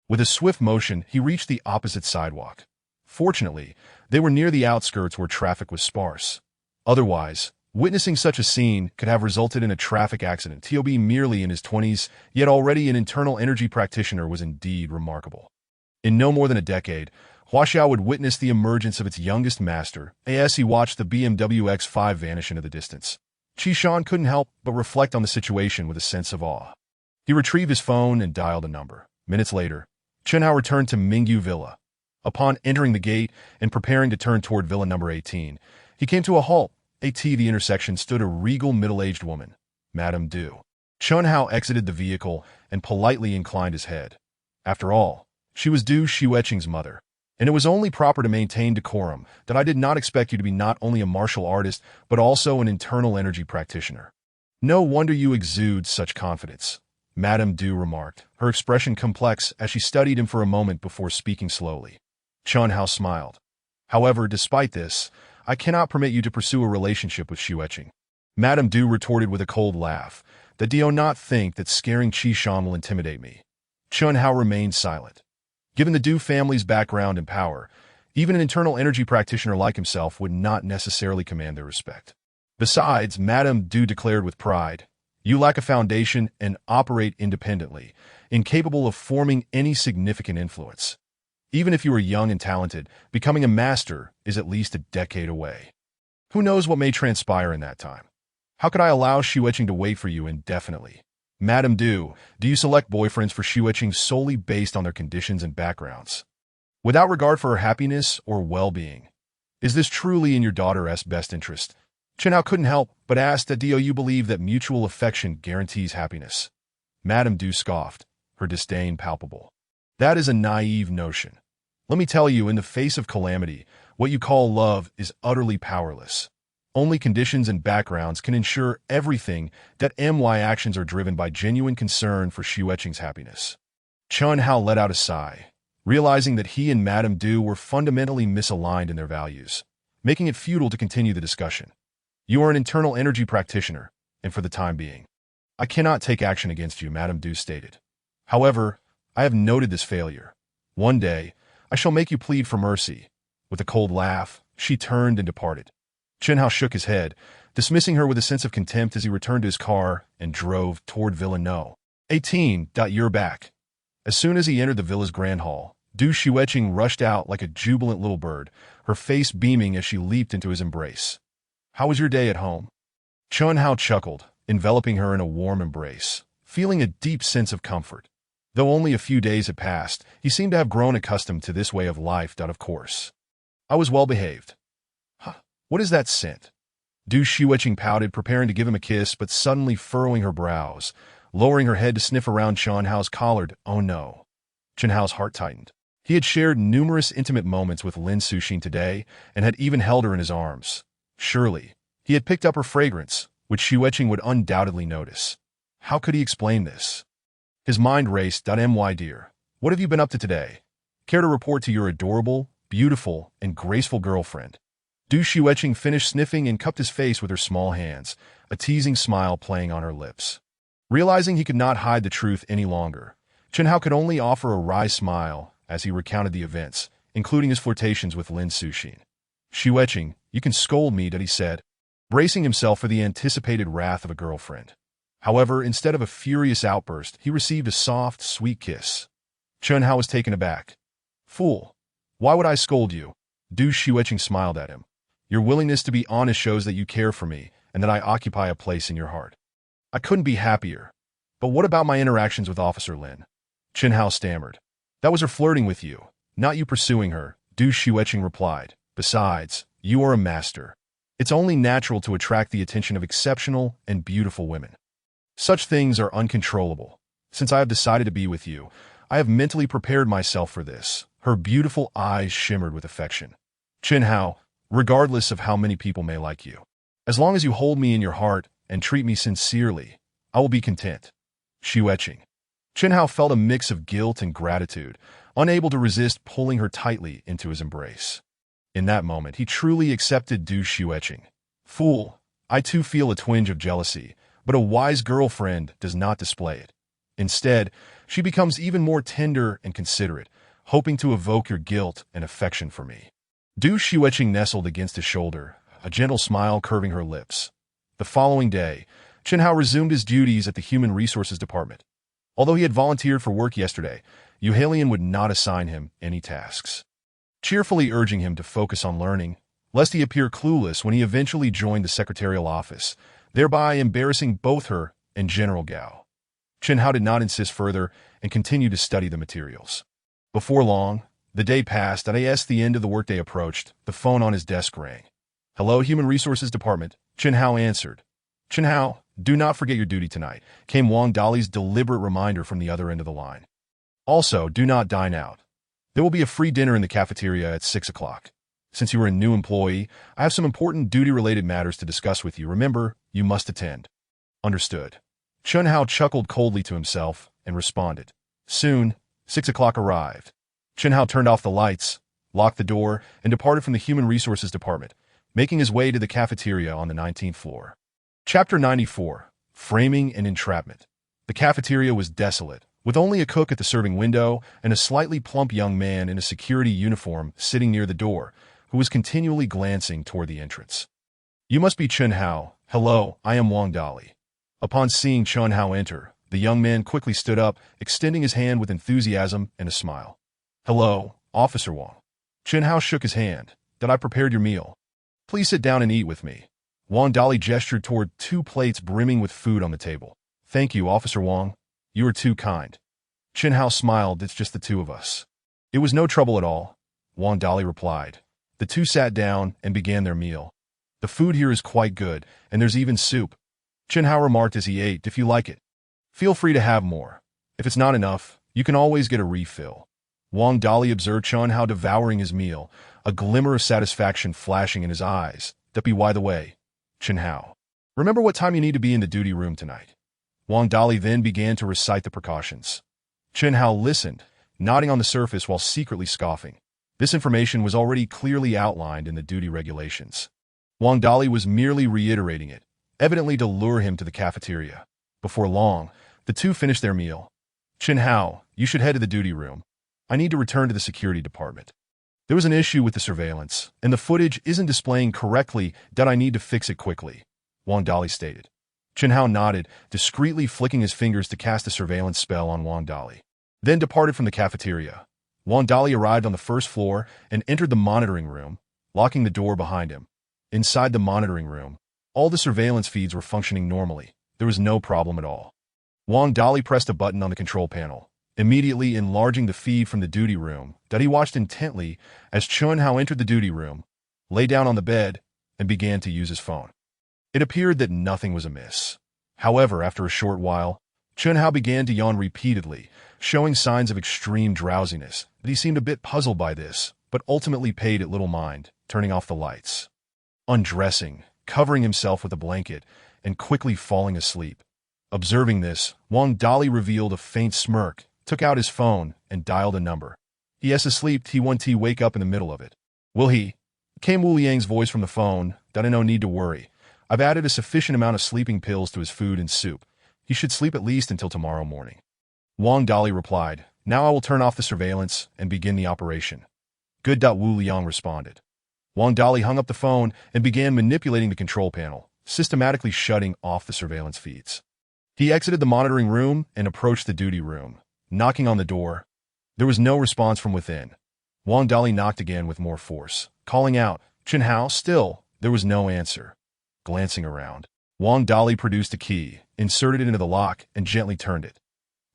With a swift motion, he reached the opposite sidewalk. Fortunately, they were near the outskirts where traffic was sparse. Otherwise, witnessing such a scene could have resulted in a traffic accident. Tob, merely in his 20s, yet already an internal energy practitioner, was indeed remarkable. In no more than a decade, Huaxia would witness the emergence of its youngest master, as he watched the BMW X5 vanish into the distance. Qi Shan couldn't help but reflect on the situation with a sense of awe. He retrieved his phone and dialed a number. Minutes later, Chen Hao returned to Mingyu Villa. Upon entering the gate and preparing to turn toward Villa number 18, he came to a halt. At the intersection stood a regal middle-aged woman, Madame Du. Chen Hao exited the vehicle and politely inclined his head. After all, she was Du Xueqing's mother, and it was only proper to maintain decorum. That I did not expect you to be not only a martial artist, but also an internal energy practitioner. No wonder you exude such confidence, Madame Du remarked, her expression complex as she studied him for a moment before speaking slowly. Chen Hao smiled. However, despite this, I cannot permit you to pursue a relationship with Xueqing. Madame Du retorted with a cold laugh. Do not think that scaring Qi Shan will intimidate me. Chen Hao remained silent. Given the Du family's background and power, Even an internal energy practitioner like himself would not necessarily command their respect. Besides, Madame Du declared with pride, "You lack a foundation and operate independently, incapable of forming any significant influence. Even if you are young and talented, becoming a master is at least a decade away. Who knows what may transpire in that time? How could I allow Xueqing to wait for you indefinitely? Madame Du, do you select boyfriends for Xueqing solely based on their conditions and backgrounds, without regard for her happiness or well-being? Is this truly in your daughter's best interest?" Chen Hao couldn't help but ask that do you believe that mutual affection guarantees happiness? Madame Du scoffed, her disdain palpable. "That is a naive notion. Let me tell you, in the face of calamity, what you call love is utterly powerless. Only conditions and backgrounds can ensure everything that my actions are driven by genuine concern for Xueqing's happiness." Chen Hao let out a sigh, realizing that he and Madame Du were fundamentally misaligned in their values, making it futile to continue the discussion. "You are an internal energy practitioner, and for the time being, I cannot take action against you," Madame Du stated. "However, I have noted this failure. One day, I shall make you plead for mercy." With a cold laugh, she turned and departed. Chen Hao shook his head, dismissing her with a sense of contempt as he returned to his car and drove toward Villa No. 18. You're back. As soon as he entered the villa's grand hall, Du Xueqing rushed out like a jubilant little bird, her face beaming as she leaped into his embrace. "How was your day at home?" Chen Hao chuckled, enveloping her in a warm embrace, feeling a deep sense of comfort. Though only a few days had passed, he seemed to have grown accustomed to this way of life. Of course, I was well behaved. "Huh, what is that scent?" Du Xueqing pouted, preparing to give him a kiss, but suddenly furrowing her brows, lowering her head to sniff around Chen Hao's collar. Oh no. Chen Hao's heart tightened. He had shared numerous intimate moments with Lin Suxin today and had even held her in his arms. Surely, he had picked up her fragrance, which Xueqing would undoubtedly notice. How could he explain this? His mind raced. My dear, what have you been up to today? Care to report to your adorable, beautiful, and graceful girlfriend? Du Xueqing finished sniffing and cupped his face with her small hands, a teasing smile playing on her lips. Realizing he could not hide the truth any longer, Chen Hao could only offer a wry smile as he recounted the events, including his flirtations with Lin Suxin. "Xueqing, you can scold me," he said, bracing himself for the anticipated wrath of a girlfriend. However, instead of a furious outburst, he received a soft, sweet kiss. Chen Hao was taken aback. "Fool, why would I scold you?" Du Xueqing smiled at him. "Your willingness to be honest shows that you care for me and that I occupy a place in your heart. I couldn't be happier. But what about my interactions with Officer Lin?" Chen Hao stammered. "That was her flirting with you, not you pursuing her," Du Xueqing replied. "Besides, you are a master. It's only natural to attract the attention of exceptional and beautiful women. Such things are uncontrollable. Since I have decided to be with you, I have mentally prepared myself for this." Her beautiful eyes shimmered with affection. "Chen Hao, regardless of how many people may like you, as long as you hold me in your heart and treat me sincerely, I will be content." Xueqing. Chen Hao felt a mix of guilt and gratitude, unable to resist pulling her tightly into his embrace. In that moment, he truly accepted Du Xueqing. "Fool, I too feel a twinge of jealousy, but a wise girlfriend does not display it. Instead, she becomes even more tender and considerate, hoping to evoke your guilt and affection for me." Du Xueqing nestled against his shoulder, a gentle smile curving her lips. The following day, Chen Hao resumed his duties at the Human Resources Department. Although he had volunteered for work yesterday, Euhalion would not assign him any tasks, cheerfully urging him to focus on learning, lest he appear clueless when he eventually joined the secretarial office, thereby embarrassing both her and General Gao. Chen Hao did not insist further and continued to study the materials. Before long, the day passed, and as the end of the workday approached, the phone on his desk rang. "Hello, Human Resources Department," Chen Hao answered. "Chen Hao, do not forget your duty tonight," came Wang Dali's deliberate reminder from the other end of the line. "Also, do not dine out. There will be a free dinner in the cafeteria at 6 o'clock. Since you are a new employee, I have some important duty-related matters to discuss with you. Remember, you must attend." "Understood." Chen Hao chuckled coldly to himself and responded. Soon, 6 o'clock arrived. Chen Hao turned off the lights, locked the door, and departed from the Human Resources Department, making his way to the cafeteria on the 19th floor. Chapter 94. Framing and Entrapment. The cafeteria was desolate, with only a cook at the serving window and a slightly plump young man in a security uniform sitting near the door, who was continually glancing toward the entrance. "You must be Chen Hao. Hello, I am Wang Dali." Upon seeing Chen Hao enter, the young man quickly stood up, extending his hand with enthusiasm and a smile. "Hello, Officer Wang." Chen Hao shook his hand. "That I prepared your meal. Please sit down and eat with me." Wang Dali gestured toward 2 plates brimming with food on the table. "Thank you, Officer Wang. You are too kind." Chen Hao smiled. "It's just the 2 of us." "It was no trouble at all," Wang Dali replied. The 2 sat down and began their meal. "The food here is quite good, and there's even soup," Chen Hao remarked as he ate. "If you like it, feel free to have more. If it's not enough, you can always get a refill." Wang Dali observed Chen Hao devouring his meal, a glimmer of satisfaction flashing in his eyes. By the way, Chen Hao, remember what time you need to be in the duty room tonight." Wang Dali then began to recite the precautions. Chen Hao listened, nodding on the surface while secretly scoffing. This information was already clearly outlined in the duty regulations. Wang Dali was merely reiterating it, evidently to lure him to the cafeteria. Before long, the 2 finished their meal. "Chen Hao, you should head to the duty room. I need to return to the security department. There was an issue with the surveillance, and the footage isn't displaying correctly. That I need to fix it quickly," Wang Dali stated. Chen Hao nodded, discreetly flicking his fingers to cast a surveillance spell on Wang Dali, then departed from the cafeteria. Wang Dali arrived on the first floor and entered the monitoring room, locking the door behind him. Inside the monitoring room, all the surveillance feeds were functioning normally. There was no problem at all. Wang Dali pressed a button on the control panel, immediately enlarging the feed from the duty room that he watched intently as Chen Hao entered the duty room, lay down on the bed, and began to use his phone. It appeared that nothing was amiss. However, after a short while, Chen Hao began to yawn repeatedly, showing signs of extreme drowsiness. But he seemed a bit puzzled by this, but ultimately paid it little mind, turning off the lights, undressing, covering himself with a blanket, and quickly falling asleep. Observing this, Wang Dali revealed a faint smirk, took out his phone, and dialed a number. "Yes, asleep, T1T, wake up in the middle of it." "Will he?" came Wu Liang's voice from the phone. "That I no need to worry. I've added a sufficient amount of sleeping pills to his food and soup. He should sleep at least until tomorrow morning." Wang Dali replied, "Now I will turn off the surveillance and begin the operation." "Good." Wu Liang responded. Wang Dali hung up the phone and began manipulating the control panel, systematically shutting off the surveillance feeds. He exited the monitoring room and approached the duty room, knocking on the door. There was no response from within. Wang Dali knocked again with more force, calling out, "Chen Hao?" Still, there was no answer. Glancing around, Wang Dali produced a key, inserted it into the lock, and gently turned it.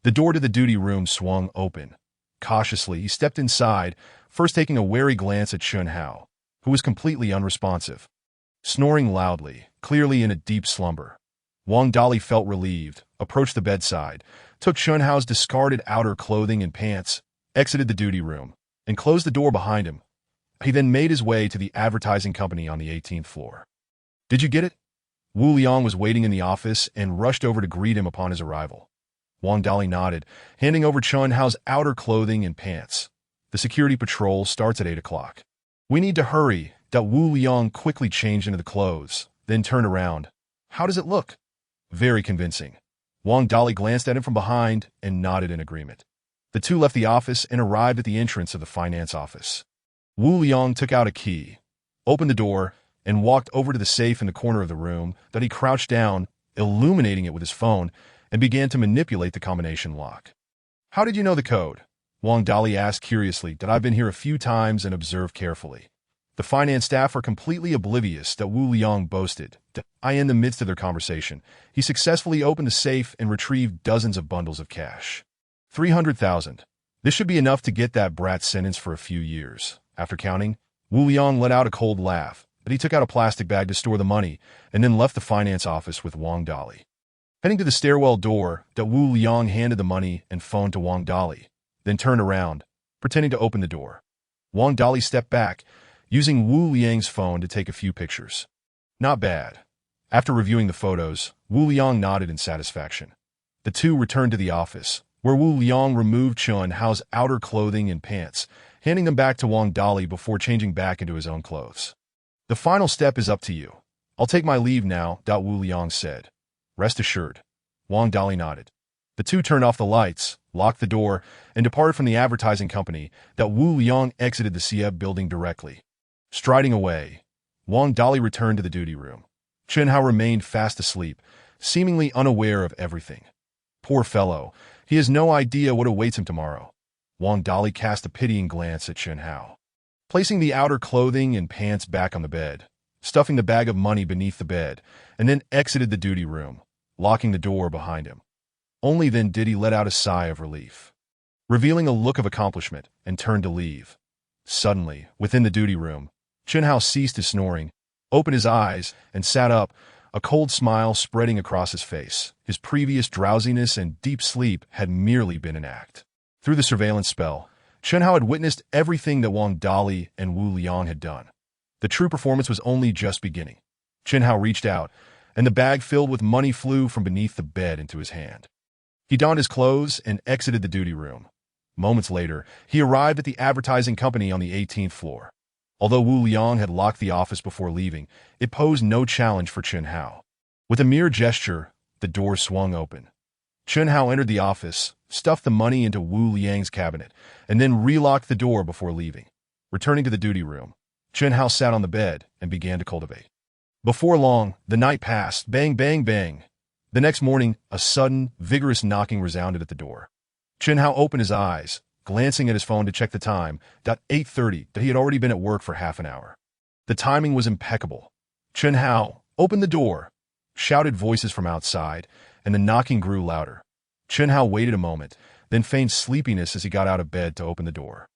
The door to the duty room swung open. Cautiously, he stepped inside, first taking a wary glance at Chen Hao, who was completely unresponsive, snoring loudly, clearly in a deep slumber. Wang Dali felt relieved, approached the bedside, took Chen Hao's discarded outer clothing and pants, exited the duty room, and closed the door behind him. He then made his way to the advertising company on the 18th floor. "Did you get it?" Wu Liang was waiting in the office and rushed over to greet him upon his arrival. Wang Dali nodded, handing over Chen Hao's outer clothing and pants. "The security patrol starts at 8 o'clock. We need to hurry." Wu Liang quickly changed into the clothes, then turned around. "How does it look?" "Very convincing." Wang Dali glanced at him from behind and nodded in agreement. The 2 left the office and arrived at the entrance of the finance office. Wu Liang took out a key, opened the door, and walked over to the safe in the corner of the room. He crouched down, illuminating it with his phone, and began to manipulate the combination lock. "How did you know the code?" Wang Dali asked curiously. "I've been here a few times and observed carefully." The finance staff were completely oblivious. Wu Liang boasted. In the midst of their conversation, he successfully opened the safe and retrieved dozens of bundles of cash. 300,000. This should be enough to get that brat sentenced for a few years. After counting, Wu Liang let out a cold laugh, but he took out a plastic bag to store the money and then left the finance office with Wang Dali. Heading to the stairwell door, Wu Liang handed the money and phone to Wang Dali, then turned around, pretending to open the door. Wang Dali stepped back, using Wu Liang's phone to take a few pictures. Not bad. After reviewing the photos, Wu Liang nodded in satisfaction. The 2 returned to the office, where Wu Liang removed Chen Hao's outer clothing and pants, handing them back to Wang Dali before changing back into his own clothes. "The final step is up to you. I'll take my leave now," Wu Liang said. "Rest assured." Wang Dali nodded. The two turned off the lights, locked the door, and departed from the advertising company that Wu Liang exited the Sieb building directly. Striding away, Wang Dali returned to the duty room. Chen Hao remained fast asleep, seemingly unaware of everything. Poor fellow, he has no idea what awaits him tomorrow. Wang Dali cast a pitying glance at Chen Hao. Placing the outer clothing and pants back on the bed, stuffing the bag of money beneath the bed, and then exited the duty room, locking the door behind him. Only then did he let out a sigh of relief, revealing a look of accomplishment, and turned to leave. Suddenly, within the duty room, Chen Hao ceased his snoring, opened his eyes, and sat up, a cold smile spreading across his face. His previous drowsiness and deep sleep had merely been an act. Through the surveillance spell, Chen Hao had witnessed everything that Wang Dali and Wu Liang had done. The true performance was only just beginning. Chen Hao reached out, and the bag filled with money flew from beneath the bed into his hand. He donned his clothes and exited the duty room. Moments later, he arrived at the advertising company on the 18th floor. Although Wu Liang had locked the office before leaving, it posed no challenge for Chen Hao. With a mere gesture, the door swung open. Chen Hao entered the office, stuffed the money into Wu Liang's cabinet, and then relocked the door before leaving. Returning to the duty room, Chen Hao sat on the bed and began to cultivate. Before long, the night passed, bang, bang, bang. The next morning, a sudden, vigorous knocking resounded at the door. Chen Hao opened his eyes, glancing at his phone to check the time, 8:30, that he had already been at work for half an hour. The timing was impeccable. Chen Hao, open the door, shouted voices from outside, and the knocking grew louder. Chen Hao waited a moment, then feigned sleepiness as he got out of bed to open the door.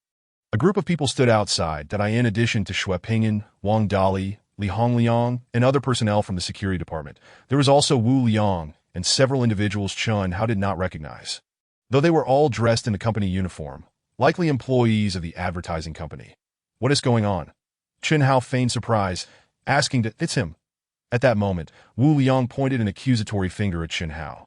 A group of people stood outside, in addition to Xue Pingyan, Wang Dali, Li Hongliang, and other personnel from the security department. There was also Wu Liang and several individuals Chen Hao did not recognize, though they were all dressed in the company uniform, likely employees of the advertising company. What is going on? Chen Hao feigned surprise, asking, "It's him." At that moment, Wu Liang pointed an accusatory finger at Chen Hao.